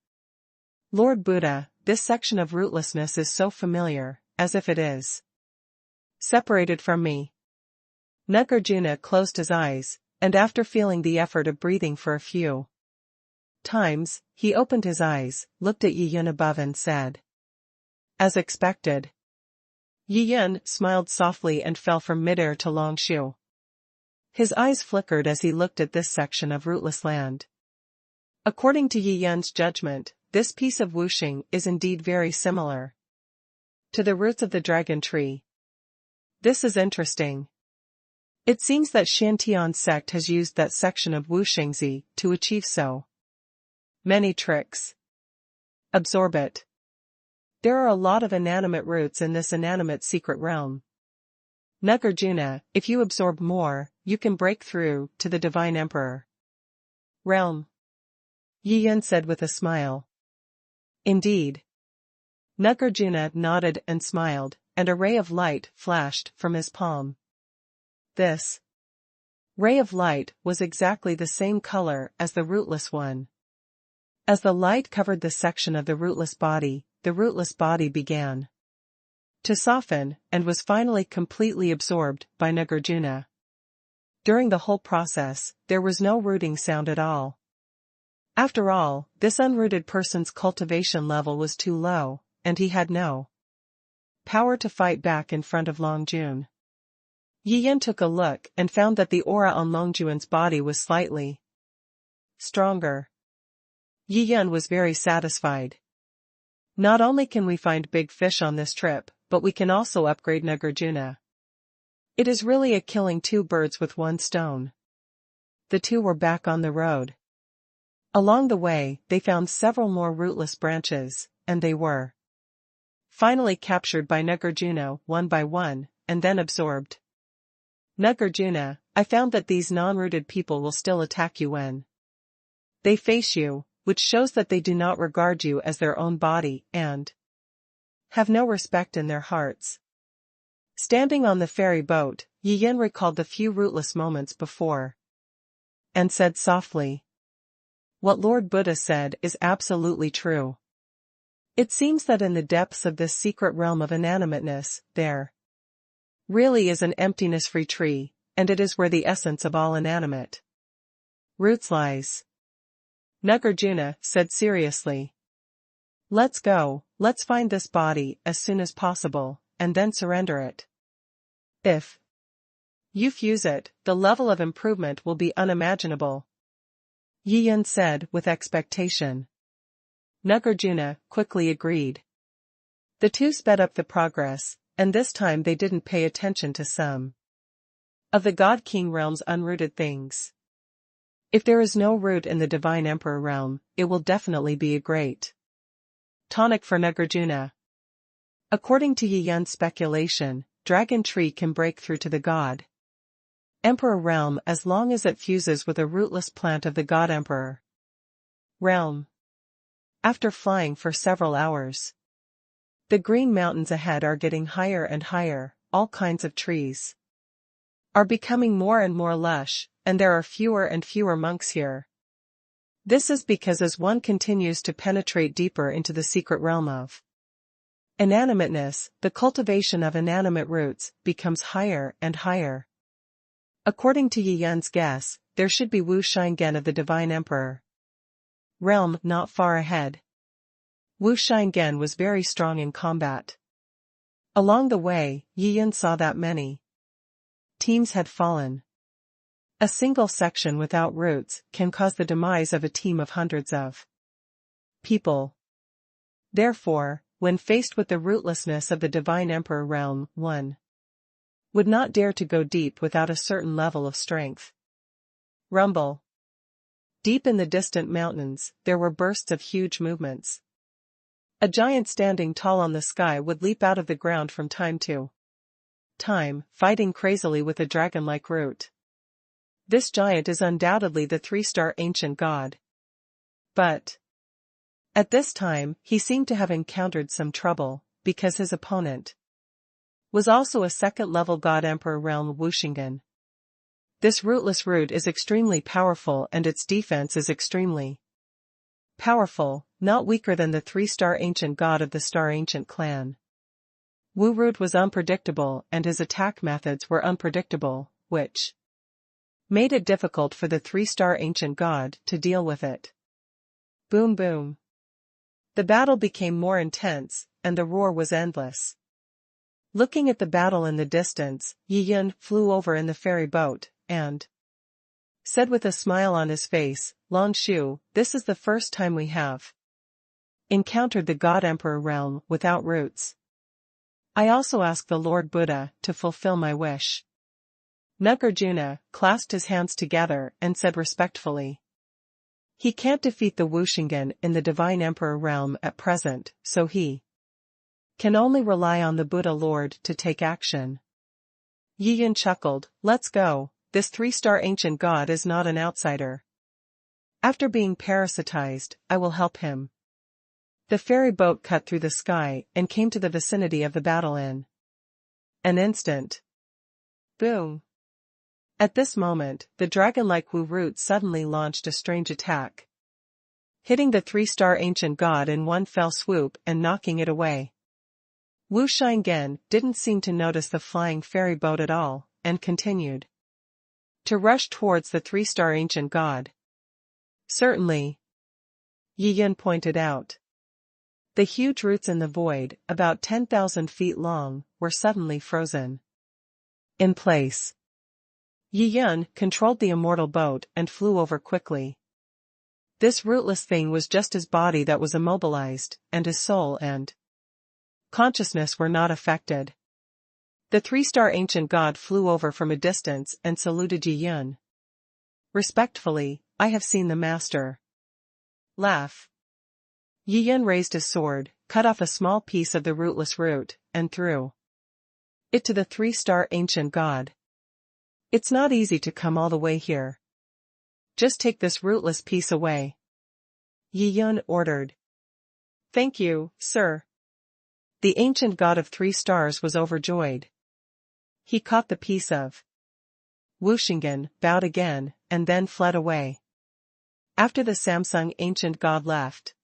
Lord Buddha, this section of rootlessness is so familiar, as if it is separated from me. Nagarjuna closed his eyes, and after feeling the effort of breathing for a few times, he opened his eyes, looked at Yi Yun above and said, as expected, Yi Yan smiled softly and fell from midair to Long Shu. His eyes flickered as he looked at this section of rootless land. According to Yi Yan's judgment, this piece of wuxing is indeed very similar to the roots of the dragon tree. This is interesting. It seems that Shenlong Sect has used that section of wuxingzi to achieve so many tricks. Absorb it. There are a lot of inanimate roots in this inanimate secret realm. Nagarjuna, if you absorb more, you can break through to the Divine Emperor realm. Yi Yan said with a smile. Indeed. Nagarjuna nodded and smiled, and a ray of light flashed from his palm. This ray of light was exactly the same color as the rootless one. As the light covered the section of the rootless body began to soften and was finally completely absorbed by Nagarjuna. During the whole process, there was no rooting sound at all. After all, this unrooted person's cultivation level was too low, and he had no power to fight back in front of Long Jun. Yi Yan took a look and found that the aura on Long Jun's body was slightly stronger. Yi Yan was very satisfied. Not only can we find big fish on this trip, but we can also upgrade Nagarjuna. It is really a killing two birds with one stone. The two were back on the road. Along the way, they found several more rootless branches, and they were finally captured by Nagarjuna one by one, and then absorbed. Nagarjuna, I found that these non-rooted people will still attack you when they face you, which shows that they do not regard you as their own body and have no respect in their hearts. Standing on the ferry boat, Yi Yan recalled the few rootless moments before and said softly, "What Lord Buddha said is absolutely true. It seems that in the depths of this secret realm of inanimateness, there really is an emptiness-free tree, and it is where the essence of all inanimate roots lies." Nagarjuna said seriously. "Let's go, let's find this body as soon as possible, and then surrender it. If you fuse it, the level of improvement will be unimaginable," Yi Yan said with expectation. Nagarjuna quickly agreed. The two sped up the progress, and this time they didn't pay attention to some of the God King realm's unrooted things. If there is no root in the Divine Emperor realm, it will definitely be a great tonic for Nagarjuna. According to Yi Yan's speculation, Dragon Tree can break through to the God Emperor realm as long as it fuses with a rootless plant of the God Emperor realm. After flying for several hours, the green mountains ahead are getting higher and higher, all kinds of trees are becoming more and more lush, and there are fewer and fewer monks here. This is because as one continues to penetrate deeper into the secret realm of inanimateness, the cultivation of inanimate roots becomes higher and higher. According to Yi Yan's guess, there should be Wu Shingen of the Divine Emperor realm not far ahead. Wu Shingen was very strong in combat. Along the way, Yi Yan saw that many teams had fallen. A single section without roots can cause the demise of a team of hundreds of people. Therefore, when faced with the rootlessness of the Divine Emperor realm, one would not dare to go deep without a certain level of strength. Rumble. Deep in the distant mountains, there were bursts of huge movements. A giant standing tall on the sky would leap out of the ground from time to time, fighting crazily with a dragon-like root. This giant is undoubtedly the three-star ancient god. But at this time, he seemed to have encountered some trouble, because his opponent was also a second-level God Emperor realm Wuxingen. This rootless root is extremely powerful and its defense is extremely powerful, not weaker than the three-star ancient god of the Star Ancient clan. Wu root was unpredictable and his attack methods were unpredictable, which made it difficult for the three-star ancient god to deal with it. Boom boom. The battle became more intense, and the roar was endless. Looking at the battle in the distance, Yi Yun flew over in the ferry boat, and said with a smile on his face, Long Shu, this is the first time we have encountered the God Emperor realm without roots. I also ask the Lord Buddha to fulfill my wish. Nagarjuna clasped his hands together and said respectfully, he can't defeat the Wuxingen in the Divine Emperor realm at present, so he can only rely on the Buddha Lord to take action. Yi Yun chuckled, let's go, this 3-star ancient god is not an outsider. After being parasitized, I will help him. The ferry boat cut through the sky and came to the vicinity of the battle in an instant. Boom! At this moment, the dragon-like Wu root suddenly launched a strange attack, hitting the 3-star ancient god in one fell swoop and knocking it away. Wu Shingen didn't seem to notice the flying ferry boat at all, and continued to rush towards the 3-star ancient god. Certainly, Yi Yun pointed out. The huge roots in the void, about 10,000 feet long, were suddenly frozen in place. Yi Yun controlled the immortal boat and flew over quickly. This rootless thing was just his body that was immobilized, and his soul and consciousness were not affected. The 3-star ancient god flew over from a distance and saluted Yi Yun. Respectfully, I have seen the master. Laugh. Yi Yun raised his sword, cut off a small piece of the rootless root, and threw it to the 3-star ancient god. It's not easy to come all the way here. Just take this rootless piece away. Yi Yun ordered. Thank you, sir. The ancient god of 3 stars was overjoyed. He caught the piece of Wuxingen, bowed again, and then fled away. After the Samsung ancient god left,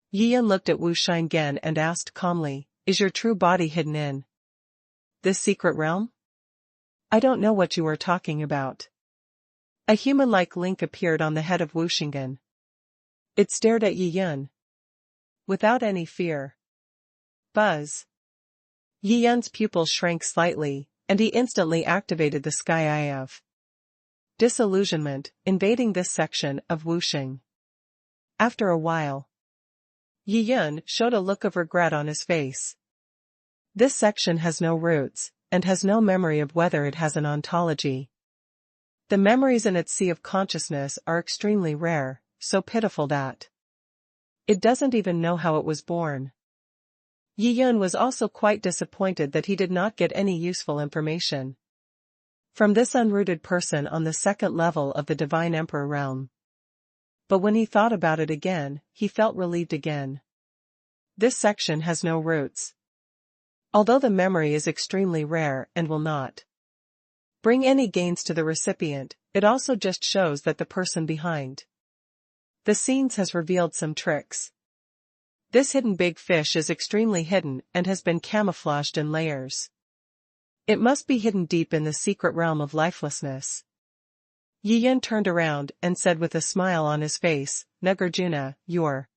Yi Yun looked at Wu Shingen and asked calmly, is your true body hidden in this secret realm? I don't know what you are talking about. A human-like link appeared on the head of Wuxingen. It stared at Yi Yun without any fear. Buzz. Yi Yun's pupils shrank slightly, and he instantly activated the sky eye of disillusionment, invading this section of Wuxing. After a while, Yi Yun showed a look of regret on his face. This section has no roots, and has no memory of whether it has an ontology. The memories in its sea of consciousness are extremely rare, so pitiful that it doesn't even know how it was born. Yi Yun was also quite disappointed that he did not get any useful information from this unrooted person on the 2nd level of the Divine Emperor realm. But when he thought about it again, he felt relieved again. This section has no roots. Although the memory is extremely rare and will not bring any gains to the recipient, it also just shows that the person behind the scenes has revealed some tricks. This hidden big fish is extremely hidden and has been camouflaged in layers. It must be hidden deep in the secret realm of lifelessness. Yi Yun turned around and said with a smile on his face, Nagarjuna, your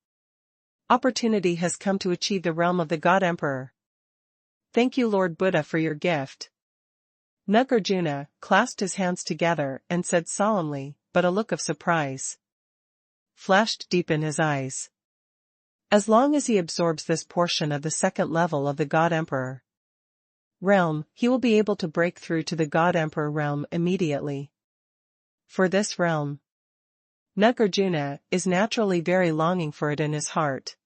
opportunity has come to achieve the realm of the God Emperor. Thank you Lord Buddha for your gift. Nagarjuna clasped his hands together and said solemnly, but a look of surprise flashed deep in his eyes. As long as he absorbs this portion of the 2nd level of the God Emperor realm, he will be able to break through to the God Emperor realm immediately. For this realm, Nagarjuna is naturally very longing for it in his heart.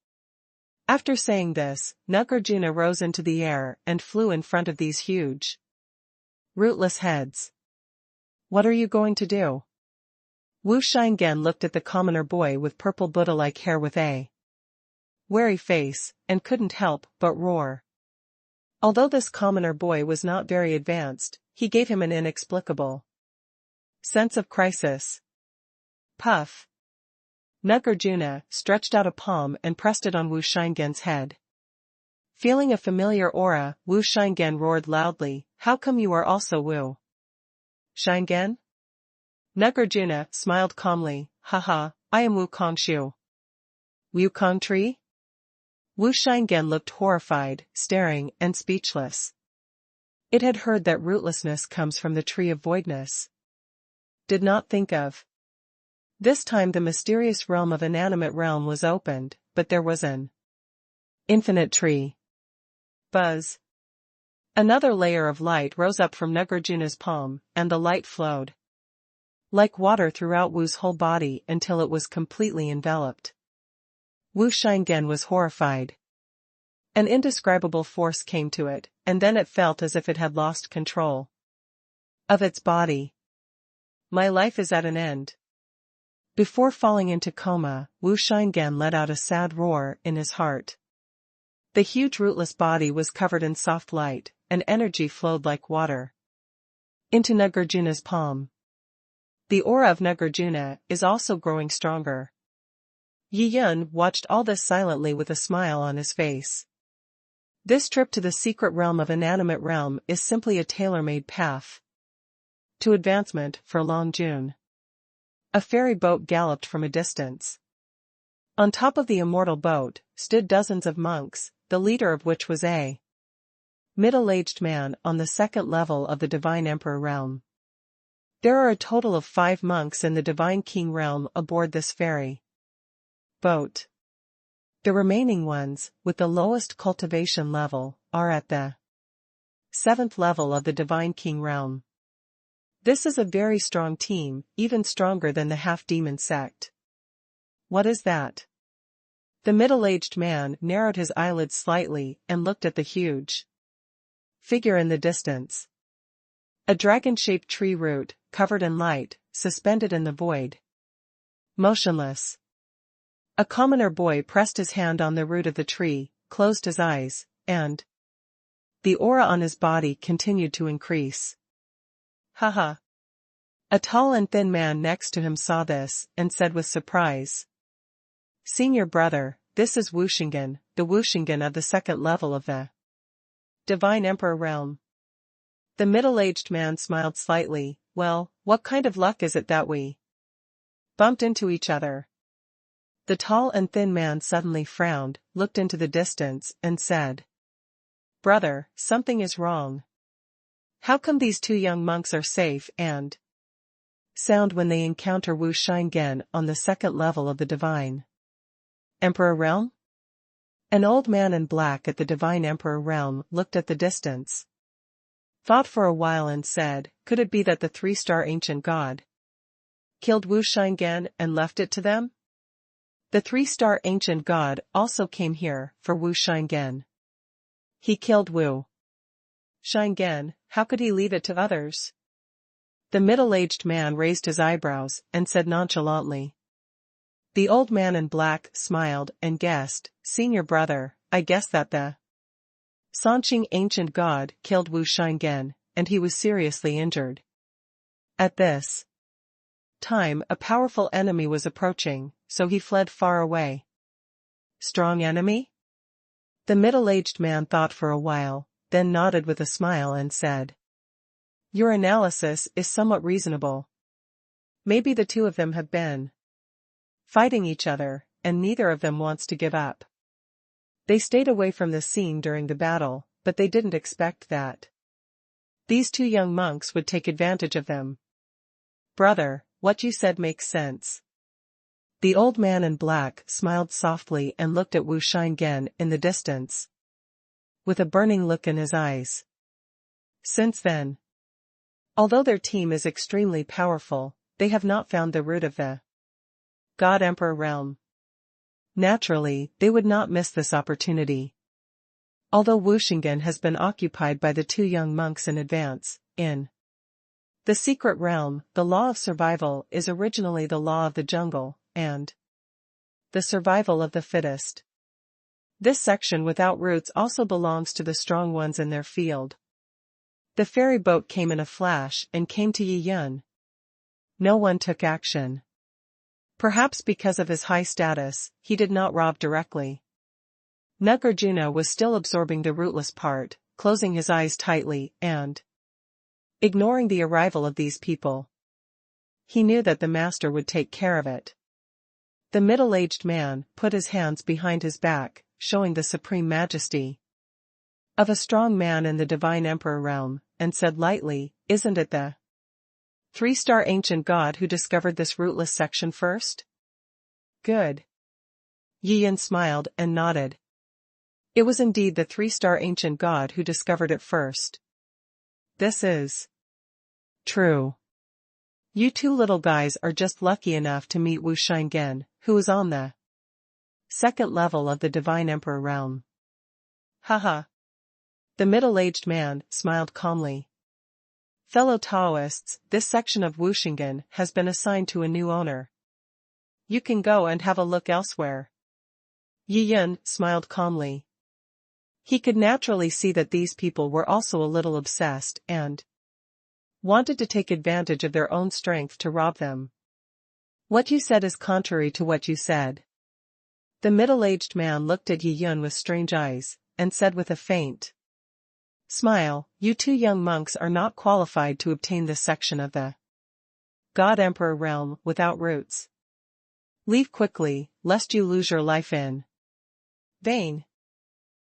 After saying this, Nagarjuna rose into the air and flew in front of these huge, rootless heads. What are you going to do? Wu Shingen looked at the commoner boy with purple Buddha-like hair with a wary face, and couldn't help but roar. Although this commoner boy was not very advanced, he gave him an inexplicable sense of crisis. Puff. Nagarjuna stretched out a palm and pressed it on Wu Shingen's head. Feeling a familiar aura, Wu Shingen roared loudly, how come you are also Wu Shingen? Nagarjuna smiled calmly, haha, I am Wukong Shu. Wukong tree? Wu Shingen looked horrified, staring, and speechless. It had heard that rootlessness comes from the tree of voidness. Did not think of. This time the mysterious realm of inanimate realm was opened, but there was an infinite tree. Buzz. Another layer of light rose up from Nagarjuna's palm, and the light flowed like water throughout Wu's whole body until it was completely enveloped. Wu Shingen was horrified. An indescribable force came to it, and then it felt as if it had lost control of its body. My life is at an end. Before falling into coma, Wu Shingen let out a sad roar in his heart. The huge rootless body was covered in soft light, and energy flowed like water into Nagarjuna's palm. The aura of Nagarjuna is also growing stronger. Yi Yun watched all this silently with a smile on his face. This trip to the secret realm of inanimate realm is simply a tailor-made path to advancement for Long Jun. A ferry boat galloped from a distance. On top of the immortal boat stood dozens of monks, the leader of which was a middle-aged man on the second level of the Divine Emperor realm. There are a total of 5 monks in the Divine King realm aboard this ferry boat. The remaining ones, with the lowest cultivation level, are at the 7th level of the Divine King realm. This is a very strong team, even stronger than the half-demon sect. What is that? The middle-aged man narrowed his eyelids slightly and looked at the huge figure in the distance. A dragon-shaped tree root, covered in light, suspended in the void. Motionless. A commoner boy pressed his hand on the root of the tree, closed his eyes, and the aura on his body continued to increase. Haha. A tall and thin man next to him saw this, and said with surprise, "Senior brother, this is Wu Shingen, the Wu Shingen of the 2nd level of the Divine Emperor realm." The middle-aged man smiled slightly. Well, what kind of luck is it that we bumped into each other? The tall and thin man suddenly frowned, looked into the distance, and said, "Brother, something is wrong. How come these 2 young monks are safe and sound when they encounter Wu Shingen on the 2nd level of the Divine Emperor realm?" An old man in black at the Divine Emperor realm looked at the distance, thought for a while and said, "Could it be that the 3-star ancient god killed Wu Shingen and left it to them?" The 3-star ancient god also came here for Wu Shingen. He killed Wu Shingen. How could he leave it to others? The middle-aged man raised his eyebrows and said nonchalantly. The old man in black smiled and guessed, "Senior brother, I guess that the Sanqing ancient god killed Wu Shingen, and he was seriously injured." At this time a powerful enemy was approaching, so he fled far away. Strong enemy? The middle-aged man thought for a while, then nodded with a smile and said, "Your analysis is somewhat reasonable. Maybe the 2 of them have been fighting each other, and neither of them wants to give up. They stayed away from the scene during the battle, but they didn't expect that these 2 young monks would take advantage of them. Brother, what you said makes sense." The old man in black smiled softly and looked at Wu Shingen in the distance, with a burning look in his eyes. Since then, although their team is extremely powerful, they have not found the root of the God Emperor realm. Naturally, they would not miss this opportunity. Although Wu Shingen has been occupied by the 2 young monks in advance, in the secret realm, the law of survival is originally the law of the jungle, and the survival of the fittest. This section without roots also belongs to the strong ones in their field. The ferry boat came in a flash and came to Yi Yun. No one took action. Perhaps because of his high status, he did not rob directly. Nagarjuna was still absorbing the rootless part, closing his eyes tightly and ignoring the arrival of these people. He knew that the master would take care of it. The middle-aged man put his hands behind his back, showing the supreme majesty of a strong man in the divine emperor realm, and said lightly, "Isn't it the three-star ancient god who discovered this rootless section first?" "Good." Yi Yan smiled and nodded. It was indeed the three-star ancient god who discovered it first. This is true. You two little guys are just lucky enough to meet Wu Shingen, who is on the second level of the divine emperor realm. Haha. The middle-aged man smiled calmly. Fellow Taoists, this section of Wu Shingen has been assigned to a new owner. You can go and have a look elsewhere. Yi Yan smiled calmly. He could naturally see that these people were also a little obsessed and wanted to take advantage of their own strength to rob them. What you said is contrary to what you said. The middle-aged man looked at Yi Yan with strange eyes, and said with a faint smile, "You two young monks are not qualified to obtain this section of the God Emperor realm without roots. Leave quickly, lest you lose your life in vain."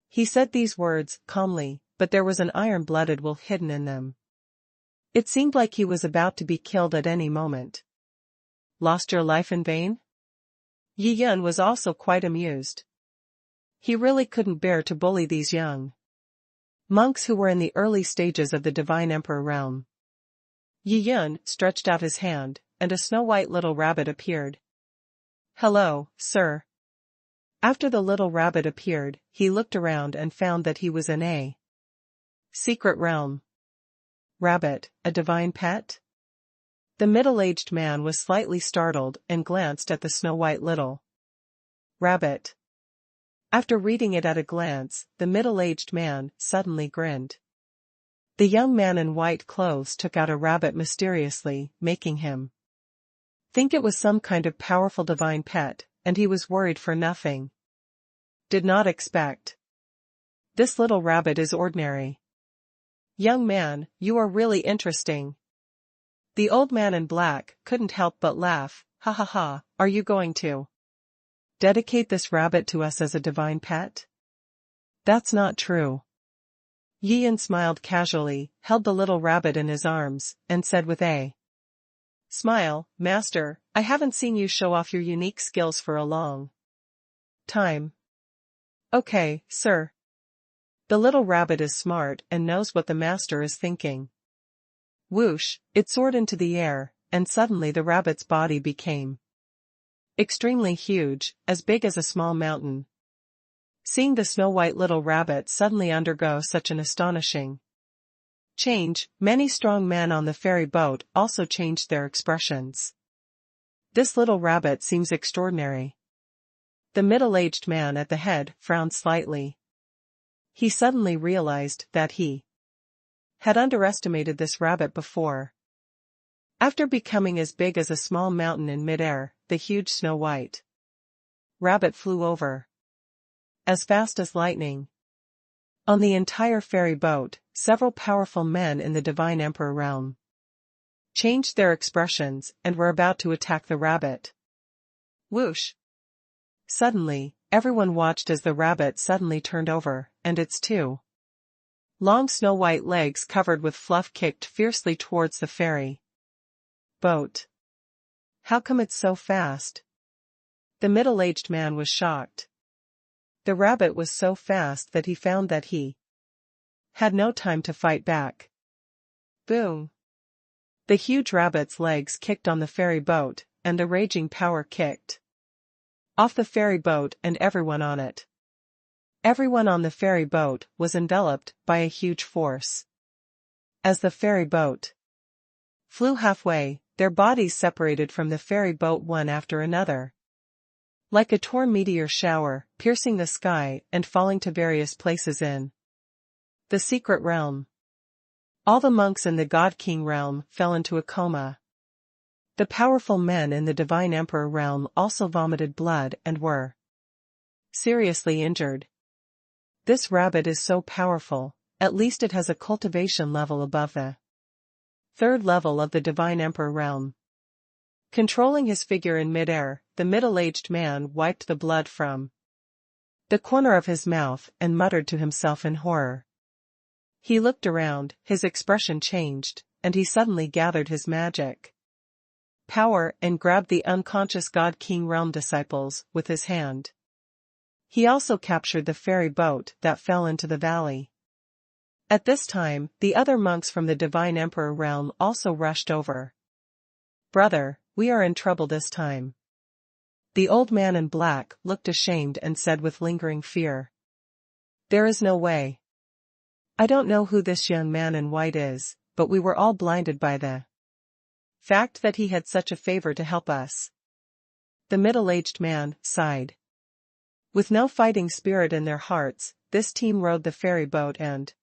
He said these words calmly, but there was an iron-blooded will hidden in them. It seemed like he was about to be killed at any moment. Lost your life in vain? Yi Yan was also quite amused. He really couldn't bear to bully these young monks who were in the early stages of the divine emperor realm. Yi Yan stretched out his hand, and a snow-white little rabbit appeared. "Hello, sir." After the little rabbit appeared, he looked around and found that he was in a secret realm. Rabbit, a divine pet? The middle-aged man was slightly startled and glanced at the snow-white little rabbit. After reading it at a glance, the middle-aged man suddenly grinned. The young man in white clothes took out a rabbit mysteriously, making him think it was some kind of powerful divine pet, and he was worried for nothing. Did not expect. This little rabbit is ordinary. Young man, you are really interesting. The old man in black couldn't help but laugh. Ha ha ha, are you going to dedicate this rabbit to us as a divine pet? That's not true. Yi Yan smiled casually, held the little rabbit in his arms, and said with a smile, "Master, I haven't seen you show off your unique skills for a long time." "Okay, sir." The little rabbit is smart and knows what the master is thinking. Whoosh, it soared into the air, and suddenly the rabbit's body became extremely huge, as big as a small mountain. Seeing the snow-white little rabbit suddenly undergo such an astonishing change, many strong men on the ferry boat also changed their expressions. This little rabbit seems extraordinary. The middle-aged man at the head frowned slightly. He suddenly realized that he had underestimated this rabbit before. After becoming as big as a small mountain in midair, the huge snow-white rabbit flew over as fast as lightning. On the entire ferry boat, several powerful men in the divine emperor realm changed their expressions and were about to attack the rabbit. Whoosh! Suddenly, everyone watched as the rabbit suddenly turned over, and its two long snow-white legs covered with fluff kicked fiercely towards the ferry boat. How come it's so fast? The middle-aged man was shocked. The rabbit was so fast that he found that he had no time to fight back. Boom! The huge rabbit's legs kicked on the ferry boat, and a raging power kicked off the ferry boat and everyone on it. Everyone on the ferry boat was enveloped by a huge force. As the ferry boat flew halfway, their bodies separated from the ferry boat one after another, like a torn meteor shower, piercing the sky and falling to various places in the secret realm. All the monks in the God King realm fell into a coma. The powerful men in the divine emperor realm also vomited blood and were seriously injured. This rabbit is so powerful, at least it has a cultivation level above the third level of the divine emperor realm. Controlling his figure in midair, the middle-aged man wiped the blood from the corner of his mouth and muttered to himself in horror. He looked around, his expression changed, and he suddenly gathered his magic power and grabbed the unconscious God King Realm disciples with his hand. He also captured the ferry boat that fell into the valley. At this time, the other monks from the Divine Emperor realm also rushed over. "Brother, we are in trouble this time." The old man in black looked ashamed and said with lingering fear, "There is no way. I don't know who this young man in white is, but we were all blinded by the fact that he had such a favor to help us." The middle-aged man sighed. With no fighting spirit in their hearts, this team rowed the ferry boat and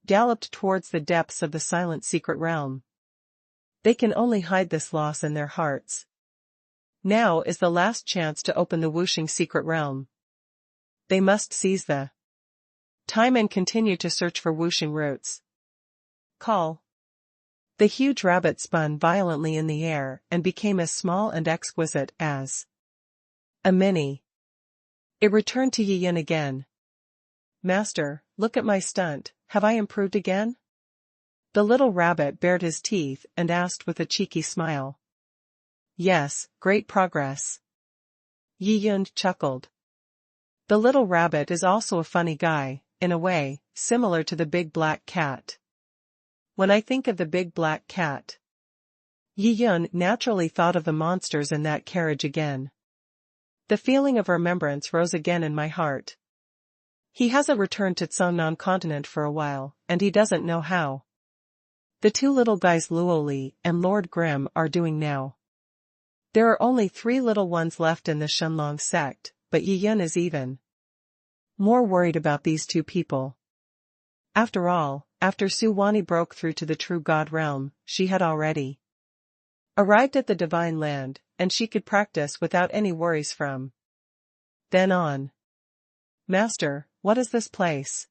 galloped towards the depths of the silent secret realm. They can only hide this loss in their hearts. Now is the last chance to open the Wuxing secret realm. They must seize the time and continue to search for Wuxing roots. Call. The huge rabbit spun violently in the air and became as small and exquisite as a mini. It returned to Yi Yin again. "Master, look at my stunt, have I improved again?" The little rabbit bared his teeth and asked with a cheeky smile. "Yes, great progress." Yi Yin chuckled. The little rabbit is also a funny guy, in a way, similar to the big black cat. When I think of the big black cat, Yi Yin naturally thought of the monsters in that carriage again. The feeling of remembrance rose again in my heart. He hasn't returned to Tsungnan continent for a while, and he doesn't know how. The two little guys Luoli and Lord Grimm are doing now. There are only 3 little ones left in the Shenlong Sect, but Yi Yin is even more worried about these 2 people. After all, after Su Wani broke through to the true God realm, she had already arrived at the divine land, and she could practice without any worries from then on. "Master, what is this place?"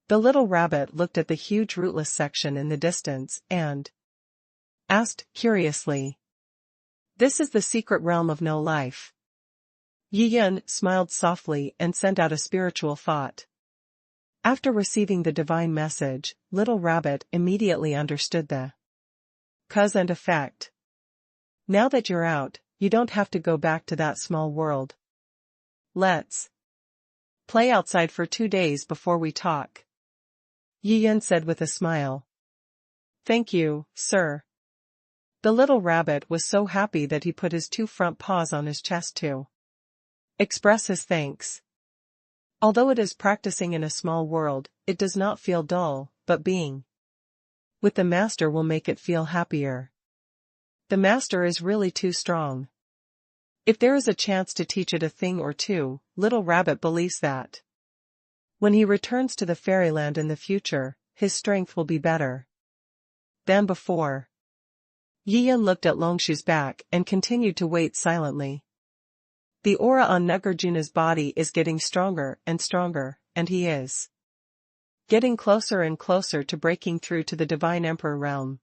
The little rabbit looked at the huge rootless section in the distance and asked curiously. "This is the secret realm of no life." Yi Yin smiled softly and sent out a spiritual thought. After receiving the divine message, Little Rabbit immediately understood the cause and effect. "Now that you're out, you don't have to go back to that small world. Let's play outside for 2 days before we talk," Yi Yin said with a smile. "Thank you, sir." The little rabbit was so happy that he put his 2 front paws on his chest to express his thanks. Although it is practicing in a small world, it does not feel dull, but being with the master will make it feel happier. The master is really too strong. If there is a chance to teach it a thing or two, Little Rabbit believes that when he returns to the fairyland in the future, his strength will be better than before. Yi Yin looked at Longshu's back and continued to wait silently. The aura on Nagarjuna's body is getting stronger and stronger, and he is getting closer and closer to breaking through to the Divine Emperor realm.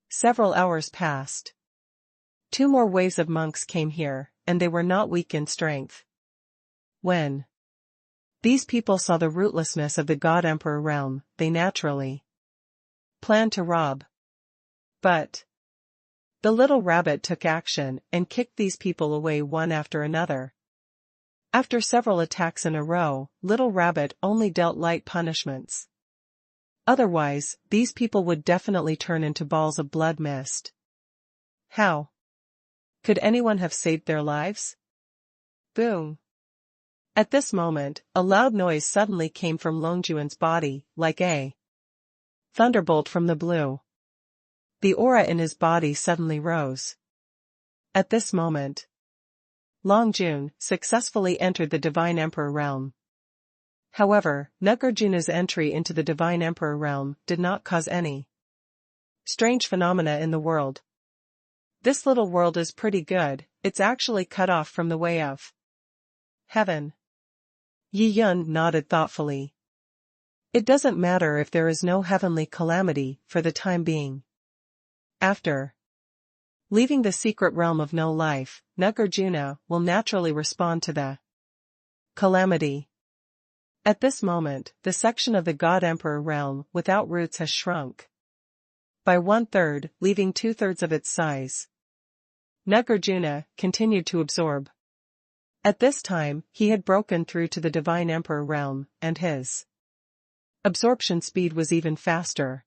Several hours passed. 2 more waves of monks came here, and they were not weak in strength. When these people saw the rootlessness of the God Emperor realm, they naturally planned to rob. But the little rabbit took action and kicked these people away one after another. After several attacks in a row, Little Rabbit only dealt light punishments. Otherwise, these people would definitely turn into balls of blood mist. How could anyone have saved their lives? Boom! At this moment, a loud noise suddenly came from Longjuan's body, like a thunderbolt from the blue. The aura in his body suddenly rose. At this moment, Longjun successfully entered the Divine Emperor realm. However, Nagarjuna's entry into the Divine Emperor realm did not cause any strange phenomena in the world. This little world is pretty good, it's actually cut off from the way of heaven. Yi Yin nodded thoughtfully. It doesn't matter if there is no heavenly calamity for the time being. After leaving the secret realm of no life, Nagarjuna will naturally respond to the calamity. At this moment, the section of the God Emperor realm without roots has shrunk by 1/3, leaving 2/3 of its size. Nagarjuna continued to absorb. At this time, he had broken through to the Divine Emperor realm, and his absorption speed was even faster.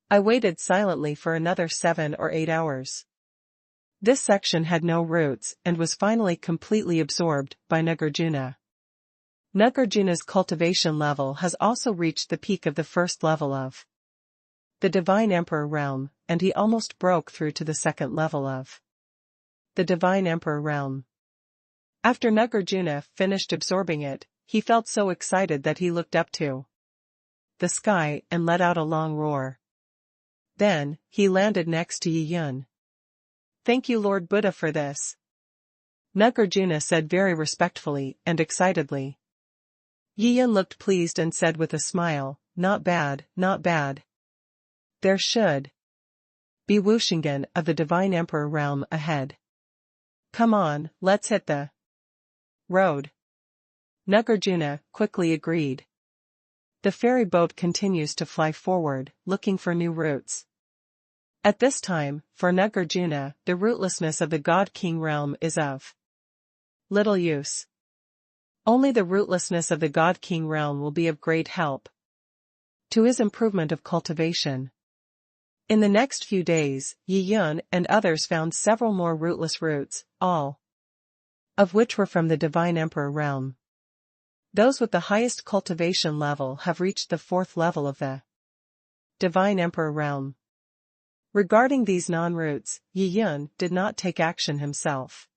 I waited silently for another 7 or 8 hours. This section had no roots and was finally completely absorbed by Nagarjuna. Nagarjuna's cultivation level has also reached the peak of the first level of the Divine Emperor realm, and he almost broke through to the second level of the Divine Emperor realm. After Nagarjuna finished absorbing it, he felt so excited that he looked up to the sky and let out a long roar. Then, he landed next to Yi Yun. "Thank you, Lord Buddha, for this," Nagarjuna said very respectfully and excitedly. Yi Yun looked pleased and said with a smile, "Not bad, not bad. There should be Wuxingen of the Divine Emperor realm ahead. Come on, let's hit the road." Nagarjuna quickly agreed. The ferry boat continues to fly forward, looking for new routes. At this time, for Nagarjuna, the rootlessness of the God King realm is of little use. Only the rootlessness of the God King realm will be of great help to his improvement of cultivation. In the next few days, Yi Yun and others found several more rootless roots, all of which were from the Divine Emperor realm. Those with the highest cultivation level have reached the 4th level of the Divine Emperor realm. Regarding these non-roots, Yi Yun did not take action himself.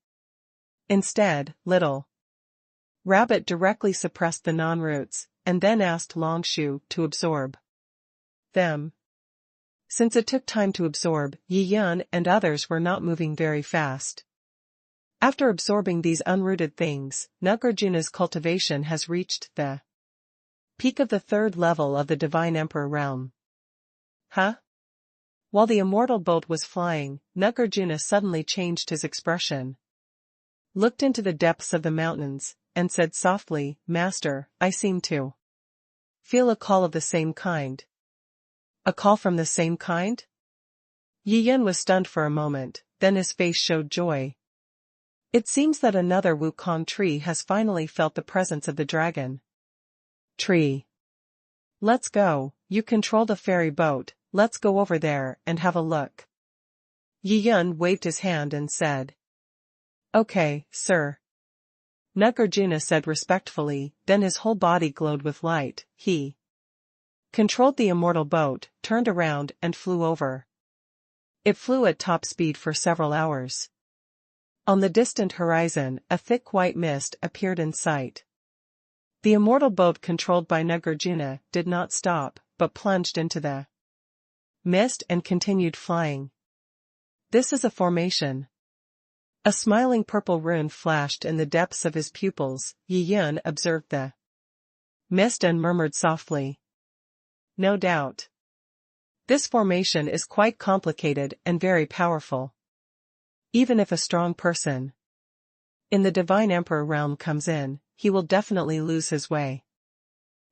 Instead, Little Rabbit directly suppressed the non-roots, and then asked Longshu to absorb them. Since it took time to absorb, Yi Yun and others were not moving very fast. After absorbing these unrooted things, Nagarjuna's cultivation has reached the peak of the 3rd level of the Divine Emperor realm. Huh? While the immortal boat was flying, Nagarjuna suddenly changed his expression, looked into the depths of the mountains, and said softly, "Master, I seem to feel a call of the same kind." "A call from the same kind?" Yi Yun was stunned for a moment, then his face showed joy. "It seems that another Wukong tree has finally felt the presence of the dragon tree. Let's go, you control the ferry boat, let's go over there and have a look." Yi Yun waved his hand and said, "Okay, sir." Nagarjuna said respectfully, then his whole body glowed with light. He controlled the immortal boat, turned around and flew over. It flew at top speed for several hours. On the distant horizon, a thick white mist appeared in sight. The immortal boat controlled by Nagarjuna did not stop, but plunged into the mist and continued flying. "This is a formation." A smiling purple rune flashed in the depths of his pupils. Yi Yun observed the mist and murmured softly, "No doubt. This formation is quite complicated and very powerful. Even if a strong person in the Divine Emperor realm comes in, he will definitely lose his way.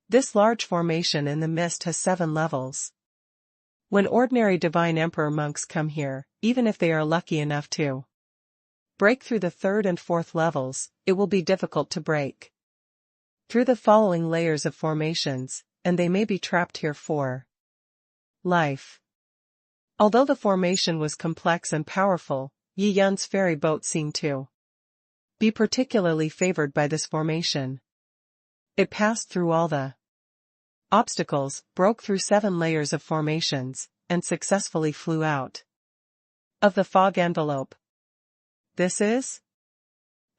This large formation in the mist has 7 levels. When ordinary Divine Emperor monks come here, even if they are lucky enough to break through the 3rd and 4th levels, it will be difficult to break through the following layers of formations, and they may be trapped here for life." Although the formation was complex and powerful, Yi Yun's ferry boat seemed to be particularly favored by this formation. It passed through all the obstacles, broke through 7 layers of formations, and successfully flew out of the fog envelope. This is?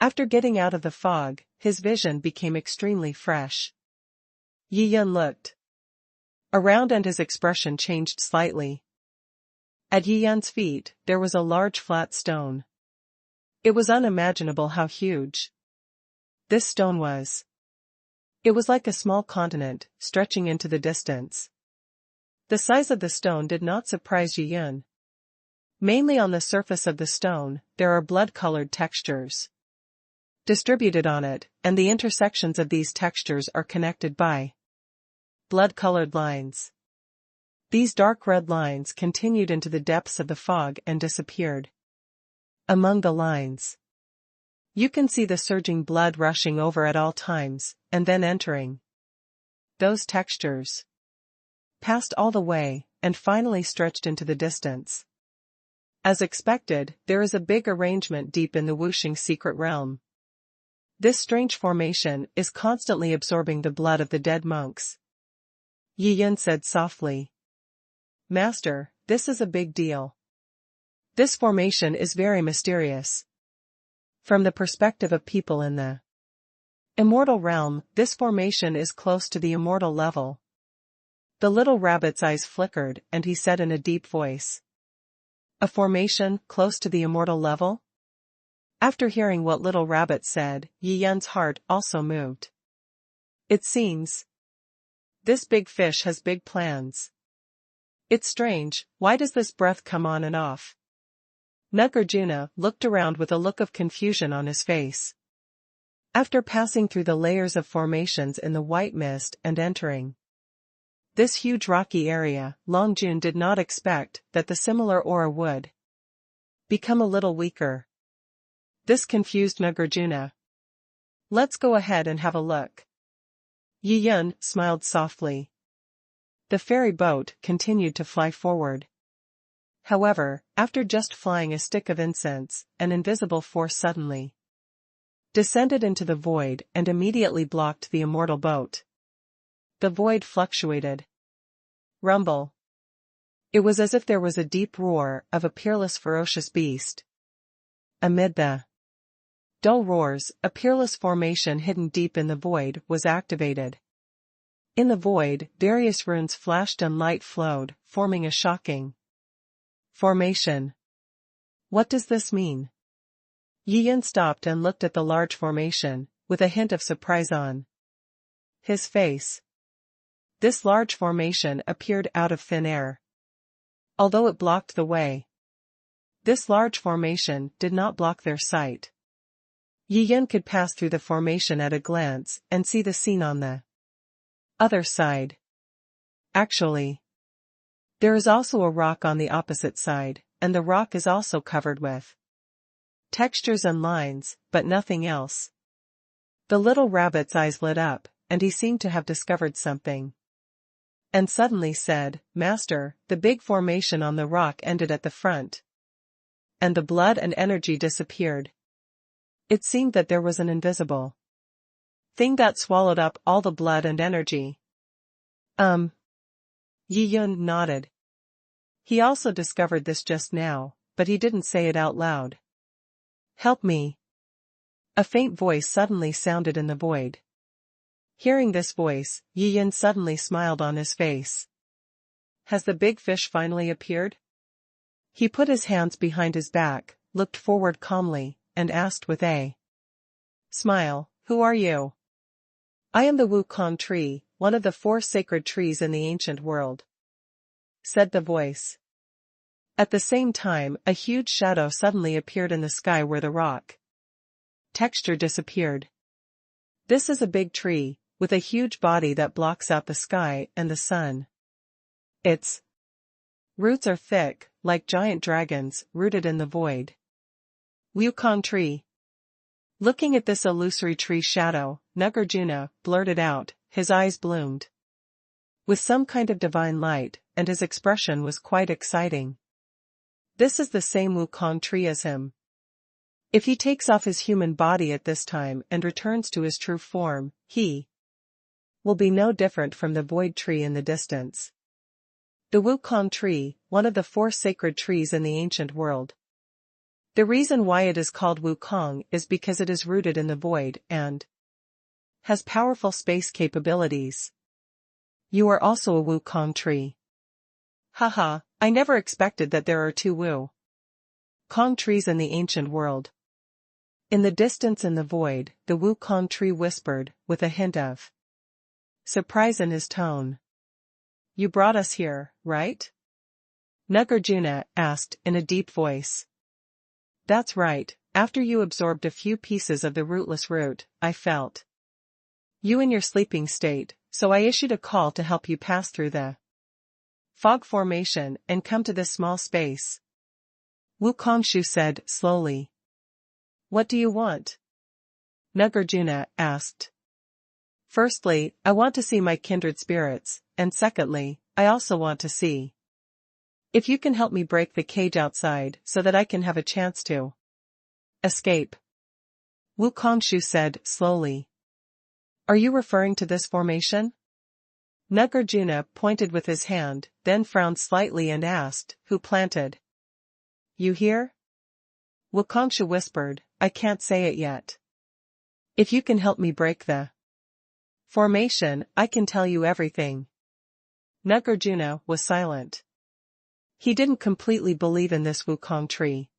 After getting out of the fog, his vision became extremely fresh. Yi Yun looked around and his expression changed slightly. At Yi Yun's feet, there was a large flat stone. It was unimaginable how huge this stone was. It was like a small continent, stretching into the distance. The size of the stone did not surprise Yi Yun. Mainly on the surface of the stone, there are blood-colored textures. distributed on it, and the intersections of these textures are connected by blood-colored lines. These dark red lines continued into the depths of the fog and disappeared. Among the lines, you can see the surging blood rushing over at all times, and then entering those textures, passed all the way, and finally stretched into the distance. As expected, there is a big arrangement deep in the Wuxing secret realm. This strange formation is constantly absorbing the blood of the dead monks. Yi Yun said softly. Master, this is a big deal. This formation is very mysterious. From the perspective of people in the immortal realm, this formation is close to the immortal level. The little rabbit's eyes flickered, and he said in a deep voice. A formation close to the immortal level? After hearing what Little Rabbit said, Yi Yun's heart also moved. It seems this big fish has big plans. It's strange, why does this breath come on and off? Nagarjuna looked around with a look of confusion on his face. After passing through the layers of formations in the white mist and entering this huge rocky area, Long Jun did not expect that the similar aura would become a little weaker. This confused Nagarjuna. Let's go ahead and have a look. Yi Yun smiled softly. The ferry boat continued to fly forward. However, after just flying a stick of incense, an invisible force suddenly descended into the void and immediately blocked the immortal boat. The void fluctuated. Rumble. It was as if there was a deep roar of a peerless ferocious beast. Amid the dull roars, a peerless formation hidden deep in the void was activated. In the void, various runes flashed and light flowed, forming a shocking formation. What does this mean? Yi Yun stopped and looked at the large formation, with a hint of surprise on his face. This large formation appeared out of thin air. Although it blocked the way, this large formation did not block their sight. Yi Yun could pass through the formation at a glance and see the scene on the other side. Actually, there is also a rock on the opposite side, and the rock is also covered with textures and lines, but nothing else. The little rabbit's eyes lit up, and he seemed to have discovered something. And suddenly said, Master, the big formation on the rock ended at the front. And the blood and energy disappeared. It seemed that there was an invisible thing that swallowed up all the blood and energy. Yi Yun nodded. He also discovered this just now, but he didn't say it out loud. Help me. A faint voice suddenly sounded in the void. Hearing this voice, Yi Yun suddenly smiled on his face. Has the big fish finally appeared? He put his hands behind his back, looked forward calmly, and asked with a smile, Who are you? I am the Wukong tree, one of the 4 sacred trees in the ancient world, said the voice. At the same time, a huge shadow suddenly appeared in the sky where the rock texture disappeared. This is a big tree, with a huge body that blocks out the sky and the sun. Its roots are thick, like giant dragons, rooted in the void. Wukong tree. Looking at this illusory tree shadow, Nagarjuna blurted out, his eyes bloomed with some kind of divine light, and his expression was quite exciting. This is the same Wukong tree as him. If he takes off his human body at this time and returns to his true form, he will be no different from the void tree in the distance. The Wukong tree, one of the 4 sacred trees in the ancient world. The reason why it is called Wukong is because it is rooted in the void and has powerful space capabilities. You are also a Wukong tree. Haha, I never expected that there are 2 Wukong trees in the ancient world. In the distance in the void, the Wukong tree whispered, with a hint of surprise in his tone. You brought us here, right? Nagarjuna asked in a deep voice. That's right, after you absorbed a few pieces of the rootless root, I felt you in your sleeping state, so I issued a call to help you pass through the fog formation and come to this small space. Wukongshu said, slowly. What do you want? Nagarjuna asked. Firstly, I want to see my kindred spirits, and secondly, I also want to see if you can help me break the cage outside so that I can have a chance to escape. Wukongshu said, slowly. Are you referring to this formation? Nagarjuna pointed with his hand, then frowned slightly and asked, who planted you here? Wukongshu whispered, I can't say it yet. If you can help me break the formation, I can tell you everything. Nagarjuna was silent. He didn't completely believe in this Wukong tree.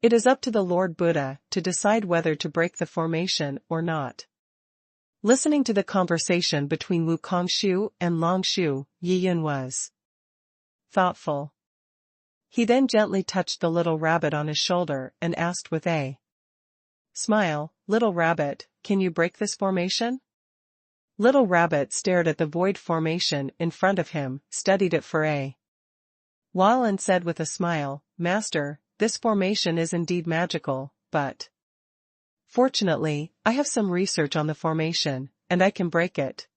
It is up to the Lord Buddha to decide whether to break the formation or not. Listening to the conversation between Wukongshu and Longshu, Yiyun was thoughtful. He then gently touched the little rabbit on his shoulder and asked with a smile, Little rabbit, can you break this formation? Little rabbit stared at the void formation in front of him, studied it for a while and said with a smile, Master, this formation is indeed magical, but fortunately, I have some research on the formation, and I can break it.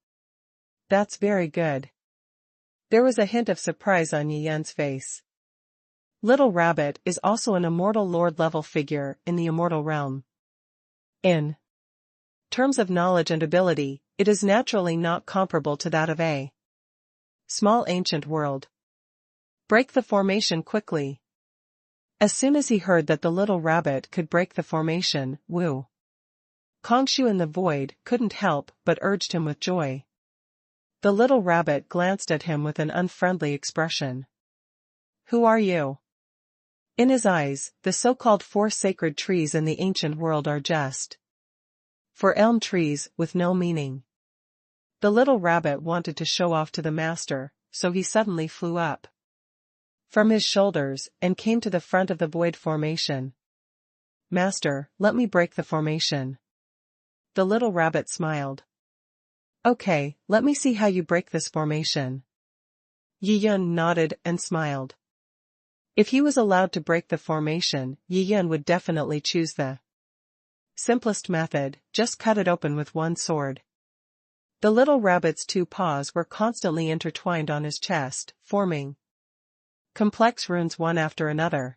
That's very good. There was a hint of surprise on Yiyun's face. Little Rabbit is also an immortal lord-level figure in the immortal realm. In terms of knowledge and ability, it is naturally not comparable to that of a small ancient world. Break the formation quickly. As soon as he heard that the little rabbit could break the formation, Kongshu in the void couldn't help but urged him with joy. The little rabbit glanced at him with an unfriendly expression. Who are you? In his eyes, the so-called 4 sacred trees in the ancient world are just 4 elm trees with no meaning. The little rabbit wanted to show off to the master, so he suddenly flew up from his shoulders and came to the front of the void formation. Master, let me break the formation. The little rabbit smiled. Okay, let me see how you break this formation. Yiyun nodded and smiled. If he was allowed to break the formation, Yiyun would definitely choose the simplest method, just cut it open with one sword. The little rabbit's 2 paws were constantly intertwined on his chest, forming complex runes one after another.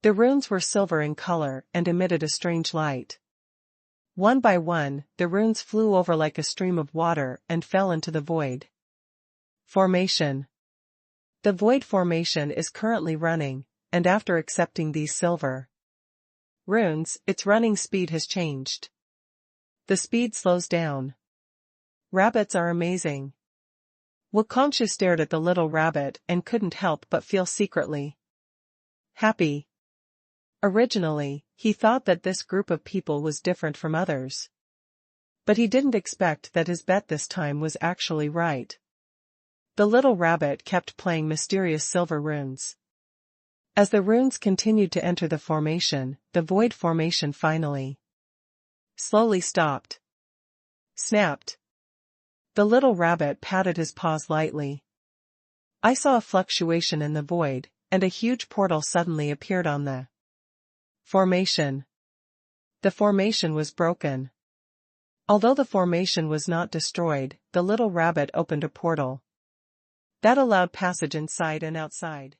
The runes were silver in color and emitted a strange light. One by one, the runes flew over like a stream of water and fell into the void formation. The void formation is currently running, and after accepting these silver runes, its running speed has changed. The speed slows down. Rabbits are amazing. Wukongshu stared at the little rabbit and couldn't help but feel secretly happy. Originally, he thought that this group of people was different from others. But he didn't expect that his bet this time was actually right. The little rabbit kept playing mysterious silver runes. As the runes continued to enter the formation, the void formation finally slowly stopped. Snapped. The little rabbit patted his paws lightly. I saw a fluctuation in the void, and a huge portal suddenly appeared on the formation. The formation was broken. Although the formation was not destroyed, the little rabbit opened a portal that allowed passage inside and outside.